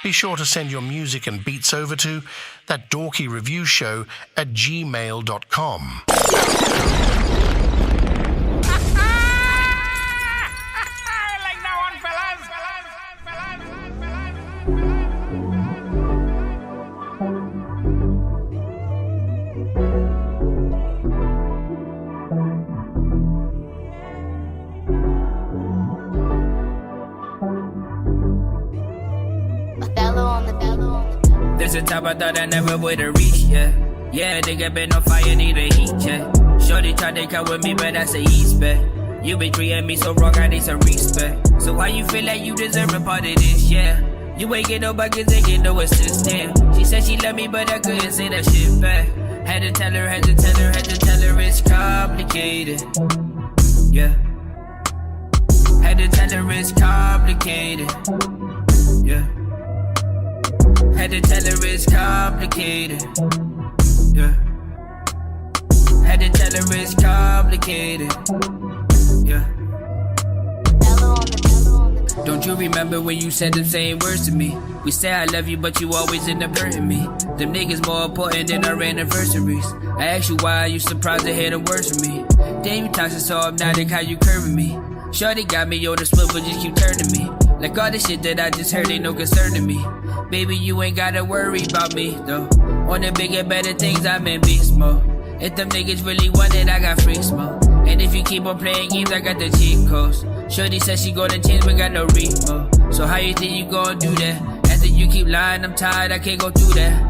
Be sure to send your music and beats over to ThatDorkyReviewShow@gmail.com. There's a top I thought I never would have reached, yeah. Yeah, nigga been on fire, need a heat check. Shorty tried to come with me, but I say he's back. You been treating me so wrong, I need some respect. So why you feel like you deserve a part of this, yeah? You ain't get no buckets, ain't get no assist, damn. She said she loved me, but I couldn't say that shit back. Had to tell her it's complicated, yeah. Had to tell her it's complicated, yeah. Had to tell her it's complicated, yeah. Had to tell her it's complicated, yeah. Don't you remember when you said the same words to me? We say I love you, but you always end up hurting me. Them niggas more important than our anniversaries. I asked you why, you surprised to hear the words from me. Damn, you toxic, so hypnotic, how you curving me. Shorty got me on the split, but just keep turning me. Like all the shit that I just heard ain't no concern to me. Baby, you ain't gotta worry about me, though. On the bigger, better things, I'm in beast mode. If them niggas really want it, I got free smoke. And if you keep on playing games, I got the cheat codes. Shorty said she gonna change, but got no remote. So how you think you gonna do that? After you keep lying, I'm tired, I can't go through that.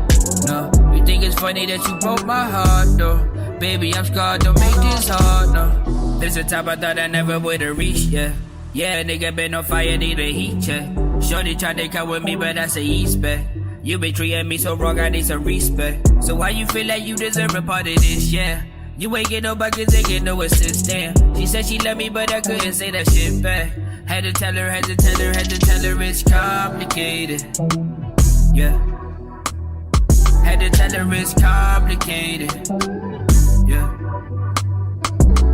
No, you think it's funny that you broke my heart, though. Baby, I'm scarred, don't make this hard, no. There's a top I thought I never would've reached, yeah. Yeah, nigga been on fire, need a heat check. Shorty tried to come with me, but I say he's back. You been treating me so wrong, I need some respect. So why you feel like you deserve a part of this, yeah? You ain't get no buckets, ain't get no assist, damn. She said she loved me, but I couldn't say that shit back. Had to tell her it's complicated, yeah. Had to tell her it's complicated, yeah.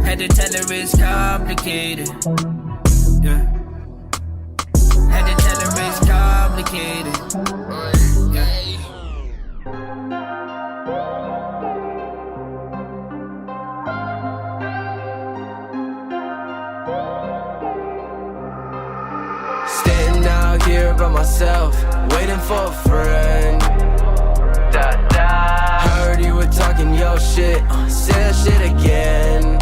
Had to tell her it's complicated, yeah. Had to tell her it's complicated, yeah. Standing out here by myself, waiting for a friend. Heard you were talking your shit, say that shit again.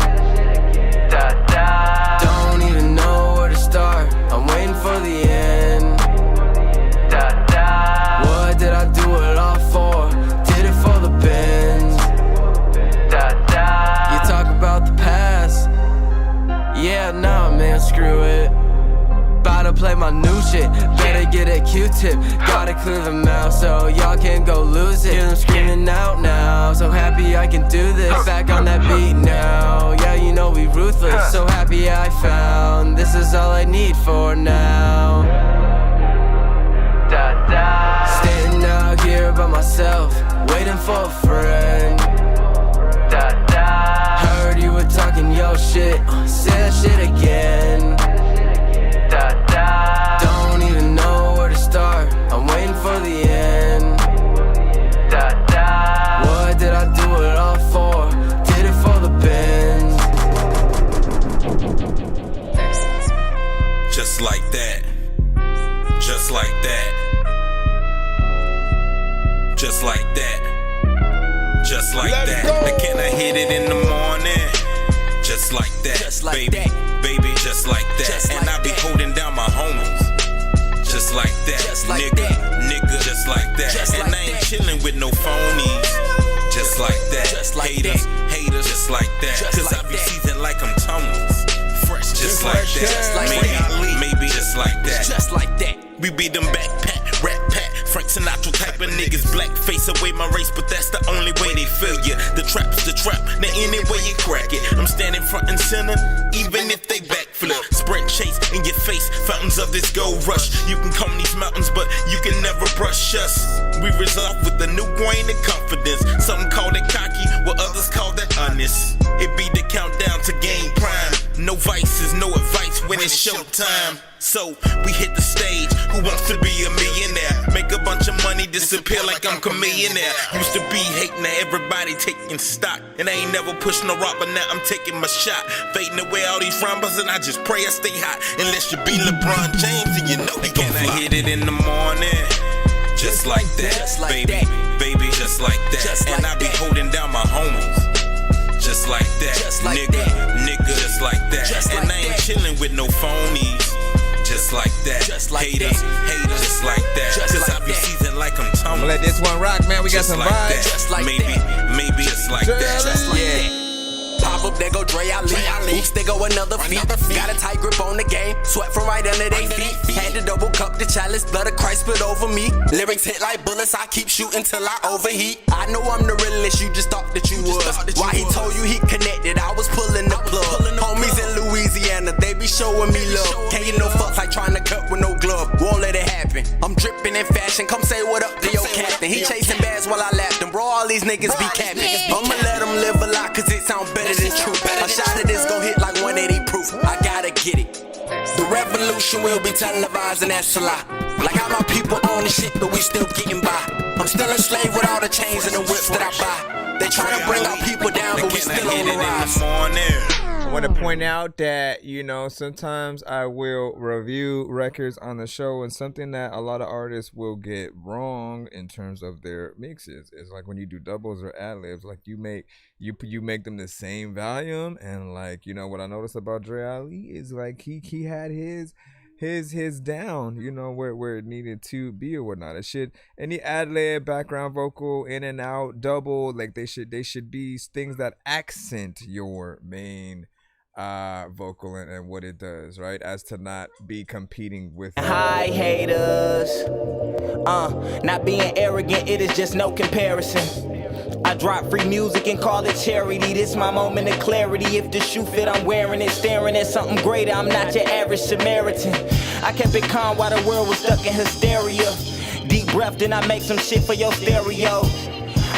Don't even know where to start, I'm waiting for the end. What did I do it all for? Did it for the bins? You talk about the past, yeah, nah man, screw it. About to play my new shit, better get a Q-tip. Gotta clear the mouth so y'all can go lose it. Hear them screaming out now, so happy I can do this. Back on that beat now, yeah you know we ruthless. So happy I found, this is all I need for now. Standing out here by myself, waiting for a friend. Heard you were talking your shit, say that shit again. Don't even know where to start, I'm waiting for the end. What did I do it all for? Did it for the bins? Just like that. Just like that. Just like that. Just like that. Now can I hit it in the morning? Just like that, just like baby, that. Baby, just like that. Just and like I be that. Holding down my homies. Just like that, just like nigga, that. Nigga, just like that. Just and like I ain't chillin' with no phonies. Just like that, just like haters, that. Haters, just like that. Just cause like I be seasoned like I'm tumblers. Fresh, just like that. Just like maybe just like that. Just like that. We be them backpack, rap pack, Frank Sinatra type of niggas. Black face away my race, but that's the only way they feel ya. The trap's the trap, now any way you crack it. I'm standing front and center, even if they backflip. Spread chase in your face, fountains of this gold rush. You can comb these mountains, but you can never brush us. We resolve with a new grain of confidence. Some call it cocky, while others call that honest. It be the countdown to game prime. No vices, no advice when it's showtime. So we hit the stage, who wants to be a millionaire? Make a bunch of money, disappear like I'm a millionaire. Used to be hating, now everybody taking stock. And I ain't never pushed no rock, but now I'm taking my shot. Fading away all these frombers, and I just pray I stay hot. Unless you be LeBron James, and you know he gon' fly. I hit it in the morning, just like that, baby, just like that. And I be holding down my homies, just like that, nigga, just like that. And I ain't chillin' with no phonies, just like that. Haters, just like that. Cause I be seasoned like I'm Tony. Let this one rock, man. We got some vibes. Maybe just like that. Yeah. Pop up, there go Dre Ali. Oops, there go another feat. Got a tight grip on the game, sweat from right under they feet. Had to double cup the chalice, blood of Christ spit over me. Lyrics hit like bullets, I keep shooting till I overheat. I know I'm the realest, you just thought that you was. Why he told you he connected, I was pulling the plug. Homies in Louisiana, they be showing me love. Can't get no fucks like trying to cut with no glove. Won't let it happen. I'm dripping in fashion, come say what up to your captain. He chasing bags while I lapped him, bro, all these niggas be capping. I'ma let them live a lot cause it sound better than true. A shot of this gon' hit like 180 proof. I gotta get it. The revolution will be televised and that's a lie. Like how my people own the shit, but we still getting by. I'm still a slave with all the chains and the whips that I buy. They tryna bring our people down, but we still on the rise. I want to point out that, you know, sometimes I will review records on the show, and something that a lot of artists will get wrong in terms of their mixes is like when you do doubles or ad-libs, like you make them the same volume, and like, you know, what I noticed about Dre Ali is like he had his down, you know, where it needed to be or whatnot. It should, any ad-lib, background vocal, in and out, double, like they should be things that accent your main vocal and what it does, right? As to not be competing with hi haters. Not being arrogant, it is just no comparison. I drop free music and call it charity. This my moment of clarity. If the shoe fit, I'm wearing it. Staring at something greater, I'm not your average Samaritan. I kept it calm while the world was stuck in hysteria. Deep breath, then I make some shit for your stereo.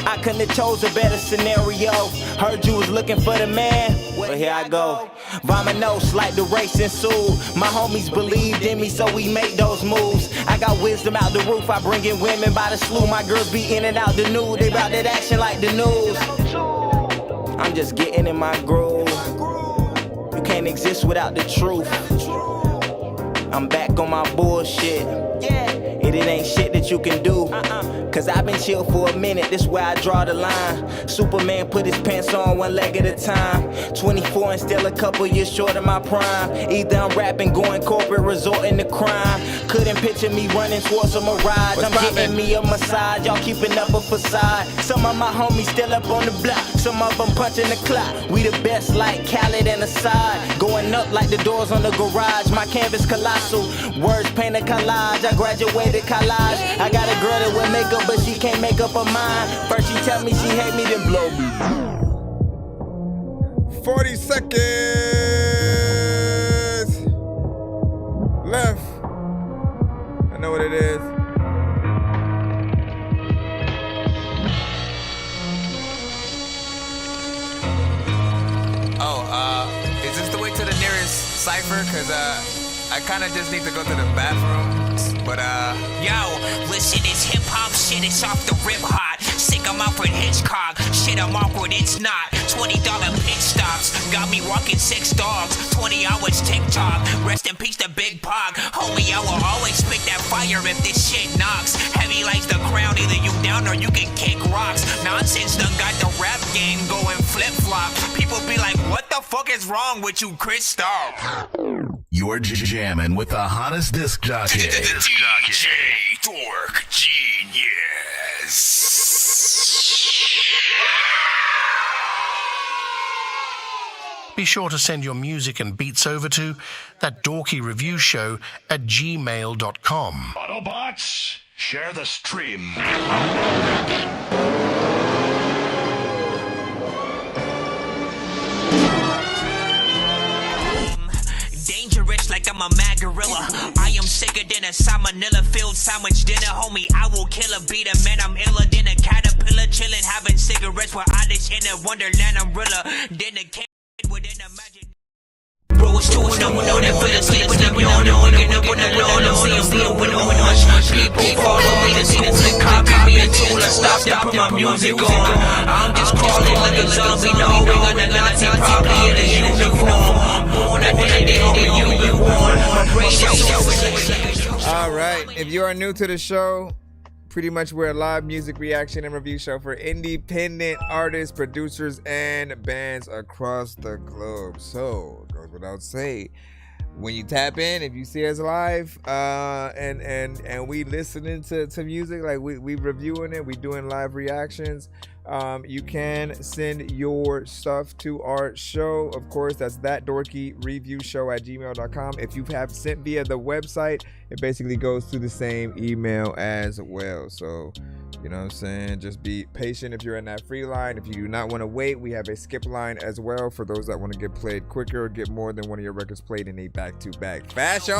I couldn't have chose a better scenario. Heard you was looking for the man, but here I go. Vamonos like the race ensued. My homies believed in me, so we make those moves. I got wisdom out the roof, I bring in women by the slew. My girls be in and out the nude, they bout that action like the news. I'm just getting in my groove. You can't exist without the truth. I'm back on my bullshit. It ain't shit that you can do. Cause I've been chill for a minute, this where I draw the line. Superman put his pants on one leg at a time. 24 and still a couple years short of my prime. Either I'm rapping, going corporate, resorting to crime. Couldn't picture me running towards a mirage. I'm getting me a massage, y'all keeping up a facade. Some of my homies still up on the block, some of them punching the clock. We the best like Khaled and Assad. Going up like the doors on the garage. My canvas colossal, words paint a collage. I graduated college. I got a girl that will make up, but she can't make up her mind. First she tell me she hate me, then blow me. 40 seconds left. I know what it is. Is this the way to the nearest cipher? Cause I kinda just need to go to the bathroom. But yo, listen, it's hip hop shit, it's off the rip hot. Sick, I'm Alfred Hitchcock. Shit, I'm awkward, it's not. $20 pit stops. Got me walking 6 dogs. 20 hours TikTok. Rest in peace to Big Pog. Homie, I will always spit that fire if this shit knocks. Heavy like the crown, either you down or you can kick rocks. Nonsense done got the rap game going flip flop. People be like, what the fuck is wrong with you, Chris? Stop. You're jamming with the hottest disc jockey. DJ Dork Genius. Be sure to send your music and beats over to ThatDorkyReviewShow at gmail.com. Autobots, share the stream. Dangerous like I'm a mad gorilla. I am sicker than a salmonella filled sandwich dinner. Homie, I will kill a beat a man. I'm iller than a caterpillar. Chillin', having cigarettes while I dish in a wonderland umbrella. Then a kid within a magic. doing no more than fell asleep when I'm yawning. Waking up on the lawn, I'm seeing blue and orange. People follow me to school and copy me until I stop to put my music on. I'm just crawling like a zombie, knowing I'm the Nazi, probably in a uniform. Born at the day of you been born. My brain is so. All right, if you are new to the show, pretty much we're a live music reaction and review show for independent artists, producers, and bands across the globe. So, it goes without saying, when you tap in, if you see us live, and we listening to music, like we reviewing it, we doing live reactions, you can send your stuff to our show. Of course, that's ThatDorkyReviewShow@gmail.com. If you have sent via the website, it basically goes to the same email as well. So, you know what I'm saying? Just be patient if you're in that free line. If you do not want to wait, we have a skip line as well for those that want to get played quicker or get more than one of your records played in a back-to-back fashion.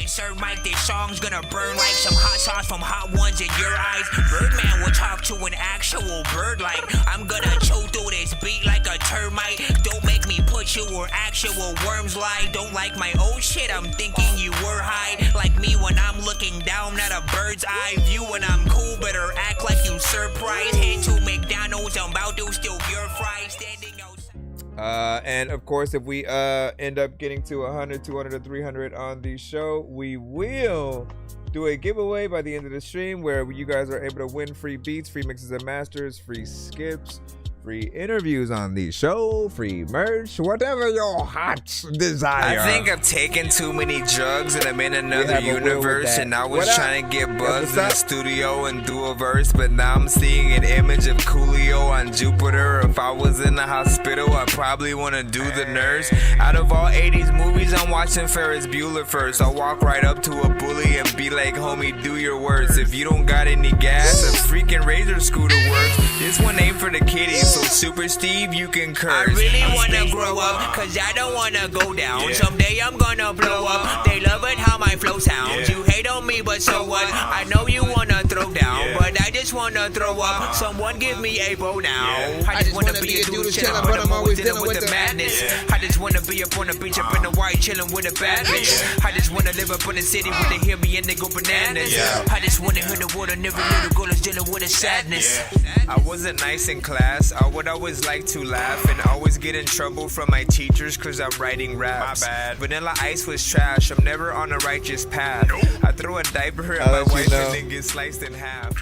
Sir Mike, this song's gonna burn like some hot sauce from Hot Ones in your eyes. Birdman will talk to an actual bird like I'm gonna chew through this beat like a termite. Don't make me put you where actual worms lie. Don't like my old shit, I'm thinking you were high. Like me when I'm looking down at a bird's eye view. When I'm cool, better act like you surprised. Head to McDonald's, I'm about to steal your fries. Standing outside. And of course, if we end up getting to 100, 200, or 300 on the show, we will do a giveaway by the end of the stream where you guys are able to win free beats, free mixes and masters, free skips, free interviews on the show, free merch, whatever your hearts desire. I think I've taken too many drugs and I'm in another universe, and I was trying to get buzzed in the studio and do a verse, but now I'm seeing an image of Coolio on Jupiter. If I was in the hospital, I probably want to do the nurse. Out of all 80s movies, I'm watching Ferris Bueller first. I'll walk right up to a bully and be like, homie, do your worst. If you don't got any gas, a freaking razor scooter works. This one ain't for the kiddies, so Super Steve, you can curse. I really wanna grow up, cause I don't wanna go down. Someday I'm gonna blow up. They love it how my flow sounds. You hate on me, but so what? I know you wanna throw down, but I just wanna throw up. Someone give me a bow now. I just wanna be a dude chillin', but I'm always dealing with the madness. I just wanna be up on the beach, up in the white, chillin' with a bad bitch. I just wanna live up in the city where they hear me and they go bananas. I just wanna hear the water, never little girl is dealing with a sadness. I wasn't nice in class. I would always like to laugh and always get in trouble from my teachers cause I'm writing raps. My bad. Vanilla Ice was trash. I'm never on a righteous path. I throw a diaper at my wife and then get sliced in half.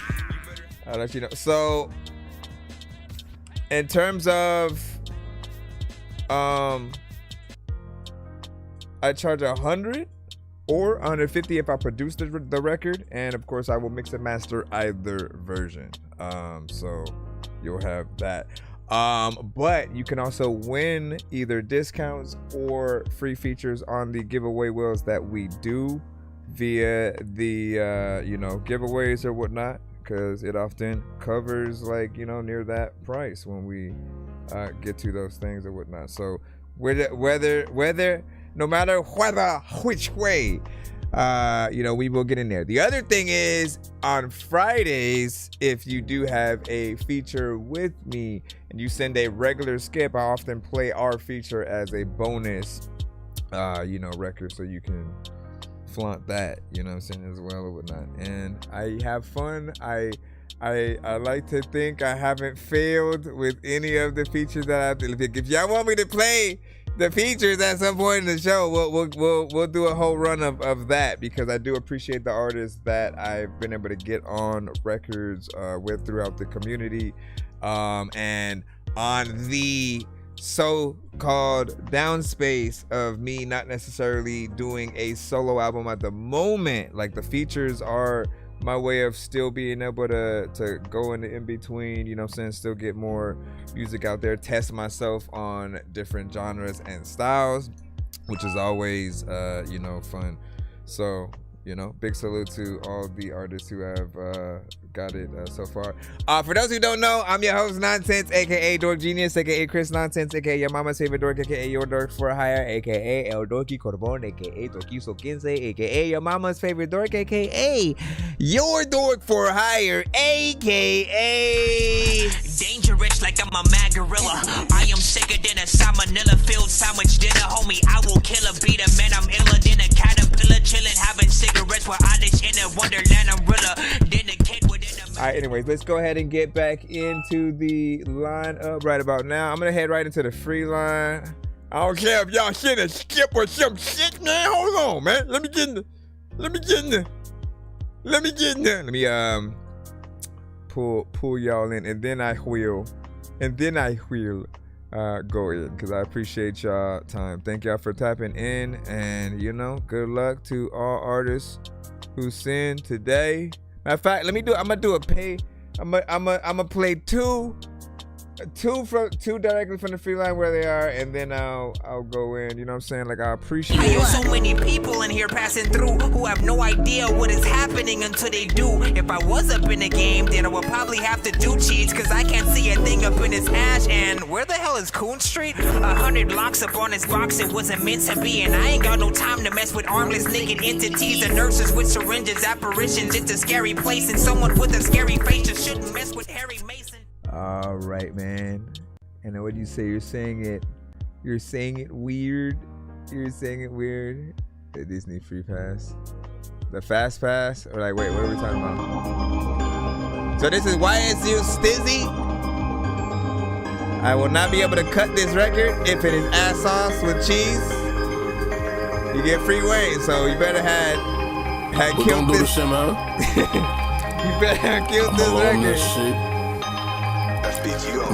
I'll let you know. So, in terms of, I charge 100 or 150 if I produce the record, and of course I will mix and master either version. So you'll have that. But you can also win either discounts or free features on the giveaway wheels that we do via the giveaways or whatnot, because it often covers near that price when we get to those things or whatnot. So whether no matter which way, we will get in there. The other thing is, on Fridays, if you do have a feature with me and you send a regular skip, I often play our feature as a bonus, record, so you can flaunt that, as well or whatnot. And I have fun. I like to think I haven't failed with any of the features that I've done. If y'all want me to play the features at some point in the show, we'll do a whole run of that, because I do appreciate the artists that I've been able to get on records with throughout the community, and on the so-called downspace of me not necessarily doing a solo album at the moment. Like, the features are my way of still being able to go in the in-between, still get more music out there, test myself on different genres and styles, which is always fun. So big salute to all the artists who have got it so far. For those who don't know, I'm your host Nonsense, aka Dork Genius, aka Chris Nonsense, aka your mama's favorite dork, aka your dork for hire, aka El Dorky Corbon, aka Dorquiso 15, aka your mama's favorite dork, aka your dork for hire, aka Danger. picture rich like I'm a mad gorilla. I am sicker than a salmonella filled sandwich dinner. Homie, I will kill a beat a man. I'm iller than a caterpillar. Chillin', having cigarettes while I dish in a wonderland umbrella. Then a kid within a... All right, anyways, let's go ahead and get back into the lineup right about now. I'm going to head right into the free line. I don't care if y'all shit a skip or some shit, man. Hold on, man. Let me get in there. Let me pull y'all in, and then I will go in, because I appreciate y'all time. Thank y'all for tapping in, and good luck to all artists who send today. Matter of fact, I'm gonna do a pay. I'm gonna play two directly from the free line where they are, and then I'll go in. You know what I'm saying? Like, I appreciate I it. know so many people in here passing through who have no idea what is happening until they do. If I was up in the game, then I would probably have to do cheats, cause I can't see a thing up in his hash. And where the hell is Coon Street? 100 locks up on his box, it wasn't meant to be. And I ain't got no time to mess with armless naked entities and nurses with syringes, apparitions. It's a scary place, and someone with a scary face just shouldn't mess with Harry Mason. All right, man. And what do you say? You're saying it weird. You're saying it weird. The Disney free pass, the fast pass, or like, wait, what are we talking about? So this is YSU Stizzy. I will not be able to cut this record if it is ass sauce with cheese. You get free weight, so you better have killed this shit, man. You better have killed this record.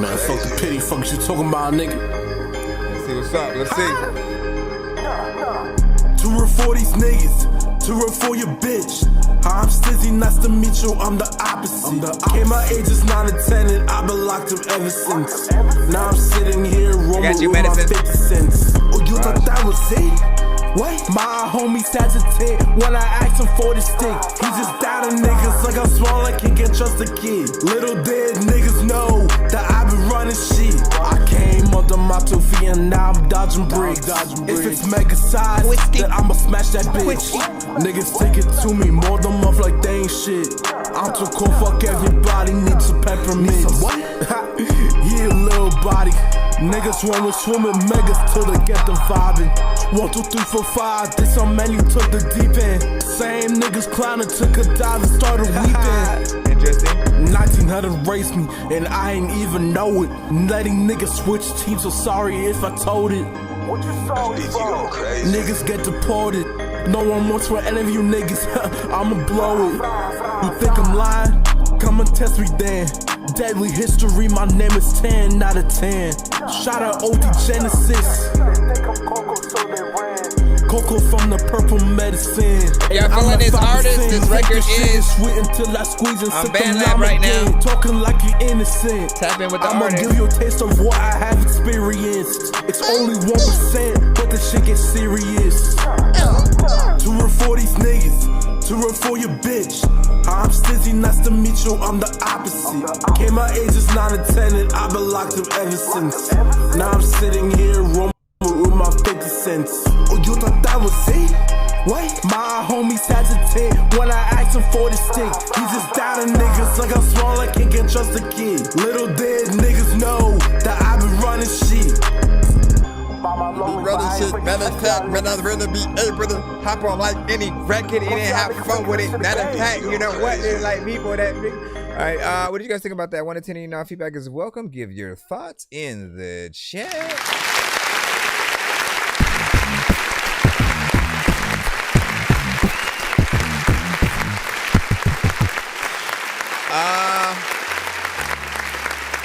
Man, fuck the pity, fuck what you talking about, nigga. Let's see what's up, let's see. To refer these niggas, to refer your bitch. Hi, I'm Stizzy, nice to meet you, I'm the opposite. Came my age is 9 and 10 and I've been locked up ever since. Now I'm sitting here rolling with my 50 cents. Oh, you thought that was it? What? My homie Sagittarius when I asked him for the stick. He just doubted niggas like I'm small, I can't trust a kid. Little did niggas know that I been running shit. I came under my 2 feet and now I'm dodging bricks. If it's mega size, then I'ma smash that bitch. Niggas take it to me, more than month like they ain't shit. I'm too cool, fuck everybody, need some peppermint. What? Yeah, little body. Niggas wanna swim with megas till they get them vibing. 1, 2, 3, 4, 5. This how many took the deep end. Same niggas clowning, took a dive and started weeping. Interesting. 1900 raced me and I ain't even know it. Letting niggas switch teams, so sorry if I told it. What you sorry for? Niggas get deported. No one wants for any of you niggas. I'ma blow it. You think I'm lying? Come and test me then. Deadly history, my name is 10 out of 10. Shout out OD Genesis. Coco from the purple medicine. Y'all feeling this artist? This record is sweet until I squeeze and on BandLab right now. Talking like you innocent. Tap in with the I'ma artist. give you a taste of what I have experienced. It's only 1%, but the shit gets serious. To refer these niggas, to refer your bitch. I'm Stizzy, nice to meet you, I'm the opposite. Came my age is 9 and 10 and I've been locked up ever since. Now I'm sitting here rolling with my 50 cents. Oh, you thought that was it? What? My homie Sagittarius when I asked him for the stick. He just doubted niggas like I'm small, I can't trust a kid. Little did niggas know that I've been running shit. Brother shit, matter of fact, man, I'd rather be able to hop on like any record and have fun with it. Matter of fact, you know what? There's like people that big. Alright, what do you guys think about that? 1 to 10, feedback is welcome. Give your thoughts in the chat.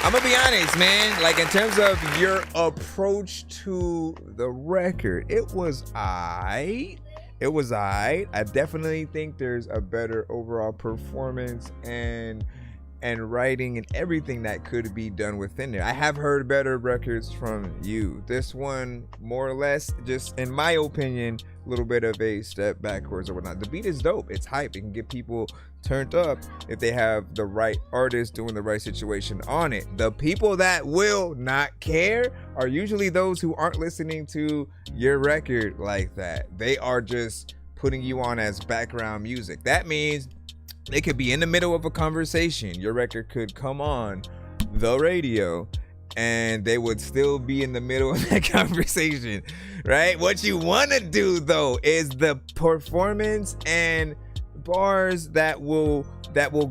I'm gonna be honest, man. Like, in terms of your approach to the record, it was aight. It was aight. I definitely think there's a better overall performance and writing and everything that could be done within there. I have heard better records from you. This one, more or less, just in my opinion, a little bit of a step backwards or whatnot. The beat is dope. It's hype. It can get people turned up if they have the right artist doing the right situation on it. The people that will not care are usually those who aren't listening to your record like that. They are just putting you on as background music. That means they could be in the middle of a conversation. Your record could come on the radio, and they would still be in the middle of that conversation, right? What you want to do though is the performance and bars that will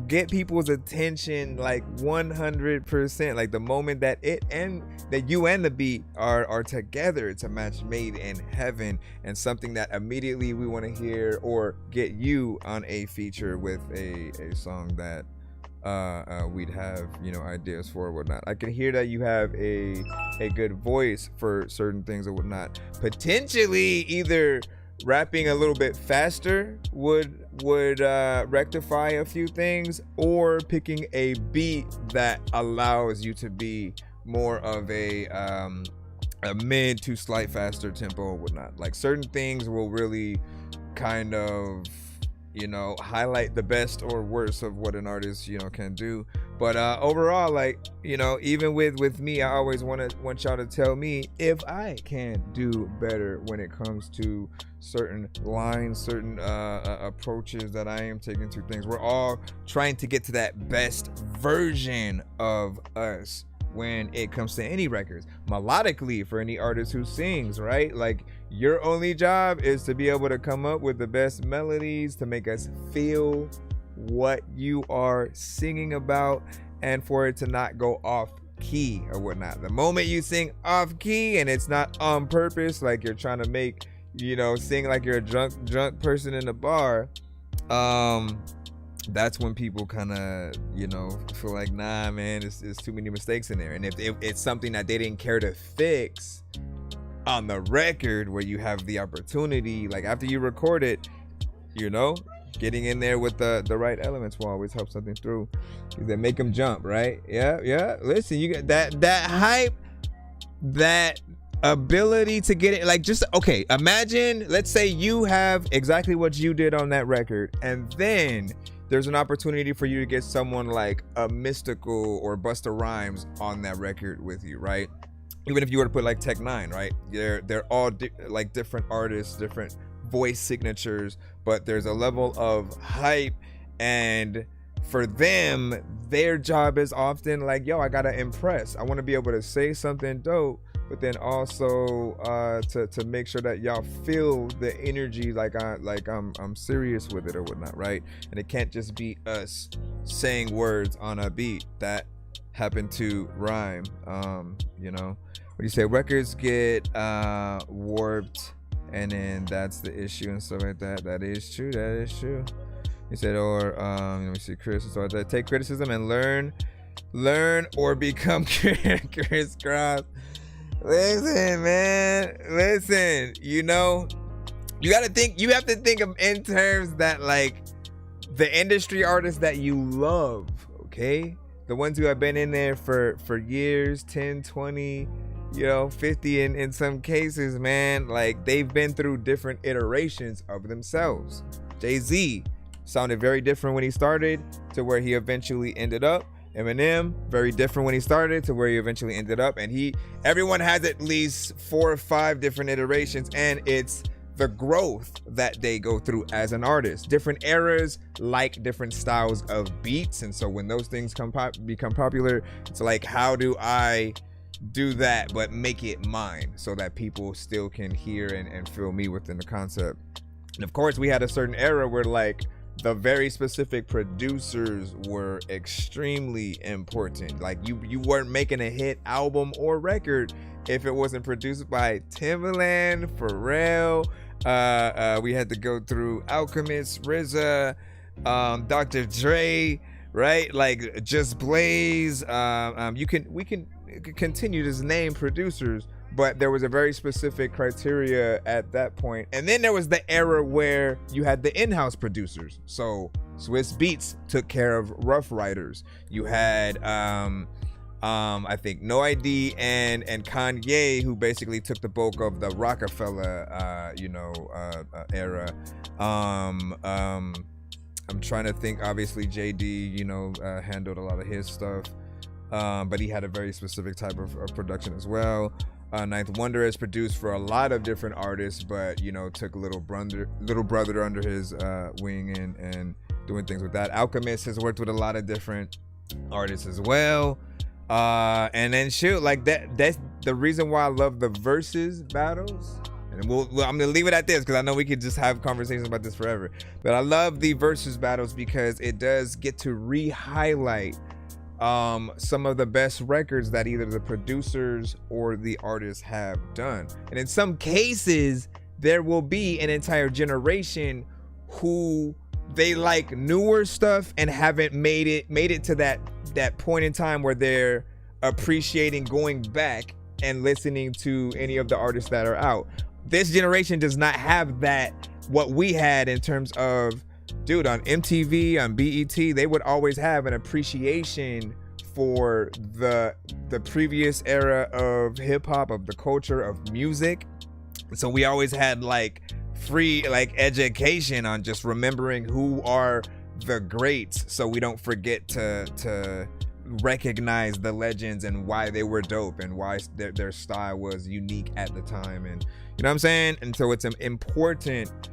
get people's attention like 100%, like the moment that it and that you and the beat are together. It's a match made in heaven, and something that immediately we want to hear or get you on a feature with a song that we'd have, you know, ideas for or whatnot. I can hear that you have a good voice for certain things or whatnot. Potentially either rapping a little bit faster would rectify a few things, or picking a beat that allows you to be more of a mid to slight faster tempo or whatnot. Like certain things will really kind of, you know, highlight the best or worst of what an artist, you know, can do. But overall, like, you know, even with me, I always want y'all to tell me if I can do better when it comes to certain lines, certain approaches that I am taking to things. We're all trying to get to that best version of us when it comes to any records. Melodically, for any artist who sings, right? Like, your only job is to be able to come up with the best melodies to make us feel what you are singing about, and for it to not go off key or whatnot. The moment you sing off key and it's not on purpose, like you're trying to make, you know, sing like you're a drunk person in a bar, that's when people kind of, you know, feel like, nah, man, there's too many mistakes in there. And if it's something that they didn't care to fix on the record, where you have the opportunity, like after you record it, you know, getting in there with the right elements will always help something through. That make them jump, right? Yeah. Listen, you got that hype, that ability to get it. Like, just okay, imagine, let's say you have exactly what you did on that record, and then there's an opportunity for you to get someone like a Mystical or Busta Rhymes on that record with you, right? Even if you were to put like Tech 9, right? They're all like different artists, different voice signatures, but there's a level of hype, and for them, their job is often like, yo, I gotta impress. I want to be able to say something dope, but then also to make sure that y'all feel the energy, like I'm serious with it or whatnot, right? And it can't just be us saying words on a beat that happen to rhyme. You know, what do you say? Records get warped, and then that's the issue and stuff like that. That is true. You said, or let me see, Chris. So take criticism and learn or become crisscross. Listen, man. Listen, you know, you have to think of in terms that, like, the industry artists that you love, okay? The ones who have been in there for years, 10, 20, you know, 50 in some cases, man. Like, they've been through different iterations of themselves. Jay-Z sounded very different when he started to where he eventually ended up. Eminem, very different when he started to where he eventually ended up. And everyone has at least 4 or 5 different iterations, and it's the growth that they go through as an artist. Different eras like different styles of beats, and so when those things become popular, it's like, how do I do that but make it mine so that people still can hear and feel me within the concept? And of course, we had a certain era where, like, the very specific producers were extremely important. Like, you weren't making a hit album or record if it wasn't produced by Timbaland, Pharrell. We had to go through Alchemist, RZA, Dr. Dre, right? Like, Just Blaze. We can continue to name producers, but there was a very specific criteria at that point. And then there was the era where you had the in-house producers. So Swiss Beats took care of Rough Riders. You had I think No ID and Kanye, who basically took the bulk of the Rockefeller era. I'm trying to think. Obviously JD handled a lot of his stuff, but he had a very specific type of production as well. Ninth Wonder has produced for a lot of different artists, but took Little Brother under his wing and doing things with that. Alchemist has worked with a lot of different artists as well. And then shoot, like that's the reason why I love the versus battles. And I'm gonna leave it at this because I know we could just have conversations about this forever. But I love the versus battles because it does get to re-highlight some of the best records that either the producers or the artists have done. And in some cases, there will be an entire generation who they like newer stuff and haven't made it to that point in time where they're appreciating going back and listening to any of the artists that are out. This generation does not have that, what we had in terms of, dude, on MTV, on BET, they would always have an appreciation for the previous era of hip hop, of the culture, of music. So we always had like free like education on just remembering who are the greats, so we don't forget to recognize the legends and why they were dope and why their style was unique at the time. And you know what I'm saying? And so it's important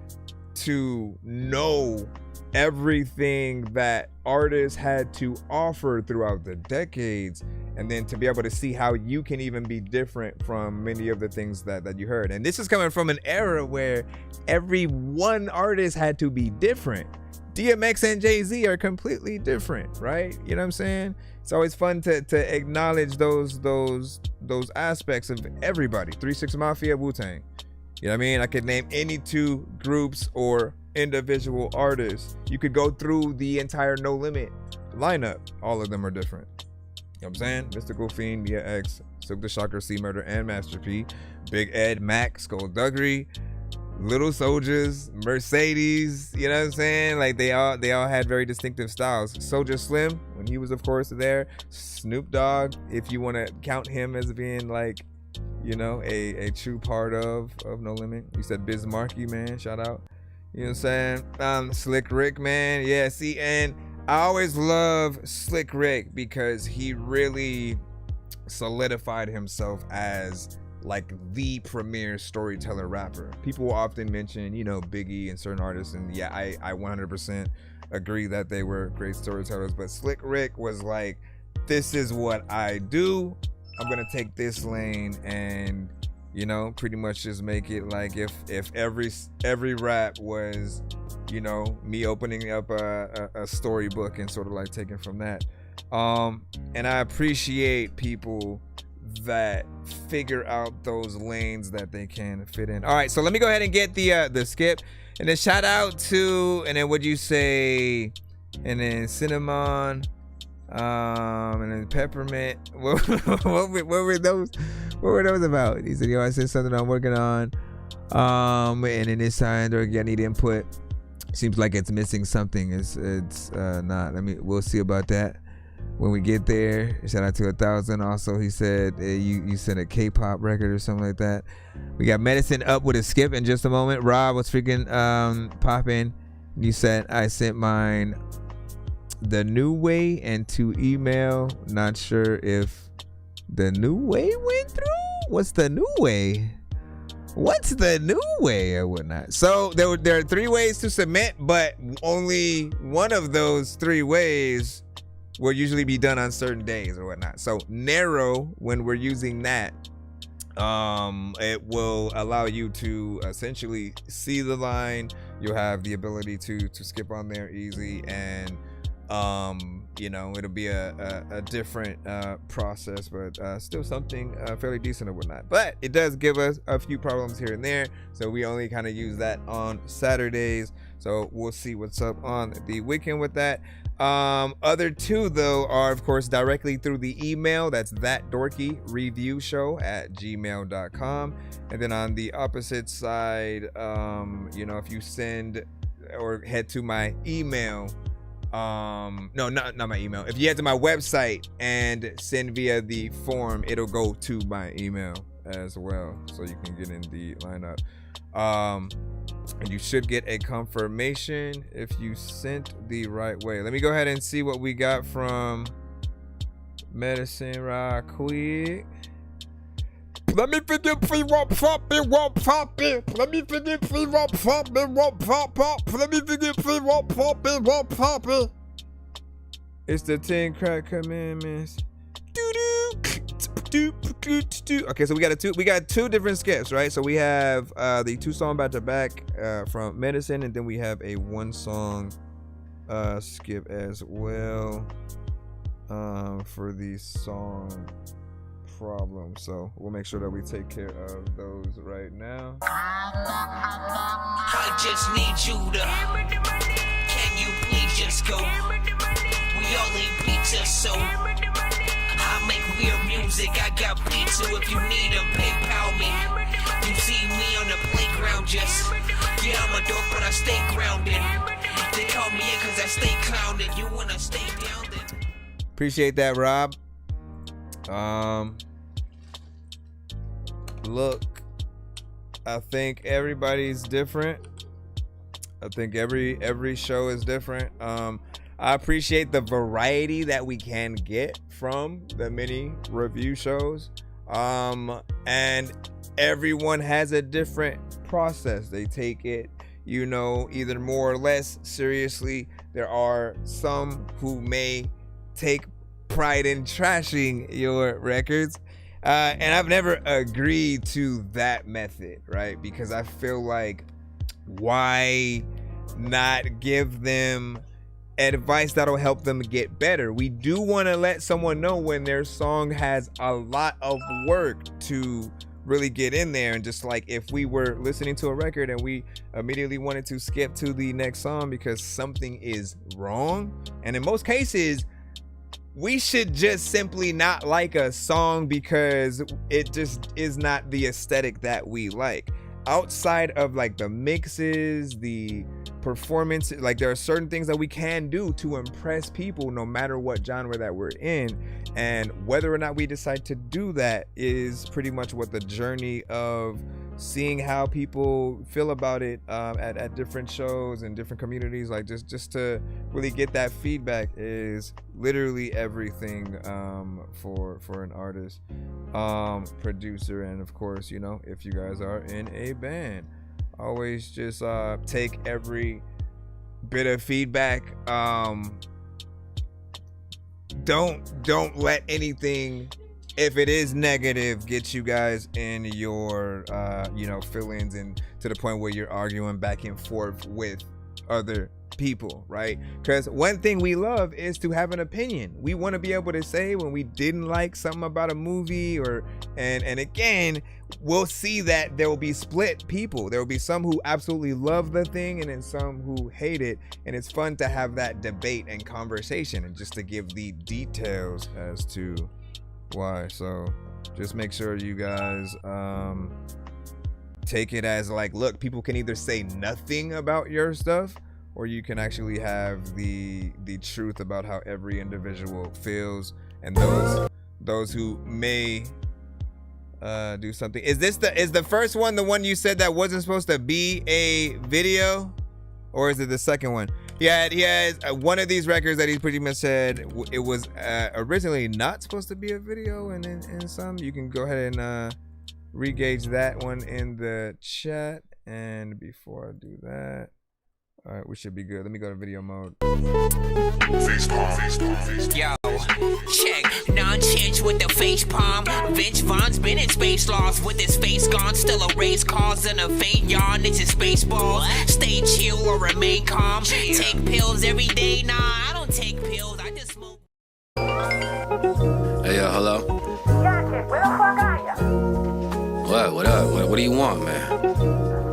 to know everything that artists had to offer throughout the decades, and then to be able to see how you can even be different from many of the things that you heard. And this is coming from an era where every one artist had to be different. DMX and Jay-Z are completely different, right? You know what I'm saying? It's always fun to acknowledge those aspects of everybody. 3 6 Mafia, Wu-Tang. You know what I mean? I could name any two groups or individual artists. You could go through the entire No Limit lineup. All of them are different. You know what I'm saying? Mystical Fiend, Mia X, Silk the Shocker, C Murder, and Master P, Big Ed, Mac, Skullduggery, Little Soldiers, Mercedes, you know what I'm saying? Like they all had very distinctive styles. Soulja Slim, when he was of course there, Snoop Dogg, if you want to count him as being like, you know, a true part of No Limit. You said Biz Markie, man, shout out. You know what I'm saying? Slick Rick, man. Yeah, see, and I always love Slick Rick because he really solidified himself as like the premier storyteller rapper. People will often mention, you know, Biggie and certain artists, and yeah, I 100% agree that they were great storytellers, but Slick Rick was like, this is what I do. I'm gonna take this lane and, you know, pretty much just make it like if every rap was, you know, me opening up a storybook and sort of like taking from that. And I appreciate people that figure out those lanes that they can fit in. All right, so let me go ahead and get the skip, and then shout out to, and then what'd you say, and then cinnamon, and then peppermint. What were those? What were those about? He said, yo, I said something I'm working on, and then this time, Dorky, I need input. Seems like it's missing something. It's not. We'll see about that when we get there. Shout out to 1,000. Also, he said you sent a K-pop record or something like that. We got Medicine up with a skip in just a moment. Rob was freaking popping. You said I sent mine the new way and to email. Not sure if the new way went through. What's the new way? What's the new way or whatnot? So there are 3 ways to submit, but only one of those 3 ways will usually be done on certain days or whatnot. So narrow, when we're using that, it will allow you to essentially see the line. You'll have the ability to skip on there easy, and you know, it'll be a different process, but still something fairly decent or whatnot. But it does give us a few problems here and there, so we only kind of use that on Saturdays. So we'll see what's up on the weekend with that. Other 2 though are of course directly through the email. That's ThatDorkyReviewShow@gmail.com. And then on the opposite side, you know, if you send or head to my email, no, not my email. If you head to my website and send via the form, it'll go to my email as well, so you can get in the lineup. And you should get a confirmation if you sent the right way. Let me go ahead and see what we got from Medicine right quick. Let me figure free what pop it. Let me figure free what pop it. Let me figure free what pop it. It's the 10 crack commandments. Doo-doo. Okay, so we got two different skips, right? So we have the 2-song back to back from Medicine, and then we have a 1-song skip as well for the song Problem. So we'll make sure that we take care of those right now. I just need you to. Can you please just go? We all eat pizza, so I make weird music. I got beats, so if you need them, PayPal me. You see me on the playground, just yeah, I'm a dork, but I stay grounded. They call me in cause I stay clowned. You wanna stay down then? Appreciate that, Rob. Look, I think everybody's different. I think every show is different. I appreciate the variety that we can get from the mini review shows. And everyone has a different process. They take it, you know, either more or less seriously. There are some who may take pride in trashing your records. And I've never agreed to that method, right? Because I feel like, why not give them advice that'll help them get better? We do want to let someone know when their song has a lot of work to really get in there. And just like if we were listening to a record and we immediately wanted to skip to the next song because something is wrong, and in most cases, we should just simply not like a song because it just is not the aesthetic that we like. Outside of like the mixes, the performance, like there are certain things that we can do to impress people no matter what genre that we're in. And whether or not we decide to do that is pretty much what the journey of seeing how people feel about it at different shows and different communities, like just to really get that feedback, is literally everything for an artist, producer, and of course, you know, if you guys are in a band, always just take every bit of feedback. Don't let anything, if it is negative, get you guys in your feelings and to the point where you're arguing back and forth with other people, right? Because one thing we love is to have an opinion. We want to be able to say when we didn't like something about a movie, and again, we'll see that there will be split people. There will be some who absolutely love the thing and then some who hate it, and it's fun to have that debate and conversation and just to give the details as to why. So just make sure you guys take it as like, look, people can either say nothing about your stuff, or you can actually have the truth about how every individual feels, and those who may do something. Is the first one the one you said that wasn't supposed to be a video, or is it the second one? He has one of these records that he pretty much said it was originally not supposed to be a video, and in some, you can go ahead and re-gauge that one in the chat. And before I do that, all right, we should be good. Let me go to video mode. Yo, check. Non-change with the face palm. Vince Vaughn's been in space lost with his face gone. Still a race cause and a faint yawn. This is Spaceballs. Stay chill or remain calm. Take pills every day. Nah, I don't take pills. I just smoke. Hey, hello? Yeah, kid, where the fuck are ya? What up? What do you want, man?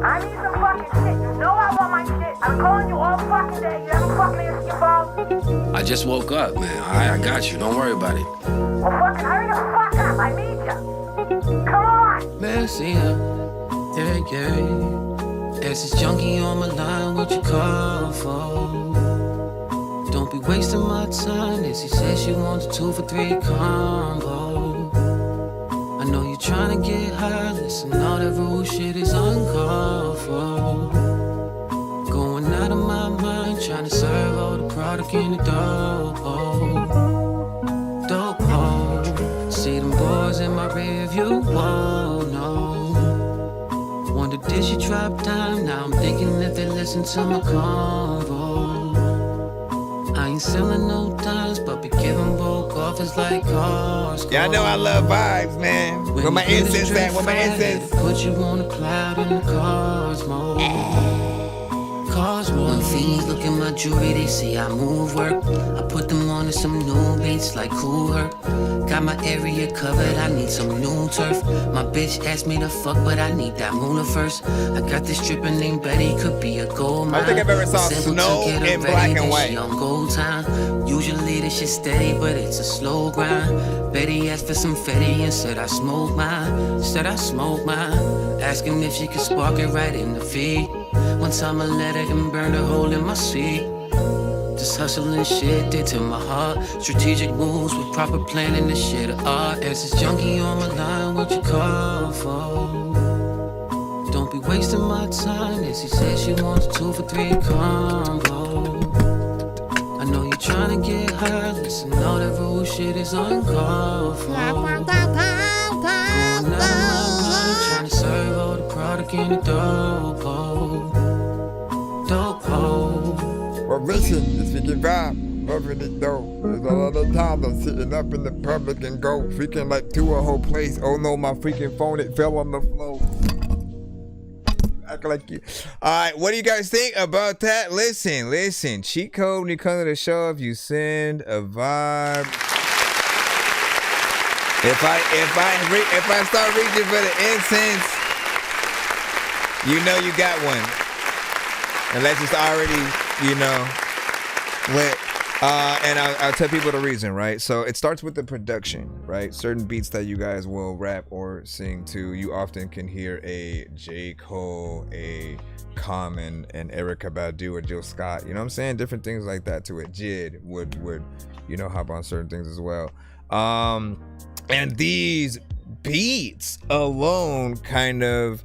I need some fucking shit. You know I want my shit. I'm calling you all fucking day. You ever fucking answer your phone? I just woke up, man. I got you. Don't worry about it. Well, fucking hurry the fuck up. I need ya. Come on. Messiah, yeah. There's this junkie on my line, what you call for? Don't be wasting my time. As he says she wants a 2 for $3 combo. I know you're trying to get high. Listen, all that rude shit is uncalled for. Going out of my mind, trying to serve all the product in the dope hole. See them boys in my rear view, whoa, no. Wonder did she drop down? Now I'm thinking that they listen to my convo. I ain't ain't selling no dimes, but be giving bulk offers like cars. Y'all know I love vibes, man. Where my incense at? Where my incense? Put you on a cloud in the cosmos. When fiends look at my jewelry, they see I move work. I put them on to some new beats like Cool Herc. Got my area covered, I need some new turf. My bitch asked me to fuck, but I need that moolah first. I got this stripper named Betty, could be a gold mine. I don't think I've ever saw snow in black and white. On gold time. Usually this shit steady, but it's a slow grind. Betty asked for some Fetty and said I smoke mine. Asking if she could spark it right in the feed. One time I let it and burned a hole in my seat. Just hustling shit did to my heart. Strategic moves with proper planning, this shit of art. As this junkie on my line, what you call for? Don't be wasting my time. As he said she wants 2 for $3 combo. I know you're trying to get high. Listen, all that rude shit is uncalled for. Going out of my mind, trying to serve all the product in the dope hole. Well, listen, if you can vibe, loving it though. There's a lot of times I'm sitting up in the public and go freaking like to a whole place. Oh no, my freaking phone, it fell on the floor. Act like you. Alright, what do you guys think about that? Listen. Cheat code when you come to the show, if you send a vibe. If I start reaching for the incense, you know you got one. Unless it's already, lit. And I'll tell people the reason, right? So it starts with the production, right? Certain beats that you guys will rap or sing to, you often can hear a J. Cole, a Common, and Erykah Badu, or Jill Scott. You know what I'm saying? Different things like that to it. Jid would hop on certain things as well. And these beats alone kind of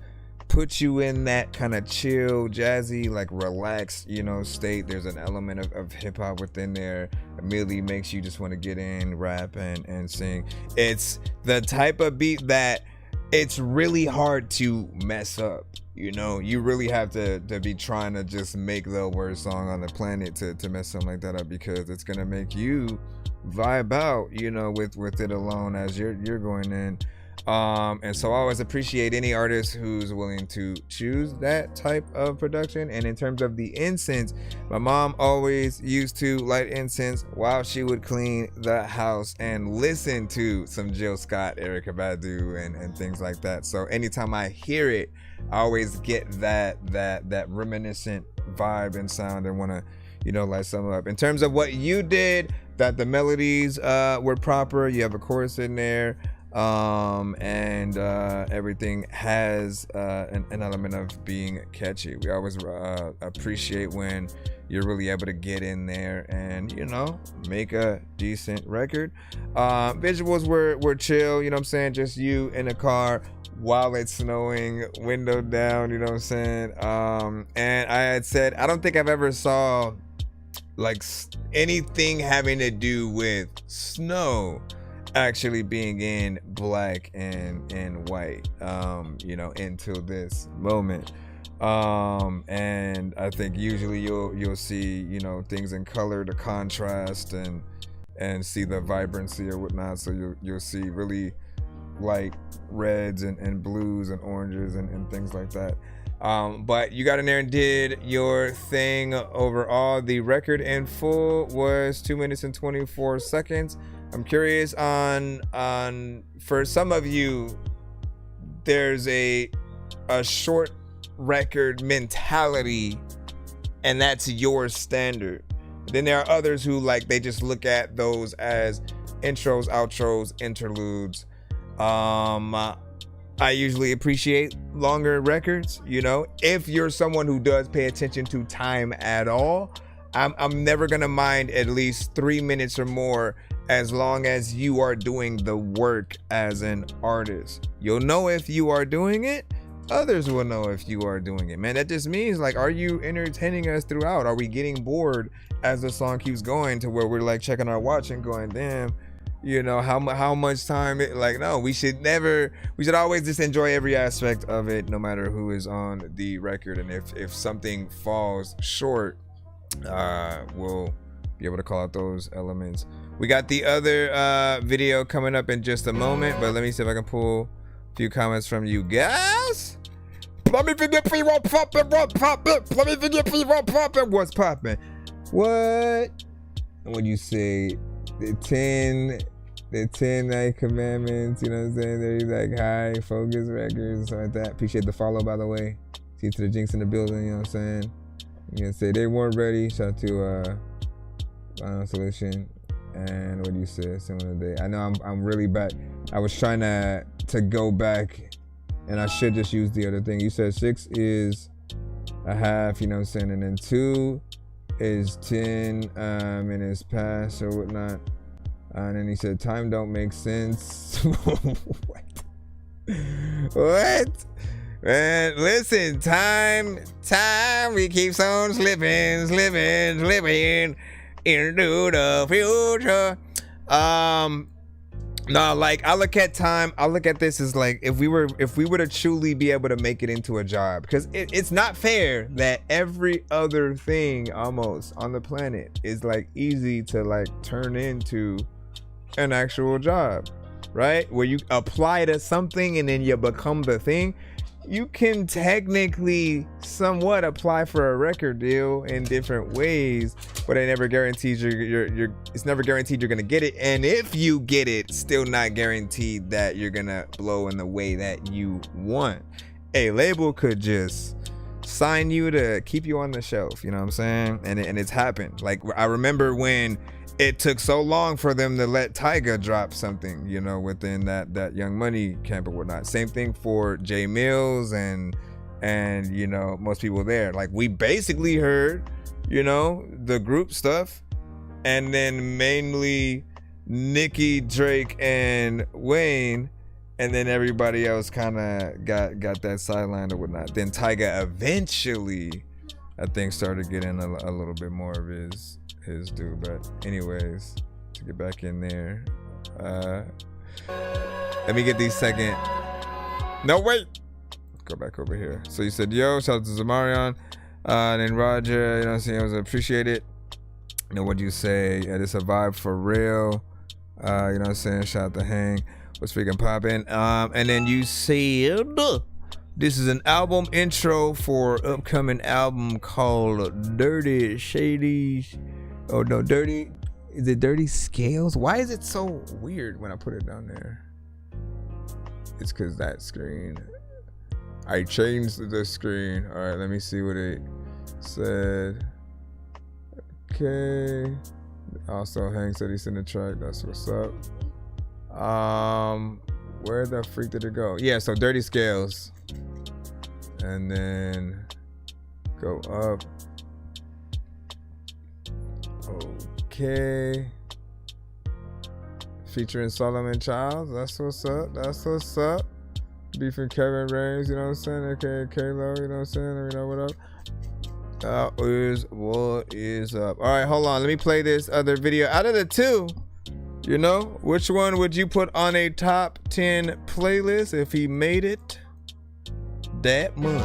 put you in that kind of chill, jazzy, like relaxed, state. There's an element of hip hop within there. Immediately makes you just want to get in, rap, and sing. It's the type of beat that it's really hard to mess up. You really have to be trying to just make the worst song on the planet to mess something like that up, because it's gonna make you vibe out, with it alone as you're going in. And so I always appreciate any artist who's willing to choose that type of production. And in terms of the incense, my mom always used to light incense while she would clean the house and listen to some Jill Scott, Erykah Badu, and things like that. So anytime I hear it, I always get that reminiscent vibe and sound and want to, light something up. In terms of what you did, that the melodies were proper, you have a chorus in there. And everything has an element of being catchy. We always appreciate when you're really able to get in there and make a decent record. Visuals were chill, just you in a car while it's snowing, window down, and I had said I don't think I've ever saw like anything having to do with snow actually being in black and white until this moment. And I think usually you'll see things in color, the contrast, and see the vibrancy or whatnot. So you'll see really light reds and blues and oranges and things like that. But you got in there and did your thing overall. The record in full was 2 minutes and 24 seconds. I'm curious on for some of you, there's a short record mentality, and that's your standard. Then there are others who they just look at those as intros, outros, interludes. I usually appreciate longer records, if you're someone who does pay attention to time at all. I'm never gonna mind at least 3 minutes or more, as long as you are doing the work as an artist. You'll know if you are doing it. Others will know if you are doing it. Man, that just means are you entertaining us throughout? Are we getting bored as the song keeps going to where we're checking our watch and going, damn, how much time no, we should always just enjoy every aspect of it, no matter who is on the record. And if something falls short, we'll be able to call out those elements. We got the other video coming up in just a moment, but let me see if I can pull a few comments from you guys. Let me figure what's poppin'. Let me figure what's poppin'. What's poppin'? What? When you say the 10 like commandments, you know what I'm saying? They're like high focus records and stuff like that. Appreciate the follow, by the way. See to the jinx in the building, you know what I'm saying? You can say they weren't ready. Shout out to Solution. And what do you say? Similar day. I know I'm really bad. I was trying to go back, and I should just use the other thing. You said 6 is a half, you know what I'm saying? And then 2 is 10 minutes past or whatnot. And then he said time don't make sense. What? Man, listen, time we keeps on slipping into the future. No, like I look at time, I look at this as like if we were to truly be able to make it into a job, because it's not fair that every other thing almost on the planet is like easy to like turn into an actual job, right? Where you apply to something and then you become the thing. You can technically somewhat apply for a record deal in different ways, but it never guarantees it's never guaranteed you're gonna get it. And if you get it, still not guaranteed that you're gonna blow in the way that you want. A label could just sign you to keep you on the shelf, you know what I'm saying? And it's happened. Like I remember when it took so long for them to let Tyga drop something, you know, within that Young Money camp or whatnot. Same thing for Jay Mills and you know, most people there. Like we basically heard, you know, the group stuff, and then mainly Nicki, Drake, and Wayne, and then everybody else kind of got that sidelined or whatnot. Then Tyga eventually, I think, started getting a little bit more of his due. But anyways, to get back in there, let me get these second. No, wait, go back over here. So you said yo, shout out to Zamarion, and then Roger, you know what I'm saying, I was appreciate it. You know what you say, yeah, this a vibe for real, you know what I'm saying, shout out to Hang, what's freaking poppin', and then you said this is an album intro for upcoming album called Dirty Shady. Oh no, Dirty. Is it Dirty Scales? Why is it so weird when I put it down there? It's because that screen. I changed the screen. All right, let me see what it said. Okay. Also, Hank said he sent a track. That's what's up. Where the freak did it go? Yeah, so Dirty Scales. And then go up. Okay. Featuring Solomon Childs. That's what's up. That's what's up. Beefing Kevin Raines, you know what I'm saying? AKA K-Lo, you know what I'm saying? Let me know what up. That is what is up. All right, hold on. Let me play this other video. Out of the two, you know, which one would you put on a top 10 playlist if he made it that month?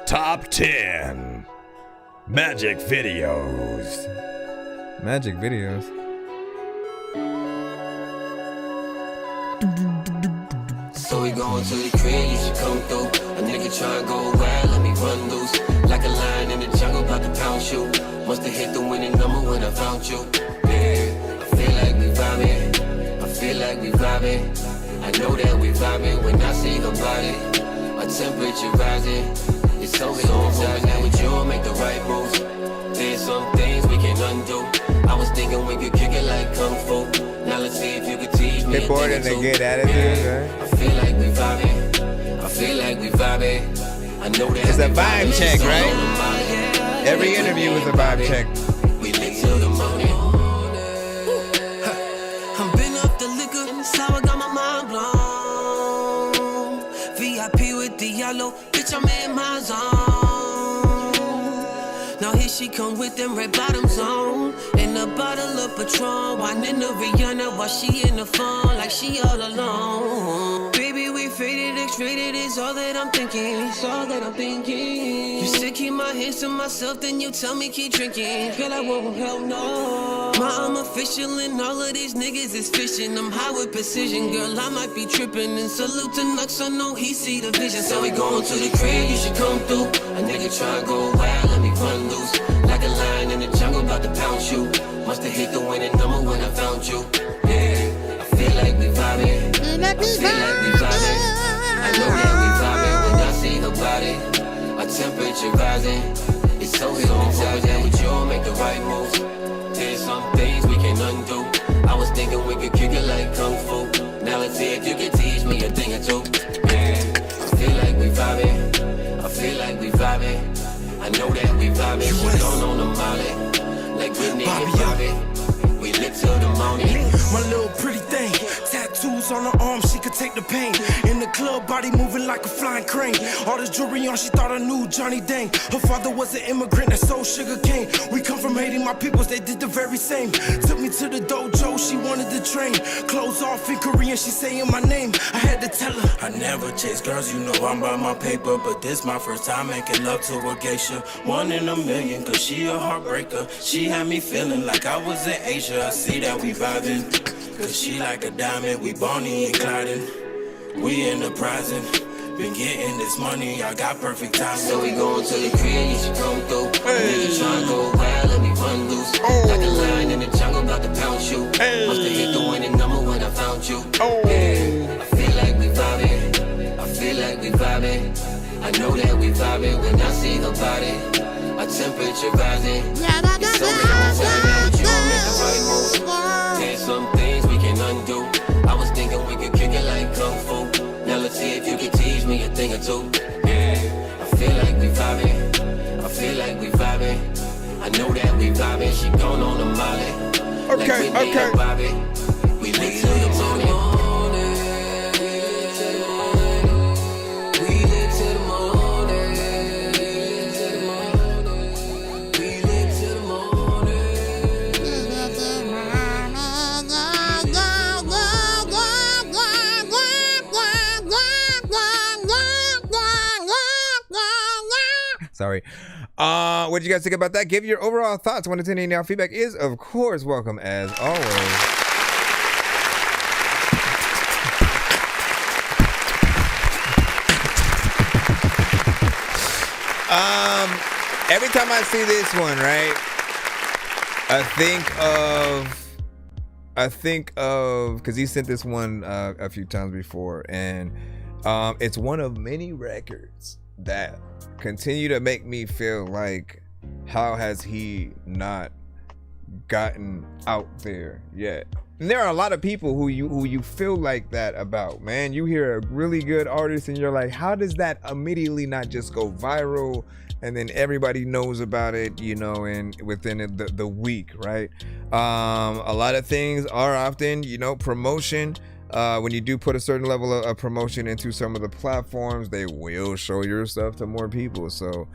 Top 10 Magic Videos. Magic Videos. So we going to the crib, you should come through. A nigga try to go wild, let me run loose. Like a lion in the jungle, about to pound you. Must have hit the winning number when I found you. Yeah, I feel like we vibing. I feel like we vibing. I know that we vibing when I see her body. My temperature rising. It's so hoping that with you make the right moves. There's some things we can undo. I was thinking we could kick it like Kung Fu. Now let's see if you could teach me. They bored and they get attitude, right? I feel like we vibing. I feel like we vibing. I know that it's a vibe check, right? Every interview is a vibe check. We lit till the morning. I'm been up the liquor, so I got my mind blown. VIP with the yellow, bitch, I'm in my zone. Now here she come with them red bottoms on, and a bottle of Patron, whining the Rihanna while she in the phone like she all alone. Baby, we faded, X-rated is all that I'm thinking. It's all that I'm thinking. You said keep my hands to myself, then you tell me keep drinking. Girl, I won't help no. I'm official and all of these niggas is fishing. I'm high with precision, girl, I might be tripping. And salute to Nux, I know he see the vision. So we going to the crib, you should come through. A nigga try to go wild, let me run loose. Like a lion in the jungle, about to pound you. Must have hit the winning number when I found you. Yeah, I feel like we vibing. I feel like we vibing. I know that we vibing when I see her body. Our temperature rising. It's so hypnotizing. With you, make the right moves. There's some things we can undo. I was thinking we could kick it like Kung Fu. Now let's see if you can teach me a thing or two. Yeah, I feel like we vibing. I feel like we vibing. I know that we vibing. She gone on the molly. Like Whitney and Bobby. We lit till the morning. My little pretty thing, tattoos on her arm, she could take the pain. In the club, body moving like a flying crane. All this jewelry on, she thought I knew Johnny Dang. Her father was an immigrant that sold sugar cane. We come from Haiti, my peoples, they did the very same. Took me to the dojo, she wanted to train. Clothes off in Korean, she saying my name. I had to tell her, I never chase girls, you know I'm by my paper. But this my first time making love to a geisha. 1 in a million, cause she a heartbreaker. She had me feeling like I was in Asia. I see that we vibing. Cause she like a diamond, we Bonnie and Clyde. We enterprising, been getting this money, I got perfect time. So we going to the crib, you should come through. Nigga tryna go wild, let me run loose. Like a lion in the jungle, about to pound you. Must have hit the winning number when I found you. Yeah, I feel like we vibing. I feel like we vibing. I know that we vibing when I see her body. Our temperature rising. It's so hypnotizing, but you don't make the right move. There's some things we can undo. I was thinking we could kick it like Kung Fu. Now let's see if you can teach me a thing or two. Yeah, I feel like we vibing. I feel like we vibing. I know that we vibing. She gone on the molly. Okay, like okay. Bobby. We lit till the morning. Sorry. What you guys think about that? Give your overall thoughts. 1 to 10 and now feedback is, of course, welcome as always. Every time I see this one, right, I think of because he sent this one a few times before, and it's one of many records that continue to make me feel like, how has he not gotten out there yet? And there are a lot of people who you feel like that about, man. You hear a really good artist and you're like, how does that immediately not just go viral and then everybody knows about it, you know, and within the week, right? A lot of things are often, you know, promotion. When you do put a certain level of promotion into some of the platforms, they will show your stuff to more people. So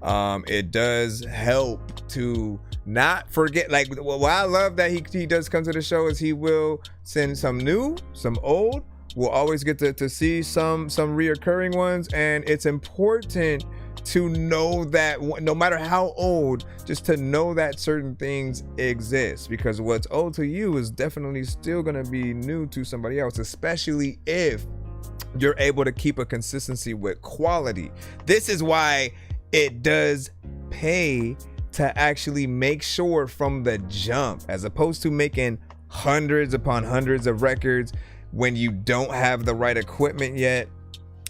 it does help to not forget. Like, what I love that he does come to the show is he will send some new, some old. We'll always get to see some reoccurring ones, and it's important to know that no matter how old, just to know that certain things exist, because what's old to you is definitely still going to be new to somebody else, especially if you're able to keep a consistency with quality. This is why it does pay to actually make sure from the jump, as opposed to making hundreds upon hundreds of records when you don't have the right equipment yet,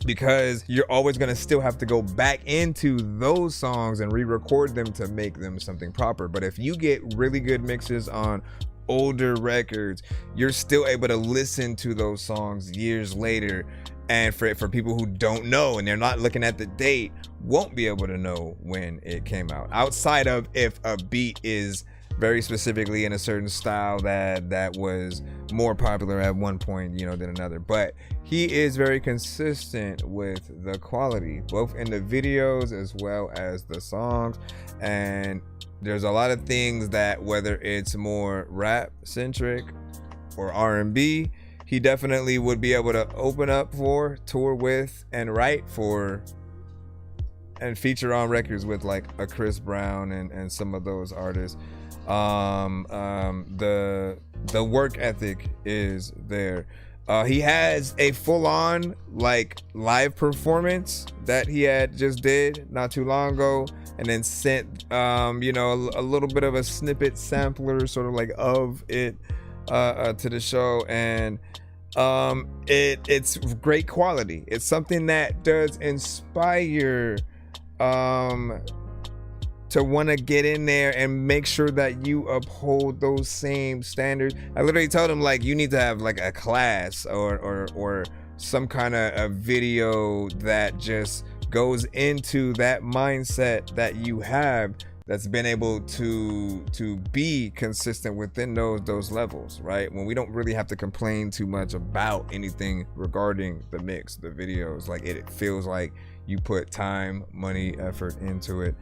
because you're always going to still have to go back into those songs and re-record them to make them something proper. But if you get really good mixes on older records, you're still able to listen to those songs years later. And for people who don't know and they're not looking at the date, won't be able to know when it came out, outside of if a beat is very specifically in a certain style that was more popular at one point, you know, than another. But he is very consistent with the quality, both in the videos as well as the songs. And there's a lot of things that, whether it's more rap centric or R&B, he definitely would be able to open up for, tour with, and write for, and feature on records with like a Chris Brown and some of those artists. The work ethic is there. He has a full-on like live performance that he had just did not too long ago, and then sent you know, a little bit of a snippet sampler sort of like of it to the show, and it's great quality. It's something that does inspire to want to get in there and make sure that you uphold those same standards. I literally told him, like, you need to have like a class or some kind of a video that just goes into that mindset that you have, that's been able to be consistent within those levels, right? When we don't really have to complain too much about anything regarding the mix, the videos, like it feels like you put time, money, effort into it.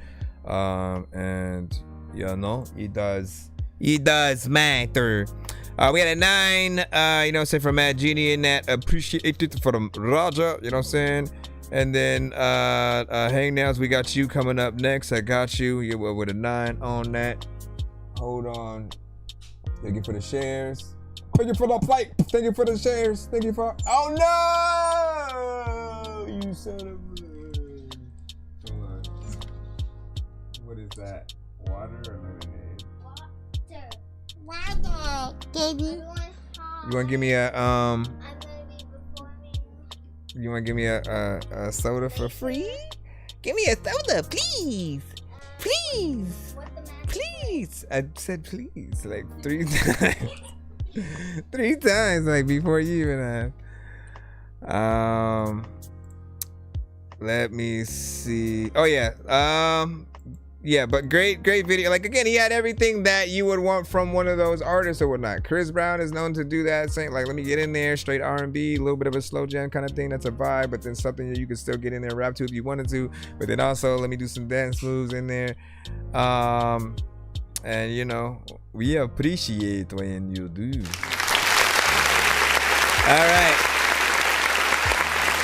And you know, it does matter. We had a 9, you know, say from Mad Genie, and that appreciated from Raja, you know what I'm saying? And then Hangnails, we got you coming up next. I got you. You were with a 9 on that. Hold on. Thank you for the shares. Thank you for the fight. Thank you for the shares. Thank you for. Oh no! You son of a. What is that? Water or lemonade? Water, baby. You wanna give me a You wanna give me a soda for free? Give me a soda, please. Please. Please. I said please like 3 times. 3 times, like before you even have. Let me see. Oh yeah. Yeah, but great video. Like, again, he had everything that you would want from one of those artists or whatnot. Chris Brown is known to do that, saying like, let me get in there, straight R&B, a little bit of a slow jam kind of thing. That's a vibe, but then something that you could still get in there, rap to if you wanted to. But then also, let me do some dance moves in there. And you know, we appreciate when you do. All right.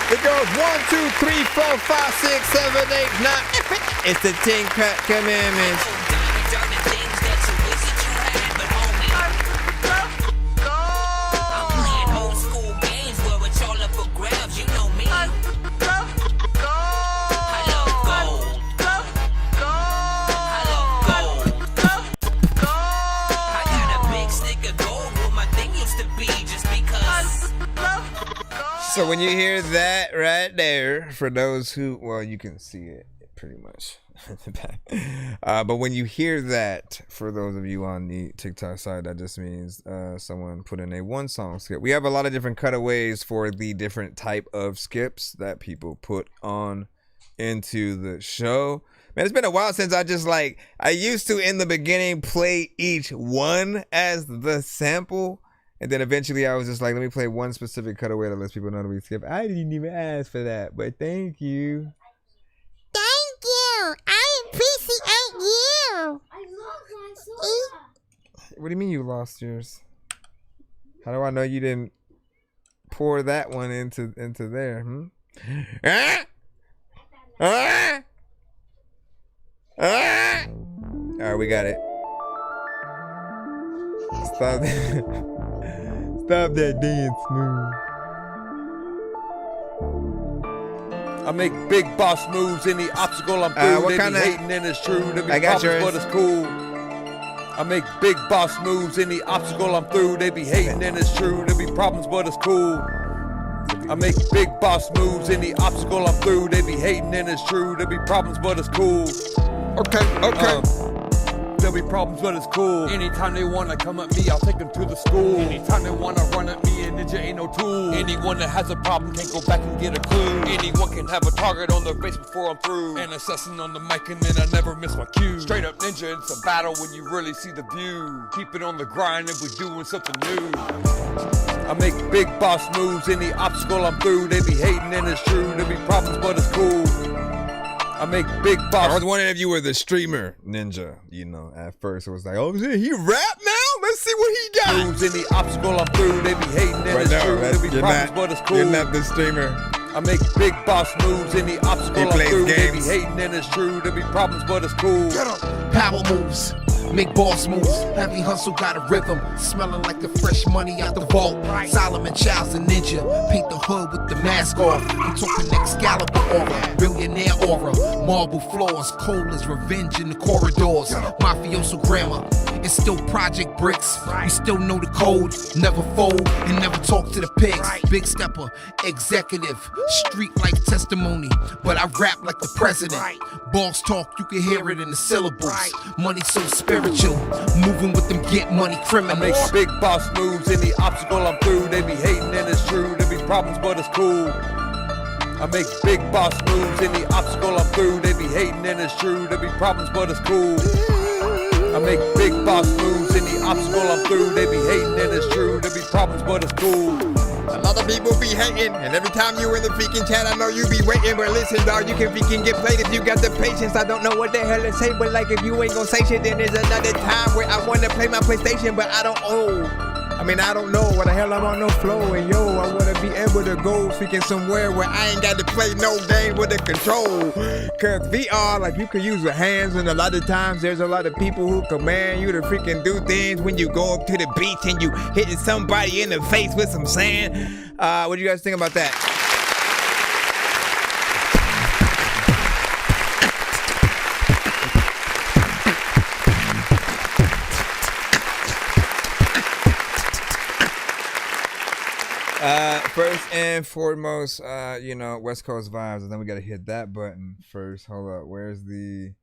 It goes 1, 2, 3, 4, 5, 6, 7, 8, 9. It's the 10 commandments. So when you hear that right there, for those who, well, you can see it pretty much in the back. But when you hear that, for those of you on the TikTok side, that just means someone put in a 1-song skip. We have a lot of different cutaways for the different type of skips that people put on into the show. Man, it's been a while since I used to in the beginning play each one as the sample. And then eventually I was just like, let me play one specific cutaway that lets people know that we skip. I didn't even ask for that, but thank you. Thank you. I appreciate you. I love my soda. What do you mean you lost yours? How do I know you didn't pour that one into there? All right, we got it. Stop that. Stop that dance move. I make big boss moves. Any obstacle I'm through. They be hating and it's true. They be problems, but it's cool. I make big boss moves. Any obstacle I'm through. They be hating and it's true. There be problems, but it's cool. I make big boss moves. Any obstacle I'm through. They be hating and it's true. There be problems, but it's cool. Okay. There'll be problems, but it's cool. Anytime they wanna come at me, I'll take them to the school. Anytime they wanna run at me, a ninja ain't no tool. Anyone that has a problem can't go back and get a clue. Anyone can have a target on their face before I'm through. And assessing on the mic, and then I never miss my cue. Straight up ninja, it's a battle when you really see the view. Keep it on the grind if we're doing something new. I make big boss moves. Any obstacle I'm through. They be hating and it's true. There be problems, but it's cool. I make big boss. I was wondering if you were the streamer ninja. You know, at first it was like, oh shit, he rap now? Let's see what he got. Moves any obstacle I'm through, they be hating and it's true. There be problems, but it's cool. You're not the streamer. I make big boss moves, any obstacle I'm through. Games. They be hating and it's true. There be problems, but it's cool. Power moves, make boss moves. Heavy hustle got a rhythm, smelling like the fresh money out the vault. Solomon Child's a ninja, paint the hood with the mask off. I'm talking Excalibur aura, billionaire aura. Marble floors, cold as revenge in the corridors. Mafioso grammar, it's still project bricks. You still know the code, never fold and never talk to the pigs. Big stepper, executive, street life testimony. But I rap like the president. Boss talk, you can hear it in the syllables. Money so spiritual, moving with them get money criminals. I make big boss moves, any obstacle I'm through. They be hating and it's true. There be problems, but it's cool. I make big boss moves, any obstacle I'm through. They be hating and it's true. There be problems, but it's cool. I make big boss moves, any obstacle I'm through. They be hating and it's true. There be problems, but it's cool. A lot of people be hating, and every time you in the freaking chat, I know you be waiting. But listen, dog, you can freaking get played if you got the patience. I don't know what the hell to say, but like if you ain't gonna say shit, then there's another time where I wanna play my PlayStation, but I don't know what the hell I'm on no flow. And yo, I wanna be able to go freaking somewhere where I ain't got to play no game with the control. Cause VR, like you can use your hands, and a lot of times there's a lot of people who command you to freaking do things when you go up to the beach and you hitting somebody in the face with some sand. What do you guys think about that? First and foremost, West Coast vibes, and then we gotta hit that button first. Hold up, where's the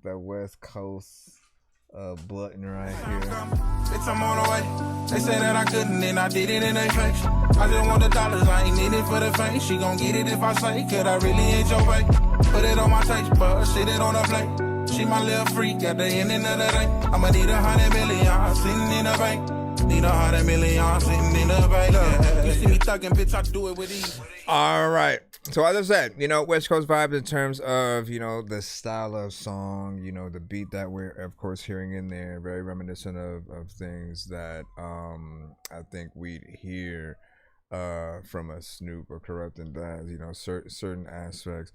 West Coast button right here? Bitch, I'm on the way. They said that I couldn't, and I did it in their face. I just want the dollars, I ain't need it for the fame. She gon' get it if I say, could I really ain't your way? Put it on my taste bud, sit it on the plate. She my little freak at the end of the day. I'ma need 100 million sitting in the bank. Need 100 million sitting in the bank. You see me thugging, bitch, I do it with ease. All right. So as I said, West Coast vibes in terms of, the style of song, the beat that we're, of course, hearing in there, very reminiscent of things that I think we'd hear from a Snoop or Corrupt and Daz, certain aspects.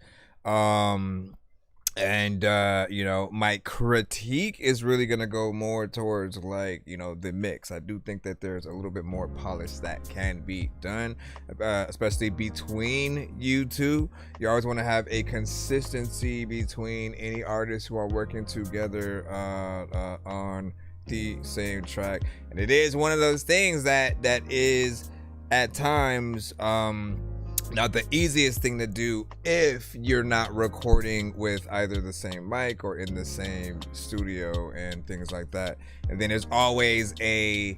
And my critique is really gonna go more towards the mix. I do think that there's a little bit more polish that can be done, especially between you two. You always want to have a consistency between any artists who are working together on the same track. And it is one of those things that is at times not the easiest thing to do if you're not recording with either the same mic or in the same studio and things like that. And then there's always if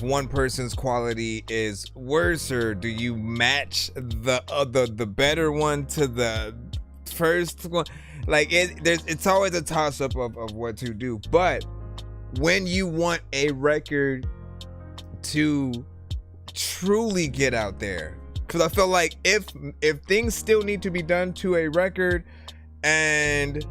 one person's quality is worse, or do you match the better one to the first one? It's always a toss up of what to do. But when you want a record to truly get out there, because I feel like if things still need to be done to a record and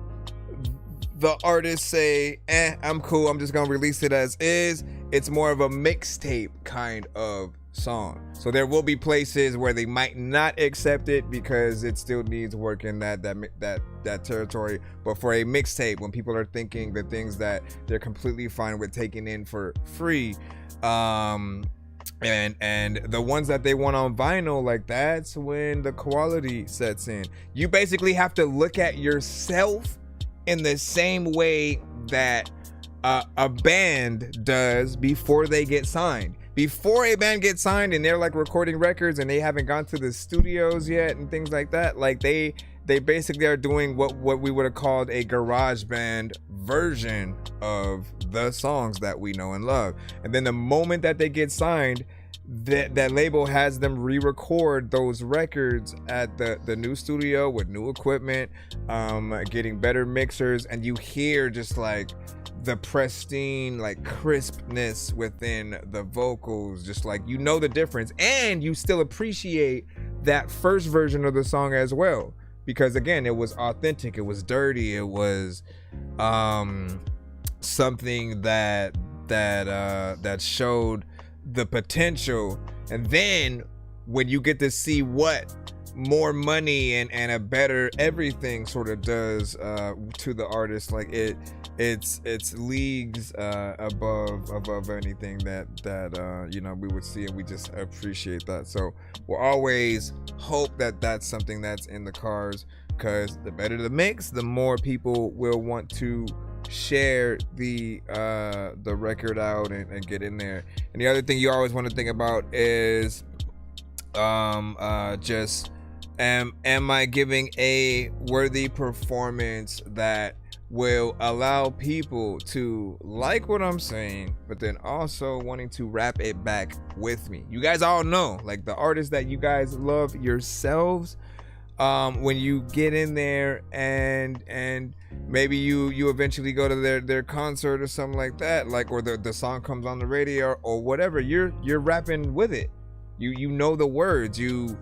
the artists say, I'm cool, I'm just gonna release it as is, it's more of a mixtape kind of song. So there will be places where they might not accept it because it still needs work in that territory. But for a mixtape, when people are thinking the things that they're completely fine with taking in for free, and the ones that they want on vinyl, that's when the quality sets in. You basically have to look at yourself in the same way that a band does before they get signed. Before a band gets signed and they're recording records and they haven't gone to the studios yet and things like that, they basically are doing what we would have called a garage band version of the songs that we know and love. And then the moment that they get signed, that label has them re-record those records at the new studio with new equipment, getting better mixers, and you hear just the pristine crispness within the vocals, just the difference, and you still appreciate that first version of the song as well. because again, it was authentic, it was dirty, it was something that showed the potential. And then when you get to see what more money and a better everything sort of does to the artist, like it's leagues above anything that you know, we would see, and we just appreciate that. So we'll always hope that that's something that's in the cards, because the better the mix, the more people will want to share the record out and get in there. And the other thing you always want to think about is just am I giving a worthy performance that will allow people to like what I'm saying, but then also wanting to rap it back with me. You guys all know, like, the artists that you guys love yourselves, when you get in there and maybe you eventually go to their concert or something like that, like, or the song comes on the radio or whatever, you're rapping with it. You know the words, you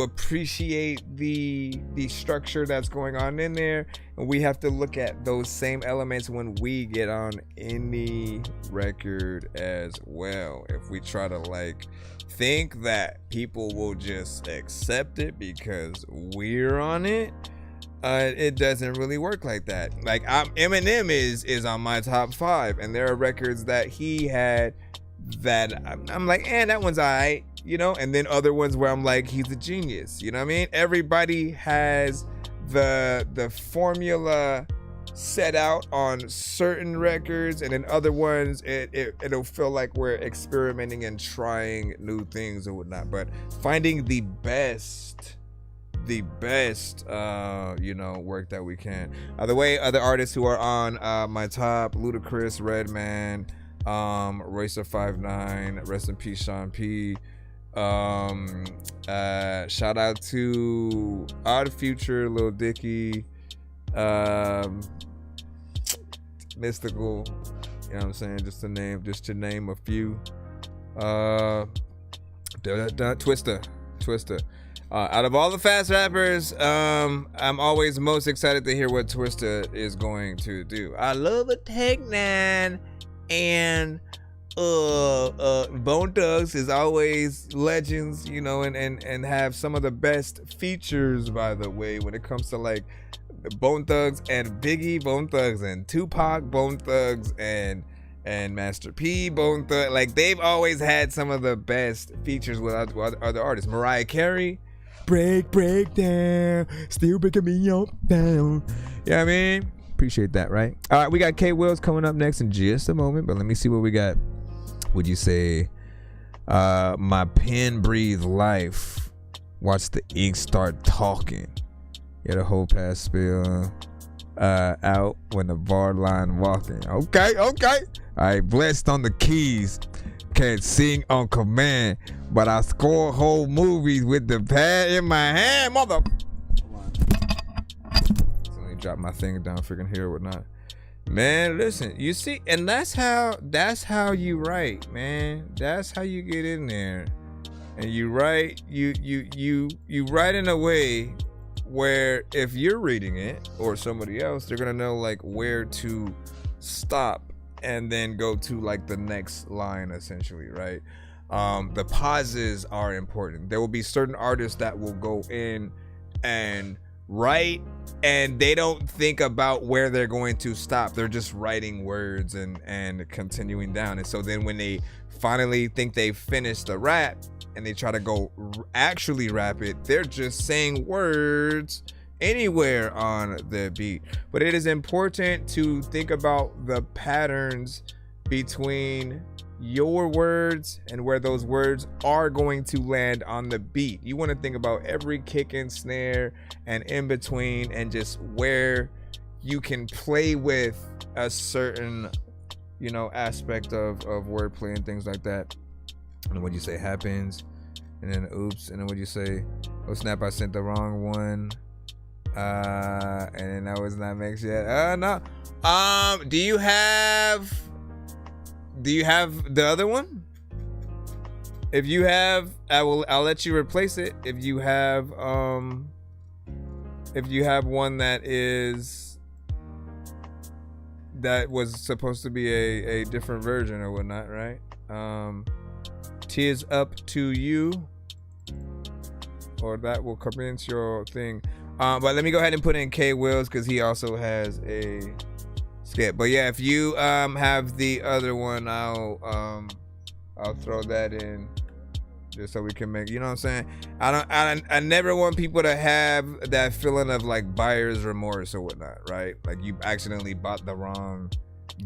appreciate the structure that's going on in there, and we have to look at those same elements when we get on any record as well. If we try to like think that people will just accept it because we're on it, it doesn't really work like that. Like, Eminem is on my top 5, and there are records that he had that I'm like, that one's alright, you know, and then other ones where I'm like, he's a genius, you know what I mean? Everybody has the formula set out on certain records, and in other ones it'll feel like we're experimenting and trying new things or whatnot. But finding the best you know, work that we can. Other artists who are on my top: Ludacris, Redman, Racer 5'9", rest in peace Sean P. Shout out to Odd Future, Lil Dicky, Mystical, you know what I'm saying, just to name a few. Twista. Out of all the fast rappers, I'm always most excited to hear what Twista is going to do. I love a Tech 9, and Bone Thugs is always legends, you know, and have some of the best features, by the way, when it comes to like Bone Thugs and Biggie, Bone Thugs and Tupac, Bone Thugs and Master P, Bone Thug. Like, they've always had some of the best features with other artists. Mariah Carey, break down, still breaking me up down. You know what I mean? Appreciate that, right? All right, we got K Wills coming up next in just a moment, but let me see what we got. Would you say my pen breathe life? Watch the ink start talking. Get a whole pass spill out when the bar line walking. Okay. All right, blessed on the keys. Can't sing on command, but I score whole movies with the pad in my hand, mother. So let me drop my thing down, freaking here or whatnot. Man, listen, you see, and that's how you write, man. That's how you get in there, and you write, you write in a way where if you're reading it or somebody else, they're gonna know like where to stop and then go to like the next line, essentially, right? The pauses are important. There will be certain artists that will go in and write, and they don't think about where they're going to stop. They're just writing words and continuing down. And so then when they finally think they've finished the rap and they try to go actually rap it, they're just saying words anywhere on the beat. But it is important to think about the patterns between your words and where those words are going to land on the beat. You want to think about every kick and snare and in between, and just where you can play with a certain, you know, aspect of wordplay and things like that. And what you say happens, and then oops, and then what you say, oh snap, I sent the wrong one, and then that was not mixed yet. No. Do you have the other one? If you have, I'll let you replace it. If you have if you have one that was supposed to be a different version or whatnot, right? Tears Up to You, or that will convince your thing. But let me go ahead and put in K Wills because he also has a skip. But yeah, if you have the other one, I'll throw that in just so we can make, you know what I'm saying? I never want people to have that feeling of like buyer's remorse or whatnot, right? Like you accidentally bought the wrong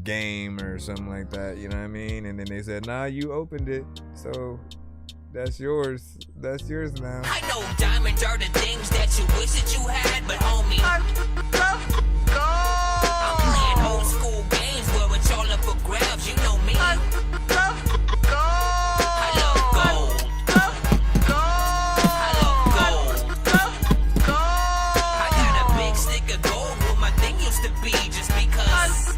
game or something like that, you know what I mean? And then they said, nah, you opened it, so that's yours. That's yours now. I know diamonds are the things that you wish that you had, but homie, I'm playing old school games where it's all up for grabs, you know me. I love gold. I love gold. I got a big stick of gold where my thing used to be just because.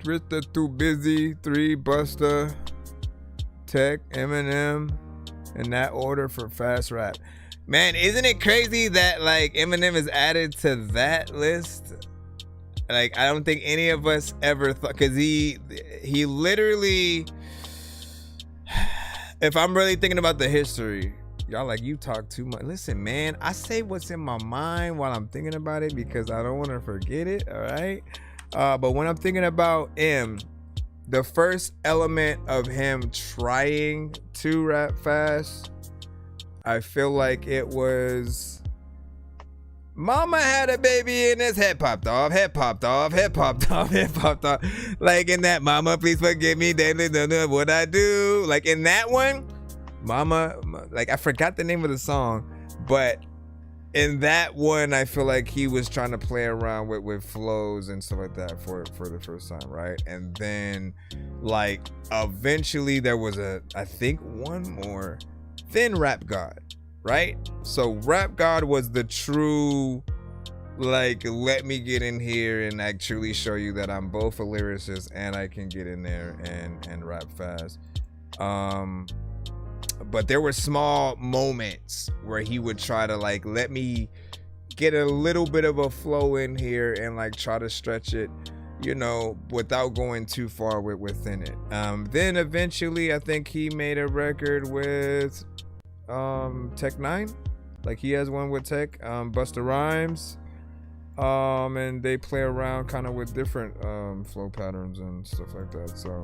Rita Too Busy, 3 Busta, Tech, Eminem, in that order for fast rap. Man, isn't it crazy that like Eminem is added to that list? Like, I don't think any of us ever thought, because he literally, if I'm really thinking about the history, y'all like, you talk too much. Listen, man, I say what's in my mind while I'm thinking about it because I don't want to forget it, all right? But when I'm thinking about him, the first element of him trying to rap fast, I feel like it was Mama had a baby and his head popped off, head popped off, head popped off, head popped off. Like in that Mama, please forgive me, they don't know what I do. Like in that one, Mama, like I forgot the name of the song, but in that one, I feel like he was trying to play around with flows and stuff like that for the first time, right? And then, like, eventually there was I think one more, then Rap God, right? So Rap God was the true, like, let me get in here and actually show you that I'm both a lyricist and I can get in there and rap fast. But there were small moments where he would try to like, let me get a little bit of a flow in here and like try to stretch it, you know, without going too far within it. Then eventually I think he made a record with Tech 9. Like he has one with Tech, Busta Rhymes. And they play around kind of with different flow patterns and stuff like that. So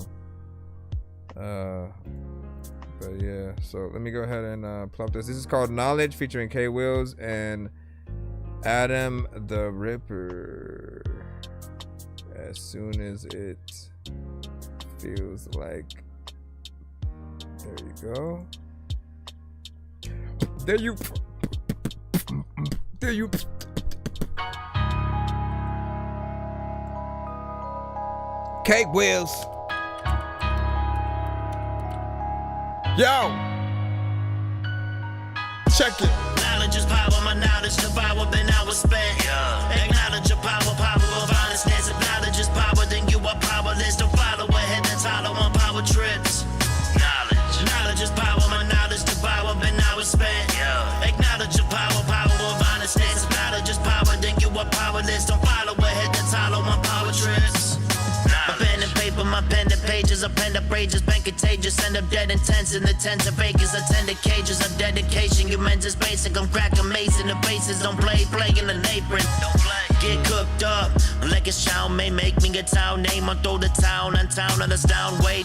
but yeah, so let me go ahead and plop this. This is called Knowledge featuring K Wills and Adam the Ripper. As soon as it feels like, there you go. There you K Wills. Yo, check it. Knowledge is power, my knowledge devour, been hours spent. Acknowledge your power of honestness. If knowledge is power, then you are powerless. Don't follow ahead and follow on power trips. Knowledge is power, my knowledge devour, been hours spent. Acknowledge your power of honestness. If knowledge is power, then you are powerless. Don't follow ahead and follow on power trips. My pen and paper, my pen and pages, I pen up rages, been contagious, end up dead intense in the tens of acres, I tend to cages of dedication, your men's is basic, I'm cracking mace in the bases, don't play in an apron, get cooked up, like it's chow may make me a town name, I'll throw the town on town, on us down way,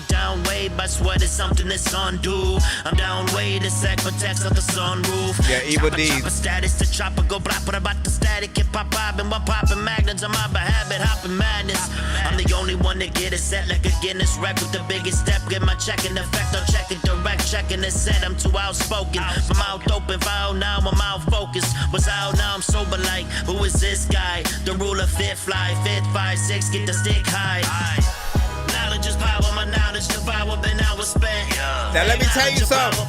by sweat is something that's undue, I'm down way, the sec protects of the sunroof, yeah, Evil D's. Chopper status, the chopper go blap, but about the static, hip hop bobbing, one popping magnets, I'm out by habit, hopping madness, I'm the only one to get it set like a Guinness rep with the biggest step. Get my check in effect, I'll check it direct, checking the set. I'm too outspoken. My mouth open, foul now, my mouth focused. Was out now, I'm sober like, who is this guy? The ruler, fifth fly, 5, 6, get the stick high. Knowledge is power, my knowledge devour, been hours spent. Now let me tell you something.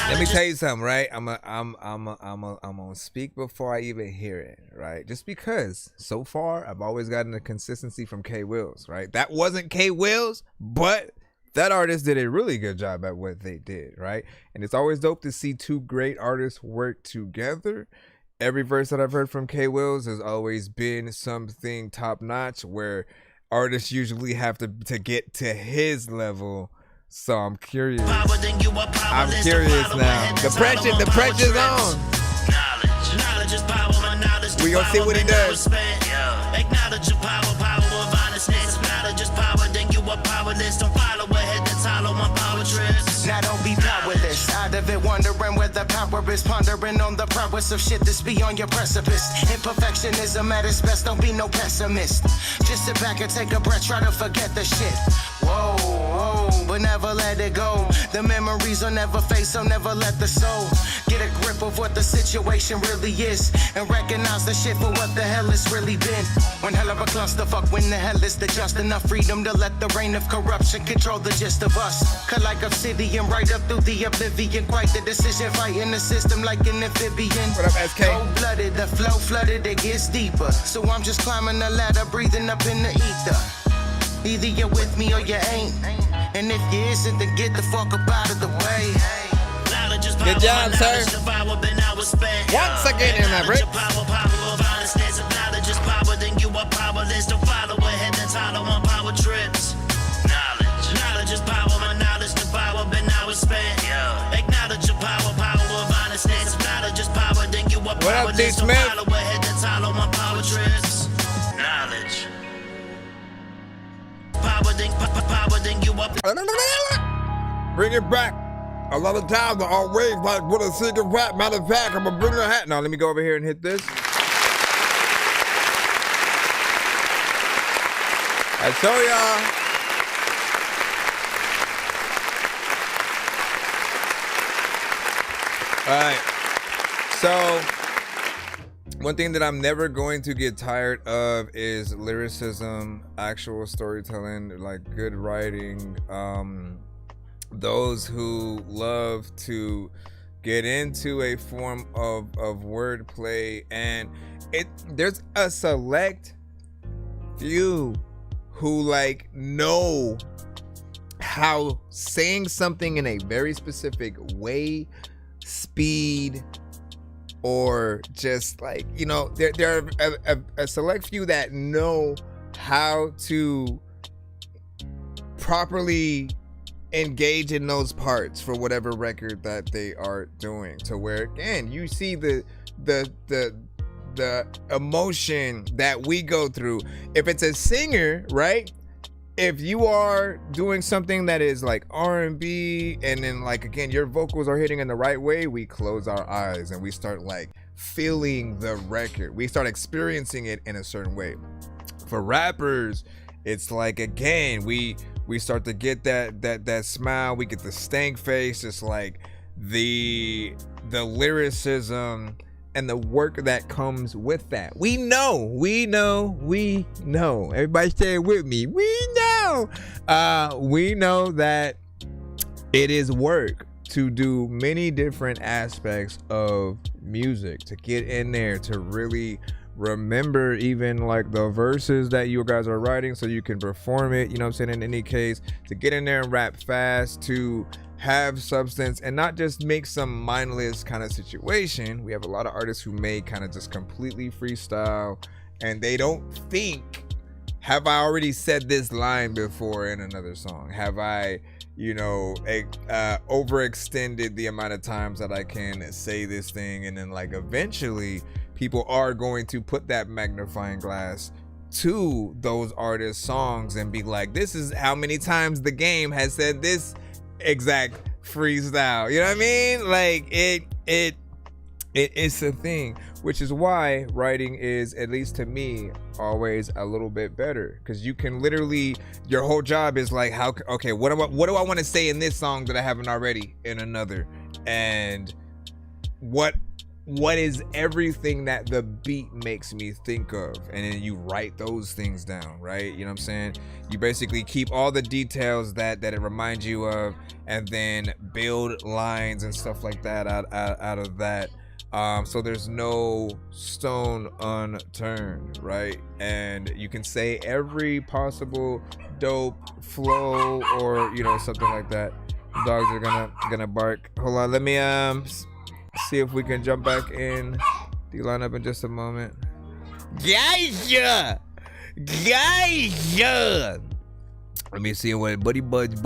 Let me tell you something, right? I'm gonna speak before I even hear it, right? Just because so far I've always gotten the consistency from K Wills, right? That wasn't K Wills, but that artist did a really good job at what they did, right? And it's always dope to see two great artists work together. Every verse that I've heard from K Wills has always been something top notch, where artists usually have to get to his level. So I'm curious. I'm curious now. The pressure's on. We gonna see what he does. Acknowledge your power of honestness. Knowledge is power, then you are powerless. Don't follow ahead, then follow my power trips. Now don't be powerless. Out of it, wondering where the power is. Pondering on the prowess of shit that's beyond your precipice. Imperfectionism at its best, don't be no pessimist. Just sit back and take a breath, try to forget the shit. Whoa, whoa, but never let it go. The memories will never fade, so never let the soul get a grip of what the situation really is. And recognize the shit for what the hell it's really been. One hell of a clusterfuck, when the hell is there just enough freedom to let the reign of corruption control the gist of us? Cut like obsidian, right up through the oblivion. Quite the decision, fighting the system like an amphibian. What up, SK? Cold-blooded, the flow flooded, it gets deeper. So I'm just climbing the ladder, breathing up in the ether. Either you're with me or you ain't. And if you isn't, then get the fuck up out of the way. Good job, sir. Once again in my break. Knowledge is power, then you are powerless. Don't follow ahead, then follow on power trips. Knowledge is power, my knowledge to power, but now it's spent. Acknowledge your power of honestness. Knowledge is power, then you are powerless. Don't follow ahead, then follow on power trips. Knowledge. Power, then you are. Bring it back. A lot of times I always like with a secret rap. Matter of fact, I'm gonna bring a hat. Now let me go over here and hit this. I show y'all. All right. So one thing that I'm never going to get tired of is lyricism, actual storytelling, like good writing. Those who love to get into a form of wordplay, and there's a select few who like know how saying something in a very specific way, speed, or just like, you know, there are a select few that know how to properly engage in those parts for whatever record that they are doing, to where again you see the emotion that we go through. If it's a singer, right? If you are doing something that is like R&B, and then like again your vocals are hitting in the right way, we close our eyes and we start like feeling the record. We start experiencing it in a certain way. For rappers, it's like again we start to get that smile, we get the stank face. It's like the lyricism and the work that comes with that. We know. Everybody say it with me. We know that it is work to do many different aspects of music, to get in there, to really remember even like the verses that you guys are writing so you can perform it, you know what I'm saying? In any case, to get in there and rap fast, to have substance and not just make some mindless kind of situation. We have a lot of artists who may kind of just completely freestyle and they don't think, have I already said this line before in another song? Have I, you know, overextended the amount of times that I can say this thing? And then like eventually people are going to put that magnifying glass to those artists' songs and be like, this is how many times the game has said this exact freestyle. You know what I mean? Like it's a thing, which is why writing is, at least to me, always a little bit better, because you can literally, your whole job is like, how, okay, what do I want to say in this song that I haven't already in another, and what is everything that the beat makes me think of, and then you write those things down, right? You know what I'm saying? You basically keep all the details that it reminds you of, and then build lines and stuff like that out of that. So there's no stone unturned, right? And you can say every possible dope flow or, you know, something like that. Dogs are gonna bark. Hold on, let me see if we can jump back in the lineup in just a moment. Guys, let me see what Buddy Bags,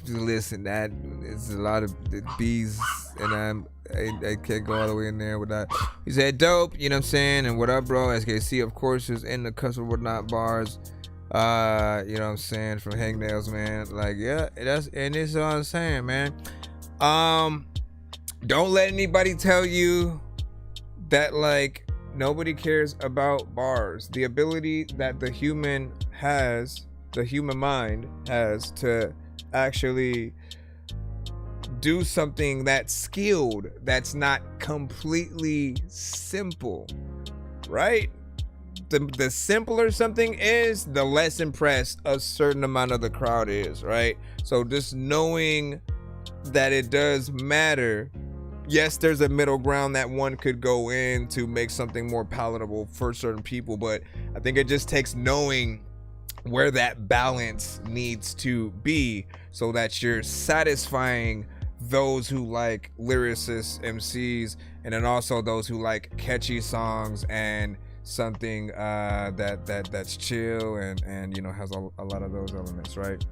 listen, that it's a lot of bees, and I can't go all the way in there with that. He said dope, you know what I'm saying? And what up, bro? SKC, of course, is in the Customer Whatnot bars. You know what I'm saying? From Hangnails, man. Like, yeah, this is what I'm saying, man. Don't let anybody tell you that, like, nobody cares about bars. The ability that the human mind has to actually do something that's skilled, that's not completely simple, right? The simpler something is, the less impressed a certain amount of the crowd is, right? So just knowing that it does matter. Yes, there's a middle ground that one could go in to make something more palatable for certain people, but I think it just takes knowing where that balance needs to be so that you're satisfying those who like lyricists, MCs, and then also those who like catchy songs and something that's chill and you know, has a lot of those elements, right?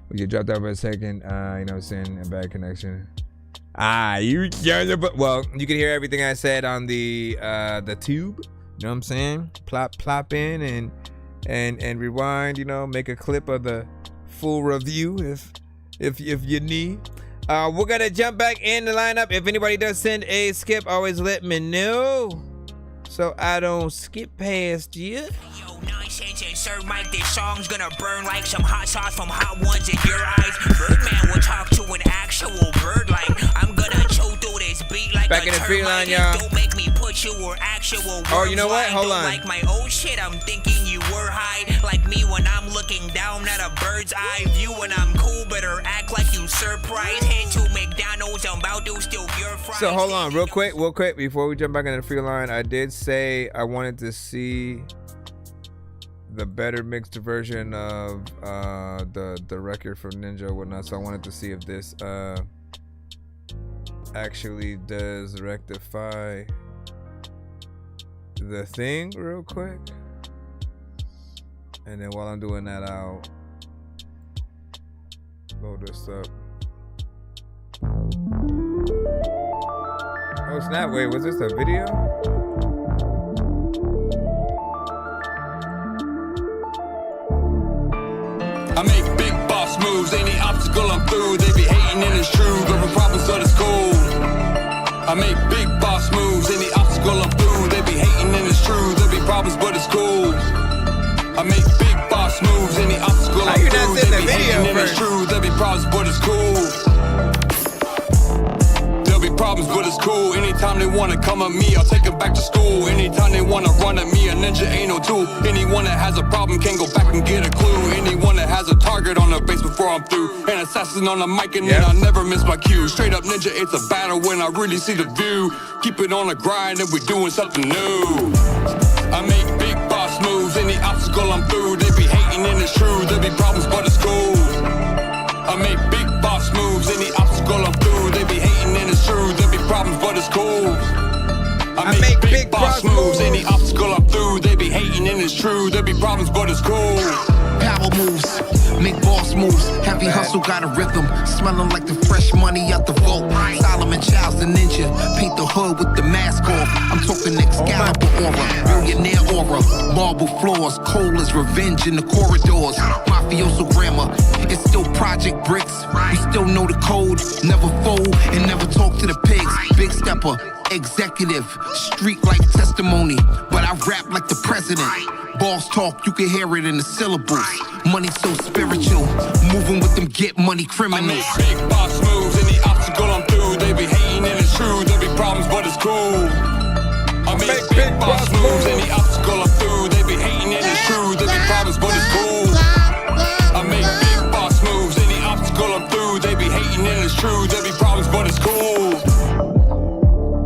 We get dropped out for a second, you know what I'm saying, a bad connection. Well, you can hear everything I said on the tube, you know what I'm saying? Plop in and rewind, you know, make a clip of the full review if you need. We're gonna jump back in the lineup. If anybody does send a skip, always let me know so I don't skip past you. Yo, nonsense and Sir Mike, this song's gonna burn like some hot sauce from hot ones in your eyes. Birdman will talk to an actual bird like I'm gonna chew through this beat like back a in the free line, termite. y'all. Don't make me put you or actual words. Oh, you know what? Hold Don't on. like my old shit, I'm thinking you were high. Like me when I'm looking down at a bird's eye view and I'm cool, better act like you surprised. Head to McDonald's, I'm about to steal your fries. So hold on, real quick, before we jump back into the free line, I did say I wanted to see the better mixed version of the record from Ninja and whatnot. So I wanted to see if this actually does rectify the thing real quick. And then while I'm doing that, I'll load this up. Oh snap, wait, was this a video? I make big boss moves, any obstacle I'm through. They be hating and it's true, but the problems so it's cool. I make big boss moves, any obstacle I'm through. They be hating and it's true, there be problems but it's cool. I make big boss moves, any obstacle I'm through. They be hating and it's true, there be problems but it's cool. Problems, but it's cool. Anytime they wanna come at me, I'll take them back to school. Anytime they wanna run at me, a ninja ain't no tool. Anyone that has a problem can go back and get a clue. Anyone that has a target on their face before I'm through. An assassin on the mic and then I never miss my cue. Straight up ninja, it's a battle when I really see the view. Keep it on the grind and we're doing something new. I make big boss moves, any obstacle I'm through. They be hating and it's true, there be problems, but it's cool. I make big boss moves, any obstacle I'm through. They be hating and it's true, there be problems, but it's cool. I make big boss moves, any obstacle I'm through. They be hating and it's true, there be problems, but it's cool. Power moves, make boss moves. Heavy hustle got a rhythm, smelling like the fresh money out the vault. Solomon Child's the ninja, paint the hood with the mask off. I'm talking Excalibur aura, millionaire aura. Marble floors, cold as revenge in the corridors. Mafioso grammar, it's still project bricks. We still know the code, never fold and never talk to the pigs. Big stepper, executive, street like testimony. But I rap like the president. Boss talk, you can hear it in the syllables. Money so spiritual, moving with them get money criminals. I make big boss moves, any obstacle I'm through. They be hating and it's true, there be problems, but it's cool. I make big boss moves, any obstacle I'm through. They be hating and it's true, there be problems, but it's cool. I make big boss moves, any obstacle I'm through. They be hating and it's true, there be problems, but it's cool.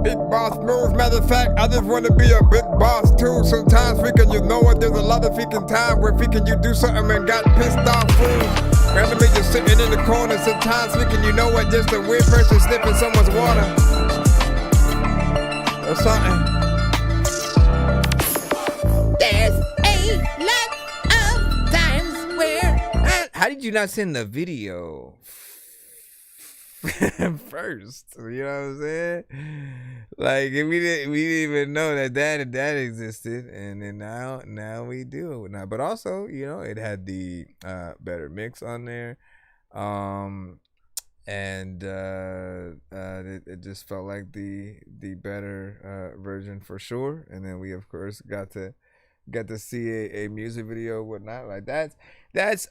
Big boss moves. Matter of fact, I just wanna be a big boss too. Sometimes freaking, you know what? There's a lot of freaking time where freaking you do something and got pissed off, fool. Randomly just sitting in the corner. Sometimes freaking, you know what? Just a weird person sniffing someone's water or something. There's a lot of times where How did you not send the video first? You know what I'm saying? Like, we didn't even know that existed, and then now we do now. But also, you know, it had the better mix on there, and it just felt like the better version for sure. And then we of course got to see a music video, whatnot. Like that's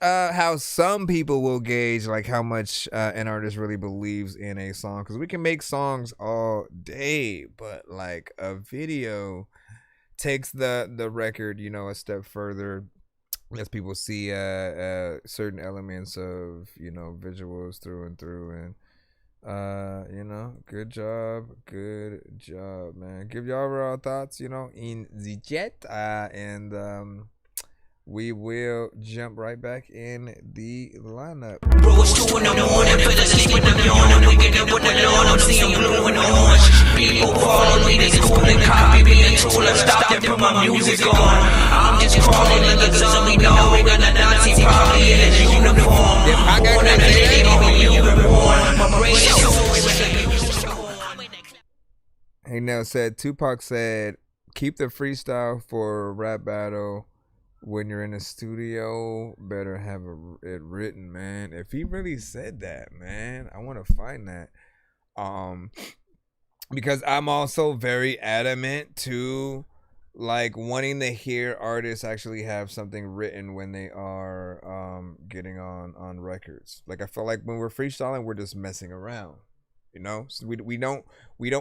how some people will gauge like how much an artist really believes in a song, because we can make songs all day, but like a video takes the record, you know, a step further, lets people see certain elements of, you know, visuals through and through. And you know, good job, man. Give y'all raw thoughts, you know, in the chat, and we will jump right back in the lineup. Bro, it's 2 in the morning, fell asleep when I'm yawning, waking up with the dawn, I'm seeing blue and orange. People follow me, they school and copy me until I stop and put my music on. I'm just calling in the zombie dog, and the Nazi probably in his uniform. Born in the day, when you were born, my brain is so. Hey, now said Tupac said, keep the freestyle for a rap battle. When you're in the studio, better have it written, man. If he really said that, man, I want to find that. Because I'm also very adamant to like wanting to hear artists actually have something written when they are getting on records. Like, I feel like when we're freestyling, we're just messing around. You know, so we don't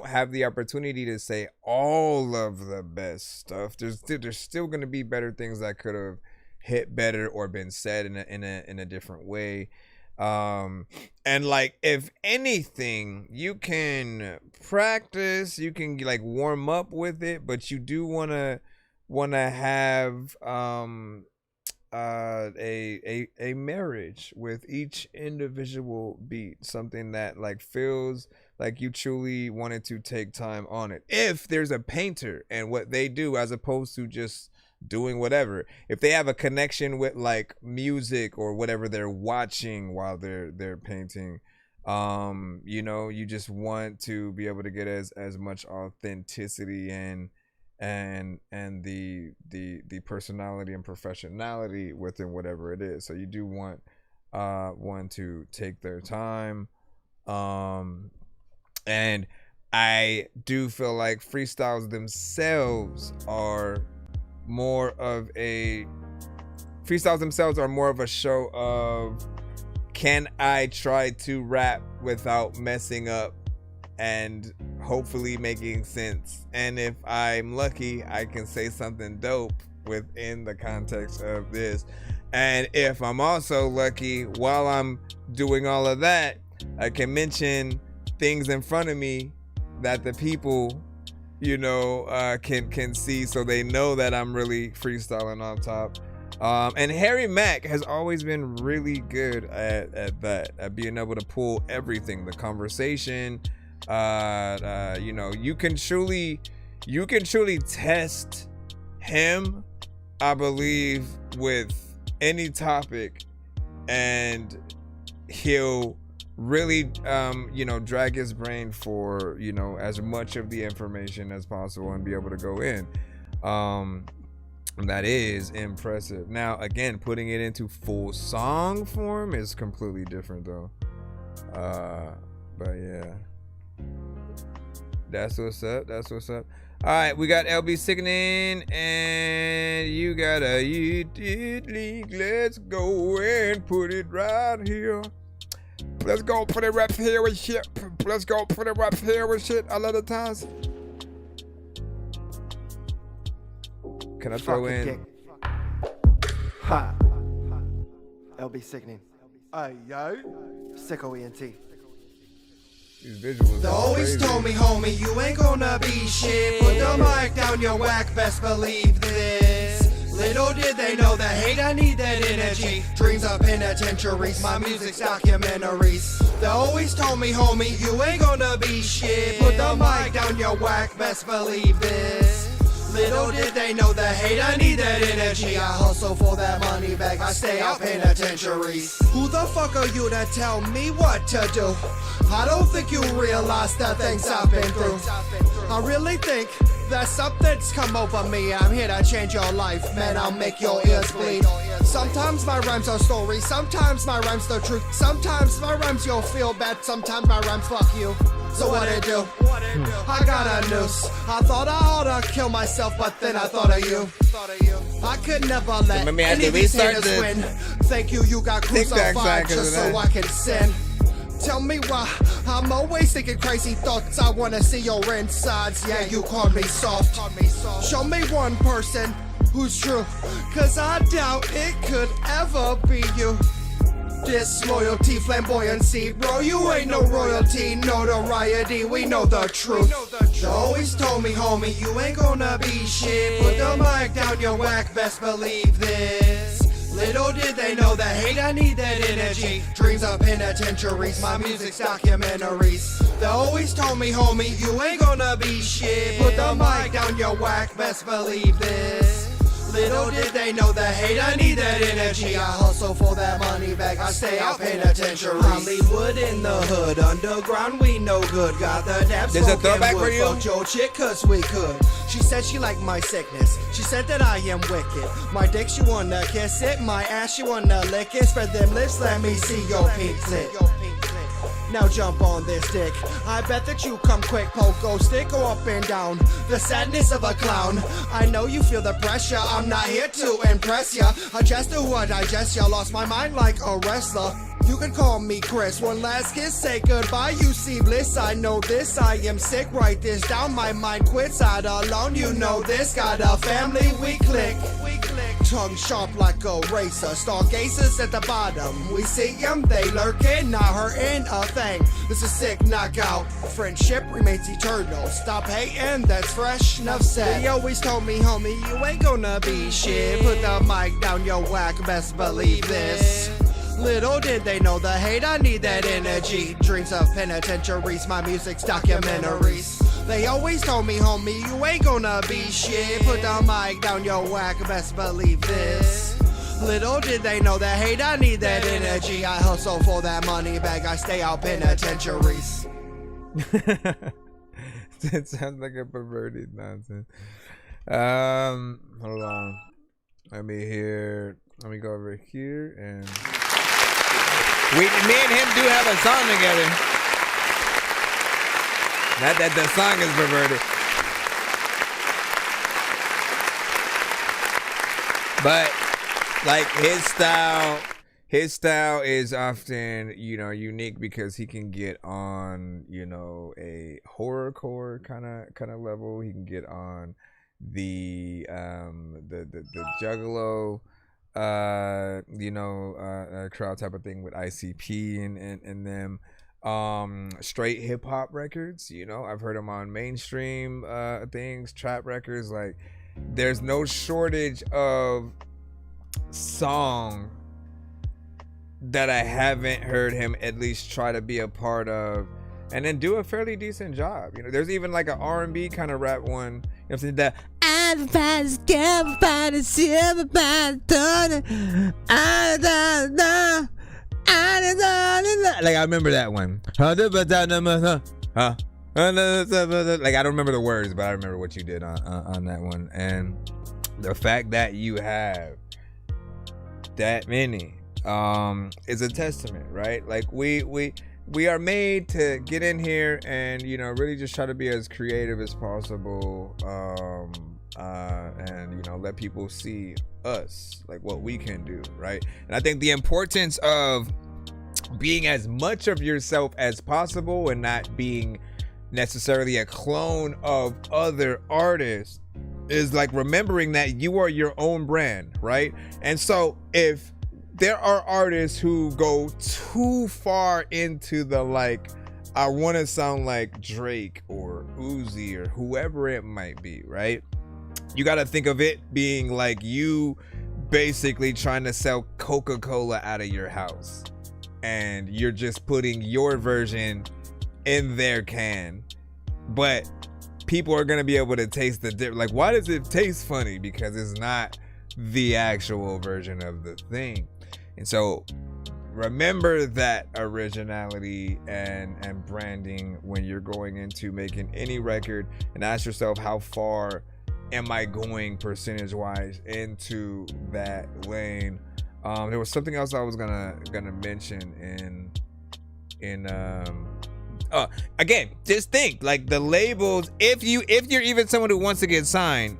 have the opportunity to say all of the best stuff. There's still going to be better things that could have hit better or been said in a different way. And like, if anything, you can practice, you can like warm up with it, but you do want to have a marriage with each individual beat, something that like feels like you truly wanted to take time on it. If there's a painter and what they do, as opposed to just doing whatever, if they have a connection with like music or whatever they're watching while they're painting, you know, you just want to be able to get as much authenticity and the personality and professionality within whatever it is. So you do want one to take their time, and I do feel like freestyles themselves are more of a show of, can I try to rap without messing up and hopefully making sense, and if I'm lucky, I can say something dope within the context of this. And if I'm also lucky, while I'm doing all of that, I can mention things in front of me that the people, you know, can see, so they know that I'm really freestyling on top. And Harry Mack has always been really good at that, at being able to pull everything, the conversation. You know, you can truly test him, I believe, with any topic, and he'll really you know, drag his brain for, you know, as much of the information as possible and be able to go in. That is impressive. Now again, putting it into full song form is completely different though. But yeah, that's what's up. All right, we got LB Sickening, and you got a league. Let's go and put it right here. Let's go put it right here with shit. Let's go put it right here with shit a lot of times. Can I throw in? Dick. Ha. LB Sickening. Hey, yo. Sicko ENT. These visuals. They always told me, homie, you ain't gonna be shit. Put the mic down your whack, best believe this. Little did they know that hate, I need that energy. Dreams of penitentiaries, my music's documentaries. They always told me, homie, you ain't gonna be shit. Put the mic down your whack, best believe this. Little did they know that hate, I need that energy. I hustle for that money back, I stay out penitentiaries. Who the fuck are you to tell me what to do? I don't think you realize the things I've been through. I really think that something's come over me. I'm here to change your life, man, I'll make your ears bleed. Sometimes my rhymes are stories, sometimes my rhymes the truth. Sometimes my rhymes you'll feel bad, sometimes my rhymes fuck you. So what it do? I got a noose. I thought I oughta kill myself, but then I thought of you. I could never let any of these haters win. Thank you, you got crucified just so I can sin. Tell me why I'm always thinking crazy thoughts. I wanna see your insides. Yeah, you called me soft. Show me one person who's true, cause I doubt it could ever be you. Disloyalty, flamboyancy, bro, you ain't no royalty, notoriety, we know the truth. They always told me, homie, you ain't gonna be shit. Put the mic down your whack, best believe this. Little did they know that hate, I need that energy. Dreams of penitentiaries, my music's documentaries. They always told me, homie, you ain't gonna be shit. Put the mic down your whack, best believe this. Little did they know that hate, I need that energy. I hustle for that money back, I stay out penitentiary. Hollywood in the hood, underground we no good. Got the dab There's a throwback for you? Fucked your chick cause we could. She said she liked my sickness, she said that I am wicked. My dick she wanna kiss it, my ass she wanna lick it. Spread them lips, let me see your pink clit. Now jump on this dick. I bet that you come quick, pogo stick, go up and down. The sadness of a clown. I know you feel the pressure. I'm not here to impress ya. I just do what I digest ya. Lost my mind like a wrestler. You can call me Chris. One last kiss, say goodbye. You see bliss. I know this. I am sick. Write this down. My mind quits. Out alone. You know this. Got a family. We click. Tongue sharp like a razor. Stargazers at the bottom. We see them. They lurking. Not hurting a thing. This is sick knockout. Friendship remains eternal. Stop hating. That's fresh. Enough said. They always told me, homie, you ain't gonna be shit. Put the mic down your whack. Best believe this. Little did they know the hate, I need that energy. Dreams of penitentiaries, my music's documentaries. They always told me, homie, you ain't gonna be shit. Put the mic down your whack, best believe this. Little did they know that hate, I need that energy. I hustle for that money bag, I stay out penitentiaries. That sounds like a perverted nonsense. Hold on. Let me go over here and me and him do have a song together. Not that the song is perverted. But like his style is often, unique because he can get on, a horrorcore kind of level. He can get on the juggalo crowd type of thing with ICP and them. Straight hip hop records, I've heard him on mainstream things, trap records. Like there's no shortage of song that I haven't heard him at least try to be a part of and then do a fairly decent job. There's even like an R&B kind of rap one, that everybody's scared by the silver by the like I remember that one. Like I don't remember the words, but I remember what you did on that one. And the fact that you have that many is a testament, right? Like we are made to get in here and really just try to be as creative as possible, and let people see us, like what we can do, right? And I think the importance of being as much of yourself as possible and not being necessarily a clone of other artists is like remembering that you are your own brand, right? And so if there are artists who go too far into the like I want to sound like Drake or Uzi or whoever it might be, right? You got to think of it being like you basically trying to sell Coca-Cola out of your house, and you're just putting your version in their can, but people are going to be able to taste the difference. Like, why does it taste funny? Because it's not the actual version of the thing. And so remember that originality and branding when you're going into making any record, and ask yourself, how far am I going percentage wise into that lane? There was something else I was gonna mention again, just think like the labels, if you're even someone who wants to get signed,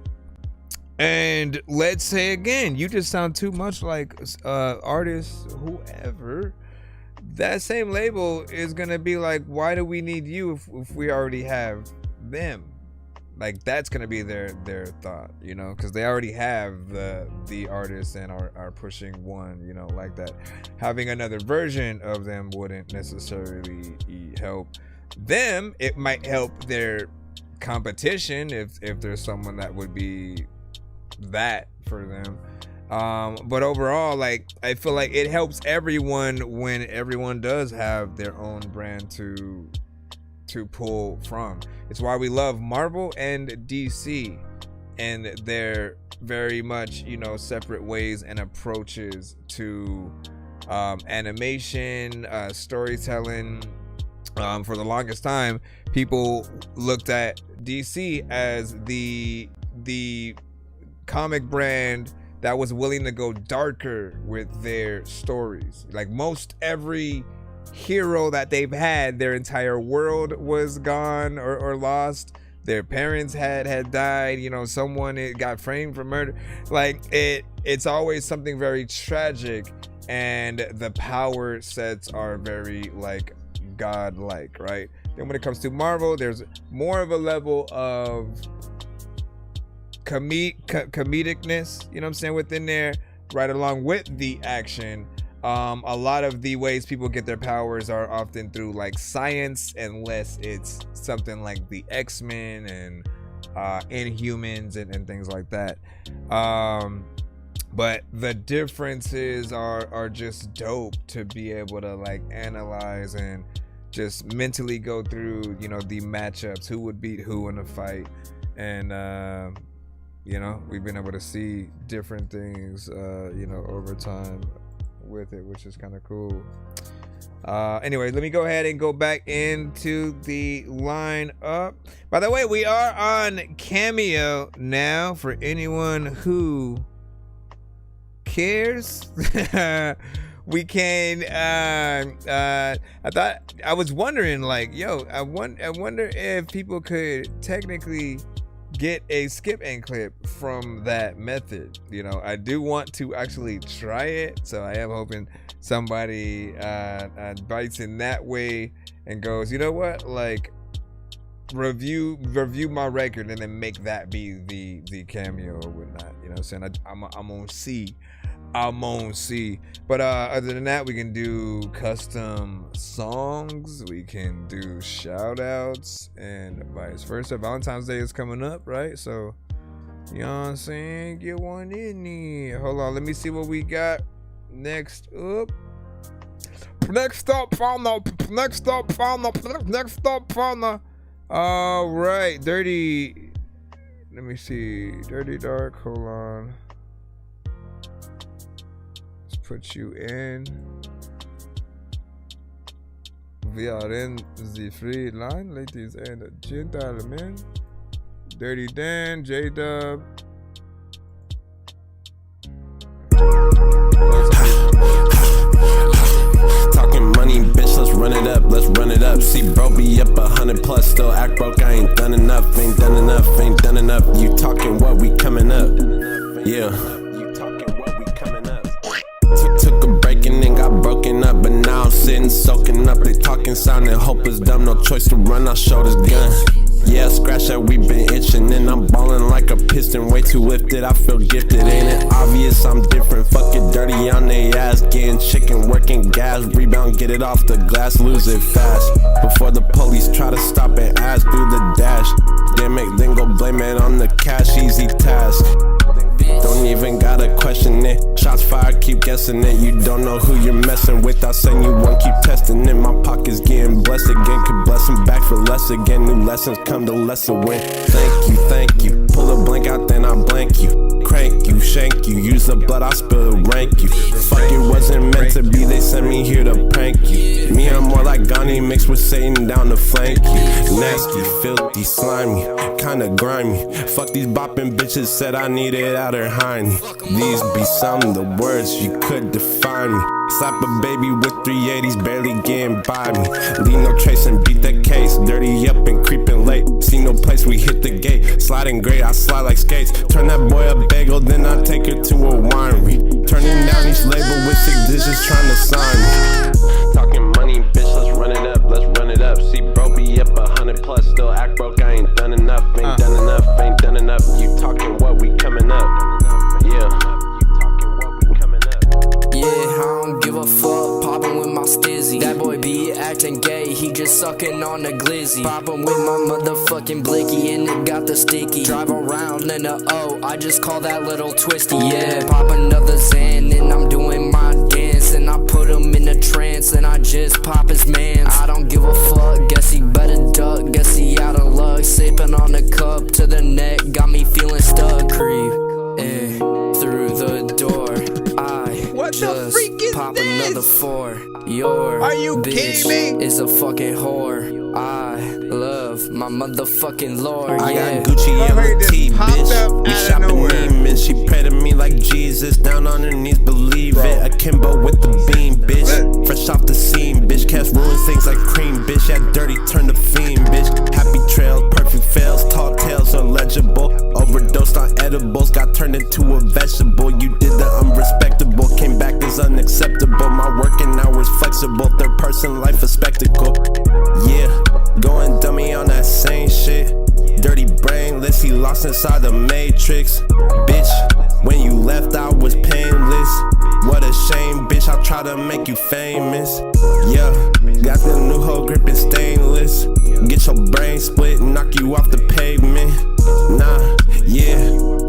and let's say again you just sound too much like artists, whoever, that same label is gonna be like, why do we need you if we already have them? Like, that's gonna be their thought, you know, because they already have the artists and are pushing one, you know, like that. Having another version of them wouldn't necessarily help them. It might help their competition if there's someone that would be that for them. But overall, like, I feel like it helps everyone when everyone does have their own brand to pull from. It's why we love Marvel and DC, and they're very much, you know, separate ways and approaches to animation, storytelling. For the longest time, people looked at DC as the comic brand that was willing to go darker with their stories. Like, most every hero that they've had, their entire world was gone or lost. Their parents had died, you know, someone got framed for murder. Like, it's always something very tragic, and the power sets are very like godlike, right? Then when it comes to Marvel, there's more of a level of comedicness, you know what I'm saying, within there, right along with the action. A lot of the ways people get their powers are often through like science, unless it's something like the X-Men and Inhumans and things like that. But the differences are just dope to be able to like analyze and just mentally go through, you know, the matchups, who would beat who in a fight. And you know, we've been able to see different things you know, over time with it, which is kind of cool. Anyway, let me go ahead and go back into the lineup. By the way, we are on Cameo now for anyone who cares. We can I was wondering, like, yo, I wonder if people could technically get a skip and clip from that method. You know, I do want to actually try it, so I am hoping somebody bites in that way and goes, you know what, like, review my record and then make that be the cameo or whatnot. You know what I'm saying? I'm on C. But other than that, we can do custom songs, we can do shout outs, and vice versa. Valentine's Day is coming up, right? So, you know what I'm saying? Get one in there. Hold on, let me see what we got next up. Next up on the all right, Dirty. Let me see. Dirty Dark. Hold on. Let's put you in. Wir are the free line, ladies and gentlemen. Dirty Dan, J-Dub. Talking money, bitch, let's run it up, See, bro, be up 100 plus, still act broke, I ain't done enough. You talking what, we coming up. Yeah. Took a break and then got broken up, but now I'm sitting soaking up. They talking, sounding hopeless, dumb, no choice to run, I'll show this gun. Yeah, scratch that, we been itching, and I'm ballin' like like a piston, way too lifted. I feel gifted, ain't it obvious? I'm different. Fuck it, dirty on they ass. Getting chicken, working gas. Rebound, get it off the glass, lose it fast. Before the police try to stop and ask, do the dash. Damn it, then go blame it on the cash. Easy task. Don't even gotta question it. Shots fired, keep guessing it. You don't know who you're messing with. I send you one, keep testing it. My pocket's getting blessed again. Could bless them back for less again. New lessons come to lesser win. Thank you. Pull a blank out, then I blank you. Crank you, shank you. Use the blood, I spill it, rank you. Fuck, it wasn't meant to be. They sent me here to prank you. Me, I'm more like Gandhi mixed with Satan down to flank you. Nasty, filthy, slimy, kinda grimy. Fuck these bopping bitches, said I needed out her hiney. These be some of the words you could define me. Slap a baby with 380s, barely getting by me. Leave no trace and beat the case. Dirty up and creeping late. See no place, we hit the gate. Sliding great, I slide like skates. Turn that boy a bagel, then I take her to a winery. Turning down each label with 6 digits trying to sign me. Talking money, bitch, let's run it up, let's run it up. See bro be up 100 plus, still act broke, I ain't done enough, ain't done enough, ain't done enough. You talking what, we coming up, yeah. Yeah, I don't give a fuck, poppin' with my stizzy. That boy be acting gay, he just sucking on the glizzy. Poppin' with my motherfucking blicky, and it got the sticky. Drive around in a O, I just call that little twisty. Yeah, pop another Xan, and I'm doing my dance. And I put him in a trance, and I just pop his mans. I don't give a fuck, guess he better duck, guess he out of luck. Sippin' on the cup to the neck, got me feeling stuck. Creep in through the door. What just the freak is pop this? another 4. Your Are you bitch kidding me? is a fucking whore. I love my motherfucking lord. I Yeah. got Gucci yellow tee, bitch. We shopping Neiman. She pray to me like Jesus. Down on her knees, believe it. Akimbo with the beam, bitch. Fresh off the scene, bitch. Cast ruins things like cream, bitch. Yeah, dirty, turn the fiend, bitch. Happy trails, perfect fails. Tall tales, unlegible. Overdosed on edibles, got turned into a vegetable. You did the unrespectable, came back as unacceptable. My working hours flexible. Third person life a spectacle. Yeah, going dummy on that same shit. Dirty brainless, he lost inside the matrix. Bitch, when you left I was painless. What a shame, bitch, I try to make you famous. Yeah, got the new hoe gripping stainless. Get your brain split, knock you off the pavement. Nah, yeah,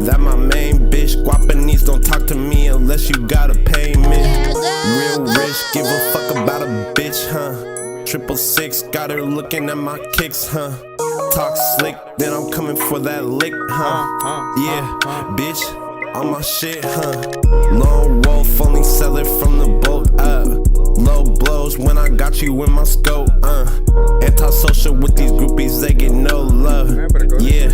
that my main bitch. Guapanese don't talk to me unless you got a payment. Real rich, give a fuck about a bitch, huh? 666, got her looking at my kicks, huh? Talk slick, then I'm coming for that lick, huh? Yeah, bitch, on my shit, huh? Lone wolf, only sell it from the boat up. Low blows when I got you in my scope, Antisocial with these groupies, they get no love. Yeah,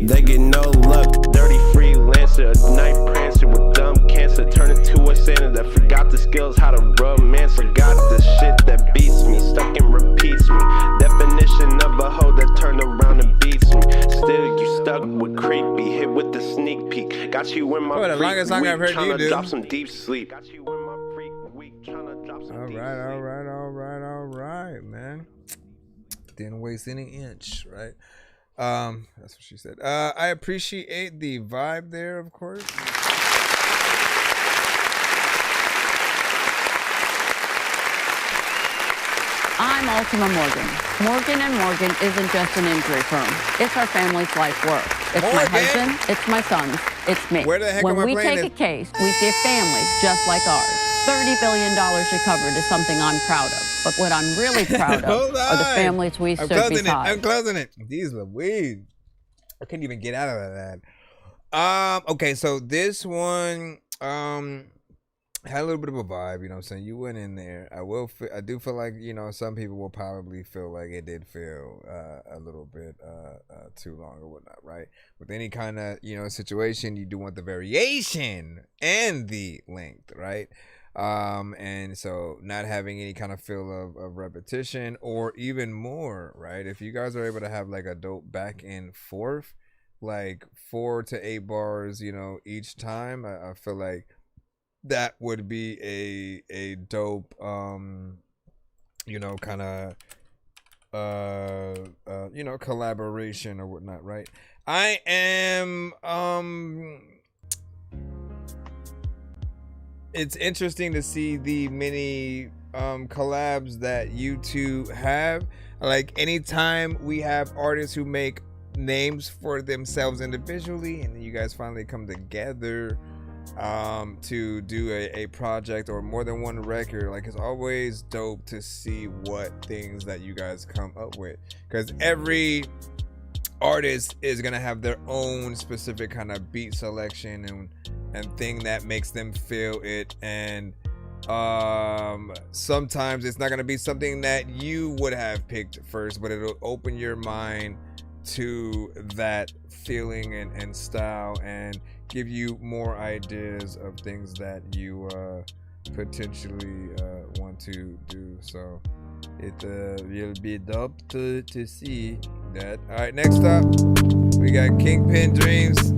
they get no love. Dirty freelancer, a night prancer with dumb cancer. Turn into a Santa that forgot the skills, how to romance. Forgot the shit that beats me, stuck and repeats me. Definition of a hoe that turned around and beats me. Still you stuck with creepy, hit with the sneak peek. Got you in my the longest song I've heard you tryna do. drop some deep sleep. Got you in my freak week, tryna drop some deep sleep. All right, man. Didn't waste any inch, right? That's what she said. I appreciate the vibe there, of course. I'm Ultima Morgan. Morgan & Morgan isn't just an injury firm. It's our family's life work. It's my husband, it's my sons, it's me. Where the heck when am I we playing take this? a case, we see a family just like ours. $30 billion recovered is something I'm proud of. But what I'm really proud of are the families we stood beside. I'm closing it. These are weed. I couldn't even get out of that. Okay, so this one had a little bit of a vibe, you know what I'm saying? You went in there. I do feel like, you know, some people will probably feel like it did feel a little bit too long or whatnot, right? With any kind of, you know, situation, you do want the variation and the length, right? And so not having any kind of feel of repetition or even more, right? If you guys are able to have like a dope back and forth, like 4 to 8 bars, you know, each time, I feel like that would be a dope, you know, kind of you know, collaboration or whatnot, right? I am it's interesting to see the many collabs that you two have. Like, anytime we have artists who make names for themselves individually and you guys finally come together to do a project or more than one record, like, it's always dope to see what things that you guys come up with, because every artist is gonna have their own specific kind of beat selection and thing that makes them feel it, and sometimes it's not gonna be something that you would have picked first, but it'll open your mind to that feeling and style and give you more ideas of things that you potentially want to do. So it will be dope to see that. All right, next up we got Kingpin Dreams.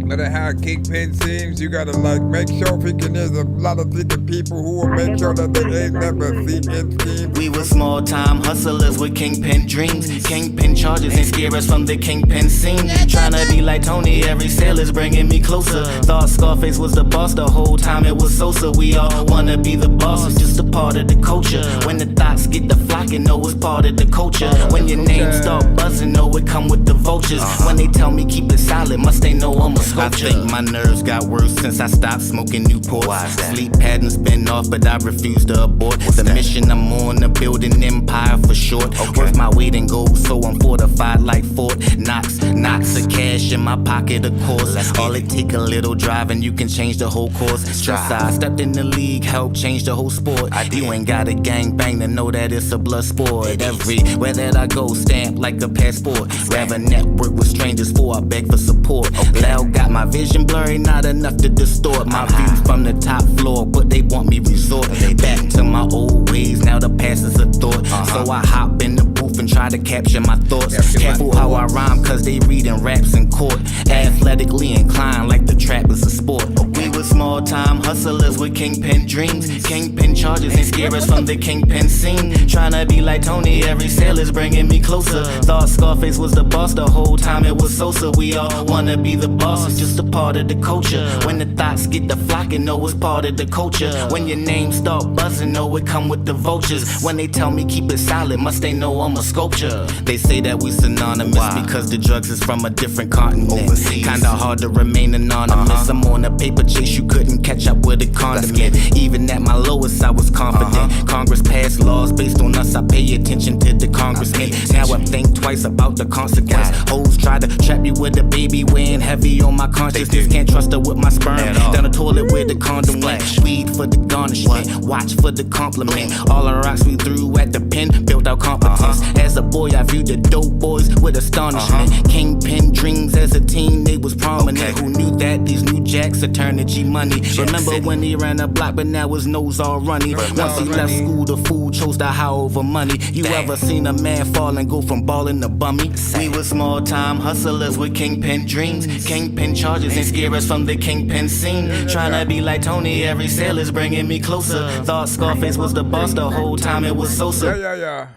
No matter how Kingpin seems, you gotta like make sure freaking there's a lot of thinking people who will make sure that they ain't never seen schemes. We were small time hustlers with Kingpin dreams. Kingpin charges ain't scare us from the Kingpin scene. Tryna be like Tony, every sale is bringing me closer. Thought Scarface was the boss the whole time it was Sosa. We all wanna be the boss, it's just a part of the culture. When the thoughts get the flocking, know it's part of the culture. When your name start buzzing, know it come with the vultures. When they tell me keep it silent, must they know I'm a sculpture. I think my nerves got worse since I stopped smoking Newports. Sleep patterns been off, but I refuse to abort. The mission I'm on, to build an empire for short. Worth my weight in gold, so I'm fortified like Fort Knox. Knots of cash in my pocket, of course. All it take a little drive and you can change the whole course. Stress I stepped in the league, helped change the whole sport. You ain't got a gang bang to know that it's a blood sport. Everywhere that I go, stamped like a passport. Rather network with strangers before I beg for support. Loud got my vision blurry, not enough to distort my view from the top floor, but they want me resort back to my old ways. Now the past is a thought, so I hop in the booth and try to capture my thoughts. Careful how I rhyme, cause they reading raps in court. Athletically inclined like the trap is a sport. We were small time hustlers with Kingpin dreams. Kingpin charges ain't scare us from the Kingpin scene. Tryna be like Tony, every sale is bringing me closer. Thought Scarface was the boss the whole time it was Sosa. We all wanna be the boss, it's just a part of the culture. When the thoughts get the flocking, know it's part of the culture. When your name start buzzing, know it come with the vultures. When they tell me keep it silent, must they know I'm a sculpture. They say that we synonymous because the drugs is from a different continent. Kinda hard to remain anonymous. I'm on a paper chase, you couldn't catch up with a condiment. Even at my lowest, I was confident. Congress passed laws based on us, I pay attention to the congressman. Now I think twice about the consequence. Hoes try to trap you with a baby weighing heavy on my consciousness. Can't trust her with my sperm. Down the toilet with the condom went. Weed for the garnishment, watch for the compliment. All the rocks we threw at the pen built our competence. As a boy, I viewed the dope boys with astonishment. Kingpin dreams as a teen, they was prominent. Who knew that these new jacks would turn to G money? Remember when he ran a block, but now his nose all runny. Once he left school, the fool chose the how over money. You ever seen a man fall and go from ballin' to bummy? We were small time hustlers with Kingpin dreams. Kingpin charges ain't scare us from the Kingpin scene. Tryna be like Tony, every sale is bringing me closer. Thought Scarface was the boss the whole time it was Sosa. Yeah.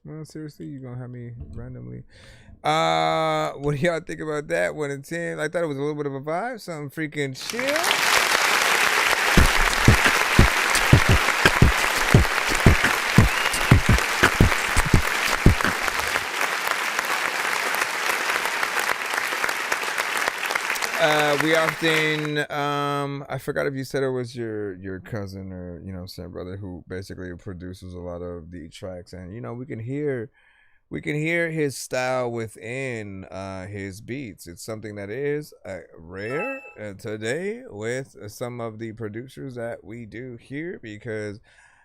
No, seriously, you gonna have me randomly. What do y'all think about that? 1 in 10. I thought it was a little bit of a vibe, something freaking chill. We often, I forgot if you said it was your cousin or, you know, son, brother who basically produces a lot of the tracks, and, you know, we can hear his style within his beats. It's something that is rare today with some of the producers that we do here, because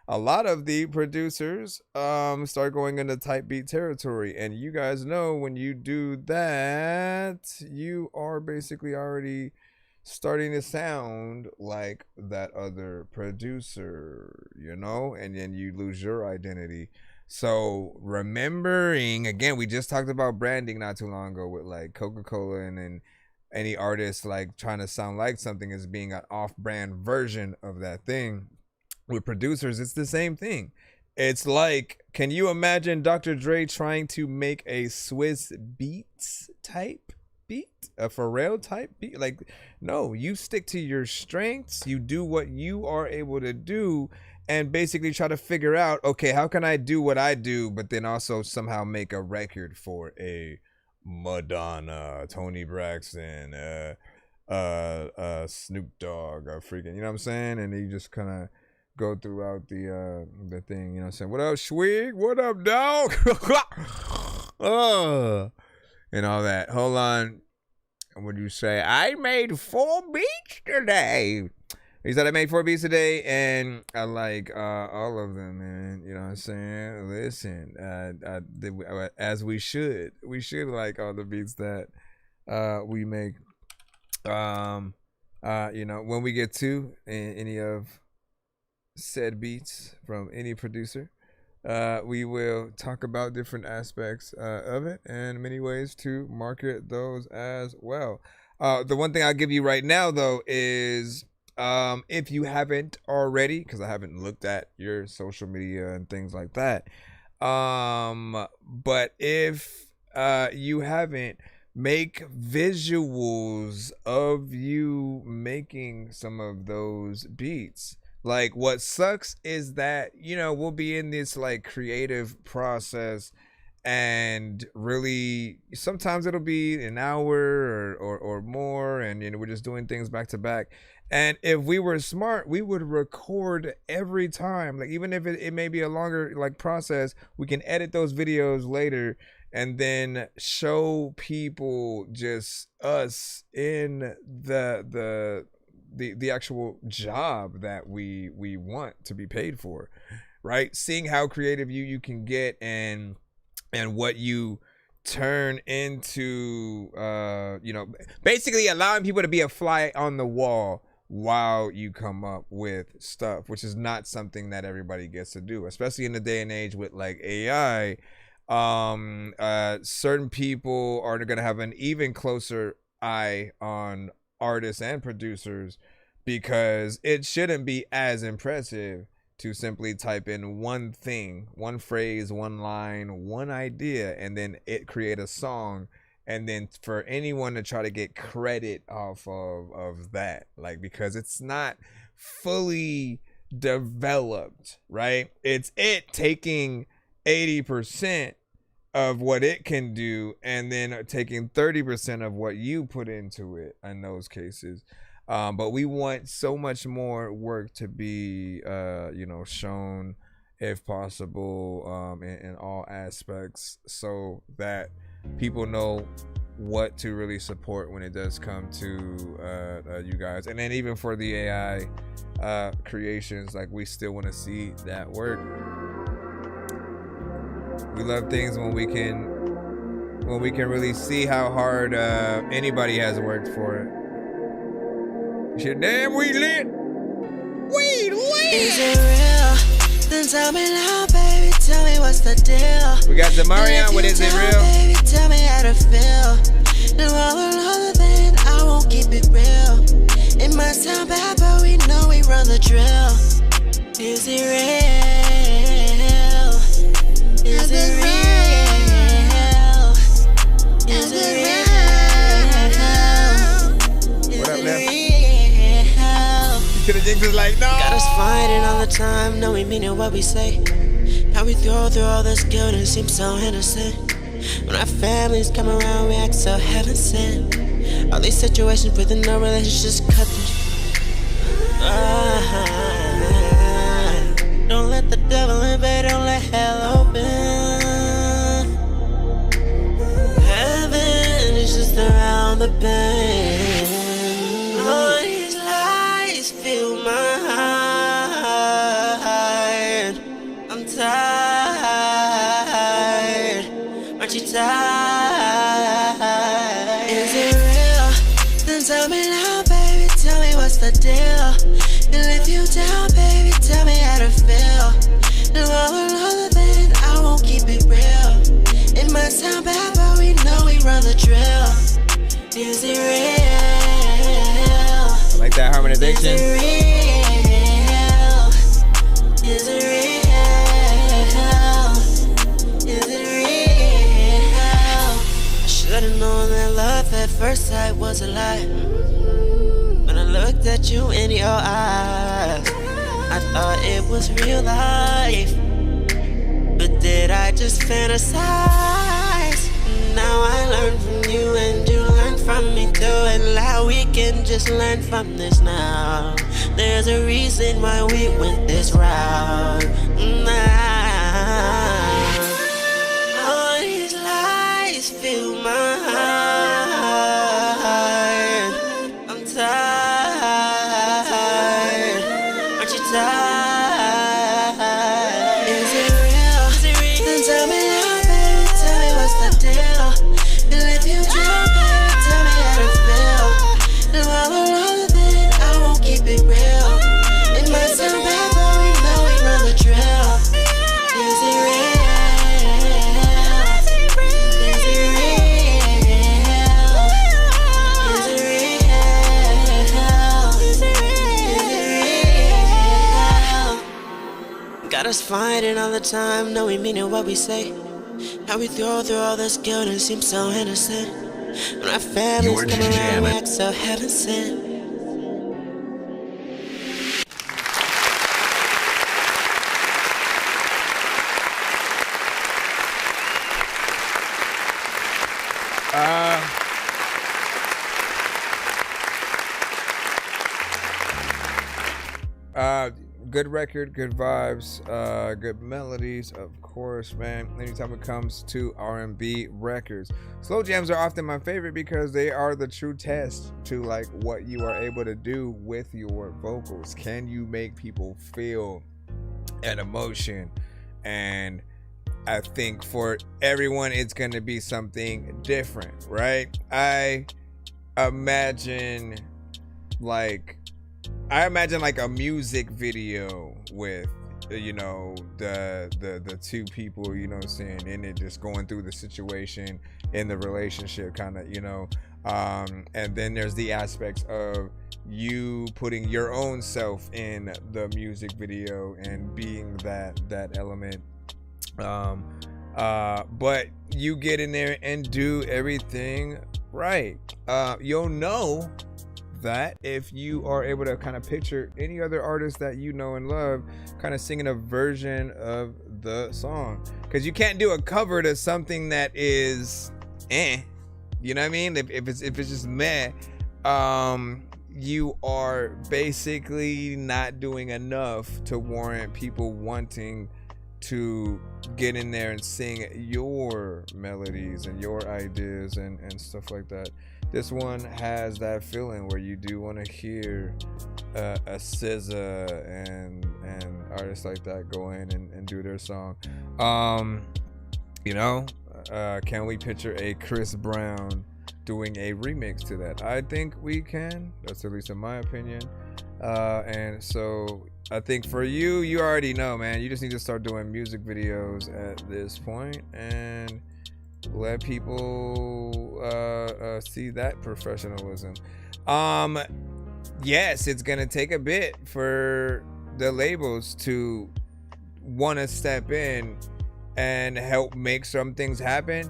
a lot of the producers start going into type beat territory, and you guys know when you do that, you are basically already starting to sound like that other producer, you know, and then you lose your identity. So remembering, again, we just talked about branding not too long ago with like Coca-Cola and any artist like trying to sound like something as being an off-brand version of that thing. With producers, it's the same thing. It's like, can you imagine Dr. Dre trying to make a Swiss Beats type beat? A Pharrell type beat? Like, no, you stick to your strengths. You do what you are able to do and basically try to figure out, okay, how can I do what I do, but then also somehow make a record for a Madonna, Tony Braxton, Snoop Dogg, freaking, you know what I'm saying? And you just kind of go throughout the thing, you know what I'm saying? What up, Swig? What up, dog? And all that. Hold on. And what do you say? I made 4 beats today. He said I made 4 beats today, and I like all of them, man. You know what I'm saying? Listen, as we should. We should like all the beats that we make. You know, when we get to any of said beats from any producer, we will talk about different aspects of it and many ways to market those as well. The one thing I'll give you right now, though, is if you haven't already, because I haven't looked at your social media and things like that, but if you haven't, make visuals of you making some of those beats. Like, what sucks is that, you know, we'll be in this like creative process, and really sometimes it'll be an hour or more, and you know, we're just doing things back to back. And if we were smart, we would record every time. Like, even if it may be a longer like process, we can edit those videos later and then show people just us in the actual job that we want to be paid for, right? Seeing how creative you can get and what you turn into, you know, basically allowing people to be a fly on the wall while you come up with stuff, which is not something that everybody gets to do, especially in the day and age with like AI. Certain people are going to have an even closer eye on artists and producers, because it shouldn't be as impressive to simply type in one thing, one phrase, one line, one idea, and then it create a song, and then for anyone to try to get credit off of that, like, because it's not fully developed, right? It's it taking 80% of what it can do and then taking 30% of what you put into it in those cases. But we want so much more work to be, you know, shown, if possible, in all aspects, so that people know what to really support when it does come to you guys. And then even for the AI creations, like, we still want to see that work. We love things when we can really see how hard anybody has worked for it. Shit, damn, we lit. We lit. Is it real? Then tell me now, baby. Tell me what's the deal. We got Zamarian with Is It Real? Baby, tell me how to feel. No, I will other than I won't keep it real. It might sound bad, but we know we run the drill. Is it real? Is it real? Is it real? What up, Left? You could have jinxed like, no. Got us fighting all the time, no, we meaning what we say. How we go through all this guilt and seem so innocent. When our families come around, we act so heaven sent. All these situations with no relationships cut Don't let the devil invade, don't let hell open. Heaven is just around the bend. All these lies fill my heart. I'm tired. Aren't you tired? Is it real? Then tell me now, baby. Tell me what's the deal. And if you down, baby, tell me how to feel. No, I will other than I won't keep it real. It might sound bad, but we know we run the drill. Is it real? I like that harmonization. Is it real? Is it real? that love at first sight was a lie. When I looked at you in your eyes, I thought it was real life. But did I just fantasize? Now I learn from you and you learn from me too. And now we can just learn from this now. There's a reason why we went this route. All these lies fill my heart. I'm tired. Aren't you tired? Is it real? Then tell me now, baby. Tell me what's the deal. And if you do, baby, tell me how to feel. And while we're older, then I won't keep it real. It might sound bad, but we know we run the drill. Is it real? Got us fighting all the time, no we meaning what we say. How we throw through all this guilt and seem so innocent. When our families come around, we act so heaven sent. Good record, good vibes, good melodies, of course, man. Anytime it comes to R&B records, slow jams are often my favorite because they are the true test to like what you are able to do with your vocals. Can you make people feel an emotion? And I think for everyone, it's going to be something different, right? I imagine like a music video with, you know, the two people, you know what I'm saying, in it, just going through the situation in the relationship, kind of, you know, and then there's the aspects of you putting your own self in the music video and being that element, but you get in there and do everything right. You'll know that if you are able to kind of picture any other artist that you know and love kind of singing a version of the song, because you can't do a cover to something that is you know what I mean? If it's just meh, you are basically not doing enough to warrant people wanting to get in there and sing your melodies and your ideas and stuff like that. This one has that feeling where you do want to hear a SZA and artists like that go in and do their song. You know, can we picture a Chris Brown doing a remix to that? I think we can. That's at least in my opinion. And so I think for you already know, man. You just need to start doing music videos at this point and let people see that professionalism. Yes, it's gonna take a bit for the labels to want to step in and help make some things happen,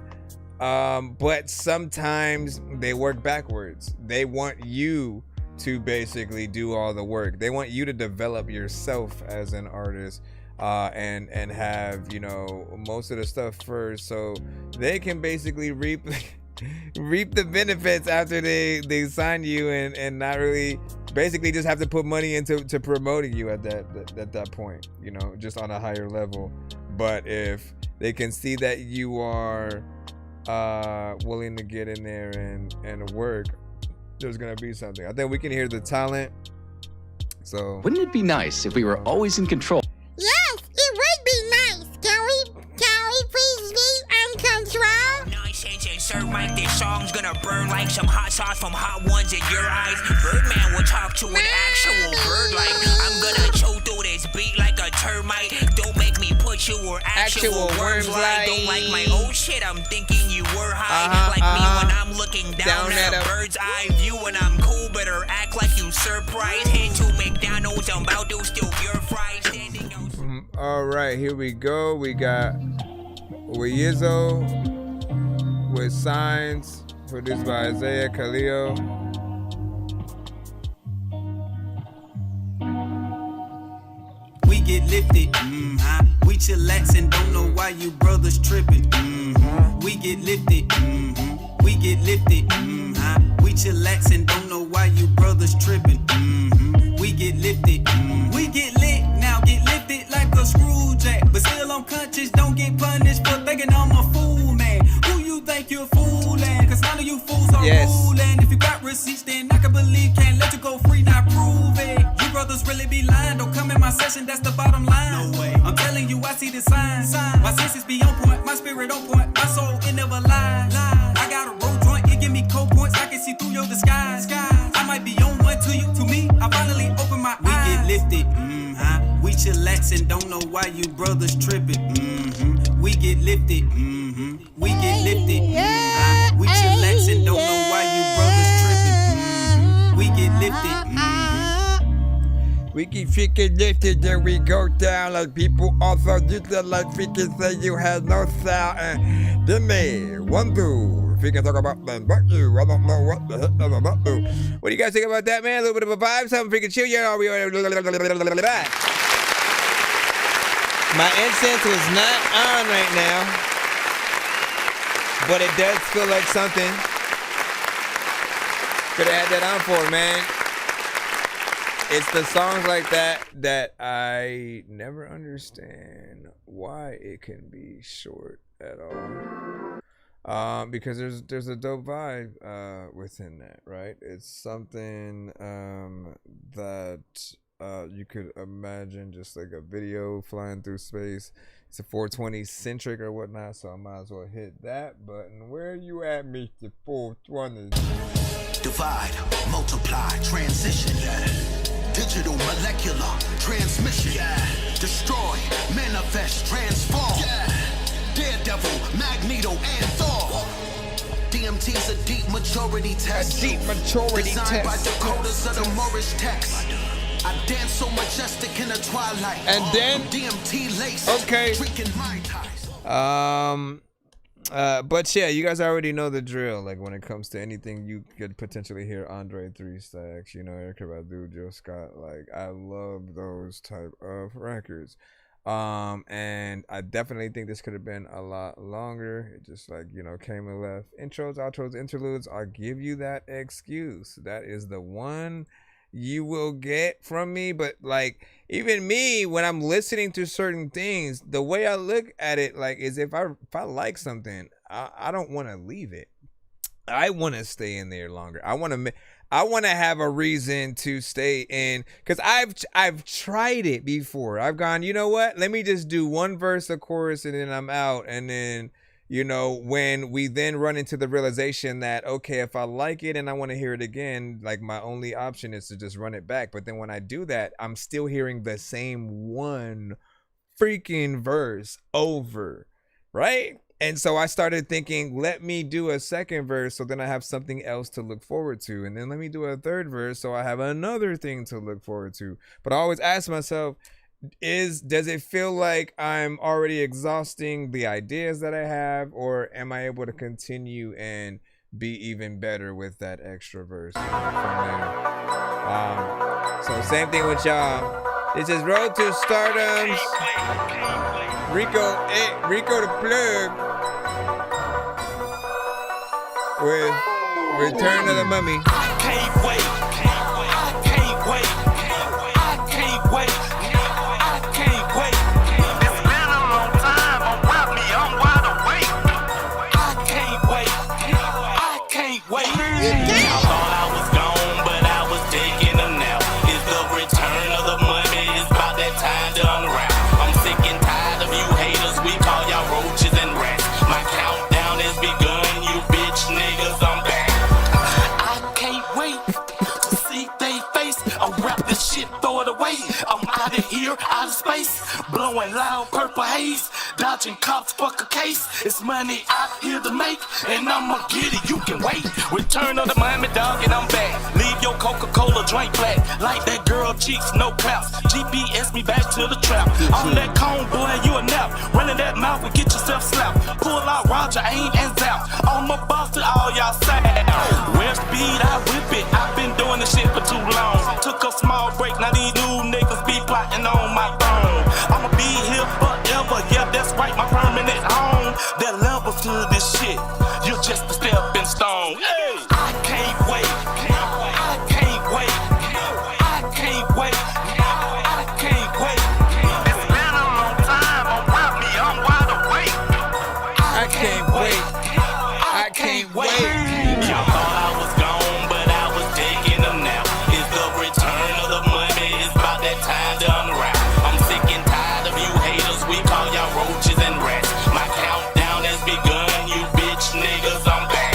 but sometimes they work backwards. They want you to basically do all the work. They want you to develop yourself as an artist, and have, you know, most of the stuff first, so they can basically reap the benefits after they sign you, and not really basically just have to put money into promoting you at that point, you know, just on a higher level. But if they can see that you are willing to get in there and work, there's gonna be something. I think we can hear the talent. So wouldn't it be nice if we were always in control? Yes, it would be nice. Can we please be in control? Nonsense and serve Mike. This song's gonna burn like some hot sauce from hot ones in your eyes. Birdman will talk to an actual bird like I'm gonna chew through this beat like a termite. Don't make me put you where actual worms lie. Don't like my old shit, I'm thinking you were high. Like me when I'm looking down at a bird's eye view. When I'm cool, better act like you surprised. Head to McDonald's, I'm about to steal your fries. All right, here we go. We got Weizzo with Signs Produced by Isaiah Khalil. We get lifted, we chillax and don't know why you brothers tripping. We get lifted, we get lifted, we chillax and don't know why you brothers tripping. We get lifted, we get lit, now get lifted like a screw jack. But still unconscious, don't get punished for thinking I'm a fool, man. Who you think you're fooling? Cause none of you fools are ruling. If you got receipts, then I can believe, can't let you go free, not prove it. You brothers really be lying, don't come in my session, that's the bottom line. No way. I'm telling you, I see the signs. My senses be on point, my spirit on point, my soul, it never lies. I got a road joint, it give me cold points, I can see through your disguise. I might be on one to you, to me, I finally open my eyes. We get lifted, we chillax and don't know why you brothers tripping. We get lifted, we get lifted, we chillax and don't know why you brothers tripping. We get lifted, We keep freaking lifted, then we go down. Like people also used to like freaking say you had no sound. And then me, one dude, freaking talk about man, but you, I don't know what the heck I'm about to. What do you guys think about that, man? A little bit of a vibe, something freaking chill. Yeah, my incense was not on right now, but it does feel like something. Could have had that on for, man. It's the songs like that that I never understand why it can be short at all. Because there's a dope vibe within that, right? It's something that you could imagine just like a video flying through space. It's a 420 centric or whatnot, so I might as well hit that button. Where you at, Mr. 420? Divide, multiply, transition. Digital molecular transmission. Destroy, manifest, transform. Daredevil, Magneto, and Thor. DMT's a deep maturity test. Designed by decoders of the Moorish text. I dance so majestic in the twilight. And then DMT lace. Okay. Drinking Mai Tais. But yeah, you guys already know the drill. Like when it comes to anything, you could potentially hear Andre 3 Stacks, you know, Erykah Badu, Jill Scott. Like I love those type of records. And I definitely think this could have been a lot longer. It just like, you know, came and left. Intros, outros, interludes. I'll give you that excuse. That is the one you will get from me. But like even me, when I'm listening to certain things, the way I look at it like is if I like something, I don't want to leave it. I want to stay in there longer. I want to have a reason to stay in, because I've tried it before. I've gone, you know what, let me just do one verse, a chorus, and then I'm out. And then, you know, when we then run into the realization that, okay, if I like it and I want to hear it again, like my only option is to just run it back. But then when I do that, I'm still hearing the same one freaking verse over, right? And so I started thinking, let me do a second verse so then I have something else to look forward to. And then let me do a third verse so I have another thing to look forward to. But I always ask myself, does it feel like I'm already exhausting the ideas that I have, or am I able to continue and be even better with that extra verse from there? So same thing with y'all. This is Road to Stardom's Rico the Plug with Return of the Mummy. I can't wait. I can't wait. I can't wait. I can't wait. It's been a long time. Unwrap me, I'm wide awake. I can't wait. I can't wait. I thought I was gone, but I was taking a nap. It's the return of the mummy. It's about that time to unwrap. I'm sick and tired of you haters. We call y'all roaches and rats. My countdown has begun. You bitch niggas, I'm back. I can't wait to see they face. I'll wrap this shit, throw it away. I'm out of here, out of space. Blowing loud purple haze. Dodging cops, fuck a case. It's money out here to make, and I'ma get it, you can wait. Return of the Miami dog, and I'm back. Leave your Coca-Cola drink black. Like that girl love cheeks, no clouts. GPS me back to the trap. On that cone, boy, you a nap. Running that mouth and get yourself slapped. Pull out Roger, aim and zap. I'm a boss to all y'all sad. Where speed, I whip it. I've been doing this shit for too long. Took a small break, now these new niggas be plotting on my throne. I'ma be here forever, yeah, that's right, my permanent home. There are levels to this shit, you're just a stepping stone. Hey, I can't wait, I can't wait, I can't wait, I can't wait. It's been a long time, around me, I'm wide awake. I can't wait, I can't wait. Y'all thought I was gone, but I was taking a nap. It's the return of the money, it's about that time to unwrap. I'm sick and tired of you haters, we call y'all roaches and rats. My countdown has begun, you bitch niggas, I'm back.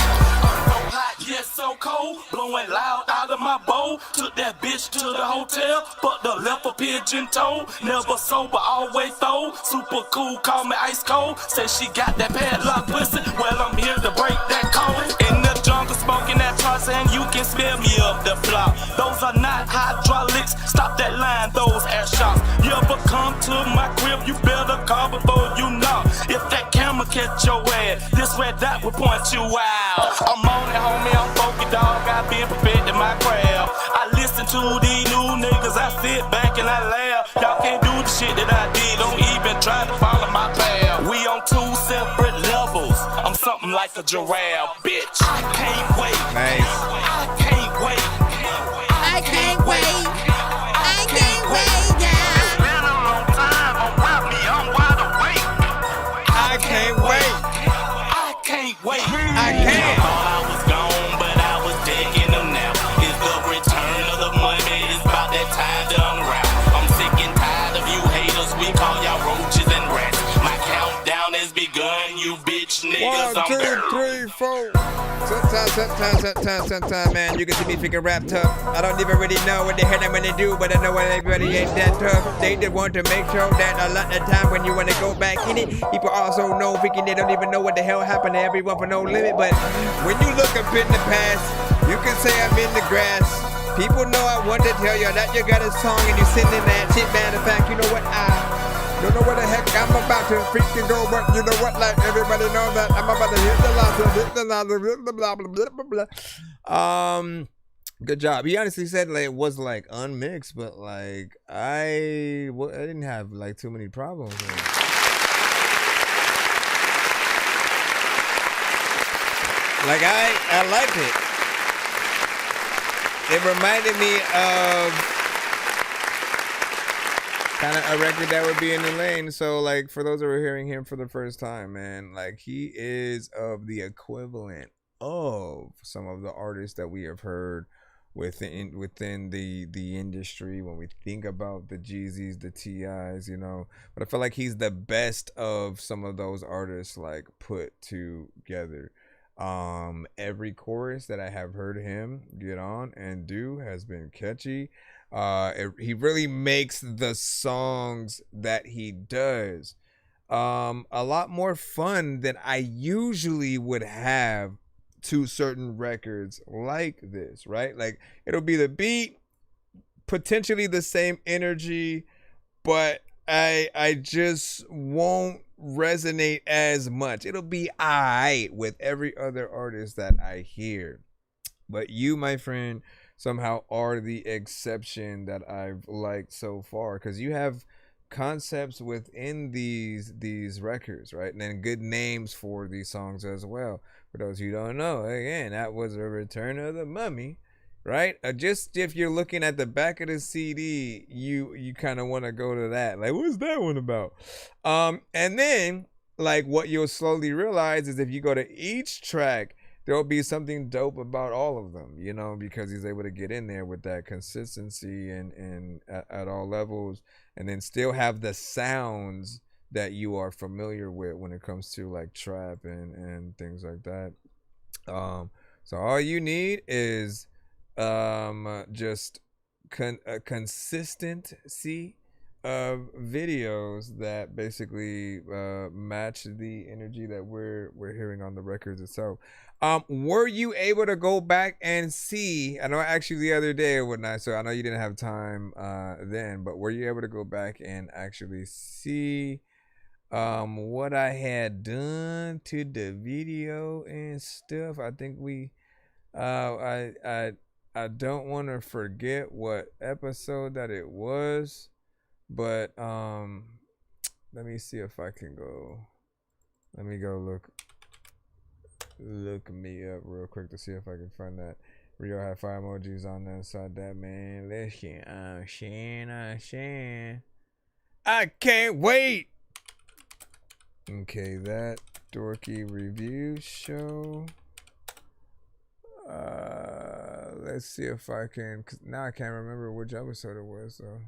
So hot, yes, so cold, blowing loud out of my bowl. Took that bitch to the hotel, but the left a pigeon toe. Never sober, always throw. Super cool, call me ice cold. Say she got that padlock pussy, well I'm here to break that code. In the jungle smoking that toss and you can smell me up the block. Those are not hydraulics, stop that line, those air shots. You ever come to my crib, you better call before you knock. If that camera catch your ass, this red dot will point you out. I'm on it, homie, I'm focused, dog, I been perfecting my craft. I listen to these new niggas, I sit back and I laugh. Y'all can't do the shit that I did, don't even try to follow my path. We on two separate levels, I'm something like a giraffe, bitch. I can't wait, nice. I can't wait, I can't wait. I can't wait, yeah. It's been a long time, around me, I'm wide awake. I can't wait. I can't wait. I can't. I thought I was gone, but I was taking a nap. It's the return of the money, it's about that time to unwrap. I'm sick and tired of you haters, we call y'all roaches and rats. My countdown has begun, you bitch niggas, 1, 2, 3, 4. Sometimes, man, you can see me freaking rap tough. I don't even really know what the hell I'm gonna do, but I know what everybody ain't that tough. They just want to make sure that a lot of time when you wanna go back in it, people also know freaking they don't even know what the hell happened to everyone for no limit. But when you look up in the past, you can say I'm in the grass. People know I want to tell you that you got a song and you sending that shit. Matter of fact, you know what? I don't know what the heck I'm about to freaking go, but you know what? Like everybody know that I'm about to hit the blah blah blah blah blah. Good job. He honestly said like it was like unmixed, but like I didn't have like too many problems with it. Like I liked it. It reminded me of kind of a record that would be in the lane. So like for those that are hearing him for the first time, man, like he is of the equivalent of some of the artists that we have heard within the industry when we think about the Jeezys, the TIs, you know. But I feel like he's the best of some of those artists like put together. Every chorus that I have heard him get on and do has been catchy. He really makes the songs that he does a lot more fun than I usually would have to certain records like this, right? Like it'll be the beat, potentially the same energy, but I just won't resonate as much. It'll be aight with every other artist that I hear. But you, my friend, somehow are the exception that I've liked so far, because you have concepts within these records, right? And then good names for these songs as well. For those who don't know, again, that was a Return of the Mummy, right? Just if you're looking at the back of the CD, you kind of want to go to that. Like, what's that one about? And then, like, what you'll slowly realize is if you go to each track, there'll be something dope about all of them, you know, because he's able to get in there with that consistency and at all levels, and then still have the sounds that you are familiar with when it comes to like trap and things like that. So all you need is just a consistency of videos that basically match the energy that we're hearing on the records itself. Were you able to go back and see? I know I asked you the other day or whatnot, so I know you didn't have time then, but were you able to go back and actually see what I had done to the video and stuff? I think we I don't want to forget what episode that it was, but let me see if I can go. Let me go look me up real quick to see if I can find that. Rio had 5 emojis on the inside that, man. Listen, Shan. I can't wait. Okay, that Dorky Review Show. Let's see if I can, cause now I can't remember which episode it was though.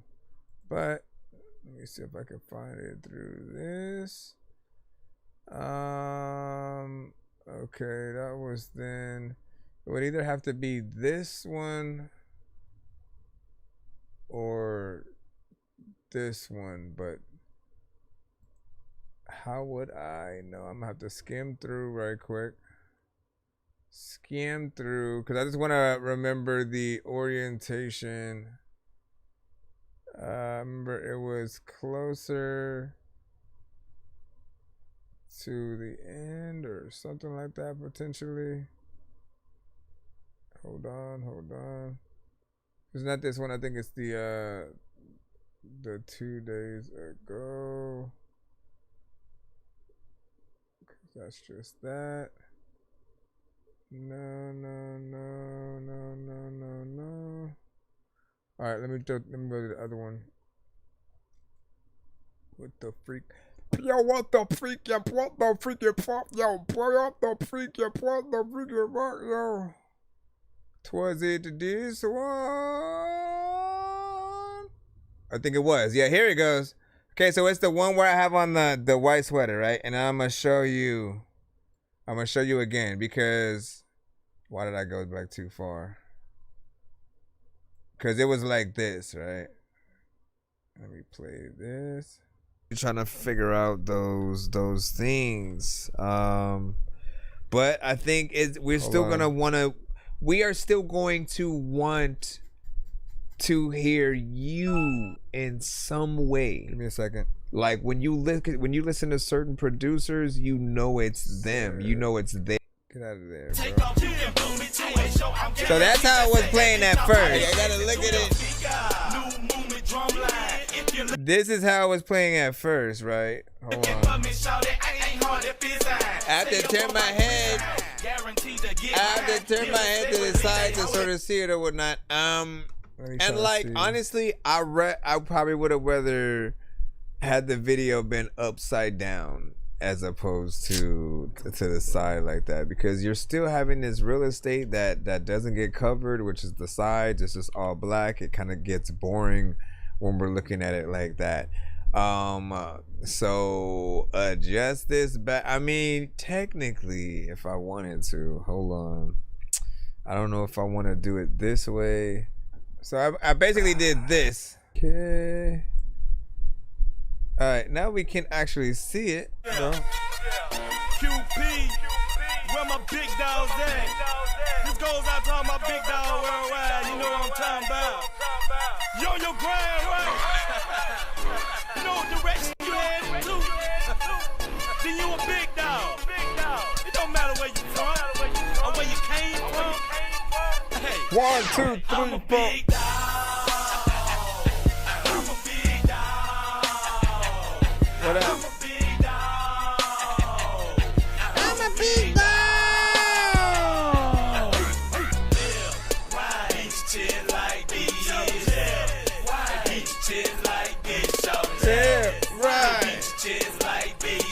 But let me see if I can find it through this. Okay, that was then. It would either have to be this one or this one, but how would I know? I'm gonna have to skim through right quick. Skim through, because I just want to remember the orientation. I remember it was closer to the end or something like that potentially. Hold on. It's not this one. I think it's the 2 days ago. That's just that. No. All right, let me go to the other one. What the freak? Yo, what the freak? Yo, what the freak? Yo, what the freak? Yo. Was it this one? I think it was. Yeah, here it goes. Okay, so it's the one where I have on the white sweater, right? And I'm gonna show you. I'm gonna show you again because why did I go back too far? Because it was like this, right? Let me play this. You're trying to figure out those things. But I think we're still gonna wanna. We are still going to want to hear you in some way. Give me a second. Like when you listen to certain producers, you know it's them. You know it's them. Get out of there, bro. So that's how it was playing at first. I gotta look at it. This is how it was playing at first, right? Hold on. I have to turn my head. To the side to sort of see it or whatnot. And like honestly, I probably would have rather had the video been upside down as opposed to the side like that, because you're still having this real estate that doesn't get covered, which is the sides. It's just all black. It kind of gets boring when we're looking at it like that. So adjust this back. I mean, technically, if I wanted to, hold on. I don't know if I want to do it this way. So I basically did this. Okay. All right, now we can actually see it. No? QP, where my big dogs at? This goes out to all my big dogs worldwide. You know what I'm talking about? You on your grind, right? You know what direction you heading to? Then you a big dog. It don't matter where you from or where you came from. Hey, 1, 2, 3, 4. What up? I'm a big dog. Why each chill like this? Why each chill like this? Right. Each chill like this.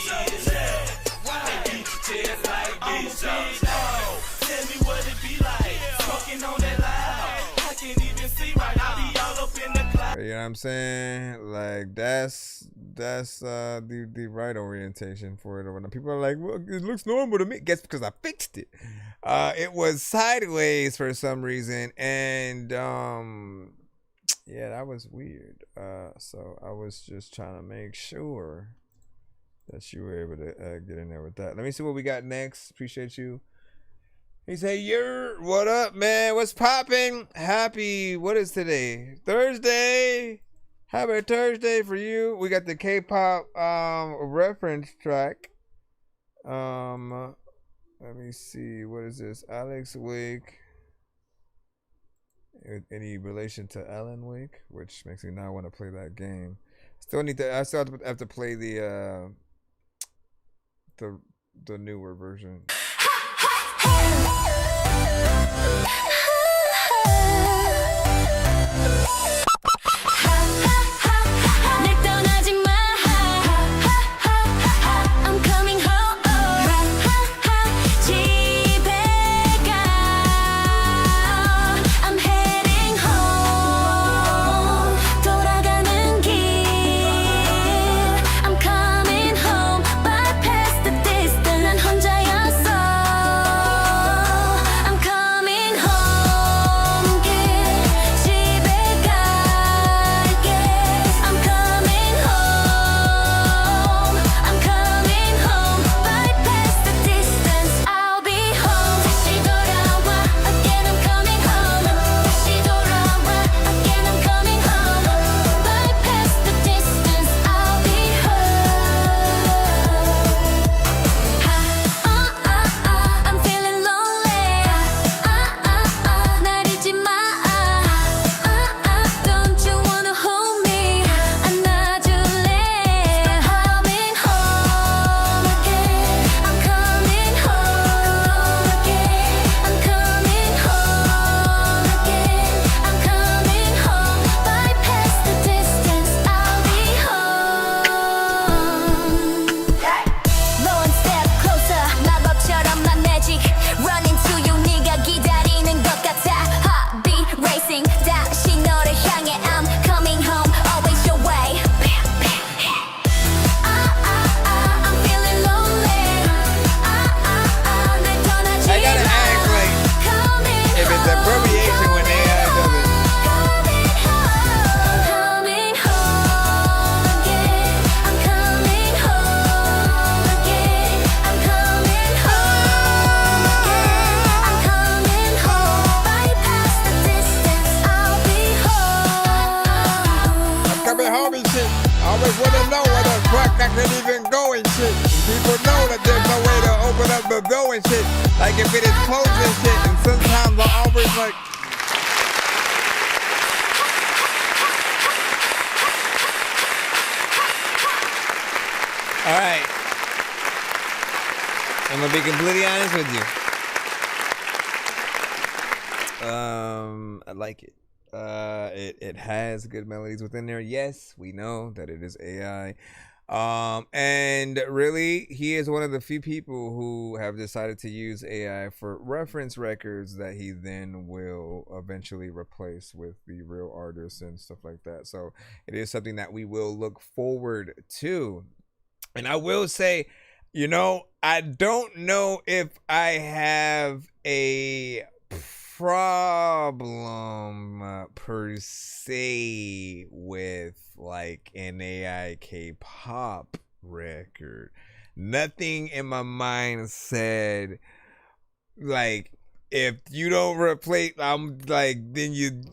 Why each chill like this? Tell me what it be like. Smoking on that loud. I can't even see right. I be all up in the cloud. You know what I'm saying? Like that's the right orientation for it. When people are like, well, it looks normal to me. Guess because I fixed it. It was sideways for some reason, and yeah, that was weird. So I was just trying to make sure that you were able to get in there with that. Let me see what we got next. Appreciate you. He said, what up, man? What's popping? Happy, what is today? Thursday. Happy Thursday for you. We got the K-pop reference track. Let me see. What is this? Alex Wake. Any relation to Alan Wake? Which makes me not want to play that game. I still have to play the newer version. I like it. It has good melodies within there. Yes, we know that it is AI. And really, he is one of the few people who have decided to use AI for reference records that he then will eventually replace with the real artists and stuff like that. So it is something that we will look forward to. And I will say, you know, I don't know if I have a problem per se with like an AI K-pop record. Nothing in my mind said like, if you don't replace, I'm like, then you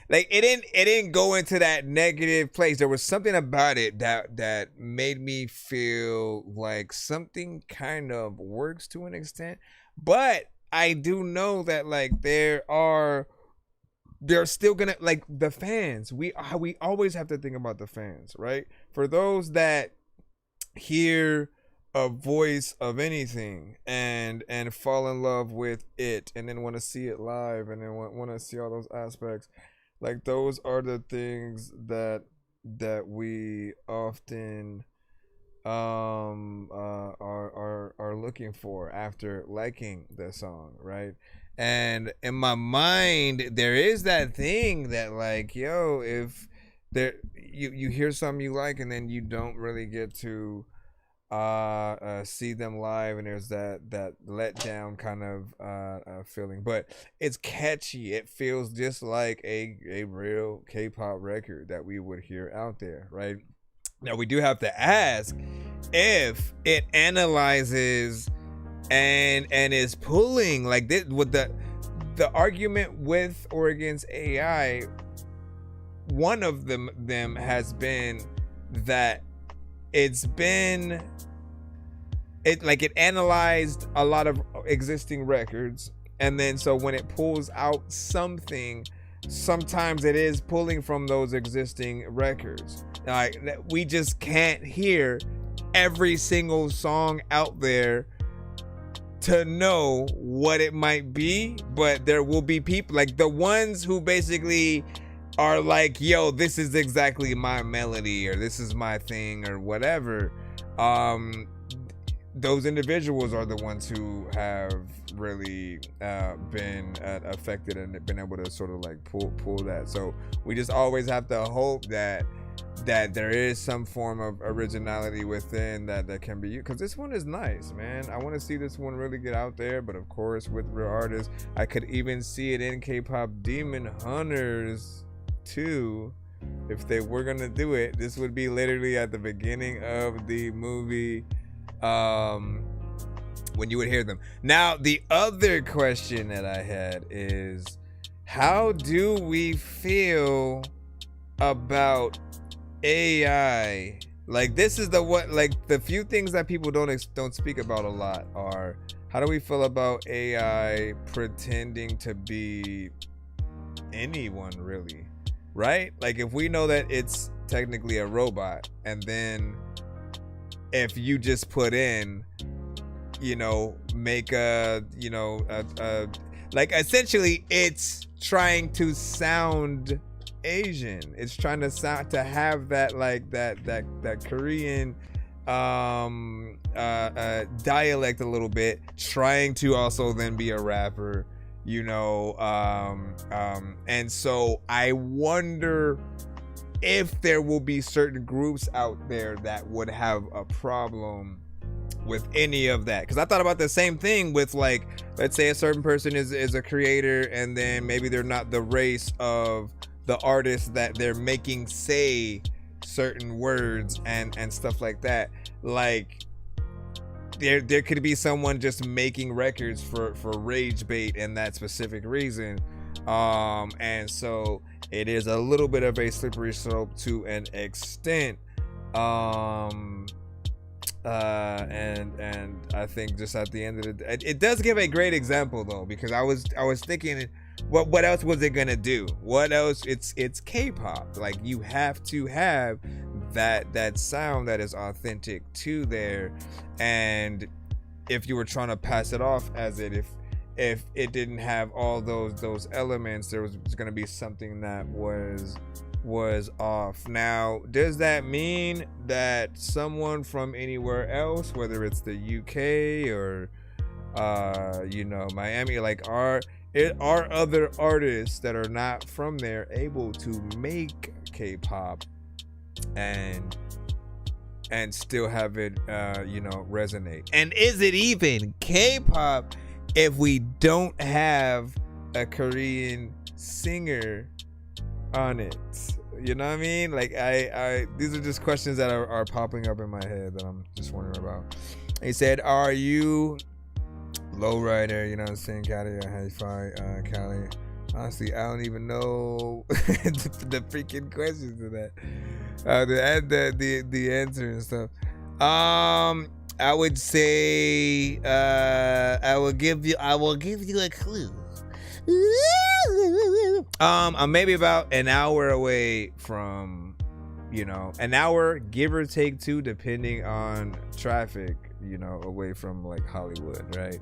like it didn't go into that negative place. There was something about it that made me feel like something kind of works to an extent, but I do know that like they're still gonna, like, the fans. We always have to think about the fans, right? For those that hear a voice of anything and fall in love with it and then want to see it live and then want to see all those aspects, like those are the things that we often are looking for after liking the song, right? And in my mind there is that thing that like, yo, if there you hear something you like and then you don't really get to see them live, and there's that letdown kind of feeling, but it's catchy. It feels just like a real K-pop record that we would hear out there, right? Now we do have to ask if it analyzes and is pulling like this with the argument with or against AI. One of them has been that it analyzed a lot of existing records, and then so when it pulls out something, sometimes it is pulling from those existing records. Like, we just can't hear every single song out there to know what it might be, but there will be people like the ones who basically are like, yo, this is exactly my melody, or this is my thing, or whatever. Those individuals are the ones who have really been affected and been able to sort of like pull that. So we just always have to hope that there is some form of originality within that can be used, because this one is nice, man. I want to see this one really get out there, but of course with real artists, I could even see it in K-pop Demon Hunters too. If they were gonna do it, this would be literally at the beginning of the movie, when you would hear them. Now, the other question that I had is, how do we feel about AI? Like, this is the few things that people don't speak about a lot are, how do we feel about AI pretending to be anyone, really? Right? Like, if we know that it's technically a robot, and then if you just put in, make like, essentially it's trying to sound Asian. It's trying to have that, like, that Korean dialect a little bit, trying to also then be a rapper, and so I wonder if there will be certain groups out there that would have a problem with any of that. Because I thought about the same thing with, like, let's say a certain person is a creator, and then maybe they're not the race of the artist that they're making say certain words and stuff like that. Like, there could be someone just making records for rage bait and that specific reason, and so it is a little bit of a slippery slope to an extent, and I think just at the end of the day, it does give a great example though, because I was thinking, what else was it gonna do? What else? It's K-pop. Like, you have to have that sound that is authentic to there, and if you were trying to pass it off as if it didn't have all those elements, there was going to be something that was off. Now, does that mean that someone from anywhere else, whether it's the UK or Miami, like, are other artists that are not from there able to make K-pop and still have it resonate? And is it even K-pop if we don't have a Korean singer on it? You know what I mean? Like, I these are just questions that are popping up in my head that I'm just wondering about. He said, are you lowrider? You know what I'm saying, Cali, or hi-fi, Cali? Honestly, I don't even know the freaking questions to that. The answer and stuff. I would say I will give you a clue. I'm maybe about an hour away from, an hour, give or take 2, depending on traffic, away from, like, Hollywood, right?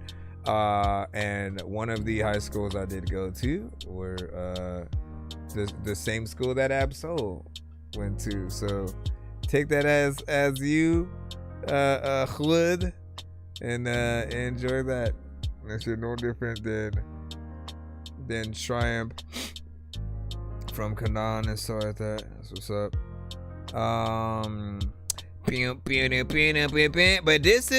And one of the high schools I did go to were the same school that Absol went to. So take that as you would, and enjoy that. It's no different than Triumph from Kanan and stuff like that. That's what's up. But this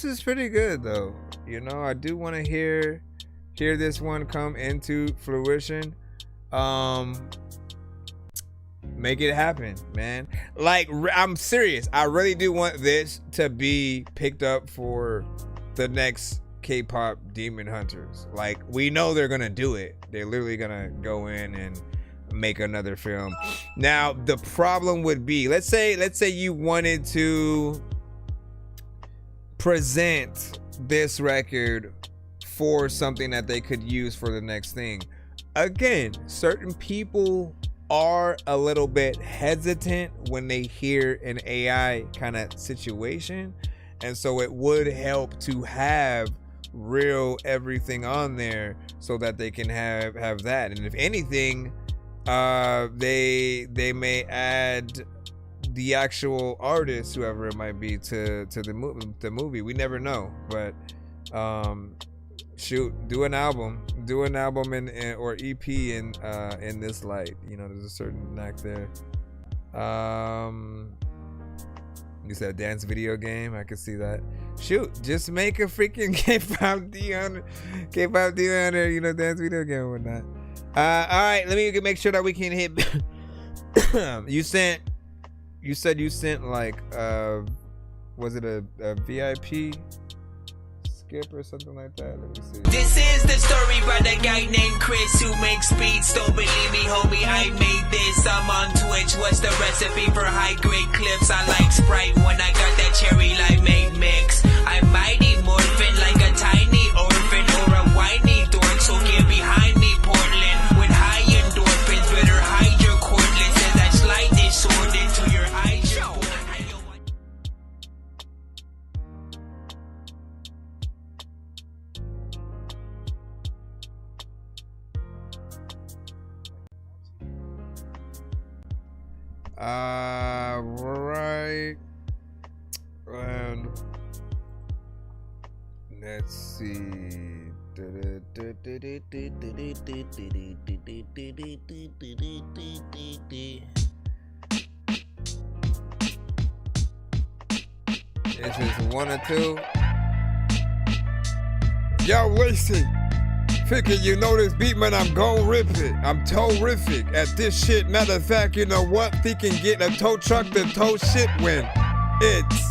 is pretty good though. I do want to hear this one come into fruition. Make it happen, man. Like, I'm serious. I really do want this to be picked up for the next K-pop demon hunters. Like, we know they're gonna do it. They're literally gonna go in and make another film. Now, the problem would be, let's say you wanted to present this record for something that they could use for the next thing. Again, certain people are a little bit hesitant when they hear an AI kind of situation, and so it would help to have real everything on there so that they can have that. And if anything, they may add the actual artist, whoever it might be, to the movie. We never know, but shoot, do an album in or EP in this light. You know, there's a certain knack there. You said dance video game. I could see that. Shoot, just make a freaking K-pop D-Hunter, you know, dance video game or whatnot. All right, let me make sure that we can hit. You said you sent like was it a VIP skip or something like that? Let me see. This is the story about a guy named Chris who makes beats. Don't believe me, homie, I made this. I'm on Twitch. What's the recipe for high grade clips? I like Sprite when I got that cherry limeade mix. I'm mighty morphin' like a tiny orphan or a whiny dork. So get behind me, Portland, with high endorphins. Better hide your cordless as I slide this sword into your eye. Right. And let's see. This is 1 or 2. Yo, Lacey. Figure you know this beat, man, I'm gon' rip it. I'm terrific at this shit. Matter of fact, you know what? He can get a tow truck to tow shit when it's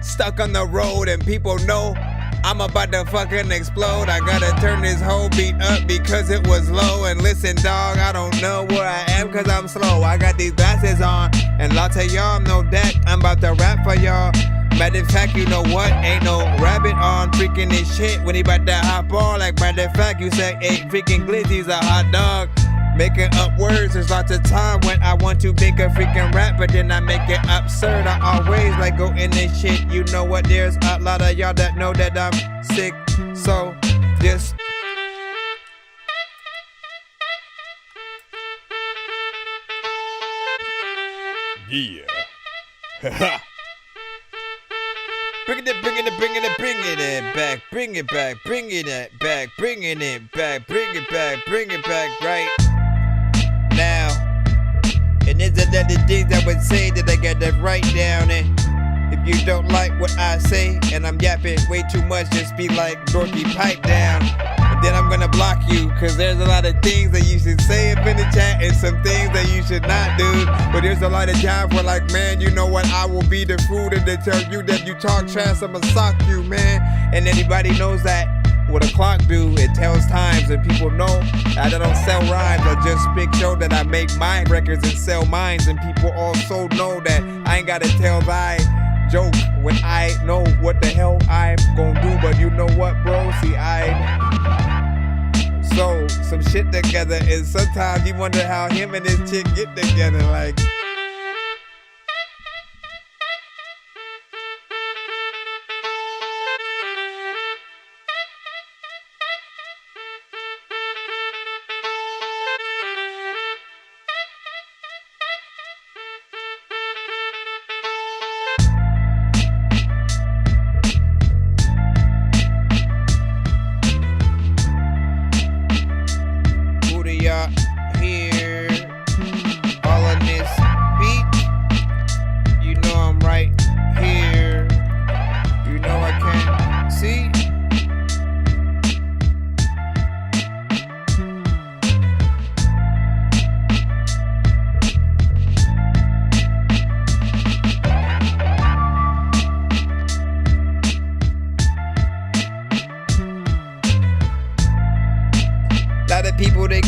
stuck on the road and people know I'm about to fucking explode. I gotta turn this whole beat up because it was low. And listen, dog, I don't know where I am cause I'm slow. I got these glasses on and lots of y'all know that I'm about to rap for y'all. Matter of fact, you know what? Ain't no rabbit on freaking this shit when he about to hop on. Like, matter of fact, you say, hey, freaking glizzy's a hot dog. Making up words, there's lots of time when I want to make a freaking rap, but then I make it absurd. I always like go in this shit. You know what? There's a lot of y'all that know that I'm sick. So, just yeah. Haha. Bringing it back, bringing it back, bringing it back, bring it back right now. And there's another thing I would say that I gotta write down. And if you don't like what I say and I'm yapping way too much, just be like, Dorky, pipe down. And then I'm gonna block you, cause there's a lot of things that you should say up in the chat and some things that you should not do. But there's a lot of times where like, man, you know what, I will be the fool and to tell you that you talk trash, I'ma sock you, man. And anybody knows that what a clock do, it tells times, and people know that I don't sell rhymes. I just make sure that I make my records and sell mines, and people also know that I ain't gotta tell thy joke when I know what the hell I'm gonna do. But you know what, bro? See, I sew some shit together, and sometimes you wonder how him and his chick get together. Like, here, all of this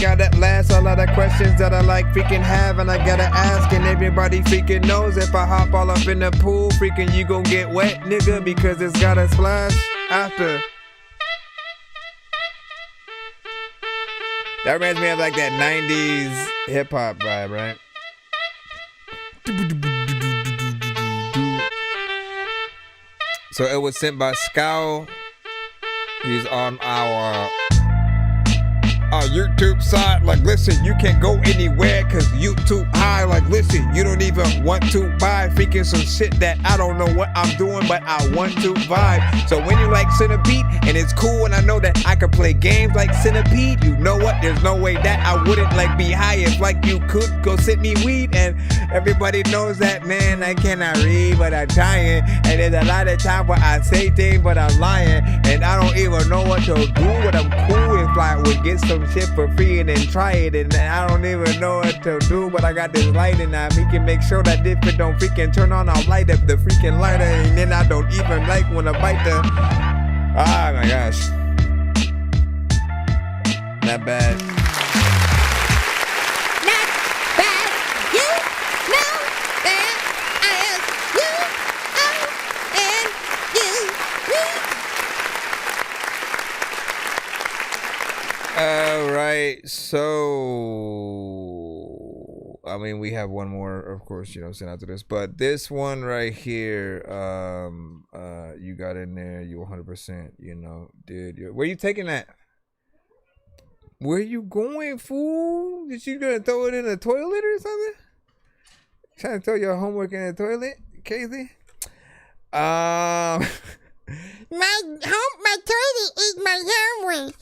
gotta last. A lot of questions that I like freaking have, and I gotta ask, and everybody freaking knows if I hop all up in the pool, freaking you gon' get wet, nigga, because it's gotta splash after. That reminds me of like that 90s hip hop vibe, right? So it was sent by Scowl. He's on our YouTube side. Like, listen, you can't go anywhere because YouTube high. Like, listen, you don't even want to buy freaking some shit that I don't know what I'm doing, but I want to vibe. So when you like Centipede and it's cool, and I know that I could play games like Centipede, you know what? There's no way that I wouldn't like be high if like you could go send me weed. And everybody knows that, man, I cannot read, but I'm trying. And there's a lot of time where I say things, but I'm lying. And I don't even know what to do, but I'm cool if I would get some shit for free and then try it. And I don't even know what to do, but I got this light, and we can make sure that if it don't freaking turn on, I'll light up the freaking lighter. And then I don't even like when I bite the... Oh my gosh. Not bad. All right, so I mean, we have one more, of course, you know, sent out to this, but this one right here, you got in there, you 100%, you know, dude. Where you taking that? Where you going, fool? Did you gonna throw it in the toilet or something? Trying to throw your homework in the toilet, Casey? My toilet is my homework.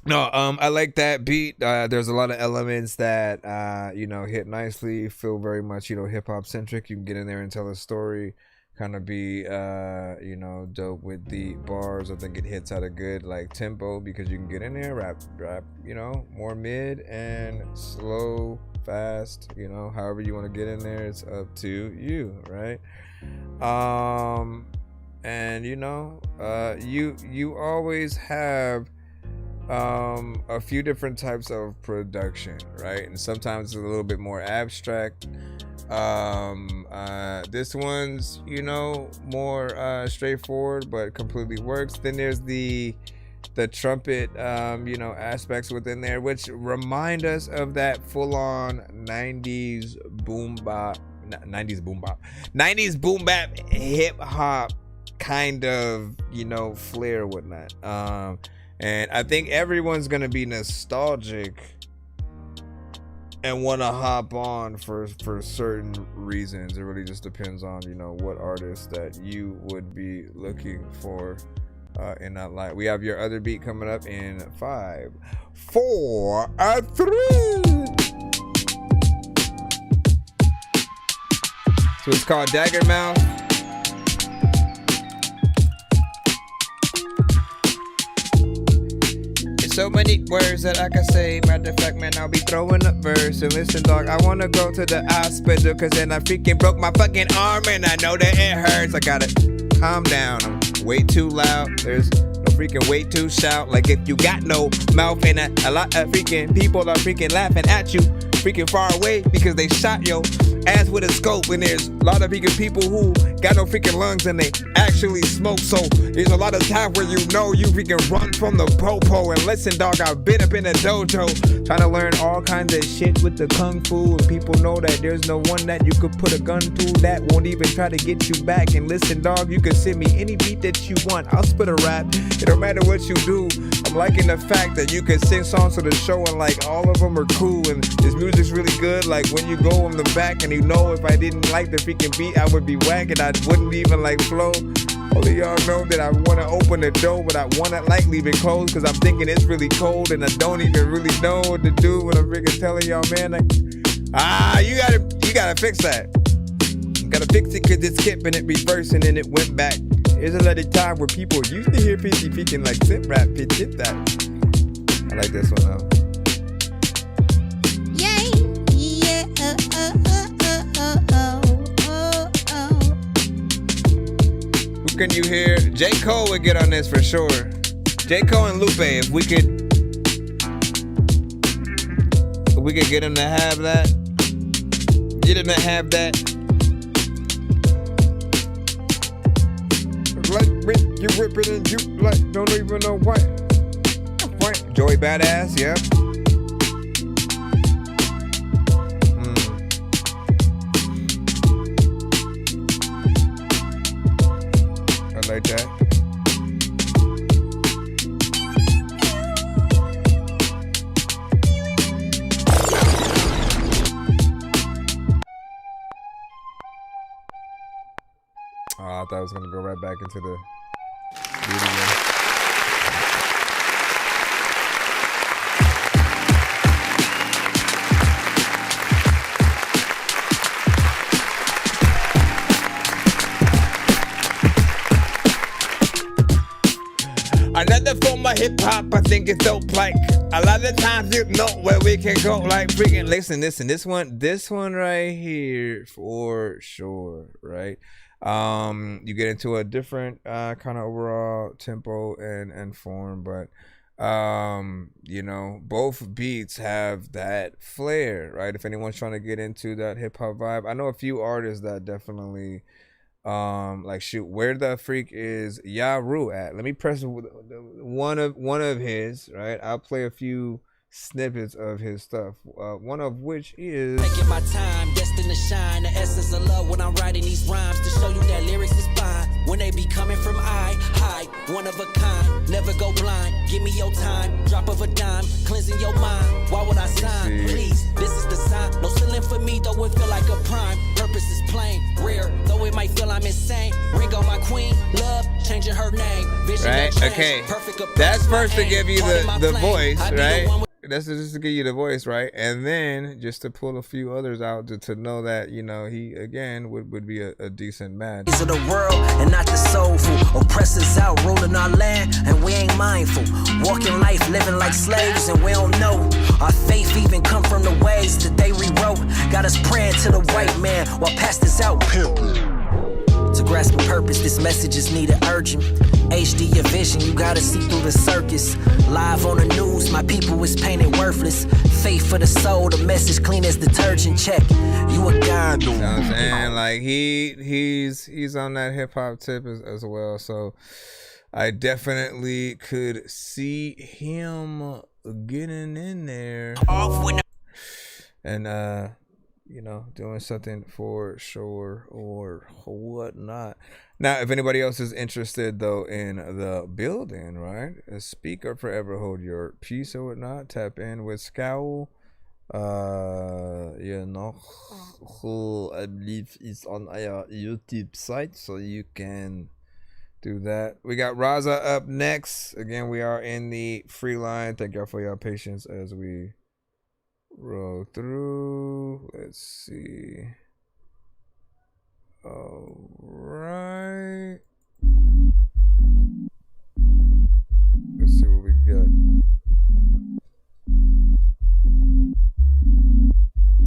No, I like that beat. There's a lot of elements that, you know, hit nicely, feel very much, you know, hip hop centric. You can get in there and tell a story, kind of be, you know, dope with the bars. I think it hits at a good, like, tempo, because you can get in there, rap, you know, more mid and slow, fast, you know, however you want to get in there, it's up to you, right? And you know, you always have a few different types of production, right? And sometimes it's a little bit more abstract. This one's, you know, more straightforward, but completely works. Then there's the trumpet, you know, aspects within there, which remind us of that full-on 90s boom bap hip hop kind of, you know, flair, whatnot. And I think everyone's gonna be nostalgic and want to hop on for certain reasons. It really just depends on, you know, what artist that you would be looking for in that light. We have your other beat coming up in 5, 4, 3. So it's called Dagger Mouth. So many words that I can say. Matter of fact, man, I'll be throwing up verse. And listen, dog, I wanna go to the hospital, cause then I freaking broke my fucking arm, and I know that it hurts. I gotta calm down. I'm way too loud. There's no freaking way too shout. Like if you got no mouth, and a lot of freaking people are freaking laughing at you, freaking far away, because they shot your ass with a scope. And there's a lot of freaking people who got no freaking lungs, and they actually smoke. So there's a lot of times where, you know, you freaking run from the popo. And listen, dog, I've been up in a dojo trying to learn all kinds of shit with the kung fu, and people know that there's no one that you could put a gun to that won't even try to get you back. And listen, dog, you can send me any beat that you want. I'll spit a rap. It don't matter what you do. I'm liking the fact that you can sing songs to the show, and like all of them are cool, and this music's really good. Like when you go on the back, and you know, if I didn't like the freaking beat, I would be whack, and I wouldn't even like flow. Only y'all know that I want to open the door, but I want to like leave it closed, because I'm thinking it's really cold, and I don't even really know what to do when I'm freaking telling y'all, man. Like, you gotta fix that. You gotta fix it, because it's skipping it, reversing, and it went back. There's a lot of time where people used to hear PC speaking like sim rap, pitch hit that. I like this one though. Who can you hear? J. Cole would get on this for sure. J. Cole and Lupe, if we could we could get him to have that. Get him to have that. Like you whip it and you like don't even know why. Joey Badass, yep. I like that. Oh, I thought I was gonna go right back into the video. Another form of hip hop, I think it's dope. Like a lot of times, you know where we can go. Like freaking listen. This one right here for sure, right? You get into a different kind of overall tempo and form, but you know, both beats have that flair, right? If anyone's trying to get into that hip hop vibe, I know a few artists that definitely like shoot, where the freak is Yaru at? Let me press one of his, right? I'll play a few snippets of his stuff, one of which is taking my time, destined to shine. The essence of love when I'm writing these rhymes, to show you that lyrics is fine. When they be coming from high, one of a kind, never go blind. Give me your time, drop of a dime, cleansing your mind. Why would I sign? Please, this is the sign. No ceiling for me, though it feel like a prime. Purpose is plain, rare, though it might feel I'm insane. Ring on my queen, love, changing her name. Vision right, change, okay, perfect that's first to give you the voice, I be the right? one with That's just to give you the voice, right? And then just to pull a few others out to know that, you know, he again would be a decent match. of the world and not the soulful. Oppressors out ruling our land and we ain't mindful. Walking life living like slaves and we don't know. Our faith even come from the ways that they rewrote. Got us praying to the white man while pastors out pimping. To grasp a purpose, this message is needed urgent. HD your vision, you gotta see through the circus. Live on the news, my people is painted worthless. Faith for the soul, the message clean as detergent. Check, you a god. You know what I'm saying? Like he's on that hip hop tip as well. So I definitely could see him getting in there. And you know, doing something for sure or whatnot. Now, if anybody else is interested, though, in the building, right? Speak or forever hold your peace or whatnot. Tap in with Scowl. You know, who I believe is on our YouTube site, so you can do that. We got Raza up next. Again, we are in the free line. Thank y'all for your patience as we roll through. Let's see. All right. Let's see what we got.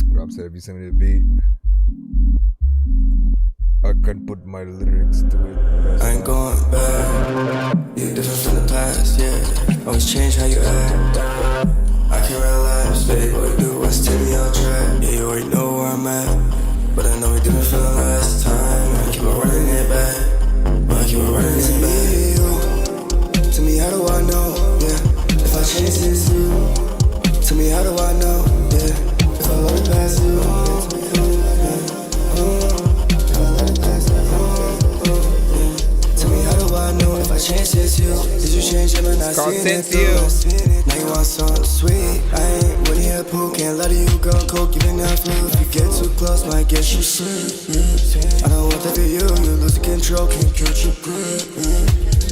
Rob said, if you send me the beat, I can put my lyrics to it. I ain't going back. You different from the past, yeah. Always change how you act. I can't relax, baby. What you do? What's taking me on track? Yeah, you already know where I'm at. But I know we didn't feel last time. I keep on running it back. I keep on running it back. To me, how do I know? Yeah. If I change this, you. To me, how do I know? Yeah. If I let it pass you. To me, how do I know? If I change this, you. Did you change him and I seen it through? Now you want something sweet. I ain't with here, poo. Can't let you go, coke, giving out flu. If you get too close, might get you sick. I don't want that for you. You lose control, can't catch your grip.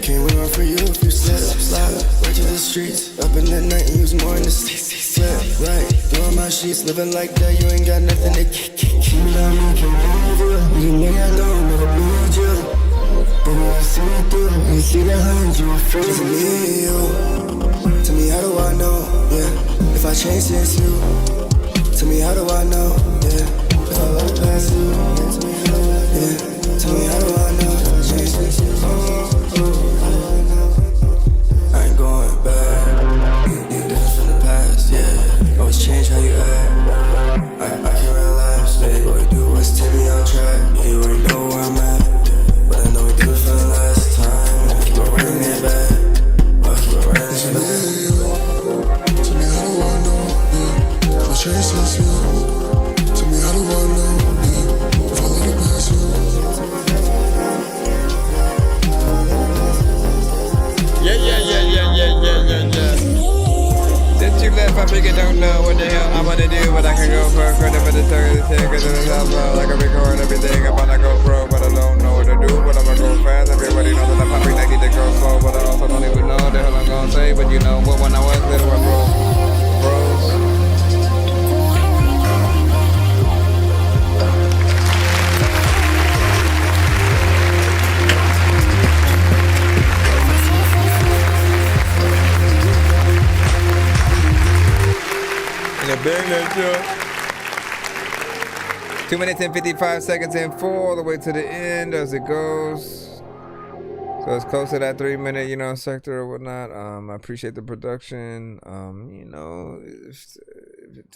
Can't wait for you if you slip. Slide right to the streets. Up in the night and use more in the sleep. Right, throwing my sheets, living like that. You ain't got nothing to keep me down, I can't move you. You know I don't never need you. But when I see it through, you see the hands, you afraid of me, you. To me, how do I know, yeah, if I change this, you. To me, how do I know, yeah, if I let it pass you. Yeah, to me, how do I know, if I change this, you. I ain't going back. You different from the past, yeah. Always change how you act. chases you. Tell me, how do I know me? If I let it pass you. Yeah. Since you left, I figured don't know what the hell I'm gonna do, but I can go for credit for the third thing, cause it's all like I record everything. I'm gonna go pro, but I don't know what to do, but I'm gonna go fast. Everybody knows that I'm probably not need to go slow, but I also don't even know the hell I'm gonna say. But you know what, when I was little, I bros. Bang that joke. 2 minutes and 55 seconds in, 4 all the way to the end as it goes. So it's close to that 3 minute, sector or whatnot. I appreciate the production. It's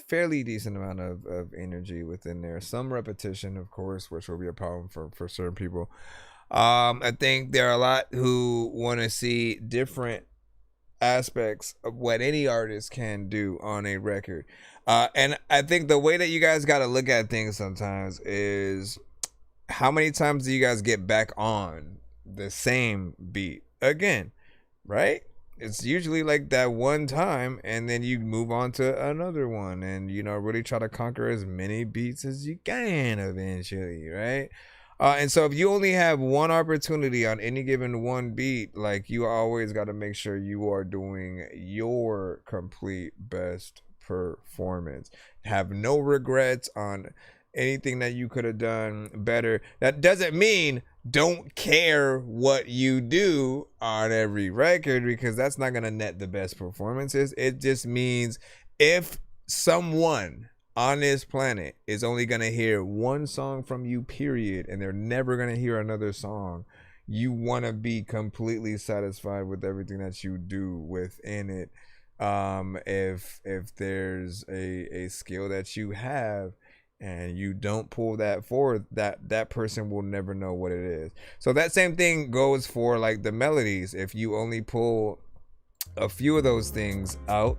fairly decent amount of energy within there. Some repetition, of course, which will be a problem for certain people. I think there are a lot who want to see different aspects of what any artist can do on a record. And I think the way that you guys got to look at things sometimes is how many times do you guys get back on the same beat again, right? It's usually like that one time and then you move on to another one and, really try to conquer as many beats as you can eventually, right? And so if you only have one opportunity on any given one beat, like you always got to make sure you are doing your complete best performance. Have no regrets on anything that you could have done better. That doesn't mean don't care what you do on every record, because that's not going to net the best performances. It just means if someone on this planet is only going to hear one song from you, period, and they're never going to hear another song, you want to be completely satisfied with everything that you do within it. If there's a skill that you have and you don't pull that forward, that person will never know what it is. So that same thing goes for like the melodies. If you only pull a few of those things out,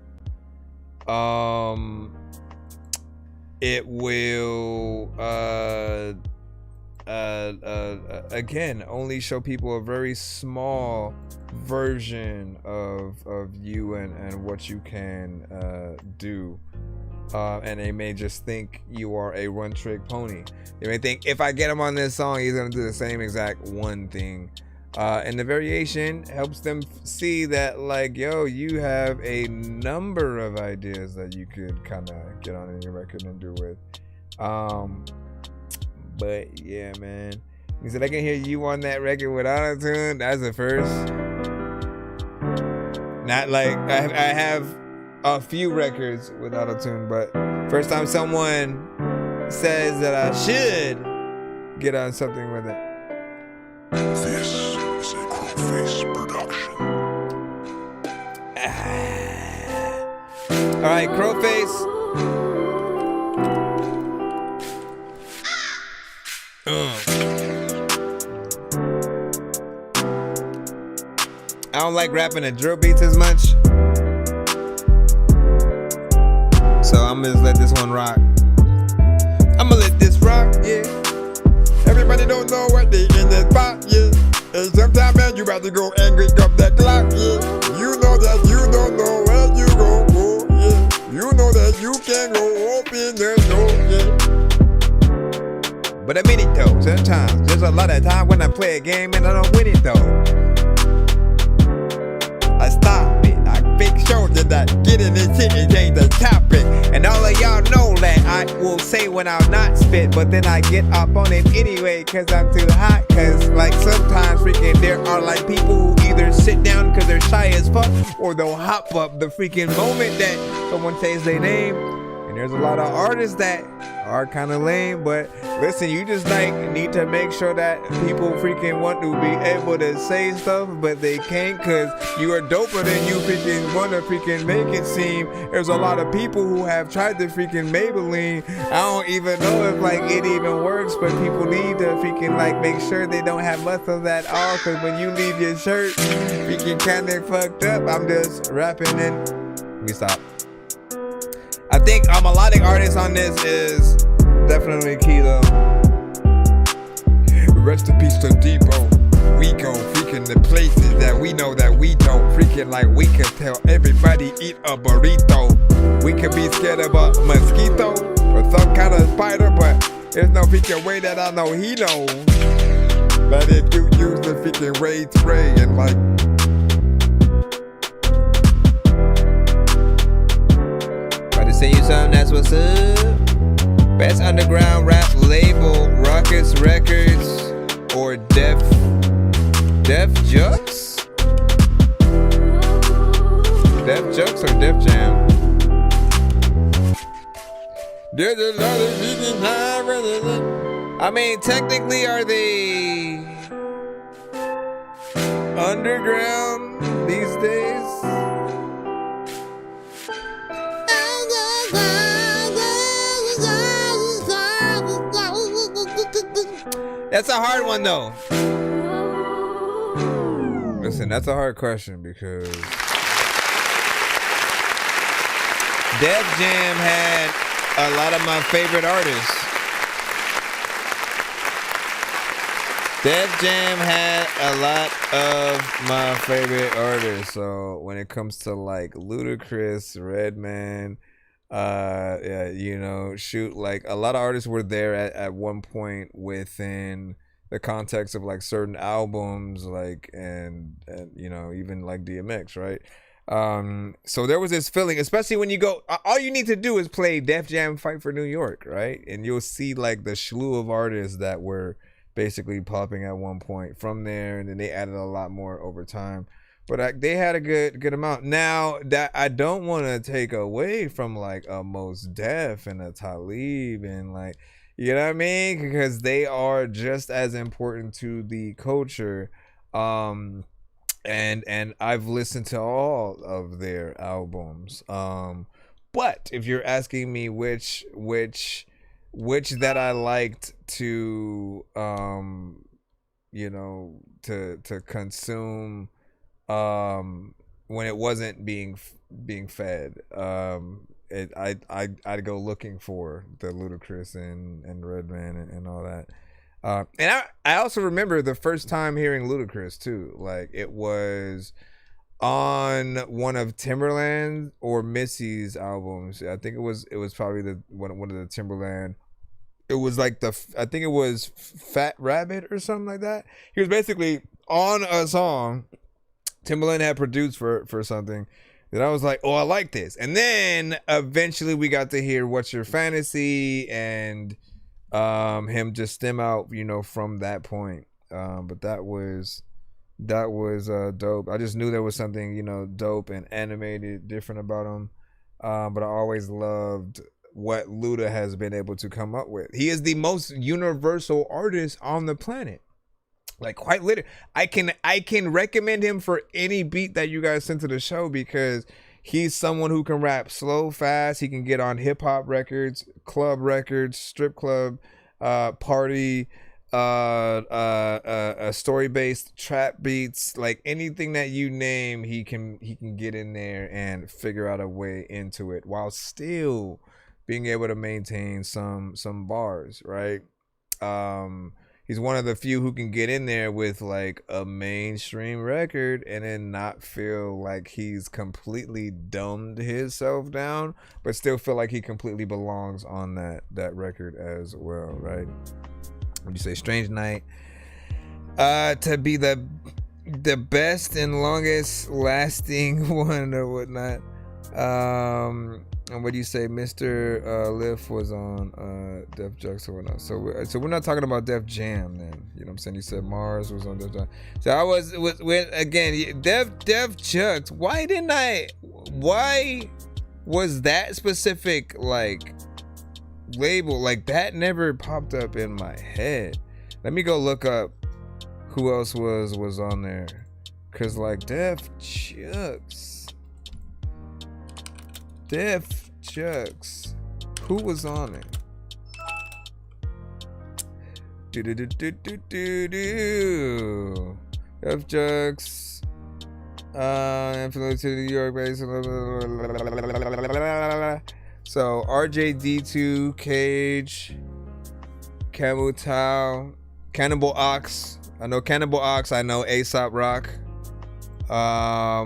it will again only show people a very small version of you and what you can do, and they may just think you are a one-trick pony. They may think if I get him on this song, he's gonna do the same exact one thing, and the variation helps them see that, like, yo, you have a number of ideas that you could kind of get on your record and do with. But yeah, man, he said I can hear you on that record with auto-tune. That's the first. Not like I have a few records with auto-tune, but first time someone says that I should get on something with it. This is a Crowface production. All right, Crowface. I don't like rapping at drill beats as much, so I'm gonna just let this one rock. I'ma let this rock, yeah. Everybody don't know what they in that spot, yeah. And sometimes, man, you about to go and pick up that clock, yeah. You know that you don't know where you gon' go, yeah. You know that you can go open the door, yeah. But I mean it though, sometimes. There's a lot of time when I play a game and I don't win it though. I stop it, I make sure that I get in this shit and change the topic. And all of y'all know that I will say when I'll not spit, but then I get up on it anyway, cause I'm too hot. Cause like sometimes freaking there are like people who either sit down cause they're shy as fuck, or they'll hop up the freaking moment that someone says their name. And there's a lot of artists that are kind of lame, but listen, you just like need to make sure that people freaking want to be able to say stuff, but they can't, cause you are doper than you freaking want to freaking make it seem. There's a lot of people who have tried to freaking Maybelline. I don't even know if like it even works, but people need to freaking like make sure they don't have muscles at all, cause when you leave your shirt freaking kind of fucked up. I'm just rapping and let me stop. I think a melodic artist on this is definitely key though. Rest in peace to Depot. We go freaking the places that we know that we don't. Freaking like we could tell everybody eat a burrito. We could be scared of a mosquito or some kind of spider, but there's no freaking way that I know he knows. But if you use the freaking raid spray and like about to send you something, that's what's up. Best underground rap label, Ruckus Records or Def Jux? Def Jux or Def Jam? There's a lot of reasons I'd rather. I mean, technically, are they underground these days? That's a hard one though. Listen, that's a hard question because Def Jam had a lot of my favorite artists. Def Jam had a lot of my favorite artists. So when it comes to like Ludacris, Redman, yeah, you know, shoot, like a lot of artists were there at one point within the context of like certain albums, like and you know, even like DMX, right? So there was this feeling, especially when you go, all you need to do is play Def Jam Fight for New York, right? And you'll see like the slew of artists that were basically popping at one point from there, and then they added a lot more over time. But they had a good amount. Now that I don't want to take away from like a Mos Def and a Talib and like, you know what I mean? Because they are just as important to the culture. And I've listened to all of their albums. But if you're asking me which that I liked to you know, to consume when it wasn't being fed, I'd go looking for the Ludacris and Redman and all that. And I also remember the first time hearing Ludacris too. Like it was on one of Timberland or Missy's albums. I think it was probably one of the Timberland. It was like I think it was Fat Rabbit or something like that. He was basically on a song Timberland had produced for something that I was like, oh, I like this. And then eventually we got to hear What's Your Fantasy and him just stem out, you know, from that point. But that was dope. I just knew there was something, you know, dope and animated different about him. But I always loved what Luda has been able to come up with. He is the most universal artist on the planet. Like quite literally, I can recommend him for any beat that you guys send to the show because he's someone who can rap slow, fast. He can get on hip hop records, club records, strip club, party, story based trap beats, like anything that you name, he can get in there and figure out a way into it while still being able to maintain some bars, right? He's one of the few who can get in there with like a mainstream record and then not feel like he's completely dumbed himself down, but still feel like he completely belongs on that record as well, right? When you say Strange Night, to be the best and longest lasting one or whatnot. And what do you say, Mr. Liff was on Def Jux or whatnot? So we're not talking about Def Jam then. You know what I'm saying? You said Mars was on Def Jam. So I was again Def Jux. Why was that specific like label like that never popped up in my head? Let me go look up who else was on there. Cause like Def Jux, who was on it? Def Jux, influence to New York based. So RJD2, Cage, Camel Tau, Cannibal Ox. I know Cannibal Ox. I know Aesop Rock. Let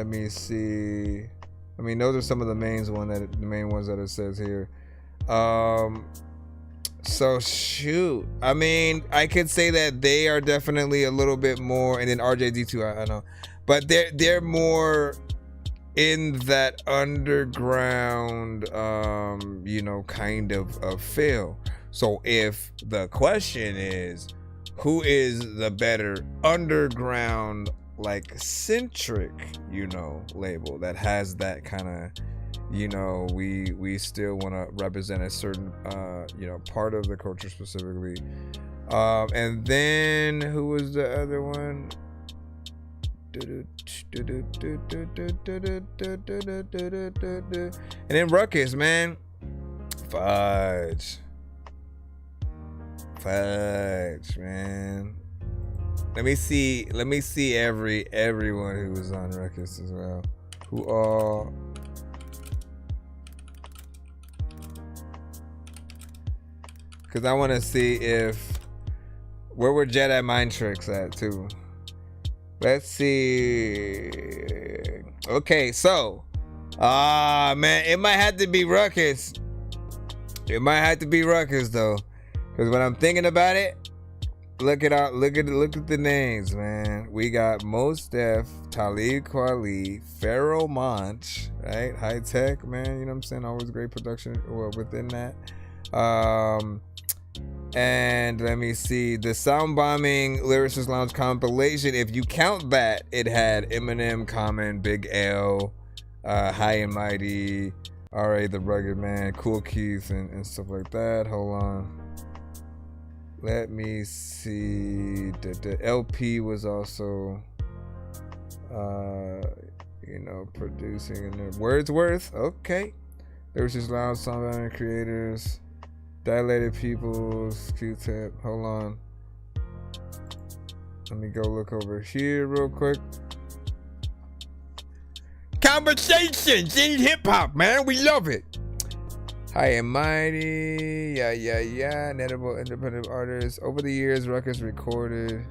me see. I mean, those are some of the main ones that it says here. So shoot. I mean, I could say that they are definitely a little bit more, and then RJD2, I know, but they're more in that underground, you know, kind of feel. So if the question is, who is the better underground, like centric, you know, label that has that kind of, you know, we still want to represent a certain, you know, part of the culture specifically. And then who was the other one? And then Ruckus, man. Fudge, man. Let me see everyone who was on Ruckus as well. Who all? Because I want to see where were Jedi Mind Tricks at too. Let's see. Okay, so man, it might have to be Ruckus. It might have to be Ruckus though, because when I'm thinking about it, look at the names, man. We got Mos Def, Talib Kweli, Pharaoh Monch, right? High Tech, man. You know what I'm saying? Always great production within that. And let me see, the Sound Bombing Lyricist Lounge compilation, if you count that, it had Eminem, Common, Big L, High and Mighty, R.A. the Rugged Man, Cool Keith, and stuff like that. Hold on. Let me see. The LP was also, you know, producing in there. Wordsworth, okay. Lyricist Lounge, Sound Bombing Creators, Dilated Peoples, Q-Tip. Hold on. Let me go look over here real quick. Conversations in hip hop, man. We love it. High and Mighty. Yeah. Notable independent artists. Over the years, Ruckus recorded.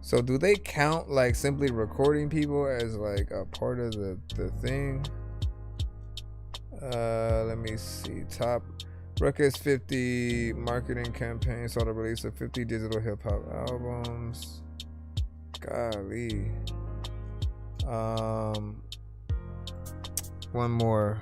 So do they count like simply recording people as like a part of the thing? Let me see. Top Ruckus 50 marketing campaign saw the release of 50 digital hip hop albums. Golly. One more.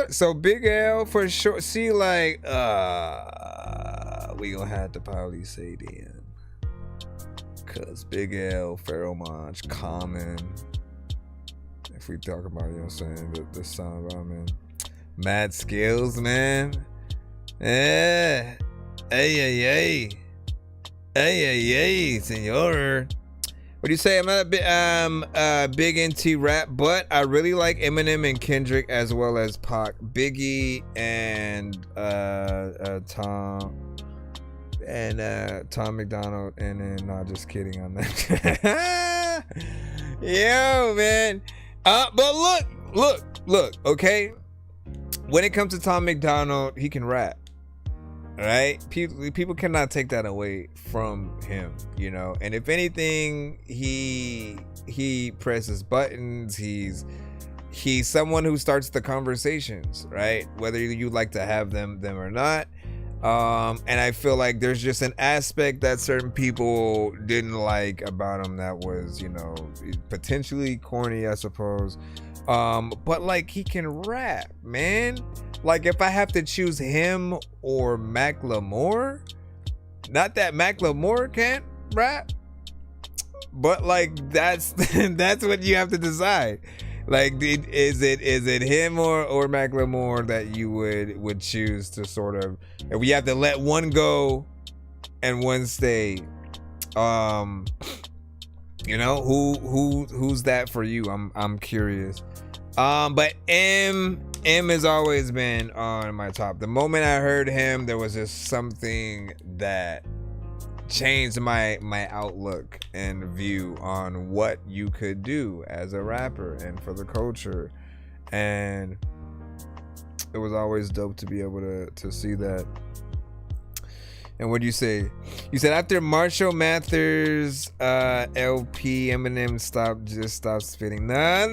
So Big L for sure. See, like, we gonna have to probably say then, cause Big L, Pharaoh Monch, Common. If we talk about, you know what I'm saying, the sound bombing, Mad Skills, man. Yeah. Hey, senor. What do you say? I'm not big into rap, but I really like Eminem and Kendrick as well as Pac, Biggie, and Tom McDonald, and then not just kidding on that. Yo, man. But look. Okay, when it comes to Tom McDonald, he can rap. Right? People cannot take that away from him, you know. And if anything, he presses buttons. He's someone who starts the conversations, right? Whether you like to have them or not. And I feel like there's just an aspect that certain people didn't like about him that was, you know, potentially corny, I suppose. But like, he can rap, man. Like, if I have to choose him or Macklemore, not that Macklemore can't rap, but like, that's what you have to decide. Like, is it him or Macklemore that you would choose to sort of, if we have to let one go and one stay, you know, who's that for you? I'm curious. But M has always been on my top. The moment I heard him, there was just something that changed my outlook and view on what you could do as a rapper and for the culture. And it was always dope to be able to see that. And what do you say? You said after Marshall Mathers LP, Eminem stopped spitting. No.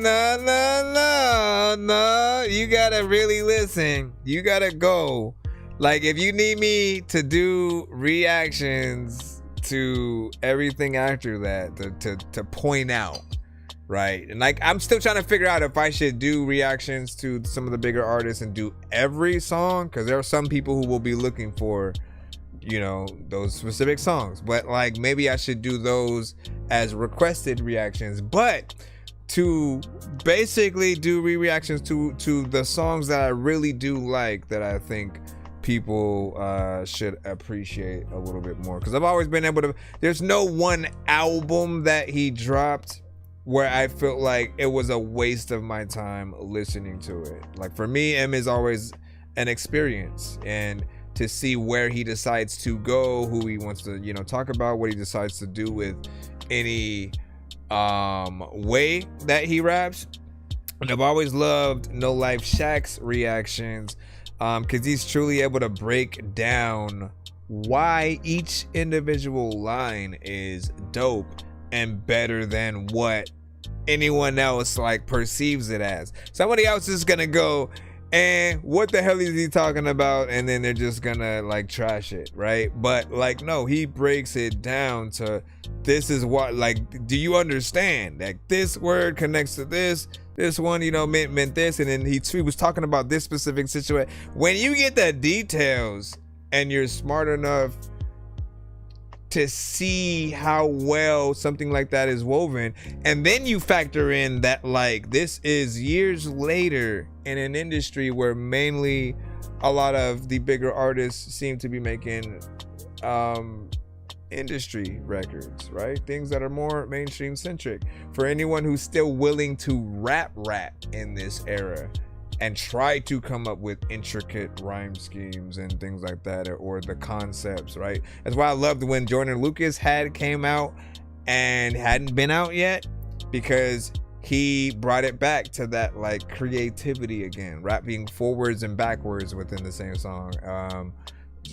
You gotta really listen. You gotta go. Like, if you need me to do reactions to everything after that, to point out, right? And like, I'm still trying to figure out if I should do reactions to some of the bigger artists and do every song, because there are some people who will be looking for, you know, those specific songs. But like, maybe I should do those as requested reactions. But to basically do reactions to the songs that I really do like, that I think people should appreciate a little bit more, because I've always been able to, there's no one album that he dropped where I felt like it was a waste of my time listening to it. Like, for me, M is always an experience, and to see where he decides to go, who he wants to, you know, talk about, what he decides to do with any way that he raps. And I've always loved No Life Shaq's reactions, because he's truly able to break down why each individual line is dope and better than what anyone else like perceives it as. Somebody else is gonna go, and what the hell is he talking about? And then they're just gonna like trash it, right? But like, no, he breaks it down to, this is what, like, do you understand that this word connects to this one, you know, meant this, and then he was talking about this specific situation. When you get the details and you're smart enough to see how well something like that is woven, and then you factor in that, like, this is years later in an industry where mainly a lot of the bigger artists seem to be making industry records, right? Things that are more mainstream centric. For anyone who's still willing to rap in this era and try to come up with intricate rhyme schemes and things like that, or the concepts, right? That's why I loved when Jordan Lucas came out and hadn't been out yet, because he brought it back to that like creativity again, rapping forwards and backwards within the same song,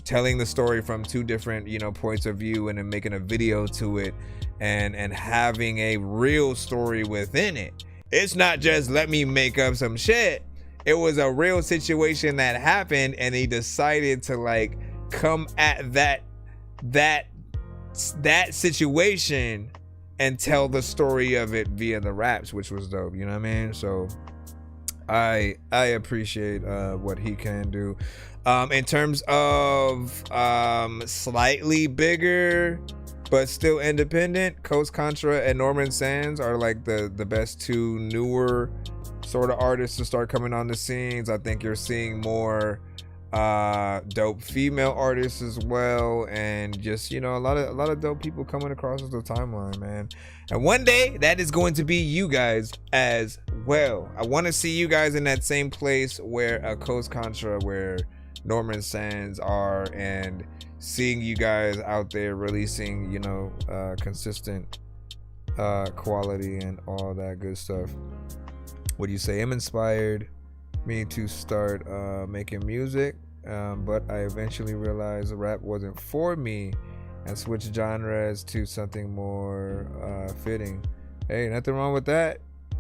telling the story from two different, you know, points of view, and then making a video to it, and having a real story within it. It's not just let me make up some shit. It was a real situation that happened, and he decided to like come at that situation and tell the story of it via the raps, which was dope. You know what I mean? So I appreciate what he can do. In terms of slightly bigger but still independent, Coast Contra and Norman Sands are like the best two newer sort of artists to start coming on the scenes. I think you're seeing more dope female artists as well, and just, you know, a lot of dope people coming across the timeline, man. And one day that is going to be you guys as well. I want to see you guys in that same place where a Coast Contra, where Norman Sands are, and seeing you guys out there releasing, you know, consistent quality and all that good stuff. What do you say? I'm inspired me to start making music, but I eventually realized rap wasn't for me and switched genres to something more fitting. Hey, nothing wrong with that.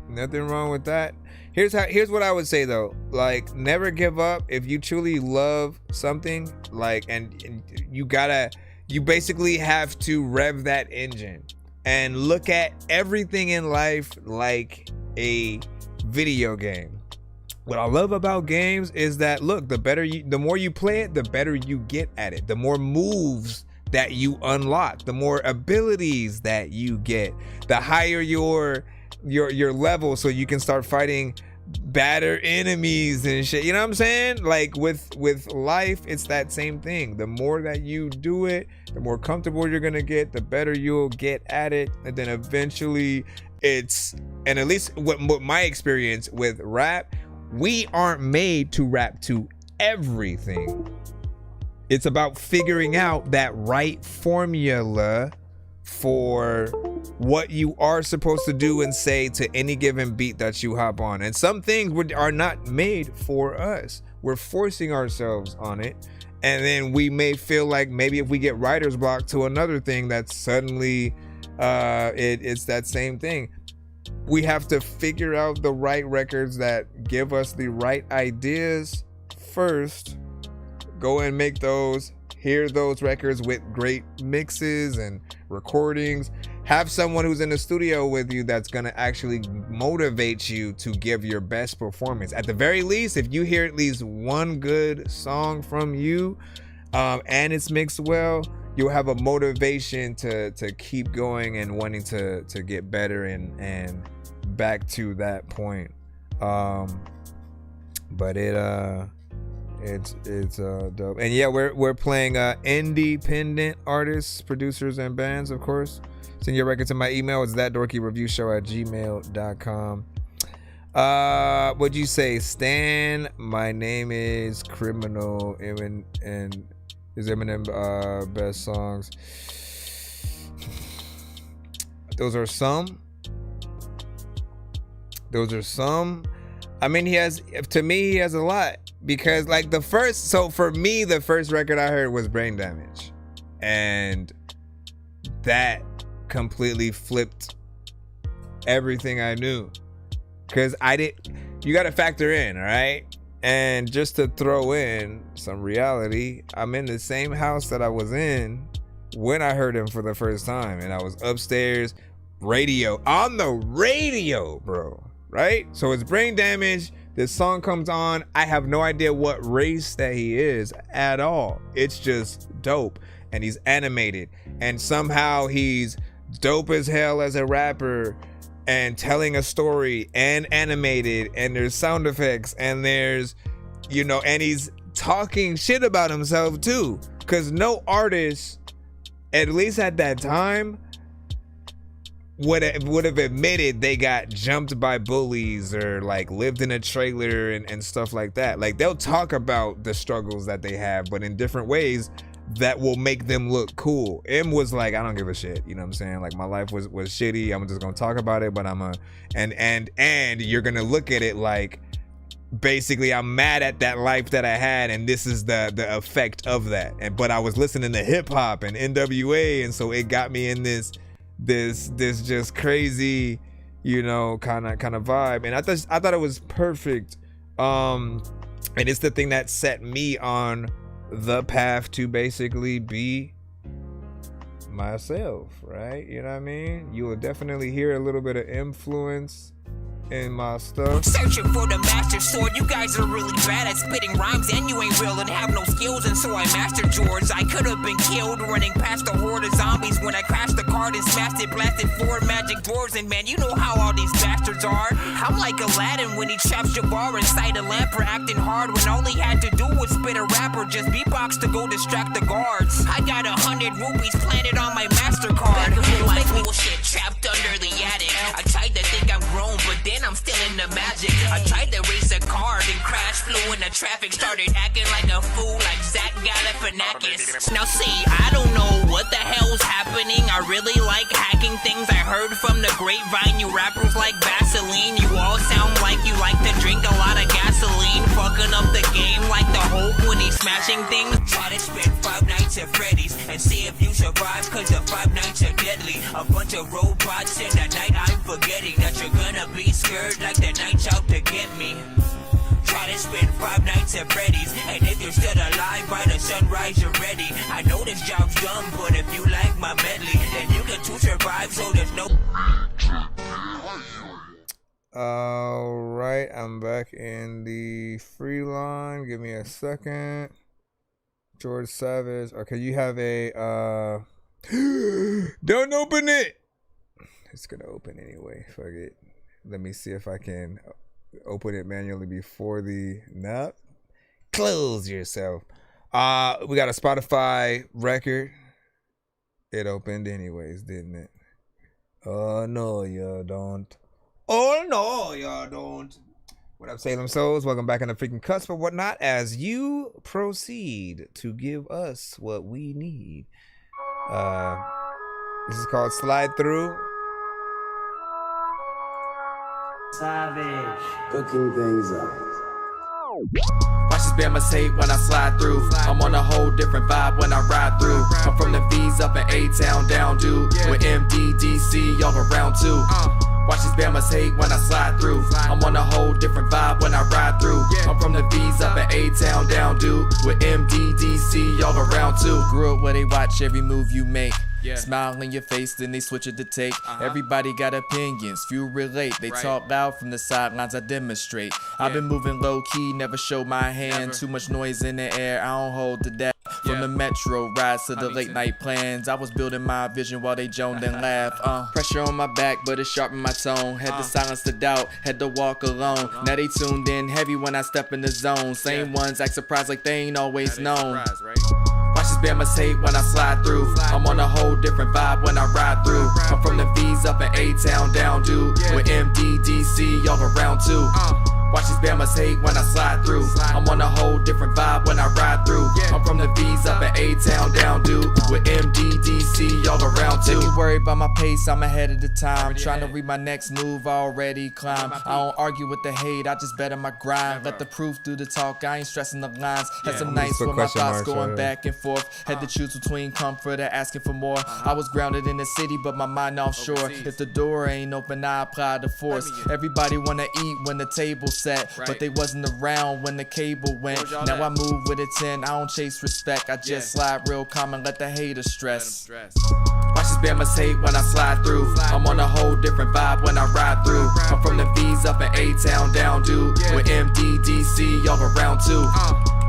Nothing wrong with that. Here's what I would say though. Like, never give up. If you truly love something, like, and you basically have to rev that engine and look at everything in life like a video game. What I love about games is that, look, the more you play it, the better you get at it. The more moves that you unlock, the more abilities that you get, the higher your level, so you can start fighting badder enemies and shit. You know what I'm saying? Like with life, it's that same thing. The more that you do it, the more comfortable you're gonna get, the better you'll get at it, and then eventually and at least what my experience with rap, we aren't made to rap to everything. It's about figuring out that right formula for what you are supposed to do and say to any given beat that you hop on. And some things are not made for us. We're forcing ourselves on it. And then we may feel like maybe if we get writer's block to another thing, that suddenly it's that same thing. We have to figure out the right records that give us the right ideas first. Go and make those, hear those records with great mixes and recordings. Have someone who's in the studio with you that's going to actually motivate you to give your best performance. At the very least, if you hear at least one good song from you and it's mixed well, you'll have a motivation to keep going and wanting to get better and back to that point. But it's dope. And yeah, we're playing independent artists, producers, and bands, of course. Send your record to my email. It's thatdorkyreviewshow@gmail.com. What'd you say, Stan? My name is Criminal. And is Eminem best songs? Those are some. I mean, he has a lot, because like for me, the first record I heard was Brain Damage, and that completely flipped everything I knew, because you got to factor in, all right? And just to throw in some reality, I'm in the same house that I was in when I heard him for the first time, and I was upstairs, on the radio, bro, right? So it's Brain Damage. This song comes on. I have no idea what race that he is at all. It's just dope. And he's animated. And somehow he's dope as hell as a rapper and telling a story and animated. And there's sound effects. And there's, and he's talking shit about himself too. Because no artist, at least at that time, would have admitted they got jumped by bullies or like lived in a trailer and stuff like that. Like, they'll talk about the struggles that they have, but in different ways that will make them look cool. M was like, I don't give a shit, you know what I'm saying? Like, my life was shitty. I'm just gonna talk about it, but and you're gonna look at it like, basically, I'm mad at that life that I had, and this is the effect of that. But I was listening to hip hop and NWA, and so it got me in this just crazy, kind of vibe. And I thought it was perfect. And it's the thing that set me on the path to basically be myself, right? You know what I mean? You will definitely hear a little bit of influence in my stuff. Searching for the master sword. You guys are really bad at spitting rhymes, and you ain't real and have no skills, and so I mastered yours. I could have been killed running past a horde of zombies when I crashed the car and smashed it, blasted 4 magic doors. And man, you know how all these bastards are. I'm like Aladdin when he traps Jabbar inside a lamp for acting hard, when all he had to do was spit a rap or just beatbox to go distract the guards. I got 100 rupees planted on my MasterCard. Like bullshit trapped under the attic. I tried to think I'm grown, but then I'm still in the magic. I tried to race a car, then crash, flew in the traffic, started acting like a fool, like Zach Galifianakis. Now see, I don't know what the hell's happening. I really like hacking things. I heard from the grapevine, you rappers like Vaseline. You all sound like you like to drink a lot of gasoline, fucking up the game like the Hulk when he's smashing things. Try to spend 5 nights at Freddy's and see if you survive, cause the 5 nights are deadly. A bunch of robots in the night, I'm forgetting that you're gonna be scared like the night's out to get me. Try to spend 5 nights at Freddy's, and if you're still alive by the sunrise you're ready. I know this job's dumb, but if you like my medley, then you can too survive, so there's no... Alright, I'm back in the free line. Give me a second. George Savage. Okay, you have a don't open it. It's gonna open anyway. Fuck it. Let me see if I can open it manually before the close yourself. We got a Spotify record. It opened anyways, didn't it? Oh no, you don't. Oh no, you don't. What up, Salem Souls? Welcome back on the freaking cusp or whatnot as you proceed to give us what we need. This is called Slide Through. Savage. Cooking things up. Watch this Bama's hate when I slide through. I'm on a whole different vibe when I ride through. I'm from the V's up in A-Town, down dude. With MDDC, y'all around too. Watch this Bama's hate when I slide through. I'm on a whole different vibe when I ride through. I'm from the V's up in A-Town, down dude. With MDDC, y'all around too. Grew up where they watch every move you make. Smile in your face, then they switch it to take. Everybody got opinions, few relate. They talk loud from the sidelines, I demonstrate. I've been moving low key, never show my hand. Too much noise in the air, I don't hold to that. From the metro rides to the late night plans, I was building my vision while they joned and laughed. Pressure on my back, but it sharpened my tone. Had to silence the doubt, had to walk alone. Now they tuned in heavy when I step in the zone. Same ones act surprised like they ain't always known. Watch this Bama's hate when I slide through. I'm on a whole different vibe when I ride through. I'm from the V's up in A-Town, down dude. With MDDC, y'all around too. Watch this Bama's hate when I slide through. I'm on a whole different vibe when I ride through. I'm from the V's up in A-Town, down dude. With MDDC, y'all around too. Don't you worry about my pace, I'm ahead of the time. Trying to read my next move, I already climb. I don't argue with the hate, I just bet on my grind. Let the proof do the talk, I ain't stressing the lines. Had some nights where my thoughts going back and forth. Had to choose between comfort and asking for more. I was grounded in the city, but my mind offshore. If the door ain't open, I apply the force. Everybody wanna eat when the table's set, but they wasn't around when the cable went. Now I move with a 10, I don't chase respect. I just slide real calm and let the haters stress. Watch this Bama's hate when I slide through. I'm on a whole different vibe when I ride through. I'm from the V's up in A-Town, down dude. With MDDC, y'all around too.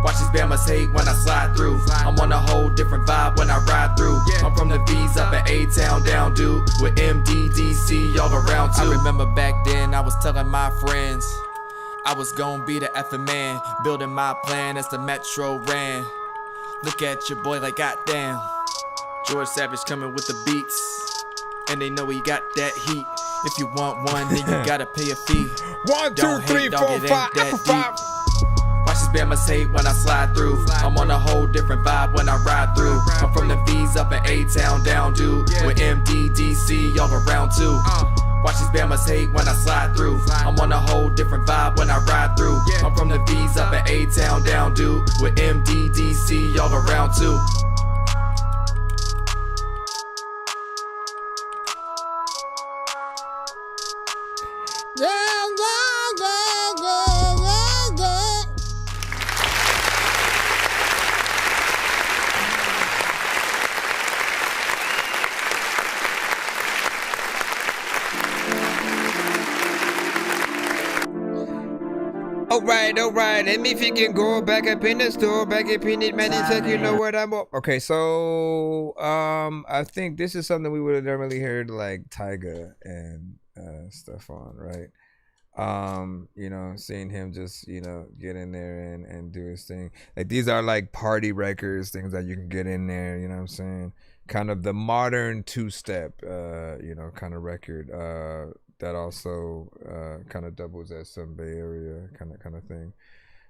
Watch this Bama's hate when I slide through. I'm on a whole different vibe when I ride through. I'm from the V's up in A-Town, down dude. With MDDC, y'all around too. I remember back then I was telling my friends I was gon' be the effing man, building my plan as the metro ran. Look at your boy like goddamn. George Savage coming with the beats, and they know he got that heat. If you want one, then you gotta pay a fee. 1, 2, 3, 4, 5, Apple 5. Watch this Bama's hate when I slide through. I'm on a whole different vibe when I ride through. I'm from the V's up in A-Town, down dude. With MDDC, y'all around too. Watch this Bama's hate when I slide through. I'm on a whole different vibe when I ride through. I'm from the V's up in A-Town, down dude. With MDDC, y'all around too. Alright. Let me can go back up in the store, back up in it, man. It's like you know what I'm up. Okay, so I think this is something we would have normally heard like Tyga and stuff on, right? You know, seeing him just, you know, get in there and do his thing. Like these are like party records, things that you can get in there, you know what I'm saying? Kind of the modern two-step you know, kind of record. That also kind of doubles as some Bay Area kind of thing.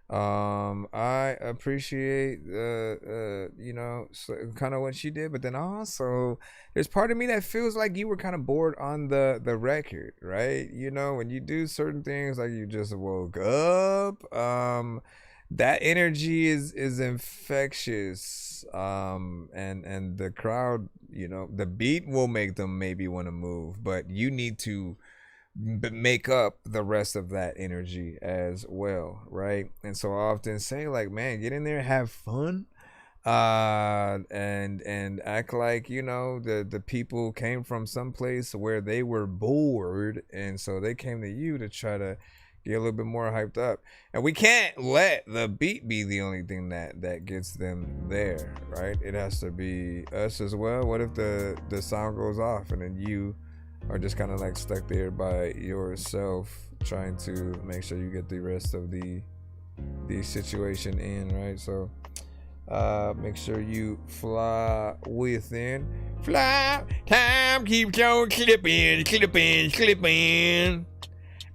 I appreciate you know, kind of what she did, but then also there's part of me that feels like you were kind of bored on the record, right? You know, when you do certain things like you just woke up, that energy is infectious, and the crowd, you know, the beat will make them maybe want to move, but you need to make up the rest of that energy as well, right? And so I often say, like, man, get in there, have fun, and act like, you know, the people came from some place where they were bored, and so they came to you to try to get a little bit more hyped up. And we can't let the beat be the only thing that gets them there, right? It has to be us as well. What if the sound goes off and then you are just kind of like stuck there by yourself trying to make sure you get the rest of the situation in, right? So Make sure you fly within. Fly, time keeps on clipping.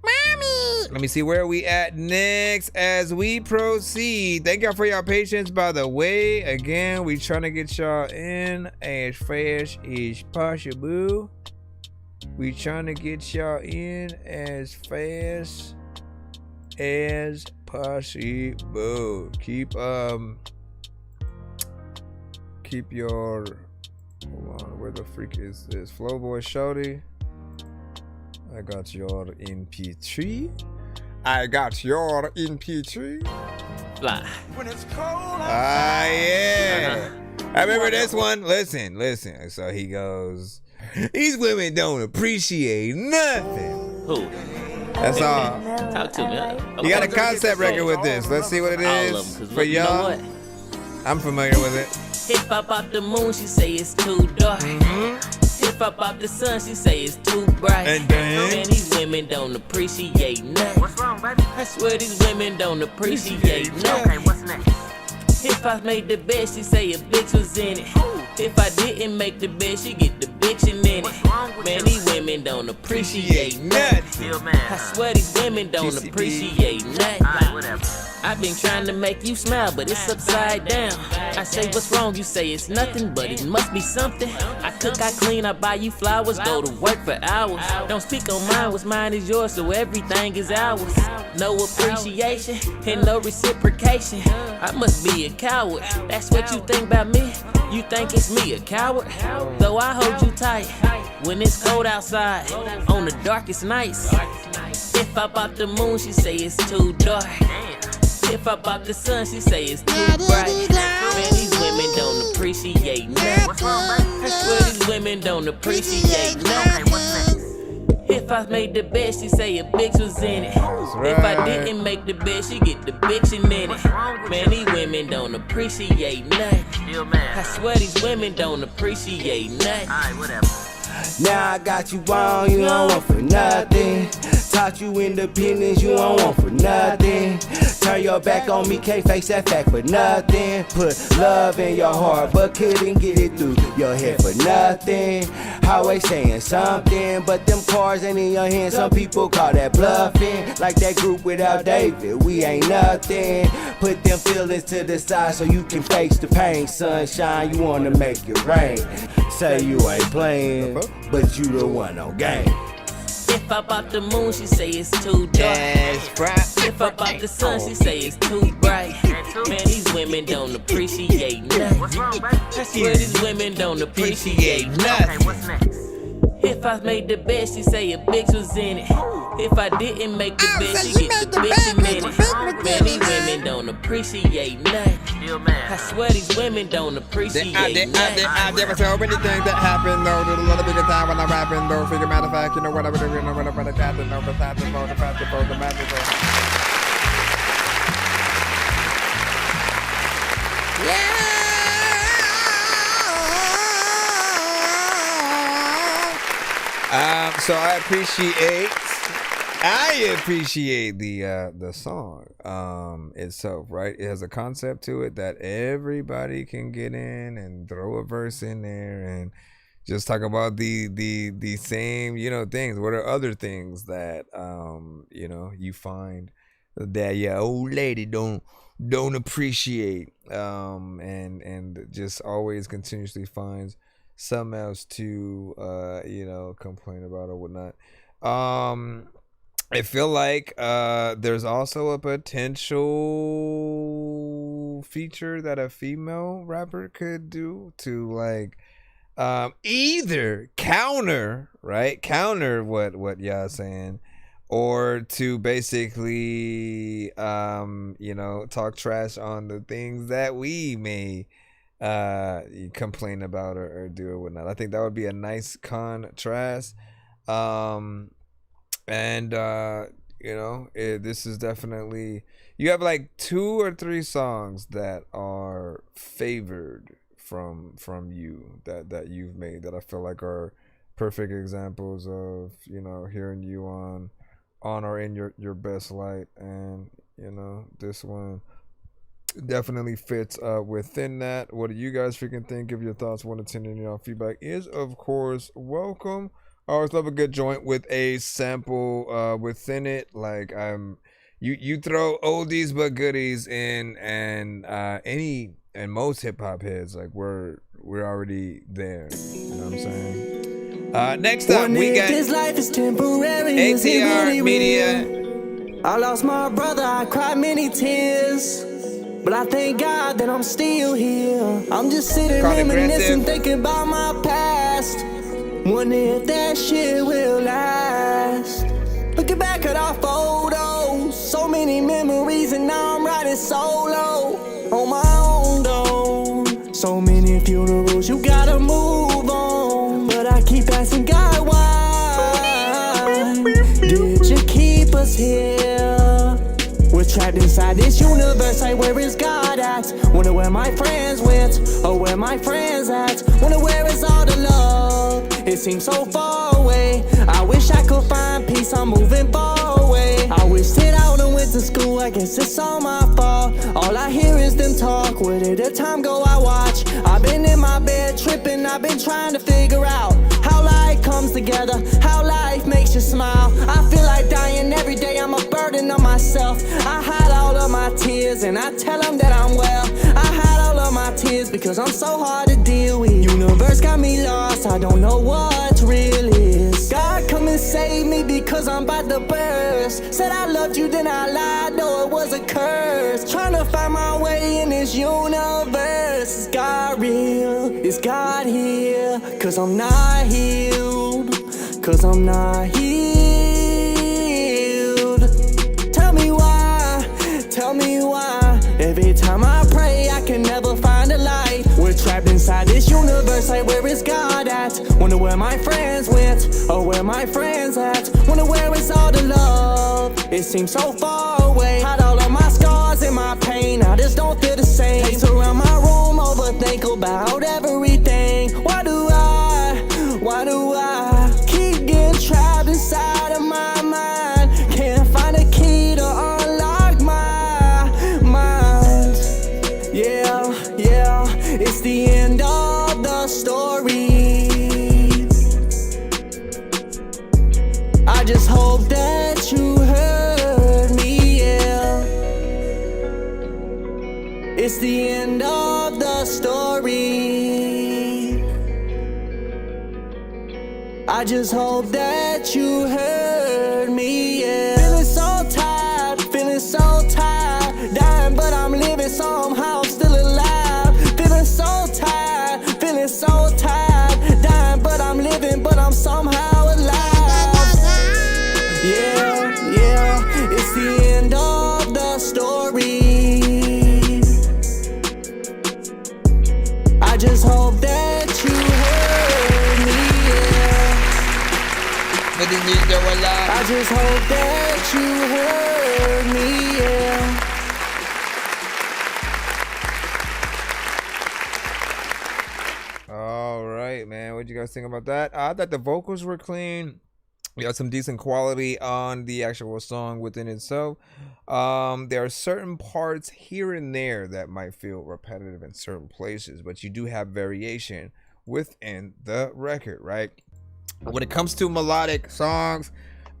Mommy! Let me see where we at next as we proceed. Thank y'all for your patience, by the way. Again, we trying to get y'all in as fast as possible. We trying to get y'all in as fast as possible. Keep your, hold on, where the freak is this? Flowboy Shorty. I got your MP3. I got your MP3. Fly. When it's cold yeah. I remember this one. Listen. So he goes, these women don't appreciate nothing. Who? That's all. Talk to me. You got a concept record with this. Let's see what it is for y'all. I'm familiar with it. Hip hop off the moon, she say it's too dark. Hip hop off the sun, she say it's too bright. And then, man, these women don't appreciate nothing. What's wrong, baby? I swear these women don't appreciate nothing. Okay, what's next? Hip hop made the bed, she say a bitch was in it. If I didn't make the bed, she get the bitchin' in it. Man, these women don't appreciate nothing. I swear these women don't appreciate nothing. I've been trying to make you smile, but it's upside down. I say what's wrong, you say it's nothing, but it must be something. I cook, I clean, I buy you flowers, go to work for hours. Don't speak on mine, what's mine is yours, so everything is ours. No appreciation and no reciprocation. I must be a coward, that's what you think about me. You think it's me, a coward? Though I hold you tight when it's cold outside on the darkest nights. If I pop the moon, she say it's too dark. If I pop the sun, she say it's too bright. Man, these women don't appreciate nothing. I swear these women don't appreciate nothing. If I made the bed, she say a bitch was in it. If I didn't make the bed, she get the bitchin' in it. Man, these women don't appreciate nothing. I swear these women don't appreciate nothing. Now I got you on, you don't want for nothing. Taught you independence, you don't want for nothing. Turn your back on me, can't face that fact for nothing. Put love in your heart, but couldn't get it through your head for nothing. Always saying something, but them cards ain't in your hand. Some people call that bluffing. Like that group without David, we ain't nothing. Put them feelings to the side so you can face the pain. Sunshine, you wanna make it rain. Say you ain't playing, but you the one on game. If I pop the moon, she say it's too dark. If I pop the sun, she say it's too bright. Man, these women don't appreciate nothing. I swear these women don't appreciate nothing. If I made the bed, she say a bitch was in it. If I didn't make the bed, she get the bitchin' in it. Man, these women don't appreciate nothing. I swear these women don't appreciate nothing. There were so many things that happened though. There's a little bit of time when I'm rapping though. Figure matter of fact, you know what I'm doing, you know what I'm gonna cat, know the fact, the magical. So I appreciate the song itself, right? It has a concept to it that everybody can get in and throw a verse in there and just talk about the same, things. What are other things that you find that your old lady don't appreciate, and just always continuously finds something else to complain about or whatnot. I feel like there's also a potential feature that a female rapper could do to either counter what y'all saying, or to basically talk trash on the things that we may complain about or do or whatnot. I think that would be a nice contrast. This is definitely, you have like 2 or 3 songs that are favored from you that you've made that I feel like are perfect examples of hearing you on or in your best light. And this one definitely fits within that. What do you guys freaking think? Give your thoughts. 1 to 10, and your feedback is of course welcome. I always love a good joint with a sample within it. Like you throw oldies but goodies in, and most hip hop heads, like we're already there. You know what I'm saying? Next up we got this life is temporary. ATR Media. I lost my brother, I cried many tears, but I thank God that I'm still here. I'm just sitting reminiscing, thinking about my past, wondering if that shit will last. Looking back at our photos, so many memories, and now I'm riding solo on my own though. So many funerals, you gotta move on, but I keep asking God why did you keep us here? We're trapped inside this universe, like where is God at? Wonder where my friends went, or where my friends at? Wonder where is all the love? It seems so far away. I wish I could find peace, I'm moving far away. I wish that I would've went to school, I guess it's all my fault. All I hear is them talk, where did the time go? I watch. I've been in my bed tripping, I've been trying to figure out how life comes together, how life makes you smile. I feel like dying every day, I'm a burden on myself. I hide all of my tears and I tell them that I'm well. I hide all of my tears because I'm so hard to deal with. Universe got me lost, I don't know what real is. God come and save me because I'm about to burst. Said I loved you, then I lied, no it was a curse. Trying to find my way in this universe. Is God real? Is God here? Cause I'm not healed. Cause I'm not healed. Tell me why, tell me why. Every time I pray I can never find a light. We're trapped inside this universe, like where is God at? Wonder where my friends went, or where my friends at? Wonder where is all the love? It seems so far away. Hide all of my scars and my pain, I just don't feel the same. Pace around my room, overthink about everything. Why do I keep getting trapped inside of my mind? Can't find a key to unlock my mind. Yeah, it's the end of the story. I just hope that you heard me, yeah. It's the end of the story. I just hope that you heard me, yeah. Feeling so tired, dying but I'm living somehow, I'm still alive. Feeling so tired, dying but I'm living, but I'm somehow alive. Yeah, it's the end of the story. I just hope that you heard me, yeah. I just hope that you heard me, yeah. All right, man. What you guys think about that? I thought the vocals were clean. We got some decent quality on the actual song within itself. There are certain parts here and there that might feel repetitive in certain places, but you do have variation within the record, right? When it comes to melodic songs,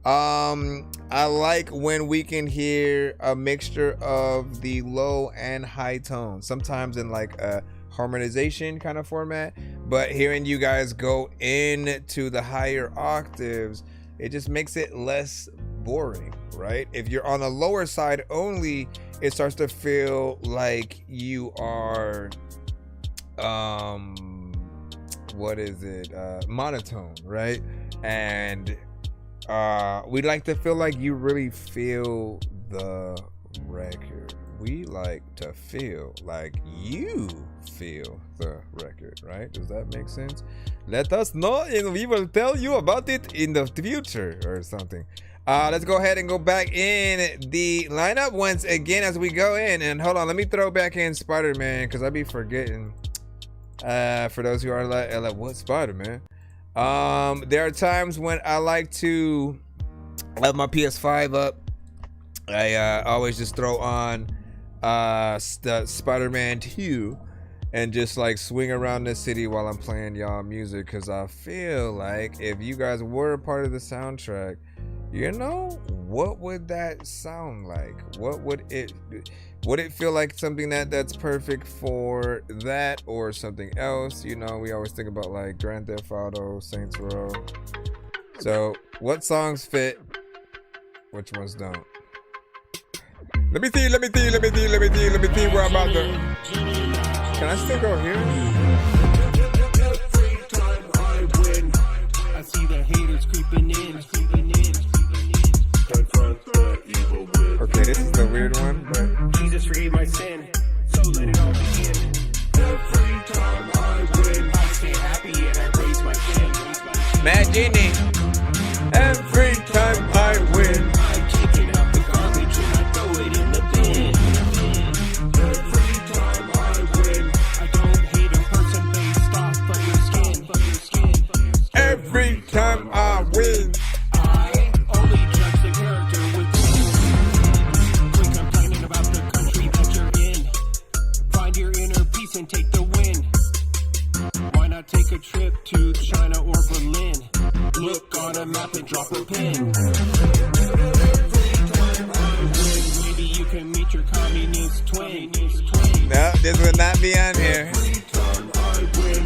I like when we can hear a mixture of the low and high tones, sometimes in like a harmonization kind of format, but hearing you guys go into the higher octaves, it just makes it less boring, right? If you're on the lower side only, it starts to feel like you are monotone, right? And we like to feel like you really feel the record. We like to feel like you feel the record, right? Does that make sense? Let us know and we will tell you about it in the future or something. Let's go ahead and go back in the lineup once again as we go in. And hold on, let me throw back in Spider-Man because I be forgetting. For those who are like what Spider-Man? There are times when I like to have my PS5 up. I always just throw on the Spider-Man 2 and just like swing around the city while I'm playing y'all music, because I feel like if you guys were a part of the soundtrack, you know, what would that sound like? What would it feel like? Something that's perfect for that, or something else? You know, we always think about like Grand Theft Auto, Saints Row. So what songs fit, which ones don't? Let me see where I'm about to. Can I still go here? I see the haters creeping in. Okay, this is the weird one, but Jesus forgave my sin, so let it all begin. Every time I win, I stay happy and I raise my hand. Mad Genie. Every time I win, I'm taking out the garbage and I throw it in the bin. Every time I win, I don't hate a person based off of your skin. Every time I win, I only judge the character with quit complaining about the country that you're in. Find your inner peace and take the win. Why not take a trip to China or Berlin? Look on a map and drop a pin. Maybe you can meet your communist twin. no, this will not be on here.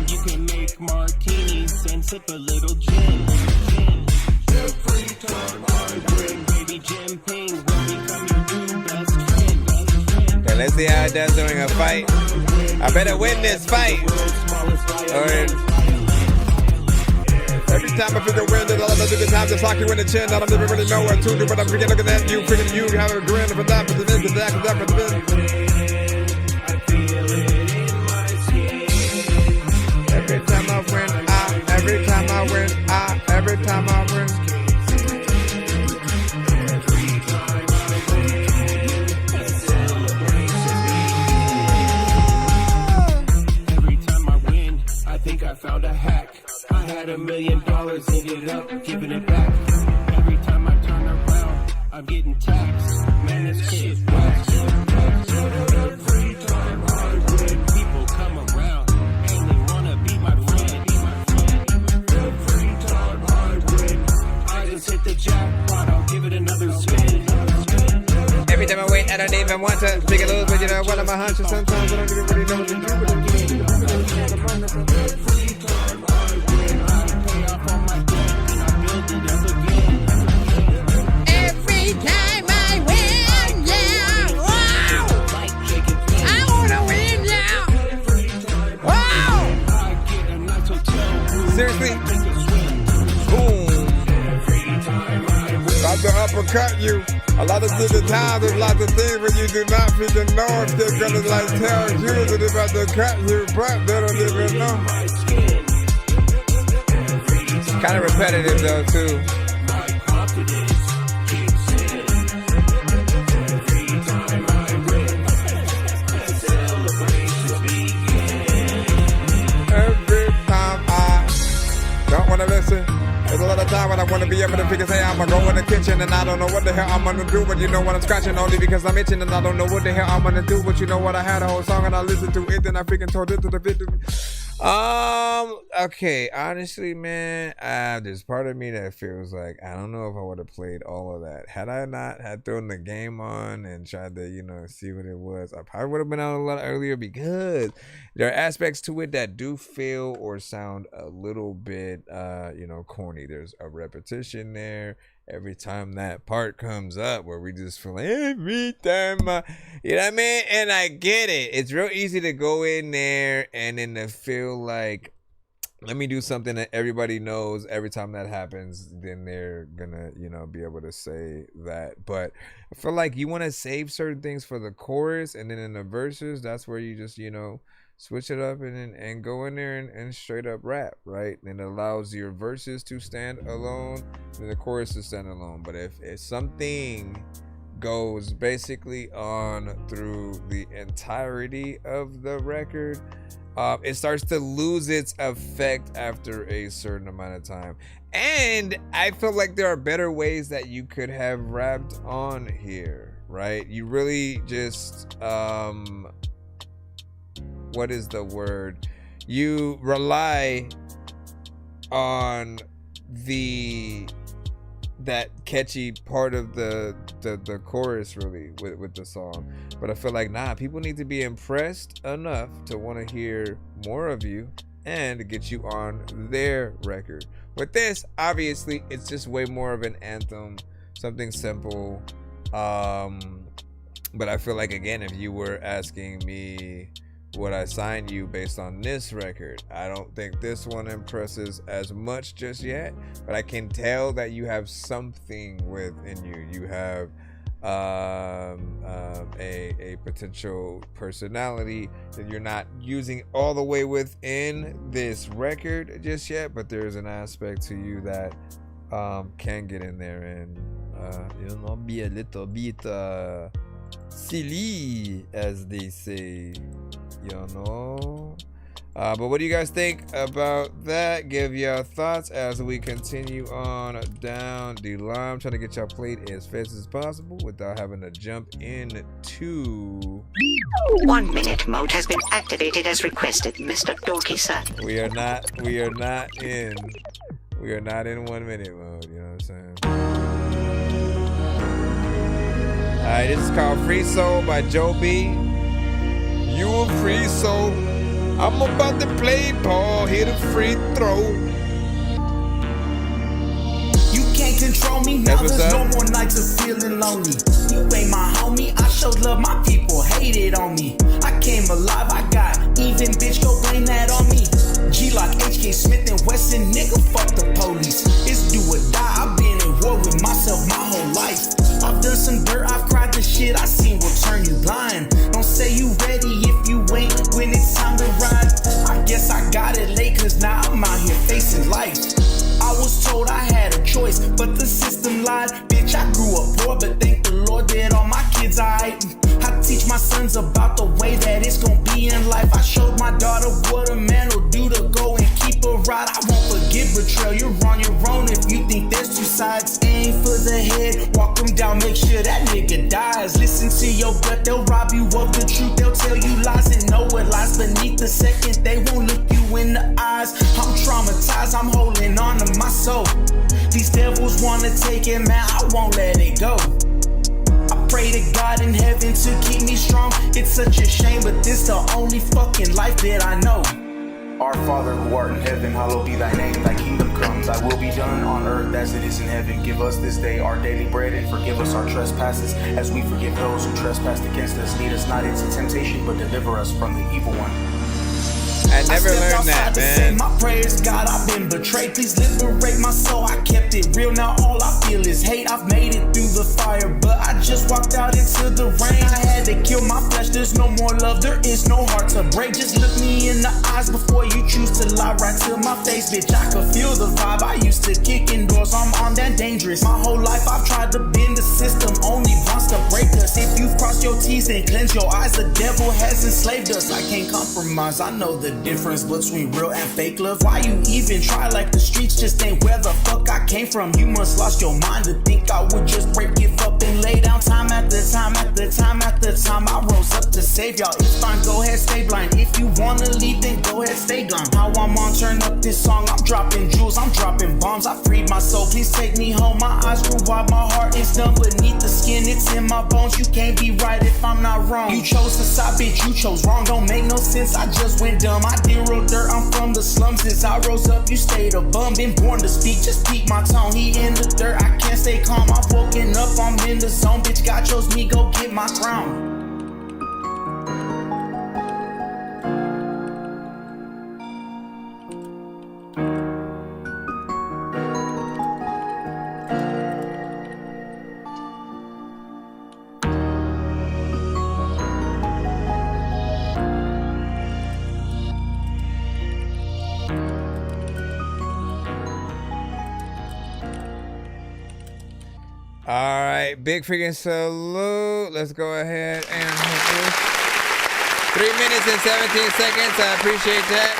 You can make martinis and sip a little gin. Every time I win, baby Jinping will become your new best friend. Okay, let's see how it does during a fight. I better win this fight. Every time I figure win, there's a lot of good times to sock you in the chin. I don't even really know what to do, but I'm freaking looking at you, freaking you, have a grin for that, for the this, for that, for that, for the this. Every time I win, every time I win, every time I win. Every time I win, I think I found a hack. I had $1 million, ended up giving it back. Every time I turn around, I'm getting taxed. Man, this shit is whack. Every time I win, people come around and they wanna be my friend. Every time I win, I just hit the jackpot, I'll give it another spin. Every time I win, I don't even want to pick a lose, but you know what, I'm a huncher sometimes. I don't even really know what to do, but I'm doing it. Every time I win, yeah, wow! I wanna win, yeah! Wow! Seriously? Boom. About to uppercut you. A lot of different times, there's lots of things where you do not freaking know if they're gonna like tell you that they're about to cut you, but they don't even know. Kind of repetitive though too. Every time I don't wanna listen. There's a lot of time when I want to be able to figure, say I'm gonna go in the kitchen and I don't know what the hell I'm gonna do, but you know what, I'm scratching only because I'm itching and I don't know what the hell I'm gonna do, but you know what, I had a whole song and I listened to it, then I freaking told it to the video. Okay, honestly, man, there's part of me that feels like I don't know if I would have played all of that. Had I not had thrown the game on and tried to, you know, see what it was, I probably would have been out a lot earlier, because there are aspects to it that do feel or sound a little bit, you know, corny. There's a repetition there every time that part comes up where we just feel like every time, you know what I mean? And I get it. It's real easy to go in there and then to feel like, let me do something that everybody knows. Every time that happens, then they're gonna, you know, be able to say that. But I feel like you want to save certain things for the chorus, and then in the verses, that's where you just, you know, switch it up and go in there and straight up rap, right? And it allows your verses to stand alone and the chorus to stand alone. But if something goes basically on through the entirety of the record, it starts to lose its effect after a certain amount of time. And I feel like there are better ways that you could have rapped on here, right? You really just what is the word? You rely on that catchy part of the chorus really with the song, but I feel like people need to be impressed enough to want to hear more of you and to get you on their record. With this, obviously, it's just way more of an anthem, something simple. But I feel like, again, if you were asking me would I sign you based on this record, I don't think this one impresses as much just yet, but I can tell that you have something within you. You have a potential personality that you're not using all the way within this record just yet, but there's an aspect to you that can get in there and be a little bit silly, as they say, but what do you guys think about that? Give your thoughts as we continue on down the line. I'm trying to get y'all played as fast as possible without having to jump into 1 minute mode has been activated as requested, Mr. Dorky sir. We are not in 1 minute mode, you know what I'm saying? Alright, this is called Free Soul by Joe B. You a free soul. I'm about to play ball, hit a free throw. You can't control me, now there's no more nights of feeling lonely. You ain't my homie, I showed love, my people hated on me. I came alive, I got even, bitch, go blame that on me. G-Lock, HK Smith and Wesson, nigga, fuck the police. It's do or die, I've been in war with myself my whole life. I've done some dirt, I've cried the shit I seen will turn you blind. Don't say you ready if you ain't when it's time to ride. I guess I got it late, cause now I'm out here facing life. I was told I had a choice, but the system lied. Bitch, I grew up poor, but thank the Lord that all my kids I teach my sons about the way that it's gonna be in life. I showed my daughter what a man will do to go and keep her right. I won't forgive betrayal, you're on your own if you think there's two sides. Aim for the head, walk them down, make sure that nigga dies. Listen to your gut, they'll rob you of the truth, they'll tell you lies and know what lies beneath the second. They won't look you in the eyes. I'm traumatized, I'm holding on to my soul. These devils wanna take it, man, I won't let it go. I pray to God in heaven to keep me strong. It's such a shame, but this the only fucking life that I know. Our Father who art in heaven, hallowed be thy name, thy kingdom come, thy will be done on earth as it is in heaven. Give us this day our daily bread and forgive us our trespasses as we forgive those who trespass against us. Lead us not into temptation, but deliver us from the evil one. I never learned that, man. My prayers, God, I've been betrayed. Please liberate my soul. I kept it real. Now all I feel is hate. I've made it through the fire, but I just walked out into the rain. I had to kill my flesh. There's no more love. There is no heart to break. Just look me in the eyes before you choose to lie right to my face, bitch. I could feel the vibe. I used to kick indoors. I'm armed and dangerous. My whole life I've tried to bend the system. Only wants to break us. If you've crossed your T's and cleanse your eyes, the devil has enslaved us. I can't compromise. I know the difference between real and fake love. Why you even try? Like the streets just ain't where the fuck I came from. You must lost your mind to think I would just break, give up and lay down. Time after time after time after time I rose up to save y'all. It's fine, go ahead, stay blind. If you wanna leave, then go ahead, stay gone. How I'm on, turn up this song. I'm dropping jewels, I'm dropping bombs. I freed my soul, please take me home. My eyes grew wide, my heart is done beneath the skin. It's in my bones, you can't be right if I'm not wrong. You chose to side, bitch, you chose wrong. Don't make no sense, I just went dumb. I did real dirt, I'm from the slums. Since I rose up, you stayed a bum. Been born to speak, just peep my tone. He in the dirt, I can't stay calm. I've woken up, I'm in the zone. Bitch, God chose me, go get my crown. Alright, big freaking salute. Let's go ahead and hit this. 3 minutes and 17 seconds. I appreciate that.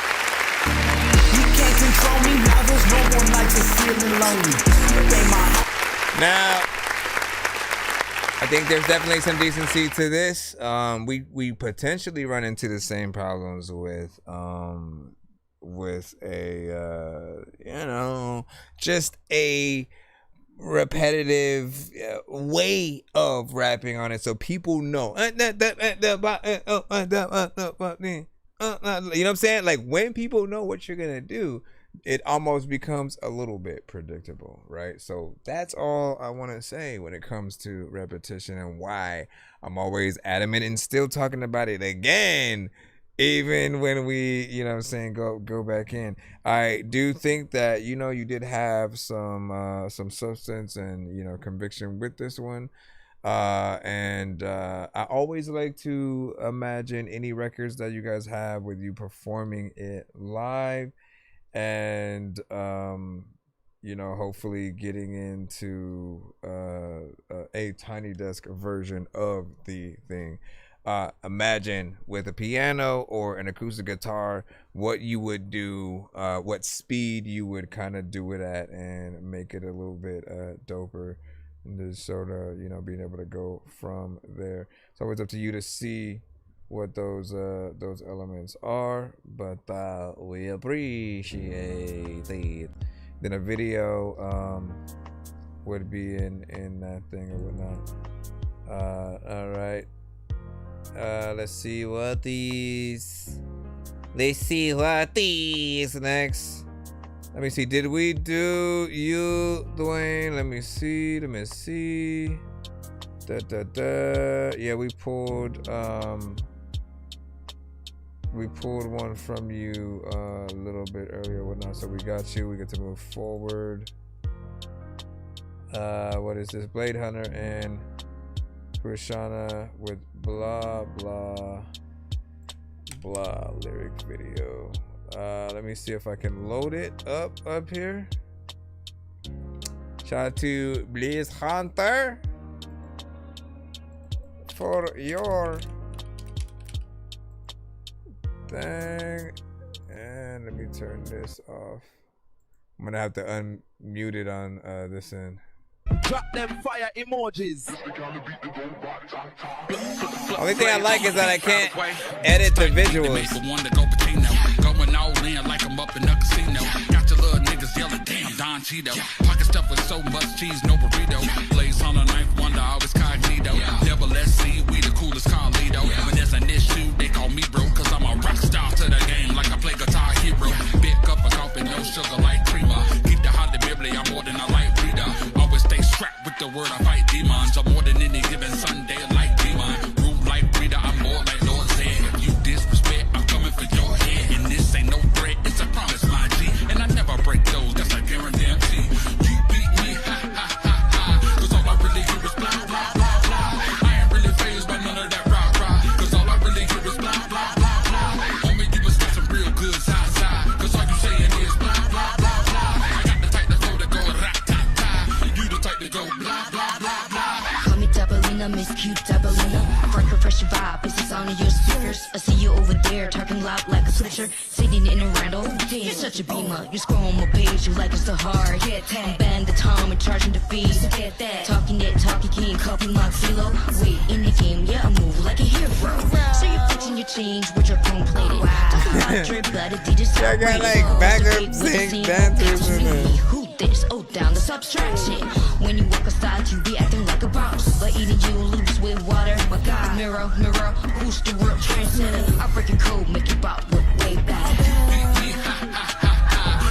You can't control me, now there's no more nights of feeling lonely. Now, I think there's definitely some decency to this. We potentially run into the same problems with a just a repetitive way of rapping on it, so people know. You know what I'm saying? Like, when people know what you're gonna do, it almost becomes a little bit predictable, right? So that's all I want to say when it comes to repetition, and why I'm always adamant and still talking about it again, even when we, you know what I'm saying, go back in. I do think that, you know, you did have some substance and, you know, conviction with this one. And I always like to imagine any records that you guys have with you performing it live, and you know, hopefully getting into a Tiny Desk version of the thing. Imagine with a piano or an acoustic guitar what you would do, what speed you would kind of do it at, and make it a little bit doper, and just sort of, you know, being able to go from there. It's always up to you to see what those elements are, but we appreciate it. Then a video would be in that thing or whatnot. All right. Let's see what these next. Let me see. Did we do you, Dwayne? Let me see. Yeah, we pulled one from you a little bit earlier, whatnot. So we got you. We get to move forward. What is this? Blade Hunter and Krishana with blah blah blah lyric video. Let me see if I can load it up here. Shout out to Blaze Hunter for your thing. And let me turn this off. I'm gonna have to unmute it on this end. Drop them fire emojis. Only thing I like is that I can't edit the visuals. Going all in like I'm up in a casino. Got your little niggas yelling, damn, Don Cheeto. Pocket stuff with so much cheese, no burrito. Blaze on a knife, wonder always cognito. Never let's see, we the coolest Carlito. When there's an issue, they call me bro, cause I'm a rock star to the game like I play Guitar Hero. Big cup of coffee, no sugar like creamer. Keep the hot bibly, I'm more than a light reader. Always stay strapped with the word I fight demons. I'm more than any given Sunday like demon. Room like reader, I'm more like Lord said. If you disrespect, I'm coming for your head. And this ain't no threat, it's a promise, my G. And I never break those, that's a guarantee. You beat me, ha ha ha ha. Cause all I really hear is blah blah blah blah. I ain't really fazed by none of that rah rah. Cause all I really hear is blah blah blah blah. Homie, you must got some real good side side. Cause all you saying is blah blah blah blah. I got the type to go rat tat tat. You the type to go blah blah blah blah. Call me Doubleina, Miss Cute Doubleina. Break refresh your vibe, this is on your speakers. I see you over there, talking loud like a switcher. Sitting in a Randall, damn, you're such a beamer. You scroll on my page, you like it's so hard. Get that, bend the time and charging the fees. Get that, talking king, copy my philo. Wait, in the game, yeah, I move like a hero. So you're fixing your change with your chrome plated. I got like backup sync dancers in there. Who this? Oh, down the subtraction. When you walk aside, you be acting like a boss. But eating you lose with water. My God, mirror, mirror, who's the real trendsetter? I break your code, make you bop, look way back.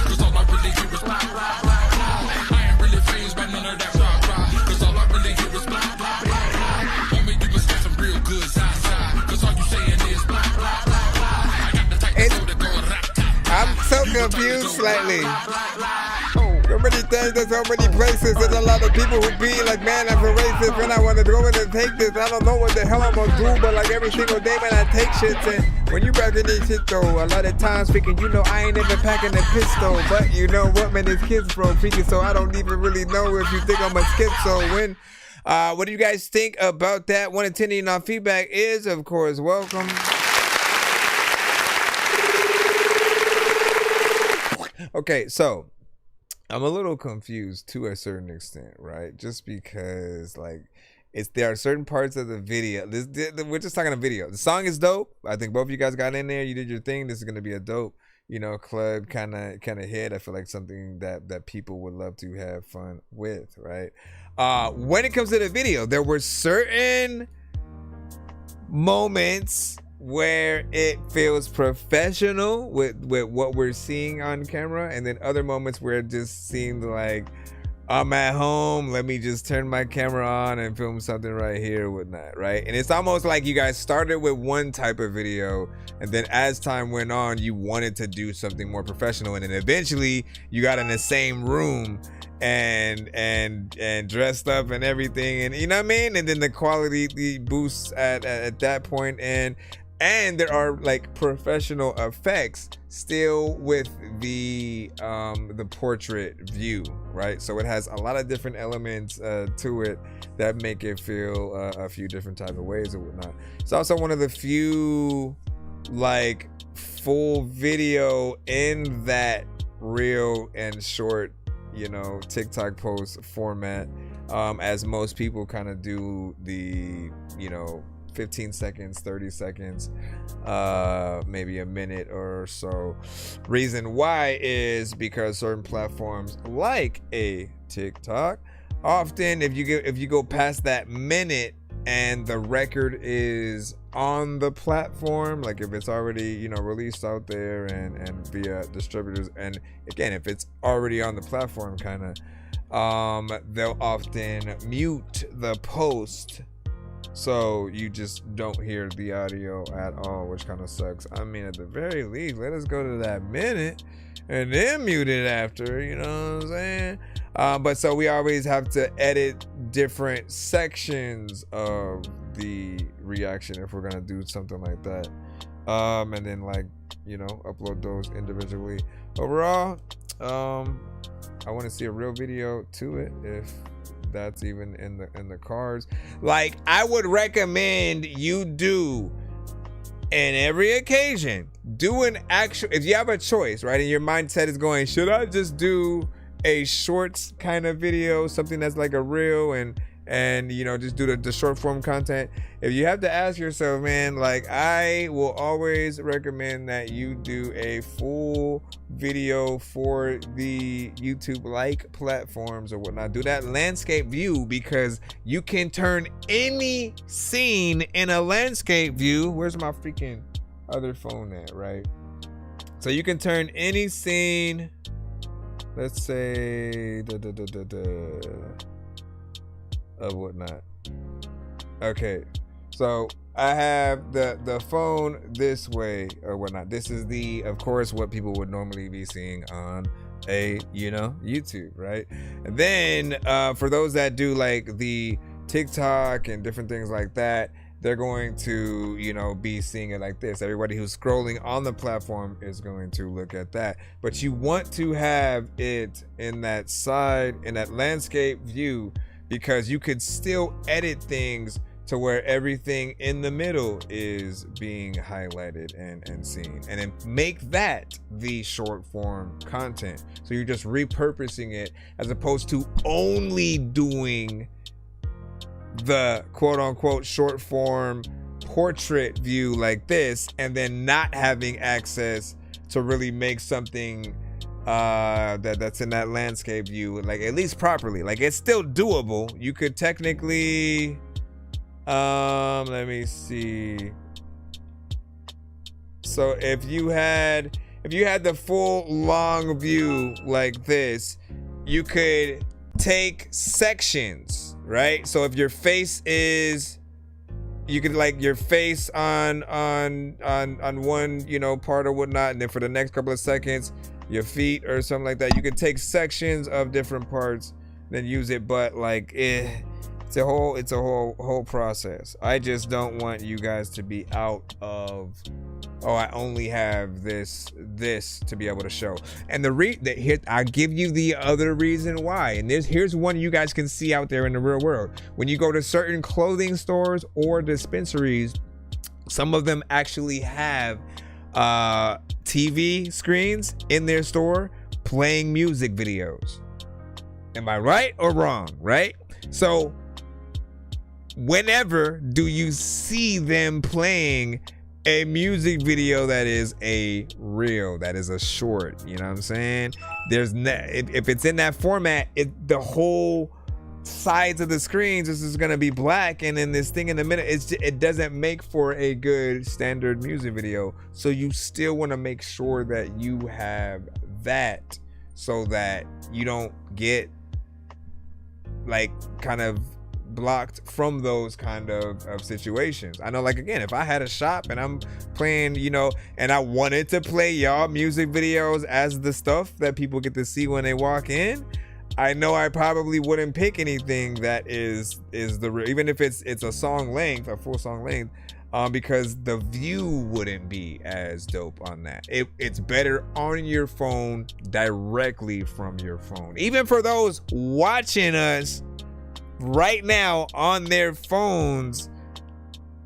Cause all I really hear is blah blah blah blah. I ain't really fazed by none of that rah rah. Cause all I really hear is blah blah blah blah. Homie, you must got some real good side side. Cause all you saying is blah blah blah blah. I got the type to go to go rap tap. I'm so confused slightly. So many things, there's so many places, there's a lot of people who be like, man, I'm a racist, when I want to go in and take this, I don't know what the hell I'm gonna do, but like every single day when I take shit, and when you back in this shit though, a lot of times speaking, you know, I ain't even packing a pistol, but you know what, man, it's kids bro, freaking, so I don't even really know if you think I'm a schizo. When, what do you guys think about that? 1 to 10 on feedback is, of course, welcome. Okay, so I'm a little confused to a certain extent, right? Just because, like, there are certain parts of the video. We're just talking a video. The song is dope. I think both of you guys got in there. You did your thing. This is gonna be a dope, club kind of hit. I feel like something that people would love to have fun with, right? When it comes to the video, there were certain moments where it feels professional with what we're seeing on camera, and then other moments where it just seemed like I'm at home, let me just turn my camera on and film something right here, whatnot, right? And it's almost like you guys started with one type of video, and then as time went on, you wanted to do something more professional, and then eventually you got in the same room and dressed up and everything, and you know what I mean? And then the quality boosts at that point, and there are like professional effects still with the portrait view, right? So it has a lot of different elements to it that make it feel a few different type of ways and whatnot. It's also one of the few like full video in that reel and short, TikTok post format, as most people kind of do the 15 seconds, 30 seconds, maybe a minute or so. Reason why is because certain platforms like a TikTok, often if you go past that minute and the record is on the platform, like if it's already released out there and via distributors, and again if it's already on the platform, they'll often mute the post, so you just don't hear the audio at all, which kind of sucks. I mean, at the very least, let us go to that minute and then mute it after, you know what I'm saying? But so we always have to edit different sections of the reaction if we're gonna do something like that, and then upload those individually. Overall, I want to see a real video to it, if that's even in the cards. Like, I would recommend you do, in every occasion, do an actual, if you have a choice, right, and your mindset is going, should I just do a shorts kind of video, something that's like a reel, and just do the short form content. If you have to ask yourself, man, like, I will always recommend that you do a full video for the YouTube like platforms or whatnot. Do that landscape view, because you can turn any scene in a landscape view. Where's my freaking other phone at, right? So you can turn any scene, let's say of whatnot. Okay, so I have the phone this way or whatnot. This is of course what people would normally be seeing on a YouTube, right? And then for those that do like the TikTok and different things like that, they're going to be seeing it like this. Everybody who's scrolling on the platform is going to look at that, but you want to have it in that landscape view, because you could still edit things to where everything in the middle is being highlighted and seen, and then make that the short form content. So you're just repurposing it, as opposed to only doing the quote unquote short form portrait view like this, and then not having access to really make something that's in that landscape view, like at least properly. Like, it's still doable. You could technically let me see. So if you had the full long view like this, you could take sections, right? So if your face is, you could like your face on one part or whatnot, and then for the next couple of seconds your feet or something like that. You could take sections of different parts, then use it, but like it's a whole process. I just don't want you guys to be out of, I only have this to be able to show. And here, I'll give you the other reason why. And here's one you guys can see out there in the real world. When you go to certain clothing stores or dispensaries, some of them actually have TV screens in their store playing music videos. Am I right or wrong? Right? So whenever do you see them playing a music video that is a reel, that is a short? You know what I'm saying? There's if it's in that format, the whole sides of the screens is gonna be black, and then this thing in the middle, it doesn't make for a good standard music video. So you still want to make sure that you have that, so that you don't get like kind of blocked from those kind of situations. I know, like, again, if I had a shop and I'm playing, you know, and I wanted to play y'all music videos as the stuff that people get to see when they walk in, I know I probably wouldn't pick anything that is the real, even if it's a song length, a full song length, because the view wouldn't be as dope on that. It's better on your phone, directly from your phone. Even for those watching us right now on their phones,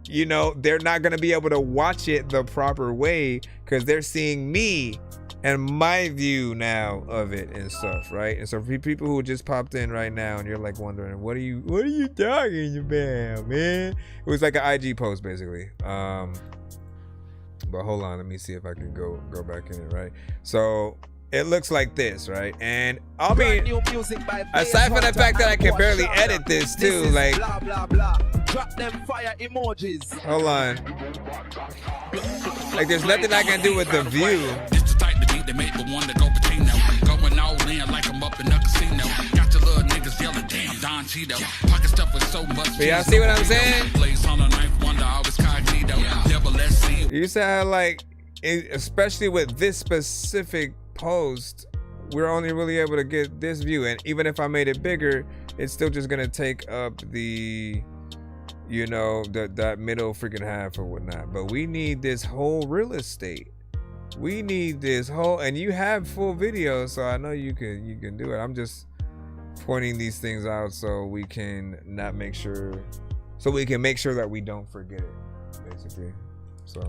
you know, they're not going to be able to watch it the proper way because they're seeing me and my view now of it and stuff, right? And so for people who just popped in right now and you're like wondering, what are you talking about, man? It was like an IG post basically. But hold on, let me see if I can go back in it, right? So it looks like this, right? And I mean, aside from the fact that I can barely edit this too, like, blah blah blah. Drop them fire emojis. Hold on. Like, there's nothing I can do with the view. This the type of beat that make the one to go patino. Going all in like I'm up in a casino. Got your little niggas yelling, damn, Don Cheeto. Pocket stuff with so much. So y'all see what I'm saying? Blaze on a knife, wonder always cognito. Never let's see. You said, like, especially with this specific post, we're only really able to get this view, and even if I made it bigger, it's still just gonna take up the, you know, that middle freaking half or whatnot. But we need this whole real estate. We need this whole, and you have full video, so I know you can do it. I'm just pointing these things out so we can make sure that we don't forget it, basically. So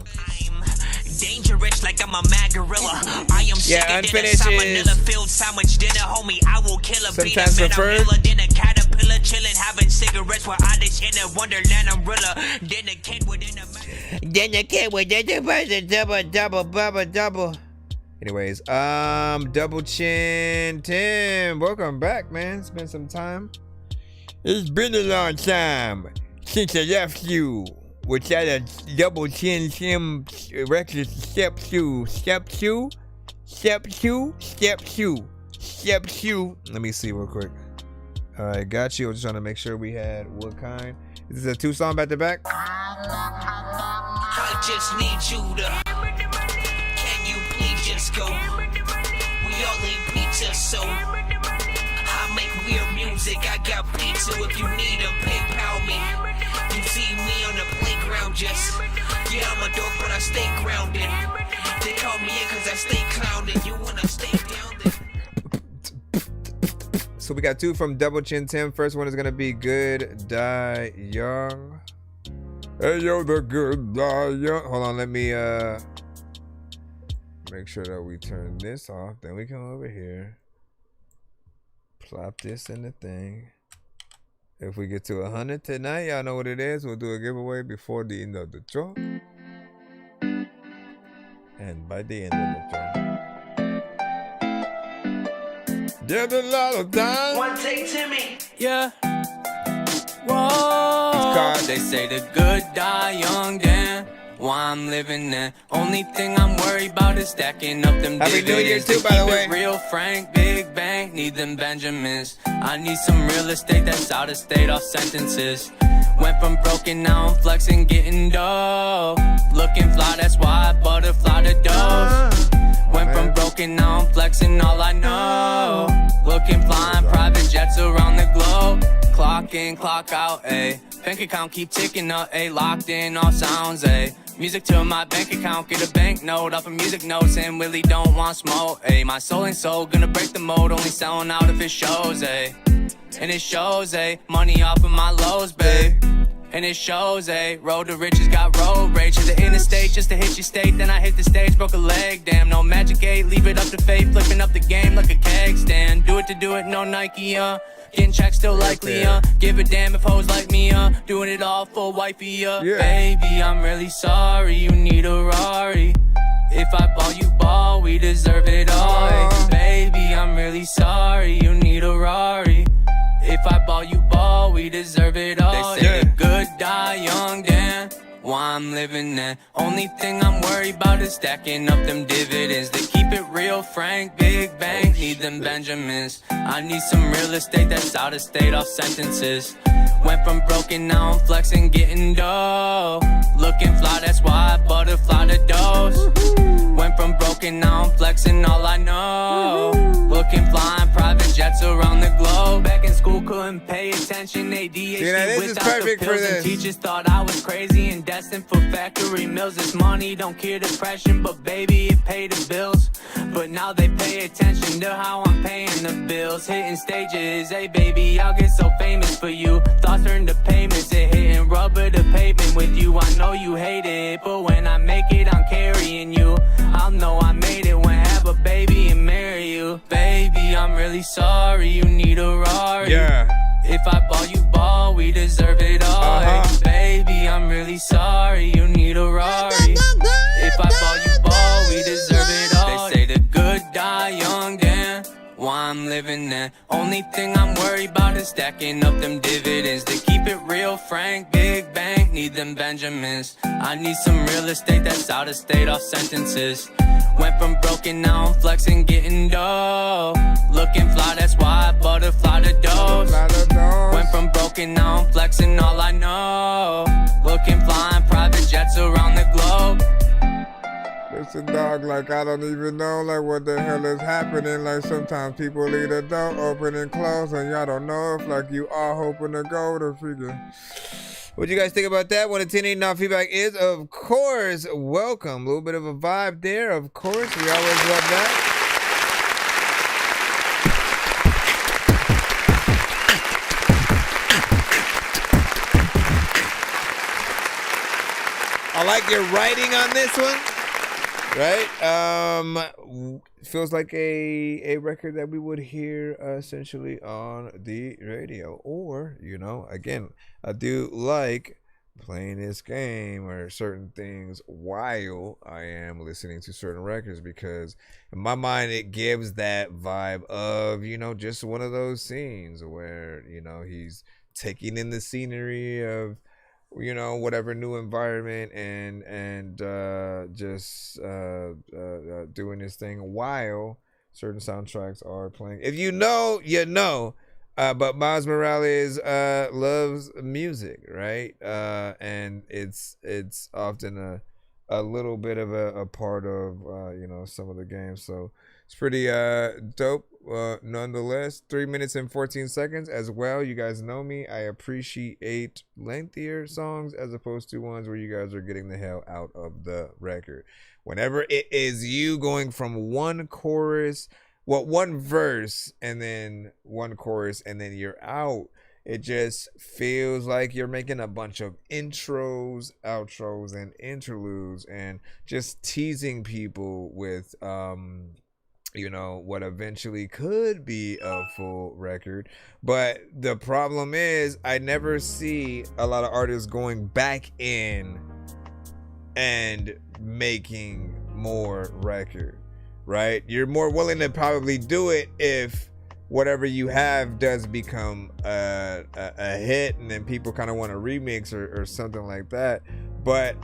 dangerous like I'm a mad gorilla. I am unfinished is filled sandwich dinner, homie. I will kill a beat sometimes preferred. Then a caterpillar chilling, having cigarettes with oddish in a wonderland umbrella. Then a kid within a double. Anyways, Double Chin Tim, welcome back, man. It's been some time. It's been a long time since I left you. Which had a Double Chin Tim record step two. Let me see real quick. All right, got you. I was just trying to make sure we had what kind. Is this a 2-song back to back? I just need you to. Can you please just go? We all need pizza, so I make weird music. I got pizza if you need a PayPal me. You see me on the playground, just yeah, I'm a dork, but I stay grounded. They call me in cause I stay clowned. You wanna stay down. So we got two from Double Chin Tim. First one is gonna be Good Die Young. Hey yo, the Good Die Young. Hold on, let me make sure that we turn this off. Then we come over here. Plop this in the thing. If we get to 100 tonight, y'all know what it is. We'll do a giveaway before the end of the show. And by the end of the show. There's a lot of time. One take Timmy. Yeah. Whoa. They say the good die young, damn. Why I'm living there. Only thing I'm worried about is stacking up them Happy New Year too, by the way. Real Frank, big bank, need them Benjamins. I need some real estate that's out of state, off sentences. Went from broken, now I'm flexing, getting dough. Looking fly, that's why I butterfly the dose. Went from broken, now I'm flexing, all I know. Looking flying, private jets around the globe. Clock in, clock out, ayy. Bank account keep ticking up, ayy. Locked in, all sounds, ayy. Music to my bank account, get a bank note off of music notes, and really don't want smoke, ayy. My soul and soul, gonna break the mode, only selling out if it shows, ayy. And it shows, ayy. Money off of my lows, babe. And it shows, ayy. Road to riches, got road rage. To the interstate, just to hit your state. Then I hit the stage, broke a leg, damn. No magic 8, leave it up to fate. Flipping up the game like a keg stand. Do it to do it, no Nike, Getting checks still likely, give a damn if hoes like me, doing it all for wifey, Baby, I'm really sorry, you need a Rari. If I ball, you ball, we deserve it all. Baby, I'm really sorry, you need a Rari. If I ball, you ball, we deserve it all. They say the good die young, damn. Why I'm living that. Only thing I'm worried about is stacking up them dividends. They keep it real, Frank, big bank, need them Benjamins. I need some real estate that's out of state off sentences. Went from broken, now I'm flexing, getting dough. Looking fly, that's why I butterfly the dose. Went from broken, now I'm flexing, all I know. Looking flying private jets around the globe. Back in school, couldn't pay attention. ADHD without the pills, and teachers thought I was crazy and destined for factory mills. This money don't cure depression, but baby, it paid the bills. But now they pay attention to how I'm paying the bills. Hitting stages, hey baby, I'll get so famous for you. Thoughts turn to payments, it hitting rubber to pavement with you. I know you hate it, but when I make it, I'm carrying you. I'll know I made it when I have a baby and marry you. Baby, I'm really sorry, you need a Rari. If I ball, you ball, we deserve it all. Baby, I'm really sorry, you need a Rari. If I ball, you ball, we deserve it all. They say the good die young, damn. Why I'm living that. Only thing I'm worried about is stacking up them dividends. They keep it real, Frank, big bank, need them Benjamins. I need some real estate that's out of state off sentences. Went from broken, now I'm flexing, getting dough. Looking fly, that's why I butterfly the dose. Went from broken, now I'm flexing, all I know. Looking flying private jets around the globe. Listen, dog, like I don't even know like what the hell is happening. Like sometimes people leave the door open and close, and y'all don't know if like you are hoping to go to freaking. What do you guys think about that? 1 to 10 ain't not feedback is, of course, welcome. A little bit of a vibe there, of course. We always love that. I like your writing on this one. Right? Feels like a record that we would hear essentially on the radio. Or, you know, again, I do like playing this game or certain things while I am listening to certain records, because in my mind it gives that vibe of, you know, just one of those scenes where, you know, he's taking in the scenery of, you know, whatever new environment and just doing his thing while certain soundtracks are playing. If you know, you know. But Miles Morales loves music, right? And it's often a little bit of a part of you know, some of the games. So it's pretty dope. Nonetheless, 3 minutes and 14 seconds as well. You guys know me. I appreciate lengthier songs as opposed to ones where you guys are getting the hell out of the record. Whenever it is you going from one verse and then one chorus and then you're out, it just feels like you're making a bunch of intros, outros, and interludes and just teasing people with you know, what eventually could be a full record. But the problem is I never see a lot of artists going back in and making more record, right? You're more willing to probably do it if whatever you have does become a hit and then people kind of want to remix or something like that. But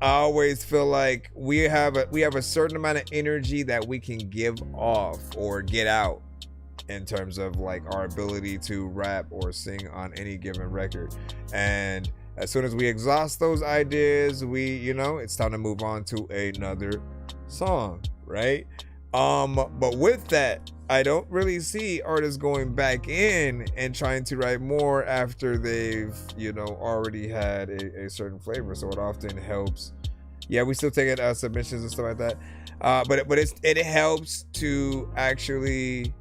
I always feel like we have a certain amount of energy that we can give off or get out in terms of like our ability to rap or sing on any given record. And as soon as we exhaust those ideas, you know, it's time to move on to another song, right? But with that, I don't really see artists going back in and trying to write more after they've, you know, already had a certain flavor. So it often helps. Yeah, we still take it submissions and stuff like that. But it helps to actually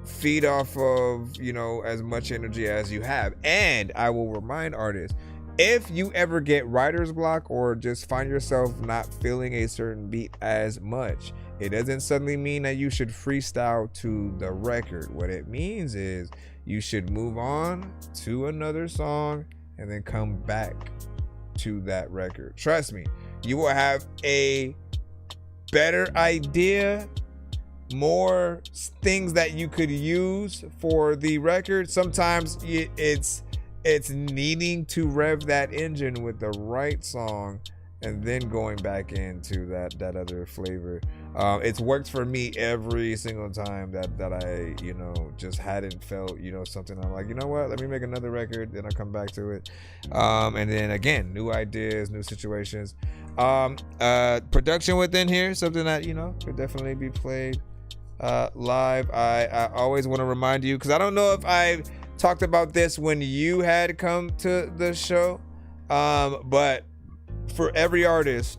feed off of, you know, as much energy as you have. And I will remind artists, if you ever get writer's block or just find yourself not feeling a certain beat as much, it doesn't suddenly mean that you should freestyle to the record. What it means is you should move on to another song and then come back to that record. Trust me, you will have a better idea, more things that you could use for the record. Sometimes it's needing to rev that engine with the right song and then going back into that other flavor. It's worked for me every single time that I, just hadn't felt, something. I'm like, you know what? Let me make another record, then I'll come back to it. And then again, new ideas, new situations. Production within here, something that, could definitely be played live. I always want to remind you, because I don't know if I talked about this when you had come to the show, but for every artist,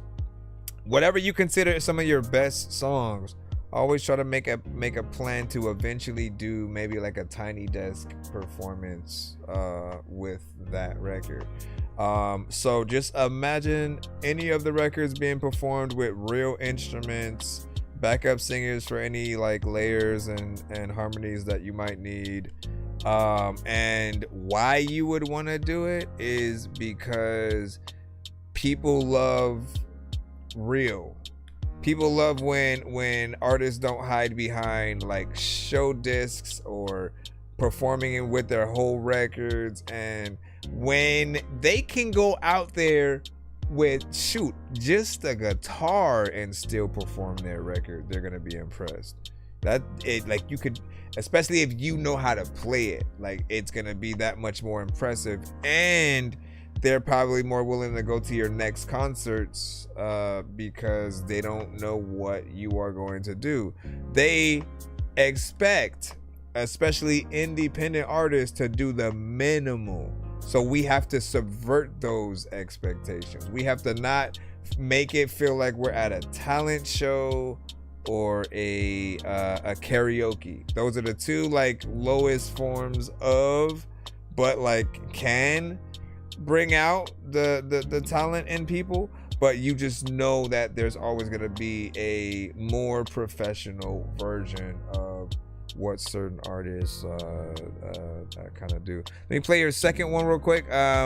whatever you consider some of your best songs, always try to make a plan to eventually do maybe like a tiny desk performance with that record. So just imagine any of the records being performed with real instruments, backup singers for any like layers and harmonies that you might need. And why you would want to do it is because people love real. People love when artists don't hide behind like show discs or performing it with their whole records, and when they can go out there with just a guitar and still perform their record, they're gonna be impressed. You could, especially if you know how to play it, like it's gonna be that much more impressive, and they're probably more willing to go to your next concerts because they don't know what you are going to do. They expect, especially independent artists, to do the minimal. So we have to subvert those expectations. We have to not make it feel like we're at a talent show or a karaoke. Those are the two like lowest forms of, but like can bring out the talent in people, but you just know that there's always going to be a more professional version of what certain artists kind of do. Let me play your second one real quick.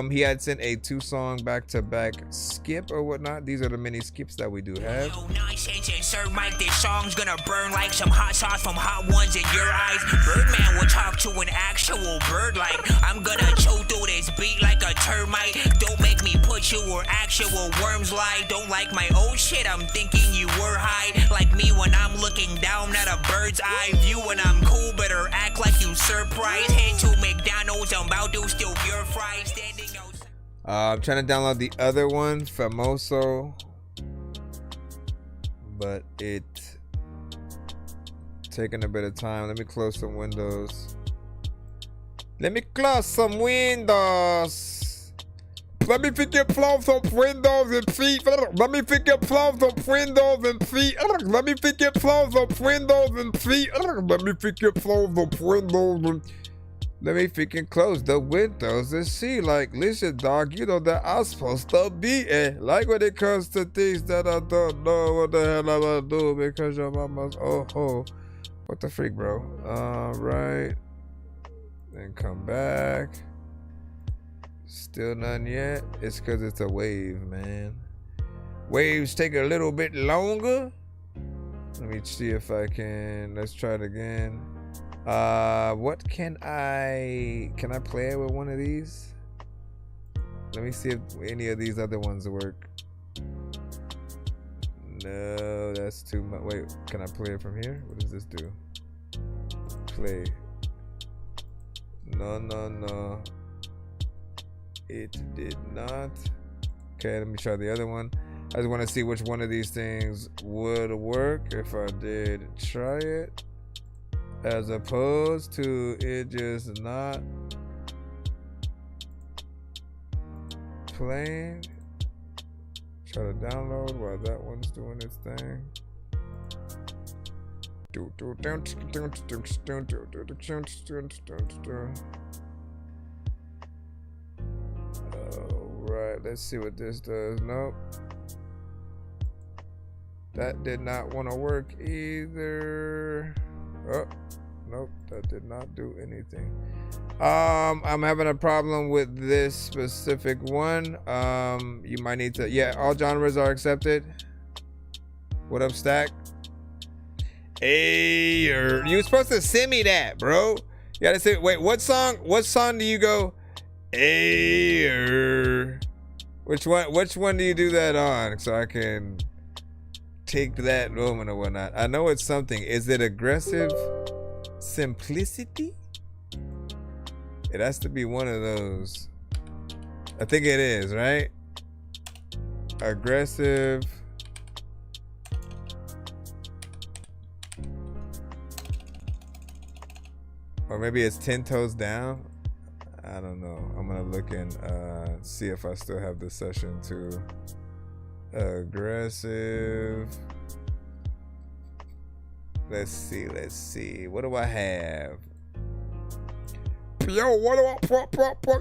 He had sent a 2-song back-to-back skip or whatnot. These are the mini skips that we do have. Nonsense and Sir Mike, this song's gonna burn like some hot sauce from hot ones in your eyes. Birdman will talk to an actual bird like I'm gonna chew through this beat like a termite. Don't make me put you where actual worms lie. Don't like my old shit, I'm thinking you were high. Like me when I'm looking down at a bird's eye view, and I'm cool, better act like you surprised. Head to McDonald's, I'm about to steal your fries. Standing outside. I'm trying to download the other one, Famoso, but it taking a bit of time. Let me close some windows. Let me close some windows. Let me pick your close up windows and feet. Let me pick your close up windows and feet. Let me pick your close up windows and feet. Let me pick your close up windows and let me freaking close the windows and see. Like, listen, dog, you know that I'm supposed to be like when it comes to things that I don't know what the hell I'm gonna do because your mama's what the freak, bro? Right. Then come back. Still none yet. It's because it's a wave, man. Waves take a little bit longer. Let me see if I can. Let's try it again. What can I play it with one of these? Let me see if any of these other ones work. No, that's too much. Wait, can I play it from here? What does this do? Play. No. It did not. Okay, let me try the other one. I just want to see which one of these things would work if I did try it, as opposed to it just not playing. Try to download while that one's doing its thing. right, let's see what this does. Nope. That did not want to work either. Oh, nope, that did not do anything. I'm having a problem with this specific one. You might need to, yeah, all genres are accepted. What up, Stack? Hey, you were supposed to send me that, bro. You gotta say, wait, what song do you go? Hey, which one do you do that on? So I can take that moment or whatnot. I know it's something. Is it aggressive simplicity? It has to be one of those. I think it is, right? Aggressive. Or maybe it's 10 toes down. I don't know. I'm gonna look and see if I still have the session to aggressive. Let's see. What do I have? Yo, what do I pop?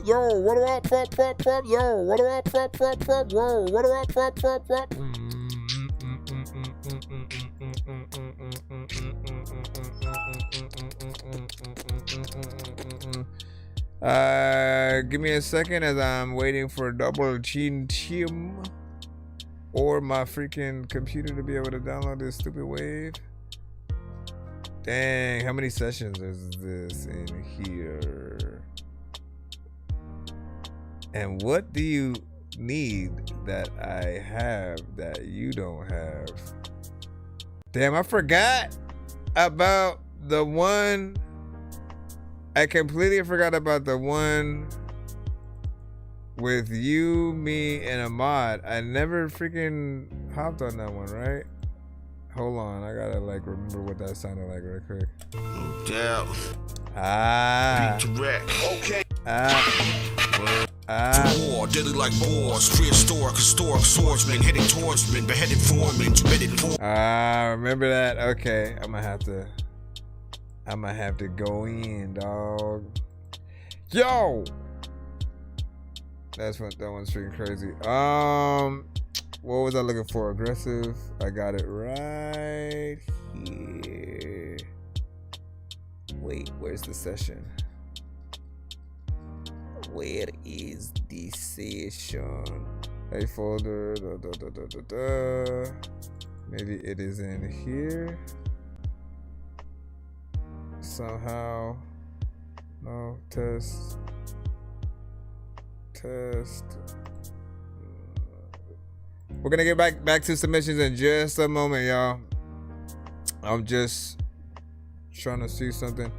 Yo, what do I pop? Yo, what do I pop? Yo, what do I pop? Give me a second as I'm waiting for double chin or my freaking computer to be able to download this stupid wave. Dang, how many sessions is this in here? And what do you need that I have that you don't have? Damn, I forgot about the one. I completely forgot about the one with you, me, and Ahmad. I never freaking hopped on that one, right? Hold on, I gotta like remember what that sounded like real quick. No doubt. Beat direct. Okay. War, deadly like boars, prehistoric, historic swordsman, heading towards men, beheaded foremen, beheaded for. Remember that? Okay, I'm gonna have to go in, dog. Yo, that one's freaking crazy. What was I looking for? Aggressive. I got it right here. Wait, where's the session? Where is the session? Hey, folder. Maybe it is in here. Somehow. No, test. We're gonna get back to submissions in just a moment, y'all. I'm just trying to see something.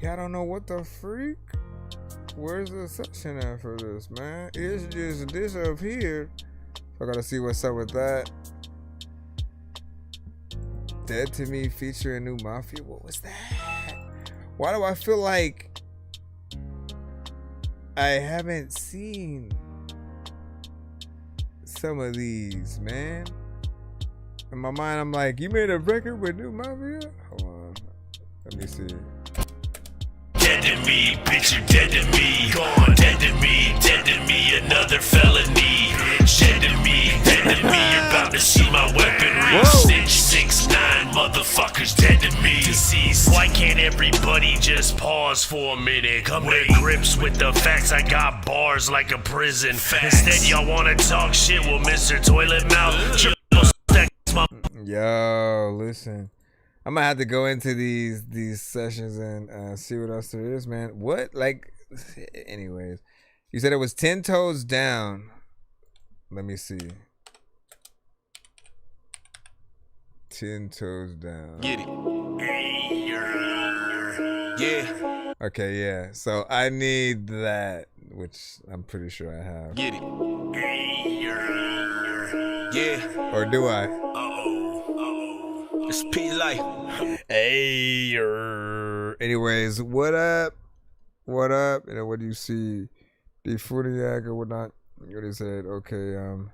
Yeah, I don't know what the freak. Where's the section at for this, man? It's just this up here. I gotta see what's up with that. Dead to Me featuring New Mafia. What was that? Why do I feel like I haven't seen some of these, man? In my mind, I'm like, you made a record with New Mafia? Hold on. Let me see. Dead to me, bitch, you dead to me. Gone. Dead to me, another felony. Dead to me, you're about to see my weaponry. Snitch 6'9", motherfuckers dead to me. Deceased. Why can't everybody just pause for a minute? Come to grips with the facts, I got bars like a prison. Instead, y'all wanna talk shit, well, Mr. Toilet Mouth. Yo, listen. I'm gonna have to go into these sessions and see what else there is, man. What? Like, anyways. You said it was 10 toes down. Let me see. 10 toes down. Get it. Yeah. Okay, yeah. So I need that, which I'm pretty sure I have. Get it. Yeah. Or do I? It's P Life. Hey. Anyways, what up? What up? You know, what do you see? The Funiac or whatnot. What he said, okay, and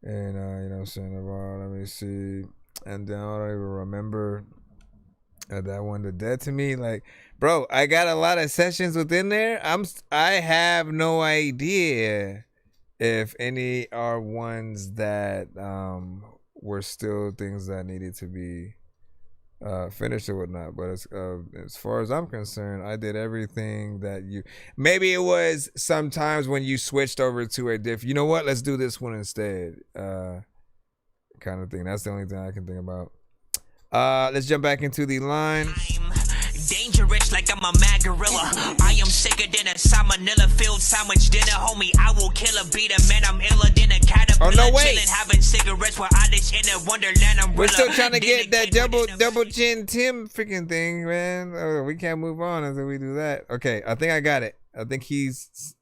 you know what I'm saying, about, let me see. And then I don't even remember that one, the Dead to Me. Like, bro, I got a lot of sessions within there. I have no idea if any are ones that were still things that needed to be finished or whatnot. But as far as I'm concerned, I did everything that you. Maybe it was sometimes when you switched over to a diff. You know what? Let's do this one instead. Kind of thing. That's the only thing I can think about. Let's jump back into the line. Dangerous like I'm a mad gorilla. I am sicker than a salmonella filled sandwich dinner, homie. I will kill a beat a man. I'm iller than a caterpillar. Oh, no way. Chilling, having cigarettes while I dish in a wonderland. I'm We're still trying to get that double chin Tim freaking thing, man. Oh, we can't move on until we do that. Okay, I think I got it. I think he's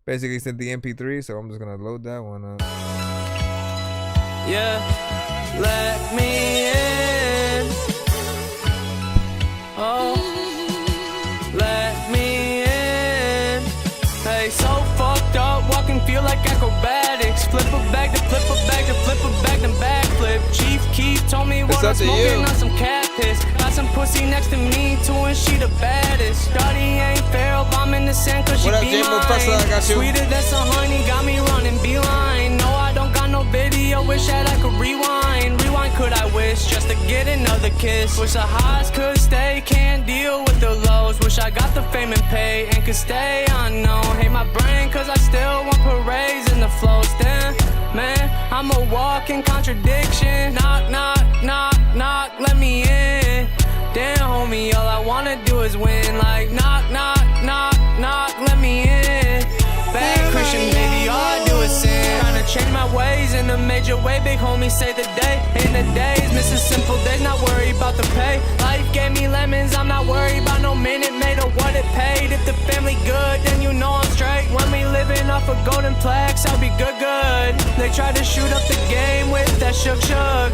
basically sent the MP3, so I'm just gonna load that one up. Yeah, let me in. Oh, let me in. Hey, so fucked up, walking feel like acrobatics. Flip a bag to flip a bag to flip a bag to backflip. Chief Keef told me what I'm smoking on some cat piss. Got some pussy next to me too, and she the baddest. Shawty ain't feral, I'm in the sand cause she be mine. Sweeter than some honey, got me running beeline. No, I don't got no video, wish that I could rewind. Rewind could I wish, just to get another kiss. Wish the highs could stay, can't deal with the lows. Wish I got the fame and pay, and could stay unknown. Hate my brain cause I still want parades in the flows. Damn, man, I'm a walking contradiction. Knock, knock, knock, knock, let me in. Damn, homie, all I wanna do is win. Like, knock, knock, knock, knock, let me in. Bad Christian, baby, all I do is sin. Trying to change my ways in a major way. Big homie say the day. In the days, missing simple days, not worried about the pay. Life gave me lemons, I'm not worried about no minute made or what it paid. If the family good, then you know I'm straight. When we living off of golden plaques, I'll be good, good. They try to shoot up the game with that shook.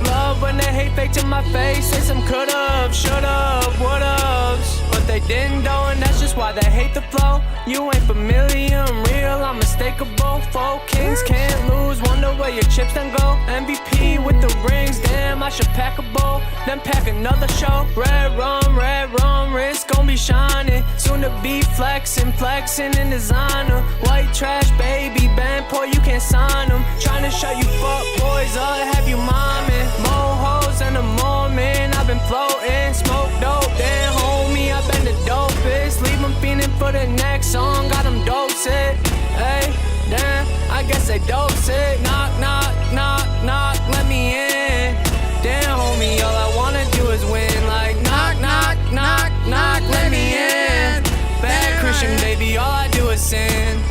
Love when they hate fake to my face. Say some could've, should've, would've. But they didn't though, and that's just why they hate the flow. You ain't familiar, I'm real, I'm unmistakable. 4 kings can't lose, wonder where your chips done go. MVP with the rings, damn, I should pack a bowl. Then pack another show. Red rum, wrist gon' be shining. Soon to be flexing in designer. White trash, baby, band boy, you can't sign them. Trying to shut you fuck boys up, have you miming. More hoes in the moment, I've been floating. Smoke dope, damn homie, I've been the dopest. Leave them feeling for the next song, got them dope sick. Hey, damn, I guess they dope sick. Knock, knock, knock, knock, let me in. Damn homie, all I wanna do is win. Like, knock, knock, knock, knock, let me in. Bad Christian, baby, all I do is sin.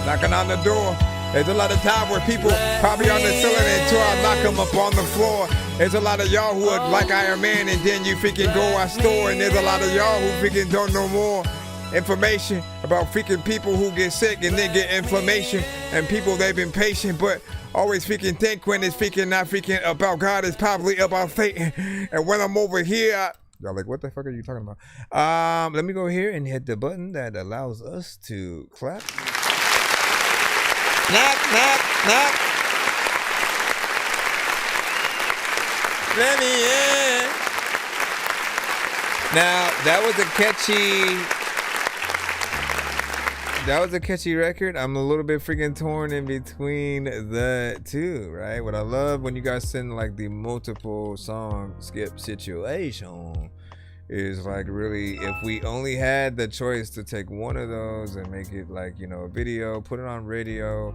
Knocking on the door. There's a lot of time where people probably on the ceiling until I knock them up on the floor. There's a lot of y'all who are like Iron Man and then you freaking go our store, and there's a lot of y'all who freaking don't know more information about freaking people who get sick and then get inflammation, and people they've been patient but always freaking think when it's freaking not freaking about God, it's probably about Satan. And when I'm over here, y'all like, what the fuck are you talking about? Let me go here and hit the button that allows us to clap. Knock, knock, knock. Let me in. Now, that was a catchy record. I'm a little bit freaking torn in between the two, right? What I love when you guys send like the multiple song skip situation is like, really, if we only had the choice to take one of those and make it like, you know, a video, put it on radio,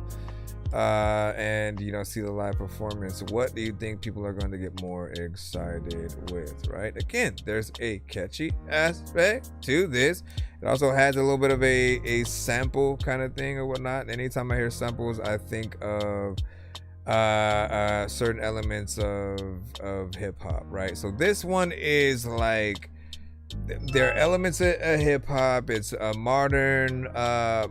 and, you know, see the live performance, what do you think people are going to get more excited with, right? Again, there's a catchy aspect to this. It also has a little bit of a sample kind of thing or whatnot. Anytime I hear samples, I think of certain elements of hip-hop, right? So this one is like, there are elements of hip-hop. It's a modern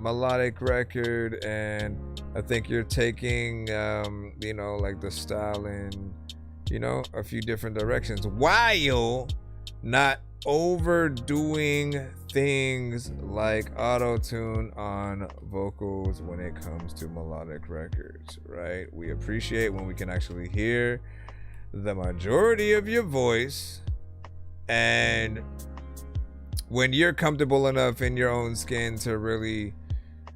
melodic record, and I think you're taking you know, like the style in, you know, a few different directions while not overdoing things like auto-tune on vocals when it comes to melodic records, right? We appreciate when we can actually hear the majority of your voice, and when you're comfortable enough in your own skin to really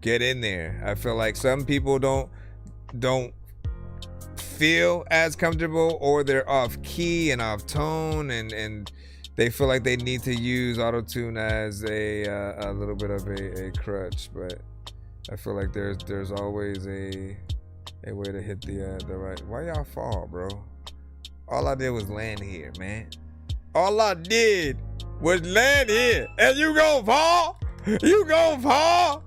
get in there. I feel like some people don't don't feel as comfortable, or they're off key and off tone, and they feel like they need to use auto-tune as a little bit of a crutch. But I feel like there's always a way to hit the right. Why y'all fall, bro? All I did was land here, man. All I did was land here, and you gon' fall. You gon' fall.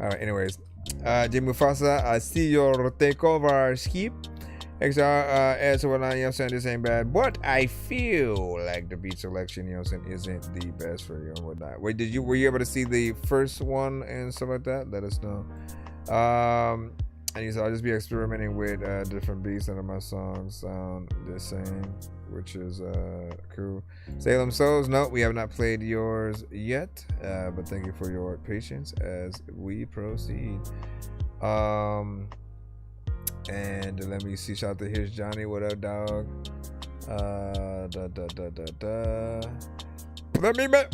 All right. Anyways, Jay Mufasa, I see your takeover skip. XR as well, you know what I'm saying, this ain't bad, but I feel like the beat selection, you know what I'm saying, isn't the best for you and whatnot. Wait, were you able to see the first one and stuff like that? Let us know. And he said, I'll just be experimenting with different beats, and my songs sound the same, which is cool. Salem Souls, no, we have not played yours yet, but thank you for your patience as we proceed. And let me see, shout out to Here's Johnny, what up, dog? Let me make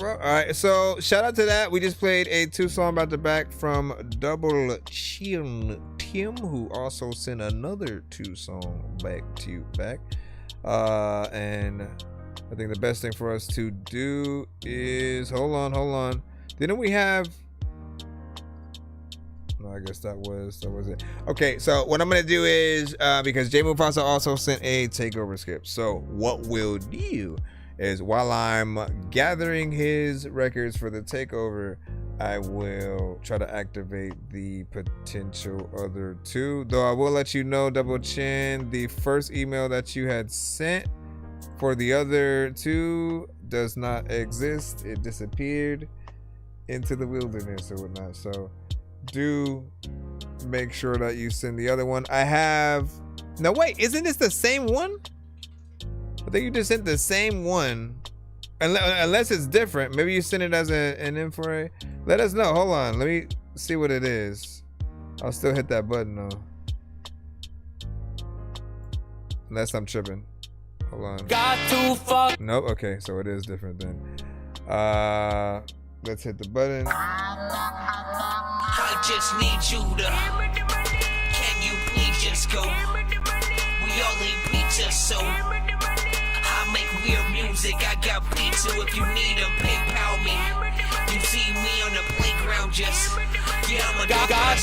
Alright, so shout out to that. We just played a 2-song back to back from Double Chin Tim, who also sent another 2-song back to back. And I think the best thing for us to do is hold on. Didn't we have? No, I guess that was it. Okay, so what I'm gonna do is because Jay Mufasa also sent a takeover skip. So what we'll do is while I'm gathering his records for the takeover, I will try to activate the potential other 2. Though I will let you know, Double Chin, the first email that you had sent for the other 2 does not exist. It disappeared into the wilderness or whatnot. So do make sure that you send the other one. I have no, wait, isn't this the same one? I think you just sent the same one, unless it's different. Maybe you sent it as an info. Let us know. Hold on, let me see what it is. I'll still hit that button though, unless I'm tripping. Hold on. Got to fuck. Nope. Okay, so it is different then. Let's hit the button. I just need you to. Can you please just go? We all eat pizza, so I make weird music. I got pizza if you need them. PayPal me. You see me on the playground, just I'm a got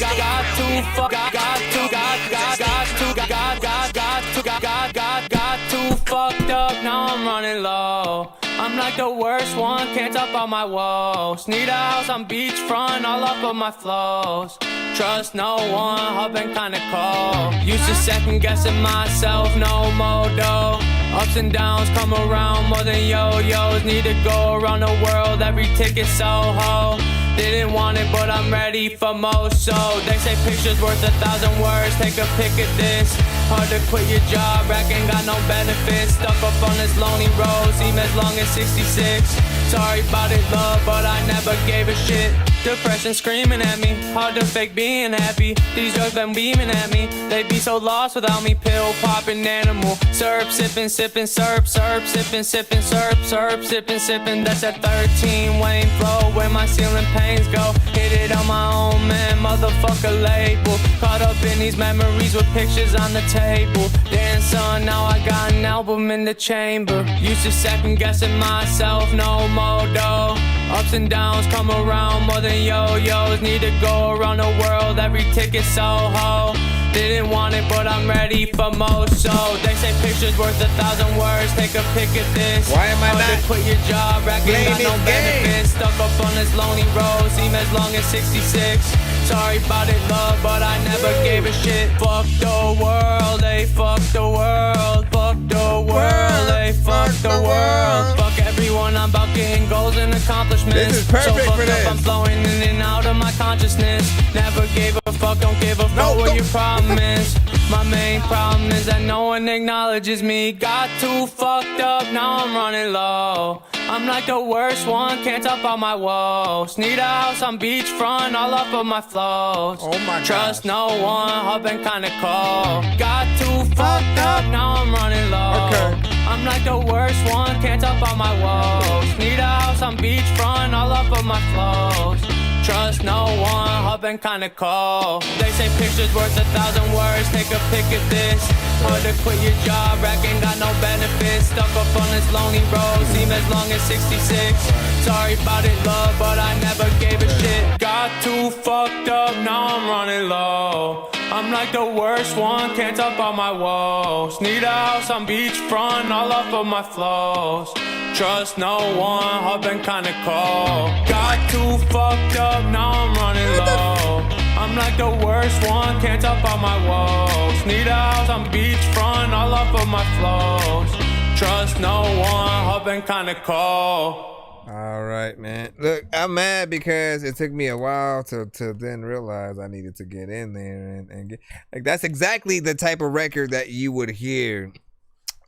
too fucked up. Now I'm running low. I'm like the worst one, can't top out my woes. Need a house on beachfront, all up on my flows. Trust no one, I've been kinda cold. Used to second guessing myself, no more though. Ups and downs come around more than yo-yos. Need to go around the world, every ticket Soho. Didn't want it, but I'm ready for most. So they say pictures worth 1,000 words. Take a pic of this. Hard to quit your job, rack ain't got no benefits. Stuck up on this lonely road, seem as long as 66. Sorry about it, love, but I never gave a shit. Depression screaming at me, hard to fake being happy. These drugs been beaming at me, they be so lost without me. Pill popping animal, syrup sipping, sipping, syrup, sipping, sipping, syrup, sipping. That's a 13 Wayne flow, where my ceiling pains go. Hit it on my own, man, motherfucker label. Caught up in these memories with pictures on the table. Damn son, now I got an album in the chamber. Used to second guessing myself, no more though. Ups and downs come around more than yo-yos. Need to go around the world, every ticket Soho. Didn't want it, but I'm ready for most. So they say pictures worth 1,000 words. Take a pic of this. Why am I not quit your job? Racking got no benefits. Stuck up on this lonely road. Seem as long as 66. Sorry about it, love, but I never gave a shit. Fuck the world, they fuck the world. Fuck the world, they fuck the world. Fuck everyone, I'm about getting goals and accomplishments. This is perfect so for this. I'm flowing in and out of my consciousness. Never gave a fuck, don't give a fuck what your problem is. My main problem is that no one acknowledges me. Got too fucked up, now I'm running low. I'm like the worst one, can't top out my woes. Need a house on beachfront, all up on my flows. Oh my God. Trust no one, I've been kinda cold. Got too fucked up, now I'm running low. Okay. I'm like the worst one, can't top out my woes. Need a house on beachfront, all up on my flows. Trust no one, I've been kinda cold. They say pictures worth 1,000 words, take a pic of this. Hard to quit your job, rack ain't got no benefits. Stuck up on this lonely road, seem as long as 66. Sorry about it, love, but I never gave a shit. Got too fucked up, now I'm running low. I'm like the worst one, can't top out my woes. Need a house on beachfront, all off of my flows. Trust no one, I've been kinda cold. Got too fucked up, now I'm running low. I'm like the worst one, can't top out my woes. Need a house on beachfront, all off of my flows. Trust no one, I've been kinda cold. All right, man. Look, I'm mad because it took me a while to then realize I needed to get in there and get like that's exactly the type of record that you would hear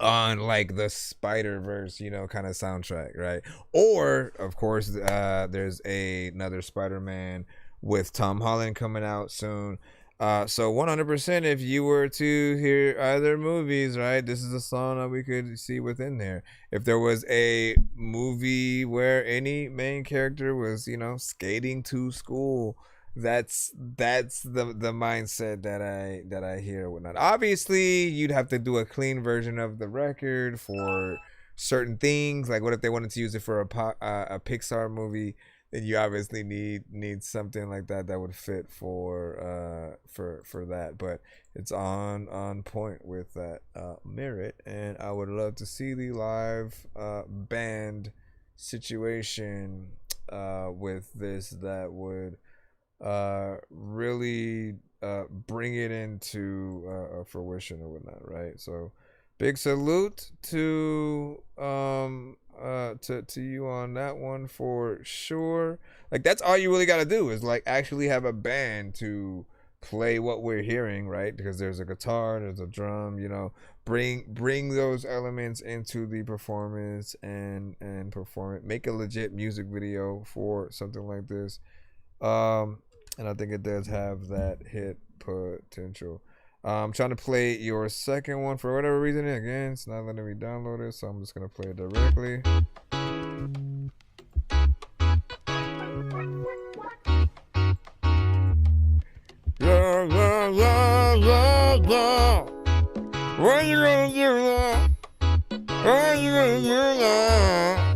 on like the Spider-Verse, you know, kind of soundtrack, right? Or of course, there's another Spider-Man with Tom Holland coming out soon. So 100%, if you were to hear either movies, right, this is a song that we could see within there. If there was a movie where any main character was, you know, skating to school, that's the mindset that I hear and whatnot. Obviously, you'd have to do a clean version of the record for certain things. Like, what if they wanted to use it for a Pixar movie? Then you obviously need something like that would fit for that. But it's on point with that merit, and I would love to see the live band situation with this that would really bring it into fruition or whatnot, right? So big salute to you on that one for sure. Like, that's all you really got to do is like actually have a band to play what we're hearing, right? Because there's a guitar, there's a drum, you know, bring those elements into the performance and perform it. Make a legit music video for something like this. And I think it does have that hit potential. I'm trying to play your second one for whatever reason. Again, it's not letting me download it, so I'm just gonna play it directly. Yeah, yeah, yeah, yeah, yeah. What you gonna do now? What you gonna do now?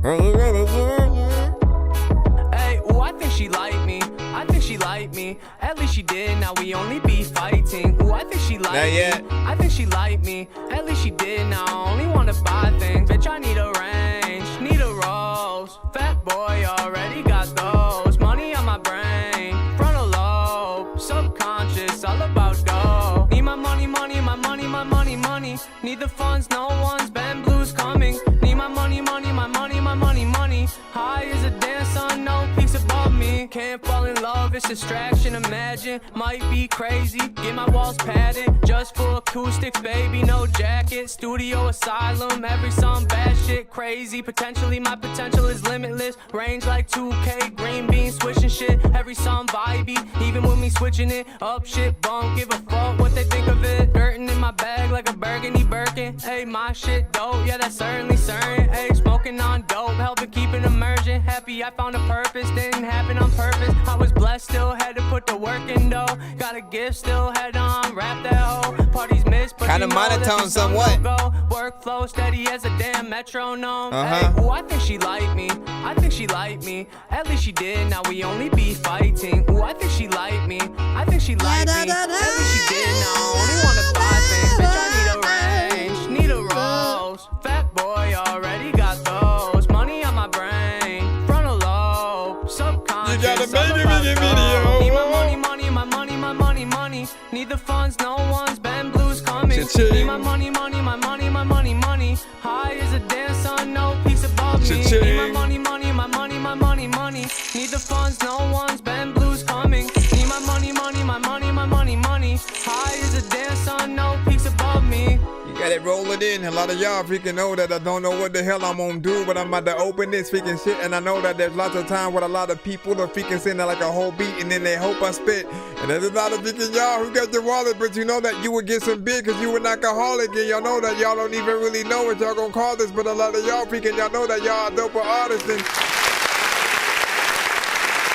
What you gonna do now? Hey, oh, I think she like me. I think she like me. At least she did. Now we only be fighting. Ooh, I think she like me. I think she like me. At least she did. Now I only wanna buy things. Bitch, I need a range, need a rose. Fat boy already got those. Money on my brain, frontal lobe, subconscious, all about dough. Need my money, money, my money, my money, money. Need the funds, no one's band blues coming. Need my money, money, my money, my money, money. High as a damn sun, no peaks above me. Can't fall in love, it's distraction, imagine. Might be crazy, get my walls padded. Just for acoustics, baby, no jacket. Studio asylum, every song bad shit, crazy. Potentially, my potential is limitless. Range like 2K, green bean, switching shit. Every song vibey, even with me switching it up. Shit, bump, give a fuck what they think of it. Dirtin' in my bag like a burgundy Birkin. Hey, my shit dope, yeah, that's certainly certain. Hey, smoking on dope, helping keep it immersion. Happy I found a purpose, didn't happen on purpose. I was blessed, still had to put the work in though. Got a gift, still had on, rap that hoe. Parties missed, but kind of monotone somewhat. Workflow steady as a damn metronome. Hey, ooh, I think she like me. I think she like me. At least she did. Now we only be fighting. Ooh, I think she like me. I think she like me. At least she did. Now I only wanna buy things. Bitch, I need a range, need a rose. Fat boy already got those. Money on my brain, frontal lobe, subconscious. You got a baby video. Need my money, money, my money, my money, money. Need the funds, no one's band blues coming. Need my money, money, my money, my money, money. High as a damn sun, no peace above me. Need my money, money, my money, my money, money. Need the funds, no one's band blues coming. Need my money, money, my money, my money, money. High as a damn sun, no peaks above me. You got it rolling in. A lot of y'all freaking know that I don't know what the hell I'm gonna do, but I'm about to open this freaking shit, and I know that there's lots of time with a lot of people that freaking send like a whole beat, and then they hope I spit. And there's a lot of freaking y'all who got your wallet, but you know that you would get some big because you an alcoholic, and y'all know that y'all don't even really know what y'all gonna call this, but a lot of y'all freaking y'all know that y'all are dope artists. And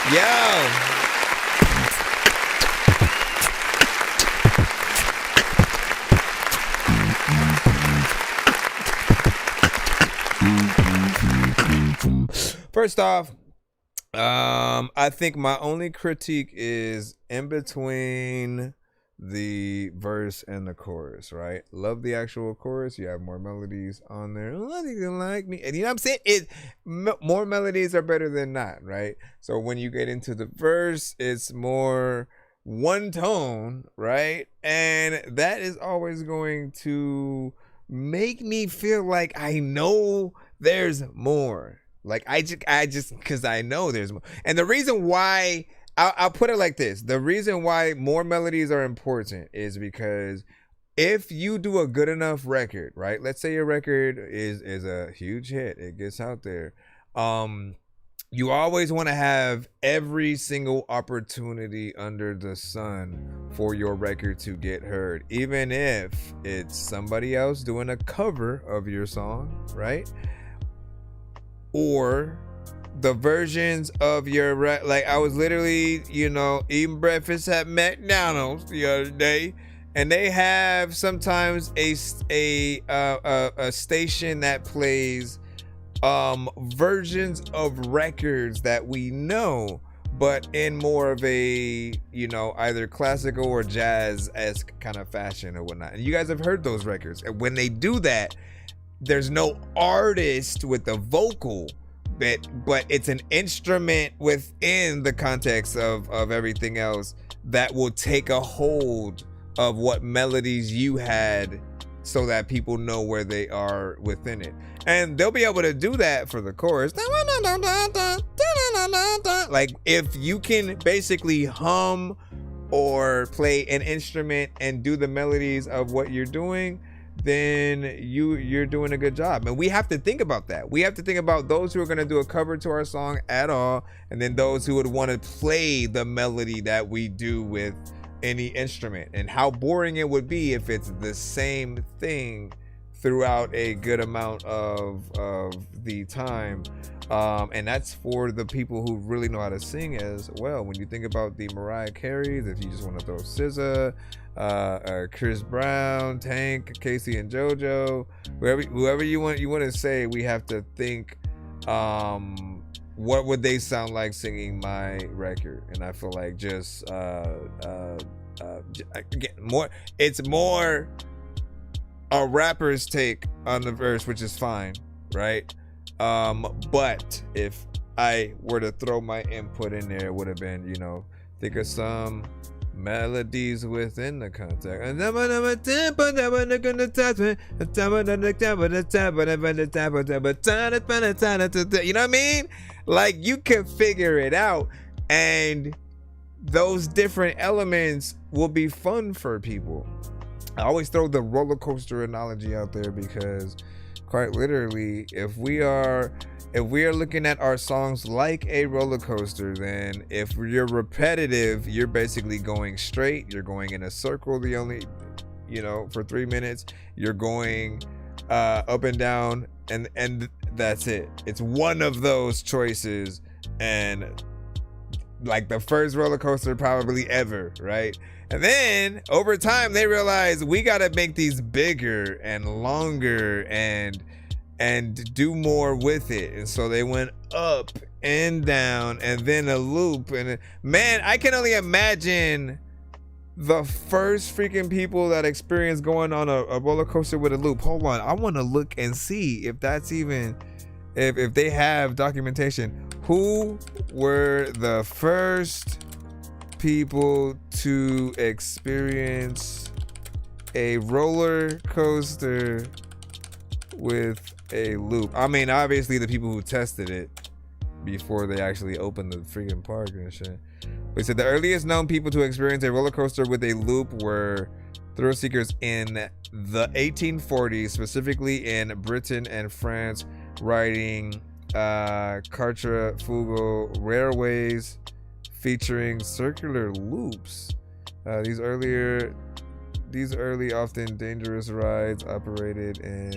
Yo. First off, I think my only critique is in between the verse and the chorus, right? Love the actual chorus. You have more melodies on there. Oh, you can like me. And you know what I'm saying? More melodies are better than not, right? So when you get into the verse, it's more one tone, right? And that is always going to make me feel like I know there's more. Like I just because I know there's more. And the reason why I'll put it like this. The reason why more melodies are important is because if you do a good enough record, right? Let's say your record is a huge hit. It gets out there. You always want to have every single opportunity under the sun for your record to get heard. Even if it's somebody else doing a cover of your song, right? Or the versions of your like I was literally, eating breakfast at McDonald's the other day, and they have sometimes a station that plays versions of records that we know, but in more of a either classical or jazz-esque kind of fashion or whatnot. And you guys have heard those records. And when they do that, there's no artist with the vocal, but it's an instrument within the context of everything else that will take a hold of what melodies you had so that people know where they are within it. And they'll be able to do that for the chorus. Like if you can basically hum or play an instrument and do the melodies of what you're doing, then you're doing a good job. And we have to think about that. We have to think about those who are going to do a cover to our song at all, and then those who would want to play the melody that we do with any instrument, and how boring it would be if it's the same thing throughout a good amount of the time. And that's for the people who really know how to sing as well. When you think about the Mariah Careys, if you just want to throw SZA, Chris Brown, Tank, Casey and JoJo, whoever you want to say, we have to think what would they sound like singing my record. And I feel like just it's more a rapper's take on the verse, which is fine, right? But if I were to throw my input in there, it would have been, think of some melodies within the context. You know what I mean? Like, you can figure it out, and those different elements will be fun for people. I always throw the roller coaster analogy out there because quite literally, if we are looking at our songs like a roller coaster, then if you're repetitive, you're basically going straight, you're going in a circle for 3 minutes, you're going up and down, and that's it. It's one of those choices, and like the first roller coaster probably ever, right? And then over time they realize we gotta make these bigger and longer and do more with it. And so they went up and down and then a loop. And man, I can only imagine the first freaking people that experience going on a roller coaster with a loop. Hold on, I want to look and see if that's even if they have documentation. Who were the first people to experience a roller coaster with a loop? I mean, obviously the people who tested it before they actually opened the freaking park and shit. They said the earliest known people to experience a roller coaster with a loop were thrill seekers in the 1840s, specifically in Britain and France, riding Cartrafugal railways featuring circular loops. These early, often dangerous rides operated in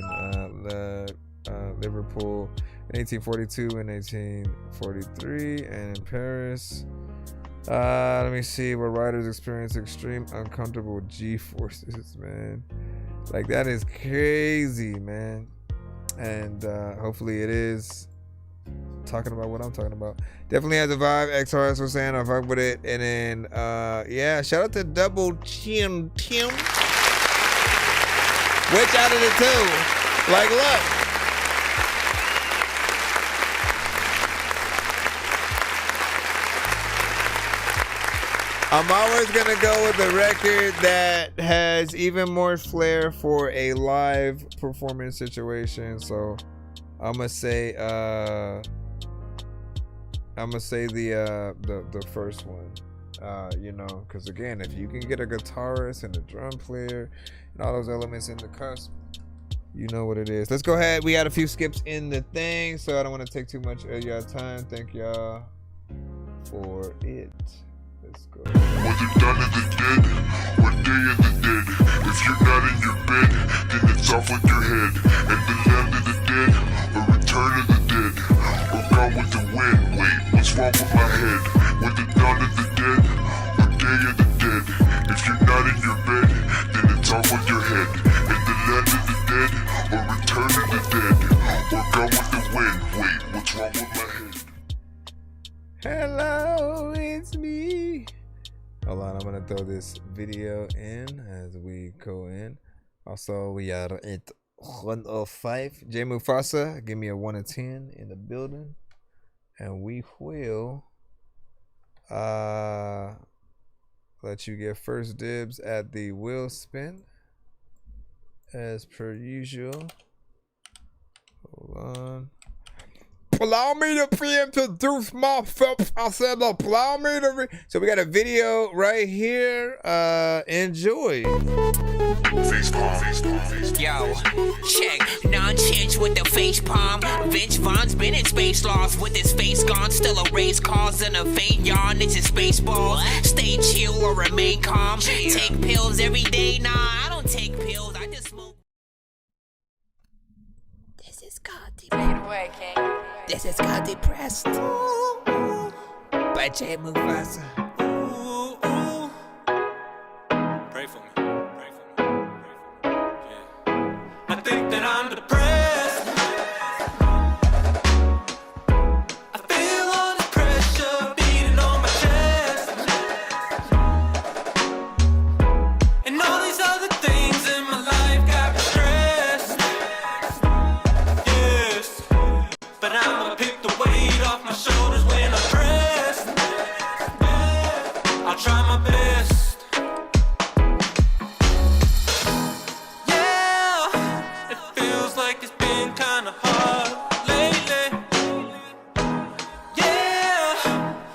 Liverpool in 1842 and 1843, and in Paris. Let me see, where riders experience extreme uncomfortable G-forces, man. Like, that is crazy, man. And hopefully it is talking about what I'm talking about. Definitely has a vibe. XRS was saying I fuck with it. And then yeah, shout out to Double Chin Tim. Which out of the two? Like, look. I'm always gonna go with a record that has even more flair for a live performance situation. So I'm gonna say the first one. You know, because again, if you can get a guitarist and a drum player and all those elements in the cusp, you know what it is. Let's go ahead. We had a few skips in the thing, so I don't want to take too much of your time. Thank y'all for it. Let's go. Whether dawn of the dead or day of the dead, if you're not in your bed, then it's off with your head. And the land of the dead or return of the dead or gone with the wind. Wait, what's wrong with my head? Whether dawn of the dead or day of the dead, if you're not in your bed, then it's off with your head. And the land of the dead or return of the dead or gone with the wind. Wait, what's wrong with my head? Hello, it's me. Hold on, I'm gonna throw this video in as we go in. Also, we are at 105. J Mufasa, give me a 1 of 10 in the building, and we will let you get first dibs at the wheel spin as per usual. Hold on. Allow me to reintroduce myself. I said, allow me to So we got a video right here. Enjoy. Yo, check. Non-change with the face palm. Vince Vaughn's been in space lost with his face gone. Still a race cause and a faint yawn. It's his spaceballs. Stay chill or remain calm. Take pills every day. Nah, I don't take pills. I just smoke. This is called This is called Depressed by J Mufasa. Pray for me. Pray for me. Yeah. I think that I'm depressed. I feel all this pressure beating on my chest. And all these other things in my life got me stressed. Yes. But I'ma pick the weight off my shoulders when I'm pressed. Yeah. I'll try my best. Yeah, it feels like it's been kinda hard lately. Yeah,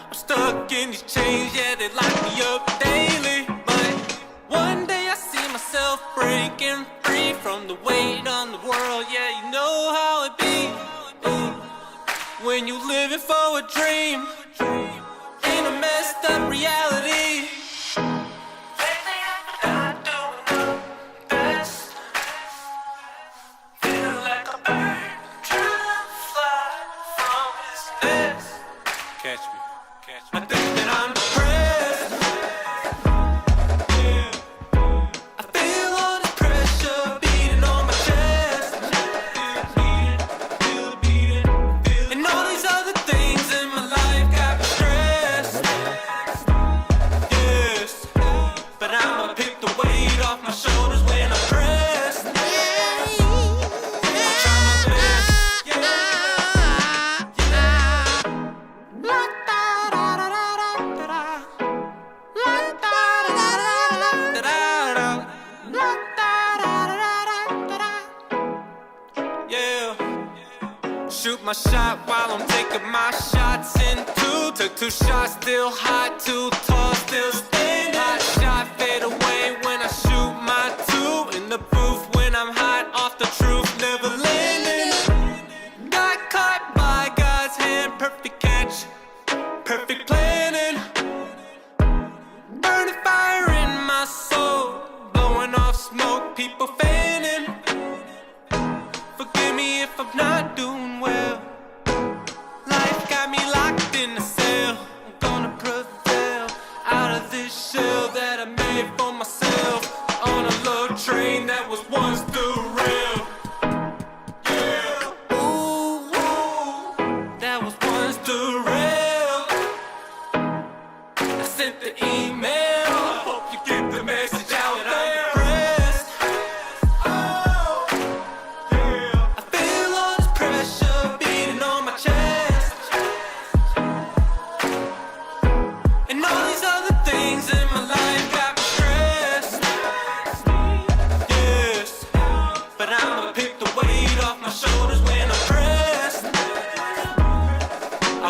I'm stuck in these chains, yeah, they lock me up daily. But one day I see myself breaking free from the weight on the world. Yeah, you know how it be when you living for a dream in a messed up reality. Lately I've been not doing my best. Feel like a bird trying to fly from its nest. Catch me, catch me. I think that I'm depressed. Yeah. I feel all this pressure beating on my chest. Feel it beating. And all these other things in my life got me stressed. Yes, but I'ma pick the weight off my shoulders when I'm pressed. I'll try my best. Yeah. Shoot my shot while I'm taking my shots in two. Took 2 shots, still hot, too tall, still standing. Hot shot fade away when I shoot my 2. In the booth when I'm hot off the truth, never landing. Got caught by God's hand, perfect catch, perfect planning. Burning fire in my soul, blowing off smoke, people fanning. Forgive me if if I'm not doing well. Life got me locked in a cell. I'm gonna prevail out of this shell that I made for myself. On a love train that was once derailed. Yeah, ooh, that was once derailed. I sent the email. I hope you get the message out there.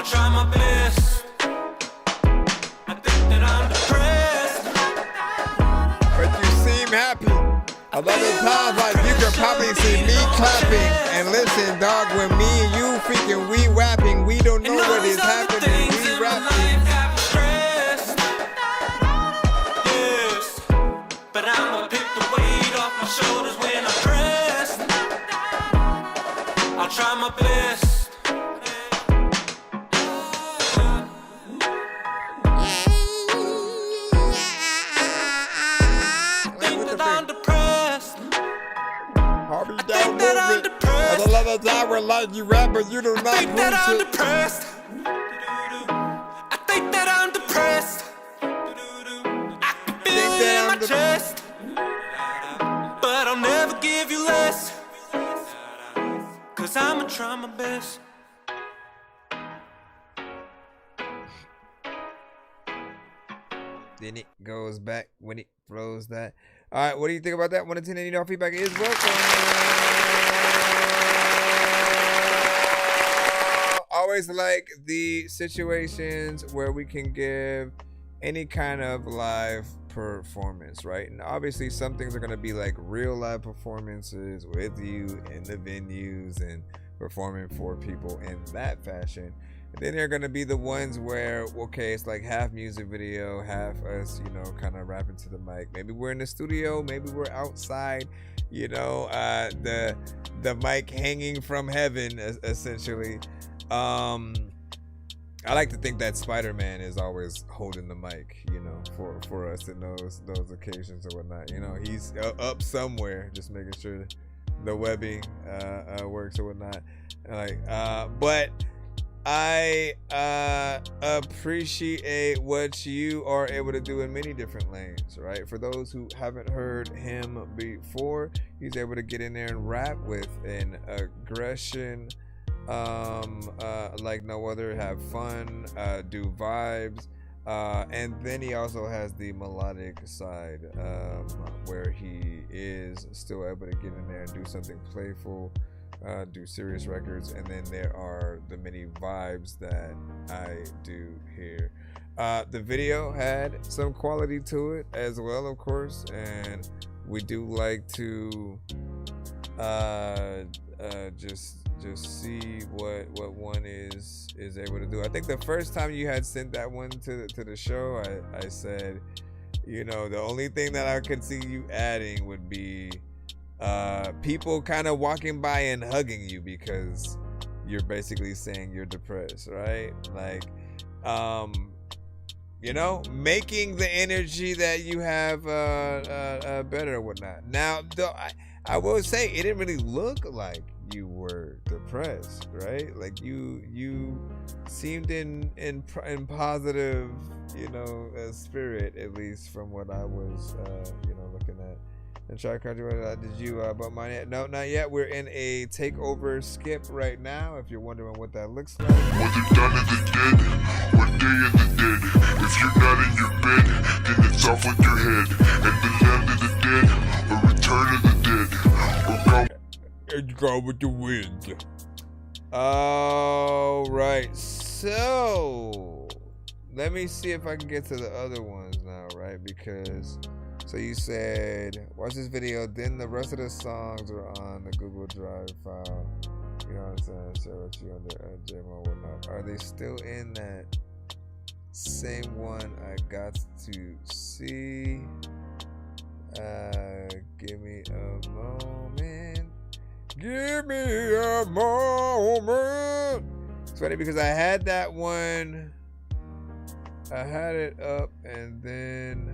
Try my best. I think that I'm depressed. But you seem happy. A lot of times, like, you can probably see me clapping. And listen, dog, when me and you freaking we rapping, we don't know what is happening. We rapping. Yes, but I'ma pick the weight off my shoulders when I'm pressed. I'll try my best. A lot of time we're like you rap, but you do not I think that I'm shit. depressed. I think that I'm depressed. I can feel it in my chest. But I'll never give you less. Cause I'ma try my best. Then it goes back when it throws that. All right, what do you think about that? 1 to 10, and you know feedback is welcome. Always like the situations where we can give any kind of live performance, right? And obviously some things are going to be like real live performances with you in the venues and performing for people in that fashion. And then there are going to be the ones where, okay, it's like half music video, half us, you know, kind of rapping to the mic. Maybe we're in the studio, maybe we're outside, you know, the mic hanging from heaven, essentially. I like to think that Spider-Man is always holding the mic, you know, for us in those occasions or whatnot. You know, he's up somewhere, just making sure the webbing works or whatnot. But I appreciate what you are able to do in many different lanes, right? For those who haven't heard him before, he's able to get in there and rap with an aggression like no other, have fun, do vibes, and then he also has the melodic side, where he is still able to get in there and do something playful, do serious records, and then there are the many vibes that I do here. The video had some quality to it as well, of course, and we do like to just see what one is able to do. I think the first time you had sent that one to the show, I said, you know, the only thing that I could see you adding would be people kind of walking by and hugging you because you're basically saying you're depressed, right? Like, you know, making the energy that you have better or whatnot. Now, though, I will say it didn't really look like you were depressed, right? Like you seemed in positive, you know, spirit, at least from what I was, you know, looking at. And try country, did you bump mine yet? No, not yet. We're in a takeover skip right now, if you're wondering what that looks like. When the dawn of the dead, what day of the dead? If you're not in your bed, then it's off with your head. And the land of the dead, or return of the dead, or go. It's gone with the wind. All right, so let me see if I can get to the other ones now, right? Because so you said watch this video, then the rest of the songs are on the Google Drive file. You know what I'm saying? Share with you on the JMO or whatnot. Are they still in that same one I got to see? Give me a moment. Give me a moment. It's funny because I had that one. I had it up and then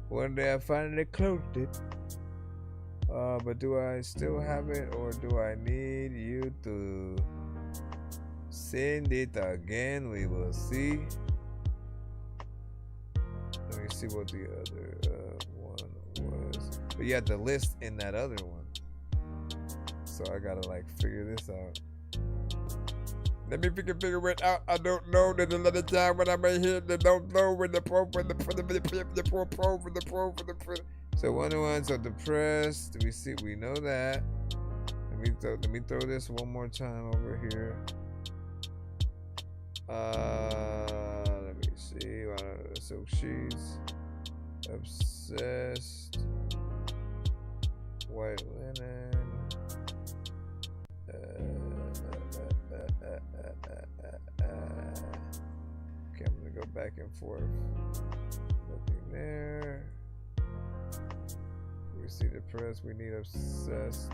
one day I finally closed it. But do I still have it or do I need you to send it again? We will see. Let me see what the other one was. But you had the list in that other one. So I gotta like figure this out. Let me figure it out. I don't know. There's another time when I may hear the don't know when the pro. So 101. So depressed. We see. We know that. Let me throw this one more time over here. Let me see. So she's obsessed. White linen. Okay, I'm gonna go back and forth. Nothing there. We see depressed. We need obsessed.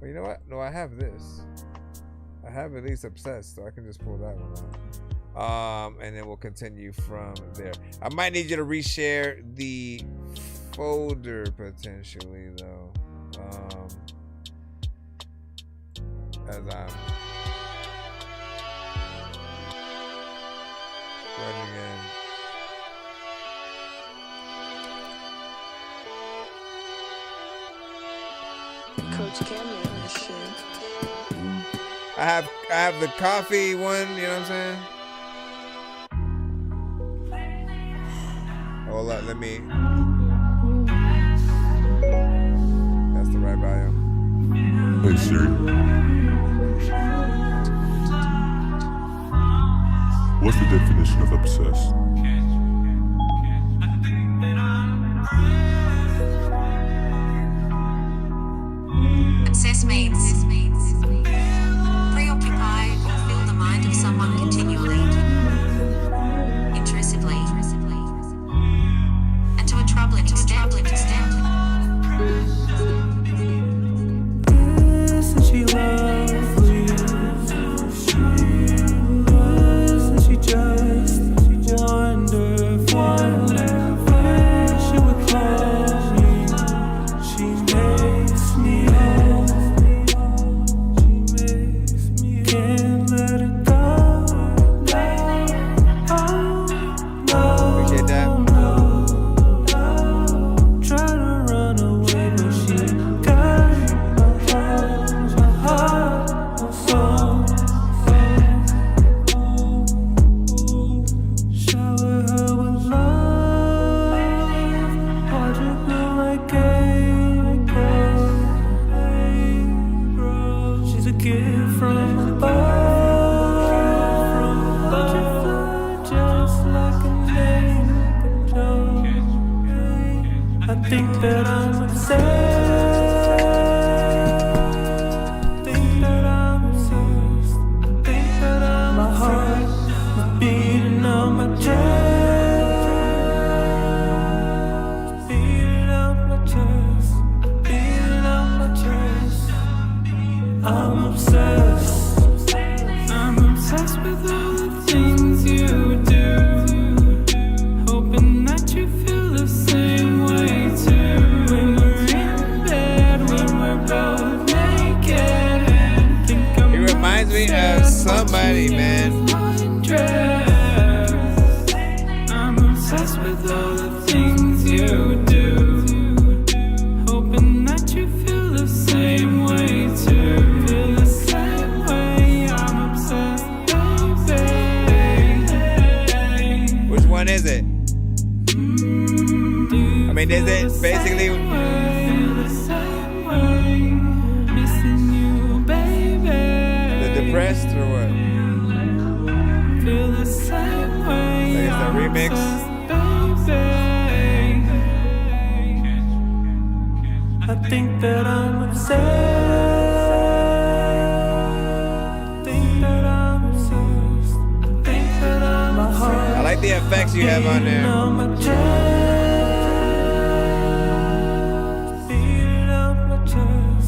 Well, you know what? No, I have this. I have at least obsessed, so I can just pull that one off. And then we'll continue from there. I might need you to reshare the folder potentially, though. As I'm running in. Coach Cammy on this shit. I have the coffee one, you know what I'm saying? Hold up, let me. That's the right volume. Hey Siri. What's the definition of obsessed? Obsess means preoccupy or fill the mind of someone continually, intrusively, and to a troubling extent. Isn't she lovely? She was, and she just wonderful. She would call me. She makes me whole. She makes me can't let it go. Appreciate that. Try to run away, but she got my heart, my soul. Shower her with love. Watch it bloom like April. She's a gift from above. Butterfly just like an angel. I think that I'm obsessed. I think that I'm obsessed. I think that I'm my heart is beating on my chest. Beating on my chest. Beating on my chest. I'm obsessed. I'm obsessed with all the things you do. Hoping that you feel the same way too. When we're in bed, when we're both naked, think I'm He reminds me of somebody, man. I'm obsessed with all the things you do. Hoping that you feel the same way too. Feel the same way. I'm obsessed, baby. Which one is it? I mean, is it basically? Feel the same way. Missing you, baby. The depressed or what? Feel the same way. Like it's the remix. I think that I'm obsessed. Think that I'm obsessed. I think that I'm my heart. I like the effects you have on there. On my chest. Beating on my chest.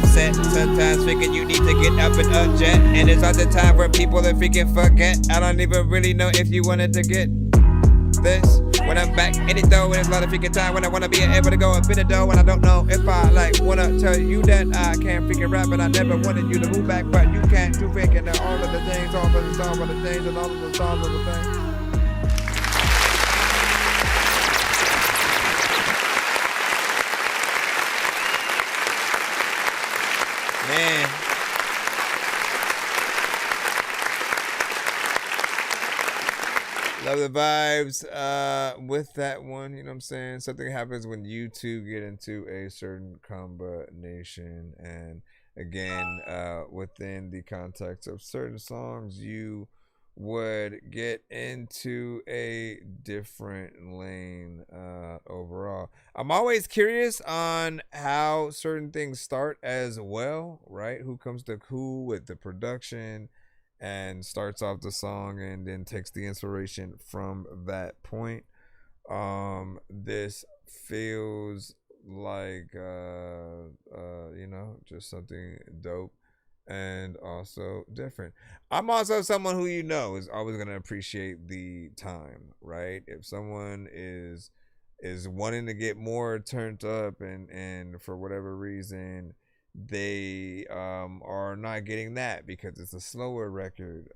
upset. Sometimes freaking you need to get up and upjet. And it's other time where people are freaking forget. I don't even really know if you wanted to get this. When I'm back in it though, and it's a lot of freaking time when I wanna be able to go up in the dough, and I don't know if I like wanna tell you that I can't freaking rap, and I never wanted you to move back, but you can't do freaking all of the things, all of the songs, all of the things, and all of the songs of the things. Man. Love the vibes with that one, you know what I'm saying? Something happens when you two get into a certain combination, and again, within the context of certain songs, you would get into a different lane overall. I'm always curious on how certain things start as well, right? Who comes to who with the production and starts off the song and then takes the inspiration from that point. This feels like you know, just something dope and also different. I'm also someone who, you know, is always going to appreciate the time, right? If someone is wanting to get more turned up and for whatever reason they are not getting that because it's a slower record,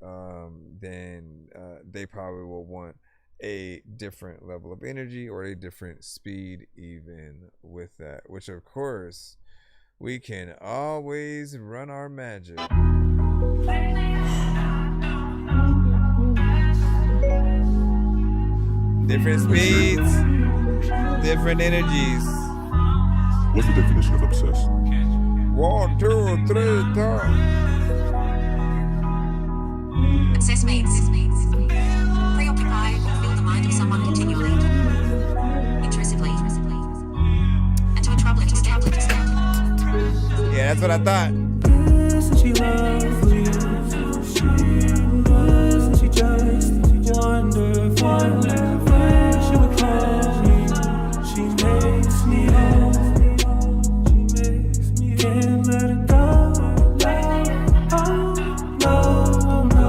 then they probably will want a different level of energy or a different speed even with that, which of course we can always run our magic. Different speeds, different energies. What's the definition of obsessed? 1, 2, 3, 4. Obsess means preoccupy or fill the mind of someone continually, intrusively, and to a troubling extent. Yeah, that's what I thought. She lovely. She was, she just wonderful. She would call me. She makes me whole. Can't let it go.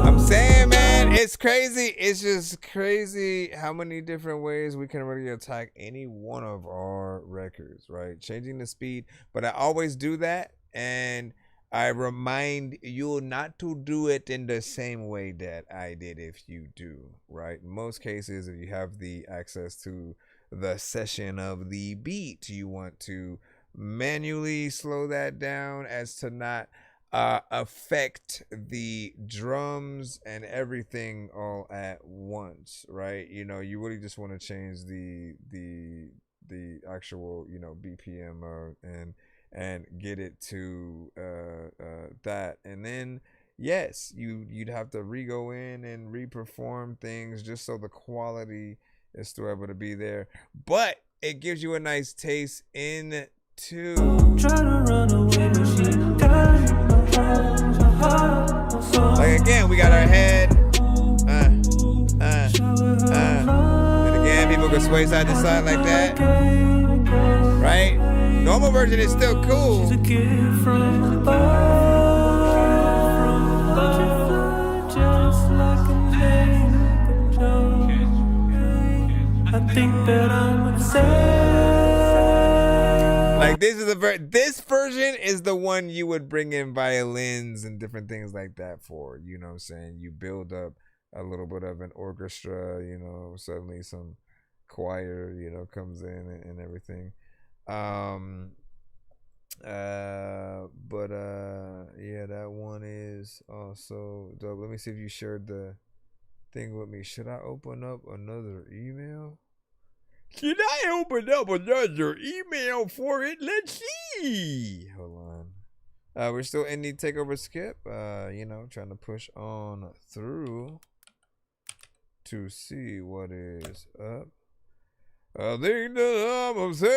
I'm saying, man, it's crazy. It's just crazy how many different ways we can really attack any one of our records, right? Changing the speed, but I always do that, and I remind you not to do it in the same way that I did if you do, right? In most cases, if you have the access to the session of the beat, you want to manually slow that down as to not affect the drums and everything all at once, right? You know, you really just want to change the actual, you know, BPM and get it to that, and then yes, you'd have to re-go in and re-perform things just so the quality is still able to be there, but it gives you a nice taste into like, again, we got our head and again people can sway side to side like that, right? Normal version is still cool. She's a gift from above. Just like an angel. I think that I'm obsessed. Like, this is this version is the one you would bring in violins and different things like that for, you know what I'm saying? You build up a little bit of an orchestra, you know, suddenly some choir, you know, comes in and everything. Yeah, that one is also dope. Let me see if you shared the thing with me. Should I open up another email? Should I open up another email for it? Let's see. Hold on. We're still in the takeover skip. You know, trying to push on through to see what is up. I think that I'm obsessed.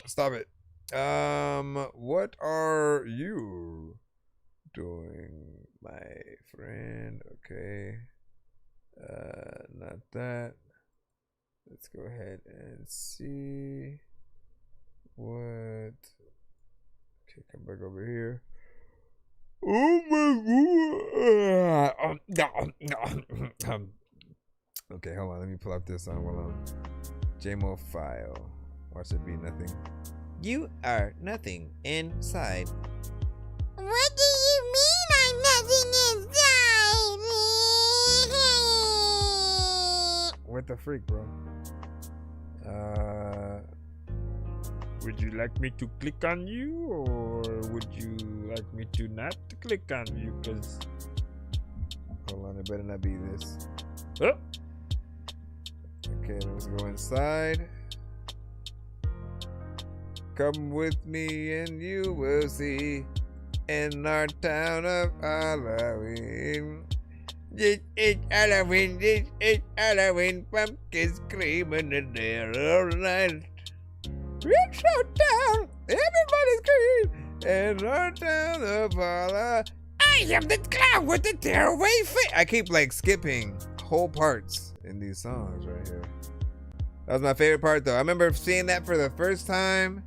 Stop it. What are you doing, my friend? Okay. Not that. Let's go ahead and see. What? Okay, come back over here. Oh my god. Okay, hold on. Let me pull up this song while I'm JMO file. Watch it be nothing. You are nothing inside. What do you mean I'm nothing inside? What the freak, bro? Would you like me to click on you, or would you like me to not click on you? Cause hold on, it better not be this. Oh. Okay, let's go inside. Come with me and you will see in our town of Halloween. This is Halloween, this is Halloween. Pumpkins screaming in the air all night. It's so down, everybody scream in our town of Halloween. I am the clown with the tearaway face. I keep like skipping whole parts in these songs right here. That was my favorite part though. I remember seeing that for the first time.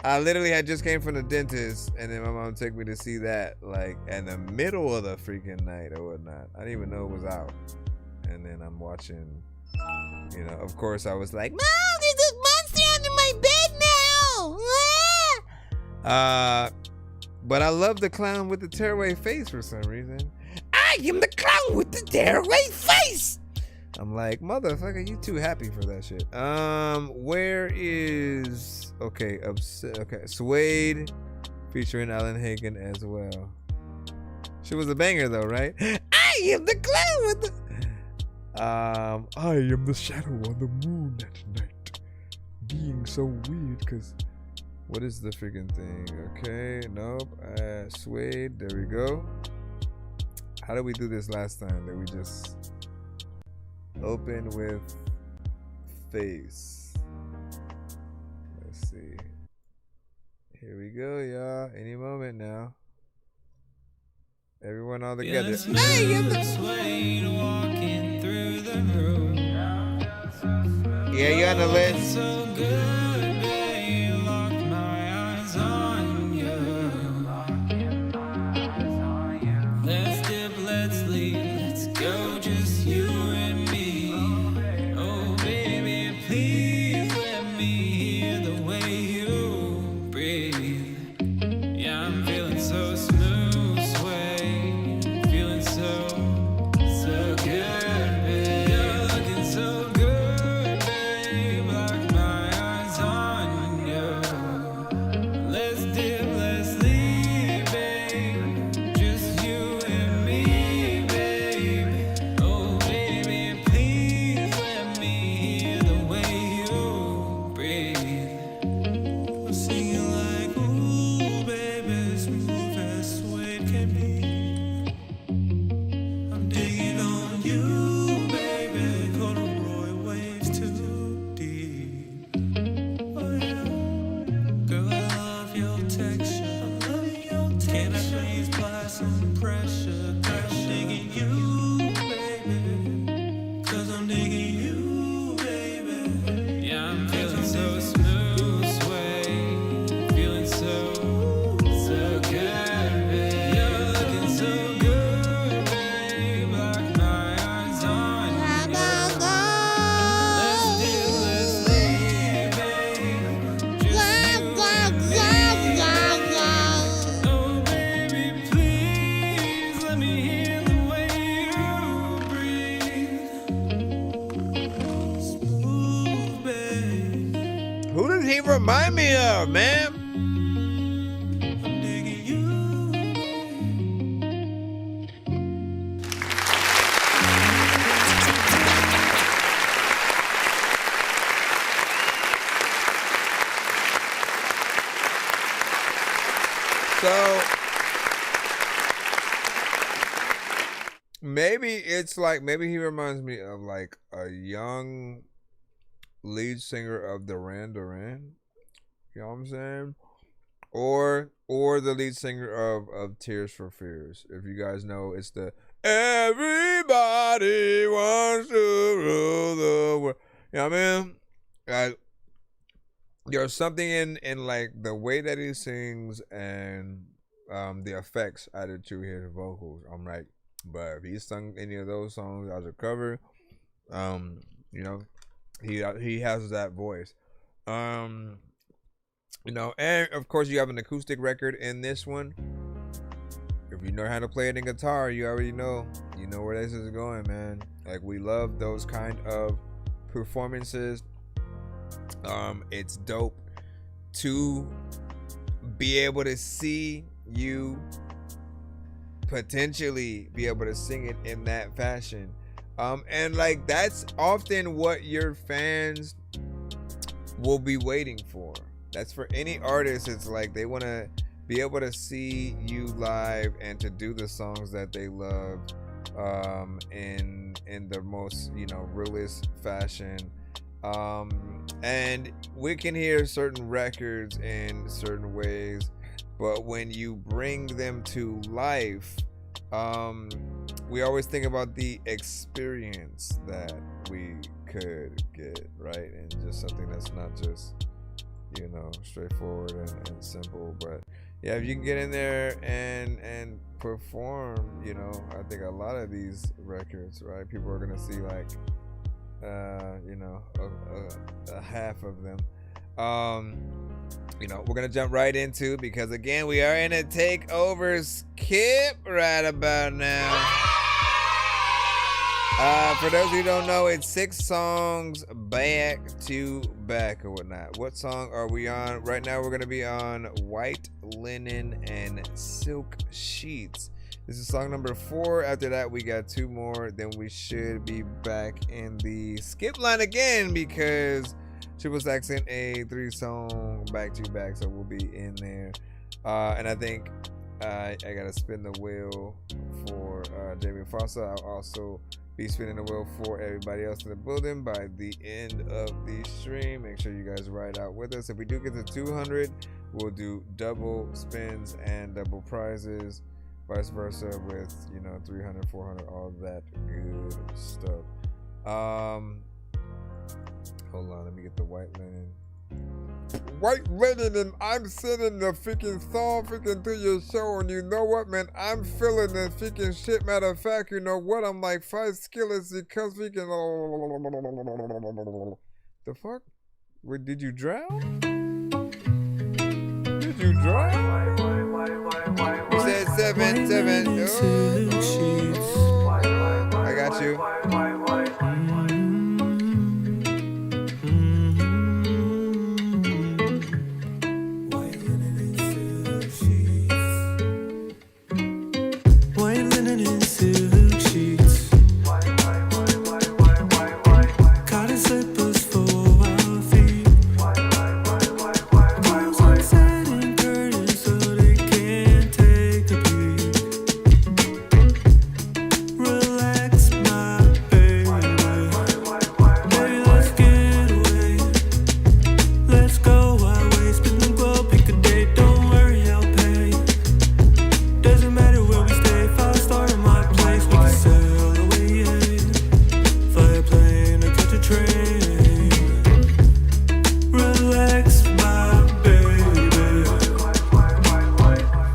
I literally had just came from the dentist, and then my mom took me to see that like in the middle of the freaking night or whatnot. I didn't even know it was out. And then I'm watching, you know, of course I was like, Mom, there's a monster under my bed now! But I love the clown with the tearaway face for some reason. I am the clown with the tearaway face! I'm like, motherfucker, you too happy for that shit. Where is okay, Suede featuring Alan Hagen as well. She was a banger though, right? I am the clown with the I am the shadow on the moon at night. Being so weird, cause what is the freaking thing? Okay, nope. Suede, there we go. How did we do this last time? Did we just open with face? Let's see. Here we go, y'all. Any moment now. Everyone all together. Yeah, you on the list. Let's dip, let's leave, let's go, just you and me. Oh baby, please let me hear the way you breathe. Yeah, I'm feeling so smooth, sway, feeling so good, babe. You're looking so good, babe, like my eyes on you. Let's dip, let's leave, babe, just you and me, babe. Oh baby, please let me hear the way you breathe. I'm singing like, ooh, baby, smooth as suede can be. I'm digging on you, baby, corduroy waves too deep. Oh yeah, girl, I love your texture. Can I please apply some pressure? 'Cause I'm digging you, baby. 'Cause I'm digging you, baby. Yeah, I'm feeling so smooth, sway, feeling so good, babe. You're looking so good, babe, like my eyes on you. Let's dip, let's leave, babe, just you and me. Oh baby, please let me hear the way you breathe. Smooth, babe. Who does he remind me of, man? I'm digging you. So maybe it's like, maybe he reminds me of like a young lead singer of Duran Duran. You know what I'm saying? Or the lead singer of Tears for Fears. If you guys know, it's the everybody wants to rule the world. You know what I mean? there's something in like the way that he sings and the effects added to his vocals. I'm like, but if he sung any of those songs as a cover, you know, he has that voice. You know, and of course you have an acoustic record in this one. If you know how to play it in guitar, you already know. You know where this is going, man. Like, we love those kind of performances. It's dope to be able to see you potentially be able to sing it in that fashion. And like, that's often what your fans will be waiting for. That's for any artist. It's like they want to be able to see you live and to do the songs that they love in the most, you know, realist fashion. And we can hear certain records in certain ways, but when you bring them to life, we always think about the experience that we could get, right? And just something that's not just, you know, straightforward and simple. But yeah, if you can get in there and perform, you know, I think a lot of these records, right, people are gonna see like you know, a half of them. You know, we're gonna jump right into, because again, we are in a takeover skip right about now. For those who don't know, it's 6 songs back to back or whatnot. What song are we on? Right now, we're gonna be on White Linen and Silk Sheets. This is song number 4. After that, we got 2 more. Then we should be back in the skip line again, because Triple Stack sent a 3-song back-to-back, so we'll be in there. And I think I gotta spin the wheel for Jamie Fossa. I'll also be spinning the wheel for everybody else in the building by the end of the stream. Make sure you guys ride out with us. If we do get to 200, we'll do double spins and double prizes. Vice versa with, you know, 300, 400, all that good stuff. Hold on, let me get the White Linen. White Linen, and I'm sending the freaking song freaking to your show, and you know what, man? I'm feeling the freaking shit. Matter of fact, you know what? I'm like 5 skillets because freaking. The fuck? Wait, did you drown? Did you drown? You said 7. I got you. White linen and silk sheets. Cotton slippers for our feet. Clothes on satin curtains so they can't take a peek. Relax, my baby. Baby, let's get away. Let's go our way. Spin the globe, pick a date. Don't worry, I'll pay. Doesn't matter where we stay. 5-star in my place. We can sail away, yeah. Fly a plane or catch a train. Relax, my baby.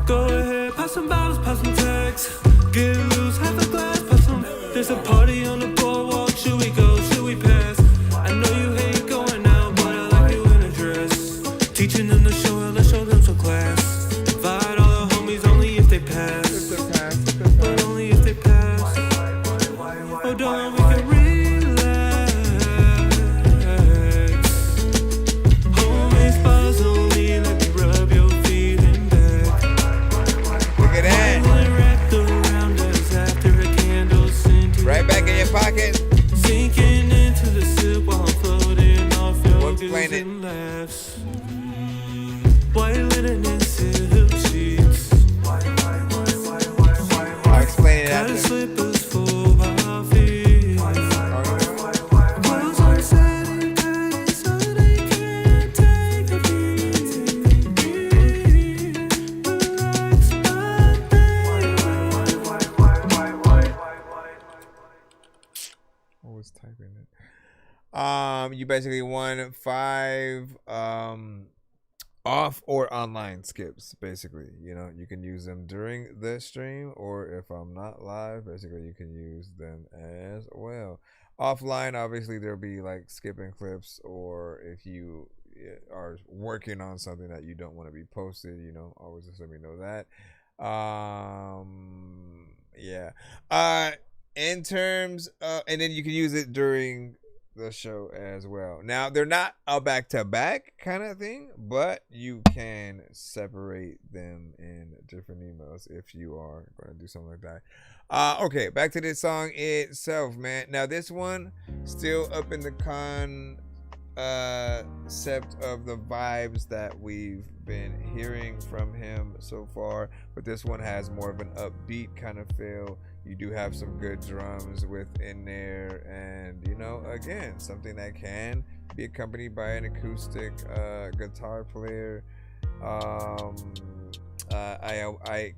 Go ahead, pass some bottles, pass some tags. Get loose, have a glass, pass some. There's a party on the boardwalk. Should we go? Should we pass? I know you hate going out, but I like you in a dress. Teaching them to show, let's show them some class. Invite all the homies only if they pass. But only if they pass. Oh, darling, we can relax. Homemade spas only, let me rub your feet and back. Look at that. Wrapped around us after a candle scented. Right back in your pocket. Sinking into the sip while I'm floating off your We'll explain giggles it. and laughs. White linen and silk sheets. I'll explain it Cotton after. slippers for our feet. Clothes on satin curtains so they can't take a beat. Relax, my baby. Always typing it. You basically won 5 off or online skips. Basically, you know, you can use them during the stream, or if I'm not live, basically you can use them as well. Offline, obviously there'll be like skipping clips, or if you are working on something that you don't want to be posted, you know, always just let me know that. Yeah. In terms of, and then you can use it during the show as well. Now, they're not a back-to-back kind of thing, but you can separate them in different emails if you are going to do something like that. Okay, back to this song itself, man. Now, this one still up in the concept of the vibes that we've been hearing from him so far, but this one has more of an upbeat kind of feel. You do have some good drums within there, and you know, again, something that can be accompanied by an acoustic guitar player. I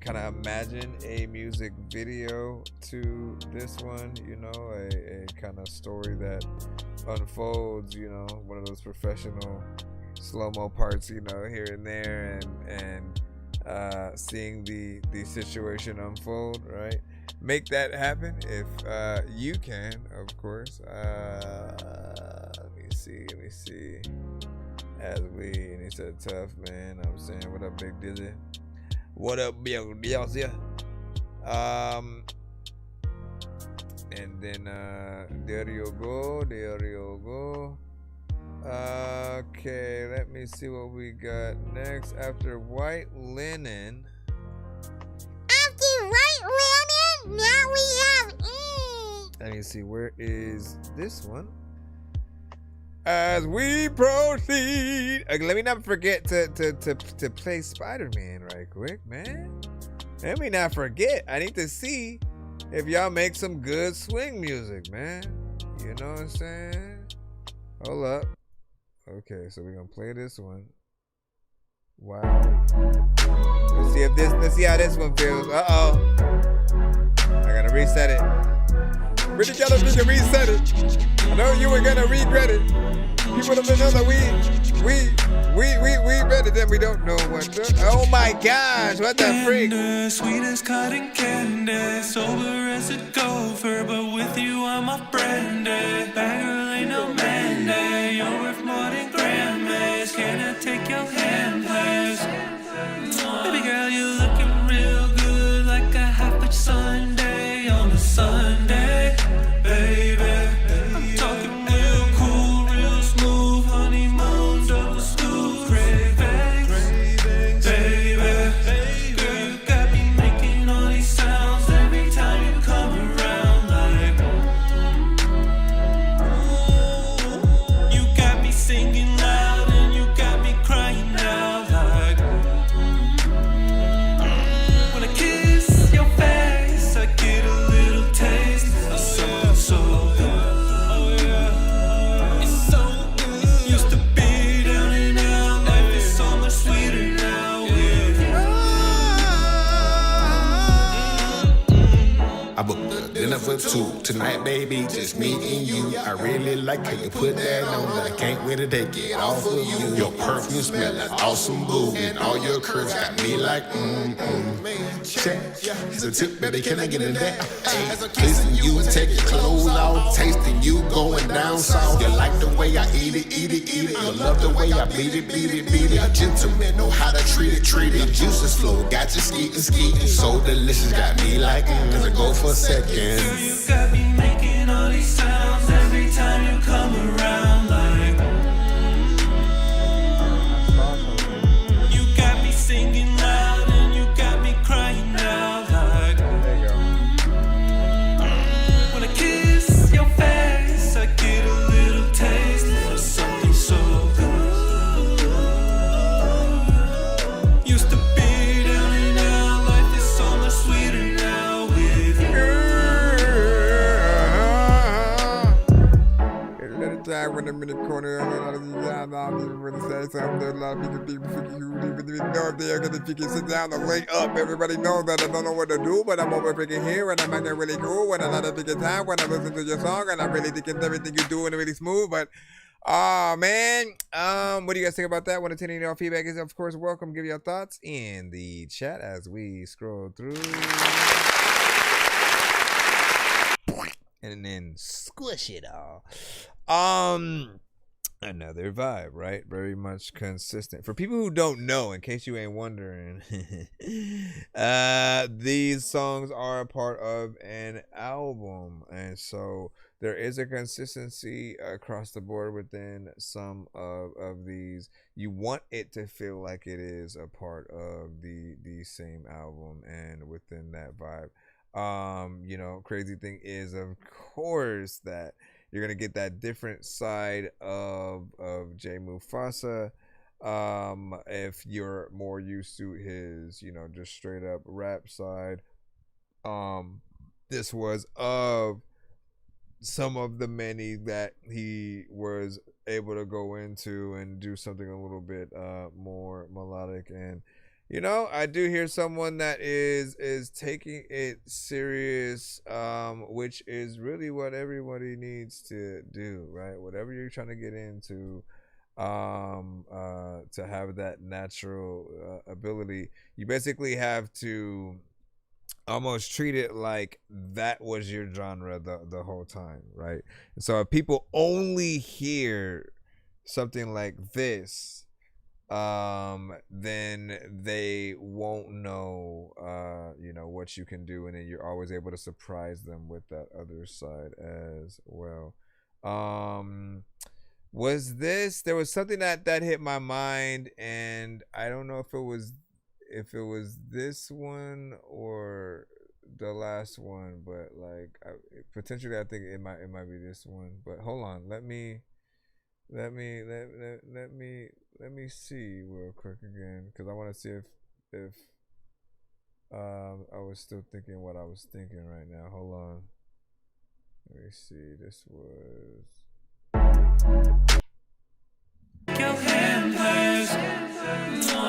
kind of imagine a music video to this one, you know, a kind of story that unfolds, you know, one of those professional slow-mo parts, you know, here and there, and seeing the situation unfold, right? Make that happen if you can, of course. Let me see. And he said, tough, man. I'm saying, what up, Big Dizzy? What up, Big Dizzy? And then, there you go. Okay, let me see what we got next. After White Linen. Now we have Let me see, where is this one? As we proceed, let me not forget to play Spider-Man right quick, man. Let me not forget. I need to see if y'all make some good swing music, man. You know what I'm saying? Hold up. Okay, so we're gonna play this one. Wow. Let's see how this one feels. Uh-oh. I gotta reset it. Pretty together, we can reset it. I know you were gonna regret it. People don't know that we read it, then we don't know what to. Oh my gosh, what the freak? Sweet as cotton candy, sober as a gopher, but with you I'm a brandy. Bagger ain't no Mandy, you're worth more than Grammys. Can I take your hand, please? Baby girl, you're looking real good, like a half-inch Sunday on a Sunday, baby. I'm talking real cool, real smooth, honeymoon, double scoop, cravings, baby. Girl, you got me making all these sounds every time you come around, like you got me singing loud and you got me crying out, like when I kiss your face, I get a little taste of something so good. Oh yeah, it's so good. Used to be down and out, life is so much sweeter now with you. I booked a dinner for two tonight, baby, just me and you. I really like how you put that on, but I can't wait to take it off of you. Your perfume smell like awesome, boo, and all your curves got me like check. Here's a tip, baby, can I get in that? Hey, kissing you, take your clothes off, tasting you, going down south. You like the way I eat it. You love the way I beat it. A gentleman know how to treat it. The juices flow, got you skeeting, so delicious, got me like as I go for a second. Girl, you got me making all these sounds every time you come around, like you got me singing loud and you got me crying out, like when I kiss your face, I get a little taste of something so good. Used to be down and out, life is so much sweeter now with you. Little time when I'm in the corner, I'm not even really say something. There's a lot of people who even know if they're gonna freaking sit down and wake up. Everybody knows that I don't know what to do, but I'm over freaking here and I'm acting really cool when I not a freaking time when I listen to your song and I'm really thinking everything you doing really smooth. But Oh man. What do you guys think about that? Want to tell you all feedback is of course welcome. Give your thoughts in the chat as we scroll through. And then squish it all. Another vibe, right? Very much consistent. For people who don't know, in case you ain't wondering, these songs are a part of an album, and so there is a consistency across the board within some of these. You want it to feel like it is a part of the same album and within that vibe. You know, crazy thing is, of course, that you're gonna get that different side of Jay Mufasa. If you're more used to his, you know, just straight up rap side. This was of some of the many that he was able to go into and do something a little bit more melodic. And you know, I do hear someone that is taking it serious, which is really what everybody needs to do, right? Whatever you're trying to get into, to have that natural ability, you basically have to almost treat it like that was your genre the whole time, right? And so if people only hear something like this, then they won't know, you know, what you can do, and then you're always able to surprise them with that other side as well. Was this? There was something that hit my mind, and I don't know if it was this one or the last one, but like potentially I think it might be this one. But hold on, let me see real quick again, because I want to see if I was still thinking what I was thinking right now. Hold on, let me see. This was Your hand plays.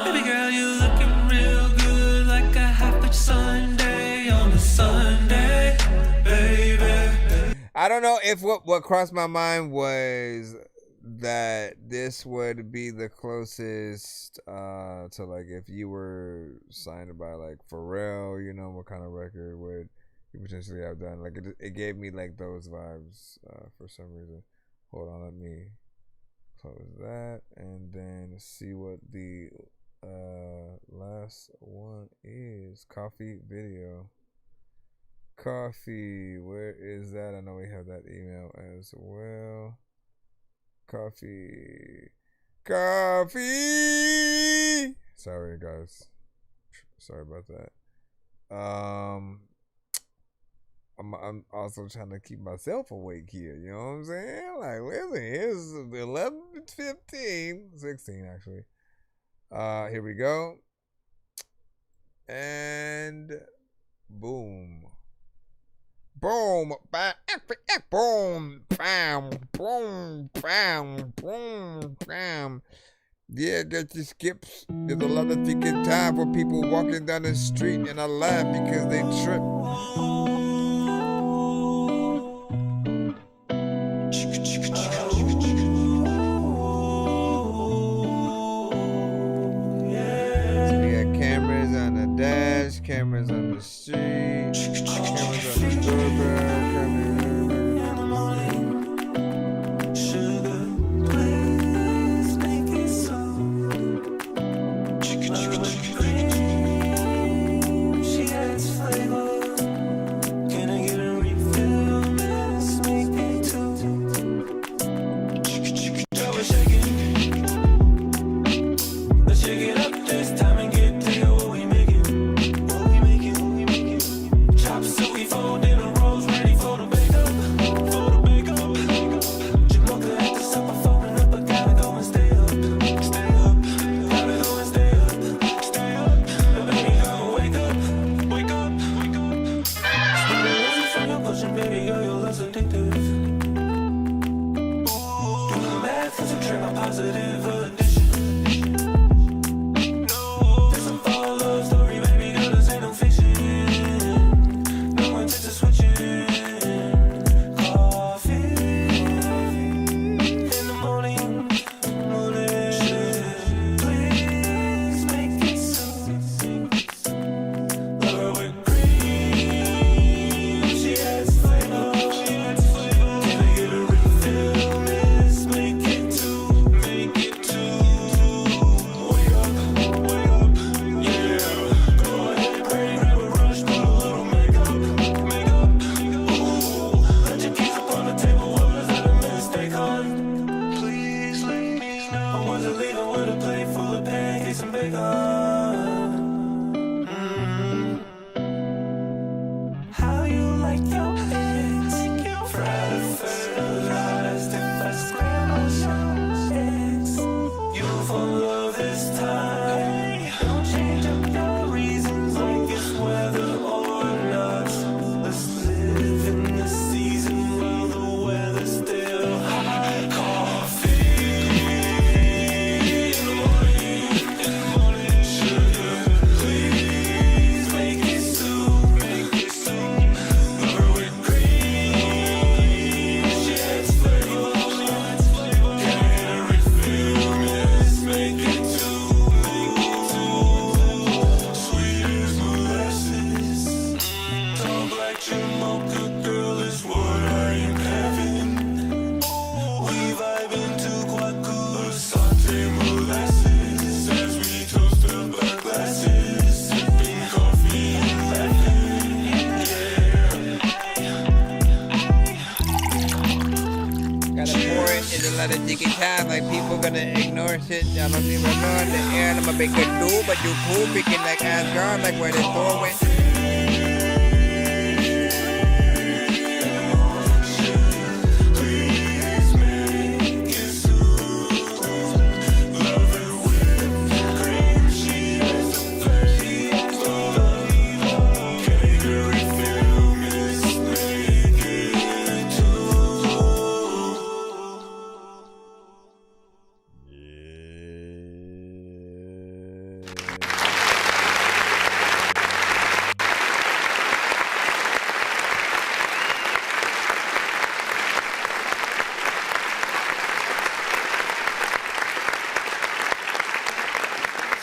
Baby girl, you looking real good, like a happy Sunday on a Sunday, baby. I don't know if what crossed my mind was that this would be the closest to like if you were signed by like Pharrell, you know, what kind of record would you potentially have done? Like it gave me like those vibes for some reason. Hold on, let me close that and then see what the last one is. Coffee video. Coffee, where is that? I know we have that email as well. Coffee. Sorry guys, sorry about that. I'm also trying to keep myself awake here, you know what I'm saying? Like, listen, it's 11:15, 16 actually. Here we go, and boom. Boom, bam, boom, bam, boom, bam, boom, bam. Yeah, that just skips. There's a lot of thinking time for people walking down the street, and I laugh because they trip. So we got cameras on the dash, cameras on the street, cameras on the doorbell, wake up. How you like your eggs? Fried or fertilized? If I scramble your eggs, you'll fall in love this time. Don't change up your reasons like it's weather or not. Let's live in the season while the weather's still hot. Coffee in the morning sugar. Please make it soup, butter with cream. Shit's flavor, can't refill this. Make it too sweet as molasses. Tall black mocha girl is what I am having. We vibing to Guacu, saute molasses as we toast the black glasses, sipping coffee and Gotta pour it in a lot of dicky time, like people gonna ignore shit. Y'all don't even know in the air. I'm a big good dude, but you cool picking like Asgard, like where the door went.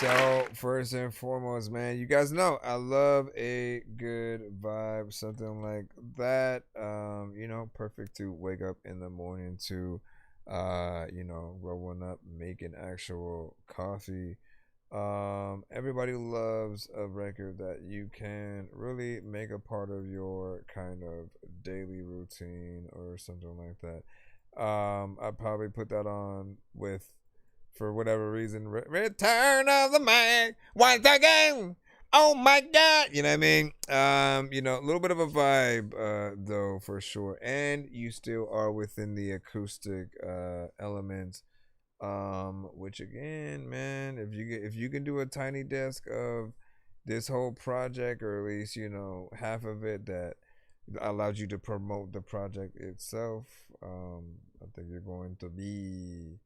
So first and foremost, man, you guys know I love a good vibe, something like that. You know, perfect to wake up in the morning to, you know, roll one up, make an actual coffee. Everybody loves a record that you can really make a part of your kind of daily routine or something like that. I'd probably put that on with, for whatever reason, Return of the Mac once again. Oh my God, you know what I mean? You know, a little bit of a vibe, though, for sure. And you still are within the acoustic elements, which again, man, if you can do a tiny desk of this whole project, or at least, you know, half of it that allows you to promote the project itself, I think you're going to be.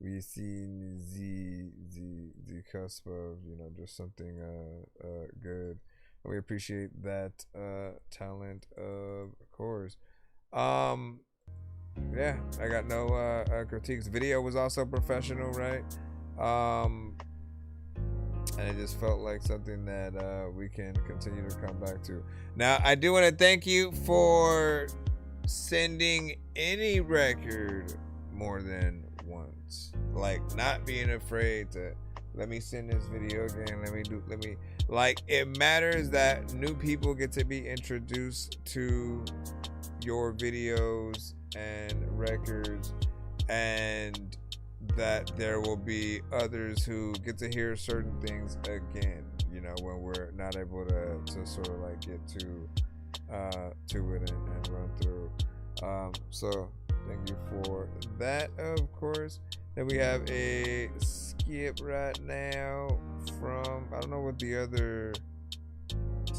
We see the cusp of, you know, just something good. We appreciate that talent, of course. Yeah, I got no critiques. Video was also professional, right? And it just felt like something that we can continue to come back to. Now, I do want to thank you for sending any record more than once, like not being afraid to let me send this video again, like, it matters that new people get to be introduced to your videos and records, and that there will be others who get to hear certain things again, you know, when we're not able to sort of like get to it and run through. So thank you for that, of course. Then we have a skip right now from, I don't know what the other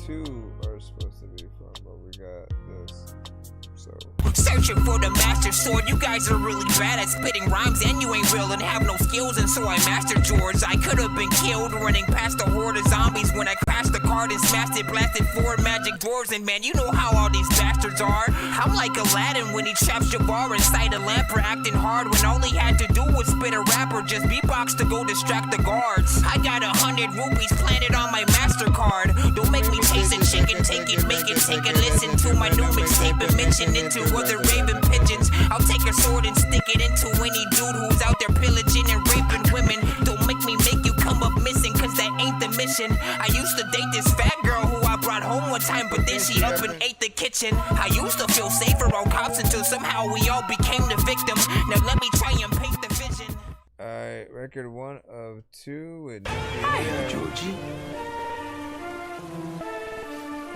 two are supposed to be from, but we got this. So searching for the master sword. You guys are really bad at spitting rhymes, and you ain't real and have no skills, and so I mastered yours. I could have been killed running past a horde of zombies when I crashed the card and smashed it, blasted 4 magic doors. And man, you know how all these bastards are. I'm like Aladdin when he traps Jabbar inside a lamp for acting hard, when all he had to do was spit a rap or just beatbox to go distract the guards. I got 100 rupees planted on my MasterCard. Don't make me chase a chicken, take it, make it, take a listen to my new mixtape and mention into other raving pigeons. I'll take a sword and stick it into any dude who's out there pillaging and raping women. Don't make me make you come up missing, cause that ain't the mission. I used to date this fat girl who I brought home one time, but then she up and ate the kitchen. I used to feel safer on cops until somehow we all became the victim. Now let me try and paint the vision. Alright, record 1 of 2 with Hi, Georgie.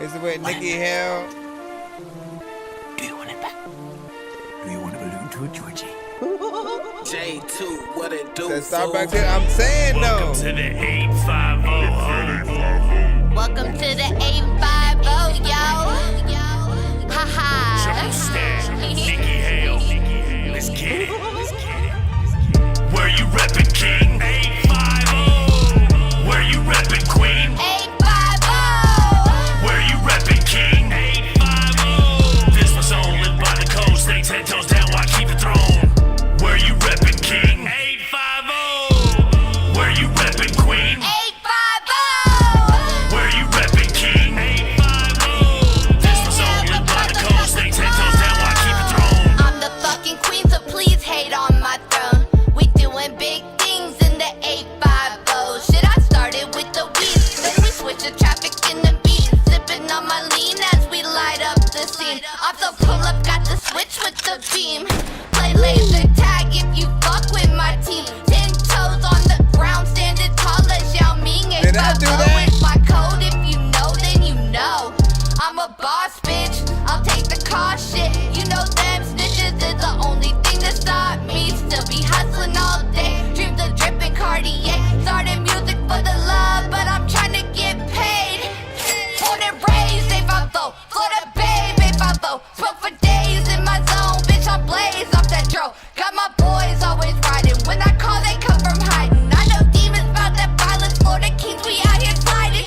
Is it with Nikki Hill? Do you want it back? Do you want a balloon to it, Georgie? J2, what it do? Stop back there. I'm saying no. Welcome to the 850. Welcome to the 850, yo. Haha. Triple stack, Nikki Hale. Let's get it. Where you reppin', King? 850. Where you reppin', Queen? 850. Where you reppin', King? 850. This was on live by the code. Stay 10 toes down while I keep the throne. Where you reppin', King? 850. Where you reppin', Queen? 850. Where you reppin', King? 850. This was on live by the code. Stay 10 toes down while I keep the throne. I'm the fucking queen, so please hate on my throne. We doing big things in the 850. Shit, I started with the weed, then we switch the traffic in the beat. Sipping on my lean as we light up the scene. Off the pull up, got the switch with the beam. Play laser tag if you fuck with my team. 10 toes on the ground, standing tall as Yao Ming. Did I do that? It's my code, if you know, then you know. I'm a boss, bitch. I'll take the car shit. You know them snitches is the only thing that stop me. Still be hustling all day. Dreams of dripping Cartier. Started music for the love, but I'm trying to get paid. Born and raised, they follow. For the babe, they follow. Smoke for days in my zone. Bitch, I blaze off that dro. Got my boys always riding. When I call, they come from hiding. I know demons about that violence. Florida Kings, we out here sliding.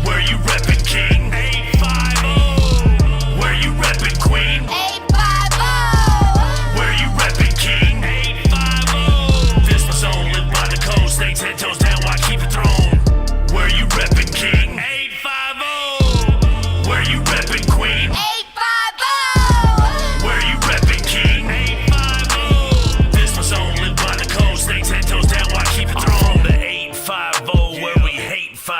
Where you reppin', King? 850. Where you reppin', Queen? 850. Where you reppin', King? 850. This was on live by the code. Stay 10 toes down while I keep the throne. Where you reppin', King? 850. Where you reppin', Queen? 850. Where you reppin', King? 850. This was on live by the code. Stay 10 toes down while I keep the throne. The 850, where we hate 50.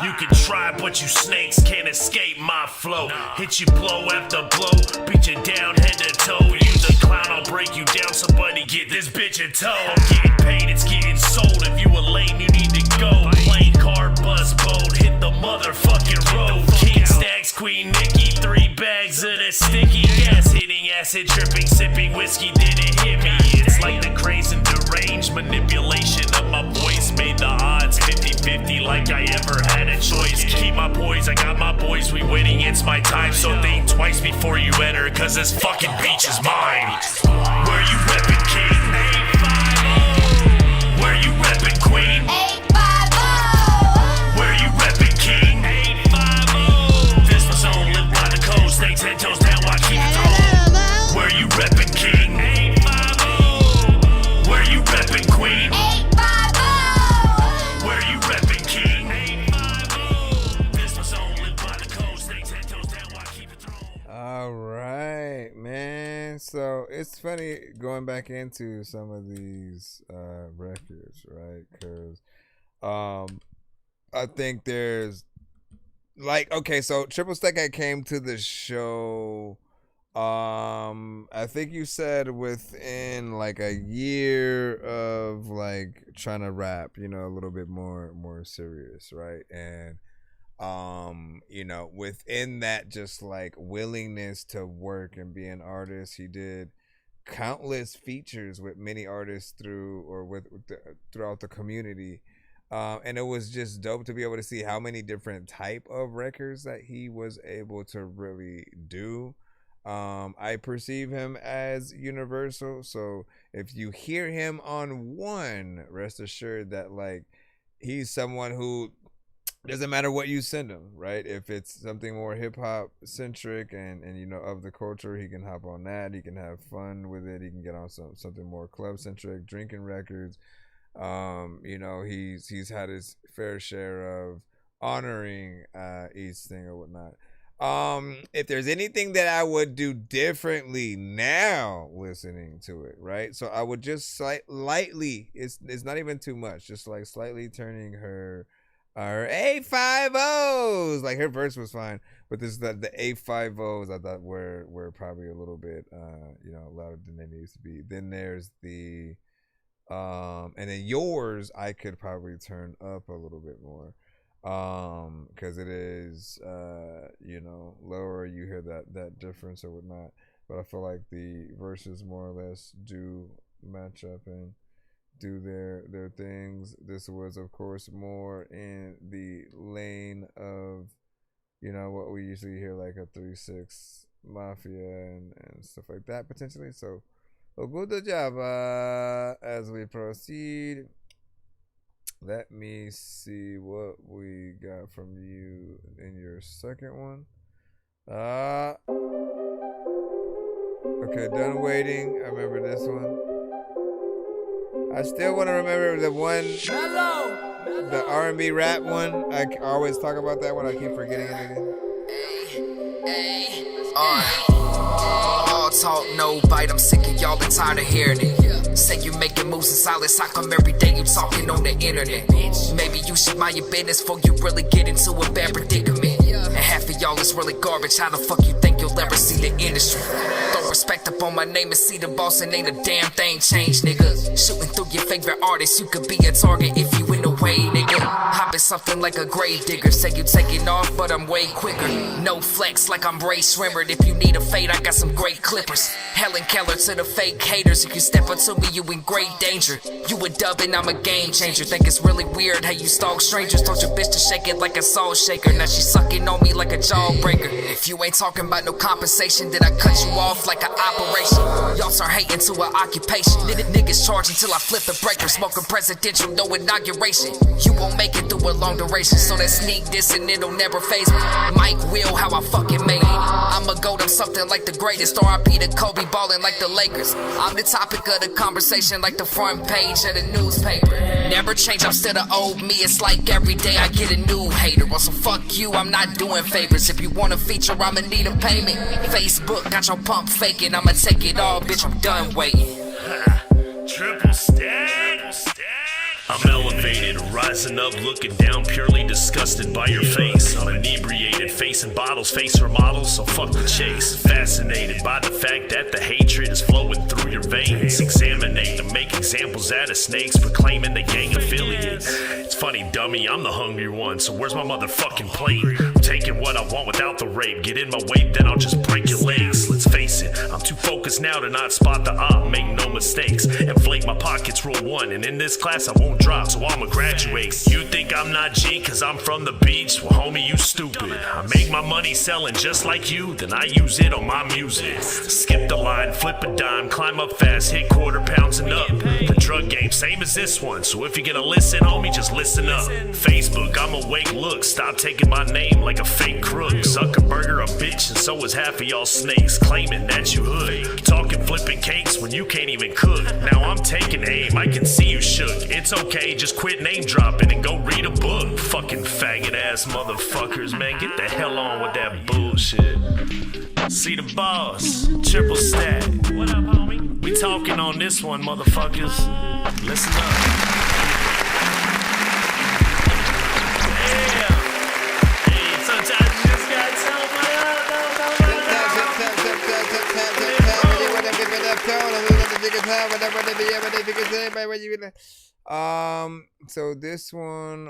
You can try, but you snakes can't escape my flow. Hit you blow after blow, beat you down head to toe. You the clown, I'll break you down. Somebody get this bitch a toe. I'm getting paid, it's getting sold. If you a lame, you need to go. Plane, car, bus, boat, hit the motherfucking road. King stacks, Queen Nikki, 3 bags of the sticky gas. Hitting acid, tripping, sipping whiskey, didn't hit me. It's like the craze and deranged manipulation of my voice made the odds 50-50 like I ever had a choice. Keep my poise, I got my boys, we winning, it's my time. So think twice before you enter, cause this fucking beach is mine. Where you reppin', King? 850. Where you reppin', Queen? 850. Where you reppin', King? 850. This was on live by the code. Stay 10 toes down while I keep the throne. Where you reppin', King? 850. Where you reppin', Queen? 850. Where you reppin', King? 850. This was on live by the code. Stay 10 toes down while I keep the throne. All right, man. So it's funny going back into some of these records, right? Because I think there's like, okay, so Triple Stack I came to the show. I think you said within like a year of like trying to rap, you know, a little bit more serious, right? And you know, within that just like willingness to work and be an artist, he did countless features with many artists throughout the community. And it was just dope to be able to see how many different type of records that he was able to really do. I perceive him as universal, so if you hear him on one, rest assured that like he's someone who doesn't matter what you send him, right? If it's something more hip-hop centric and you know of the culture, he can hop on that. He can have fun with it. He can get on something more club centric, drinking records. You know, he's had his fair share of honoring each thing or whatnot. If there's anything that I would do differently now listening to it, right? So I would just lightly, it's not even too much, just like slightly turning her 850s. Like her verse was fine, but this the 850s I thought were probably a little bit you know, louder than they needs to be. Then there's the And then yours, I could probably turn up a little bit more, because it is, you know, lower. You hear that difference or whatnot. But I feel like the verses more or less do match up and do their things. This was, of course, more in the lane of, you know, what we usually hear, like a 3-6 Mafia and stuff like that potentially. So a good job as we proceed. Let me see what we got from you in your second one. Okay, done waiting. I remember this one. I still want to remember the one, the R&B rap one. I always talk about that one. I keep forgetting it again. All talk, no bite. I'm sick of y'all and tired of hearing it. Say you making moves in silence. How come every day you talking on the internet? Maybe you should mind your business before you really get into a bad predicament. And half of y'all is really garbage. How the fuck you think you'll ever see the industry? Throw respect up on my name and see the boss, and ain't a damn thing changed, nigga. Shooting through your favorite artist, you could be a target if you in the way, nigga. Hopping something like a grave digger. Say you taking off, but I'm way quicker. No flex like I'm Ray Shrimmered. If you need a fade, I got some great clippers. Helen Keller to the fake haters. If you step up to me, you in great danger. You a dub and I'm a game changer. Think it's really weird how you stalk strangers. Told your bitch to shake it like a salt shaker. Now she sucking on me like a jawbreaker. If you ain't talking about no compensation, then I cut you off like an operation. Y'all start hating to an occupation. Niggas charge until I flip the breaker. Smoking presidential, no inauguration. You won't make it through a long duration. So that sneak this and it'll never phase me. Mike Will, how I fucking made it. I'ma go to something like the greatest. RIP to Kobe ballin' like the Lakers. I'm the topic of the conversation like the front page of the newspaper. Never change, I'm still the old me. It's like every day I get a new hater. Well, so fuck you, I'm not doing favors. If you want a feature, I'ma need a payment. Facebook got your pump faking. I'ma take it all, bitch, I'm done waiting. Triple stack. I'm elevated, rising up, looking down, purely disgusted by your face. I'm inebriated, facing bottles, face her models, so fuck the chase. Fascinated by the fact that the hatred is flowing through your veins. Examinate to make examples out of snakes, proclaiming the gang affiliate. It's funny, dummy, I'm the hungry one, so where's my motherfucking plate? I'm taking what I want without the rape. Get in my way, then I'll just break your legs. Let's face it, I'm too focused now to not spot the op, make no mistakes. Inflate my pockets, rule one, and in this class I won't drop, so I'ma graduate. You think I'm not G cause I'm from the beach? Well, homie, you stupid. I make my money selling just like you, then I use it on my music. Skip the line, flip a dime, climb up fast, hit quarter pounds and up. The drug game, same as this one, so if you're gonna listen, homie, just listen up. Facebook, I'm awake, look, stop taking my name like a fake crook. Zuckerberger a bitch, and so is half of y'all snakes, claiming that you hood. Talking flipping cakes when you can't even cook. Now I'm taking aim, I can see you shook. It's okay, just quit name dropping and go read a book. Fucking faggot ass motherfuckers, man, get the hell on with that bullshit. See the boss, triple stack. What up, homie? We talking on this one, motherfuckers. Listen up. So this one,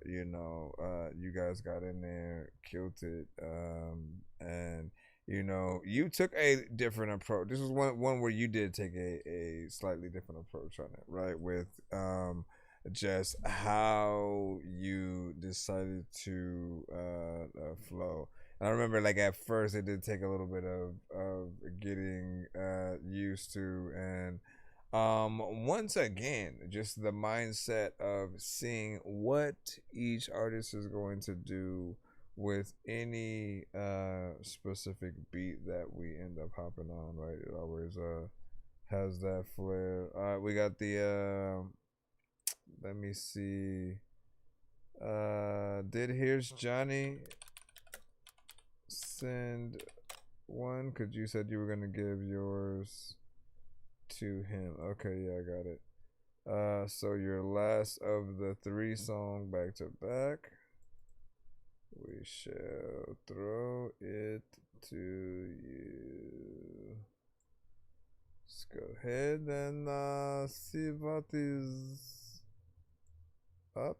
you know, you guys got in there, killed it, and you know, you took a different approach. This was one where you did take a slightly different approach on it, right? With just how you decided to flow. And I remember, like, at first it did take a little bit of getting used to, and once again, just the mindset of seeing what each artist is going to do with any specific beat that we end up hopping on, right? It always has that flair. We got the let me see, did Here's Johnny send one? Because you said you were gonna give yours to him. Okay, yeah, I got it. So your last of the 3 song back to back, we shall throw it to you. Let's go ahead and see about these up.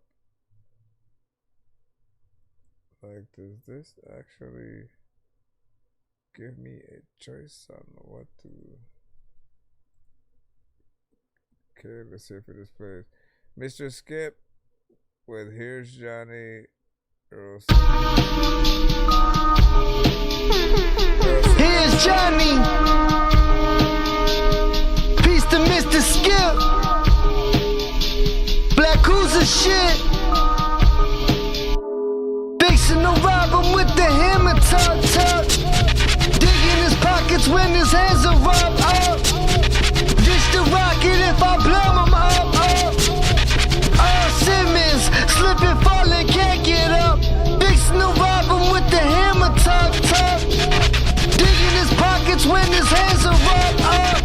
Like, does this actually give me a choice on what to? Okay, let's see if it displays. Mr. Skip with Here's Johnny. Here's Johnny. Peace to Mr. Skip. Black Cruiser shit. Fixing to rob him with the hammer tuck. Digging his pockets when his hands are rubbed up. Dish the rocket if I blow him up. Simmons, slipping, falling, can't get up. Fixing to rob him with the hammer tuck. Digging his pockets when his hands are rubbed up.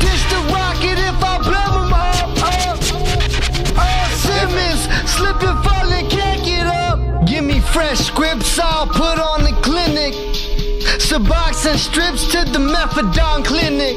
Dish the rocket if I blow him up. Simmons, slipping, falling, can't get up. Give me fresh scripts, I'll put on the clinic. Suboxone strips to the methadone clinic.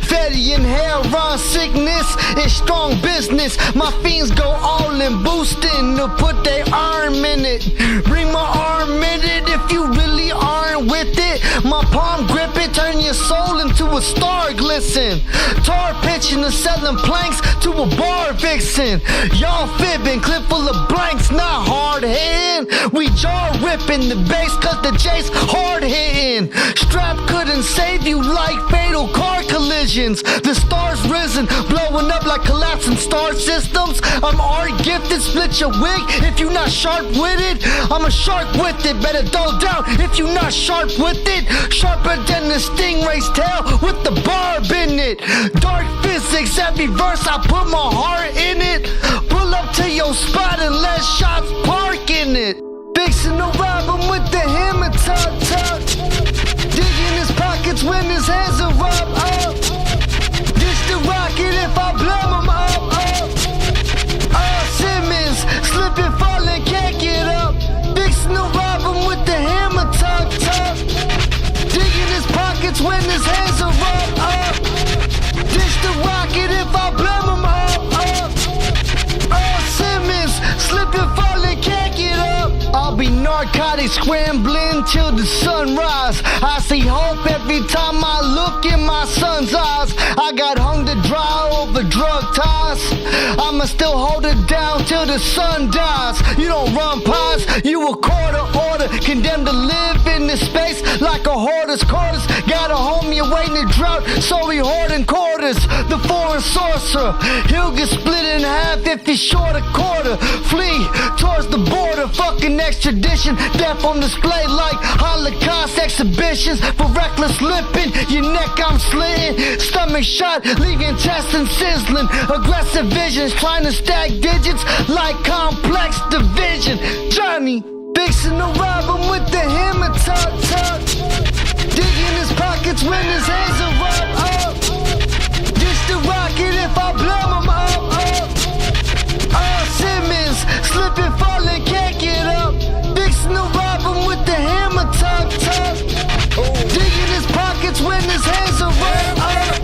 Fatty and hair run sickness is strong business. My fiends go all in boosting to put their arm in it. Bring my arm in it if you really aren't with it. My palm grip it, turn your soul into a star glisten. Tar pitching and selling planks to a bar vixen. Y'all fibbing, clip full of blanks, not hard hitting. We jaw ripping the bass cause the J's hard hitting. Strap couldn't save you like fatal car collisions. The stars risen, blowing up like collapsing star systems. I'm art gifted, split your wig if you not sharp with it. I'm a shark with it, better dull down if you not sharp with it. Sharper than the stingray's tail with the barb in it. Dark physics, every verse I put my heart in it. Pull up to your spot and let shots park in it. Fixing to rob him with the hammer tuck. Digging his pockets when his hands are rubbed up. Dish the rocket if I blow him up. Simmons, slipping, falling, can't get up. Fixing to rob him with the hammer tuck. Digging his pockets when his hands are rubbed up. Dish the rocket if I blow him up. Simmons, slipping, falling, can't get up. I'll be narcotic scrambling till the sunrise. I see hope every time I look in my son's eyes. I got hung to dry over drug ties. I'ma still hold it down till the sun dies. You don't run pies, you a quarter order. Condemned to live in this space like a hoarder's quarters. Got a homie awaiting the drought, so he hoarding quarters. The foreign sorcerer, he'll get split in half if he's short a quarter. Flee towards the border, fucking extradition. Death on display like Holocaust exhibitions. For reckless lipping, your neck I'm slitting. Stomach shot, leaving intestines sizzling. Aggressive visions, trying to stack digits like complex division. Johnny, fixing to rob him with the hammer tuck. Digging his pockets when his hands are rubbed up. Dish the rocket if I blow him up. Simmons, slipping, falling, can't get up. Fixing to rob him with the hammer tuck. Digging his pockets when his hands are rubbed up.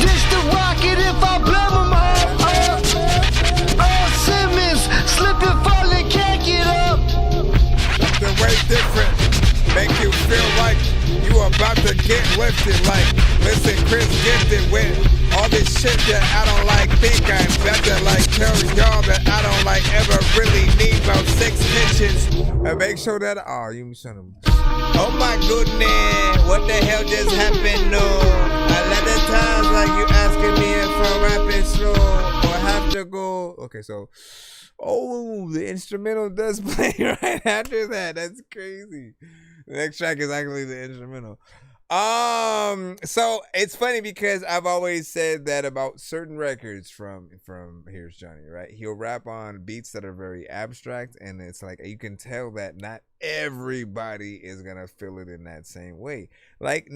Dish the rocket if I blow him up. Simmons, slipping, falling, can't get up. The way different make you feel like you about to get lifted. Like, listen, Chris gifted with all this shit that I don't like. Think I'm better. Like, tell y'all that I don't like ever really need about 6 pitches. And make sure that you son of. Oh my goodness, what the hell just happened? No, a lot of times like you asking me if I'm rapping slow or have to go. Okay, so. Oh, the instrumental does play right after that. That's crazy. The next track is actually the instrumental. So it's funny because I've always said that about certain records from Here's Johnny, right? He'll rap on beats that are very abstract, and it's like you can tell that not everybody is gonna feel it in that same way. Like,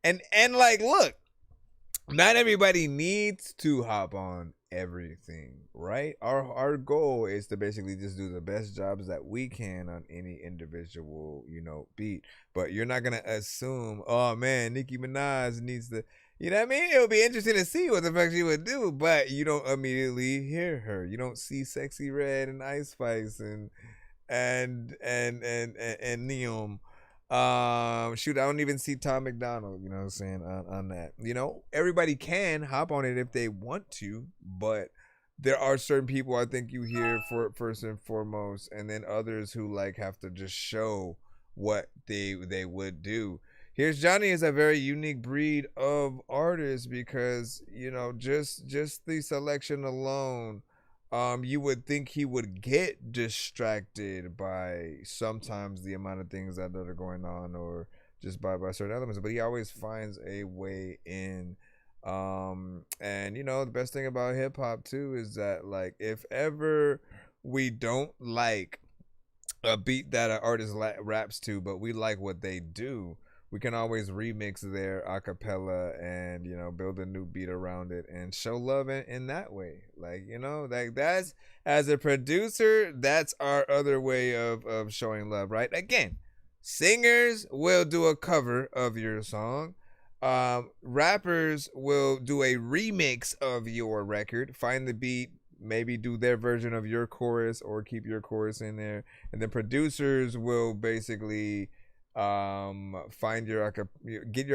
and like, look, not everybody needs to hop on everything, right? Our goal is to basically just do the best jobs that we can on any individual, beat. But you're not gonna assume, oh man, Nicki Minaj needs to, you know what I mean? It would be interesting to see what the fuck she would do, but you don't immediately hear her. You don't see Sexy Red and Ice Spice and Neom. Shoot, I don't even see Tom McDonald, you know what I'm saying, on that. Everybody can hop on it if they want to, but there are certain people I think you hear for first and foremost, and then others who have to just show what they would do. Here's Johnny is a very unique breed of artist because, just the selection alone, you would think he would get distracted by sometimes the amount of things that are going on, or just by certain elements, but he always finds a way in. And the best thing about hip hop too is that if ever we don't like a beat that an artist raps to, but we like what they do, we can always remix their acapella and build a new beat around it and show love in that way. That's, as a producer, that's our other way of showing love, right? Again, singers will do a cover of your song. Rappers will do a remix of your record, find the beat, maybe do their version of your chorus or keep your chorus in there, and then producers will basically find get your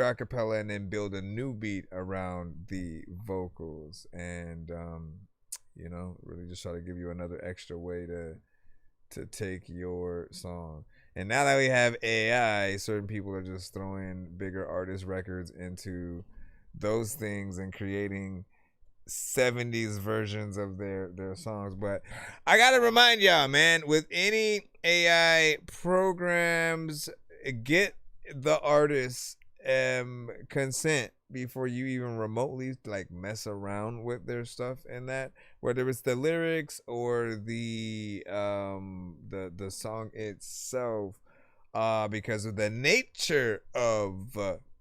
acapella and then build a new beat around the vocals, and really just try to give you another extra way to take your song. And now that we have AI, certain people are just throwing bigger artist records into those things and creating 70s versions of their songs. But I gotta remind y'all, man, with any AI programs, get the artist's consent before you even remotely mess around with their stuff, and that, whether it's the lyrics or the song itself, because of the nature of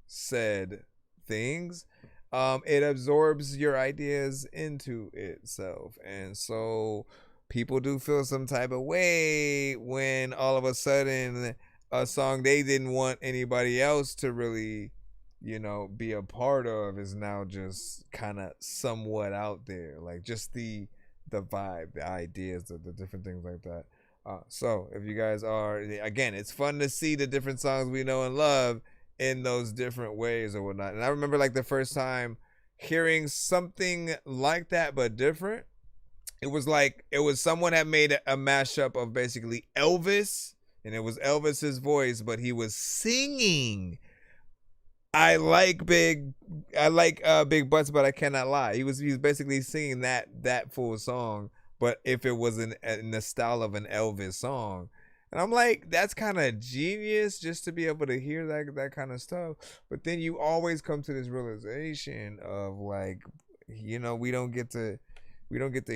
said things, it absorbs your ideas into itself. And so people do feel some type of way when all of a sudden a song they didn't want anybody else to really, be a part of is now just kind of somewhat out there. Just the vibe, the ideas, the different things like that. So if you guys are, again, it's fun to see the different songs we know and love in those different ways or whatnot. And I remember the first time hearing something like that, but different. It was someone had made a mashup of basically Elvis, and it was Elvis's voice, but he was singing I like big butts, but I cannot lie. He was basically singing that full song, but if it was in the style of an Elvis song. And I'm like, that's kind of genius just to be able to hear that kind of stuff. But then you always come to this realization of we don't get to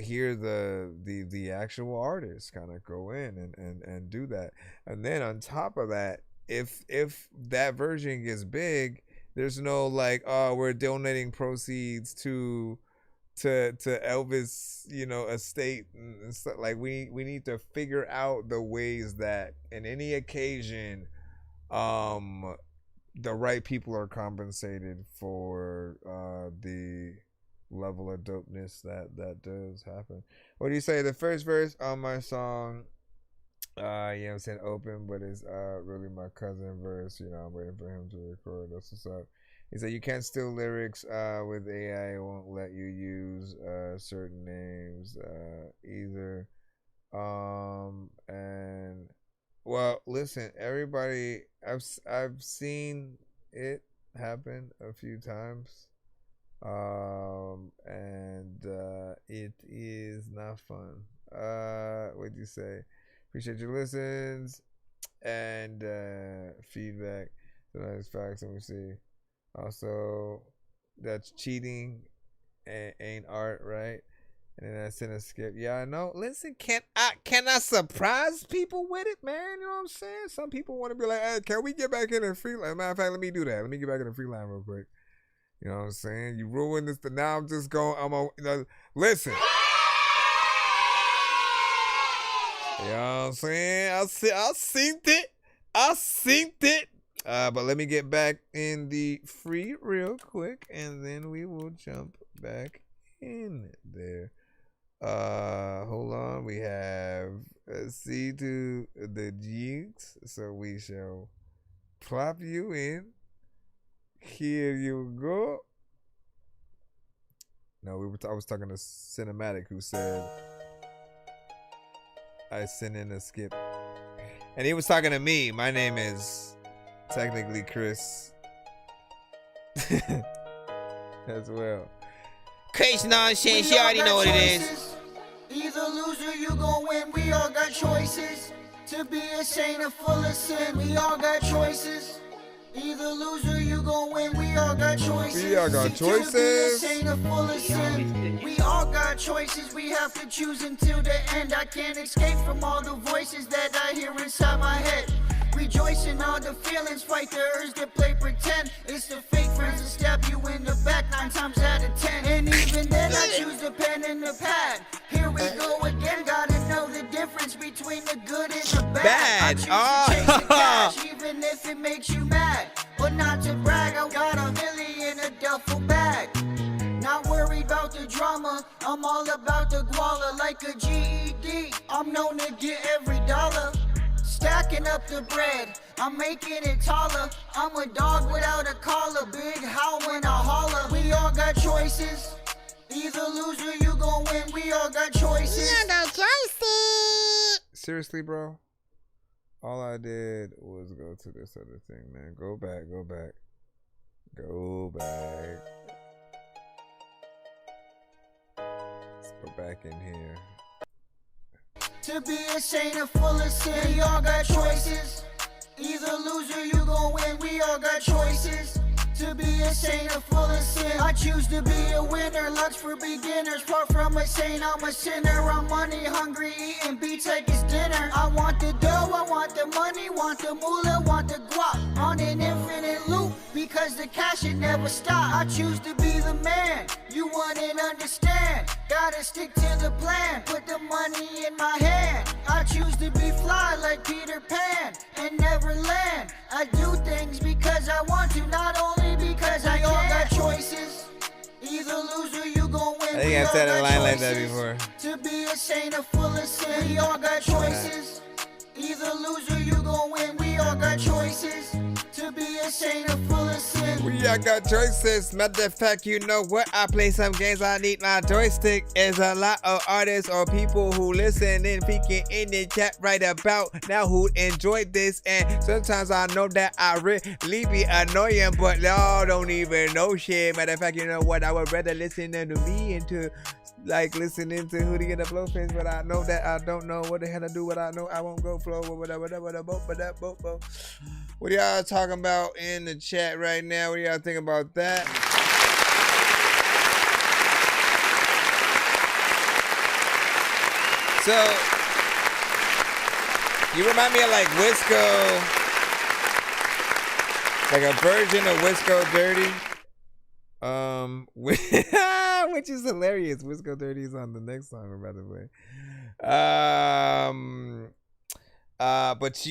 hear the actual artist kind of go in and do that. And then on top of that, if that version gets big, there's no we're donating proceeds to Elvis, estate and stuff. We need to figure out the ways that in any occasion, the right people are compensated for the level of dopeness that does happen. What do you say? The first verse on my song, I'm saying open, but it's really my cousin verse. I'm waiting for him to record. That's what's up. He said you can't steal lyrics with AI. It won't let you use certain names either. And well, listen, everybody, I've seen it happen a few times. And it is not fun. What'd you say? Appreciate your listens and feedback. Sometimes facts, let me see. Also, that's cheating and ain't art, right? And then I sent a skip. Yeah, I know. Listen, can I surprise people with it, man? You know what I'm saying? Some people want to be like, hey, can we get back in a free line? Matter of fact, let me do that. Let me get back in a free line real quick. You know what I'm saying? You ruined this. Now I'm just going. Listen. You know what I'm saying? I synced it. But let me get back in the free real quick, and then we will jump back in there. Hold on. We have C to the jigs, so we shall plop you in. Here you go. No, I was talking to Cinematic, who said I sent in a skip, and he was talking to me. My name is technically Chris as well. Crazy nonsense, you already know what it is. Either loser, you gon' win. We all got choices. To be a saint or full of sin, we all got choices. Either loser, you gon' win. We all got choices. We all got choices. To be a saint or full of sin, we all got choices. We have to choose until the end. I can't escape from all the voices that I hear inside my head. Rejoice in all the feelings, fight the urge that play pretend. It's the fake friends that stab you in the back 9 times out of 10. And even then I choose the pen and the pad. Here we go again, gotta know the difference between the good and the bad. I choose to chase the cash, even if it makes you mad. But not to brag, I got $1 million in a duffel bag. Not worried about the drama, I'm all about the guala. Like a GED, I'm known to get every dollar. Stacking up the bread, I'm making it taller. I'm a dog without a collar, big howl when I holler. We all got choices. Either loser, you gon' win. We all got choices. We all got choices. Seriously, bro? All I did was go to this other thing, man. Go back. Let's go back in here. To be a saint or full of sin, we all got choices. Either loser, you gon' win. We all got choices. To be a saint or full of sin, I choose to be a winner. Luck's for beginners. Far from a saint, I'm a sinner. I'm money hungry, eating beats like it's dinner. I want the dough, I want the money, want the moolah, want the guap. On an infinite loop, because the cash it never stop. I choose to be the man, you wouldn't understand. Gotta stick to the plan, put the money in my hand. I choose to be fly like Peter Pan and never land. I do things because I want to, not only because I all got choices. Either loser, you gon' win. I think I've said a line like that before. To be a saint or full of sin, we all got choices. Either loser, you gon' win. We all got choices. To be a saint or full of sin. We all got choices. Matter of fact, you know what? I play some games. I need my joystick. There's a lot of artists or people who listen and peeking in the chat right about now who enjoyed this. And sometimes I know that I really be annoying, but y'all don't even know shit. Matter of fact, you know what? I would rather listen to me and to like listening to Hootie and the Blowface, but I know that I don't know what the hell to do. What I know, I won't go flow. What y'all talking about in the chat right now? What y'all think about that? So you remind me of like Wisco, like a version of Wisco Dirty. Which is hilarious. Wisco Dirty is on the next song, by the way. But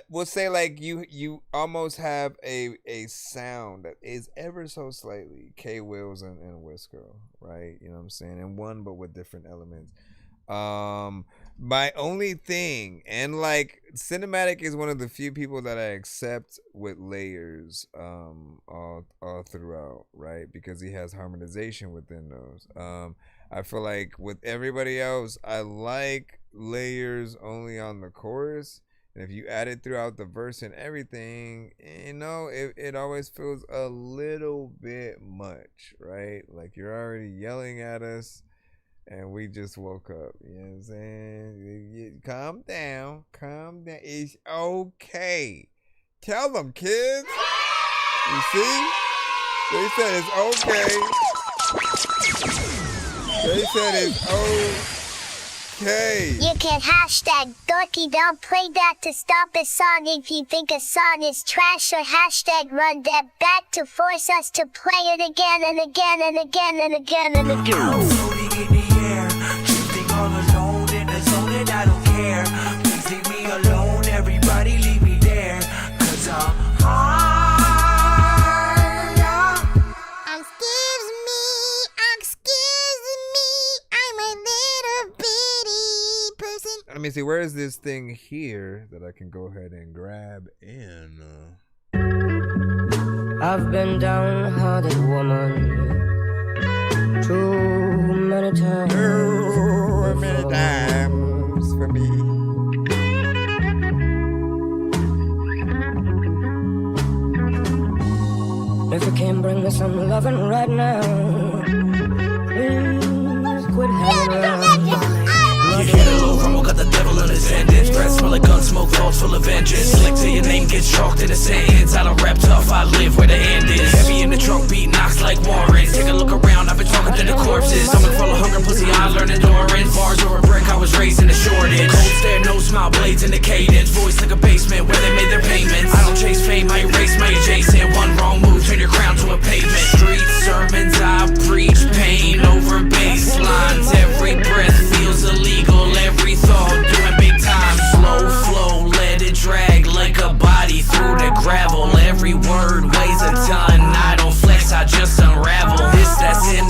we'll say like you almost have a sound that is ever so slightly K Wills and Wisco, right? You know what I'm saying? And one, but with different elements. My only thing, and like Cinematic is one of the few people that I accept with layers all throughout, right? Because he has harmonization within those. I feel like with everybody else, I like layers only on the chorus, and if you add it throughout the verse and everything, you know, it always feels a little bit much, right? Like you're already yelling at us and we just woke up. You know what I'm saying? Calm down. It's okay. Tell them, kids. You see? They said it's okay. They said it's Okay. You can hashtag Dorky, don't play that to stop a song if you think a song is trash, or hashtag run that back to force us to play it again and again and again and again and again. Floating in the air, drifting all alone in the zone and I don't care. Please leave me alone, everybody leave me there, 'cause I'm high. Let me see, where is this thing here that I can go ahead and grab in? I've been downhearted, woman, too many times. Too many times for me. If you can't bring me some loving right now, please quit hanging around. You hear the low rumble, got the devil in his sentence. Breath smell like gun smoke, thoughts full of vengeance. Slick till your name gets chalked in the sentence. I don't rap tough, I live where the end is. Heavy in the trunk, beat knocks like Warren. Take a look around, I've been talking to the corpses. Stomach full of hunger, pussy, I learned endurance. Bars over a brick, I was raised in the shortage. Cold stare, no smile, blades in the cadence. Voice like a basement where they made their payments. I don't chase fame, I erase my adjacent. One wrong move, turn your crown to a pavement. Street sermons, I preach pain over bass lines. Every breath feels illegal. Every thought doing big time. Slow flow, let it drag like a body through the gravel. Every word weighs a ton. I don't flex, I just unravel. This that's in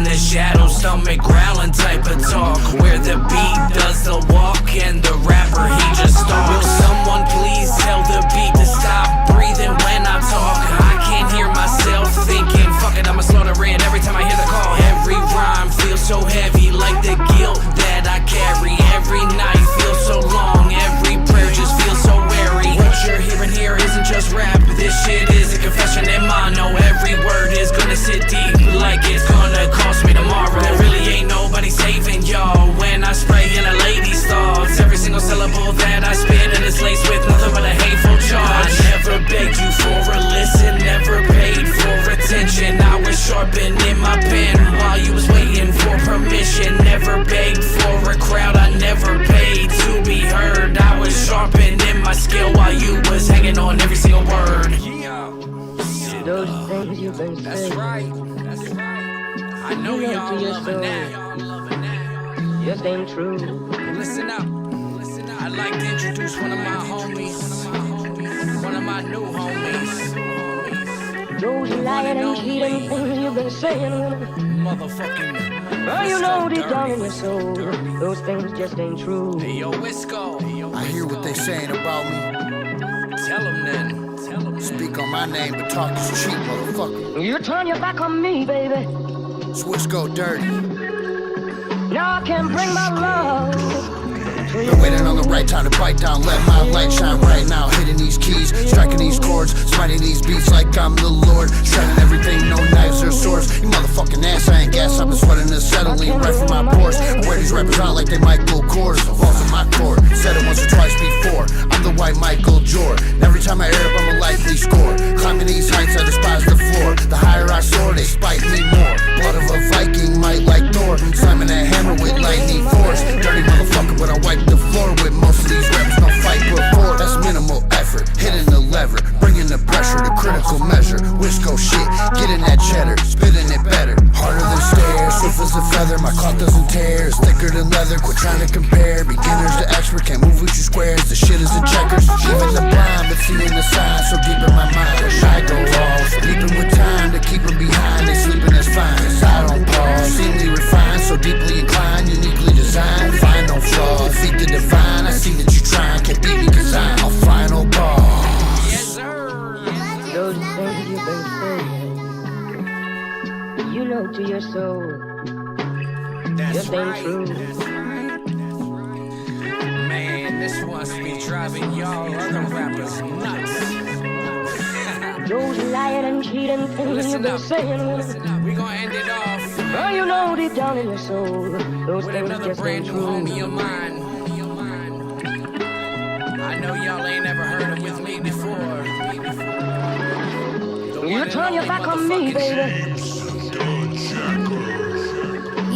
the shadow, stomach growling type of talk, where the beat does the walk and the rapper he just stalks. Will someone please tell the beat to stop breathing when I talk? I can't hear myself thinking. Fuck it, I'ma slaughter in every time I hear the call. Every rhyme feels so heavy, like the guilt that I carry. Every night feels so long, every prayer just feels so weary. What you're hearing here isn't just rap, this shit is a confession in mono. Every word is gonna sit deep, like it's gonna cost me tomorrow. There really ain't nobody saving y'all when I spray in a lady's thoughts. Every single syllable that I spit and it's laced with nothing but a hateful charge. I never begged you for a listen, never paid for attention. I was sharpening my pen while you was waiting for permission. Never begged for a crowd, I never paid to be heard. I was sharpening my skill while you was hanging on every single word. Those things you've been saying. That's right. I know y'all loving that. Just ain't true. Listen up. I'd like to introduce one of my homies. One of my new homies. Those lying and cheating things you've been saying. Motherfucking. Oh, you know deep down in your soul, those things just ain't true. Hey, yo, Wisco. I hear what they saying about me. Tell them then. Speak on my name, but talk is cheap, motherfucker. You turn your back on me, baby. Switch go dirty. Now I can bring my love. Been waiting on the right time to bite down, let my light shine right now. Hitting these keys, striking these chords, smiting these beats like I'm the Lord. Setting everything, no knives or swords. You motherfucking ass, I ain't gas, I've been sweating acetylene right from my pores. I wear these rappers out like they Michael Kors. Falls in my core, said it once or twice before. I'm the white Michael Jordan. Every time I air up, I'm a likely score. Climbing these heights, I despise the floor. The higher I soar, they spite me more. Blood of a Viking, might like Thor. Slamming that hammer with lightning force. Dirty motherfucker, but I wipe the floor with most of these rappers. No fight before. That's minimal effort. Hitting the lever, bringing the pressure to critical measure. Wisco shit, getting that cheddar, spitting it better. Harder than stairs, swift as a feather. My cloth doesn't tear, it's thicker than leather. Quit trying to compare. Beginners to expert, can't move with you squares. The shit is in checkers. Even the blind, but seeing the signs so deep in my mind. I go off, sleeping with time to keep them behind. They sleeping as fine, cause I don't pause. Seemingly refined, so deeply inclined, uniquely designed. Find no flaws, defeat the divine. I see that you trying, can't beat me cause I'm a final boss. Yes, sir. Those things you've been saying, you know to your soul, just ain't true. Man, this must be driving y'all other rappers nuts. Those lying and cheating things you've been saying. We gonna end it off. Oh, you know deep down in your soul, those with things another just brand ain't new true. homie of mine. I know y'all ain't never heard it with me before. You turn your back on me, baby.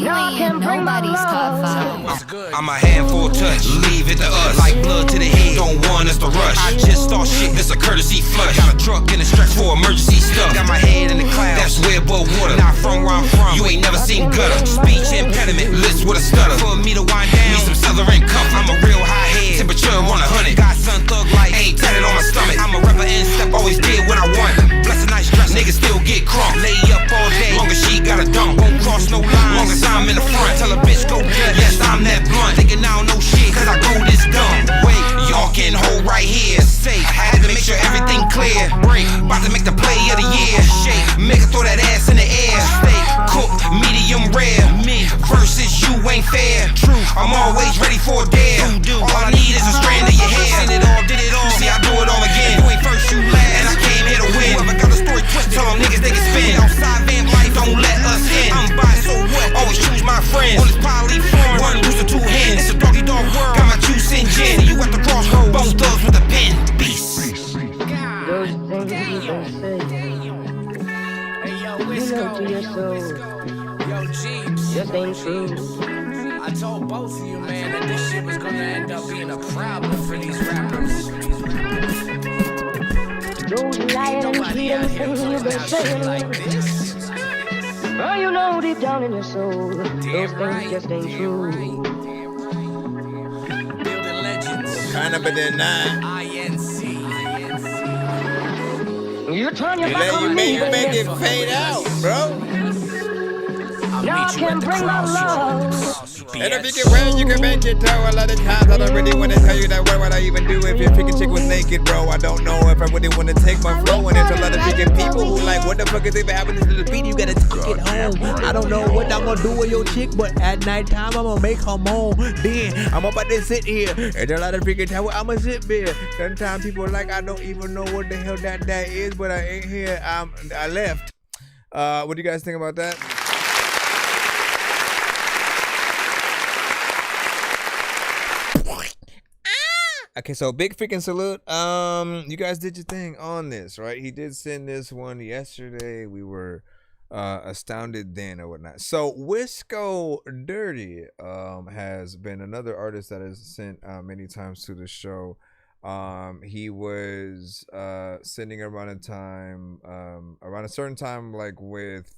You ain't nobody's top 5. I'm a handful touch, leave it to us. Like blood to the head, don't want us to rush. I just start shit, this a courtesy flush. Got a truck in the stretch for emergency stuff. Got my head in the clouds, that's way above water. Not from where I'm from, you ain't never seen gutter. Speech impediment, lips with a stutter. For me to wind down, need some Southern cuff. I'm a real high head, temperature 100. Got sun thug light, ain't tatted on my stomach. I'm a rapper and step, always did what I want. Bless a nice dress, niggas still get crunk. Lay up all day, long as she got a dump. Won't cross no line, long as I'm in the front. Tell a bitch go judge, yes I'm that blunt. Thinking I don't know shit, cause I go this dumb. Wait, y'all can hold right here. Safe, I had to make sure everything clear. Break, about to make the play of the year. Shake, make her throw that ass in the air. Steak, cook, medium rare. Me versus you ain't fair. True, I'm always ready for a dare. All I need is a strand of your hair. Seen it all, did it all. See, I do it all again. You ain't first, you last. And I came here to win. Whoever got a story twisted, tell them niggas they can spin. Outside van life, don't let us in. I'm by, so what? Always choose my friends. On this poly form, one loose to two hands. It's a doggy dog world. Got my juice in gin. See you at the crossroads. Bone thugs with a pen. Beast. Those things you can say. You know to your soul. Just ain't true. I told both of you, man, that this shit was gonna end up being a problem for these rappers. Those lying and cheating things you've been saying. Oh, you know deep down in your soul, those things just ain't true. Building legends. Kind of, but they're not. INC. You turn your You back on me, make it fade out, bro. Now I can bring my love. And if you get wet, you can make it toe. A lot of times I don't really wanna tell you that what would I even do if your freaking chick was naked, bro. I don't know if I really wanna take my flow. And there's a lot of freaking people who like, what the fuck is even happening to the beat? You gotta take it home. I don't know what I'm gonna do with your chick, but at nighttime I'm gonna make her moan. Then I'm about to sit here. And there's a lot of freaking time where I'm gonna sit there. Sometimes people are like, I don't even know what the hell that is, but I ain't here. I left. What do you guys think about that? Okay, so big freaking salute. You guys did your thing on this, right? He did send this one yesterday. We were astounded then or whatnot. So Wisco Dirty has been another artist that has sent many times to the show. He was sending around a time, around a certain time, like with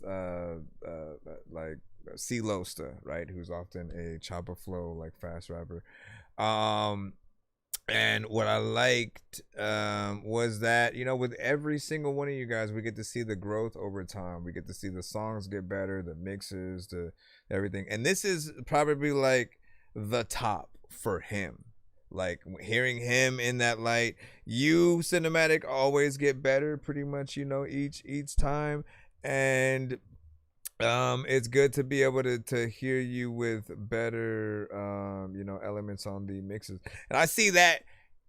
like C Losta, right? Who's often a chopper flow, like fast rapper. And what I liked was that, you know, with every single one of you guys, we get to see the growth over time. We get to see the songs get better, the mixes, the everything. And this is probably like the top for him. Like hearing him in that light, you cinematic always get better pretty much, you know, each time. And it's good to be able to hear you with better you know, elements on the mixes. And I see that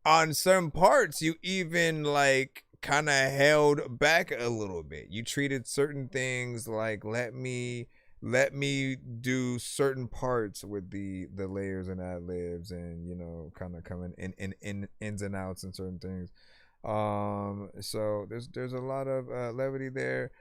on some parts you even like kind of held back a little bit. You treated certain things like let me do certain parts with the layers and ad libs, and you know, kind of coming in ins and outs and certain things. So there's a lot of levity there.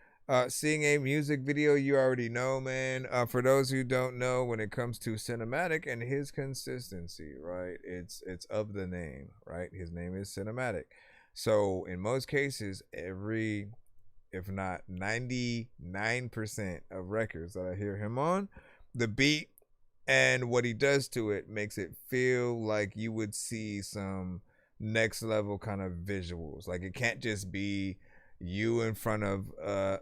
Seeing a music video, you already know, man. For those who don't know, when it comes to cinematic and his consistency, right? It's of the name, right? His name is Cinematic. So in most cases, if not 99% of records that I hear him on, the beat and what he does to it makes it feel like you would see some next level kind of visuals. Like it can't just be you in front of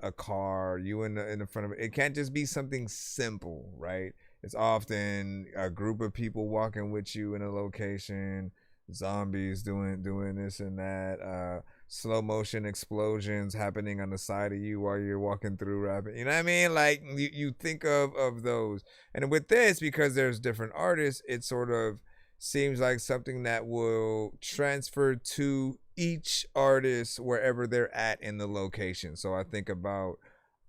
a car, you in front of it can't just be something simple, right? It's often a group of people walking with you in a location, zombies doing this and that, slow motion explosions happening on the side of you while you're walking through rapping. You know what I mean? Like you think of those. And with this, because there's different artists, it sort of seems like something that will transfer to each artist wherever they're at in the location. So I think about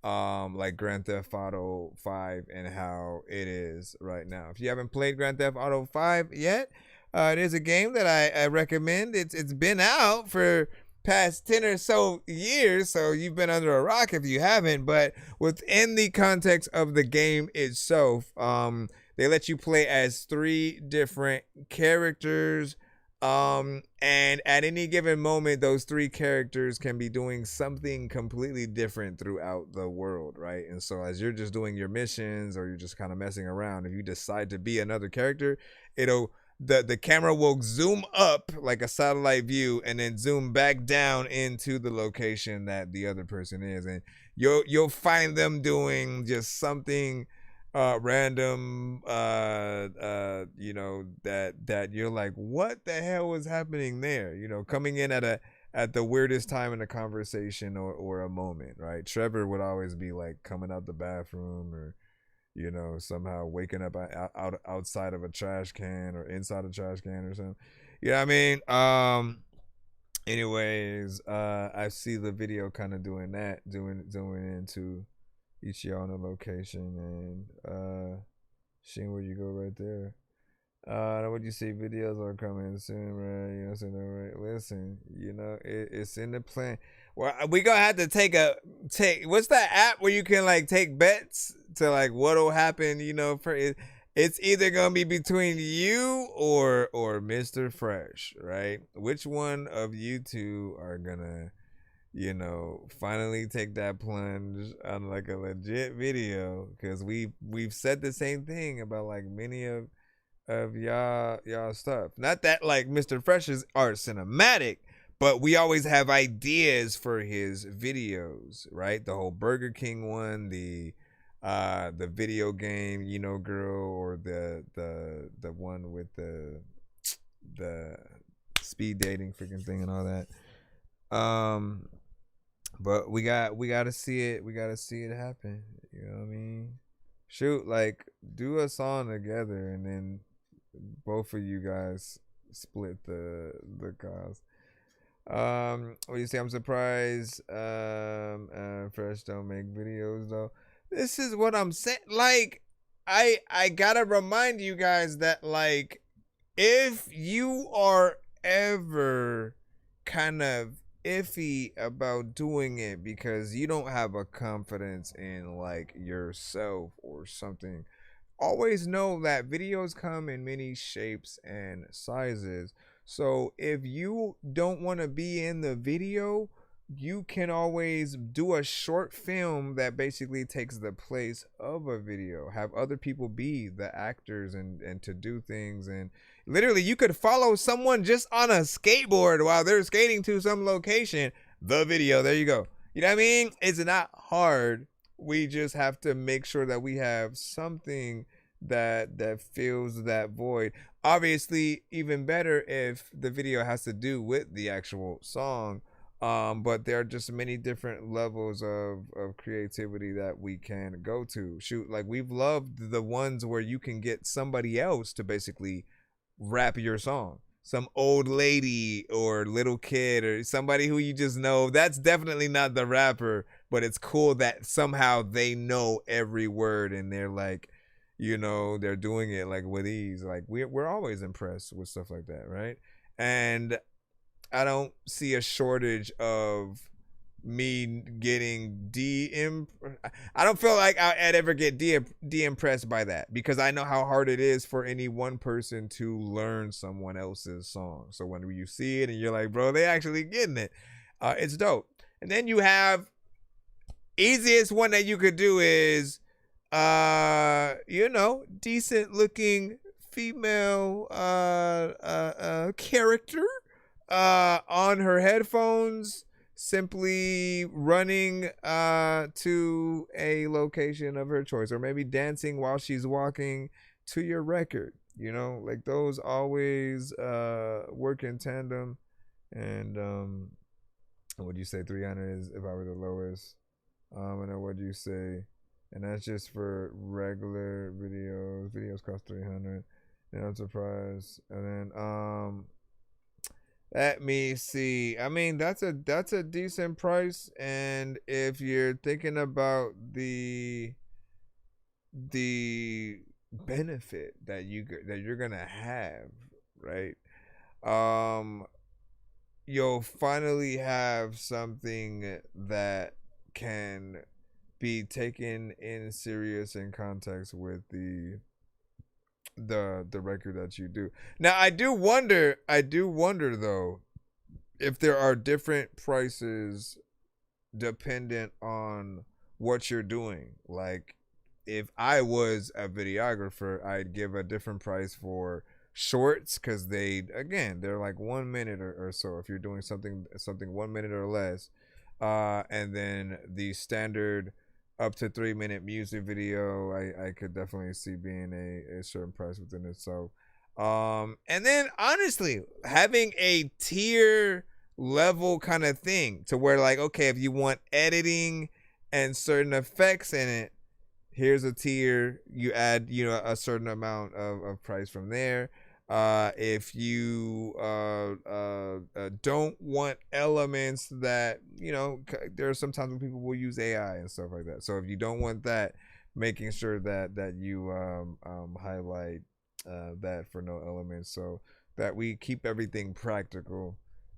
like Grand Theft Auto 5 and how it is right now. If you haven't played Grand Theft Auto 5 yet, it is a game that I recommend. It's been out for past 10 or so years, so you've been under a rock if you haven't, but within the context of the game itself, they let you play as 3 different characters, and at any given moment, those 3 characters can be doing something completely different throughout the world, right? And so as you're just doing your missions or you're just kind of messing around, if you decide to be another character, the camera will zoom up like a satellite view and then zoom back down into the location that the other person is, and you'll find them doing just something random, you know, that you're like, what the hell was happening there? You know, coming in at the weirdest time in a conversation or a moment, right? Trevor would always be like coming out the bathroom, or, you know, somehow waking up outside of a trash can or inside a trash can or something. You know what I mean? Anyways, I see the video kind of doing that, doing into each of y'all on a location, and seeing where you go right there. What you see, videos are coming soon, right? You know what I'm saying? Right? Listen, you know, it's in the plan. Well, we gonna have to take what's that app where you can like take bets to like what'll happen, you know, it's either gonna be between you or Mr. Fresh, right? Which one of you two are gonna, you know, finally take that plunge on like a legit video? Because we've said the same thing about like many of y'all stuff. Not that like Mr. Fresh's art cinematic, but we always have ideas for his videos, right? The whole Burger King one, the video game, you know, girl, or the one with the speed dating freaking thing and all that. But we gotta see it. We gotta see it happen. You know what I mean? Shoot, like do a song together and then both of you guys split the cost. What do you say? I'm surprised Fresh don't make videos though. This is what I'm saying. Like, I gotta remind you guys that like, if you are ever kind of iffy about doing it because you don't have a confidence in like yourself or something, always know that videos come in many shapes and sizes. So if you don't want to be in the video, you can always do a short film that basically takes the place of a video. Have other people be the actors and to do things. And literally you could follow someone just on a skateboard while they're skating to some location. The video, there you go. You know what I mean? It's not hard. We just have to make sure that we have something that fills that void. Obviously, even better if the video has to do with the actual song. But there are just many different levels of creativity that we can go to. Shoot, like we've loved the ones where you can get somebody else to basically rap your song. Some old lady or little kid or somebody who you just know. That's definitely not the rapper, but it's cool that somehow they know every word and they're like, you know, they're doing it like with ease. Like we're always impressed with stuff like that, right? And I don't see a shortage of me getting I don't feel like I'd ever get de-impressed by that, because I know how hard it is for any one person to learn someone else's song. So when you see it and you're like, bro, they actually getting it, it's dope. And then you have easiest one that you could do is you know, decent looking female character on her headphones, simply running to a location of her choice, or maybe dancing while she's walking to your record. You know, like those always work in tandem. And would you say 300 is if I were the lowest? And then what do you say? And that's just for regular videos. Videos cost 300. And I'm surprised. And then let me see. I mean, that's a decent price. And if you're thinking about the benefit that you're gonna have, right? you'll finally have something that can be taken in serious in context with the record that you do. Now I do wonder though if there are different prices dependent on what you're doing. Like if I was a videographer, I'd give a different price for shorts because they're like 1 minute or so if you're doing something 1 minute or less, and then the standard up to 3 minute music video I could definitely see being a certain price within it. So and then honestly having a tier level kind of thing to where like, okay, if you want editing and certain effects in it, here's a tier, you add a certain amount of price from there. If you don't want elements that there are sometimes when people will use AI and stuff like that, so if you don't want that, making sure that you highlight that for no elements, so that we keep everything practical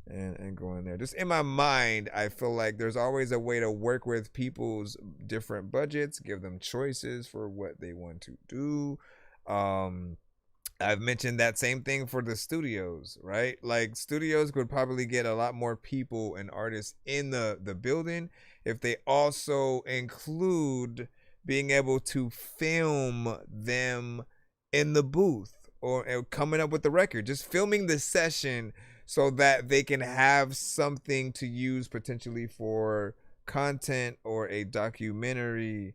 and going there. Just in my mind, I feel like there's always a way to work with people's different budgets, give them choices for what they want to do. I've mentioned that same thing for the studios, right? Like studios could probably get a lot more people and artists in the building if they also include being able to film them in the booth or coming up with the record, just filming the session so that they can have something to use potentially for content or a documentary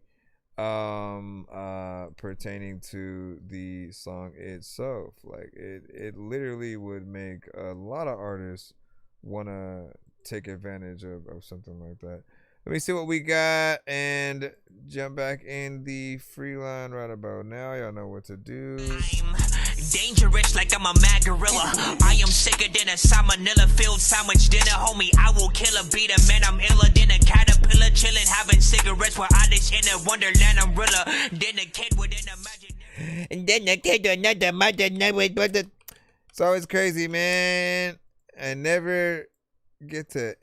pertaining to the song itself. Like it literally would make a lot of artists want to take advantage of something like that. Let me see what we got and jump back in the free line right about now. Y'all know what to do. Dangerous like I'm a mad gorilla. I am sicker than a salmonella filled sandwich dinner, homie. I will kill a beat a man. I'm iller than a caterpillar, chilling, having cigarettes with Irish in a wonderland umbrella. Then a kid with an imaginary. And then a kid with another mother never. It's always crazy, man. I never get to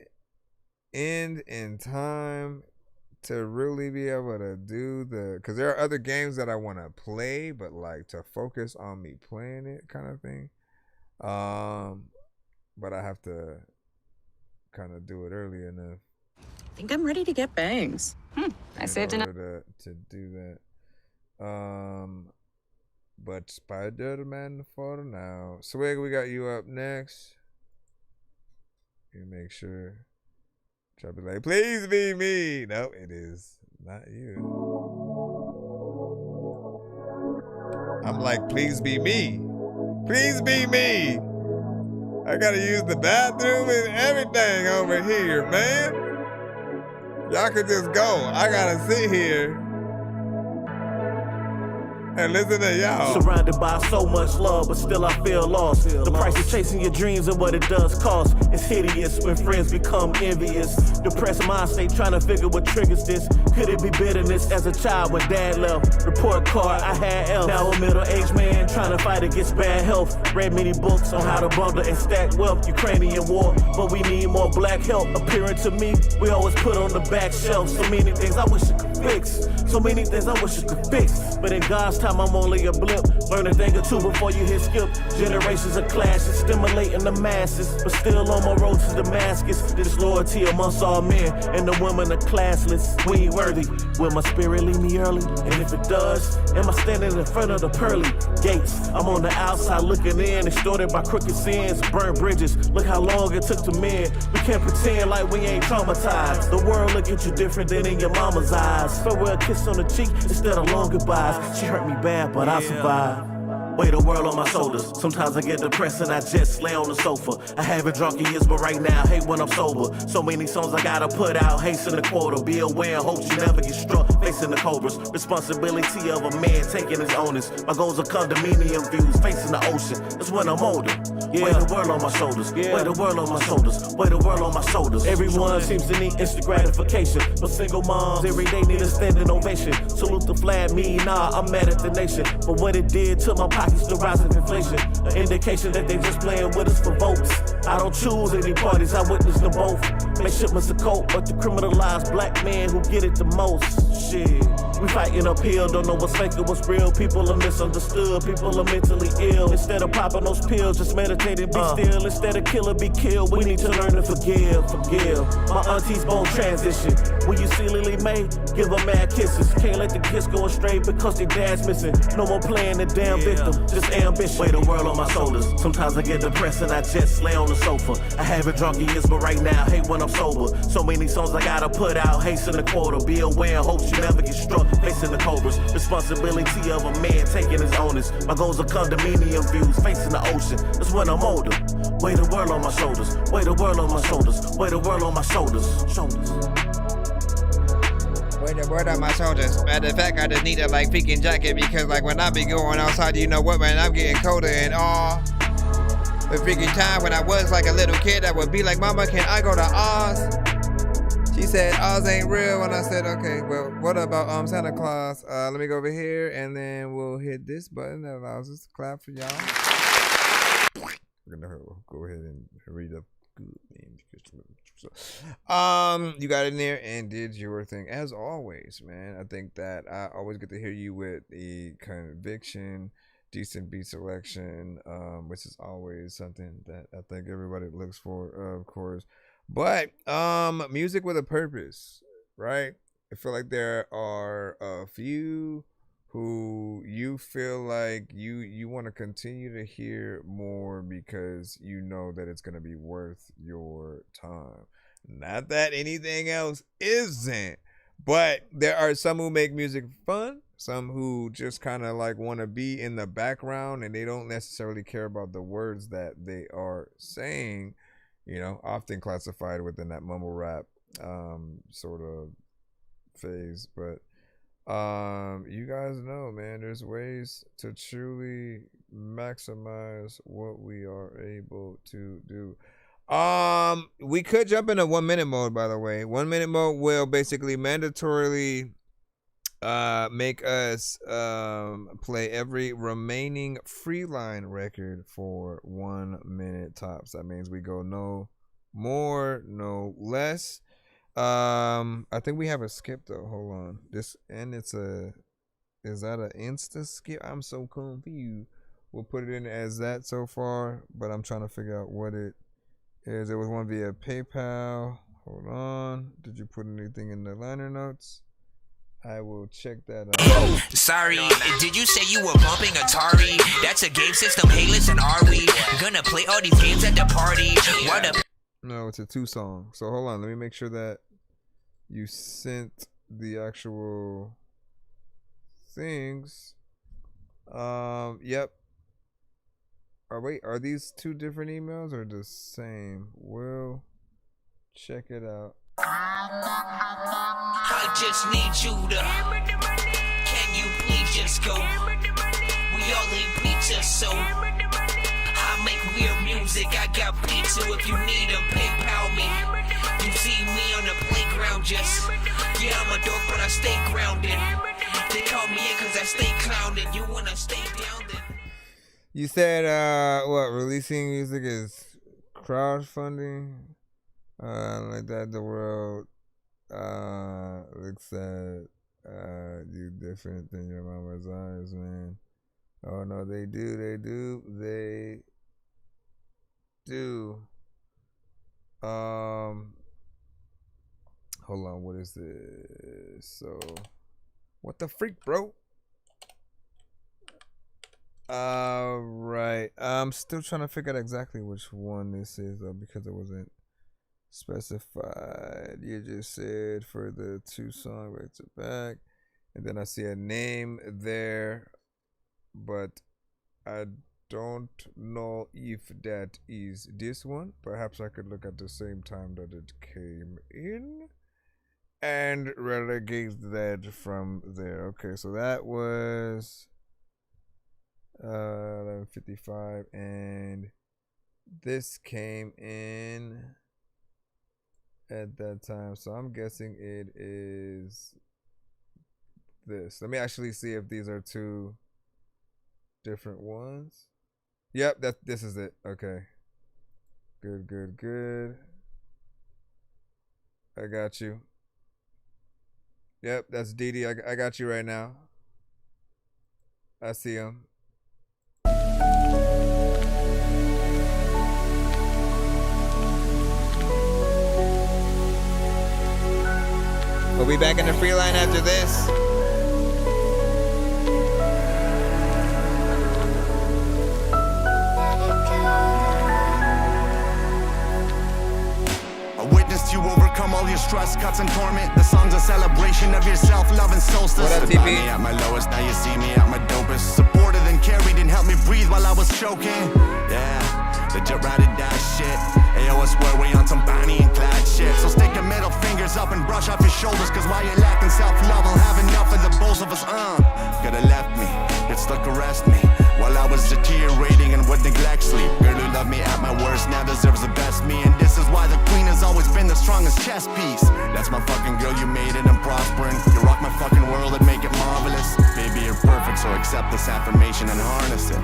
end in time to really be able to do because there are other games that I want to play, but like to focus on me playing it kind of thing. But I have to kind of do it early enough. I think I'm ready to get bangs. I saved enough to do that. But Spider-Man for now. Swig, we got you up next. You make sure. Try to be like, please be me. No, it is not you. I'm like, please be me. Please be me. I gotta use the bathroom and everything over here, man. Y'all could just go. I gotta sit here and listen to y'all. Surrounded by so much love, but still I feel lost. The price of chasing your dreams and what it does cost. It's hideous when friends become envious. Depressed mind state trying to figure what triggers this. Could it be bitterness as a child when dad left? Report card, I had L. Now a middle-aged man trying to fight against bad health. Read many books on how to bundle and stack wealth. Ukrainian war, but we need more black help. Appearing to me, we always put on the back shelf. So many things I wish I could fix. So many things I wish I could fix. But in God's time, I'm only a blip. Learn a thing or two before you hit skip. Generations of clashes, stimulating the masses. But still on my road to Damascus. Disloyalty amongst all men, and the women are classless. We ain't worthy. Will my spirit leave me early? And if it does, am I standing in front of the pearly gates? I'm on the outside looking in, extorted by crooked sins. Burnt bridges, look how long it took to mend. We can't pretend like we ain't traumatized. The world look at you different than in your mama's eyes. Farewell kiss on the cheek instead of long goodbyes. She hurt me bad, but I survived. Weigh the world on my shoulders. Sometimes I get depressed and I just lay on the sofa. I haven't drunk in years, but right now I hate when I'm sober. So many songs I gotta put out, hasten the quota. Be aware and hope you never get struck. Facing the cobras, responsibility of a man taking his onus. My goals are condominium views, facing the ocean. That's when I'm older. Weigh the world on my shoulders. Weigh the world on my shoulders. Weigh the world on my shoulders. Everyone seems to need instant gratification, but single moms every day need a standing ovation. Salute the flag, me, nah, I'm mad at the nation. But what it did to my pockets, the rise of inflation. An indication that they just playing with us for votes. I don't choose any parties, I witness them both. Make shipments of coke, but the criminalized black man who get it the most. Shit, we fighting uphill, don't know what's fake or what's real. People are misunderstood, people are mentally ill. Instead of popping those pills, just meditate and be still. Instead of kill or be killed, we need to learn to forgive. My auntie's bone transition. When you see Lily Mae, give her mad kisses. Can't let the kids go astray because their dad's missing. No more playing the damn victim, just ambition. Weigh the world on my shoulders. Sometimes I get depressed and I just lay on the sofa. I haven't drunk in years, but right now I hate when I'm sober. So many songs I gotta put out, hasten the quota. Be aware, hopes you never get struck, facing the cobras. Responsibility of a man taking his onus. My goals are condominium views, facing the ocean. That's when I'm older. Weigh the world on my shoulders. Weigh the world on my shoulders. Weigh the world on my shoulders. Weigh the world on my shoulders. Matter of fact, I just need a like freaking jacket because like when I be going outside, you know what, man, I'm getting colder and all. The freaking time when I was like a little kid, I would be like, Mama, can I go to Oz? She said Oz ain't real, and I said, okay, well, what about Santa Claus? Let me go over here, and then we'll hit this button that allows us to clap for y'all. We're gonna go ahead and read up. You got in there and did your thing as always, man. I think that I always get to hear you with the conviction, decent beat selection, which is always something that I think everybody looks for, of course. But music with a purpose, right? I feel like there are a few who you feel like you want to continue to hear more because you know that it's going to be worth your time. Not that anything else isn't, but there are some who make music fun, some who just kind of like want to be in the background and they don't necessarily care about the words that they are saying, you know, often classified within that mumble rap sort of phase. But you guys know, man, there's ways to truly maximize what we are able to do. We could jump into 1 minute mode, by the way. 1 minute mode will basically mandatorily make us play every remaining Freeline record for 1 minute tops. That means we go no more, no less. I think we have a skip though. Hold on. This and it's a is that an insta skip? I'm so confused. We'll put it in as that so far, but I'm trying to figure out what it is. It was one via PayPal. Hold on. Did you put anything in the liner notes? I will check that out. Sorry, did you say you were bumping Atari? That's a game system. Hey, listen, are we gonna play all these games at the party? What the? No, it's a 2 song. So hold on. Let me make sure that you sent the actual things. Yep. Are these 2 different emails or the same? We'll check it out. I just need you to. Can you please just go? We all need pizza, so I make weird music. I got pizza if you need them. PayPal me. You see me on the playground, just yeah, I'm a dork, but I stay grounded. They call me in cause I stay clowned. You wanna stay down then? You said what releasing music is crowdfunding? Like that the world looks at you different than your mama's eyes, man. Oh no, they do. Hold on, what is this? So what the freak, bro? Right. I'm still trying to figure out exactly which one this is though, because it wasn't specified. You just said for the 2 song back to back, and then I see a name there, but I don't know if that is this one. Perhaps I could look at the same time that it came in and relegate that from there. Okay, so that was 11:55, and this came in at that time, so I'm guessing it is this. Let me actually see if these are 2 different ones. Yep, this is it. Okay. Good. I got you. Yep, that's Didi. I got you right now. I see him. We'll be back in the free line after this. You overcome all your stress, cuts and torment. The song's a celebration of your self-love and solstice. What up, Stood by TP? me at my lowest, now you see me at my dopest. Supported and carried and helped me breathe while I was choking. Yeah, legit riding that shit. Ayo, I swear we on some Bonnie and Clyde shit. So stick your middle fingers up and brush off your shoulders, cause while you're lacking self-love, I'll have enough of the both of us. Could've left me, it still caressed me while I was deteriorating and would neglect sleep. Girl who loved me at my worst now deserves the best me. And this is why the queen has always been the strongest chess piece. That's my fucking girl, you made it, I'm prospering. You rock my fucking world and make it marvelous. Baby, you're perfect, so accept this affirmation and harness it.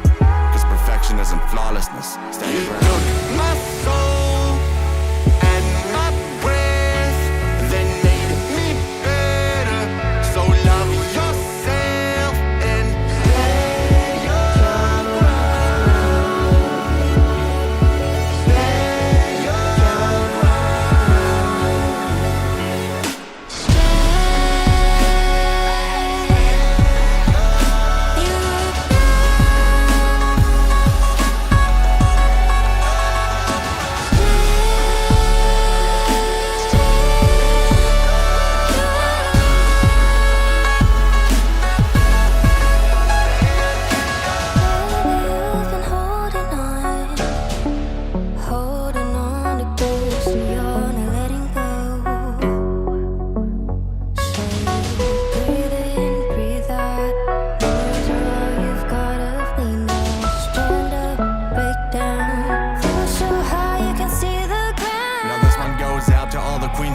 Cause perfection isn't flawlessness. Stand your ground. You took my soul and my breath, then made me better. So love yourself and play your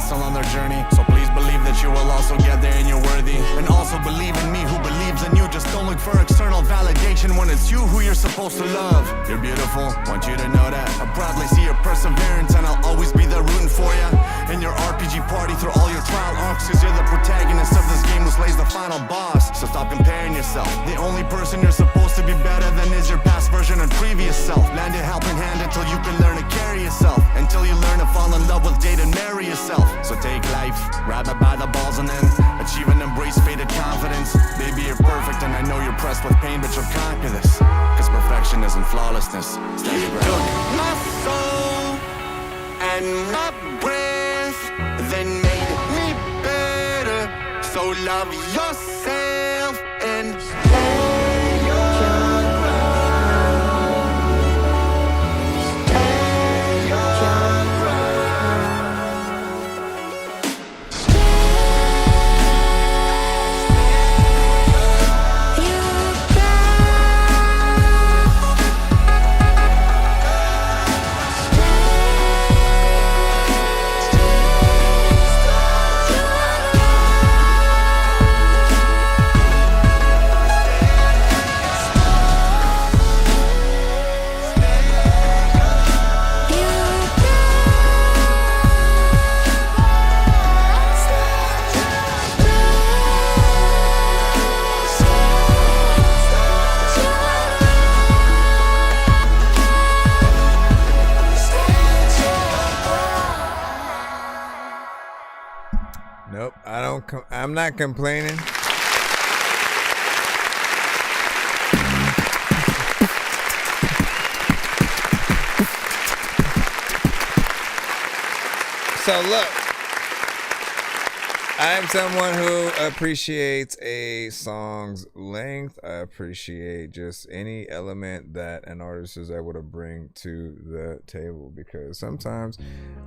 still on their journey. So please believe that you will also get there and you're worthy. And also believe in me who believes in you. Just don't look for external validation when it's you who you're supposed to love. You're beautiful, want you to know that. I proudly see your perseverance and I'll always be there rooting for you. In your RPG party through all your trial arcs, cause you're the protagonist of this game who slays the final boss. So stop comparing yourself. The only person you're supposed to be better than is your past version and previous self. Lend a helping hand until you can learn to carry yourself. Until you learn to fall in love with date and marry yourself. So take life, grab it by the balls and then achieve and embrace faded confidence. Baby, you're perfect and I know you're pressed with pain, but you'll conquer this. Cause perfection isn't flawlessness. Stand your ground. You took my soul and my breath, then made me better. So love yourself and play your Nope, I'm not complaining. So look, I am someone who appreciates a song's length. I appreciate just any element that an artist is able to bring to the table, because sometimes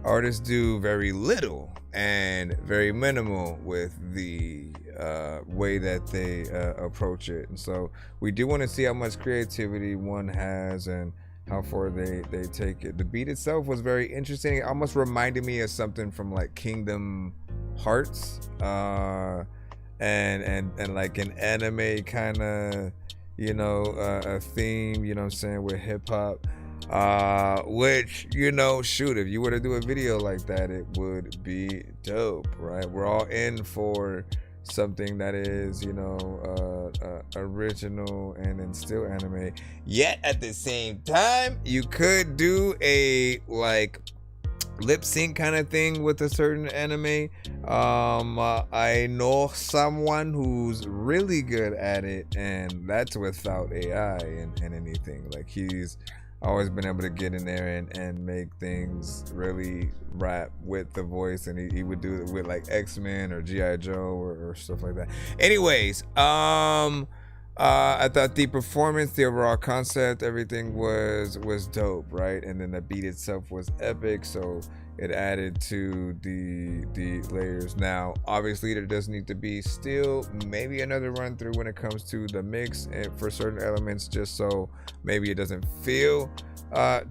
artists do very little and very minimal with the way that they approach it. And so we do want to see how much creativity one has and how far they take it. The beat itself was very interesting. It almost reminded me of something from like Kingdom Hearts, and like an anime kind of, a theme, you know what I'm saying, with hip hop. Which, you know, shoot, if you were to do a video like that, it would be dope, right? We're all in for something that is, you know, original and then still anime. Yet at the same time, you could do a like lip sync kind of thing with a certain anime. I know someone who's really good at it, and that's without AI and anything. Like, he's always been able to get in there and make things really rap with the voice, and he would do it with like X-Men or G.I. Joe or stuff like that. Anyways, I thought the performance, the overall concept, everything was dope, right? And then the beat itself was epic, so it added to the layers. Now, obviously, there does need to be still maybe another run through when it comes to the mix and for certain elements, just so maybe it doesn't feel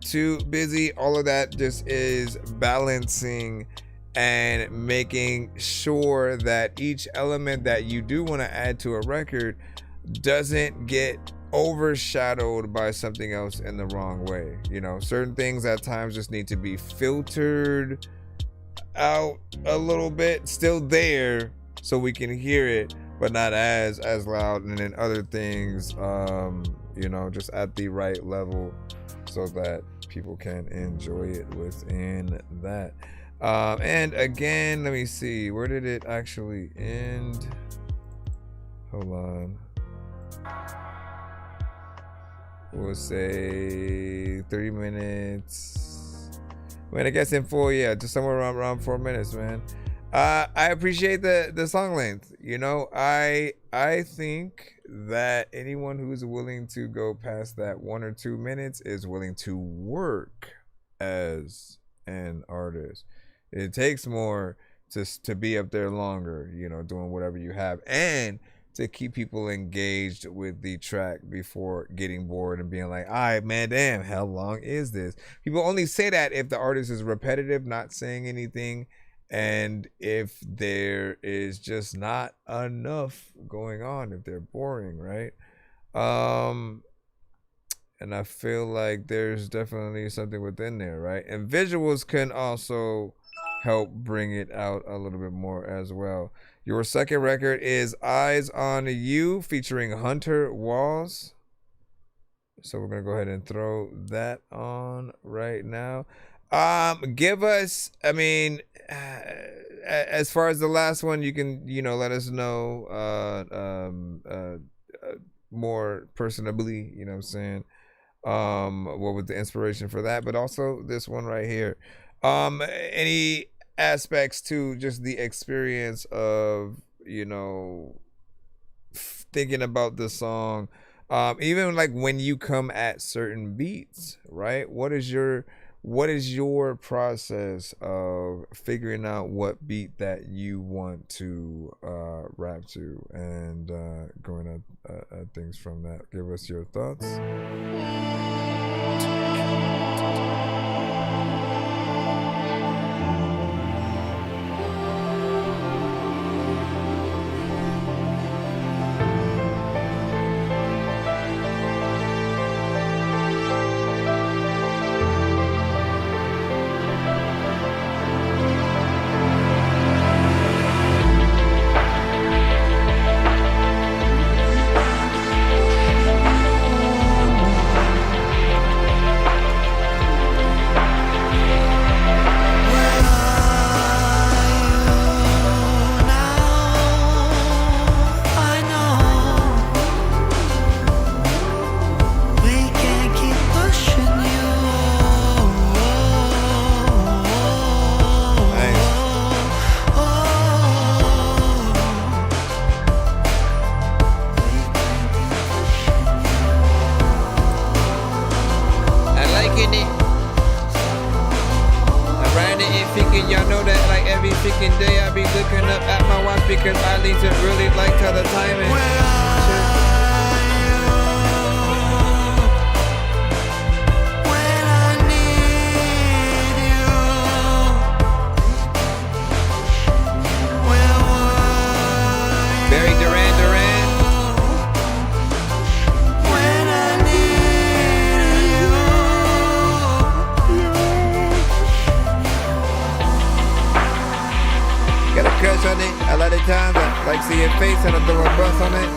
too busy. All of that just is balancing and making sure that each element that you do want to add to a record doesn't get overshadowed by something else in the wrong way. You know, certain things at times just need to be filtered out a little bit, still there so we can hear it, but not as loud. And then other things, you know, just at the right level so that people can enjoy it within that. And again, let me see, where did it actually end? Hold on. We'll say 3 minutes. I guess in full, yeah, just somewhere around 4 minutes, man. I appreciate the song length. You know, I think that anyone who's willing to go past that 1 or 2 minutes is willing to work as an artist. It takes more to be up there longer, you know, doing whatever you have, and to keep people engaged with the track before getting bored and being like, all right, man, damn, how long is this? People only say that if the artist is repetitive, not saying anything, and if there is just not enough going on, if they're boring, right? And I feel like there's definitely something within there, right? And visuals can also help bring it out a little bit more as well. Your second record is Eyes on You featuring Hunter Walls. So we're going to go ahead and throw that on right now. Give us, I mean, as far as the last one, you can, you know, let us know more personably, you know what I'm saying? What was the inspiration for that? But also this one right here. Any aspects to just the experience of, you know, thinking about the song, even like when you come at certain beats, right? What is your process of figuring out what beat that you want to rap to and going at things from that? Give us your thoughts. times. I like see your face and I throw a bus on it.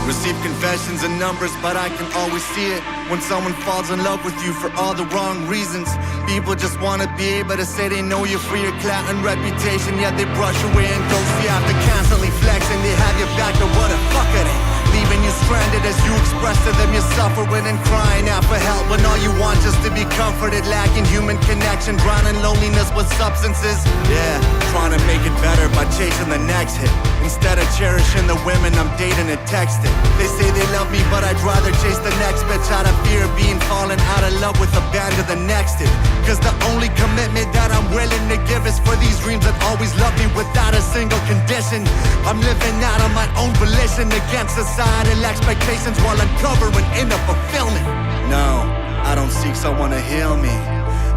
Receive confessions and numbers, but I can always see it when someone falls in love with you for all the wrong reasons. People just wanna be able to say they know you for your clout and reputation, yet they brush away and ghost you after constantly flexing. They have your back, but what a fuck are they? Leaving you stranded as you express to them you're suffering and crying out for help when all you want just to be comforted, lacking human connection, drowning loneliness with substances. Yeah, trying to make it better by chasing the next hit instead of cherishing the women I'm dating and texting. They say they love me, but I'd rather chase the next bitch out of fear of being falling out of love with a band of the next hit. Cause the only commitment that I'm willing to give is for these dreams that always love me without a single condition. I'm living out on my own volition against societal expectations while uncovering inner fulfillment. No, I don't seek someone to heal me.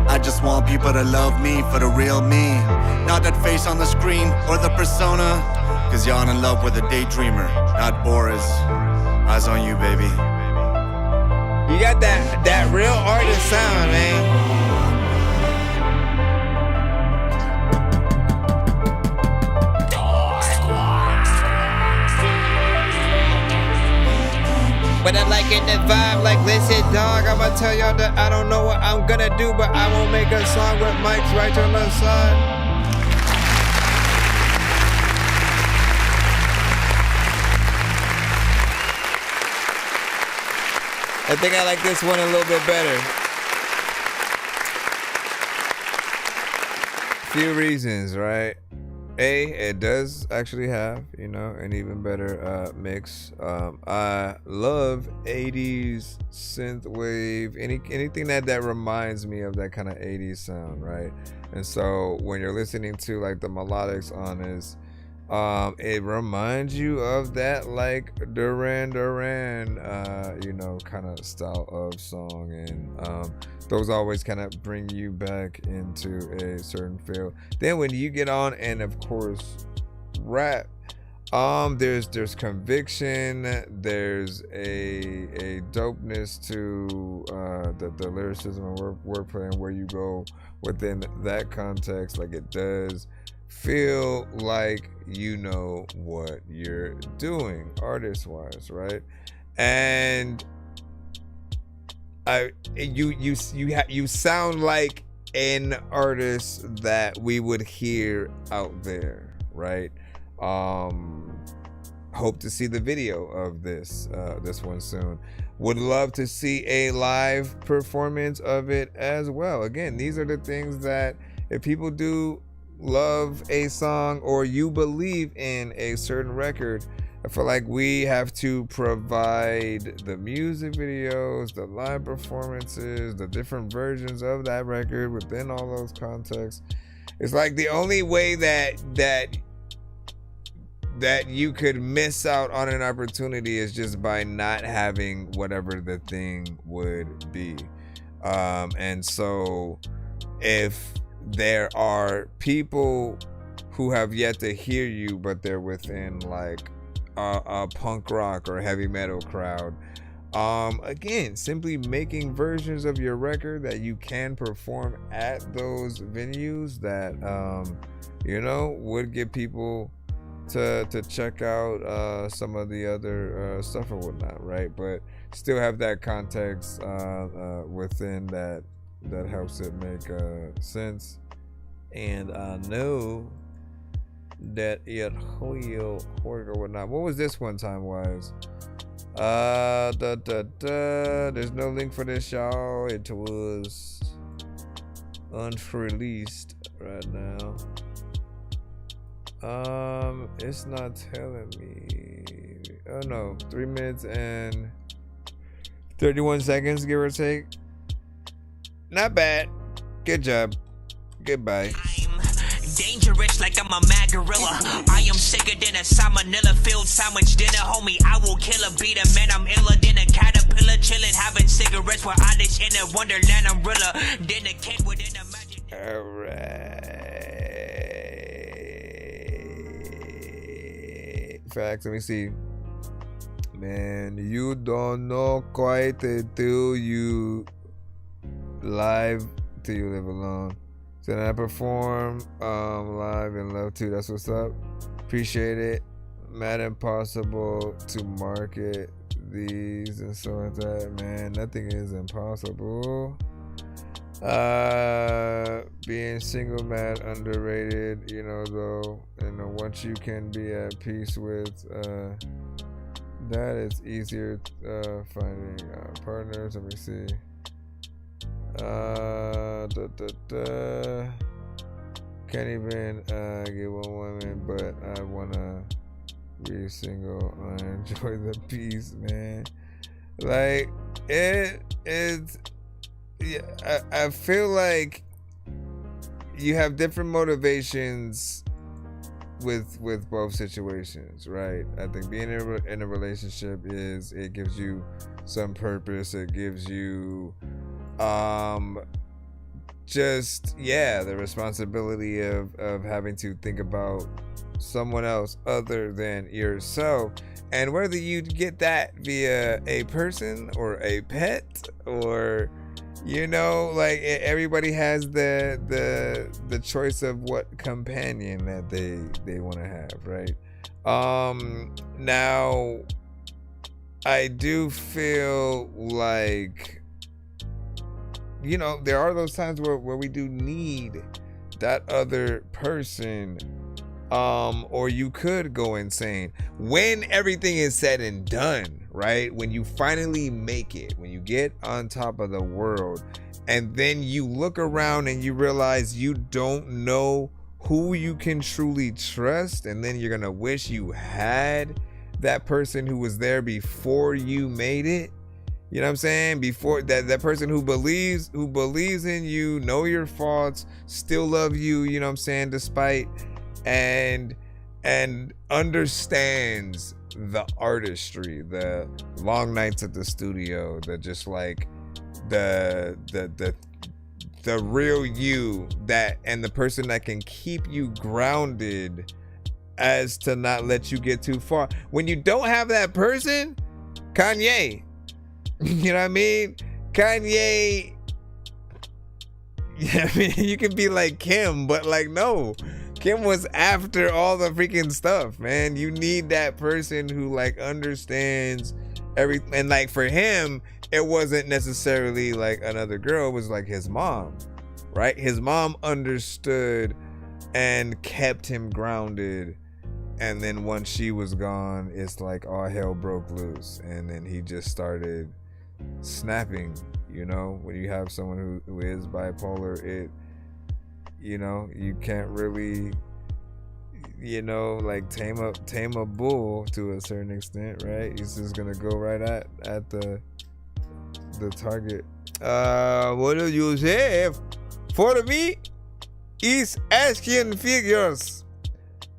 I just want people to love me for the real me, not that face on the screen or the persona. Cause y'all in love with a daydreamer, not Boris. Eyes on you, baby. You got that real artist sound, man. But I like it, the vibe, like listen, dog, I'ma tell y'all that I don't know what I'm gonna do, but I won't make a song with mics right on the side. I think I like this one a little bit better. Few reasons, right? A, it does actually have, you know, an even better mix. I love 80s synthwave, anything that reminds me of that kind of 80s sound, right? And so when you're listening to like the melodics on this, it reminds you of that like Duran Duran, you know, kind of style of song, and those always kind of bring you back into a certain feel. Then when you get on and of course rap, there's conviction, there's a dopeness to the lyricism and wordplay and where you go within that context. Like it does feel like you know what you're doing artist wise, right? And you sound like an artist that we would hear out there, right? Hope to see the video of this one soon. Would love to see a live performance of it as well. Again, these are the things that if people do love a song or you believe in a certain record, I feel like we have to provide the music videos, the live performances, the different versions of that record within all those contexts. It's like the only way that you could miss out on an opportunity is just by not having whatever the thing would be. And so if there are people who have yet to hear you, but they're within like a punk rock or heavy metal crowd, again, simply making versions of your record that you can perform at those venues that you know would get people to check out some of the other stuff or whatnot, right? But still have that context within that helps it make sense. And I know that it will work or whatnot. What was this one time wise? There's no link for this, y'all. It was unreleased right now. It's not telling me. Oh no, 3 minutes and 31 seconds, give or take. Not bad. Good job. Goodbye. Dangerous like I'm a mad gorilla. I am sicker than a salmonella filled sandwich dinner, homie. I will kill a beat a man. I'm iller than a caterpillar, chilling, having cigarettes while I dish in a wonderland. I'm realer than a kid within a magic. All right. Facts. Let me see. Man, you don't know quite until you live alone. So then I perform live and love too. That's what's up. Appreciate it. Mad impossible to market these and so like that. Man, nothing is impossible. Being single, mad underrated, you know, though. You know, once you can be at peace with that, it's easier finding partners. Let me see. Can't even get one woman, but I wanna be single. I enjoy the peace, man. Like it's. Yeah, I feel like you have different motivations with both situations, right? I think being in a relationship it gives you some purpose. It gives you the responsibility of having to think about someone else other than yourself, and whether you get that via a person or a pet or, you know, like everybody has the choice of what companion that they want to have, right? Now I do feel like, you know, there are those times where we do need that other person, or you could go insane when everything is said and done, right? When you finally make it, when you get on top of the world, and then you look around and you realize you don't know who you can truly trust, and then you're gonna wish you had that person who was there before you made it. You know what I'm saying? Before that person who believes in you, know your faults, still love you, you know what I'm saying, despite, and understands the artistry, the long nights at the studio, the just like the real you, that, and the person that can keep you grounded as to not let you get too far. When you don't have that person, Kanye, you know what I mean? Kanye, yeah, I mean, you can be like Kim, but like, no, Kim was after all the freaking stuff, man. You need that person who like understands everything. And like for him, it wasn't necessarily like another girl, it was like his mom, right? His mom understood and kept him grounded. And then once she was gone, it's like all hell broke loose. And then he just started snapping, you know? When you have someone who is bipolar, it, you know, you can't really, you know, like tame a bull to a certain extent, right? He's just gonna go right at the target. What do you have for me? Is action figures.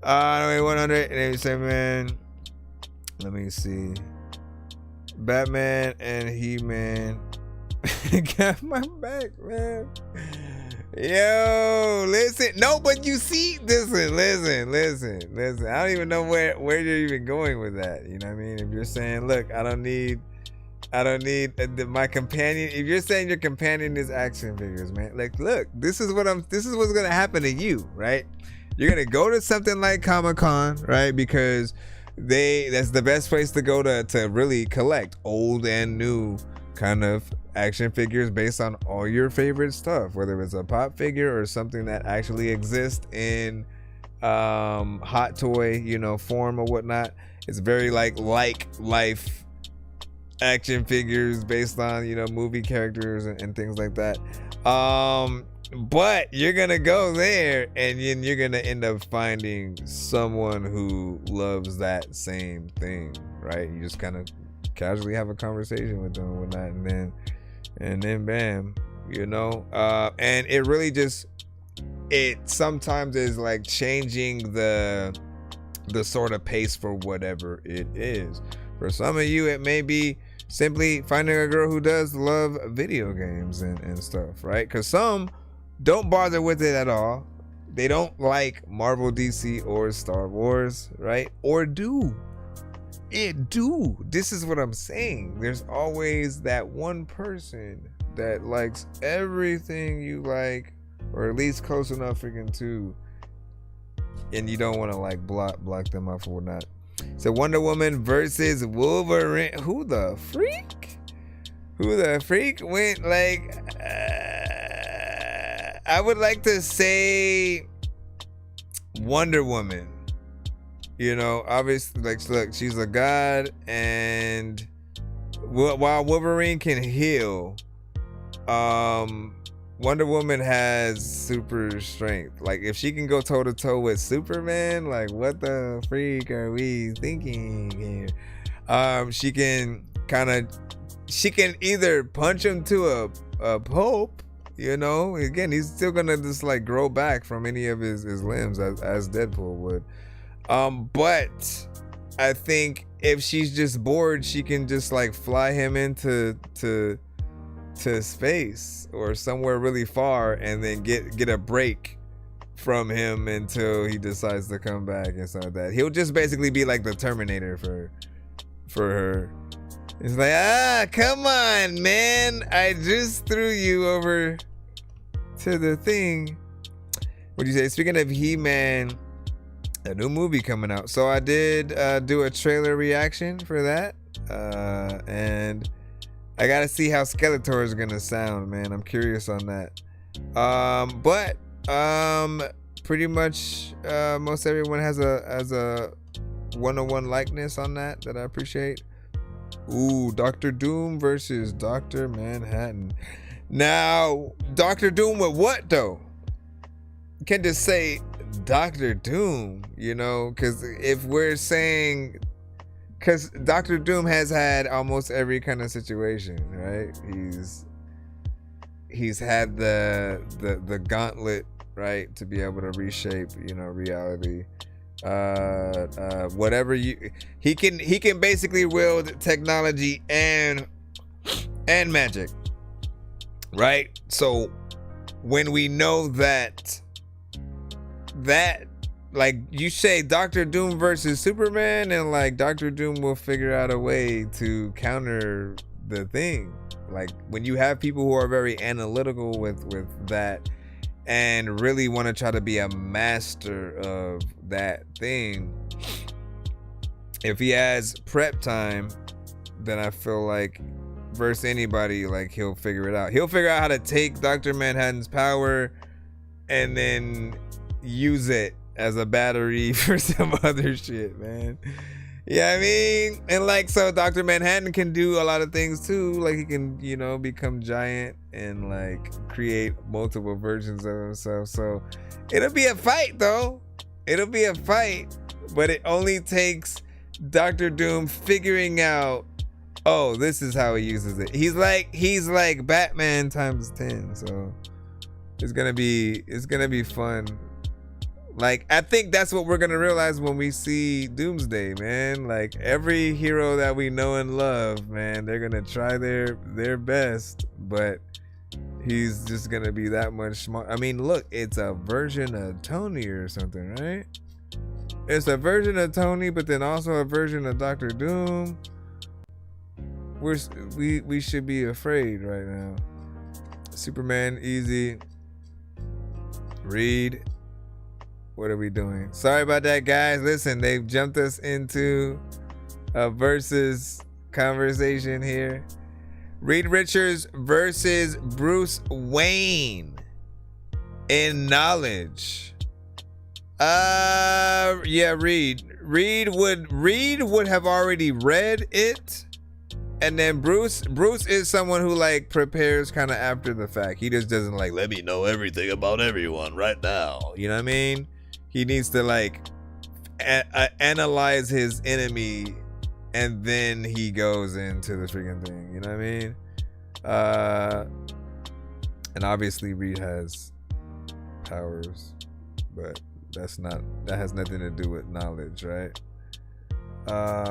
187. Let me see. Batman and He-Man got my back, man. Yo, listen. No, but you see, listen. I don't even know where you're even going with that. You know what I mean? If you're saying, look, I don't need my companion. If you're saying your companion is action figures, man, like, look, this is what's gonna happen to you, right? You're gonna go to something like Comic-Con, right? Because that's the best place to go to really collect old and new kind of action figures based on all your favorite stuff, whether it's a pop figure or something that actually exists in hot toy, you know, form or whatnot. It's very like life action figures based on, you know, movie characters and things like that. But you're gonna go there and then you're gonna end up finding someone who loves that same thing, right? You just kind of casually have a conversation with them and whatnot, and then bam, you know. And it really just, it sometimes is like changing the sort of pace for whatever it is. For some of you, it may be simply finding a girl who does love video games and stuff, right? Because some don't bother with it at all. They don't like Marvel, DC, or Star Wars, right? Or do. This is what I'm saying. There's always that one person that likes everything you like, or at least close enough freaking to, and you don't want to like block them off or whatnot. So Wonder Woman versus Wolverine. Who the freak went like? I would like to say Wonder Woman. You know, obviously, like, look, she's a god, and while Wolverine can heal, Wonder Woman has super strength. Like, if she can go toe to toe with Superman, like, what the freak are we thinking here? She can either punch him to a pulp, you know. Again, he's still gonna just like grow back from any of his limbs as Deadpool would. But I think if she's just bored, she can just like fly him into space or somewhere really far, and then get a break from him until he decides to come back and stuff like that. He'll just basically be like the Terminator for her. It's like, come on, man, I just threw you over to the thing. What do you say? Speaking of He-Man, a new movie coming out. So I did do a trailer reaction for that, and I gotta see how Skeletor is gonna sound, man. I'm curious on that. But pretty much most everyone has a one-on-one likeness on that I appreciate. Ooh, Dr. Doom versus Dr. Manhattan. Now, Dr. Doom with what though? You can't just say Dr. Doom, you know, because if we're saying, because Dr. Doom has had almost every kind of situation, right? He's had the gauntlet, right, to be able to reshape, you know, reality. Whatever he can basically wield technology and magic, right? So when we know that like you say Dr. Doom versus Superman, and like Dr. Doom will figure out a way to counter the thing. Like when you have people who are very analytical with that and really want to try to be a master of that thing, if he has prep time, then I feel like versus anybody, like he'll figure it out. He'll figure out how to take Dr. Manhattan's power and then use it as a battery for some other shit, man. Yeah, I mean, and like, so Dr. Manhattan can do a lot of things too. Like he can, you know, become giant and like create multiple versions of himself. So it'll be a fight though. It'll be a fight, but it only takes Dr. Doom figuring out, oh, this is how he uses it. He's like Batman times 10. So it's gonna be fun. Like, I think that's what we're gonna realize when we see Doomsday, man. Like every hero that we know and love, man, they're gonna try their best, but he's just gonna be that much smart. I mean, look, it's a version of Tony or something, right? It's a version of Tony, but then also a version of Dr. Doom. We should be afraid right now. Superman, easy. Reed. What are we doing? Sorry about that, guys. Listen, they've jumped us into a versus conversation here. Reed Richards versus Bruce Wayne in knowledge. Yeah, Reed. Reed would have already read it. And then Bruce is someone who like prepares kind of after the fact. He just doesn't like, let me know everything about everyone right now. You know what I mean? He needs to like analyze his enemy, and then he goes into the freaking thing. You know what I mean? And obviously Reed has powers, but that has nothing to do with knowledge, right?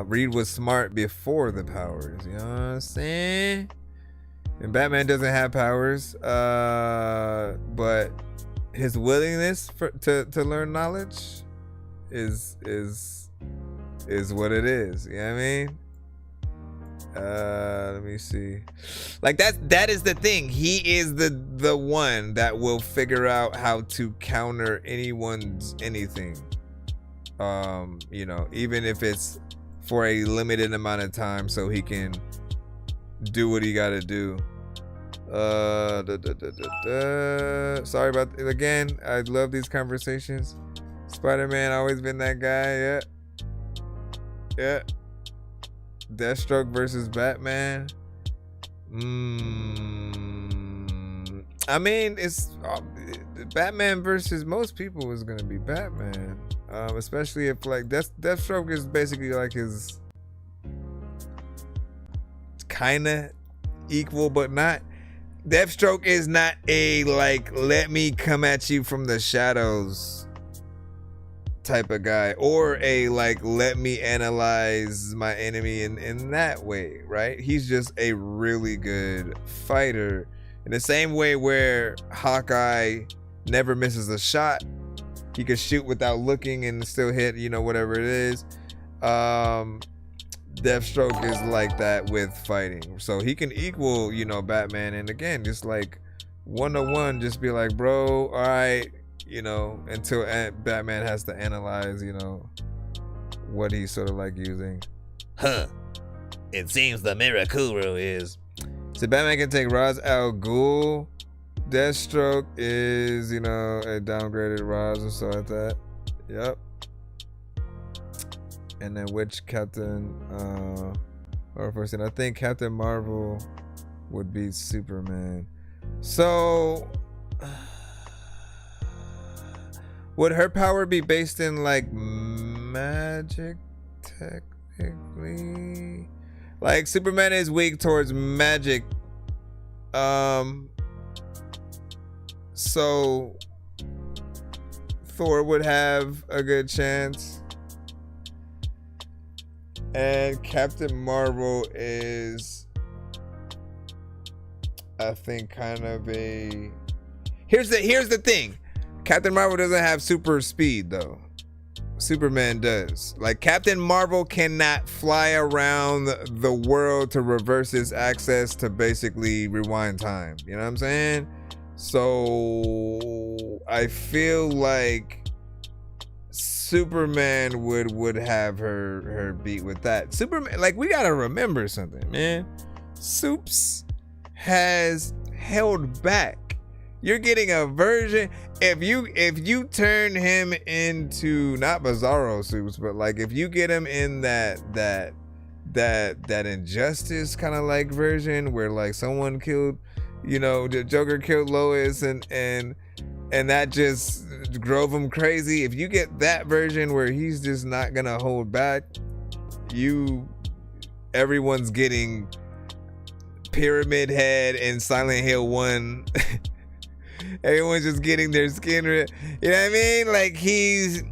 Reed was smart before the powers, you know what I'm saying? And Batman doesn't have powers, but his willingness to learn knowledge is what it is. You know what I mean? Let me see. Like that is the thing. He is the one that will figure out how to counter anyone's anything. You know, even if it's for a limited amount of time, so he can do what he gotta do. Sorry about again. I love these conversations. Spider-Man always been that guy. Yeah. Deathstroke versus Batman. I mean, it's Batman versus most people is gonna be Batman. Especially if like Deathstroke is basically like his kinda equal but not. Deathstroke is not a like let me come at you from the shadows type of guy, or a like let me analyze my enemy in that way, right? He's just a really good fighter in the same way where Hawkeye never misses a shot. He could shoot without looking and still hit, you know, whatever it is. Deathstroke is like that with fighting, so he can equal, you know, Batman. And again, just like 1-to-1, just be like, bro, all right, you know, until Batman has to analyze, you know, what he's sort of like using. It seems the Mirakuru is. So Batman can take Ra's al Ghul. Deathstroke is, you know, a downgraded Ra's or so like that. Yep. And then which Captain, or first, I think Captain Marvel would be Superman. So would her power be based in like magic technically? Like Superman is weak towards magic. So Thor would have a good chance. And Captain Marvel is, I think, kind of a. Here's the thing. Captain Marvel doesn't have super speed though. Superman does. Like Captain Marvel cannot fly around the world to reverse his access to basically rewind time. You know what I'm saying? So I feel like Superman would have her beat with that. Superman, like, we gotta remember something, man. Supes has held back. You're getting a version. If you turn him into not Bizarro Supes, but like if you get him in that Injustice kind of like version where like someone killed, you know, the Joker killed Lois and that just drove him crazy. If you get that version where he's just not gonna hold back, everyone's getting Pyramid Head and Silent Hill 1. Everyone's just getting their skin ripped. You know what I mean? Like he's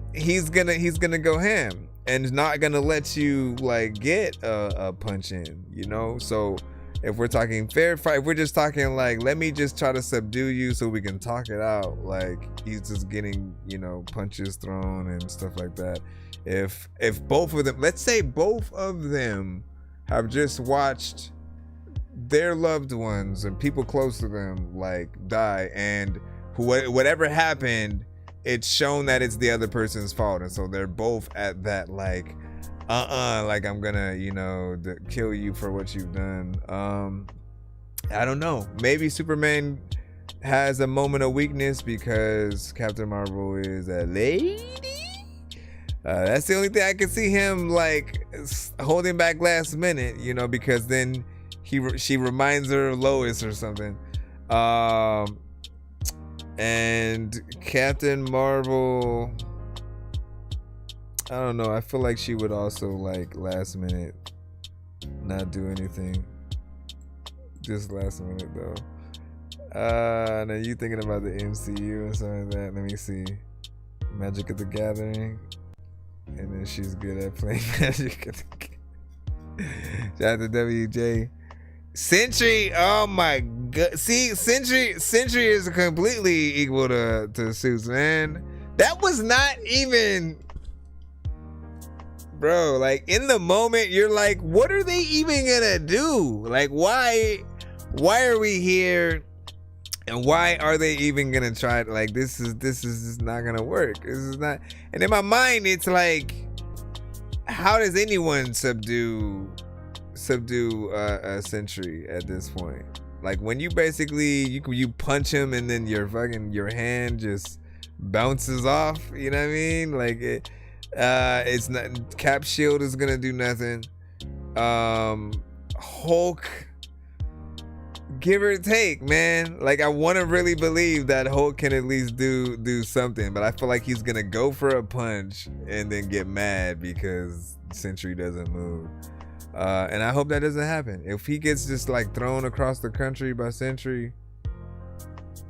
gonna go ham and not gonna let you like get a punch in, you know? So if we're talking fair fight, if we're just talking like, let me just try to subdue you so we can talk it out, like he's just getting, you know, punches thrown and stuff like that. If both of them, let's say both of them have just watched their loved ones and people close to them like die, and whatever happened, it's shown that it's the other person's fault, and so they're both at that like like I'm gonna, you know, kill you for what you've done. I don't know, maybe Superman has a moment of weakness because Captain Marvel is a lady. That's the only thing I can see him like holding back last minute, you know, because then she reminds her of Lois or something. And Captain Marvel, I don't know, I feel like she would also like last minute not do anything. Just last minute though. Now you thinking about the MCU and something like that. Let me see. Magic of the Gathering. And then she's good at playing Magic of the Gathering. Shout out to WJ. Sentry, oh my god. See, Sentry is completely equal to Suits, man. That was not even, bro, like in the moment you're like, what are they even gonna do? Like, why are we here? And why are they even gonna try it? Like, this is just not gonna work. This is not. And in my mind, it's like, how does anyone subdue a Sentry at this point? Like, when you basically you punch him and then your hand just bounces off. You know what I mean? Like, it's not. Cap shield is gonna do nothing. Hulk, give or take, man. Like, I want to really believe that Hulk can at least do something, but I feel like he's gonna go for a punch and then get mad because Sentry doesn't move. And I hope that doesn't happen. If he gets just like thrown across the country by Sentry,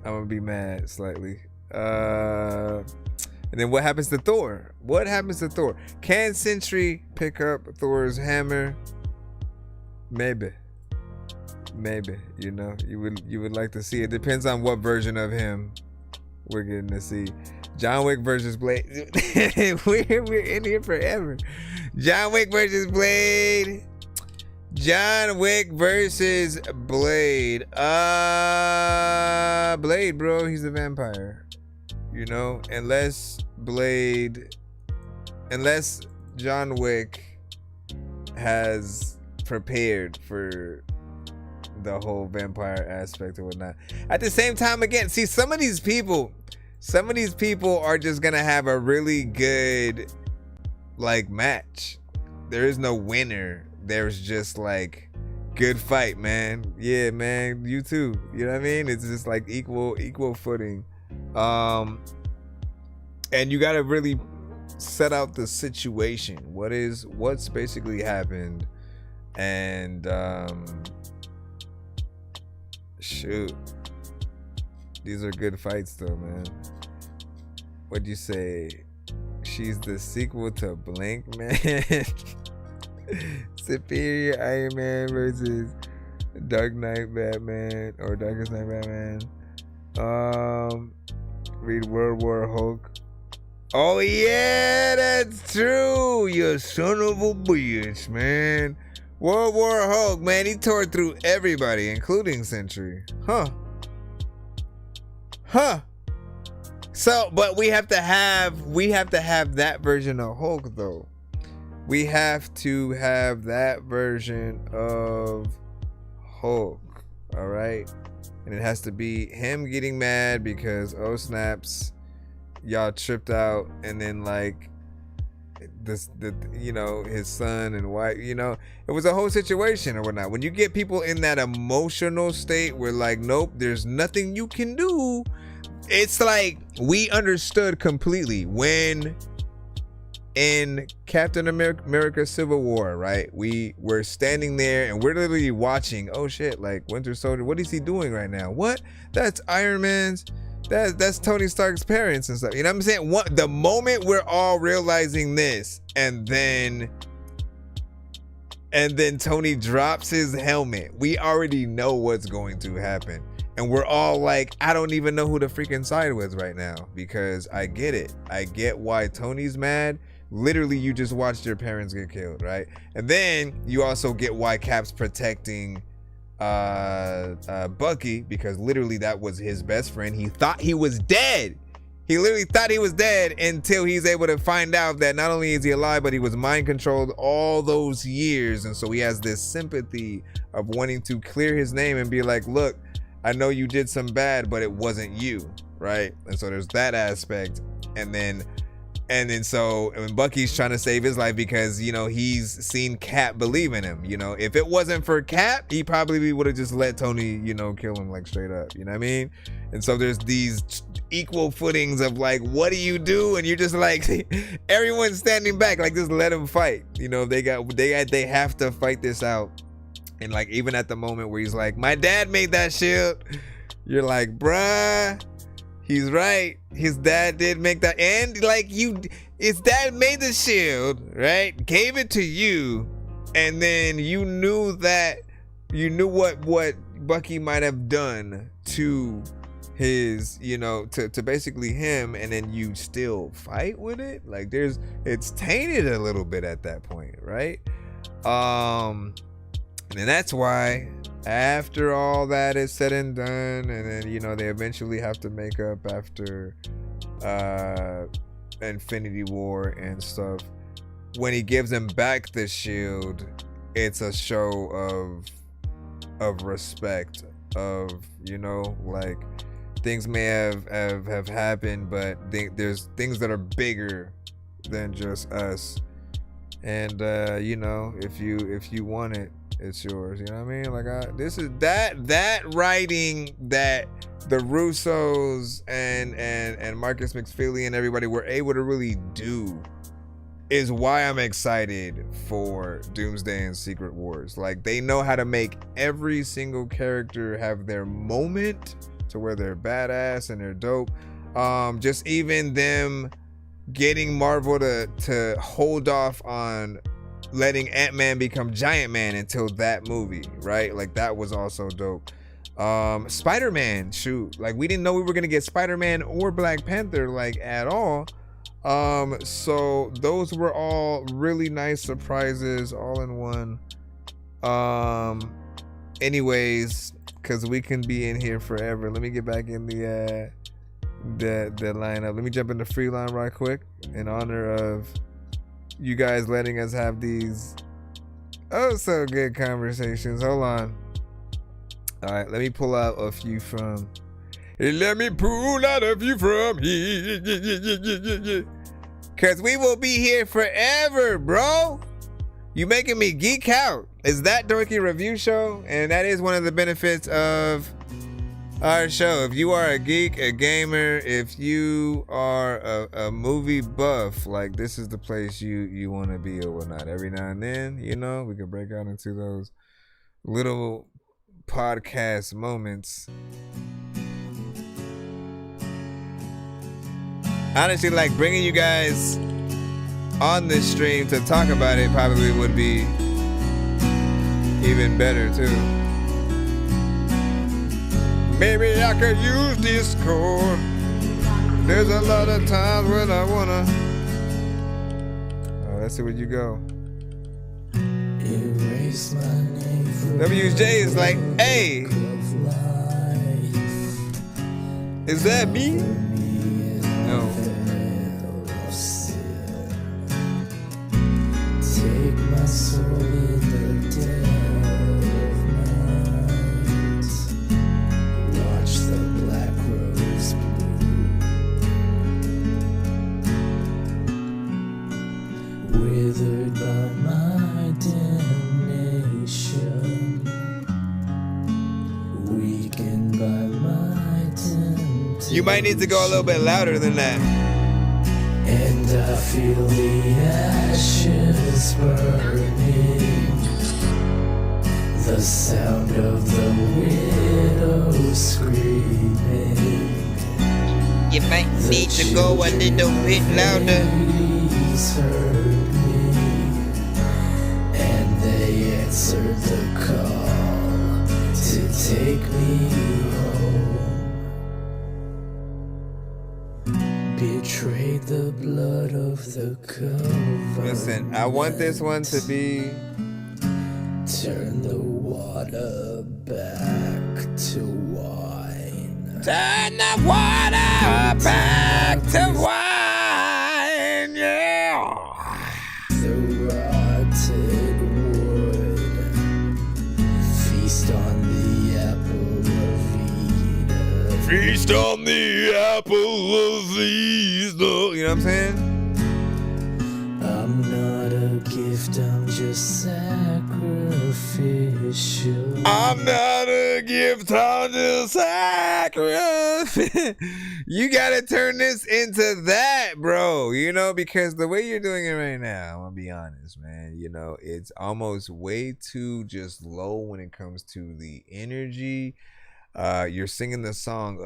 I'm gonna be mad slightly. And then what happens to Thor? What happens to Thor? Can Sentry pick up Thor's hammer? Maybe, you know, you would like to see it. Depends on what version of him we're getting to see. John Wick versus Blade. we're in here forever. John Wick versus Blade. John Wick versus Blade. Blade, bro, he's a vampire. You know, unless John Wick has prepared for the whole vampire aspect or whatnot. At the same time, again, see, some of these people are just gonna have a really good like match. There is no winner. There's just like good fight, man. Yeah, man, you too. You know what I mean? It's just like equal footing. And you gotta really set out the situation. What's basically happened. And shoot, these are good fights though, man. What'd you say? She's the sequel to Blink, man. Superior Iron Man versus Dark Knight Batman or Darkest Knight Batman. Read World War Hulk. Oh yeah, that's true. You son of a bitch, man. World War Hulk, man, he tore through everybody, including Sentry. Huh. So, but we have to have that version of Hulk though. We have to have that version of Hulk. All right. And it has to be him getting mad because, oh snaps, y'all tripped out, and then like his son and wife, it was a whole situation or whatnot. When you get people in that emotional state where like, nope, there's nothing you can do. It's like we understood completely when in Captain America Civil War, right? We were standing there and we're literally watching, oh shit, like Winter Soldier, what is he doing right now? What? That's Iron Man's, that's Tony Stark's parents and stuff. You know what I'm saying? The moment we're all realizing this, and then Tony drops his helmet, we already know what's going to happen. And we're all like, I don't even know who to freaking side with right now, because I get it. I get why Tony's mad. Literally, you just watched your parents get killed, right? And then you also get why Cap's protecting Bucky, because literally that was his best friend. He thought he was dead. He literally thought he was dead until he's able to find out that not only is he alive, but he was mind controlled all those years. And so he has this sympathy of wanting to clear his name and be like, look, I know you did some bad, but it wasn't you, right? And so there's that aspect. And then so when Bucky's trying to save his life because, he's seen Cap believe in him. If it wasn't for Cap, he probably would have just let Tony, kill him like straight up. You know what I mean? And so there's these equal footings of like, what do you do? And you're just like, everyone's standing back, like just let them fight. They have to fight this out. And like, even at the moment where he's like, my dad made that shield, you're like, bruh, he's right. His dad did make that. And like, his dad made the shield, right? Gave it to you. And then you knew that what Bucky might have done to his, to basically him, and then you still fight with it. Like it's tainted a little bit at that point, right? And that's why after all that is said and done, and then they eventually have to make up after Infinity War and stuff. When he gives him back the shield, it's a show of respect, of like things may have happened, but there's things that are bigger than just us. And if you want it, it's yours. You know what I mean? Like this is that writing that the Russos and Marcus McFeely and everybody were able to really do is why I'm excited for Doomsday and Secret Wars. Like, they know how to make every single character have their moment to where they're badass and they're dope. Just even them getting Marvel to hold off on letting Ant-Man become Giant Man until that movie, right? Like, that was also dope. Spider-Man, shoot, like we didn't know we were gonna get Spider-Man or Black Panther like at all. So those were all really nice surprises all in one. Anyways, because we can be in here forever, let me get back in the lineup. Let me jump into Freeline right quick in honor of you guys letting us have these oh so good conversations. Hold on. All right, let me pull out a few from here. Cause we will be here forever, bro. You making me geek out. Is that Dorky Review Show? And that is one of the benefits of our show. If you are a geek, a gamer, if you are a movie buff, like this is the place you want to be or whatnot. Every now and then, we can break out into those little podcast moments. Honestly, like bringing you guys on this stream to talk about it probably would be even better too. Maybe I could use Discord. There's a lot of times when I wanna. Let's see where you go. Erase my name from WJ is like, hey, is that me? No. Take my soul in the dead of night. Watch the black rose bloom. Withered by my damnation. Weakened by my temptation. You might need to go a little bit louder than that. And I feel the ashes burning. The sound of the widow screaming. You might need to go a little bit louder. Please heard me, and they answered the call to take me home. Betrayed the blood of the covenant. Listen, I want this one to be. Turn the water back to wine. Turn the water back to wine, yeah. The rotted wood. Feast on the apple of Eden. Feast on the apple of Eden. You know what I'm saying? I'm not a gift, I'm just sacrificial. I'm not a gift, I'm just sacrificial. You gotta turn this into that, bro. Because the way you're doing it right now, I'm gonna be honest, man. It's almost way too just low when it comes to the energy. You're singing the song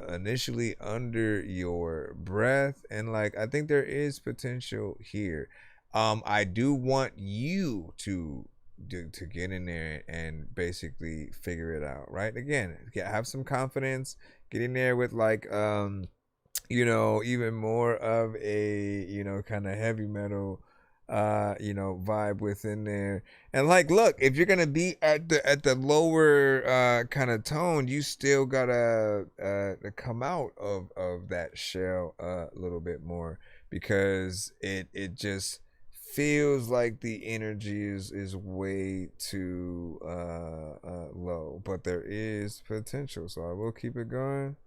initially under your breath, and I think there is potential here. I do want you to to get in there and basically figure it out, right? Again, have some confidence, get in there with like you know, even more of a, you know, kind of heavy metal you know, vibe within there. And like, look, if you're gonna be at the lower kind of tone, you still gotta come out of that shell a little bit more, because it just feels like the energy is way too low, but there is potential, so I will keep it going.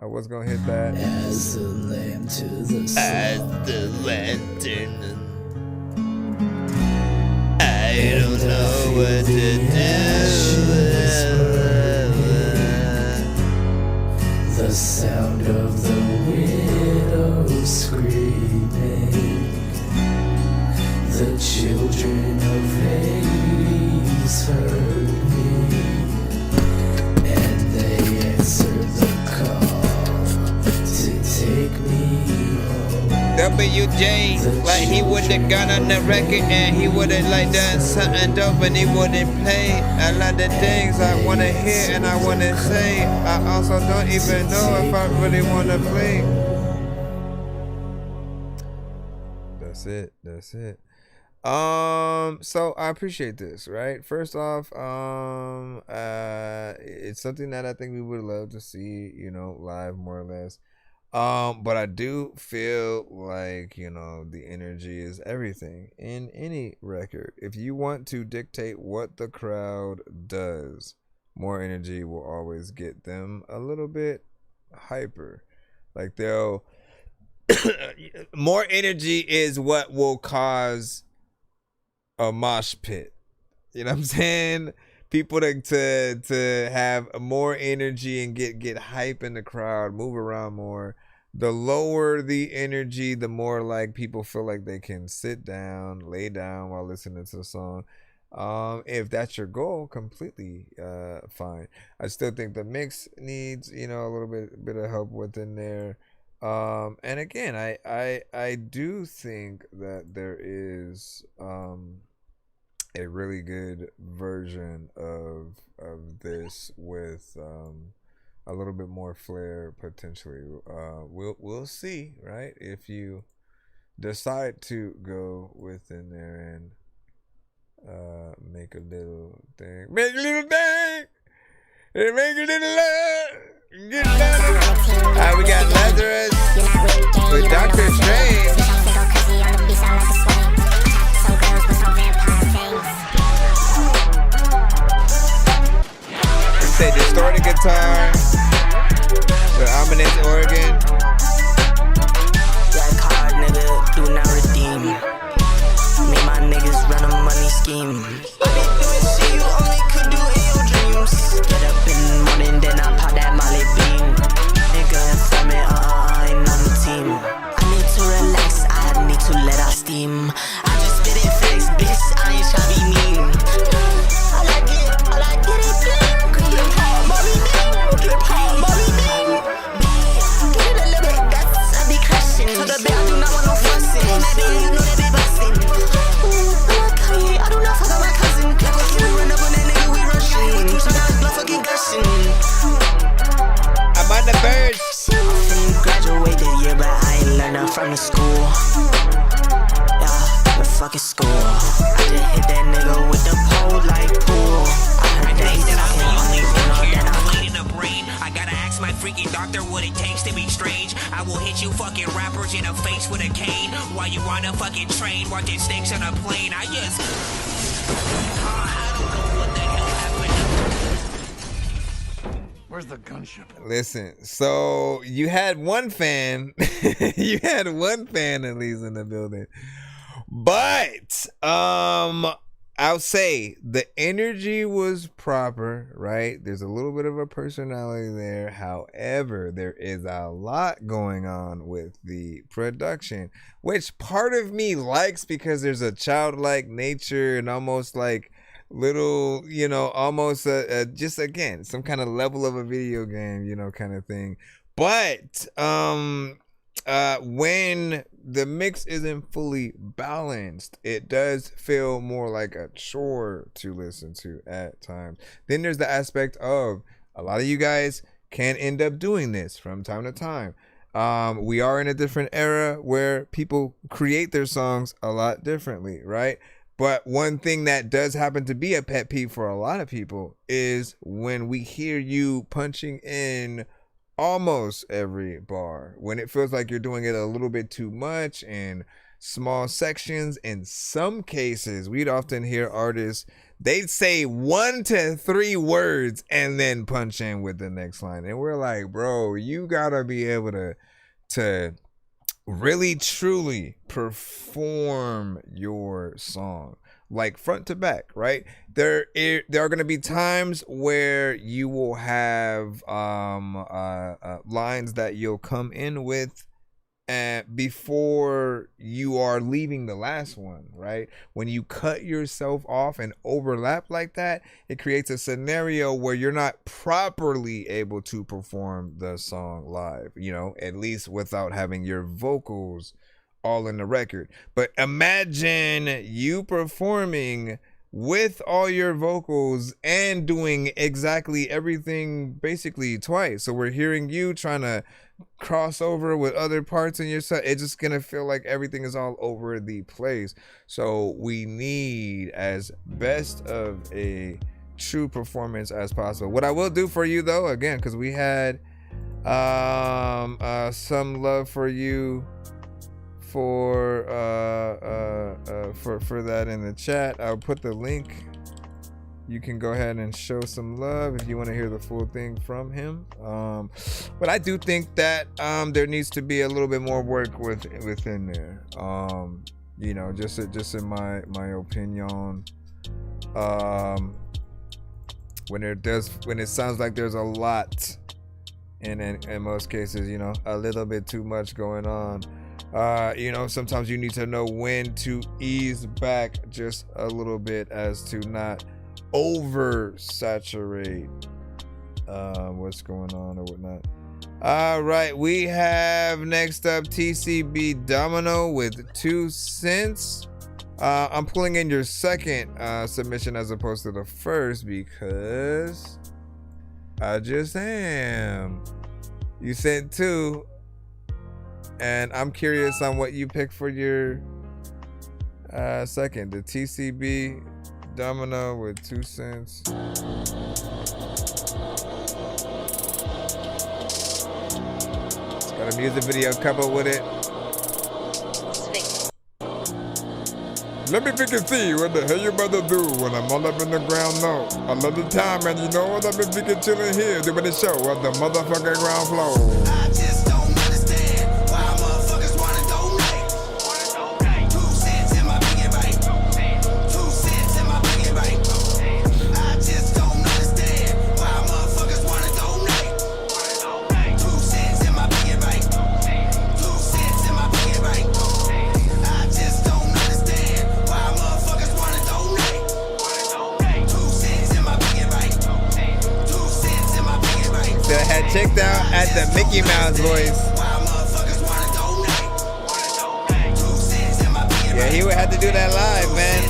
I was gonna hit that. As the lamb to the sun. As the lantern. I don't know what to do. The sound of the widow screaming. The children of Hades heard me, and they answered the call to take me home. WJ, like he would've gone on the record and he would've like done something dope and he wouldn't play a lot of things I wanna hear and I wanna say. I also don't even know if I really wanna play. That's it. So I appreciate this, right? First off, it's something that I think we would love to see, you know, live more or less. But I do feel like, you know, the energy is everything in any record. If you want to dictate what the crowd does, more energy will always get them a little bit hyper. Like they'll more energy is what will cause a mosh pit. You know what I'm saying? People to have more energy and get hype in the crowd, move around more. The lower the energy, the more like people feel like they can sit down, lay down while listening to the song. If that's your goal, completely fine. I still think the mix needs, you know, a little bit of help within there. And again, I do think that there is a really good version of this with a little bit more flair potentially. We'll see, right? If you decide to go within there and make a little thing, make a little thing, and make a little love. Get better. Alright, we got Lazarus with Dr. Strange. Say distorted guitar with ominous organ. Black card, nigga, do not redeem. Me and my niggas run a money scheme. I be doing shit you only could do in your dreams. Get up in the morning, then I pop that Molly beam. Nigga, from it, I ain't on the team. I need to relax, I need to let out steam. I just spit it flex, bitch, I ain't try to be mean. I like it, get it clean. To the bed, I do not want no fussing. Maybe you know that they bustin'. Ooh, I'm Kanye, I do not fuck with my cousin. Like a kid, we run up on that nigga, we rushing. Sometimes blood fucking gushing. I'm on the verge. Graduate this year, but I ain't learned nothing from the school. Yeah, the fucking school. I just hit that nigga with the pole like pool. I heard that he's the only one that I'm in the brain. I gotta ask my freaking doctor what it takes to be strange. I will hit you fucking rappers in the face with a cane while you on a fucking train watching snakes on a plane. I just I don't know what the hell happened. Where's the gunship? Listen, so you had one fan, you had one fan at least in the building, but I'll say the energy was proper, right? There's a little bit of a personality there. However, there is a lot going on with the production, which part of me likes because there's a childlike nature and almost like little, you know, almost just again, some kind of level of a video game, you know, kind of thing. But when the mix isn't fully balanced, it does feel more like a chore to listen to at times. Then there's the aspect of a lot of you guys can end up doing this from time to time. We are in a different era where people create their songs a lot differently, right? But one thing that does happen to be a pet peeve for a lot of people is when we hear you punching in almost every bar, when it feels like you're doing it a little bit too much in small sections. In some cases, we'd often hear artists, they'd say 1 to 3 words and then punch in with the next line. And we're like, bro, you gotta be able to really truly perform your song, like front to back, right? There are going to be times where you will have lines that you'll come in with before you are leaving the last one, right? When you cut yourself off and overlap like that, it creates a scenario where you're not properly able to perform the song live, you know, at least without having your vocals all in the record. But imagine you performing with all your vocals and doing exactly everything basically twice. So we're hearing you trying to cross over with other parts in your set. It's just gonna feel like everything is all over the place. So we need as best of a true performance as possible. What I will do for you though, again, because we had some love for you for that in the chat. I'll put the link. You can go ahead and show some love if you want to hear the full thing from him. But I do think that there needs to be a little bit more work within there. You know, just in my opinion. When it sounds like there's a lot, and in most cases, you know, a little bit too much going on. You know, sometimes you need to know when to ease back just a little bit as to not oversaturate what's going on or whatnot. All right, we have next up TCB Domino with 2 cents. I'm pulling in your second submission as opposed to the first because I just am. You sent 2. And I'm curious on what you picked for your second. The TCB Domino with 2 cents. It's got a music video coupled with it. Let me pick and see what the hell you about to do when I'm all up in the ground. No, I love the time, and you know what? I've been picking chilling here, doing the show on the motherfucking ground floor. I just don't understand why motherfuckers wanna donate. 2 cents in my piggy bank. 2 cents in my piggy bank. I just don't understand why motherfuckers wanna donate. 2 cents in my piggy bank. 2 cents in my piggy bank. I just don't understand why motherfuckers wanna donate. 2 cents in my piggy bank. 2 cents in my piggy bank. So I had checked out at the Mickey Mouse voice. Yeah, he would have to do that live, man.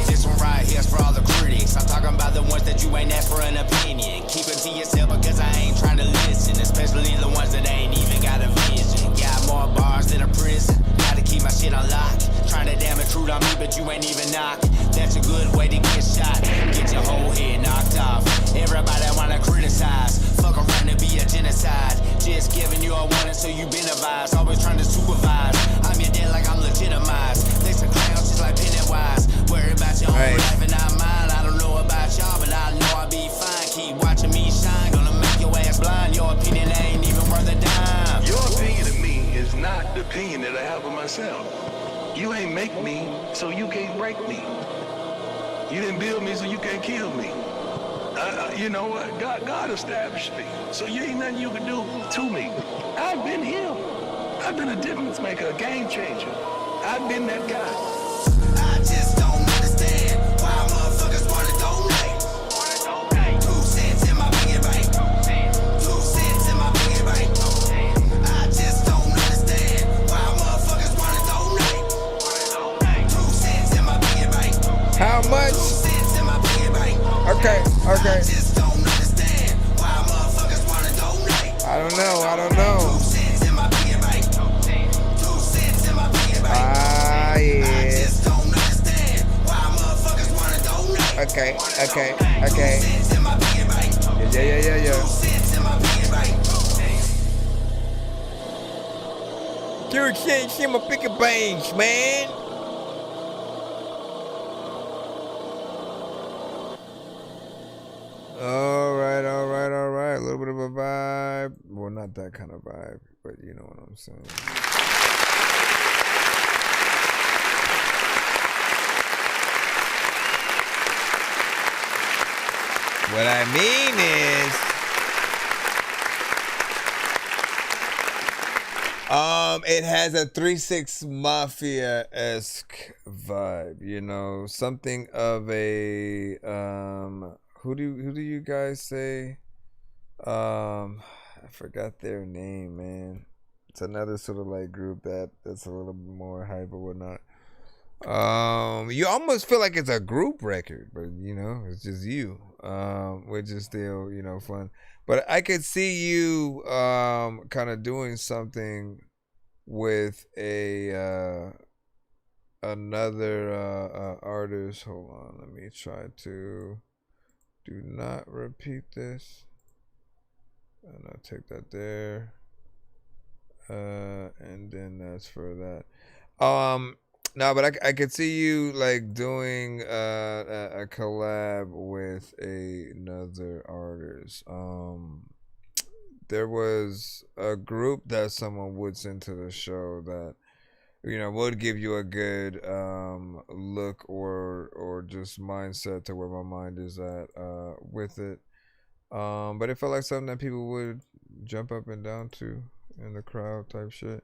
This one right here's for all the critics. I'm talking about the ones that you ain't asked for an opinion. Keep it to yourself because I ain't trying to listen. Especially the ones that ain't even got a vision. Got more bars than a prison. Gotta keep my shit on lock. Trying to damn intrude on me, but you ain't even knock. That's a good way to get shot. Get your whole head knocked off. Everybody wanna criticize. Fuck around to be a genocide. Just giving you a warning so you been advised. Always trying to supervise. I'm your dad like I'm legitimized. They some clowns just like Pennywise. Worry about your own life and not mine. I don't know about y'all, but I know I'll be fine. Keep watching me shine. Gonna make your ass blind. Your opinion ain't even worth a dime. Your opinion of me is not the opinion that I have of myself. You ain't make me, so you can't break me. You didn't build me, so you can't kill me. You know what? God established me. So you ain't nothing you can do to me. I've been him. I've been a difference maker, a game changer. I've been that guy. I just don't understand why motherfuckers wanna donate. 2 cents in my piggy bank. 2 cents in my piggy bank. I just Okay. I don't know. Ah, yeah. Okay. Yeah. Dude, see my pick a bangs, man. All right. A little bit of a vibe. Well, not that kind of vibe, but you know what I'm saying. What I mean is, it has a 3-6 Mafia-esque vibe, you know, something of a who do you guys say? I forgot their name, man. It's another sort of like group that's a little bit more hype or whatnot. You almost feel like it's a group record, but you know, it's just you. Which is still, you know, fun. But I could see you kind of doing something with another artist. Hold on, let me try to do not repeat this. And I'll take that there. And then that's for that. No, but I could see you like doing a collab with another artist. There was a group that someone would send to the show that, you know, would give you a good look or just mindset to where my mind is at with it. But it felt like something that people would jump up and down to in the crowd type shit.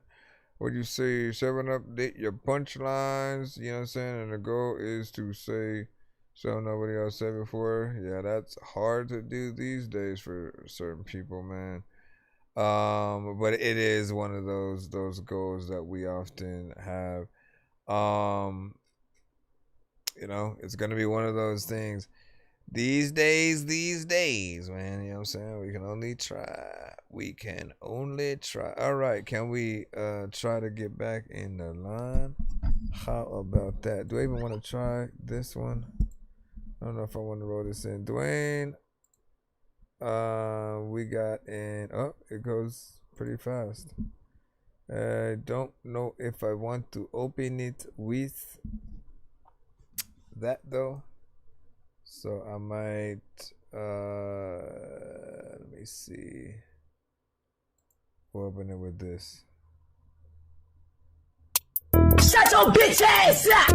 What you say, 7-update your punchlines, you know what I'm saying? And the goal is to say something nobody else said before. Yeah, that's hard to do these days for certain people, man. But it is one of those goals that we often have. You know, it's gonna be one of those things. These days, man, you know what I'm saying? We can only try. All right, can we try to get back in the line? How about that? Do I even want to try this one? I don't know if I want to roll this in. Dwayne, we got in. Oh, it goes pretty fast. I don't know if I want to open it with that though. So I might, let me see. We'll open it with this. Shut your bitch ass up!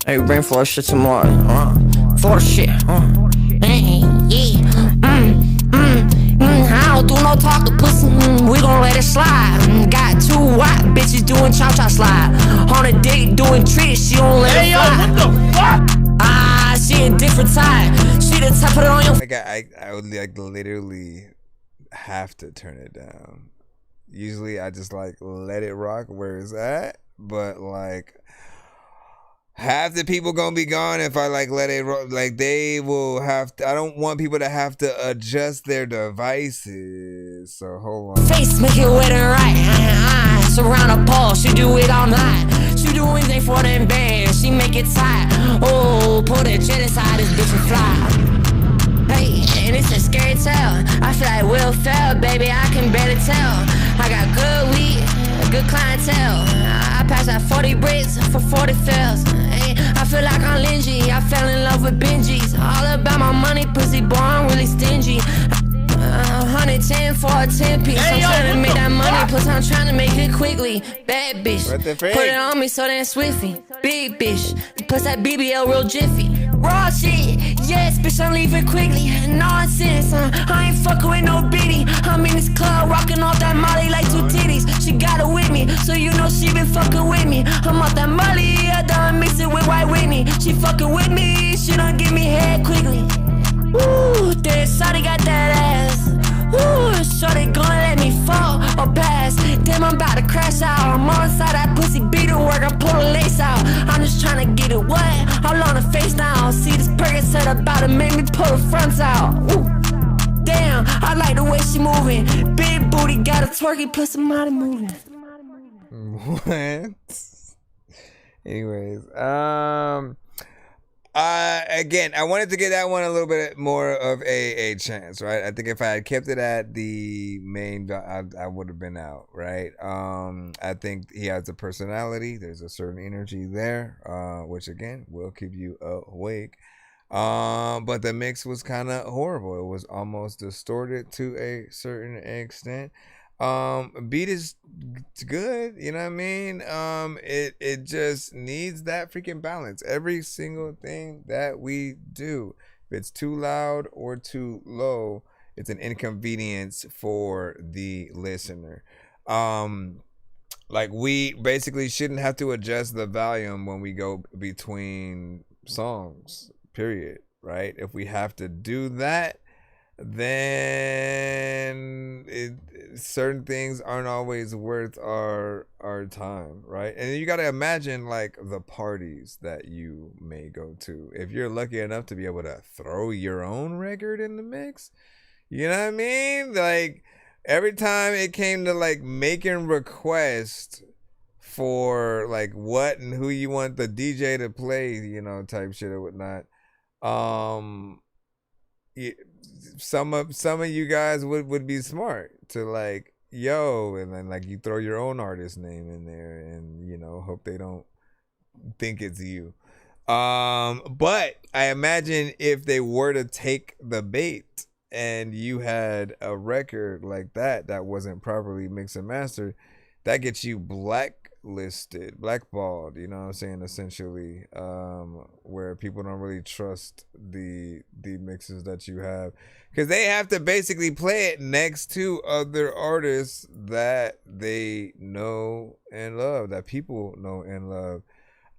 Hey, bring Florida shit tomorrow. Florida shit. Hey, yeah. I don't do no talking pussy. We gon' let it slide. Got 2 white bitches doing cha-cha slide. On a dick doing tricks, she don't let it fly. Hey, yo, what the fuck? She a different type. She the type, put it on your. Like I would like literally have to turn it down. Usually I just like let it rock where it's at, but like half the people gonna be gone if I like let it rock. Like they will have to. I don't want people to have to adjust their devices. So hold on. Face make it wet and right. Surround a pole, she do it all night. She do anything for them bands, she make it tight. Oh, put a jet inside this bitch and fly. Hey, and it's a scary tale. I feel like Will Ferrell, baby, I can barely tell. I got good weed, good clientele. I pass out 40 bricks for 40 fails. Hey, I feel like I'm Lindsay, I fell in love with Benjis. All about my money, pussy boy, I'm really stingy. 110 for a 10-piece. I'm trying to make that money, plus I'm trying to make it quickly. Bad bitch, put it on me so damn swiftly. Big bitch, plus that BBL real jiffy. Raw shit, yes bitch, I'm leaving quickly. Nonsense, I ain't fucking with no bitty. I'm in this club, rocking off that molly like 2 titties. She got it with me, so you know she been fucking with me. I'm off that molly, I done mix it with White Whitney. She fucking with me, she done give me head quickly. Ooh, this shawty got that ass. Ooh, shorty gonna let me fall or pass. Damn, I'm about to crash out. I'm on side that pussy beat to work. I pull lace out. I'm just trying to get it wet. All on the face now. See this Percocet about to make me pull the fronts out. Ooh. Damn, I like the way she moving. Big booty, got a twerky plus a body moving. What? Anyways, again, I wanted to give that one a little bit more of a chance, right? I think if I had kept it at the main, I would have been out, right? I think he has a personality. There's a certain energy there, which again will keep you awake. But the mix was kind of horrible. It was almost distorted to a certain extent. Beat is good, you know what I mean? It just needs that freaking balance. Every single thing that we do, if it's too loud or too low, it's an inconvenience for the listener. Like we basically shouldn't have to adjust the volume when we go between songs, period, right? If we have to do that, then certain things aren't always worth our time, right? And you got to imagine like the parties that you may go to. If you're lucky enough to be able to throw your own record in the mix, you know what I mean? Like every time it came to like making requests for like what and who you want the DJ to play, you know, type shit or whatnot, some of you guys would be smart to like, yo, and then like you throw your own artist name in there and, you know, hope they don't think it's you. But I imagine if they were to take the bait and you had a record like that wasn't properly mixed and mastered, that gets you blackballed, you know what I'm saying, essentially, where people don't really trust the mixes that you have, because they have to basically play it next to other artists that they know and love, that people know and love.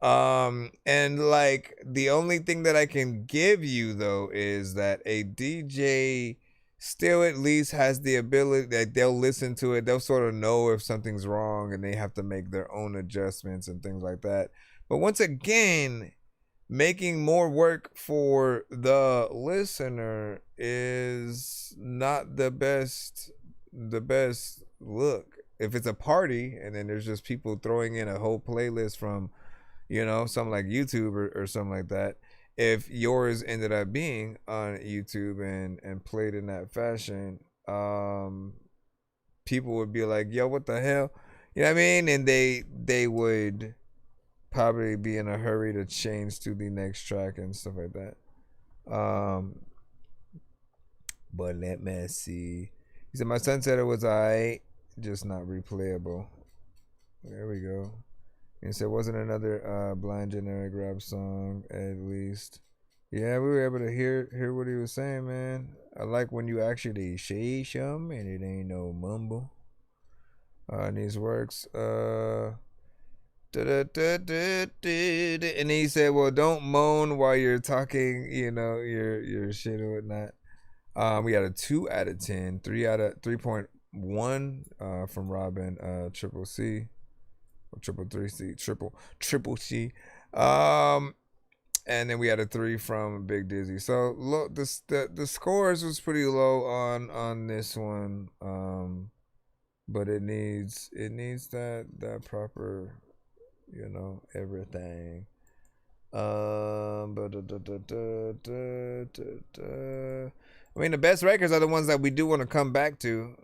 And like the only thing that I can give you though is that a DJ still at least has the ability that they'll listen to it, they'll sort of know if something's wrong and they have to make their own adjustments and things like that. But once again, making more work for the listener is not the best look. If it's a party and then there's just people throwing in a whole playlist from, you know, something like YouTube or something like that, if yours ended up being on YouTube and played in that fashion, people would be like, yo, what the hell? You know what I mean? And they would probably be in a hurry to change to the next track and stuff like that. But let me see. He said, my son said it was alright, just not replayable. There we go. And so it wasn't another blind generic rap song, at least. Yeah, we were able to hear what he was saying, man. I like when you actually say something and it ain't no mumble. And these works. And he said, well, don't moan while you're talking, you know, your shit or whatnot. We got a 2 out of 10, 3.1 from Robin, Triple C. Triple C. And then we had a 3 from Big Dizzy. So look, the scores was pretty low on this one. But it needs that proper, you know, everything. I mean, the best records are the ones that we do want to come back to.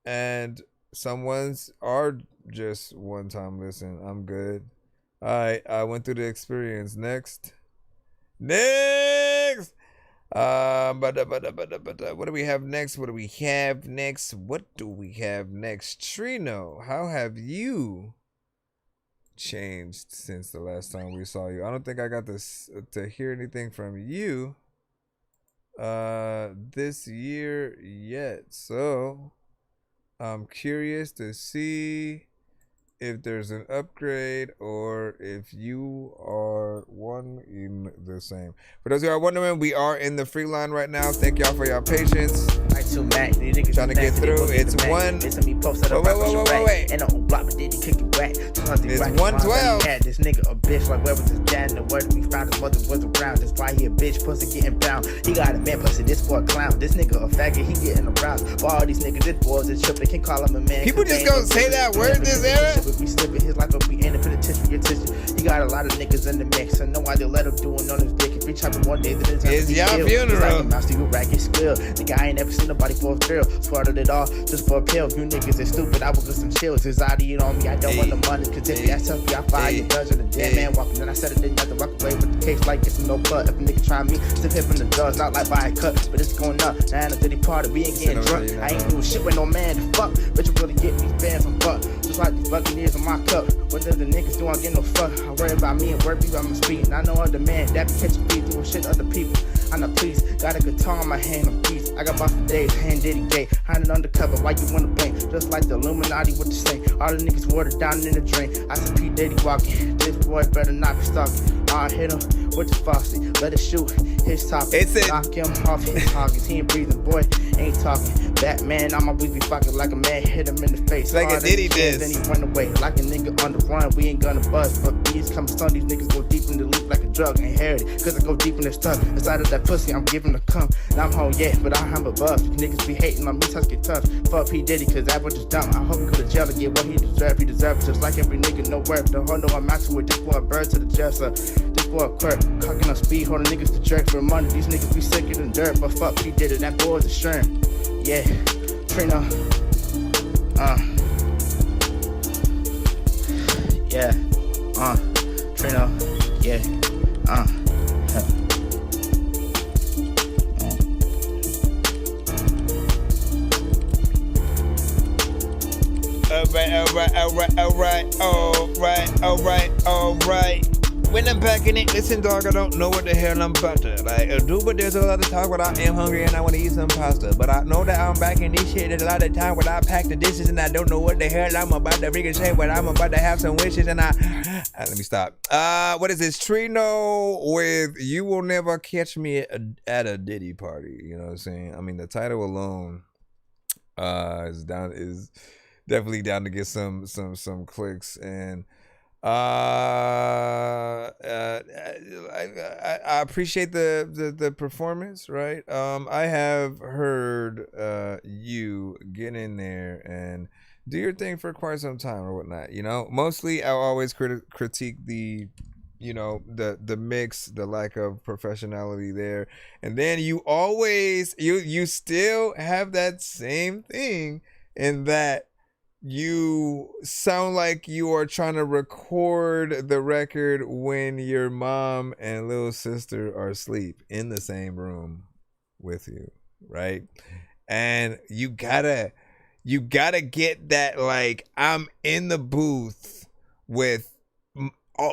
And some ones are just one time listen. I'm good. All right, I went through the experience. Next. What do we have next? What do we have next? Trino, how have you changed since the last time we saw you? I don't think I got to hear anything from you this year yet. So I'm curious to see if there's an upgrade or if you are one in the same. For those who are wondering, we are in the free line right now. Thank y'all for your patience. Trying to get through. It's one. Wait. And on block, but then he kick it back. It's 112. This nigga a bitch. Like, where was his dad? And where did we find his mother was around? That's why he a bitch. Pussy getting bound. He got a man. Pussy, this boy a clown. This nigga a faggot. He getting aroused. For all these niggas, this boy's a chip. They can call him a man. People just gonna say that word this era? We slipping his life up. We in the penitentiary. He got a lot of niggas in the mix. I know why they let him do it on his dick. If he chopping one day, then it's y'all funeral. Like a mouse to you racket squill. Nigga, I ain't never seen nobody for a thrill. Swallowed it all just for a pill. You niggas is stupid. I will get some chills. Anxiety on me. I don't want the money. Cause if you ask something, I fire your dungeon. A dead man walking. And I said it didn't have to walk away with the case like it's no butt. If a nigga try me, stiff hip in the drugs. Not like buy a cut, but it's going up. Now in a dirty party, we ain't getting drunk. I ain't doing shit with no man to fuck. But you really get these bands on buck. Just like these Buccaneers in my cup. What does the niggas do? I get no fuck. I worry about me and worry about my speed. And I know other man that be catching feet doing shit other people. I'm not pleased. Got a guitar in my hand, I'm peace. I got boss for days, hand diddy gay. Hiding undercover, why you wanna blame? Just like the Illuminati with the same. All the niggas watered down in the drain. I see P. Diddy walking. This boy better not be stalking. I hit him with the faucet. Let it shoot his topic. Knock him off his targets. He ain't breathing, boy. Ain't talking. Batman, I'm always be fucking like a man. Hit him in the face. Like a Diddy did. Then he run away. Like a nigga on the run. We ain't gonna bust. But these coming son, these niggas go deep in the loop like a drug. Ain't heard it. Cause I go deep in the stuff. Inside of that pussy, I'm giving a cum. Now I'm home yet, but I'm above. You niggas be hating on me, touch get tough. Fuck P. Diddy, cause that was just dumb. I hope he go to jail to get what he deserve. He deserves just like every nigga, no worth. The whole know I'm matching with this boy a bird to the jail, sir. This boy a quirk. Cocking on speed, holding niggas to jerk for money. These niggas be sicker than dirt, but fuck P. Diddy, that boy's a shrimp. Yeah, Trina. Yeah, Trina. Yeah, Alright. When I'm packing it, listen, dog, I don't know what the hell I'm about to do, but there's a lot of talk, but I am hungry and I want to eat some pasta. But I know that I'm back in this shit. There's a lot of time when I pack the dishes and I don't know what the hell I'm about to freaking say, but I'm about to have some wishes and let me stop. What is this? Trino with You Will Never Catch Me at a Diddy Party. You know what I'm saying? I mean, the title alone is definitely down to get some clicks. And I appreciate the performance, right? I have heard you get in there and do your thing for quite some time or whatnot. You know, mostly I'll always critique the mix, the lack of professionality there, and then you still have that same thing in that you sound like you are trying to record the record when your mom and little sister are asleep in the same room with you, right? And you gotta get that, like, I'm in the booth with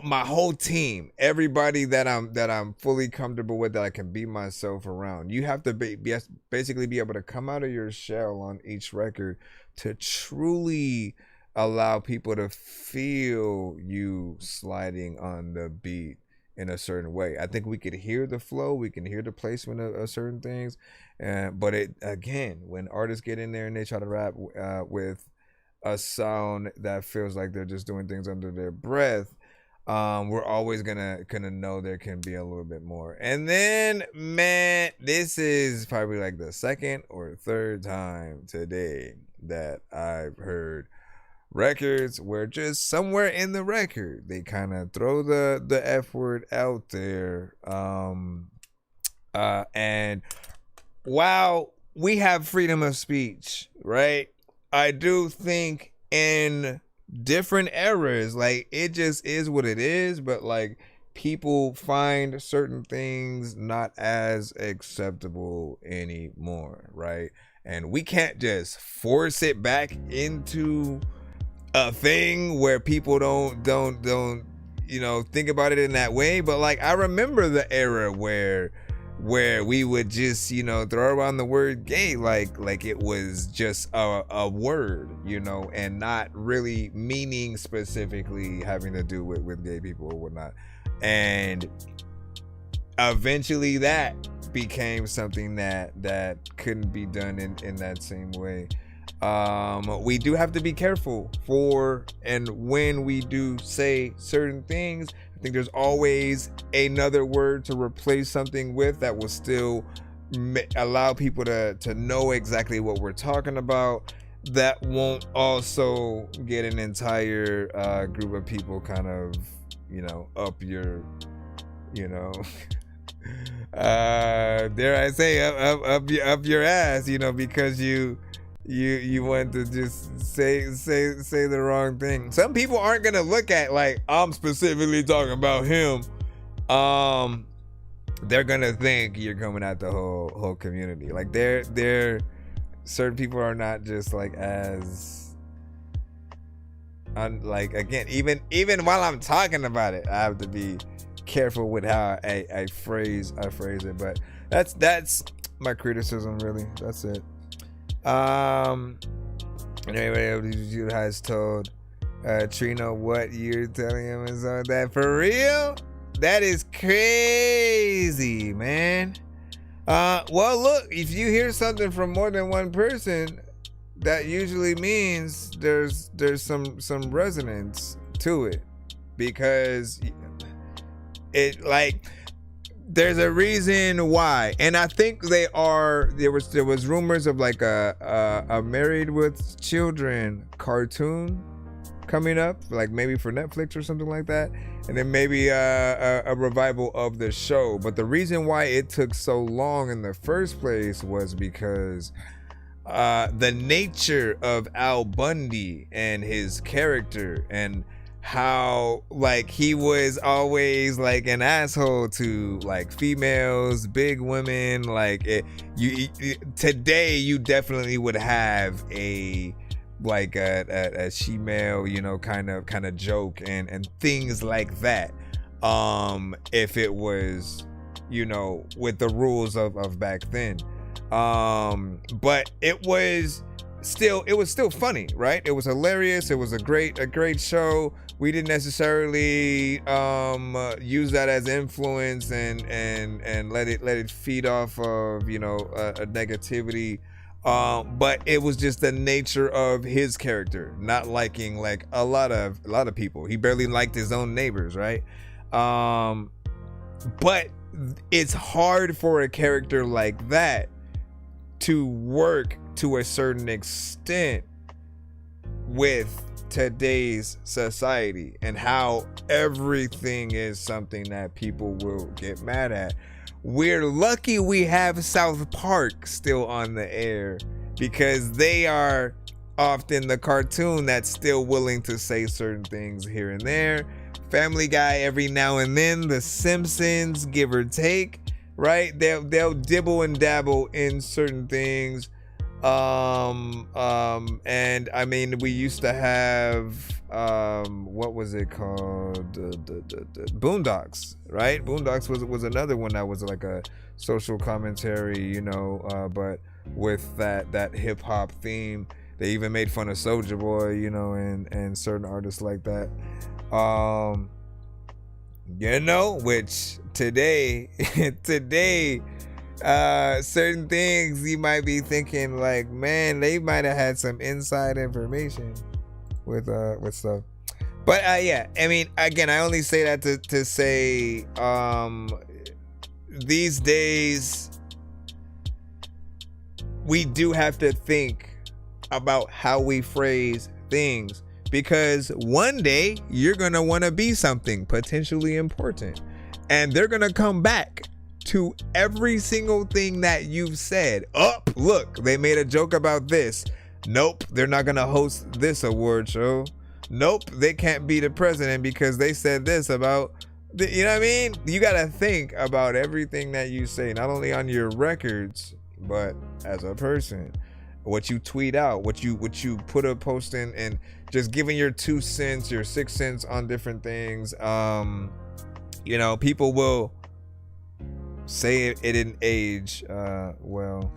my whole team, everybody that I'm fully comfortable with, that I can be myself around. You have to basically be able to come out of your shell on each record to truly allow people to feel you sliding on the beat in a certain way. I think we could hear the flow, we can hear the placement of certain things, but it, again, when artists get in there and they try to rap with a sound that feels like they're just doing things under their breath, we're always gonna know there can be a little bit more. And then, man, this is probably like the second or third time today that I've heard records where just somewhere in the record they kind of throw the F word out there. And while we have freedom of speech, right, I do think in different eras, like, it just is what it is, but like, people find certain things not as acceptable anymore, right? And we can't just force it back into a thing where people don't think about it in that way. But like, I remember the era where we would just, throw around the word gay like it was just a word, and not really meaning specifically having to do with gay people or whatnot. And eventually that became something that couldn't be done in that same way. We do have to be careful for and when we do say certain things. I think there's always another word to replace something with that will still allow people to know exactly what we're talking about. That won't also get an entire group of people kind of, up your, dare I say up your ass, because you want to just say the wrong thing. Some people aren't gonna look at like I'm specifically talking about him. They're gonna think you're coming at the whole community. Like they're certain people are not just like as like, again, even while I'm talking about it, I have to be careful with how I phrase it. But that's my criticism, really. That's it. And everybody has told Trino what you're telling him is on that. For real? That is crazy, man. Well, look, if you hear something from more than one person, that usually means there's some resonance to it, because it, like, there's a reason why. And I think there was rumors of like a Married with Children cartoon coming up, like maybe for Netflix or something like that, and then maybe a revival of the show. But the reason why it took so long in the first place was because the nature of Al Bundy and his character, and how like he was always like an asshole to like females, big women. Like today you definitely would have a like a she-male, kind of joke and things like that, if it was, with the rules of back then. But it was still funny, right? It was hilarious. It was a great show. We didn't necessarily use that as influence and let it feed off of a negativity. But it was just the nature of his character, not liking like a lot of people. He barely liked his own neighbors, right? But it's hard for a character like that to work to a certain extent with today's society and how everything is something that people will get mad at. We're lucky we have South Park still on the air, because they are often the cartoon that's still willing to say certain things here and there. Family Guy every now and then. The Simpsons, give or take, right? They'll dibble and dabble in certain things. And I mean, we used to have what was it called? The Boondocks, right? Boondocks was another one that was like a social commentary, but with that hip hop theme. They even made fun of Soulja Boy, and certain artists like that. Which today certain things you might be thinking like, man, they might have had some inside information with stuff. But yeah, I mean, again, I only say that to say these days we do have to think about how we phrase things, because one day you're gonna want to be something potentially important, and they're gonna come back to every single thing that you've said. Oh, look, they made a joke about this. Nope, they're not gonna host this award show. Nope, they can't be the president because they said this about, you know what I mean? You gotta think about everything that you say, not only on your records, but as a person. What you tweet out, what you put a post in, and just giving your 2 cents, your 6 cents on different things. People will say it didn't age well.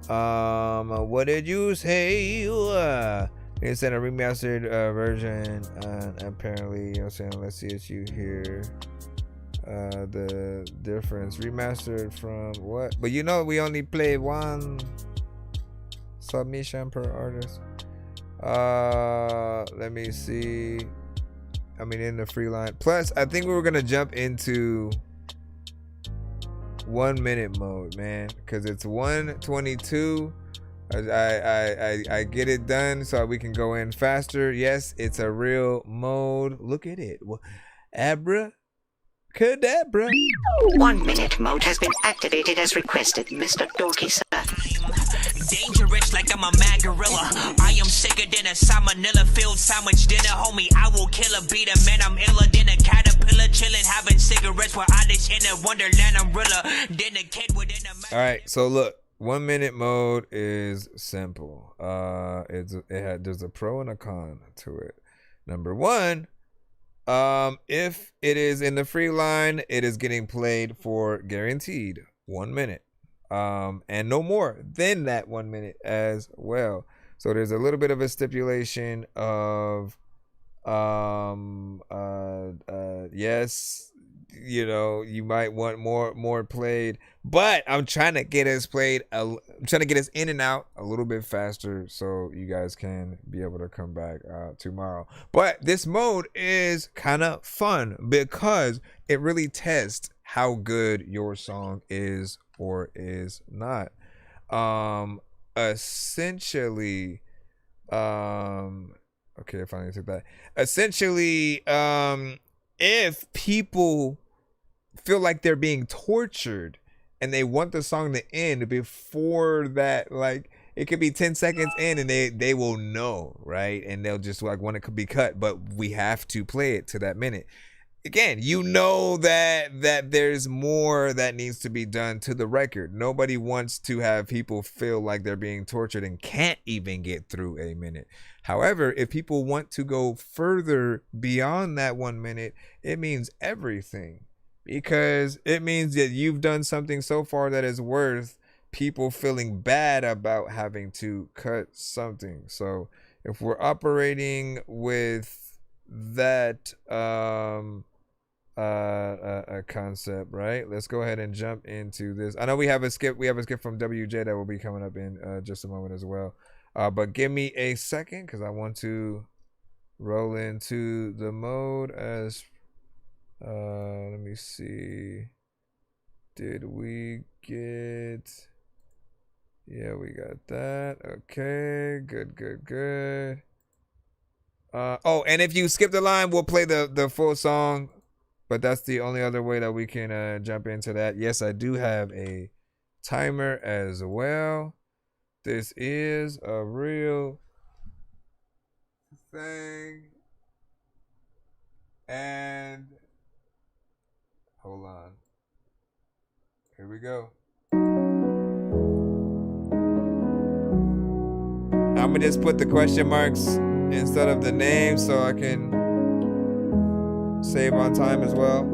What did you say? They sent a remastered version, apparently. Let's see what you hear. the difference. Remastered from what? But you know we only play one submission per artist. Let me see. I mean, in the free line. Plus, I think we were gonna jump into 1 minute mode, man, because it's 1:22. I get it done so we can go in faster. Yes, it's a real mode. Look at it. Abra Cadabra. 1 minute mode has been activated as requested, Mr. Dorky, sir. Dangerous like I'm a mad gorilla. I am sicker than a salmonella filled sandwich dinner, homie. I will kill a beat a man. I'm iller than a caterpillar, chilling, having cigarettes while I dish in a wonderland umbrella. Then a kid within a. All right, so look, 1 minute mode is simple. There's a pro and a con to it. Number one, if it is in the free line, it is getting played for guaranteed 1 minute. And no more than that 1 minute as well. So there's a little bit of a stipulation of yes, you know, you might want more played, but I'm trying to get us I'm trying to get us in and out a little bit faster so you guys can be able to come back tomorrow. But this mode is kind of fun because it really tests how good your song is or is not. Essentially, okay, I finally took that. Essentially, if people feel like they're being tortured and they want the song to end before that, like it could be 10 seconds in and they will know, right? And they'll just like want it to be cut, but we have to play it to that minute. Again, you know that there's more that needs to be done to the record. Nobody wants to have people feel like they're being tortured and can't even get through a minute. However, if people want to go further beyond that 1 minute, it means everything. Because it means that you've done something so far that is worth people feeling bad about having to cut something. So if we're operating with that a concept, right? Let's go ahead and jump into this. I know we have a skip from WJ that will be coming up in just a moment as well, but give me a second because I want to roll into the mode as let me see, did we get, yeah, we got that. Okay, good. Oh, and if you skip the line, we'll play the full song. But that's the only other way that we can jump into that. Yes, I do have a timer as well. This is a real thing. And hold on. Here we go. I'm gonna just put the question marks instead of the name so I can save on time as well.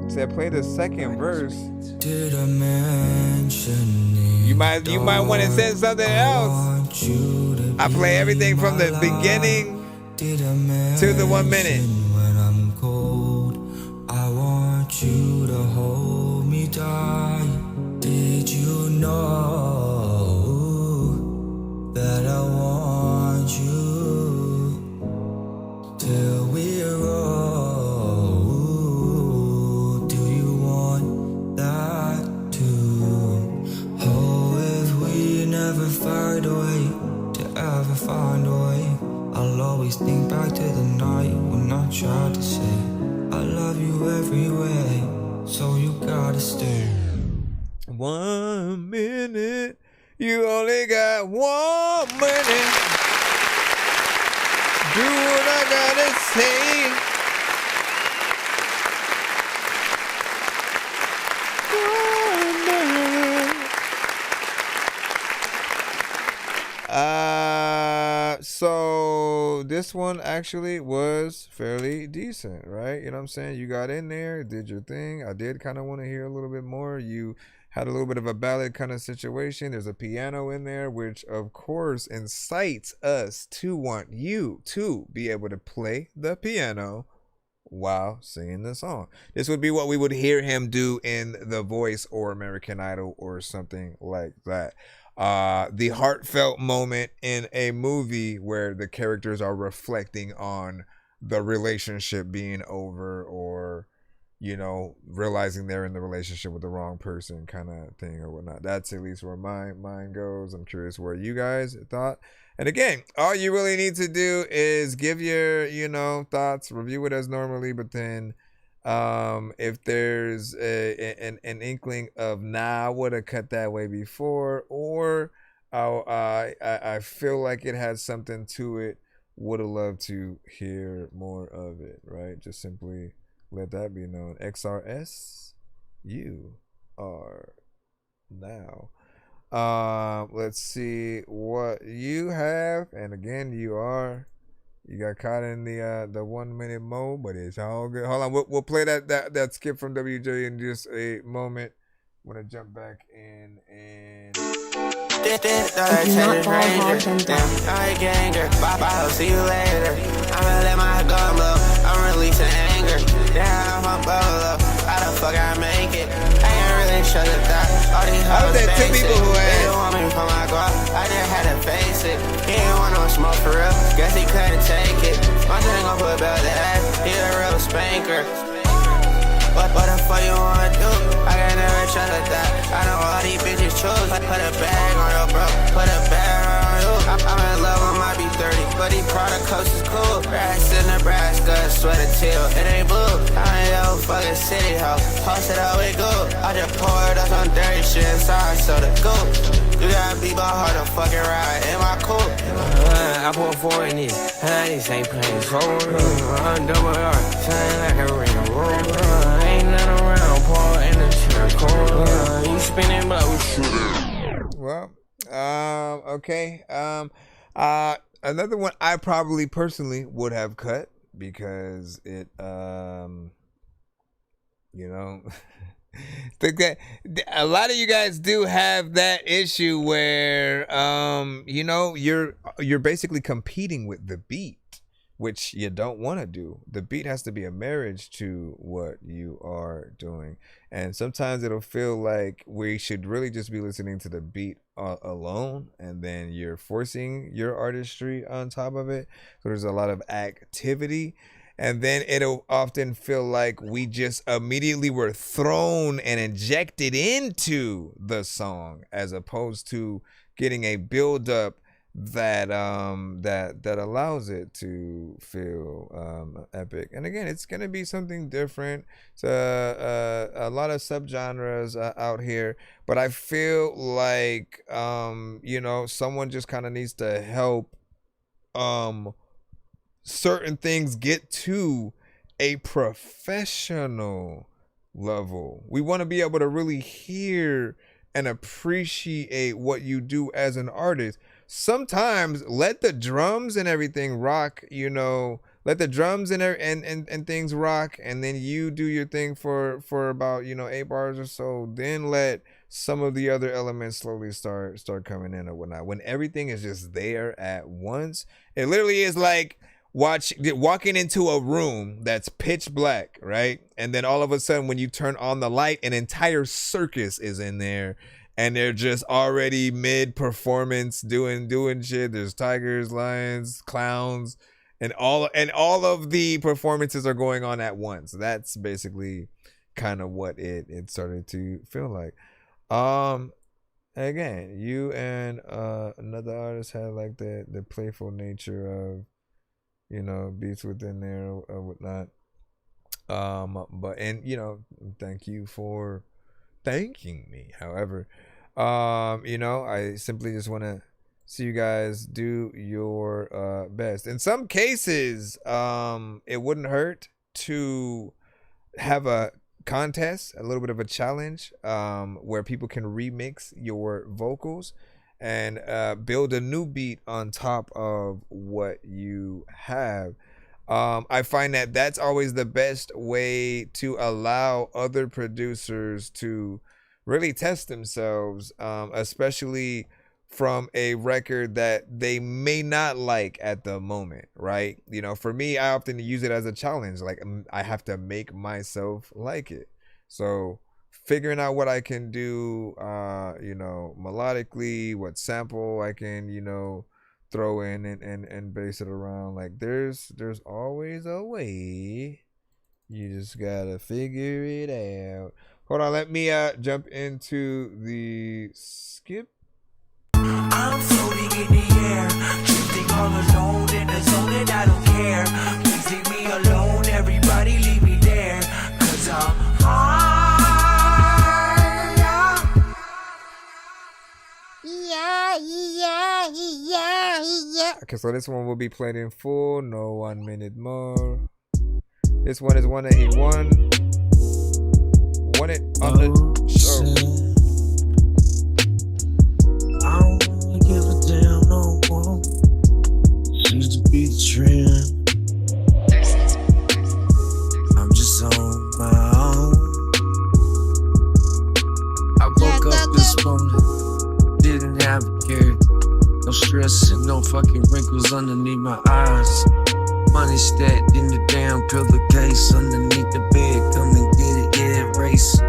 So I play the second verse. Did I mention it? You might want to say something else. I play everything from the beginning to the 1 minute. When I'm cold, I want you to hold me tight. Did you know that I want you till we're old? Do you want that too? Oh, if we never find a way to ever find a way, I'll always think back to the night when I tried to say I love you every way, so you gotta stay. 1 minute, you only got 1 minute. Do what I gotta say. So this one actually was fairly decent, right? You know what I'm saying? You got in there, did your thing. I did kind of want to hear a little bit more. You had a little bit of a ballad kind of situation. There's a piano in there, which of course incites us to want you to be able to play the piano while singing the song. This would be what we would hear him do in The Voice or American Idol or something like that. The heartfelt moment in a movie where the characters are reflecting on the relationship being over, or you know, realizing they're in the relationship with the wrong person kind of thing or whatnot. That's at least where my mind goes. I'm curious where you guys thought. And again, all you really need to do is give your, you know, thoughts, review it as normally, but then if there's an inkling of, nah, I would have cut that way before, or I feel like it has something to it, would have loved to hear more of it, right? Just simply let that be known. XRS, you are now. Let's see what you have. And again, you got caught in the 1 minute mode, but it's all good. Hold on, we'll play that skip from WJ in just a moment. I'm gonna jump back in and See you later. I'ma let my gun blow. I'm releasing anger. Damn, I'm Bolow. How the fuck I make it? I ain't really shut it down. All these hoes basic. They don't want me for my guap. I just had to face it. He ain't want no smoke for real. Guess he couldn't take it. My thing gon' put belt to ass. He a real spanker. What the fuck you wanna do? I can never trust like that. I know all these bitches choose. Put a bag on your bro. Put a bag on you. I'm in love with my B30, but these product coats is cool. Rats in Nebraska, sweater teal. It ain't blue. I ain't yo fucking city ho. Post it how it go. I just poured up some dirty shit inside, so the go. You gotta be about hard to fucking ride in my coupe. I pour four in this. This ain't playing so I'm double R. Shine like a ring of roll. Ain't nothing around, Paul in the chair. You spinning blow. Well, okay. Another one I probably personally would have cut because it, you know, think that a lot of you guys do have that issue where, you know, you're basically competing with the beat, which you don't want to do. The beat has to be a marriage to what you are doing. And sometimes it'll feel like we should really just be listening to the beat alone, and then you're forcing your artistry on top of it. So there's a lot of activity. And then it'll often feel like we just immediately were thrown and injected into the song, as opposed to getting a build up that that allows it to feel epic. And again, it's gonna be something different. It's a lot of subgenres out here, but I feel like you know, someone just kind of needs to help certain things get to a professional level. We want to be able to really hear and appreciate what you do as an artist. Sometimes let the drums and everything rock, you know, let the drums and things rock, and then you do your thing for about, you know, 8 bars or so. Then let some of the other elements slowly start coming in or whatnot. When everything is just there at once, it literally is like walking into a room that's pitch black, right? And then all of a sudden, when you turn on the light, an entire circus is in there, and they're just already mid performance doing shit. There's tigers, lions, clowns, and all of the performances are going on at once. That's basically kind of what it started to feel like. Again, you and another artist had like the playful nature of, you know, beats within there or whatnot. But, and, you know, thank you for thanking me. However, you know, I simply just want to see you guys do your best. In some cases, it wouldn't hurt to have a contest, a little bit of a challenge, where people can remix your vocals and build a new beat on top of what you have. I find that that's always the best way to allow other producers to really test themselves, especially from a record that they may not like at the moment, right? You know, for me, I often use it as a challenge. Like, I have to make myself like it. So figuring out what I can do, you know, melodically, what sample I can, you know, throw in and base it around. Like, there's always a way. You just gotta figure it out. Hold on, let me jump into the skip. I'm floating in the air, drifting all alone in the zone and I don't care. Please leave me alone, everybody leave me there, 'cause I'm high. Yeah. Okay, so this one will be played in full, no 1 minute more. This one is one that he won it on the show. I don't really give a damn no more. Seems to be the trend. I'm just on my own. I woke up this morning, didn't have a care. No stress and no fucking wrinkles underneath my eyes. Money stacked in the damn pillowcase underneath the bed. Come and get it, yeah, race.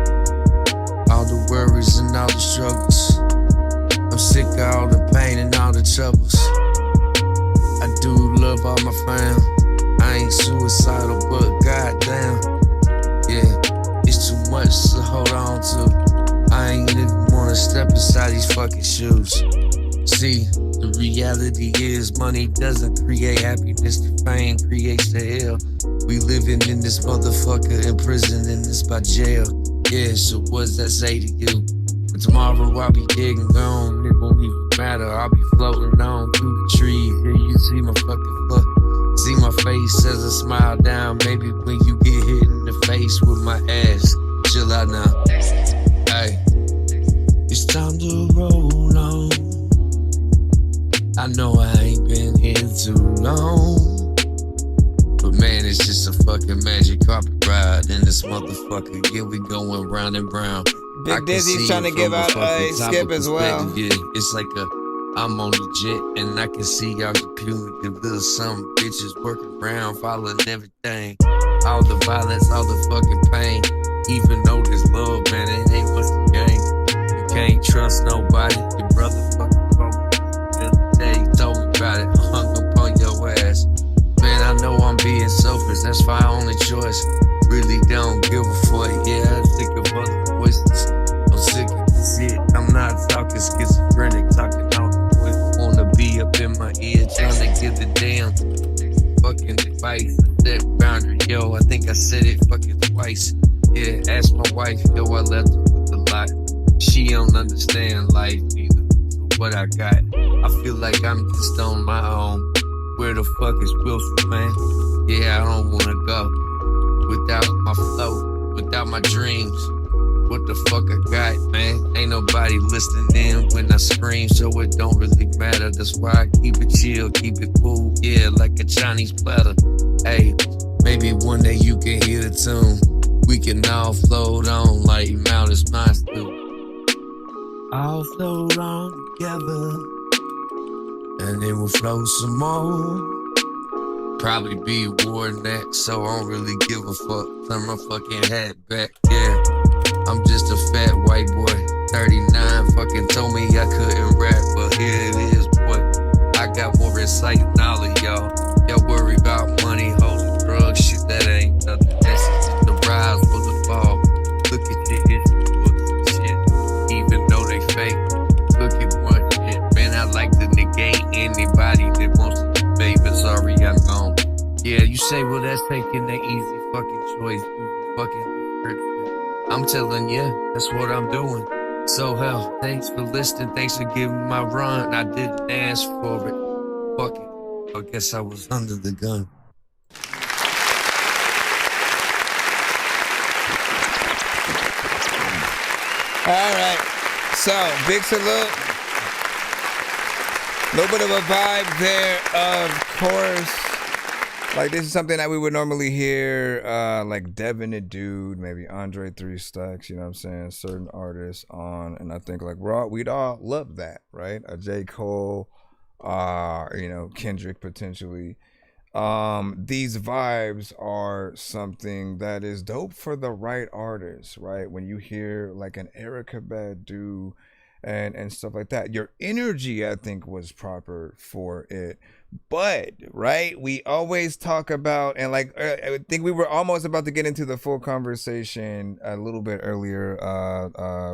All the worries and all the struggles. I'm sick of all the pain and all the troubles. I do love all my fam. I ain't suicidal, but goddamn, yeah, it's too much to hold on to. I ain't even wanna step inside these fucking shoes. See, the reality is money doesn't create happiness. The fame creates the hell. We living in this motherfucker, imprisoned in this by jail. Yeah, so what's that say to you? But tomorrow I'll be dead and gone. It won't even matter. I'll be floating on through the trees. Yeah, you see my fucking foot. See my face as I smile down. Maybe when you get hit in the face with my ass. Chill out now. Hey, it's time to roll on. I know I ain't been here too long, but man, it's just a fucking magic carpet ride in this motherfucker. Yeah, we going round and round. Big Dizzy's trying to give out a skip as well. Yeah, it's like I'm on the jet and I can see all the punitive little some bitches working around, following everything. All the violence, all the fucking pain. Even though there's love, man, it ain't what's the game. You can't trust nobody. Your brother fucking you told me about it, hung up on your ass. Man, I know I'm being selfish, that's my only choice. Really don't give a fuck, yeah, I'm sick of other voices. I'm sick of this shit, I'm not talking schizophrenic, talking all the voice. Wanna be up in my ear, trying to get the damn fucking advice. That boundary, yo, I think I said it fucking twice. Yeah, ask my wife, yo, I left her with a lot. She don't understand life either. What I got, I feel like I'm just on my own. Where the fuck is Wilson, man? Yeah, I don't wanna go without my flow, without my dreams. What the fuck I got, man? Ain't nobody listening in when I scream, so it don't really matter. That's why I keep it chill, keep it cool, yeah, like a Chinese platter. Hey, maybe one day you can hear the tune. We can all float on like Mount is mine too. All float on together, and then we'll float some more. Probably be war next, so I don't really give a fuck. Turn my fucking hat back, yeah. I'm just a fat white boy, 39, fucking told me I couldn't rap, but here it is, boy. I got more insight than all of y'all. Y'all worry about money, hoes, and drugs, shit, that ain't nothing. That's just the rise for the fall. Look at your history books and shit, even though they fake. Look at one shit, man, I like to negate anybody that wants to debate, but sorry, I'm gone. Yeah, you say, well, that's taking the easy fucking choice. Fucking I'm telling you, that's what I'm doing. So hell, thanks for listening, thanks for giving my run. I didn't ask for it. Fuck it. I guess I was under the gun. Alright, so big salute. A little bit of a vibe there, of course. Like, this is something that we would normally hear, like Devin the Dude, maybe Andre 3 Stacks, you know what I'm saying, certain artists on, and I think like we'd all love that, right? A J. Cole, you know, Kendrick potentially. These vibes are something that is dope for the right artists, right? When you hear like an Erykah Badu and stuff like that, your energy, I think, was proper for it. But right, we always talk about, and like I think we were almost about to get into the full conversation a little bit earlier,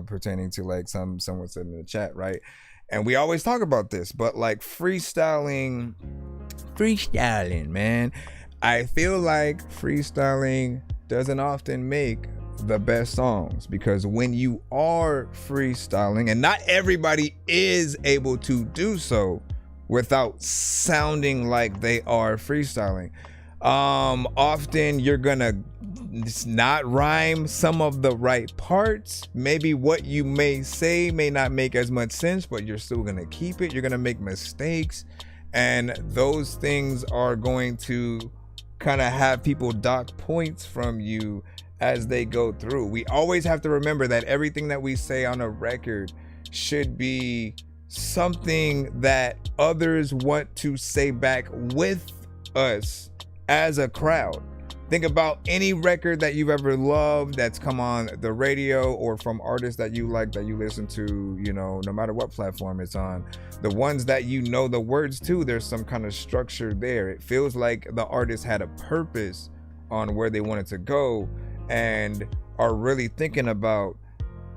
pertaining to like someone said in the chat, right? And we always talk about this, but like freestyling, man. I feel like freestyling doesn't often make the best songs, because when you are freestyling, and not everybody is able to do so without sounding like they are freestyling, often you're gonna not rhyme some of the right parts. Maybe what you may say may not make as much sense, but you're still gonna keep it. You're gonna make mistakes, and those things are going to kind of have people dock points from you as they go through. We always have to remember that everything that we say on a record should be something that others want to say back with us as a crowd. Think about any record that you've ever loved that's come on the radio, or from artists that you like, that you listen to, you know, no matter what platform it's on. The ones that you know the words to, there's some kind of structure there. It feels like the artist had a purpose on where they wanted to go, and are really thinking about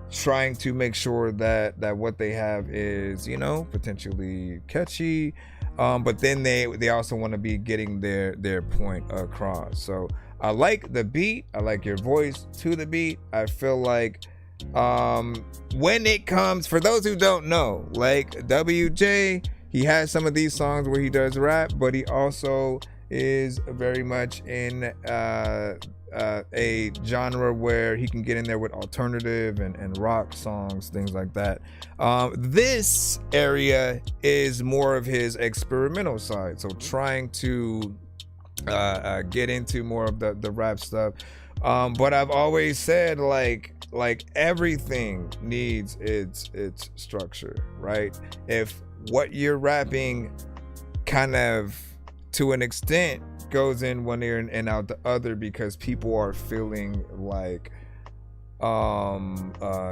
trying to make sure that what they have is, you know, potentially catchy, but then they also want to be getting their point across. So I like the beat, I like your voice to the beat. I feel like when it comes, for those who don't know, like WJ, he has some of these songs where he does rap, but he also is very much in a genre where he can get in there with alternative and rock songs, things like that. This area is more of his experimental side, so trying to get into more of the rap stuff. But I've always said, like everything needs its structure, right? If what you're rapping kind of to an extent goes in one ear and out the other because people are feeling like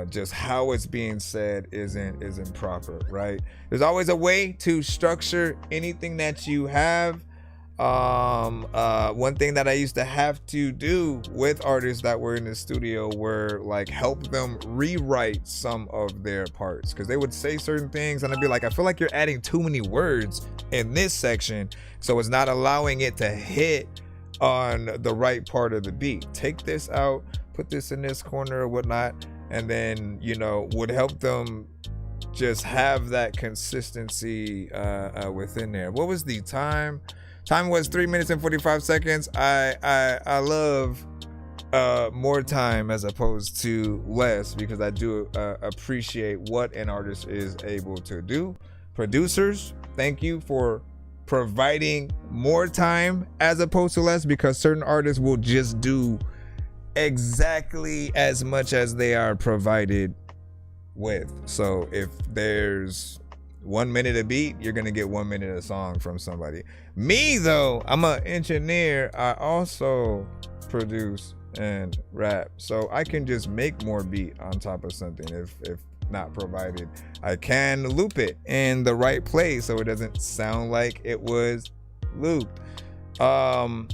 just how it's being said isn't proper, right? There's always a way to structure anything that you have. One thing that I used to have to do with artists that were in the studio were like help them rewrite some of their parts, because they would say certain things and I'd be like, I feel like you're adding too many words in this section, so it's not allowing it to hit on the right part of the beat. Take this out, put this in this corner or whatnot, and then, you know, would help them just have that consistency within there. What was the time? Time was 3 minutes and 45 seconds. I love more time as opposed to less, because I do appreciate what an artist is able to do. Producers, thank you for providing more time as opposed to less, because certain artists will just do exactly as much as they are provided with. So if there's 1 minute a beat, you're gonna get 1 minute a song from somebody. Me though, I'm an engineer. I also produce and rap, so I can just make more beat on top of something if not provided. I can loop it in the right place so it doesn't sound like it was looped. And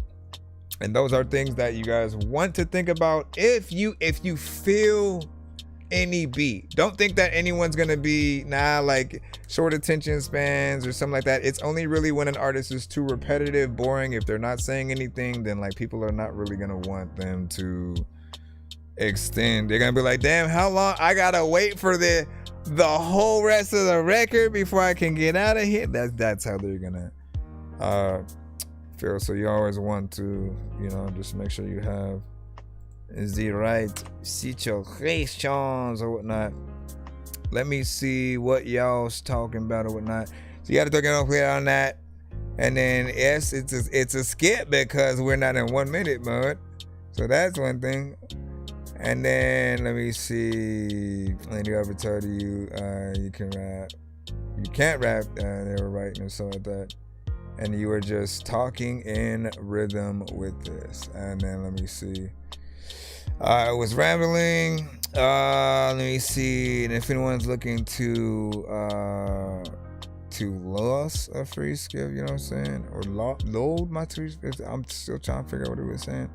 those are things that you guys want to think about if you feel any beat. Don't think that anyone's gonna be like short attention spans or something like that. It's only really when an artist is too repetitive, boring, if they're not saying anything, then like people are not really gonna want them to extend. They're gonna be like, damn, how long I gotta wait for the whole rest of the record before I can get out of here. That's how they're gonna feel. So you always want to, you know, just make sure you have the right situations or whatnot. Let me see what y'all's talking about or whatnot. So you gotta talk on that. And then yes, it's a skip because we're not in 1 minute mode. So that's one thing. And then let me see. And you ever told you you can rap? You can't rap. They were writing or something like that. And you were just talking in rhythm with this. And then let me see. I was rambling. Let me see. And if anyone's looking to loss a free skip, you know what I'm saying? Or load my free skip. I'm still trying to figure out what he was saying.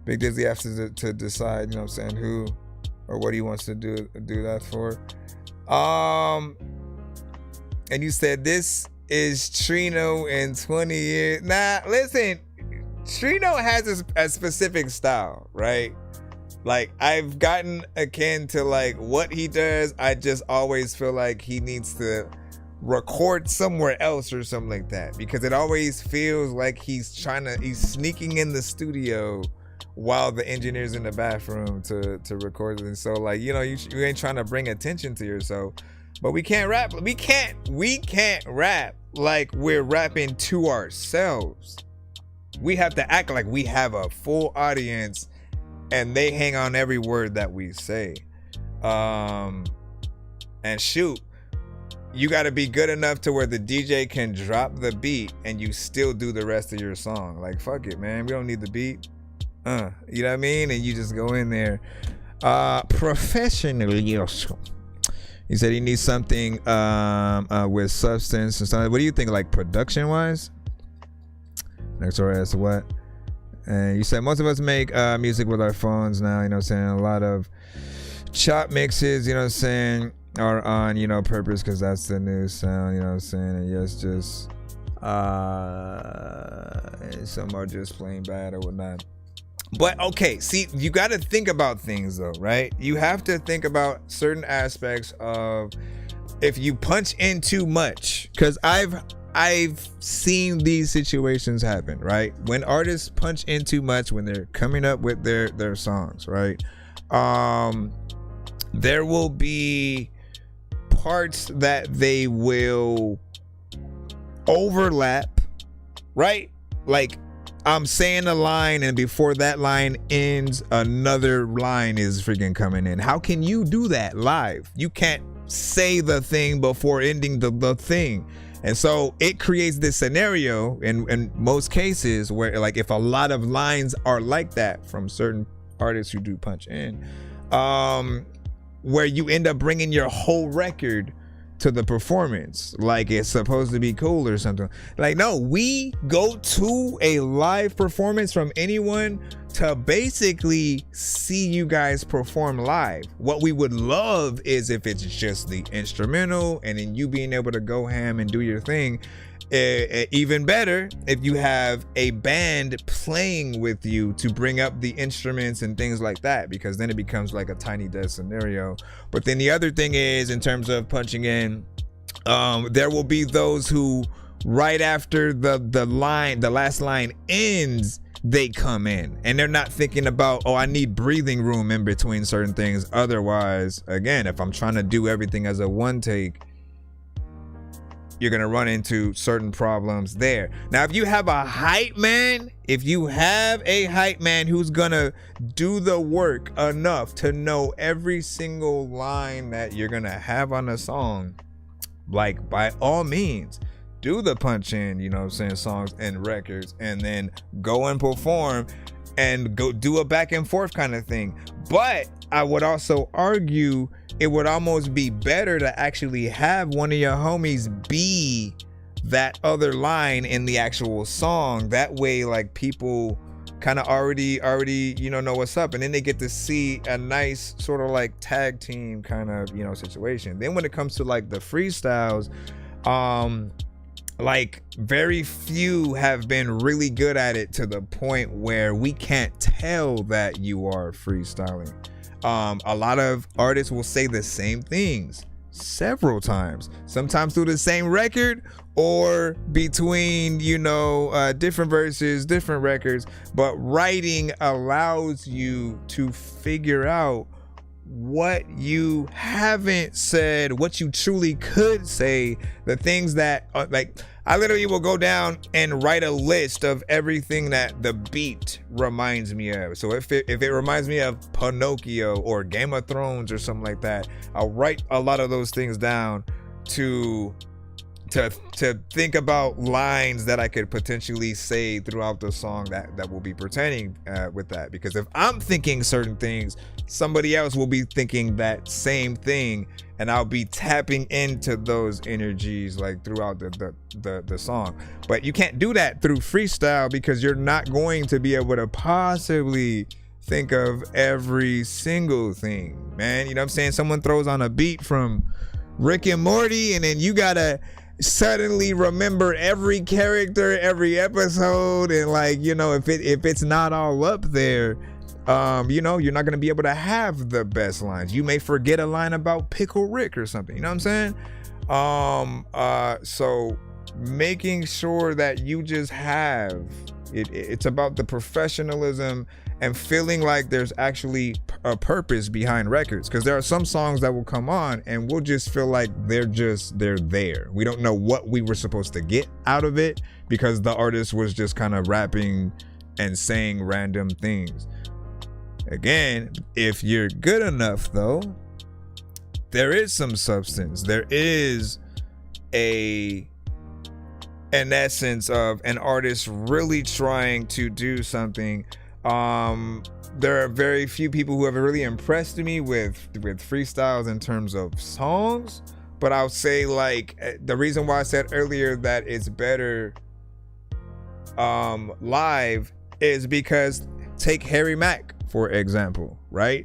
Big Dizzy has to decide, you know what I'm saying, who or what he wants to do that for. And you said this is Trino in 20 years. Nah, listen, Trino has a specific style, right? Like, I've gotten akin to like what he does. I just always feel like he needs to record somewhere else or something like that, because it always feels like he's sneaking in the studio while the engineer's in the bathroom to record it. And so, like, you know, you ain't trying to bring attention to yourself. But we can't rap. We can't rap like we're rapping to ourselves. We have to act like we have a full audience and they hang on every word that we say. And shoot, you got to be good enough to where the DJ can drop the beat and you still do the rest of your song. Like, fuck it, man. We don't need the beat. You know what I mean? And you just go in there. Professionally. He said he needs something with substance and stuff. What do you think, like production wise? Next door asked what? And you said most of us make music with our phones now, you know what I'm saying? A lot of chop mixes, you know what I'm saying, are on, you know, purpose because that's the new sound, you know what I'm saying? And yes, just some are just plain bad or whatnot. But okay, see, you got to think about things though, right? You have to think about certain aspects of if you punch in too much, because I've seen these situations happen, right? When artists punch in too much when they're coming up with their songs, right? There will be parts that they will overlap, right? Like, I'm saying a line and before that line ends, another line is freaking coming in. How can you do that live? You can't say the thing before ending the thing. And so it creates this scenario in most cases where, like, if a lot of lines are like that from certain artists who do punch in, where you end up bringing your whole record to the performance like it's supposed to be cool or something. Like, no, we go to a live performance from anyone to basically see you guys perform live. What we would love is if it's just the instrumental and then you being able to go ham and do your thing. Even better if you have a band playing with you to bring up the instruments and things like that, because then it becomes like a tiny desk scenario. But then the other thing is, in terms of punching in, there will be those who right after the last line ends, they come in and they're not thinking about, oh, I need breathing room in between certain things. Otherwise, again, if I'm trying to do everything as a one take, you're gonna run into certain problems there. Now, if you have a hype man, who's gonna do the work enough to know every single line that you're gonna have on a song, like, by all means, do the punch in, you know what I'm saying, songs and records, and then go and perform and go do a back and forth kind of thing. But I would also argue it would almost be better to actually have one of your homies be that other line in the actual song. That way, like, people kind of already, you know what's up. And then they get to see a nice sort of like tag team kind of, you know, situation. Then when it comes to like the freestyles, like, very few have been really good at it to the point where we can't tell that you are freestyling. A lot of artists will say the same things several times, sometimes through the same record or between, you know, different verses, different records. But writing allows you to figure out what you haven't said, what you truly could say, the things that like I literally will go down and write a list of everything that the beat reminds me of. So if it reminds me of Pinocchio or Game of Thrones or something like that, I'll write a lot of those things down to think about lines that I could potentially say throughout the song that will be pertaining with that. Because if I'm thinking certain things, somebody else will be thinking that same thing, and I'll be tapping into those energies like throughout the song. But you can't do that through freestyle because you're not going to be able to possibly think of every single thing, man. You know what I'm saying? Someone throws on a beat from Rick and Morty, and then you gotta suddenly remember every character, every episode, and like, you know, if it's not all up there, you know, you're not gonna be able to have the best lines. You may forget a line about Pickle Rick or something, you know what I'm saying? So making sure that you just have it's about the professionalism and feeling like there's actually a purpose behind records, because there are some songs that will come on and we'll just feel like they're there. We don't know what we were supposed to get out of it because the artist was just kind of rapping and saying random things. Again, if you're good enough though, there is some substance. There is an essence of an artist really trying to do something. There are very few people who have really impressed me with freestyles in terms of songs, but I'll say like the reason why I said earlier that it's better live is because take Harry Mack for example, right?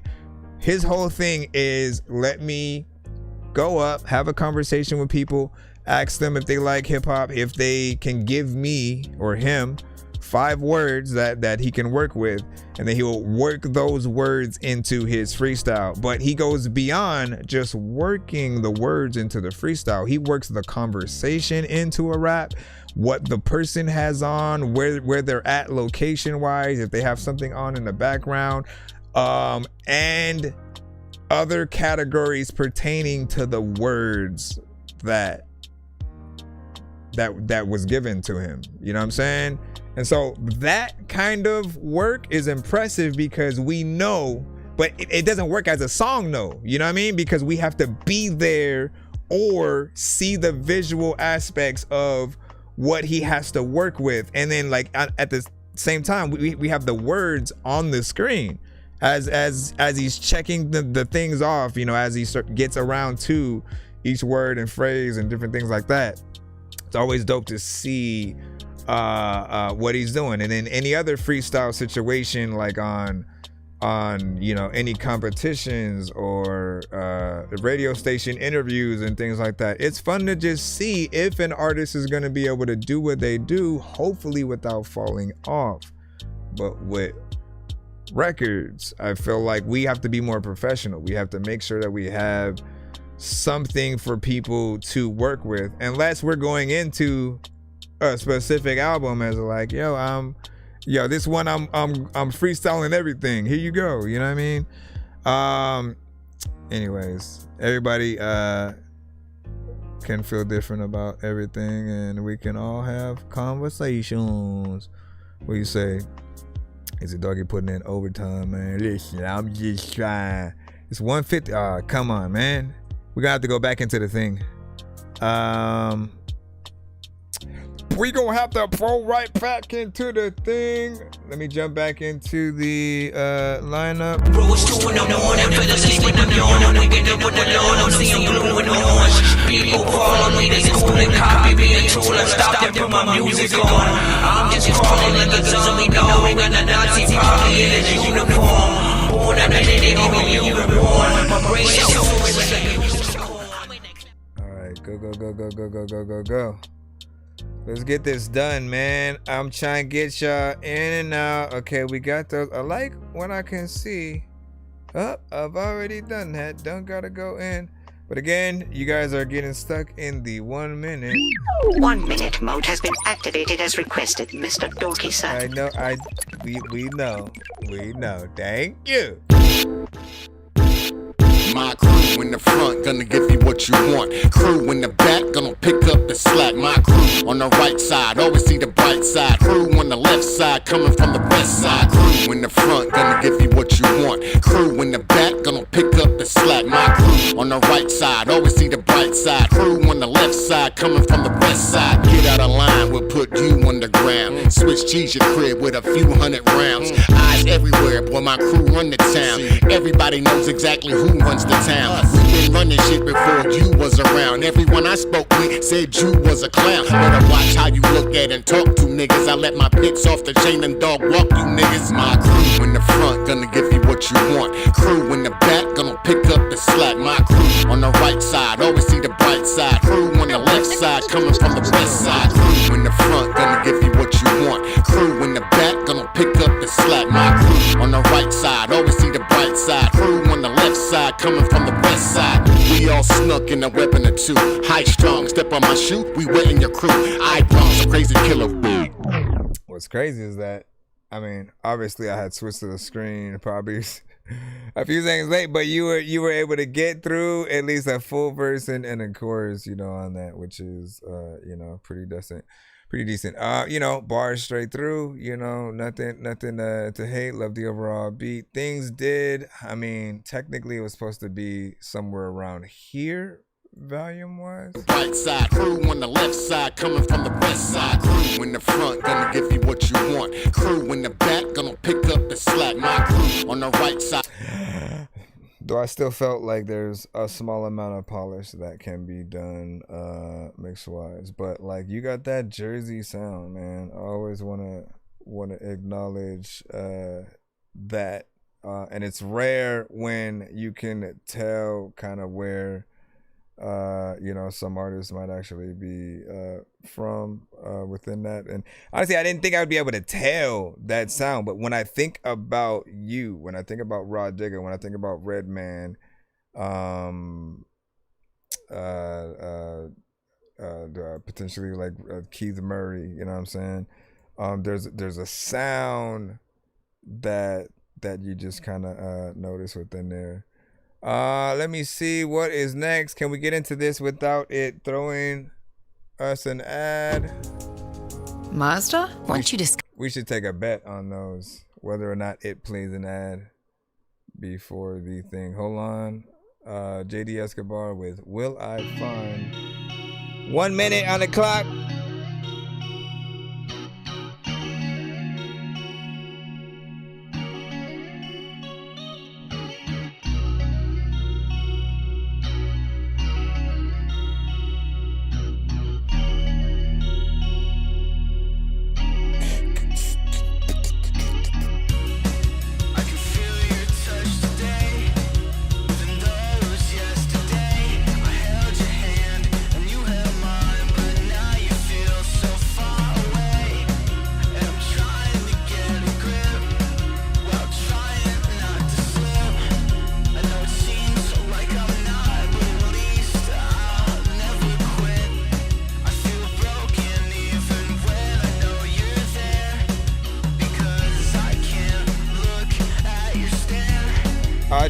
His whole thing is let me go up, have a conversation with people, ask them if they like hip hop, if they can give me or him 5 words that he can work with, and then he'll work those words into his freestyle. But he goes beyond just working the words into the freestyle. He works the conversation into a rap, what the person has on, where they're at location wise, if they have something on in the background, and other categories pertaining to the words that was given to him. You know what I'm saying? And so that kind of work is impressive because we know, but it doesn't work as a song though. You know what I mean? Because we have to be there or see the visual aspects of what he has to work with. And then like at the same time, we have the words on the screen as he's checking the things off, you know, as he gets around to each word and phrase and different things like that. It's always dope to see what he's doing. And in any other freestyle situation, like on you know, any competitions or radio station interviews and things like that, it's fun to just see if an artist is going to be able to do what they do, hopefully without falling off. But with records, I feel like we have to be more professional. We have to make sure that we have something for people to work with, unless we're going into a specific album as like, this one I'm freestyling everything, here you go, you know what I mean? Anyways, everybody can feel different about everything, and we can all have conversations. What do you say? Is it Dorky putting in overtime, man? Listen, I'm just trying. It's 150. Come on, man. We're gonna have to go back into the thing. We gonna have to pull right back into the thing. Let me jump back into the lineup. Bro, it's 2 in the morning, better sleep with them yawning. We get up with the lawn, I'm seeing blue and orange. People calling me, they school and copy me a tool. I stopped and put my music on. I'm just crawling like a zombie dog. We got the Nazi poppy in his uniform. Born out of they gon' be reborn. My brain is so Alright, go. Let's get this done, man. I'm trying to get y'all in and out. Okay, we got those. I like when I can see. I've already done that. Don't gotta go in. But again, you guys are getting stuck in the 1 minute. 1 minute mode has been activated as requested, Mr. Dorky sir. I know. We know. Thank you. My crew in the front gonna give you what you want. Crew in the back gonna pick up the slack. My crew on the right side, always see the bright side. Crew on the left side, coming from the west side. Crew in the front gonna give you what you want. Crew in the back gonna pick up the slack. My crew on the right side, always see the bright side. Crew on the left side, coming from the west side. Get out of line, we'll put you on the ground. Switch G's your crib with a few hundred rounds. Eyes everywhere, boy, my crew run the town. Everybody knows exactly who runs the town. We've been running shit before you was around. Everyone I spoke with said you was a clown. Better watch how you look at and talk to niggas. I let my picks off the chain and dog walk you niggas. My crew in the front gonna give you what you want. Crew in the back gonna pick up the slack. My crew on the right side, always see the bright side. Crew on the left side, coming from the west side. Crew in the front gonna give you what you want. Crew in the back gonna pick up the slack. My crew on the right side, always see the bright side. Crew on the left side, coming from the west side. We all snuck in a weapon or two. High strong, step on my shoe, we wet in your crew. Eyebrows, a crazy killer. What's crazy is that, I mean, obviously I had switched to the screen probably a few seconds late, but you were able to get through at least a full verse and a chorus, you know, on that, which is you know, pretty decent. You know, bars straight through, you know, nothing to hate. Love the overall beat. Things did, I mean, technically it was supposed to be somewhere around here, volume wise. Right side, crew on the left side, coming from the west side. Crew in the front, gonna give you what you want. Crew in the back, gonna pick up the slack. My crew on the right side. Though I still felt like there's a small amount of polish that can be done mix wise, but like you got that Jersey sound, man. I always wanna acknowledge that, and it's rare when you can tell kind of where you know, some artists might actually be from within that. And honestly, I didn't think I would be able to tell that sound, but when I think about you, when I think about Raw Digger, when I think about Redman, potentially like Keith Murray, you know what I'm saying? There's a sound that you just kind of notice within there. Let me see what is next. Can we get into this without it throwing us an ad? Mazda? Once you discover. We should take a bet on those, whether or not it plays an ad before the thing. Hold on. JD Escobar with Will I Find. 1 minute on the clock.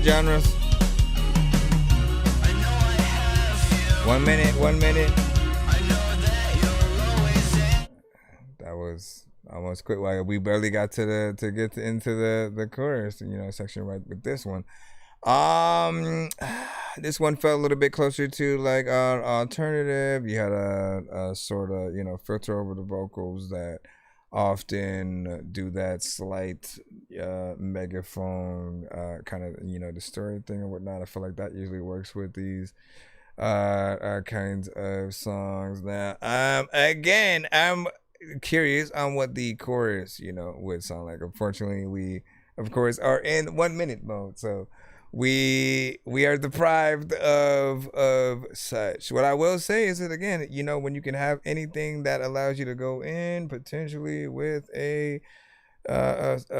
Genres. 1 minute. That was almost quick. Like we barely got to get into the chorus, you know, section right with this one. This one felt a little bit closer to like alternative. You had a sort of, you know, filter over the vocals that often do that slight megaphone kind of, you know, distorted thing or whatnot. I feel like that usually works with these kinds of songs. Now, again, I'm curious on what the chorus, you know, would sound like. Unfortunately, we of course are in 1 minute mode, so we are deprived of such. What I will say is that, again, you know, when you can have anything that allows you to go in potentially with a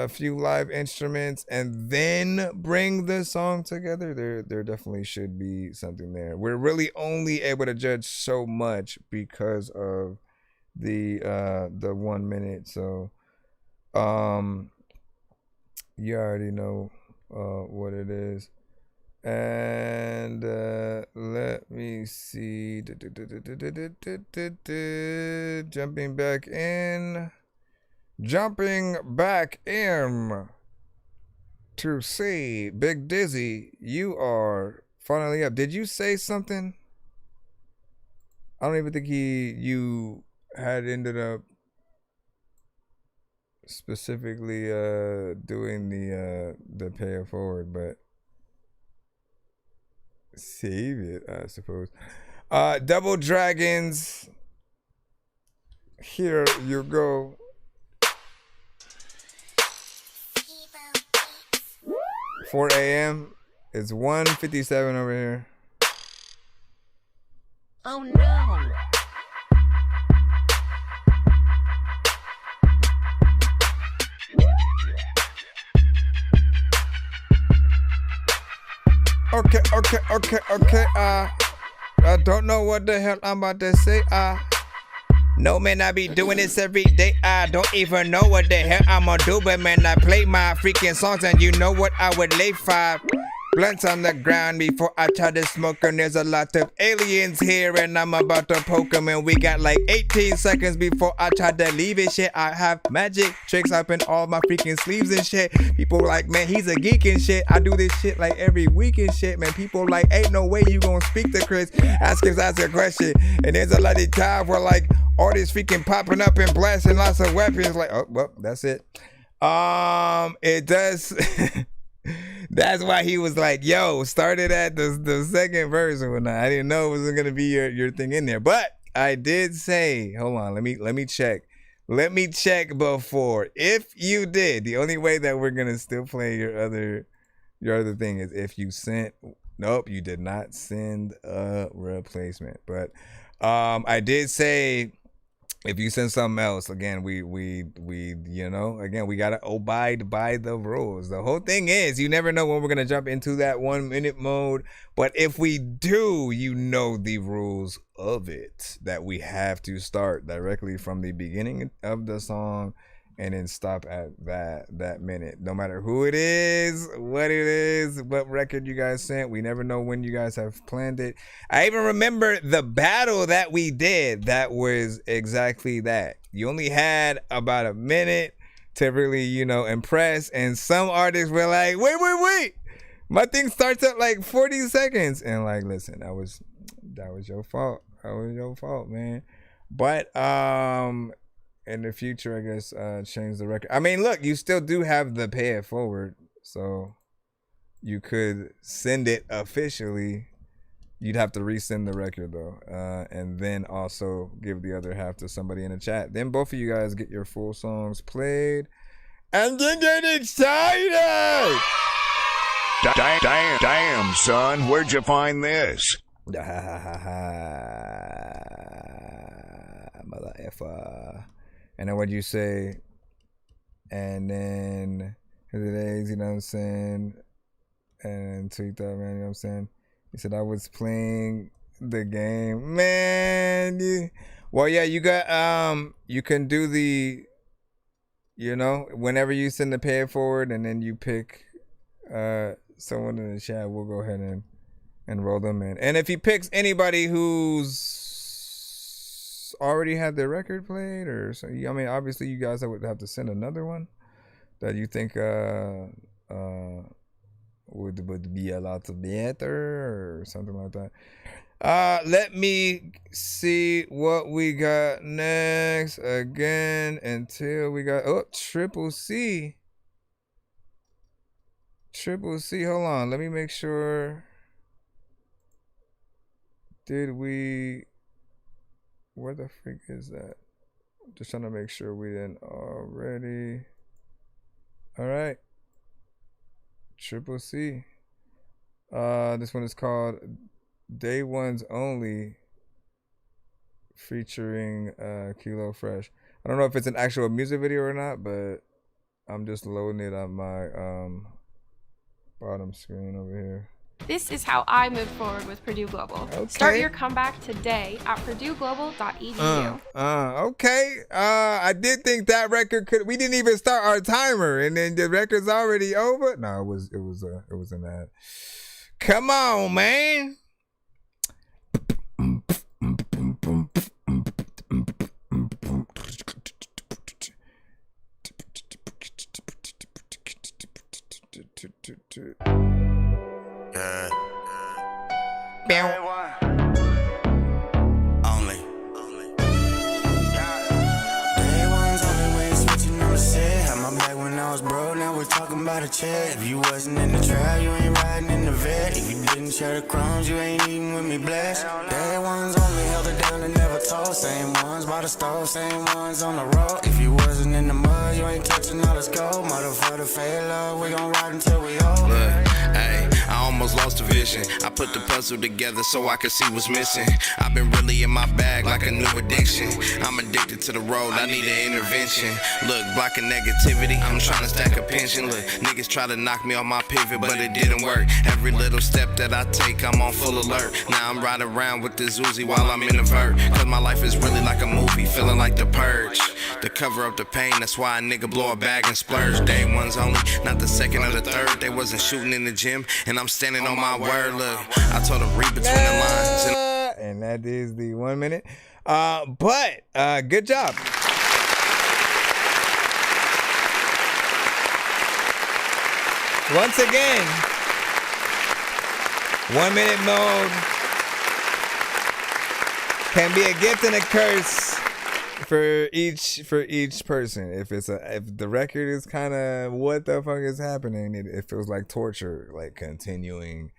few live instruments and then bring the song together, there definitely should be something there. We're really only able to judge so much because of the 1 minute. So you already know what it is. And see. Jumping back in. Jumping back in to see Big Dizzy. You are finally up. Did you say something? I don't even think you had ended up specifically doing the pay it forward, but save it, I suppose. Double Dragons. Here you go. 4 a.m. It's 1:57 over here. Oh no. Okay. I don't know what the hell I'm about to say. No, man, I be doing this every day. I don't even know what the hell I'ma do, but man, I play my freaking songs, and you know what? I would lay 5 blunts on the ground before I try to smoke them. There's a lot of aliens here, and I'm about to poke them, and we got like 18 seconds before I try to leave it. Shit, I have magic tricks up in all my freaking sleeves and shit. People like, man, he's a geek and shit. I do this shit like every week and shit, man. People like, ain't no way you gonna speak to Chris. Ask a question, and there's a lot of time where like all this freaking popping up and blasting lots of weapons. Like, oh, well, that's it. It does. That's why he was like, yo, started at the second verse or whatnot. I didn't know it wasn't gonna be your thing in there. But I did say, hold on, let me check. Let me check before. If you did, the only way that we're gonna still play your other thing is if you sent. Nope, you did not send a replacement. But I did say, if you send something else, again, we you know, again, we gotta abide by the rules. The whole thing is, you never know when we're gonna jump into that 1 minute mode. But if we do, you know the rules of it, that we have to start directly from the beginning of the song and then stop at that minute. No matter who it is, what record you guys sent, we never know when you guys have planned it. I even remember the battle that we did that was exactly that. You only had about a minute to really, you know, impress, and some artists were like, wait, my thing starts at like 40 seconds, and like, listen, that was your fault. That was your fault, man. But in the future, I guess, change the record. I mean, look, you still do have the pay it forward, so you could send it officially. You'd have to resend the record though, and then also give the other half to somebody in the chat. Then both of you guys get your full songs played, and then get excited. Damn, son, where'd you find this? Mother effer. And then what'd you say? And then the days, you know what I'm saying? And tweet that, man, you know what I'm saying? He said I was playing the game. Man, well, yeah, you got you can do the, you know, whenever you send the pay it forward and then you pick someone in the chat, we'll go ahead and roll them in. And if he picks anybody who's already had their record played, or so, I mean, obviously you guys would have to send another one that you think would be a lot better or something like that. Let me see what we got next again until we got Triple C. Hold on, let me make sure. Did we? Where the freak is that? Just trying to make sure we didn't already. All right. Triple C. This one is called Day Ones Only, featuring Kilo Fresh. I don't know if it's an actual music video or not, but I'm just loading it on my bottom screen over here. This is how I move forward with Purdue Global. Okay. Start your comeback today at purdueglobal.edu. Okay. I did think that record could. We didn't even start our timer, and then the record's already over. No, it was an ad. Come on, man. Only. Day ones only when switching on the set. Had my back when I was broke, now we're talking about a check. If you wasn't in the trial, you ain't riding in the vet. If you didn't share the crumbs, you ain't eating with me blessed. Day ones only held it down and never told. Same ones by the stove, same ones on the road. If you wasn't in the mud, you ain't catching all this gold. Motherfucker, fail up, we gon' ride until we old. Look, hey, I almost lost the vision. I put the puzzle together so I could see what's missing. I've been really in my bag like a new addiction. I'm addicted to the road, I need an intervention. Look, blocking negativity, I'm trying to stack a pension. Look, niggas try to knock me off my pivot, but it didn't work. Every little step that I take, I'm on full alert. Now I'm riding around with this Uzi while I'm in the vert. Cause my life is really like a movie, feeling like The Purge. To cover up the pain, that's why a nigga blow a bag and splurge. Day ones only, not the second or the third. They wasn't shooting in the gym, and I'm standing on my word. Look, I told them read between the lines. And that is the 1 minute. But good job. Once again, 1 minute mode can be a gift and a curse for each person. If the record is kind of what the fuck is happening, it feels like torture, like continuing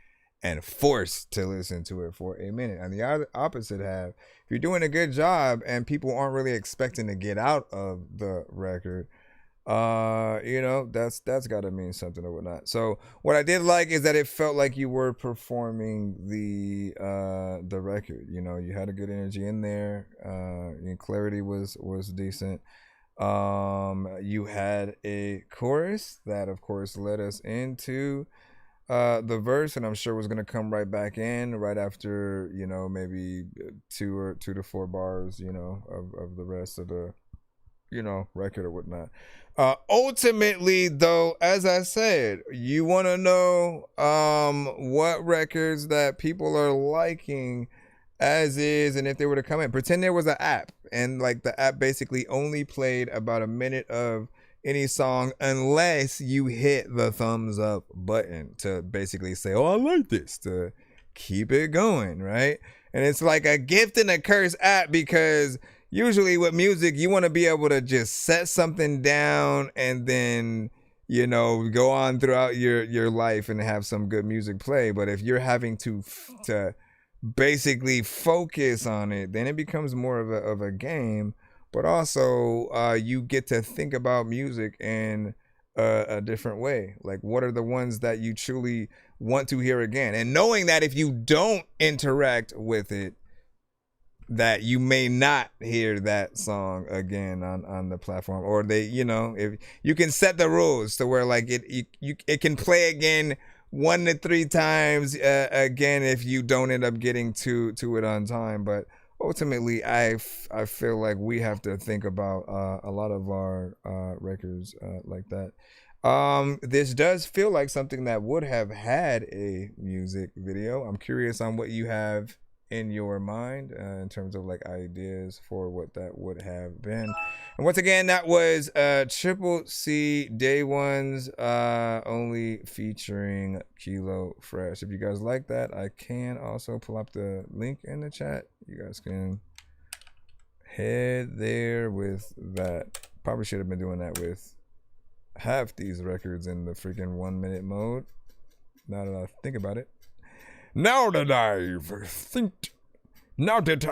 and forced to listen to it for a minute. On the opposite half, if you're doing a good job and people aren't really expecting to get out of the record, that's got to mean something or whatnot. So what I did like is that it felt like you were performing the record. You had a good energy in there. Your clarity was decent. You had a chorus that, of course, led us into the verse, and I'm sure was gonna come right back in right after maybe 2 to 4 bars of the rest of the record or whatnot. Ultimately, though, as I said, you want to know what records that people are liking as is, and if they were to come in, pretend there was an app, and like the app basically only played about a minute of any song unless you hit the thumbs up button to basically say, oh, I like this, to keep it going, right? And it's like a gift and a curse app, because usually with music, you want to be able to just set something down and then, go on throughout your life and have some good music play. But if you're having to basically focus on it, then it becomes more of a game. But also, you get to think about music in a different way. Like, what are the ones that you truly want to hear again? And knowing that if you don't interact with it, that you may not hear that song again on the platform, or if you can set the rules to where like it can play again 1 to 3 times again if you don't end up getting to it on time. But ultimately, I feel like we have to think about a lot of our records like that. This does feel like something that would have had a music video. I'm curious on what you have in your mind in terms of like ideas for what that would have been. And once again, that was Triple C Day Ones only featuring Kilo Fresh. If you guys like that, I can also pull up the link in the chat. You guys can head there with that. Probably should have been doing that with half these records in the freaking 1 minute mode, now that I think about it. Now that I've think about it,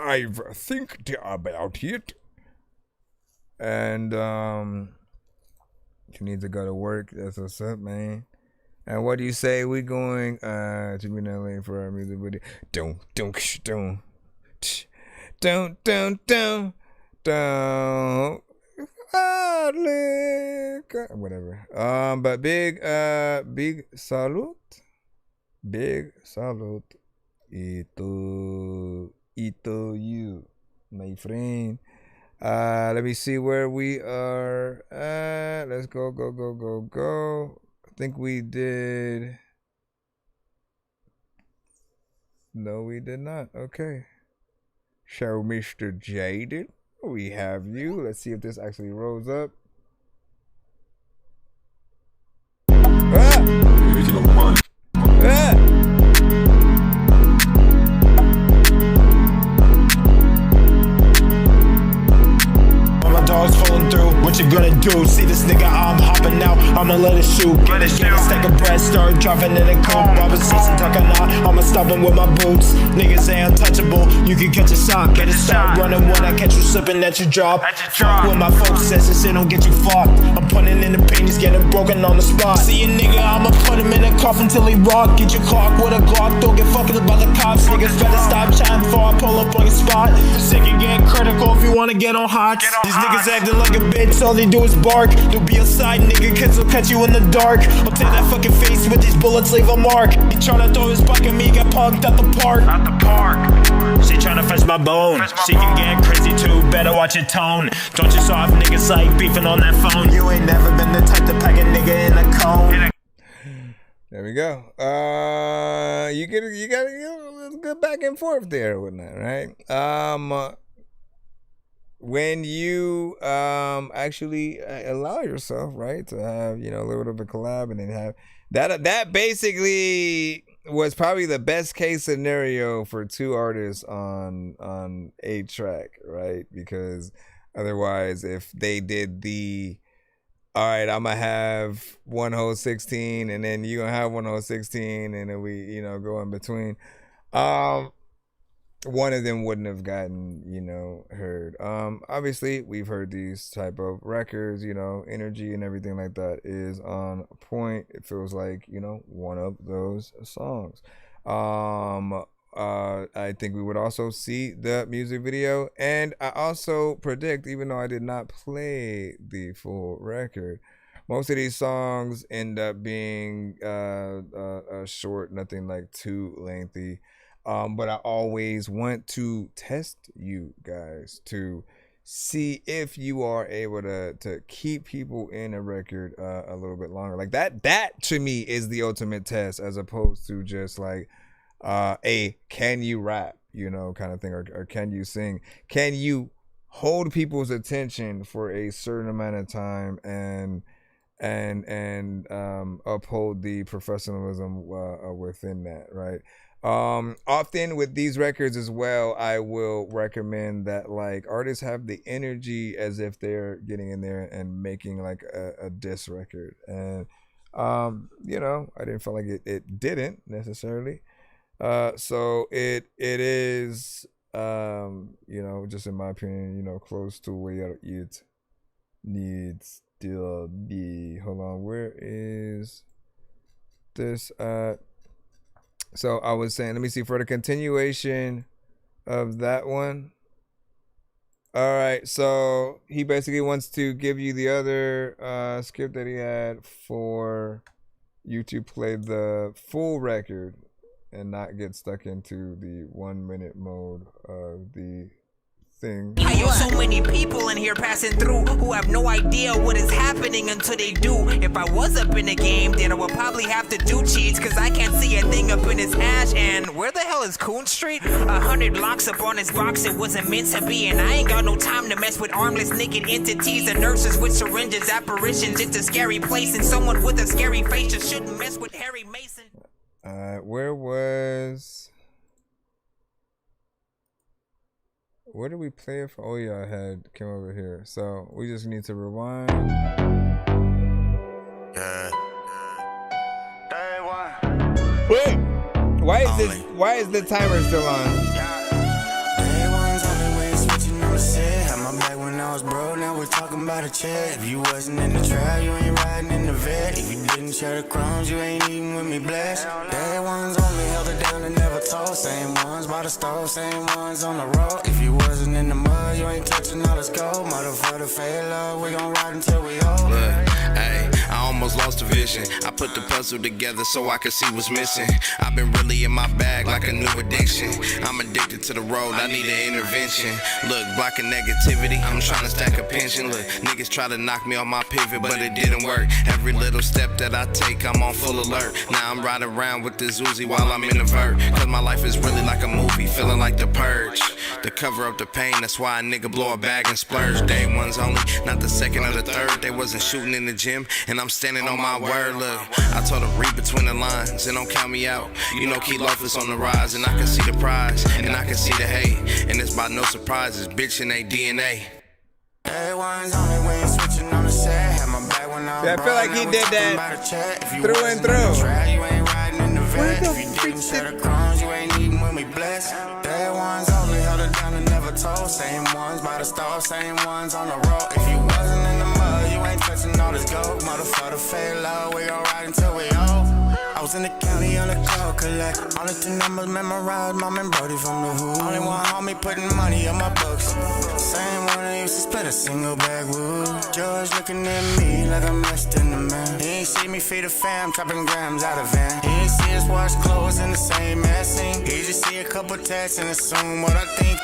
and you need to go to work. That's what's up, man. And what do you say we going to be in LA for our music video? Whatever. But big salute. Big salute ito you, my friend. Let me see where we are. Let's go. I think we did. No, we did not. Okay. So, Mr. Jaded, we have you. Let's see if this actually rolls up. do. See this nigga, I'm hopping out, I'ma let it shoot. Get a stack of bread, start driving in a coupe. Robin Season talking out, I'ma stop him with my boots. Niggas ain't untouchable, you can catch a shot. Better start running when I catch you slipping at your drop. Fuck with my folks, says it don't get you fucked. I'm putting in the pain, he's getting broken on the spot. See a nigga, I'ma put him in a coffin till he rock. Get your clock with a Glock, don't get fucked by the cops. Niggas better stop chatting before I pull up on your spot. Sick and getting critical if you wanna get on hot. These niggas acting like a bitch, all they do is bark. Don't be a side nigga, cause they'll cut you in the dark. I'll take that fucking face with these bullets, leave a mark. He tryna throw his buck at me, got punked at the park. She tryna fetch my bone. She can get crazy too, better watch your tone. Don't you soft niggas like beefing on that phone. You ain't never been the type to pack a nigga in a cone. There we go. You got a good back and forth there with that, right? When you actually allow yourself, right, to have, a little bit of a collab, and then have that basically was probably the best case scenario for two artists on a track, right? Because otherwise, if they did all right, I'm gonna have one whole 16, and then you gonna have one whole 16, and then we, go in between. One of them wouldn't have gotten, heard. Obviously, we've heard these type of records, energy and everything like that is on point. It feels like, one of those songs. I think we would also see the music video, and I also predict, even though I did not play the full record, most of these songs end up being short, nothing like too lengthy. But I always want to test you guys to see if you are able to keep people in a record a little bit longer. Like that to me is the ultimate test, as opposed to just like can you rap, kind of thing, or can you sing? Can you hold people's attention for a certain amount of time and uphold the professionalism within that, right? Often with these records as well, I will recommend that like artists have the energy as if they're getting in there and making like a diss record, and I didn't feel like it didn't necessarily. So it is just in my opinion, close to where it needs to be. Hold on, where is this so I was saying, let me see, for the continuation of that one. All right, so he basically wants to give you the other skip that he had for you to play the full record and not get stuck into the 1 minute mode of the thing. I have so many people in here passing through who have no idea what is happening until they do. If I was up in the game, then I would probably have to do cheats, cause I can't see a thing up in his hash. And where the hell is Coon Street? 100 blocks up on his box, it wasn't meant to be. And I ain't got no time to mess with armless naked entities and nurses with syringes, apparitions. It's a scary place, and someone with a scary face just shouldn't mess with Harry Mason. Where did we play it from? Oh yeah, I had came over here. So we just need to rewind. Yeah. Wait, why is the timer still on? Day one's only way switching on the set. Had my back when I was broke, now we're talking about a check. If you wasn't in the trap, you ain't riding in the vet. If you didn't share the crumbs, you ain't eating with me blessed. Day one's only held it down and never told. Same ones by the stove, same ones on the road. If you wasn't in the mud, you ain't touching all this gold. Motherfucker, fail love, we gon' ride until we old. Look, hey, I almost lost the vision. I put the puzzle together so I could see what's missing. I've been really in my bag like a new addiction. I'm addicted to the road, I need an intervention. Look, blocking negativity, I'm trying to stack a pension. Look, niggas try to knock me on my pivot, but it didn't work. Every little step that I take, I'm on full alert. Now I'm riding around with this Uzi while I'm in the vert. Cause my life is really like a movie, feeling like The Purge. To cover up the pain, that's why a nigga blow a bag and splurge. Day one's only, not the second or the third. They wasn't shooting in the gym, and I'm standing on my word. Look, I told her read between the lines, and don't count me out. You know, keep love is on the rise, and I can see the prize, and I can see the hate. And it's by no surprises, bitch in they DNA. Everyone's on it, we ain't switching on the set. Had my back when I was Yeah, I feel like he did that through and through. You ain't riding in the vet. If you didn't share the crumbs, you ain't eating when we blessed. Dead ones only held it down and never told. Same ones by the stars, same ones on the road. If you wasn't in the mud, you ain't touching all this gold. Motherfucker, fail low, we gon' ride until we old. I was in the county on the call collect. Only 2 numbers memorized, mom and Brody from the hood. Only one homie putting money on my books. Same one that used to split a single bag wood. George looking at me like I'm less than a man. He ain't see me feed a fam, chopping grams out of van. He ain't see us wash clothes in the same ass scene. He just see a couple tats and assume what I think.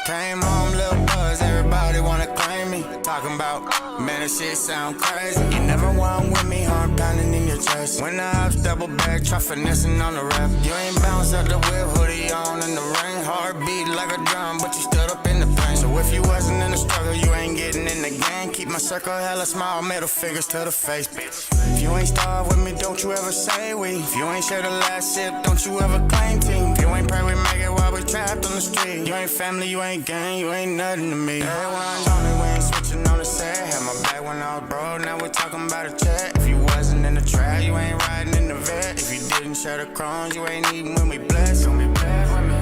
Came home, little buzz, everybody wanna claim me. Talking about, man, that shit sound crazy. You never want with me, heart pounding in your chest. When the hops double back, try finessing on the rap. You ain't bounce out the whip, hoodie on in the rain. Heartbeat like a drum, but you stood up in the pain. So if you wasn't in the struggle, you ain't getting in the game. Keep my circle hella small, middle fingers to the face, bitch. If you ain't starved with me, don't you ever say we. If you ain't share the last sip, don't you ever claim team. If you ain't pray we make it while we trapped on the street. You ain't family, you ain't gang, you ain't nothing to me. Everyone's on it, we ain't switching on the set. Had my back when I was broke, now we talking about a check. If you wasn't in the trap, you ain't riding in the vet. If you didn't share the crumbs, you ain't eating when we blessed. Don't be bad with me.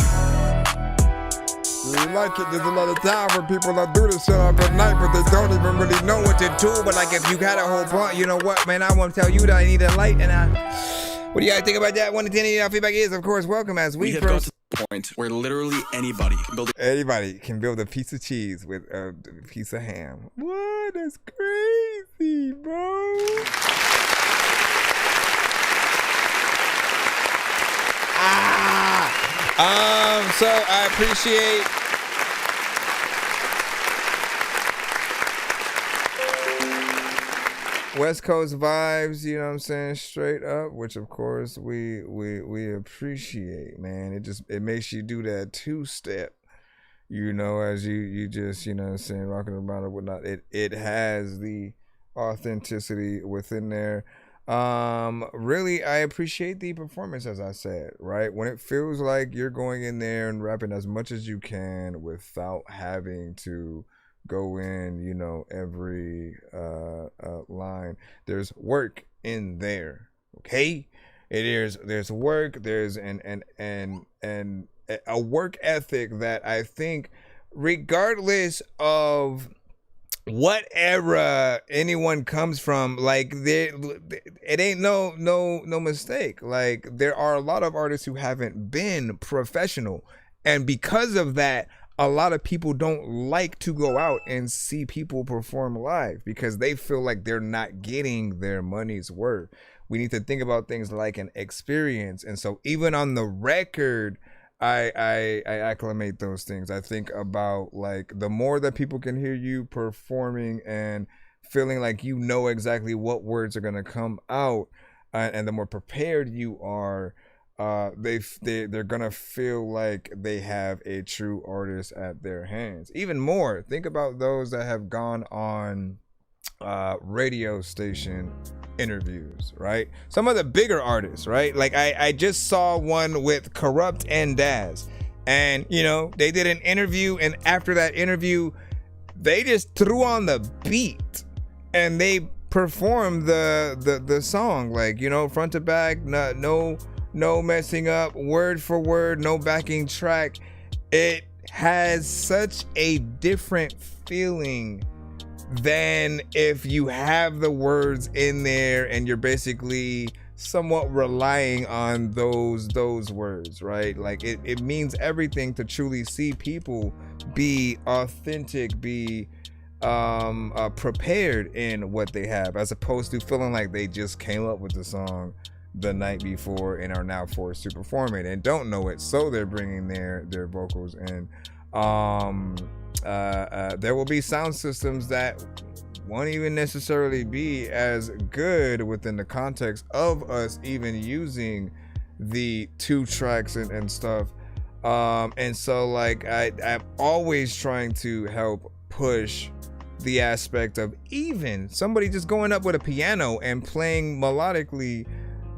You like it, there's a lot of time where people that do this shit up at night, but they don't even really know what to do. But like, if you got a whole point, you know what, man, I want to tell you that I need a light, and what do you guys think about that? 1 to 10, your feedback is, of course, welcome as we have got to the point where literally anybody can build a piece of cheese with a piece of ham. What? That's crazy, bro. So I appreciate West Coast vibes, you know what I'm saying, straight up, which of course we appreciate, man. It makes you do that 2-step, you know, as you just, you know what I'm saying, rocking around or whatnot. It has the authenticity within there. Really, I appreciate the performance, as I said, right? When it feels like you're going in there and rapping as much as you can without having to go in, you know, every line. There's work in there, okay? There's work. There's an a work ethic that I think, regardless of what era anyone comes from, like it ain't no mistake. Like, there are a lot of artists who haven't been professional, and because of that, a lot of people don't like to go out and see people perform live because they feel like they're not getting their money's worth. We need to think about things like an experience, and so even on the record, I acclimate those things. I think about, like, the more that people can hear you performing and feeling like you know exactly what words are gonna come out, and the more prepared you are, they're gonna feel like they have a true artist at their hands. Even more, think about those that have gone on radio station interviews, right? Some of the bigger artists, right? Like I just saw one with Corrupt and Daz, and you know, they did an interview, and after that interview, they just threw on the beat and they performed the song, like, you know, front to back, no messing up, word for word, no backing track. It has such a different feeling than if you have the words in there and you're basically somewhat relying on those words, right? Like, it means everything to truly see people be authentic, be prepared in what they have, as opposed to feeling like they just came up with the song the night before and are now forced to perform it and don't know it, so they're bringing their vocals in. There will be sound systems that won't even necessarily be as good within the context of us even using the 2 tracks and stuff. And so, like, I'm always trying to help push the aspect of even somebody just going up with a piano and playing melodically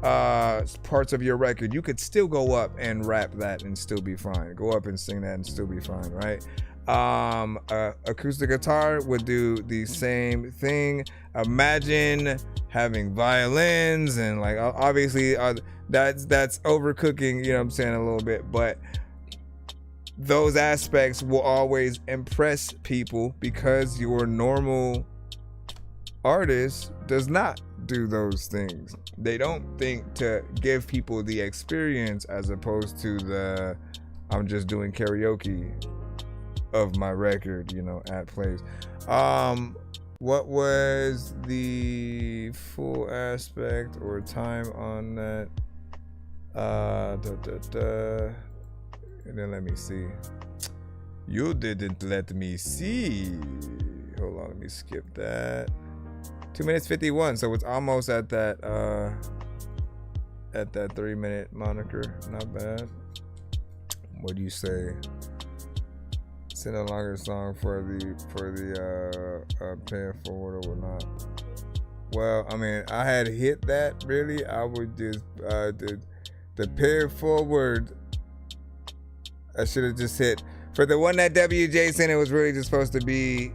parts of your record. You could still go up and rap that and still be fine. Go up and sing that and still be fine, right? Acoustic guitar would do the same thing. Imagine having violins and like obviously that's overcooking, you know what I'm saying, a little bit, but those aspects will always impress people because your normal artist does not do those things. They don't think to give people the experience as opposed to the I'm just doing karaoke of my record, you know, at plays. What was the full aspect or time on that? And then let me see. You didn't let me see. Hold on, let me skip that. 2 minutes 51, so it's almost at that 3-minute moniker. Not bad. What do you say? Send a longer song for the paying forward or not? Well, I mean, I had hit that really. I would just the pay forward. I should have just hit for the one that WJ sent. It was really just supposed to be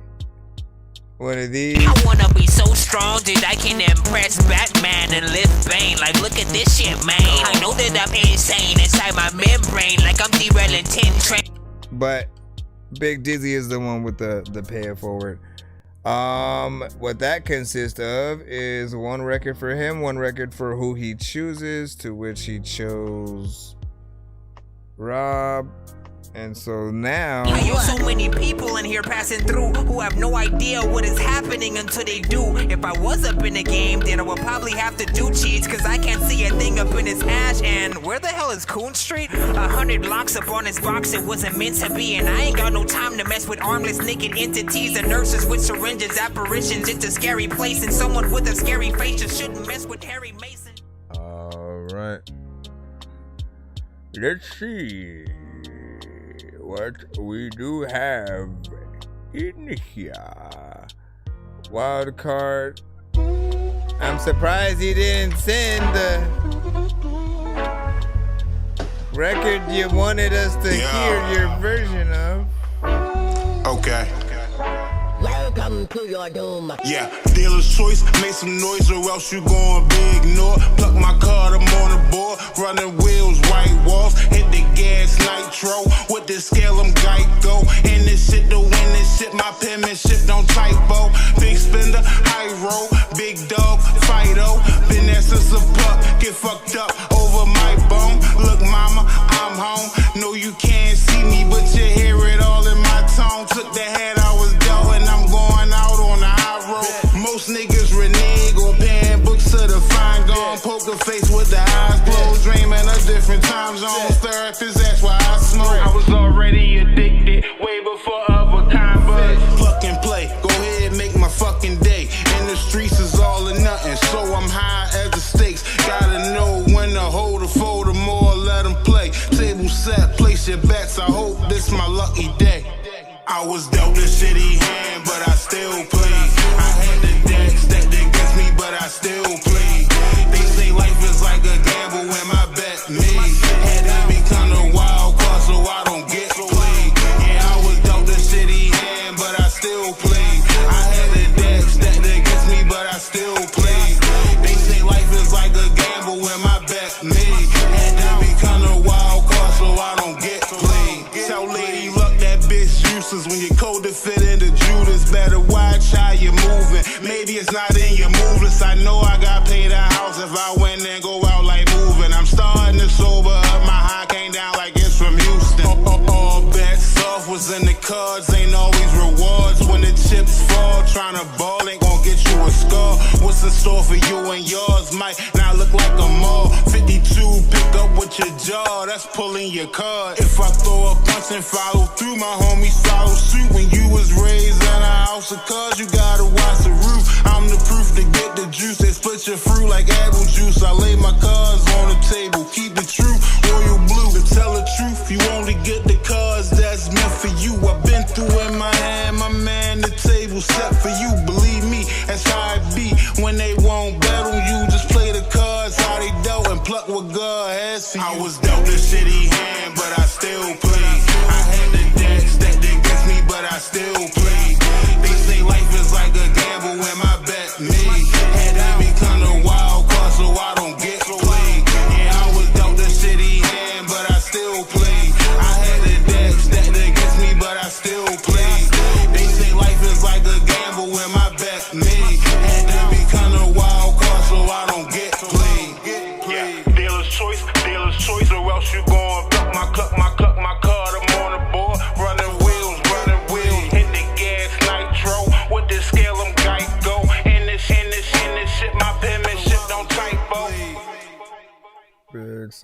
one of these. I wanna be so strong that I can impress Batman and lift Bane. Like, look at this shit, man. I know that I'm insane inside my membrane, like I'm derailing 10 trains. But Big Dizzy is the one with the pay it forward. What that consists of is one record for him, one record for who he chooses, to which he chose Rob. And so now I know so many people in here passing through who have no idea what is happening until they do. If I was up in the game, then I would probably have to do cheats, cause I can't see a thing up in his ash. And where the hell is Coon Street? 100 locks up on his box, it wasn't meant to be. And I ain't got no time to mess with armless naked entities and nurses with syringes, apparitions. It's a scary place, and someone with a scary face just shouldn't mess with Harry Mason. Alright, let's see what we do have in here. Wild card. I'm surprised he didn't send the record you wanted us to hear your version of. Okay. Welcome to your doom. Yeah, dealer's choice, make some noise or else you gon' be ignored. Pluck my card, I'm on the board, running wheels, white walls, hit the gas, nitro. With the scale, I'm Geico. In this shit, to win this shit, my penmanship don't typo. Big spender, high roll, big dog, Fido. Been there since a pup, get fucked up over my bone. Look, mama, I'm home. No, you can't see me, but you hear it all in my tone. Took the head, I was dealt, and I'm going out on the high road. Most niggas renege or paying books to the fine gone. Poker face with the eyes closed, dreaming of different time zones. Therapist, that's why I smoke. I was already addicted, way before other kind, but fuck and play. Go ahead, make my fucking day. In the streets is all or nothing, so I'm high as the stakes. Gotta know when to hold or fold or more, let them play. Table set, place your bets. I hope this my lucky day. I was dealt a shitty hand, but I still played. I had the deck stacked against me, but I still played. They say life is like a gamble when my bet made. Had to become a wild card so I don't get played. Yeah, I was dealt a shitty hand, but I still played. I had the deck stacked against me, but I still played. They say life is like a gamble when my bet made. Had to become a wild card so I don't get played. Tell Lady Luck that bitch useless when you're cold to fit into Judas. Better watch how you're moving. Maybe it's not in your moveless. I know I got paid a house if I went and go out like moving. I'm starting to sober up. My high came down like it's from Houston. All bets off was in the cards. Ain't always rewards when the chips fall. Trying to ball ain't gon' get you a score. What's in store for you and yours might not look like a mall. 52, pick up with your jaw. That's pulling your card. If I throw a punch and follow through, my homies follow suit. When you was raised in a house of cards, you gotta watch the roof. I'm the proof to get the juice. They split your fruit like apple juice. I lay my cards on the table. Keep the truth, royal blue. To tell the truth, you only get the cards that's meant for you. I've been through in my hand, my man. The table set for you. Believe me, that's how it be. When they won't bet on you, just play the cards how they dealt and pluck what God has for you. I was dealt a shitty hand, but I still played. I had the deck stacked against me, but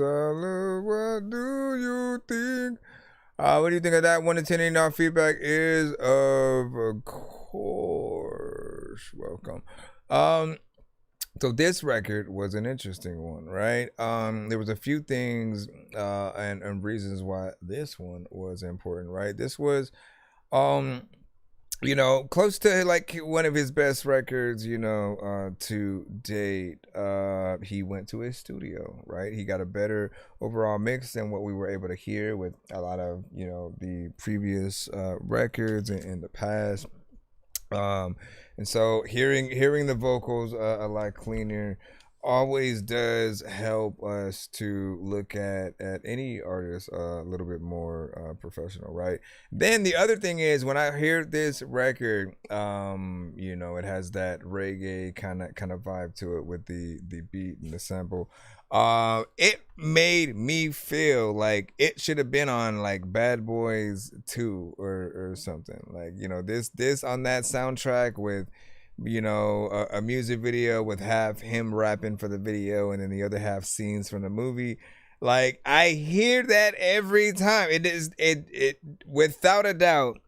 salute. What do you think? What do you think of that? 1 to 10 in our feedback is of course welcome. So this record was an interesting one, right? There was a few things and reasons why this one was important, right? This was you know, close to like one of his best records, you know, to date. He went to his studio, right? He got a better overall mix than what we were able to hear with a lot of, you know, the previous records in the past. And so hearing the vocals a lot cleaner always does help us to look at any artist a little bit more professional, right? Then the other thing is when I hear this record, you know, it has that reggae kind of vibe to it with the beat and the sample. It made me feel like it should have been on like Bad Boys 2 or something. Like, you know, this on that soundtrack with, you know, a music video with half him rapping for the video and then the other half scenes from the movie. Like, I hear that every time. It without a doubt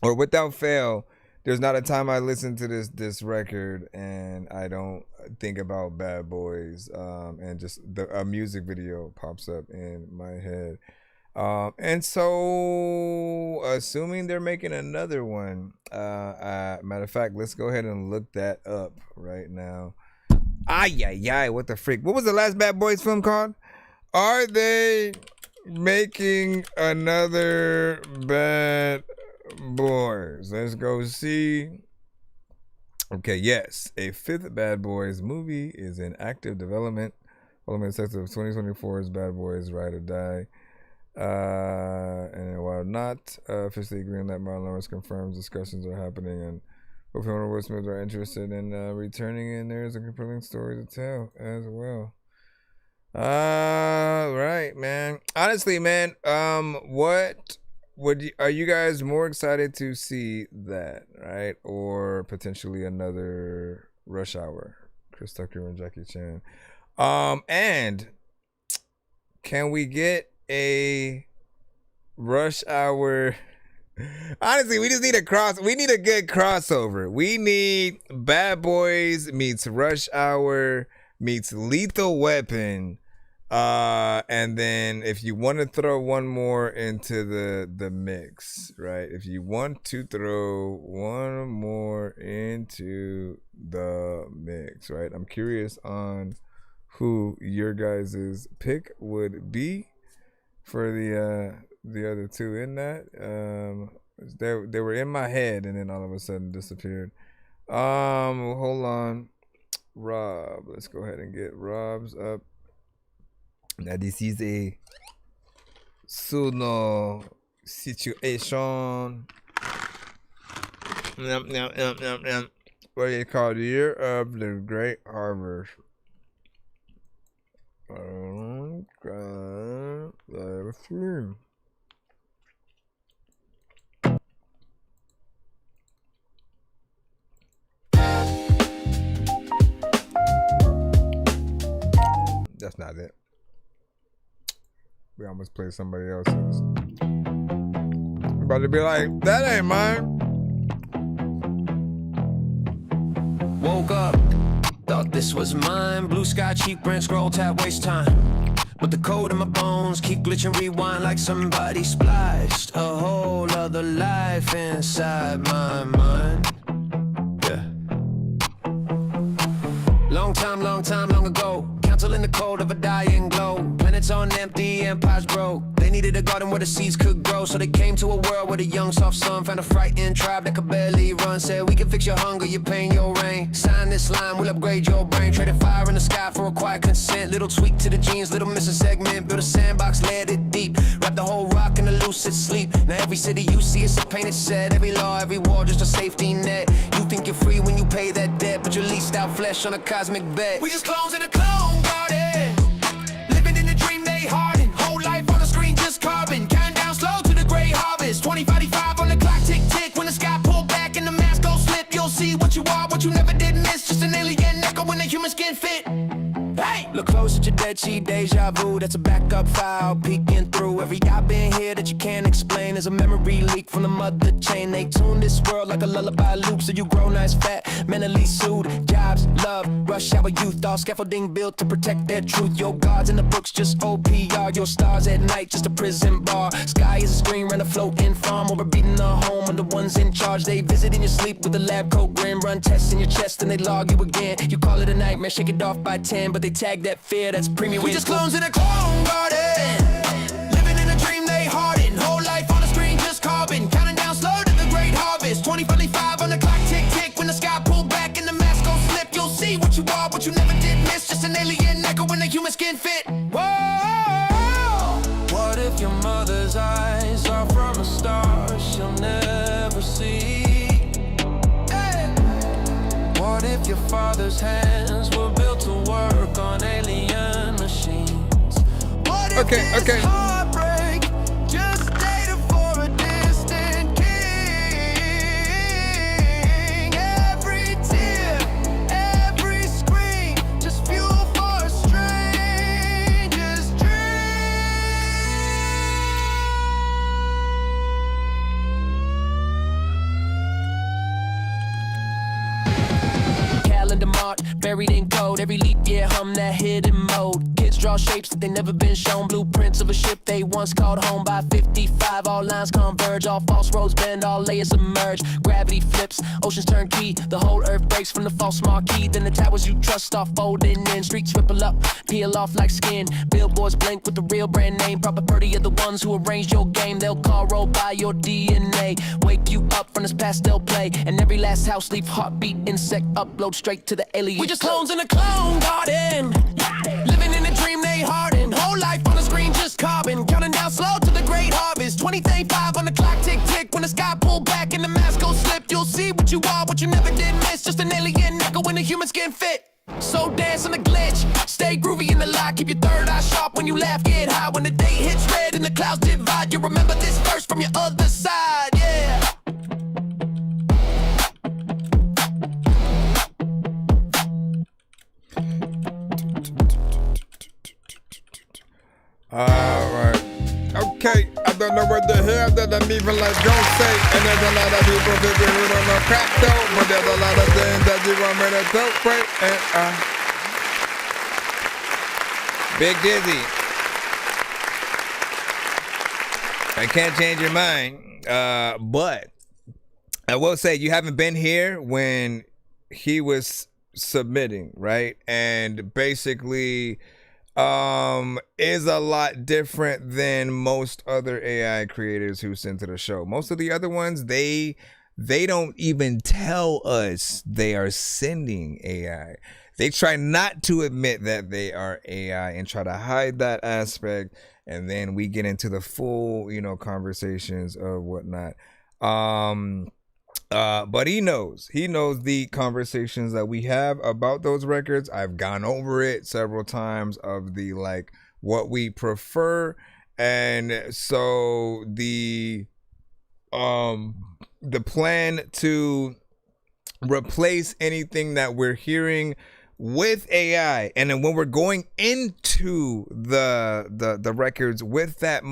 or without fail, there's not a time I listen to this record and I don't think about Bad Boys, and just a music video pops up in my head. And so assuming they're making another one, matter of fact, let's go ahead and look that up right now. What the freak? What was the last Bad Boys film called? Are they making another Bad Boys? Let's go see. Okay, yes, a 5th Bad Boys movie is in active development. Following the success of 2024's Bad Boys Ride or Die. And while not officially agreeing that Marlon Lawrence confirms discussions are happening and both him and Will Smith are interested in returning, and there is a compelling story to tell as well. Right, man. Honestly, man, what are you guys more excited to see that, right? Or potentially another Rush Hour, Chris Tucker and Jackie Chan? And can we get a Rush Hour? Honestly, we just need we need a good crossover. We need Bad Boys meets Rush Hour meets Lethal Weapon. And then if you want to throw one more into the mix, right? If you want to throw one more into the mix, right? I'm curious on who your guys' pick would be for the other two in that. They were in my head and then all of a sudden disappeared. Hold on. Rob, let's go ahead and get Rob's up. Now this is a Suno situation. What do you call the year of the Great Harvest? That's not it. We almost played somebody else's. I'm about to be like, that ain't mine. Woke up, thought this was mine. Blue sky, cheap print, scroll tab, waste time. With the code in my bones, keep glitching, rewind like somebody spliced a whole other life inside my mind. Yeah. Long time, long ago. Council in the cold of a dying globe. Planets on empty, empires broke. They needed a garden where the seeds could grow. So they came to a world where the young soft sun found a frightened tribe that could barely run. Said we can fix your hunger, your pain, your rain. Sign this line, we'll upgrade your brain. Traded fire in the sky for a quiet consent. Little tweak to the genes, little missing segment. Build a sandbox, let it deep. Wrap the whole rock in a lucid sleep. Now every city you see is a painted set. Every law, every wall, just a safety net. You think you're free when you pay that debt, but you're leased out flesh on a cosmic bet. We just clones in a clone garden. Living in the dream they harden. Whole life on the screen, just carbon. Counting down slow to the gray harvest. 2045 on the clock, tick tick. When the sky pull back and the mask go slip, you'll see what you are, what you never did miss. Just an alien echo when the human skin fit. Hey! Look close at your dead sheet, deja vu. That's a backup file peeking through. Every I've been here that you can't explain is a memory leak from the mother chain. They tune this world like a lullaby loop, so you grow nice, fat, mentally soothed. Jobs, love, rush hour youth, all scaffolding built to protect their truth. Your gods in the books, just OPR. Your stars at night, just a prison bar. Sky is a screen, run a floating farm. Overbeating the home of the ones in charge. They visit in your sleep with a lab coat grin. Run tests in your chest and they log you again. You call it a nightmare, shake it off by 10, but they tag that fear, that's premium. We just clones in a clone garden, living in a dream they harden. Whole life on the screen, just carbon, counting down slow to the great harvest. 2025 on the clock, tick tick. When the sky pull back and the mask gon' slip, you'll see what you are, what you never did miss. Just an alien echo in a human skin fit. Whoa. What if your mother's eyes are from a star she'll never see? What if your father's hands were built to work on alien machines? What if this heartbreak just data for a distant king? Every tear, every scream, just fuel for a stranger's calendar mark, buried in code. Every leap year hum that hidden mode. Kids draw shapes that they never been shown. Blueprints of a ship they once called home. By 55 all lines converge, all false roads bend, all layers emerge. Gravity flips, oceans turn key. The whole earth breaks from the false marquee. Then the towers you trust start folding in. Streets ripple up, peel off like skin. Billboards blink with the real brand name. Property of the ones who arranged your game. They'll call roll by your DNA. Wake you up from this pastel play. And every last house leave heartbeat insect upload straight to the alien. We just clones in a clone garden, living in a dream they harden. Whole life on the screen just carbon, counting down slow to the great harvest. 2035 on the clock, tick tick. When the sky pull back and the mask go slip, you'll see what you are, what you never did miss. Just an alien echo in a human skin fit. So dance on the glitch, stay groovy in the light. Keep your third eye sharp when you laugh, get high. When the day hits red and the clouds divide, you remember this verse from your other side, yeah. Alright. Okay, I don't know what the hell that I'm even like don't say. And there's a lot of people who don't know crap though, but there's a lot of things that you want me to don't break. And Big Dizzy, I can't change your mind, but I will say you haven't been here when he was submitting, right? And basically is a lot different than most other AI creators who send to the show. Most of the other ones, they don't even tell us they are sending AI. They try not to admit that they are AI and try to hide that aspect, and then we get into the full, conversations or whatnot. But he knows the conversations that we have about those records. I've gone over it several times of the what we prefer, and so the plan to replace anything that we're hearing with AI, and then when we're going into the records with that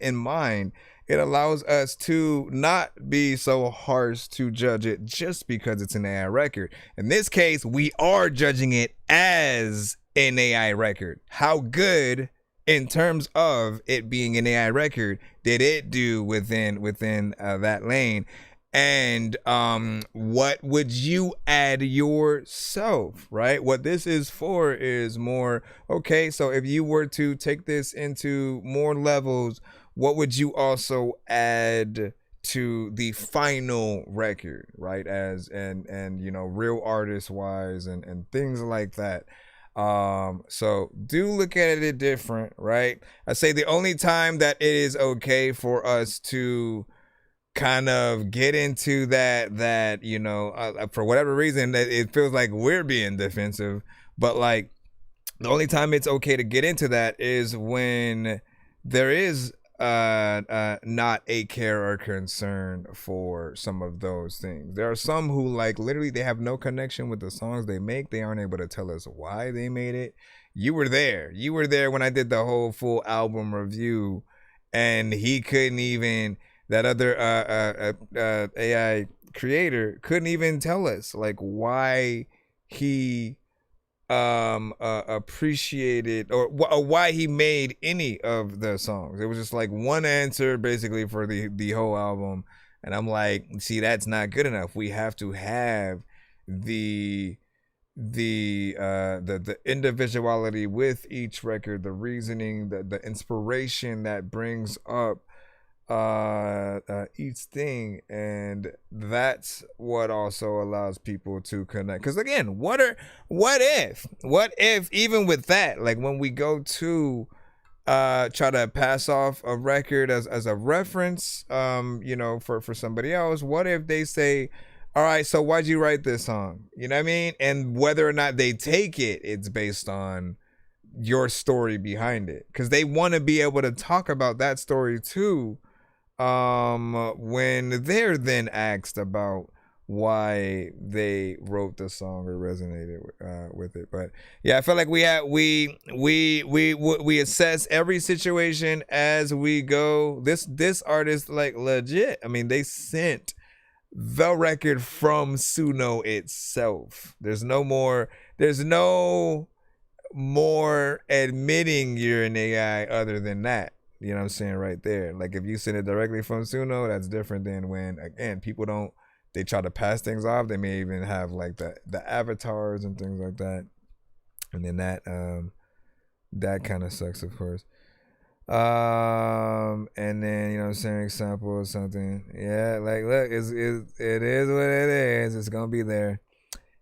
in mind, it allows us to not be so harsh to judge it just because it's an AI record. In this case, we are judging it as an AI record. How good, in terms of it being an AI record, did it do within that lane? And what would you add yourself, right? What this is for is more, okay, so if you were to take this into more levels, what would you also add to the final record, right? As and real artist wise and things like that. So do look at it different, right? I say the only time that it is okay for us to kind of get into that for whatever reason that it feels like we're being defensive, but the only time it's okay to get into that is when there is not a care or concern for some of those things. There are some who literally they have no connection with the songs they make. They aren't able to tell us why they made it. you were there. You were there when I did the whole full album review, and he couldn't even, that other AI creator couldn't even tell us like why he appreciated or why he made any of the songs. It was just like one answer basically for the whole album, and I'm like, see, that's not good enough. We have to have the individuality with each record, the reasoning, the inspiration that brings up each thing, and that's what also allows people to connect. Because again, what if even with that, like when we go to try to pass off a record as a reference, for somebody else, what if they say, all right, so why'd you write this song? You know what I mean? And whether or not they take it, it's based on your story behind it, because they want to be able to talk about that story too, when they're then asked about why they wrote the song or resonated with it. But yeah, I feel like we assess every situation as we go. This artist, like, legit, I mean, they sent the record from Suno itself. There's no more admitting you're an AI other than that. You know what I'm saying? Right there. Like, if you send it directly from Suno, that's different than when, again, people they try to pass things off. They may even have like the avatars and things like that. And then that kind of sucks, of course. And then, you know what I'm saying, example or something. Yeah, like, look, it is what it is. It's gonna be there.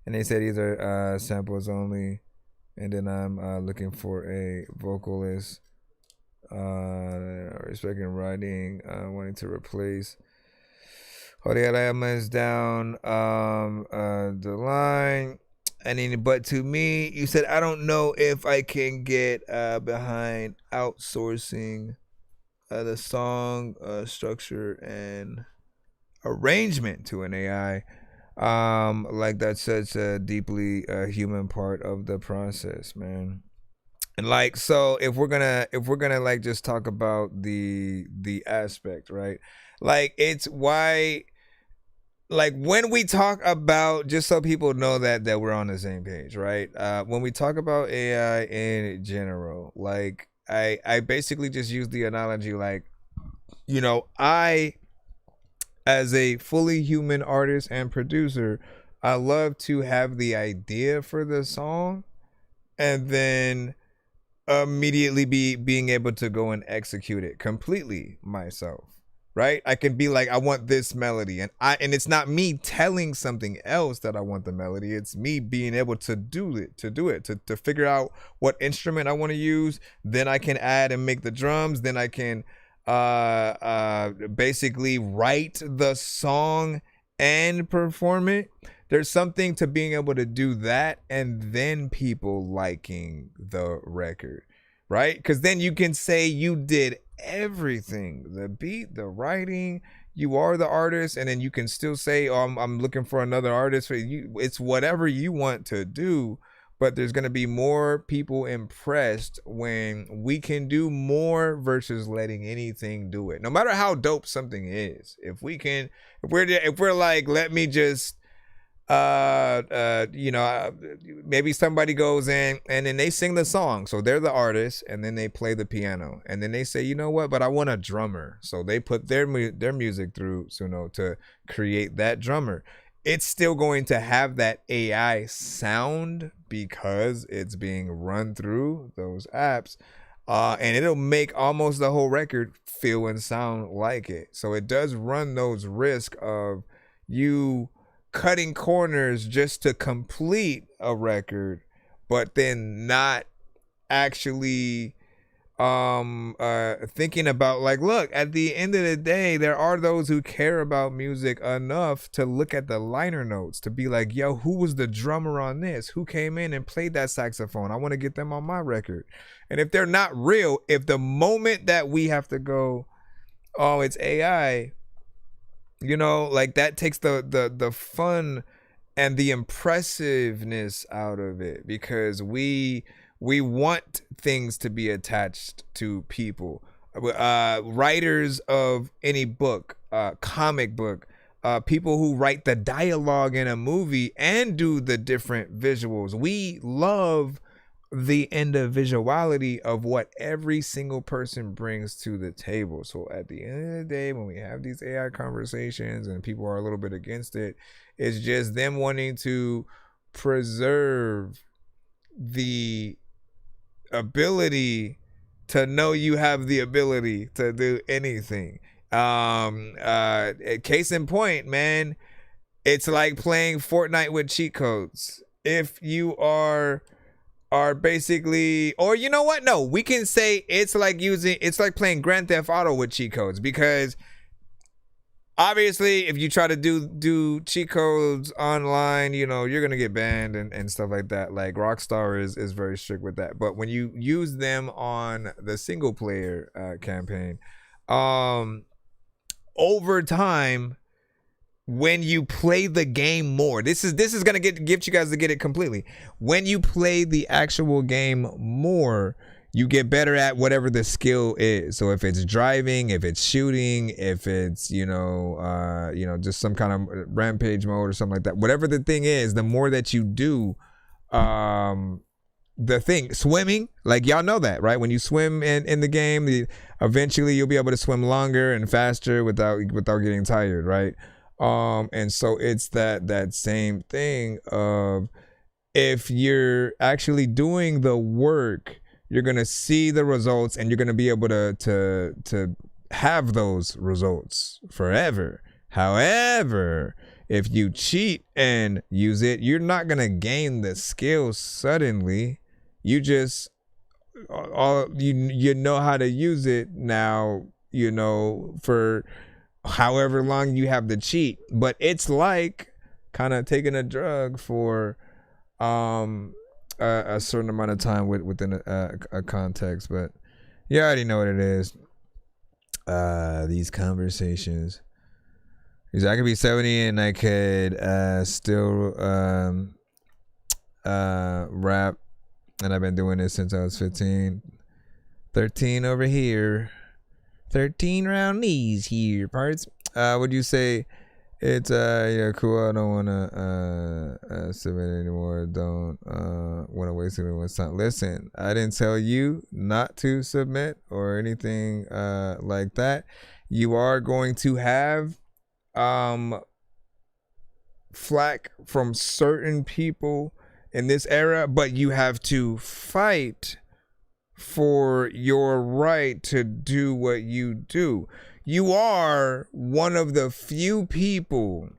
And they said these are samples only. And then I'm looking for a vocalist. Respecting writing, wanting to replace Horiyama down the line. And then, but to me, you said, I don't know if I can get behind outsourcing the song structure and arrangement to an AI. Like, that's such a deeply human part of the process, man. And like, so if we're gonna like just talk about the aspect, right? Like, it's why, like, when we talk about, just so people know that we're on the same page, right? When we talk about AI in general, like, I basically just use the analogy, like, I, as a fully human artist and producer, I love to have the idea for the song and then immediately being able to go and execute it completely myself, right? I can be like, I want this melody, and it's not me telling something else that I want the melody. It's me being able to do it, to figure out what instrument I want to use. Then I can add and make the drums. Then I can basically write the song and perform it. There's something to being able to do that and then people liking the record, right? Because then you can say you did everything, the beat, the writing, you are the artist, and then you can still say, oh, I'm looking for another artist for you. It's whatever you want to do, but there's going to be more people impressed when we can do more versus letting anything do it. No matter how dope something is, if we're like, let me just maybe somebody goes in and then they sing the song, so they're the artist, and then they play the piano, and then they say, you know what, but I want a drummer, so they put their music through Suno to create that drummer. It's still going to have that AI sound because it's being run through those apps, and it'll make almost the whole record feel and sound like it. So it does run those risks of you cutting corners just to complete a record, but then not actually thinking about, like, look, at the end of the day, there are those who care about music enough to look at the liner notes, to be like, yo, who was the drummer on this? Who came in and played that saxophone? I want to get them on my record. And if they're not real, if the moment that we have to go, oh, it's AI, like, that takes the fun and the impressiveness out of it, because we We want things to be attached to people. Writers of any book, comic book, people who write the dialogue in a movie and do the different visuals. We love the individuality of what every single person brings to the table. So at the end of the day, when we have these AI conversations and people are a little bit against it, it's just them wanting to preserve the ability to know you have the ability to do anything. Case in point, man, it's like playing Fortnite with cheat codes. If you are basically, or you know what? No, we can say it's like playing Grand Theft Auto with cheat codes, because obviously if you try to do cheat codes online, you know, you're gonna get banned and stuff like that. Like Rockstar is very strict with that. But when you use them on the single player campaign, over time, when you play the game more, this is gonna get you guys to get it completely. When you play the actual game more, you get better at whatever the skill is. So if it's driving, if it's shooting, if it's just some kind of rampage mode or something like that, whatever the thing is, the more that you do, the thing, swimming, like y'all know that, right? When you swim in the game, eventually you'll be able to swim longer and faster without getting tired, right? And so it's that same thing of, if you're actually doing the work, you're gonna see the results and you're gonna be able to have those results forever. However, if you cheat and use it, you're not gonna gain the skills suddenly. You just you know how to use it now, you know, for however long you have the cheat. But it's like kind of taking a drug for a certain amount of time within a context. But you already know what it is. These conversations. Because I could be 70 and I could still rap, and I've been doing this since I was 15. 13 over here. 13 round knees here, parts. Would you say it's cool? I don't want to submit anymore. Don't want to waste anyone's time. Listen, I didn't tell you not to submit or anything like that. You are going to have flack from certain people in this era, but you have to fight for your right to do what you do. You are one of the few people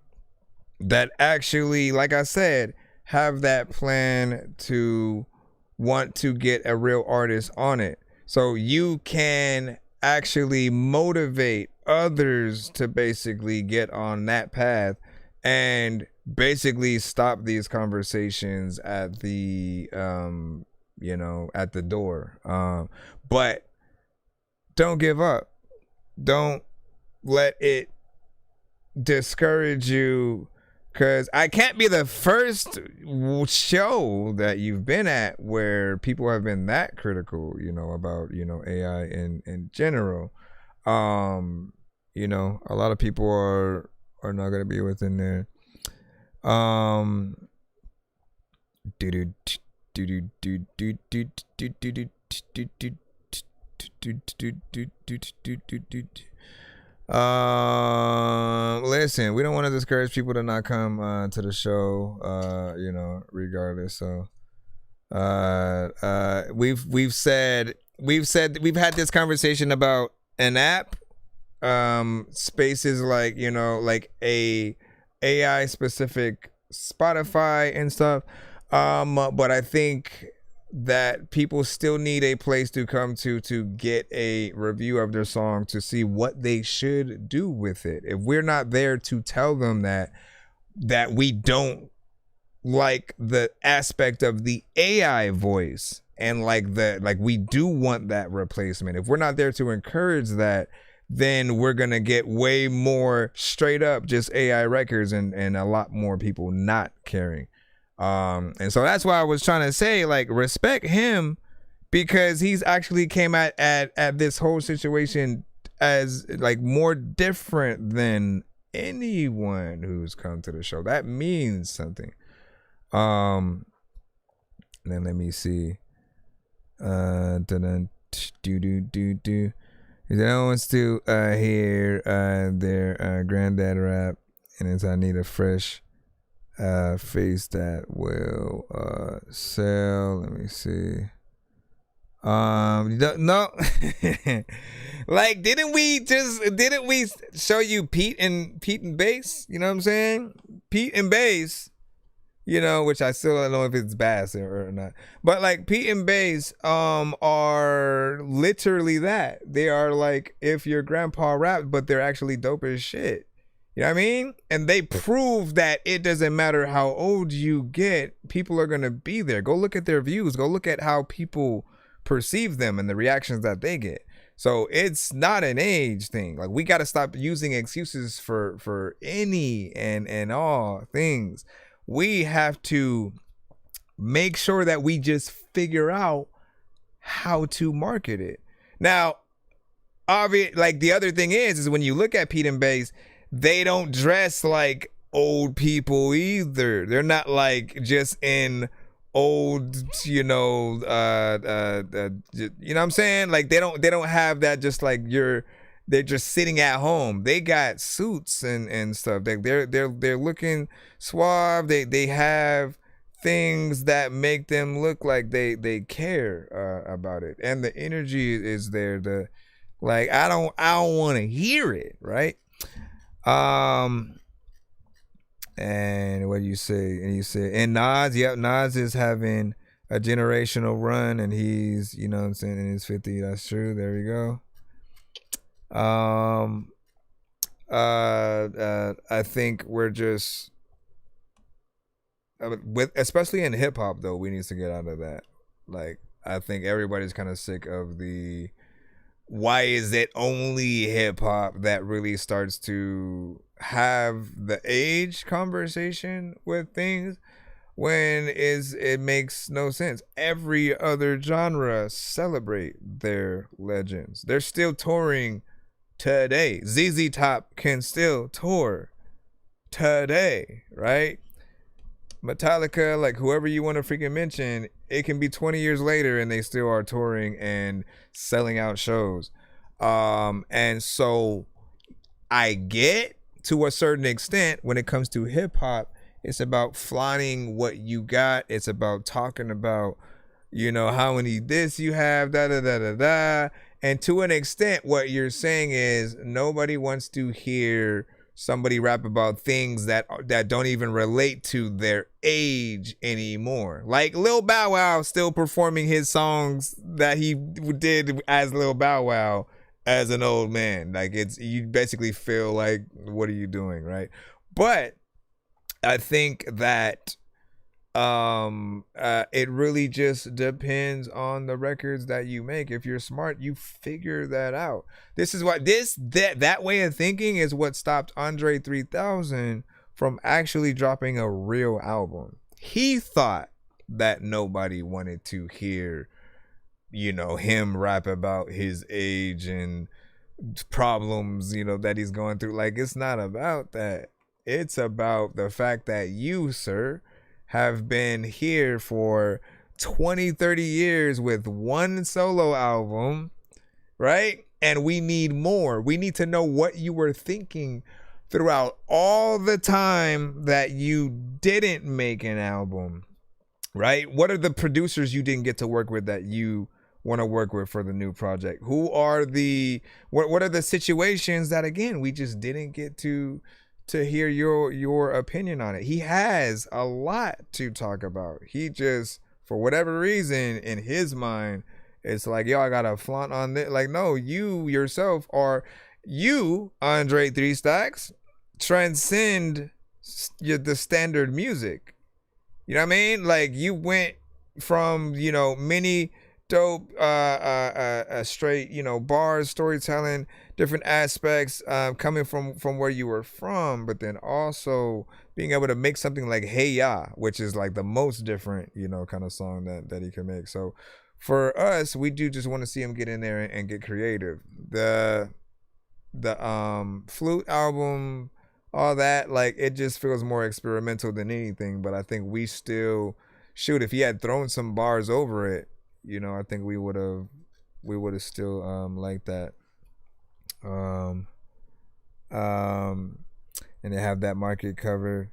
that actually, like I said, have that plan to want to get a real artist on it. So you can actually motivate others to basically get on that path and basically stop these conversations at the at the door. But don't give up. Don't let it discourage you, because I can't be the first show that you've been at where people have been that critical, about, AI in general. A lot of people are not going to be within there. Listen, we don't want to discourage people to not come to the show, regardless. So we've had this conversation about an app, spaces like like a AI specific Spotify and stuff, but I think that people still need a place to come to get a review of their song, to see what they should do with it. If we're not there to tell them that we don't like the aspect of the AI voice, and like we do want that replacement, if we're not there to encourage that, then we're gonna get way more straight up just AI records and a lot more people not caring. And so that's why I was trying to say, like, respect him, because he's actually came at this whole situation as like more different than anyone who's come to the show. That means something. Then let me see. No one's still hear their granddad rap, and it's I need a fresh face that will sell. Let me see. No. Like, didn't we show you Pete and Bass? You know what I'm saying? Pete and Bass, you know, which I still don't know if it's Bass or not. But like Pete and Bass are literally that. They are like if your grandpa rapped, but they're actually dope as shit. You know what I mean? And they prove that it doesn't matter how old you get, people are gonna be there. Go look at their views. Go look at how people perceive them and the reactions that they get. So it's not an age thing. Like, we got to stop using excuses for any and all things. We have to make sure that we just figure out how to market it. Now, obvious, like the other thing is when you look at Pete and Bass, they don't dress like old people either. They're not like just in old, you know what I'm saying? Like they don't have that, just like they're just sitting at home. They got suits and stuff. They're looking suave. They have things that make them look like they care about it, and the energy is there. I don't want to hear it, right? And what do you say? And you say, and Nas, yep, Nas is having a generational run, and he's, you know what I'm saying, in his 50. That's true. There we go. I think we're just especially in hip hop though, we need to get out of that. Like, I think everybody's kind of sick of the why is it only hip hop that really starts to have the age conversation with things when it makes no sense. Every other genre celebrate their legends. They're still touring today. ZZ Top can still tour today, right? Metallica, like whoever you want to freaking mention, it can be 20 years later and they still are touring and selling out shows. And so I get to a certain extent when it comes to hip hop, it's about flaunting what you got. It's about talking about, you know, how many this you have, da. And to an extent, what you're saying is nobody wants to hear somebody rap about things that don't even relate to their age anymore. Like Lil Bow Wow still performing his songs that he did as Lil Bow Wow as an old man. Like, it's, you basically feel like, what are you doing, right? But I think that it really just depends on the records that you make. If you're smart, you figure that out. This is what that way of thinking is what stopped Andre 3000 from actually dropping a real album. He thought that nobody wanted to hear, you know, him rap about his age and problems, you know, that he's going through. Like, it's not about that. It's about the fact that you, sir, have been here for 20, 30 years with one solo album, right? And we need more. We need to know what you were thinking throughout all the time that you didn't make an album, right? What are the producers you didn't get to work with that you want to work with for the new project? Who are what are the situations that, again, we just didn't get to hear your opinion on it? He has a lot to talk about. He just, for whatever reason, in his mind, it's like, yo, I gotta flaunt on this. Like, no, you yourself are, you, Andre 3 Stacks, transcend the standard music. You know what I mean? Like, you went from, you know, many dope straight, you know, bars, storytelling, different aspects coming from where you were from, but then also being able to make something like Hey Ya, which is like the most different, you know, kind of song that he can make. So for us, we do just want to see him get in there and get creative. The flute album, all that, like, it just feels more experimental than anything, but I think we still, shoot, if he had thrown some bars over it, you know, I think we would have still liked that. And they have that market covered.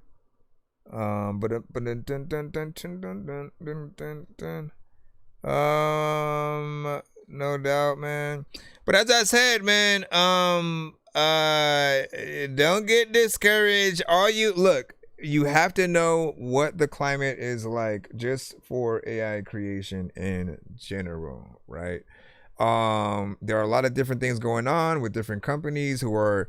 No doubt, man. But as I said, man, don't get discouraged. You have to know what the climate is like just for AI creation in general, right? There are a lot of different things going on with different companies who are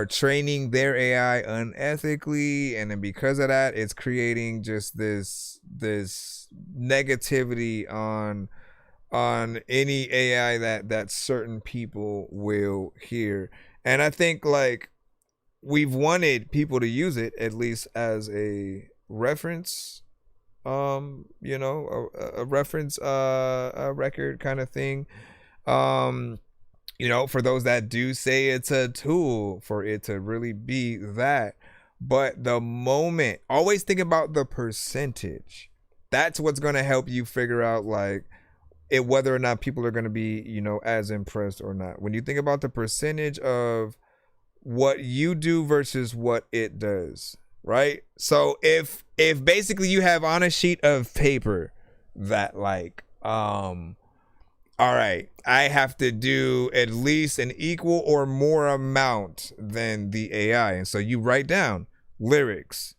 training their AI unethically, and then because of that, it's creating just this negativity on any AI that certain people will hear. And I think, like, we've wanted people to use it at least as a reference, you know, a reference a record kind of thing. You know, for those that do say it's a tool, for it to really be that. But the moment, always think about the percentage. That's what's going to help you figure out, like, whether or not people are going to be, you know, as impressed or not. When you think about the percentage of what you do versus what it does, right? So if basically you have on a sheet of paper that, like, all right, I have to do at least an equal or more amount than the AI. And so you write down lyrics,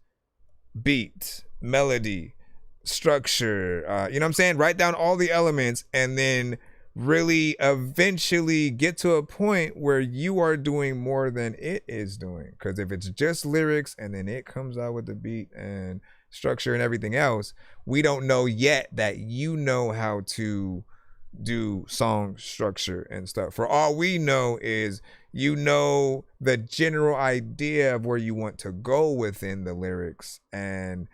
beat, melody, structure, you know what I'm saying? Write down all the elements, and then really eventually get to a point where you are doing more than it is doing. Because if it's just lyrics and then it comes out with the beat and structure and everything else, we don't know yet that you know how to do song structure and stuff. For all we know is you know the general idea of where you want to go within the lyrics, and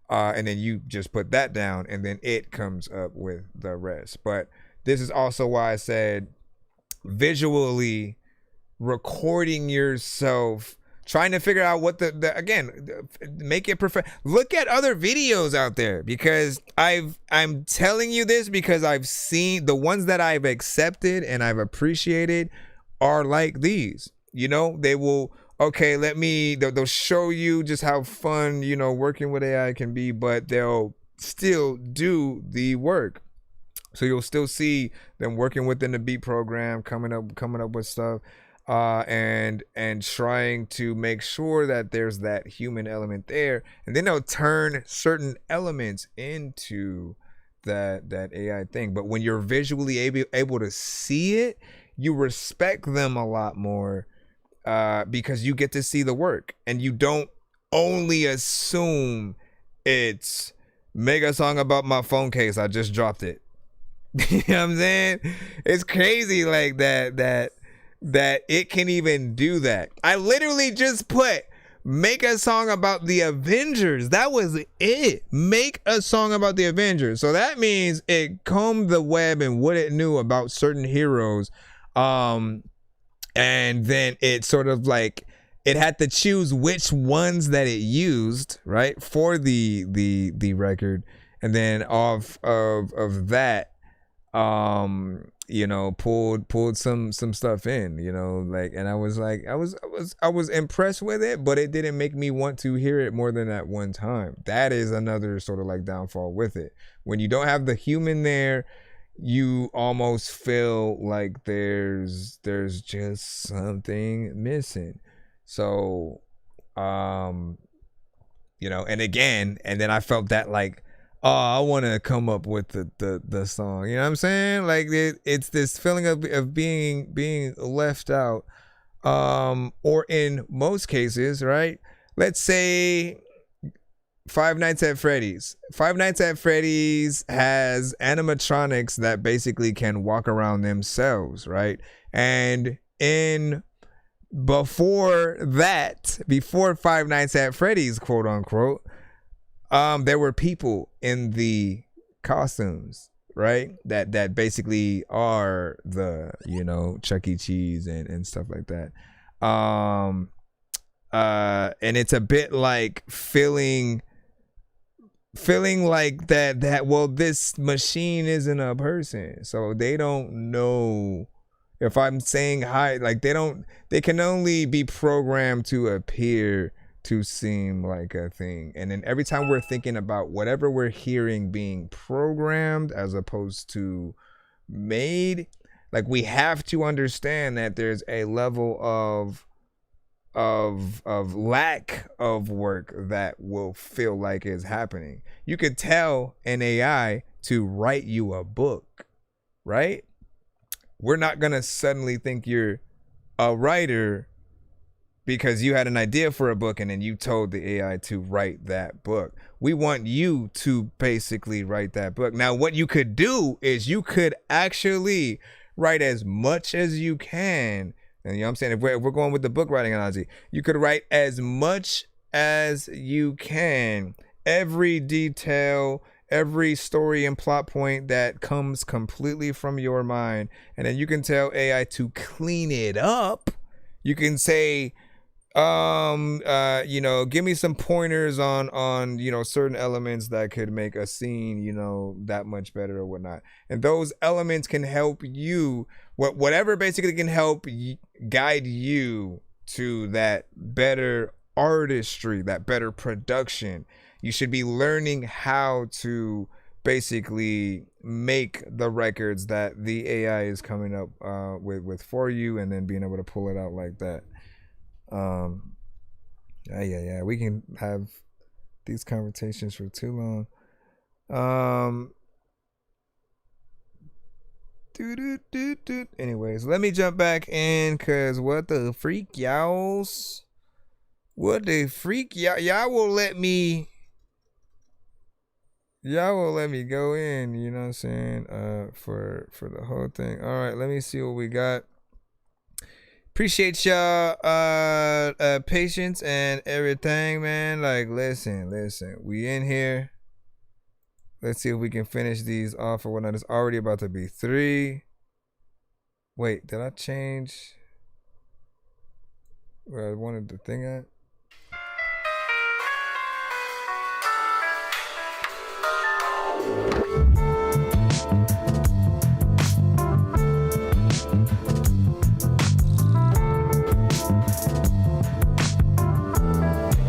then you just put that down, and then it comes up with the rest. But this is also why I said visually recording yourself, trying to figure out what again, make it perfect. Look at other videos out there, because I'm telling you this because I've seen the ones that I've accepted and I've appreciated are like these. You know, they will, okay, they'll show you just how fun, you know, working with AI can be, but they'll still do the work. So you'll still see them working within the beat program, coming up with stuff. And trying to make sure that there's that human element there, and then they'll turn certain elements into that AI thing. But when you're visually able to see it, you respect them a lot more, because you get to see the work, and you don't only assume it's make a song about my phone case, I just dropped it. You know what I'm saying? It's crazy, like that it can even do that. I literally just put make a song about the Avengers. That was it. Make a song about the Avengers. So that means it combed the web and what it knew about certain heroes. And then it sort of like, it had to choose which ones that it used, right, for the record. And then off of that, you know, pulled some stuff in, you know, like, and I was like, I was impressed with it, but it didn't make me want to hear it more than that one time. That is another sort of like downfall with it. When you don't have the human there, you almost feel like there's just something missing. So, you know, and then I felt that, like, oh, I want to come up with the song. You know what I'm saying? Like, it's this feeling of being left out. Or in most cases, right? Let's say Five Nights at Freddy's. Five Nights at Freddy's has animatronics that basically can walk around themselves, right? And before Five Nights at Freddy's, quote unquote, there were people in the costumes, right? That basically are the, you know, Chuck E. Cheese and stuff like that. And it's a bit like feeling like that well, this machine isn't a person, so they don't know if I'm saying hi. Like they can only be programmed to appear to seem like a thing. And then every time we're thinking about whatever we're hearing being programmed as opposed to made, like we have to understand that there's a level of lack of work that will feel like is happening. You could tell an AI to write you a book, right? We're not gonna suddenly think you're a writer because you had an idea for a book and then you told the AI to write that book. We want you to basically write that book. Now, what you could do is you could actually write as much as you can. And you know what I'm saying? If we're going with the book writing analogy, you could write as much as you can. Every detail, every story and plot point that comes completely from your mind. And then you can tell AI to clean it up. You can say, you know, give me some pointers on, you know, certain elements that could make a scene, you know, that much better or whatnot. And those elements can help you, whatever basically can help guide you to that better artistry, that better production. You should be learning how to basically make the records that the AI is coming up with for you, and then being able to pull it out like that. Yeah, we can have these conversations for too long. Anyways, let me jump back in, cause what the freak, y'all will let me go in, you know what I'm saying, for the whole thing. All right, let me see what we got. Appreciate y'all patience and everything, man. Like, listen, we in here. Let's see if we can finish these off or whatnot. It's already about to be 3. Wait, did I change where I wanted the thing at?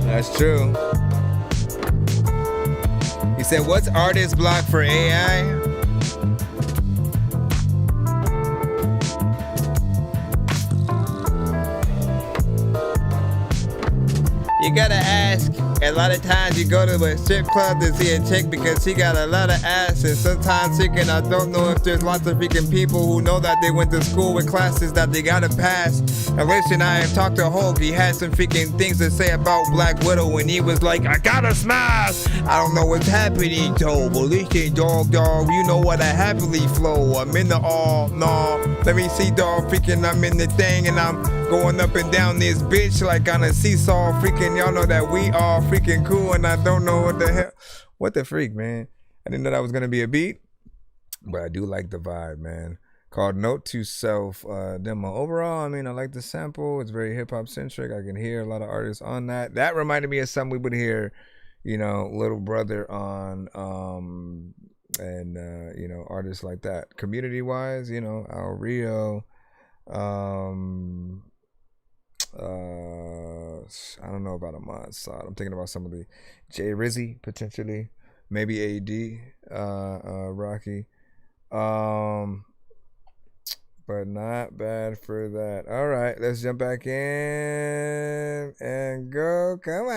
That's true. He said, what's artist block for AI? You gotta ask. A lot of times you go to a strip club to see a chick because she got a lot of ass, and sometimes chicken, I don't know if there's lots of freaking people who know that they went to school with classes that they gotta pass. And listen, I have talked to Hulk, he had some freaking things to say about Black Widow, and he was like, I gotta smash! I don't know what's happening, though, but listen, dog, you know what, I happily flow. I'm in the all, no, let me see, dog, freaking, I'm in the thing, and I'm going up and down this bitch like on a seesaw, freaking, y'all know that we are freaking cool, and I don't know what the hell, what the freak, man. I didn't know that was gonna be a beat, but I do like the vibe, man. Called Note to Self demo. Overall, I mean, I like the sample. It's very hip-hop centric. I can hear a lot of artists on that. That reminded me of something we would hear, you know, Little Brother on, and you know, artists like that. Community wise, you know, Al Rio, I don't know about Ahmad Saad. I'm thinking about some of the Jay Rizzy potentially, maybe AD, Rocky, but not bad for that. All right, let's jump back in and go. Come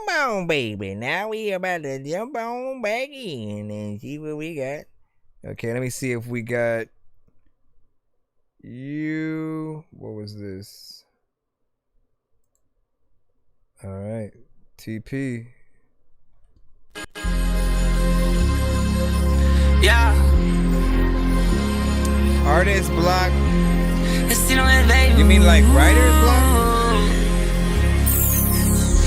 on, baby. Now we about to jump on back in and see what we got. Okay, let me see if we got you. What was this? All right. TP. Yeah. Artist block. You mean like writer's block?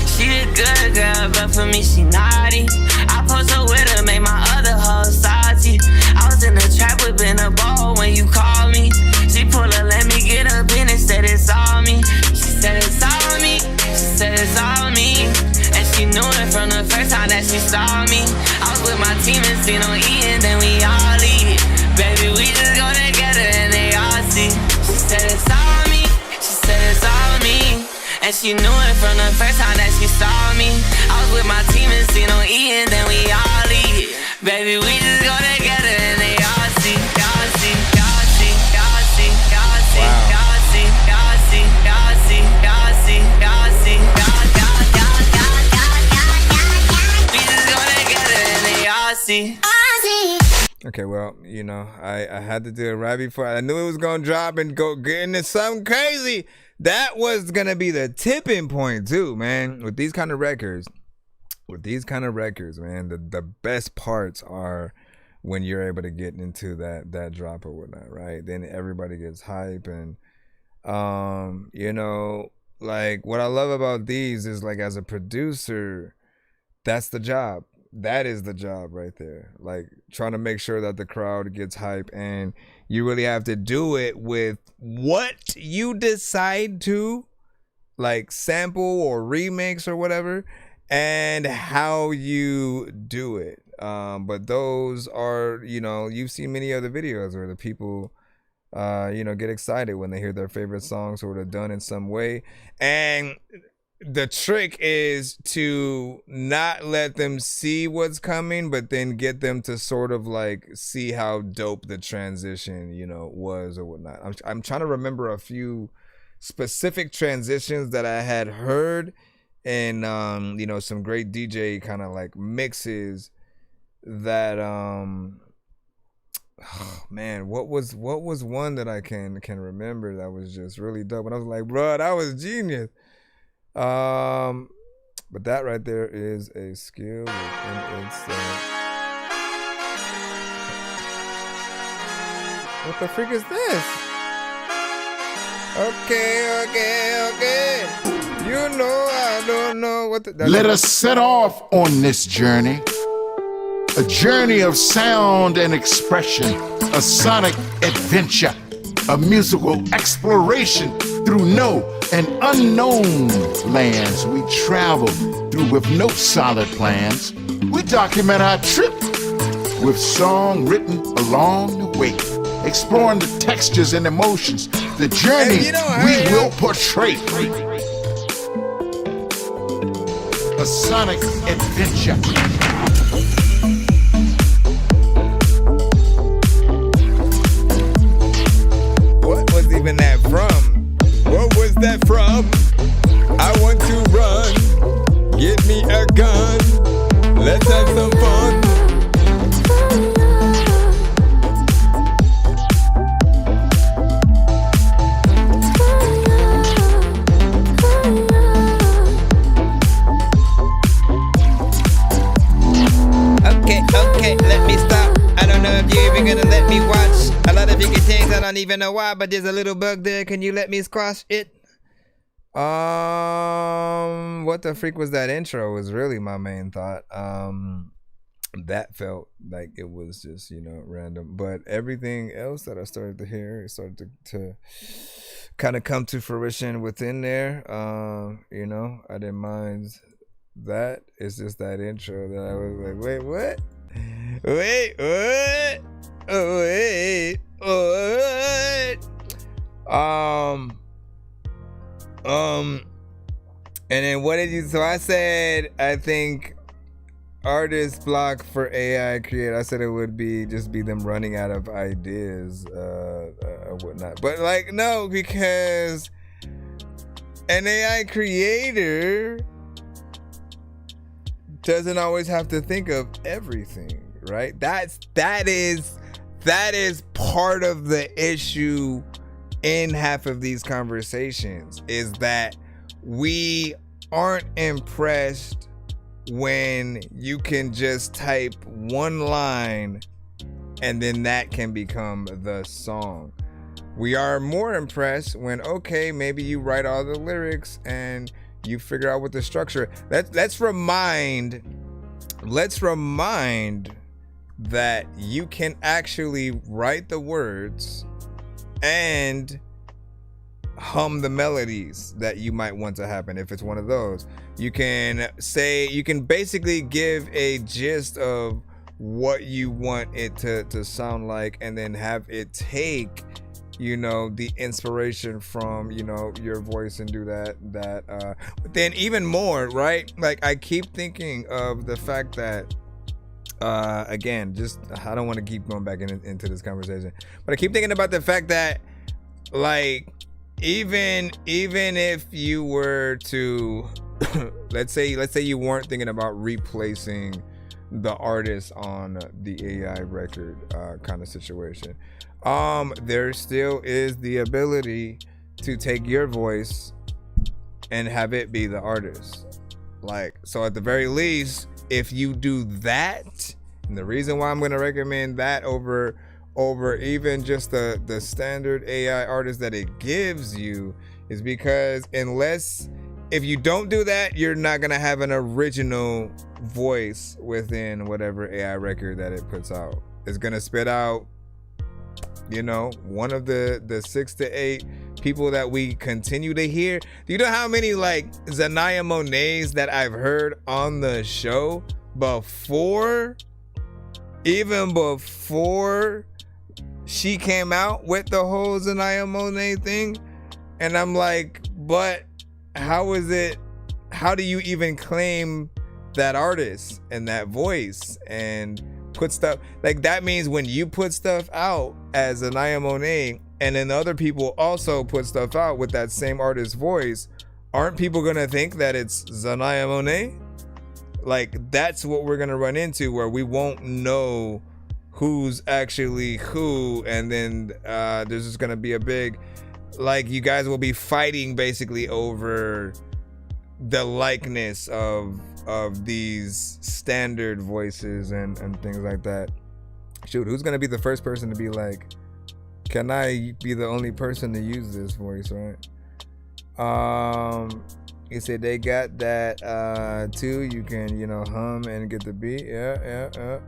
She a good girl, but for me she naughty. I post her with her, make my other hoes salty. I was in the trap whipping a ball when you called me. She pulled up, let me get up in it, said it's all me. She said it's all me, she said it's all me. And she knew it from the first time that she saw me. I was with my team and seen them eating, then we all eat. Baby, we just go together and they all see. She said it's all me, she said it's all me. And she knew it from the first time that she saw me. I was with my team and seen them eating, then we all eat. Baby, we just go together and they all see. Y'all see, y'all see, y'all see, y'all see, y'all see, y'all see, y'all see, y'all see, y'all see, we just go together and they all see. Okay, well, you know, I had to do it right before. I knew it was gonna drop and go get into something crazy. That was gonna be the tipping point too, man. With these kind of records, man, the best parts are when you're able to get into that drop or whatnot, right? Then everybody gets hype and you know, like what I love about these is like as a producer, that's the job. That is the job right there. Like trying to make sure that the crowd gets hype, and you really have to do it with what you decide to like sample or remix or whatever, and how you do it. But those are, you know, you've seen many other videos where the people you know, get excited when they hear their favorite songs sort of done in some way. And the trick is to not let them see what's coming, but then get them to sort of like see how dope the transition, you know, was or whatnot. I'm trying to remember a few specific transitions that I had heard and you know, some great DJ kind of like mixes that oh man, what was one that I can remember that was just really dope, and I was like, bro, that was genius. But that right there is a skill within itself. What the freak is this? Okay. You know I don't know what the... Let us set off on this journey. A journey of sound and expression. A sonic adventure. A musical exploration through no and unknown lands we travel through with no solid plans. We document our trip with song written along the way, exploring the textures and emotions, the journey we will portray. A sonic adventure. What was even that from? What was that from? I want to run. Get me a gun. Let's have some fun. Okay, let me stop. I don't know if you're even gonna let me watch a lot of bigger things. I don't even know why, but there's a little bug there. Can you let me squash it? What the freak was that intro was really my main thought. That felt like it was just, you know, random, but everything else that I started to hear, it started to kind of come to fruition within there. You know, I didn't mind that. It's just that intro that I was like, wait, what? Wait, what? Oh, wait, what? And then what did you? So I said, I think artist block for AI create. I said it would be just be them running out of ideas, or whatnot. But like, no, because an AI creator doesn't always have to think of everything, right? That is part of the issue in half of these conversations, is that we aren't impressed when you can just type one line and then that can become the song. We are more impressed when, okay, maybe you write all the lyrics and you figure out what the structure. Let's remind that you can actually write the words and hum the melodies that you might want to happen. If it's one of those, you can basically give a gist of what you want it to sound like, and then have it take, you know, the inspiration from, you know, your voice and do that. But then even more, right? Like, I keep thinking of the fact that, again, just, I don't want to keep going back into this conversation, but I keep thinking about the fact that, like, even if you were to, let's say you weren't thinking about replacing the artist on the AI record kind of situation, there still is the ability to take your voice and have it be the artist. Like, so at the very least, if you do that, and the reason why I'm going to recommend that over even just the standard AI artist that it gives you, is because if you don't do that, you're not going to have an original voice within whatever AI record that it puts out. It's going to spit out, you know, one of the 6 to 8 people that we continue to hear. Do you know how many, like, Zanaya Monets that I've heard on the show before she came out with the whole Zanaya Monet thing? And I'm like, but how do you even claim that artist and that voice and put stuff like that? Means when you put stuff out as Zanaya Monet, and then other people also put stuff out with that same artist's voice, aren't people gonna think that it's Zanaya Monet? Like, that's what we're gonna run into, where we won't know who's actually who, and then there's just gonna be a big, like, you guys will be fighting basically over the likeness of these standard voices and things like that. Shoot, who's gonna be the first person to be like, can I be the only person to use this voice, right? You said they got that too. You can, you know, hum and get the beat. Yeah.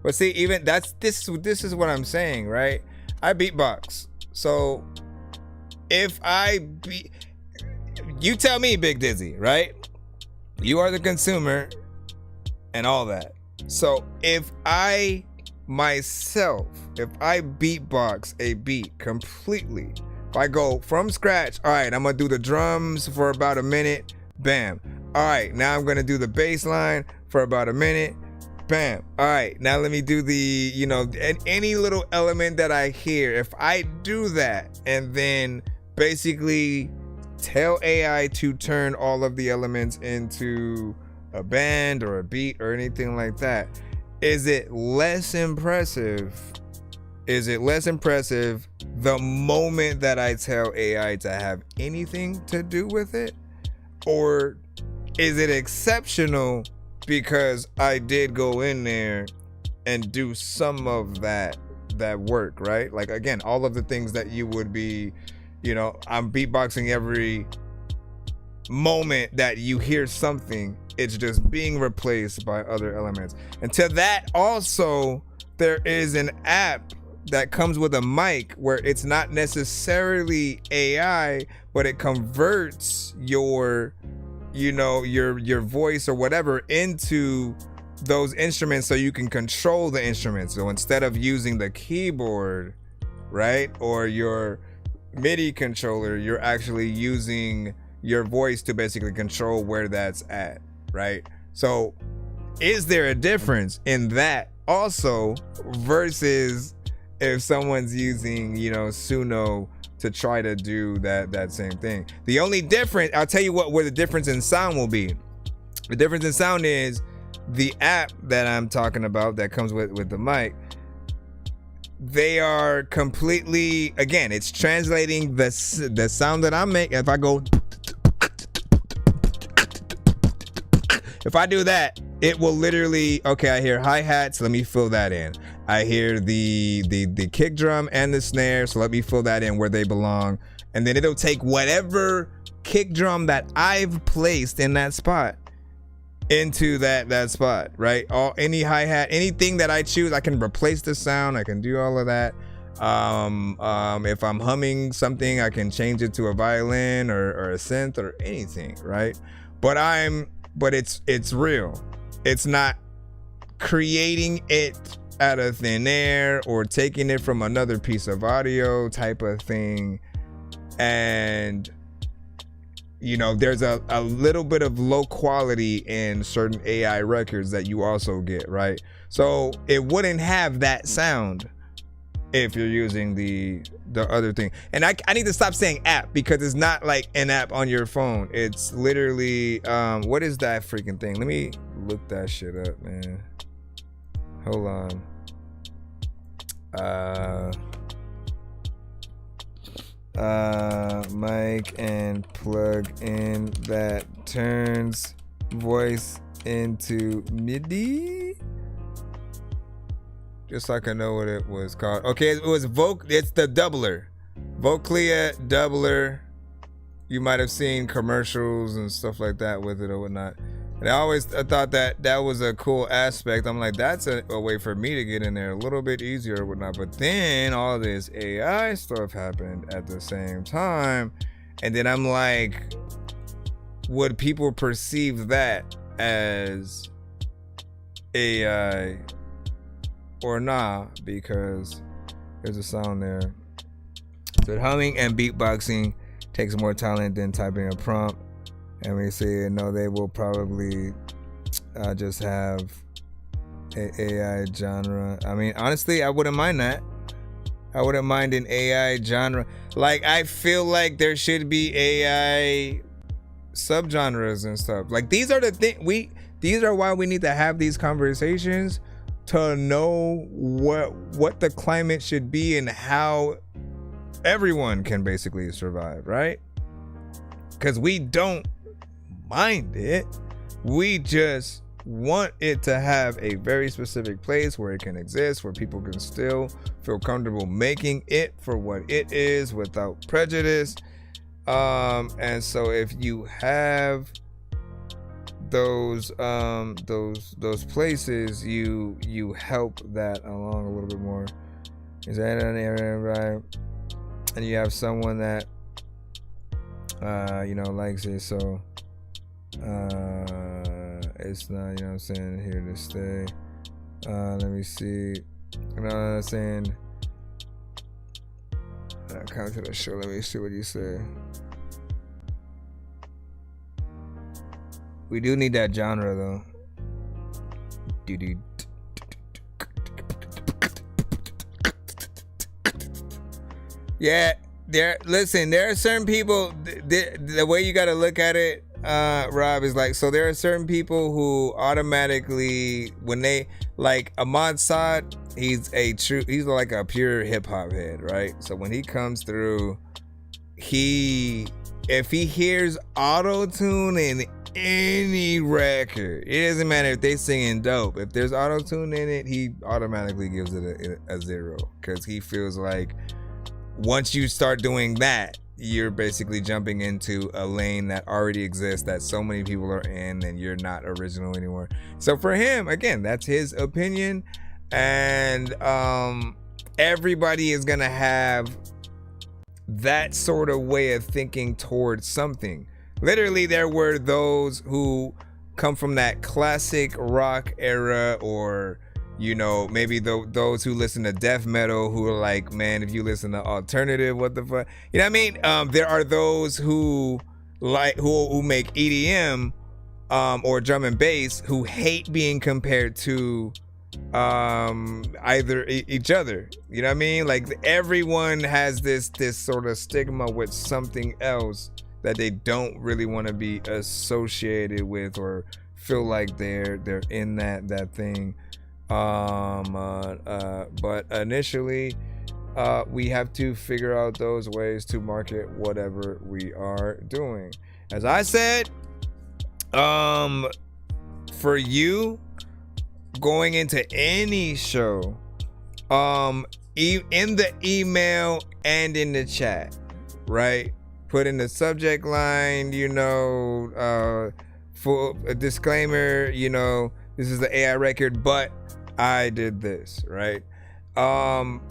But see, even this is what I'm saying, right? I beatbox. So if you tell me, Big Dizzy, right? You are the consumer and all that. So if I beatbox a beat completely, if I go from scratch, all right, I'm gonna do the drums for about a minute, bam. All right, now I'm gonna do the bass line for about a minute, bam. All right, now let me do the, you know, any little element that I hear. If I do that and then basically tell AI to turn all of the elements into a band or a beat or anything like that, is it less impressive the moment that I tell AI to have anything to do with it? Or is it exceptional because I did go in there and do some of that work, right? Like, again, all of the things that you would be, you know, I'm beatboxing every moment that you hear something, it's just being replaced by other elements. And to that also, there is an app that comes with a mic where it's not necessarily AI, but it converts your, you know, your voice or whatever into those instruments so you can control the instruments. So instead of using the keyboard, right, or your MIDI controller, you're actually using your voice to basically control where that's at, right? So is there a difference in that also versus if someone's using, you know, Suno to try to do that same thing? The only difference, I'll tell you where the difference in sound will be. The difference in sound is the app that I'm talking about that comes with the mic. They are completely, again, it's translating the sound that I make. If I go, If I do that, it will literally, okay, I hear hi-hats, let me fill that in. I hear the kick drum and the snare, so let me fill that in where they belong. And then it'll take whatever kick drum that I've placed in that spot into that spot, right? Any hi-hat, anything that I choose, I can replace the sound, I can do all of that. If I'm humming something, I can change it to a violin or a synth or anything, right? But it's real. It's not creating it out of thin air or taking it from another piece of audio type of thing. And you know, there's a little bit of low quality in certain AI records that you also get, right? So it wouldn't have that sound if you're using the other thing. And I need to stop saying app, because it's not like an app on your phone. It's literally what is that freaking thing? Let me look that shit up, man. Hold on. Mic and plug in that turns voice into MIDI. Just so I can know what it was called. Okay, it was it's the doubler. Voclia doubler. You might have seen commercials and stuff like that with it or whatnot. And I thought that was a cool aspect. I'm like, that's a way for me to get in there a little bit easier or whatnot. But then all this AI stuff happened at the same time. And then I'm like, would people perceive that as AI or nah? Because there's a sound there. So humming and beatboxing takes more talent than typing a prompt. And we say, no, they will probably just have an AI genre. I mean, honestly, I wouldn't mind that. I wouldn't mind an AI genre. Like, I feel like there should be AI subgenres and stuff. Like, these are the things these are why we need to have these conversations, to know what the climate should be and how everyone can basically survive, right? Because we don't mind it, we just want it to have a very specific place where it can exist, where people can still feel comfortable making it for what it is without prejudice. And so if you have those places, you help that along a little bit more. Is that an area, right? And you have someone that likes it, so it's not, you know what I'm saying, here to stay. Let me see. You know what I'm saying? Come to the show. Let me see what you say. We do need that genre though. Yeah, there are certain people, the way you got to look at it, Rob, is like, so there are certain people who automatically, when they, like Ahmad Saad, he's like a pure hip hop head, right? So when he comes through, if he hears auto-tune in any record, it doesn't matter if they singing dope, if there's auto-tune in it, he automatically gives it a 0, because he feels like once you start doing that, you're basically jumping into a lane that already exists, that so many people are in, and you're not original anymore. So for him, again, that's his opinion, and everybody is gonna have that sort of way of thinking towards something. Literally, there were those who come from that classic rock era, or maybe those who listen to death metal, who are like, man, if you listen to alternative, what the fuck, you know what I mean? There are those who make EDM or drum and bass, who hate being compared to either each other. You know what I mean? Like, everyone has this sort of stigma with something else that they don't really want to be associated with, or feel like they're in that thing. But initially, we have to figure out those ways to market whatever we are doing. As I said, for you going into any show, in the email and in the chat, right? Put in the subject line, for a disclaimer, this is the AI record, but I did this, right? And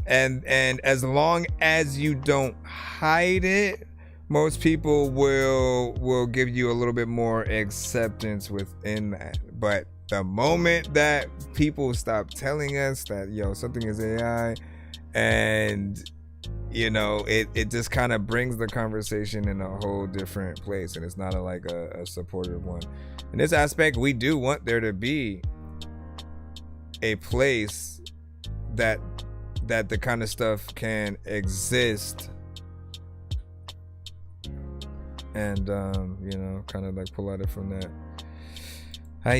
as long as you don't hide it, most people will give you a little bit more acceptance within that. But the moment that people stop telling us that, something is AI, and it just kind of brings the conversation in a whole different place, and it's not a supportive one. In this aspect, we do want there to be a place that the kind of stuff can exist, and kind of pull at it from that. I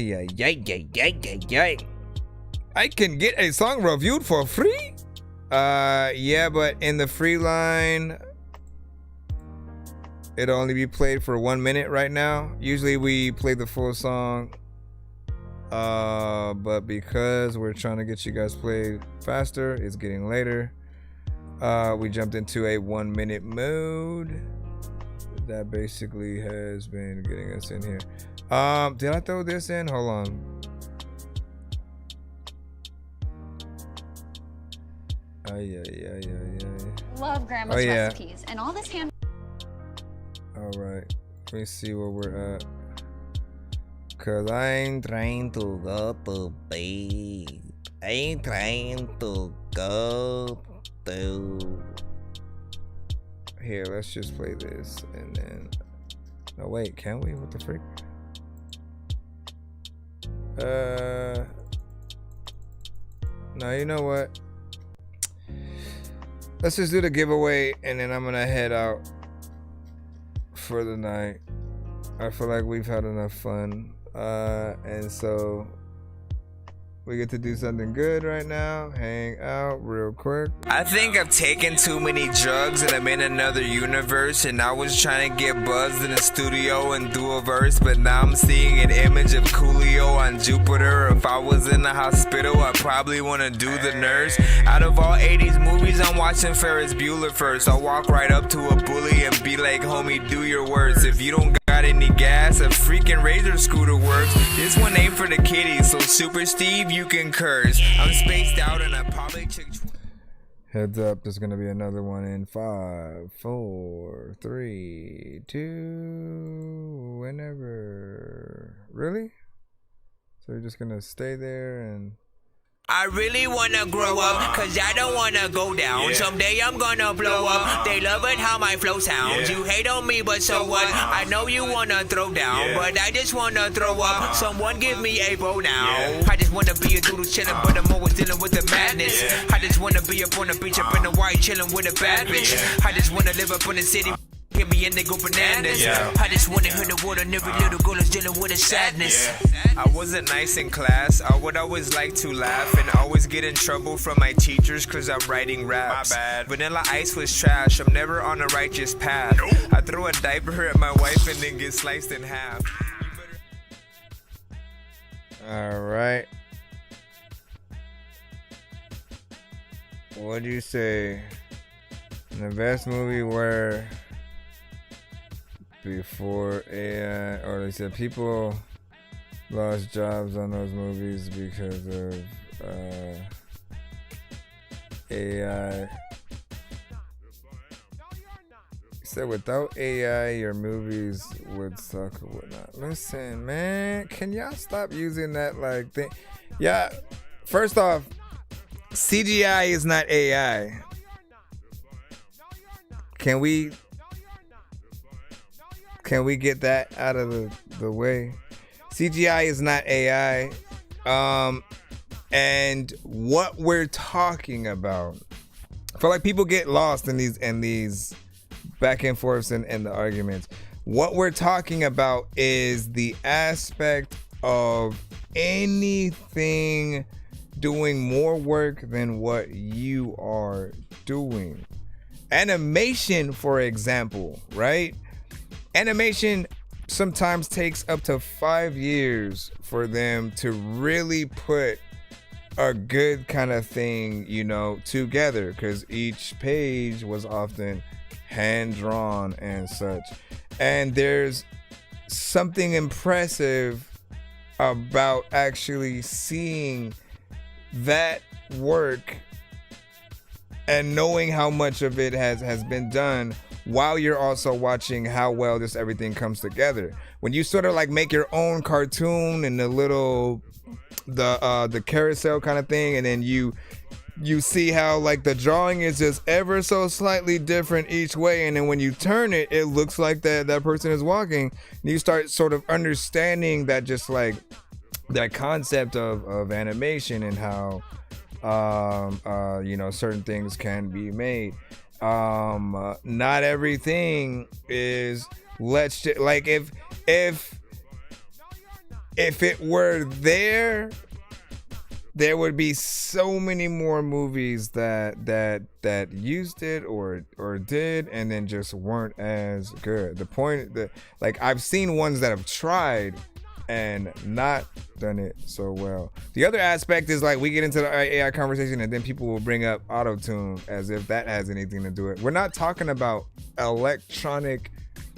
can get a song reviewed for free? Yeah, but in the free line, it'll only be played for 1 minute right now. Usually we play the full song, but because we're trying to get you guys played faster, it's getting later. We jumped into a 1 minute mode. That basically has been getting us in here. Did I throw this in? Hold on. Love grandma's recipes and all this hand. All right, let me see where we're at. Cause I ain't trying to go to bed. I ain't trying to go to. Here, let's just play this and then. No, wait, can we? What the frick? No, you know what? Let's just do the giveaway and then I'm gonna head out for the night. I feel like we've had enough fun. And so we get to do something good right now. Hang out real quick. I think I've taken too many drugs and I'm in another universe, and I was trying to get buzzed in the studio and do a verse, but now I'm seeing an image of Coolio on Jupiter. If I was in the hospital, I'd probably want to do the nurse. Out of all 80s movies, I'm watching Ferris Bueller first. I'll walk right up to a bully and be like, homie, do your worst. If you don't got any gas, a freaking Razor scooter works. This one ain't for the kiddies, so Super Steve, you can curse. I'm spaced out and I probably took. Heads up, there's gonna be another one in 5, 4, 3, 2, whenever. Really? So you're just gonna stay there and. I really wanna grow up, cause I don't wanna go down. Someday I'm gonna blow up. They love it how my flow sounds. You hate on me, but so what? I know you wanna throw down, but I just wanna throw up. Someone give me a bow now. I just wanna be a dude who's chillin', but I'm always dealing with the madness. I just wanna be up on the beach, up in the white, chillin' with a bad bitch. I just wanna live up in the city. Hit me and they go bananas. I just wanna hear the word and every little girl is dealing with a sadness. I wasn't nice in class. I would always like to laugh and always get in trouble from my teachers cause I'm writing raps. My bad. Vanilla Ice was trash. I'm never on a righteous path. I throw a diaper at my wife and then get sliced in half. All right. What'd you say? The best movie where before AI, or they said people lost jobs on those movies because of AI. He said without AI, your movies would suck or whatnot. Listen, man, can y'all stop using that thing? Yeah, first off, CGI is not AI. Can we get that out of the way? CGI is not AI. And what we're talking about, I feel like people get lost in these back and forths and the arguments. What we're talking about is the aspect of anything doing more work than what you are doing. Animation, for example, right? Animation sometimes takes up to 5 years for them to really put a good kind of thing, you know, together, because each page was often hand drawn and such. And there's something impressive about actually seeing that work and knowing how much of it has been done while you're also watching how well this everything comes together. When you sort of like make your own cartoon and the carousel kind of thing, and then you see how like the drawing is just ever so slightly different each way, and then when you turn it, it looks like that person is walking, and you start sort of understanding that, just like that concept of animation and how you know, certain things can be made. Not everything is, let's just, like, if it were there would be so many more movies that used it or did and then just weren't as good. The point that, like, I've seen ones that have tried and not done it so well. The other aspect is, like, we get into the AI conversation and then people will bring up auto-tune as if that has anything to do with it. We're not talking about electronic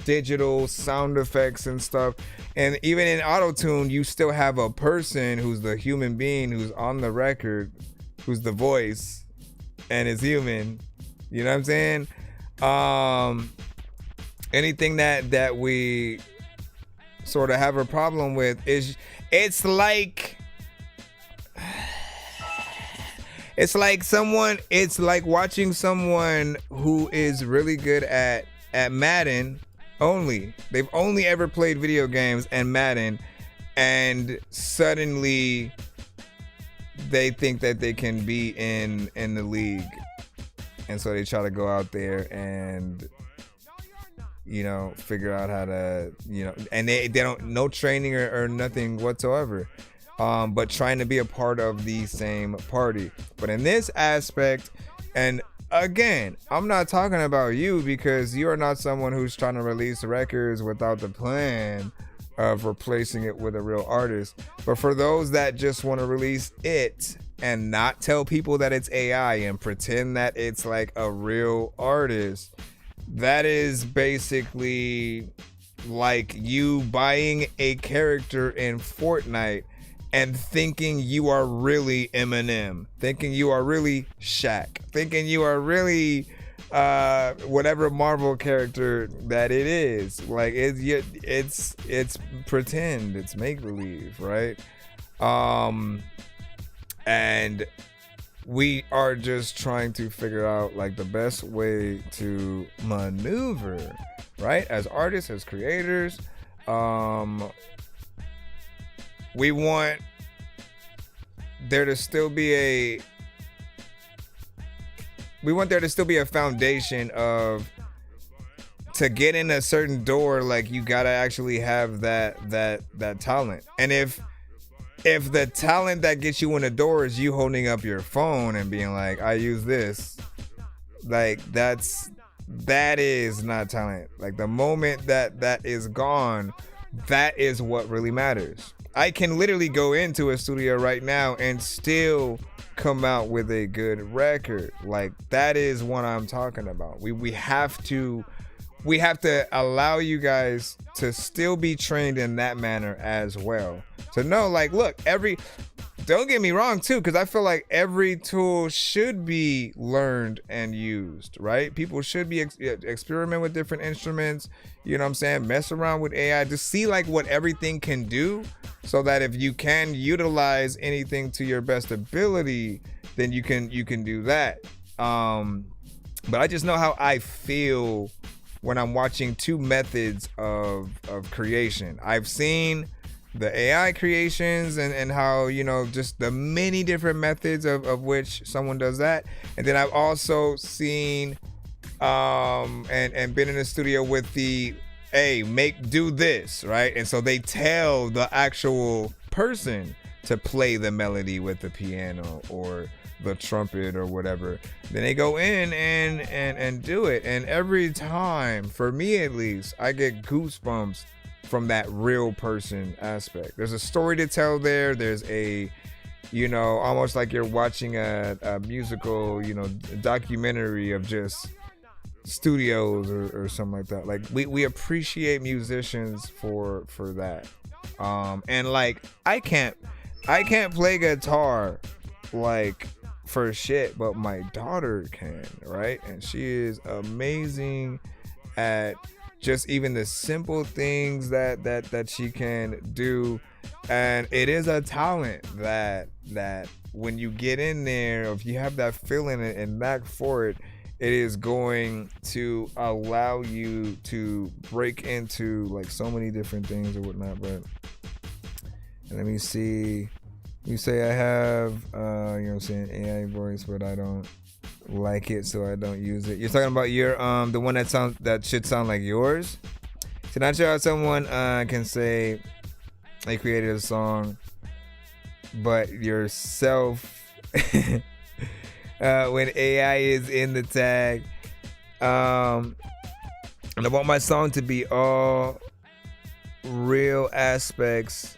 digital sound effects and stuff. And even in auto-tune, you still have a person who's the human being who's on the record, who's the voice and is human. You know what I'm saying? Anything that we sort of have a problem with is, it's like watching someone who is really good at Madden only. They've only ever played video games and Madden, and suddenly they think that they can be in the league, and so they try to go out there and, you know, figure out how to, you know, and they don't, no training or nothing whatsoever, but trying to be a part of the same party. But in this aspect, and again, I'm not talking about you, because you are not someone who's trying to release records without the plan of replacing it with a real artist. But for those that just want to release it and not tell people that it's AI and pretend that it's like a real artist, that is basically like you buying a character in Fortnite and thinking you are really Eminem, thinking you are really Shaq, thinking you are really whatever Marvel character that it is. Like, it's pretend, it's make believe, right? And we are just trying to figure out like the best way to maneuver, right? As artists, as creators, we want there to still be a foundation of, to get in a certain door, like, you gotta actually have that talent. And if the talent that gets you in the door is you holding up your phone and being like, I use this, like, that is not talent. Like, the moment that is gone, that is what really matters. I can literally go into a studio right now and still come out with a good record. Like, that is what I'm talking about. We have to allow you guys to still be trained in that manner as well. To know, like, look, don't get me wrong too, because I feel like every tool should be learned and used, right? People should be experiment with different instruments, you know what I'm saying? Mess around with AI to see like what everything can do, so that if you can utilize anything to your best ability, then you can do that. But I just know how I feel when I'm watching two methods of creation. I've seen the AI creations and how, you know, just the many different methods of which someone does that. And then I've also seen and been in the studio with the, hey, do this, right? And so they tell the actual person to play the melody with the piano or the trumpet or whatever. Then they go in and do it. And every time, for me at least, I get goosebumps from that real person aspect. There's a story to tell there. There's a, you know, almost like you're watching a musical, you know, documentary of just studios or something like that. Like we appreciate musicians for that. And like I can't play guitar like for shit, but my daughter can, right? And she is amazing at just even the simple things that she can do. And it is a talent that when you get in there, if you have that feeling and knack for it, it is going to allow you to break into like so many different things or whatnot. But let me see. You say I have, you know what I'm saying, AI voice, but I don't like it, so I don't use it. You're talking about your, the one that should sound like yours? So not sure how someone can say they created a song, but yourself, when AI is in the tag, and I want my song to be all real aspects,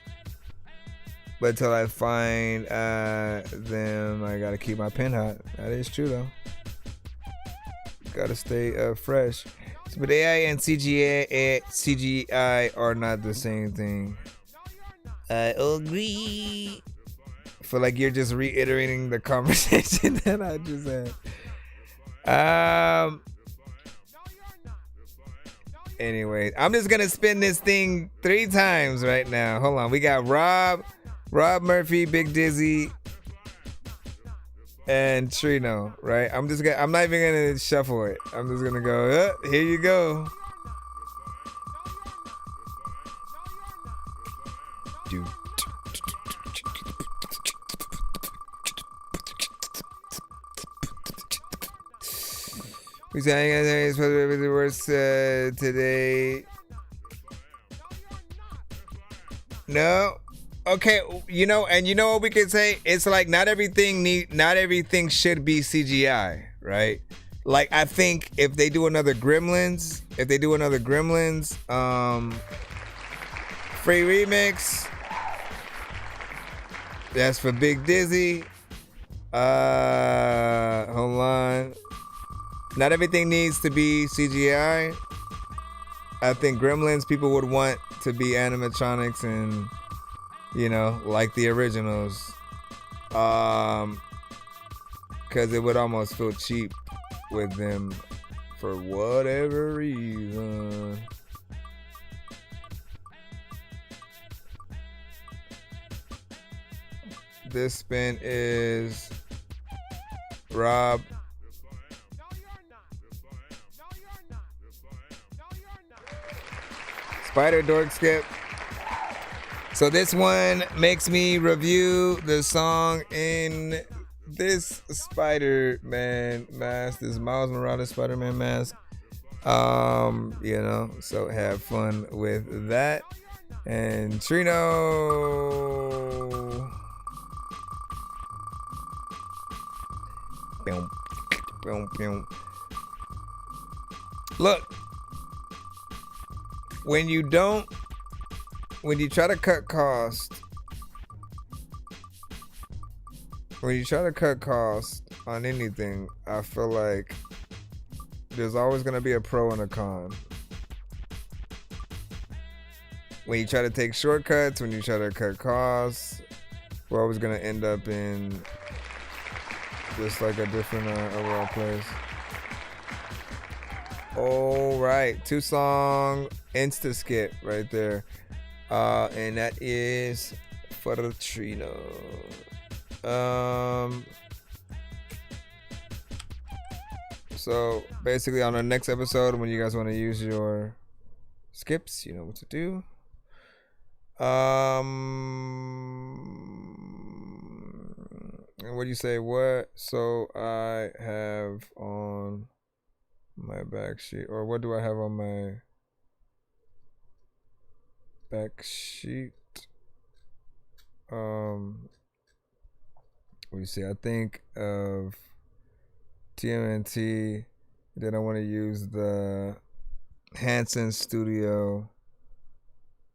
but until I find them, I gotta keep my pen hot. That is true though. Gotta stay fresh. So, but AI and CGI are not the same thing. I agree. I feel like you're just reiterating the conversation that I just had. Anyway, I'm just gonna spin this thing 3 times right now. Hold on. We got Rob Murphy, Big Dizzy, and Trino, right? I'm not even gonna shuffle it. I'm just gonna go, here you go. We saying it's supposed to be the worst today. No. Okay, you know, and you know what we could say? It's like not everything should be CGI, right? Like I think if they do another Gremlins, free remix, that's for Big Dizzy. Hold on. Not everything needs to be CGI. I think Gremlins people would want to be animatronics and, you know, like the originals. Because it would almost feel cheap with them for whatever reason. This spin is Rob. Spider Dork Skip. So this one makes me review the song in this Spider-Man mask, this Miles Morales Spider-Man mask. You know, so have fun with that. And Trino. Boom, boom, boom. Look. When you try to cut cost on anything, I feel like there's always going to be a pro and a con. When you try to take shortcuts, when you try to cut costs, we're always going to end up in just like a different overall place. All right, 2-song insta skip right there, and that is for Trino. So basically, on the next episode, when you guys want to use your skips, you know what to do. And what do you say? What? So I have on my back sheet, or what do I have on my back sheet? What do you say? I think of TMNT. Then I want to use the Hanson Studio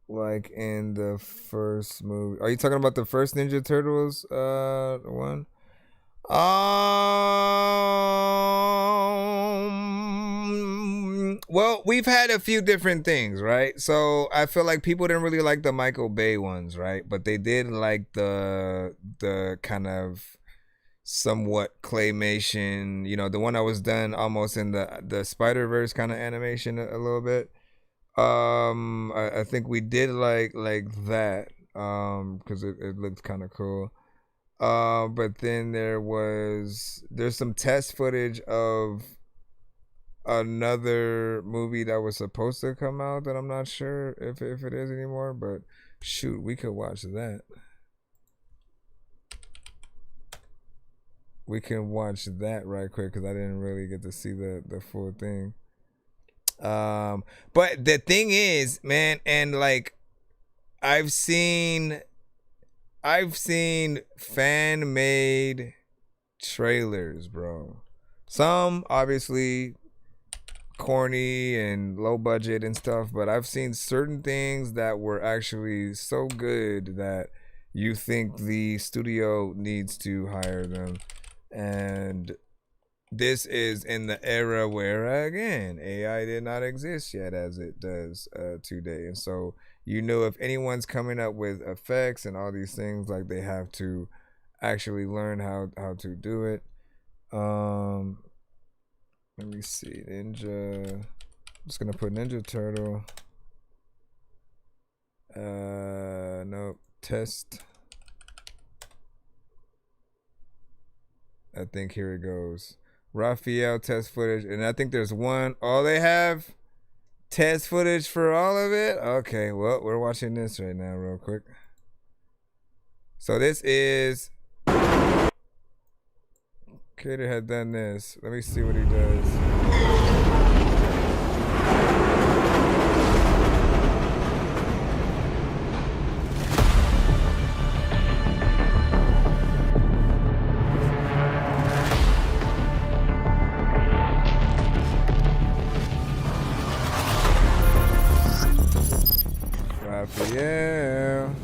like in the first movie? Are you talking about the first Ninja Turtles one? Well, we've had a few different things, right? So I feel like people didn't really like the Michael Bay ones, right? But they did like the kind of somewhat claymation, you know, the one that was done almost in the Spider-Verse kind of animation a little bit. I think we did like that because it looked kind of cool. But then there's some test footage of another movie that was supposed to come out that I'm not sure if it is anymore, but shoot, we could watch that. We can watch that right quick because I didn't really get to see the full thing. But the thing is, man, and like I've seen fan-made trailers, bro. Some obviously corny and low budget and stuff, but I've seen certain things that were actually so good that you think the studio needs to hire them. And this is in the era where, again, AI did not exist yet as it does today. And so, you know, if anyone's coming up with effects and all these things, like, they have to actually learn how to do it. Let me see. Ninja. I'm just going to put Ninja Turtle. Nope. Test. I think here it goes. Raphael test footage. And I think there's one. Oh, they have test footage for all of it? Okay, well, we're watching this right now real quick. So this is... Cater had done this. Let me see what he does. Raphael.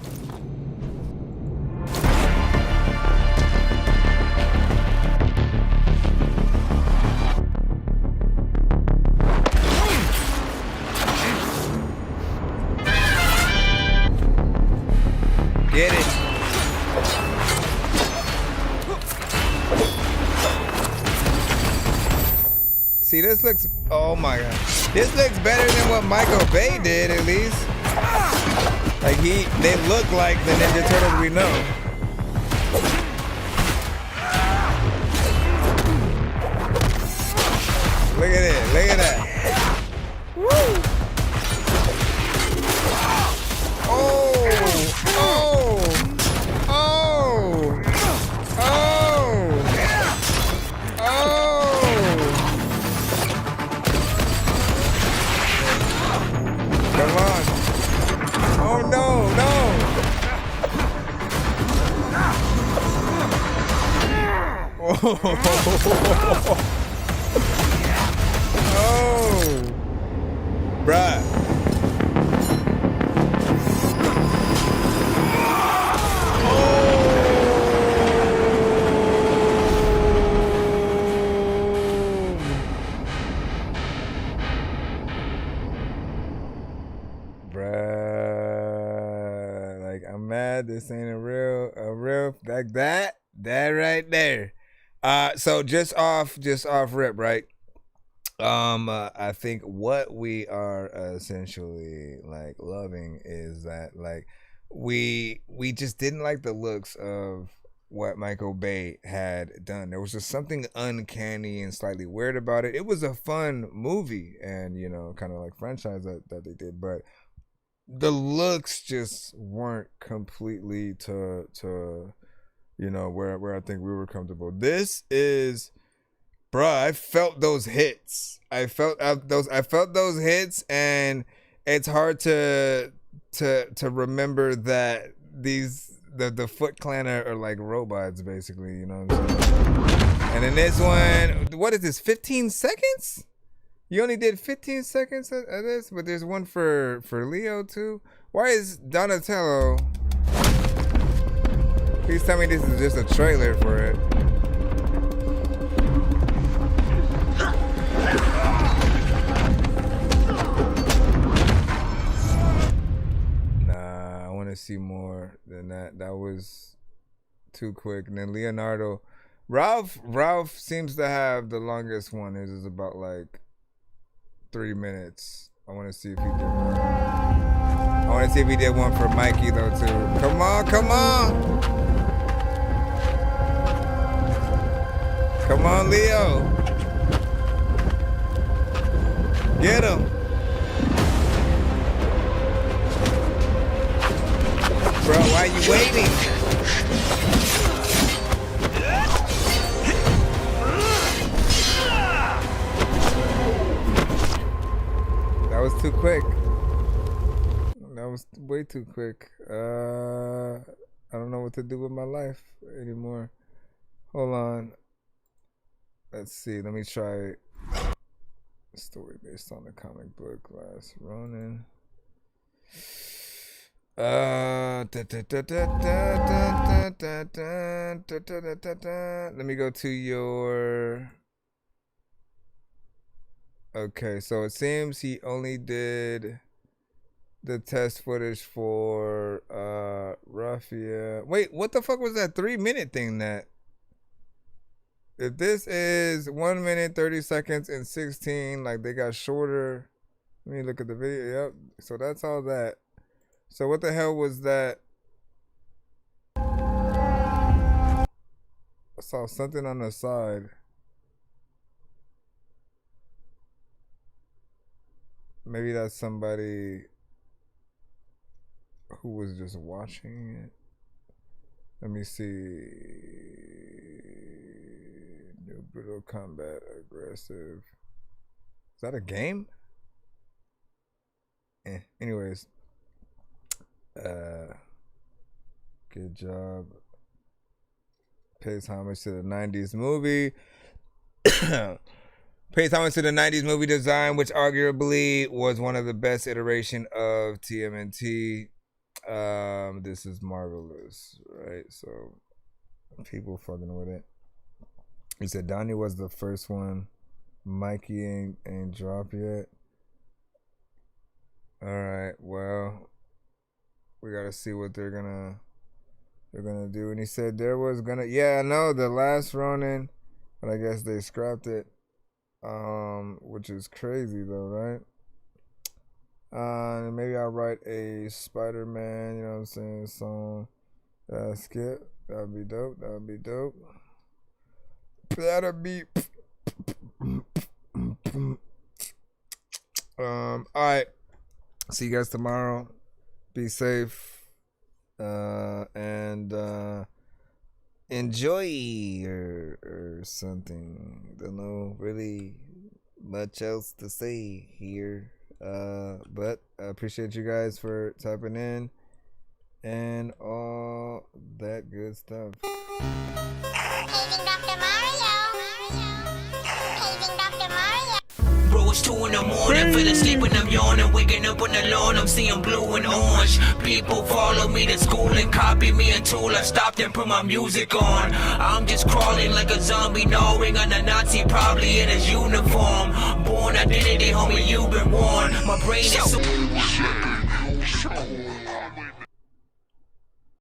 Get it. See, this looks, oh my god. This looks better than what Michael Bay did, at least. Like they look like the Ninja Turtles we know. Look at it, look at that. Woo! Oh! Oh! Oh! Oh! Oh! Come on. Oh no, no! Oh! Oh! Bruh. This ain't a real like that right there. So just off rip, right? I think what we are essentially like loving is that like we just didn't like the looks of what Michael Bay had done. There was just something uncanny and slightly weird about it. It was a fun movie and, you know, kind of like franchise that they did, but the looks just weren't completely to you know where I think we were comfortable. This is, bruh, I felt those hits. I felt those hits, and it's hard to remember that the Foot Clan are like robots, basically. You know what I'm saying? And in this one, what is this? 15 seconds? You only did 15 seconds of this, but there's one for Leo too. Why is Donatello? Please tell me this is just a trailer for it. Nah, I want to see more than that. That was too quick. And then Leonardo, Ralph seems to have the longest one. His is about like 3 minutes. I want to see if he did one. I want to see if he did one for Mikey though too. Come on, come on. Come on, Leo. Get him. Bro, why are you waiting? That was too quick. That was way too quick. I don't know what to do with my life anymore. Hold on. Let's see. Let me try a story based on the comic book Last Ronin. Let me go to your. Okay, so it seems he only did the test footage for Raffia. Wait, what the fuck was that 3-minute thing that? If this is 1 minute, 30 seconds, and 16, like they got shorter. Let me look at the video. Yep. So that's all that. So what the hell was that? I saw something on the side. Maybe that's somebody who was just watching it. Let me see. New brutal combat aggressive. Is that a game? Anyways. Good job. Pays homage to the 90s movie. Pays homage to the 90s movie design, which arguably was one of the best iteration of TMNT. This is marvelous, right? So people fucking with it. He said Donnie was the first one. Mikey ain't dropped yet. All right, well, we gotta see what they're gonna do. And he said there was gonna, yeah, I know, the Last Ronin, but I guess they scrapped it, which is crazy though, right? Maybe I'll write a Spider-Man, you know what I'm saying, song. Skip, that'd be dope. That'd be dope. That'd be. All right. See you guys tomorrow. Be safe. And enjoy or something. Don't know really much else to say here. But I appreciate you guys for tapping in and all that good stuff. Bro, it's 2 in the morning, fell asleep and I'm yawning, waking up on the lawn, I'm seeing blue and orange. People follow me to school and copy me until I stopped and put my music on. I'm just crawling like a zombie, gnawing on a Nazi, probably in his uniform. Born identity, homie, you've been warned. My brain is so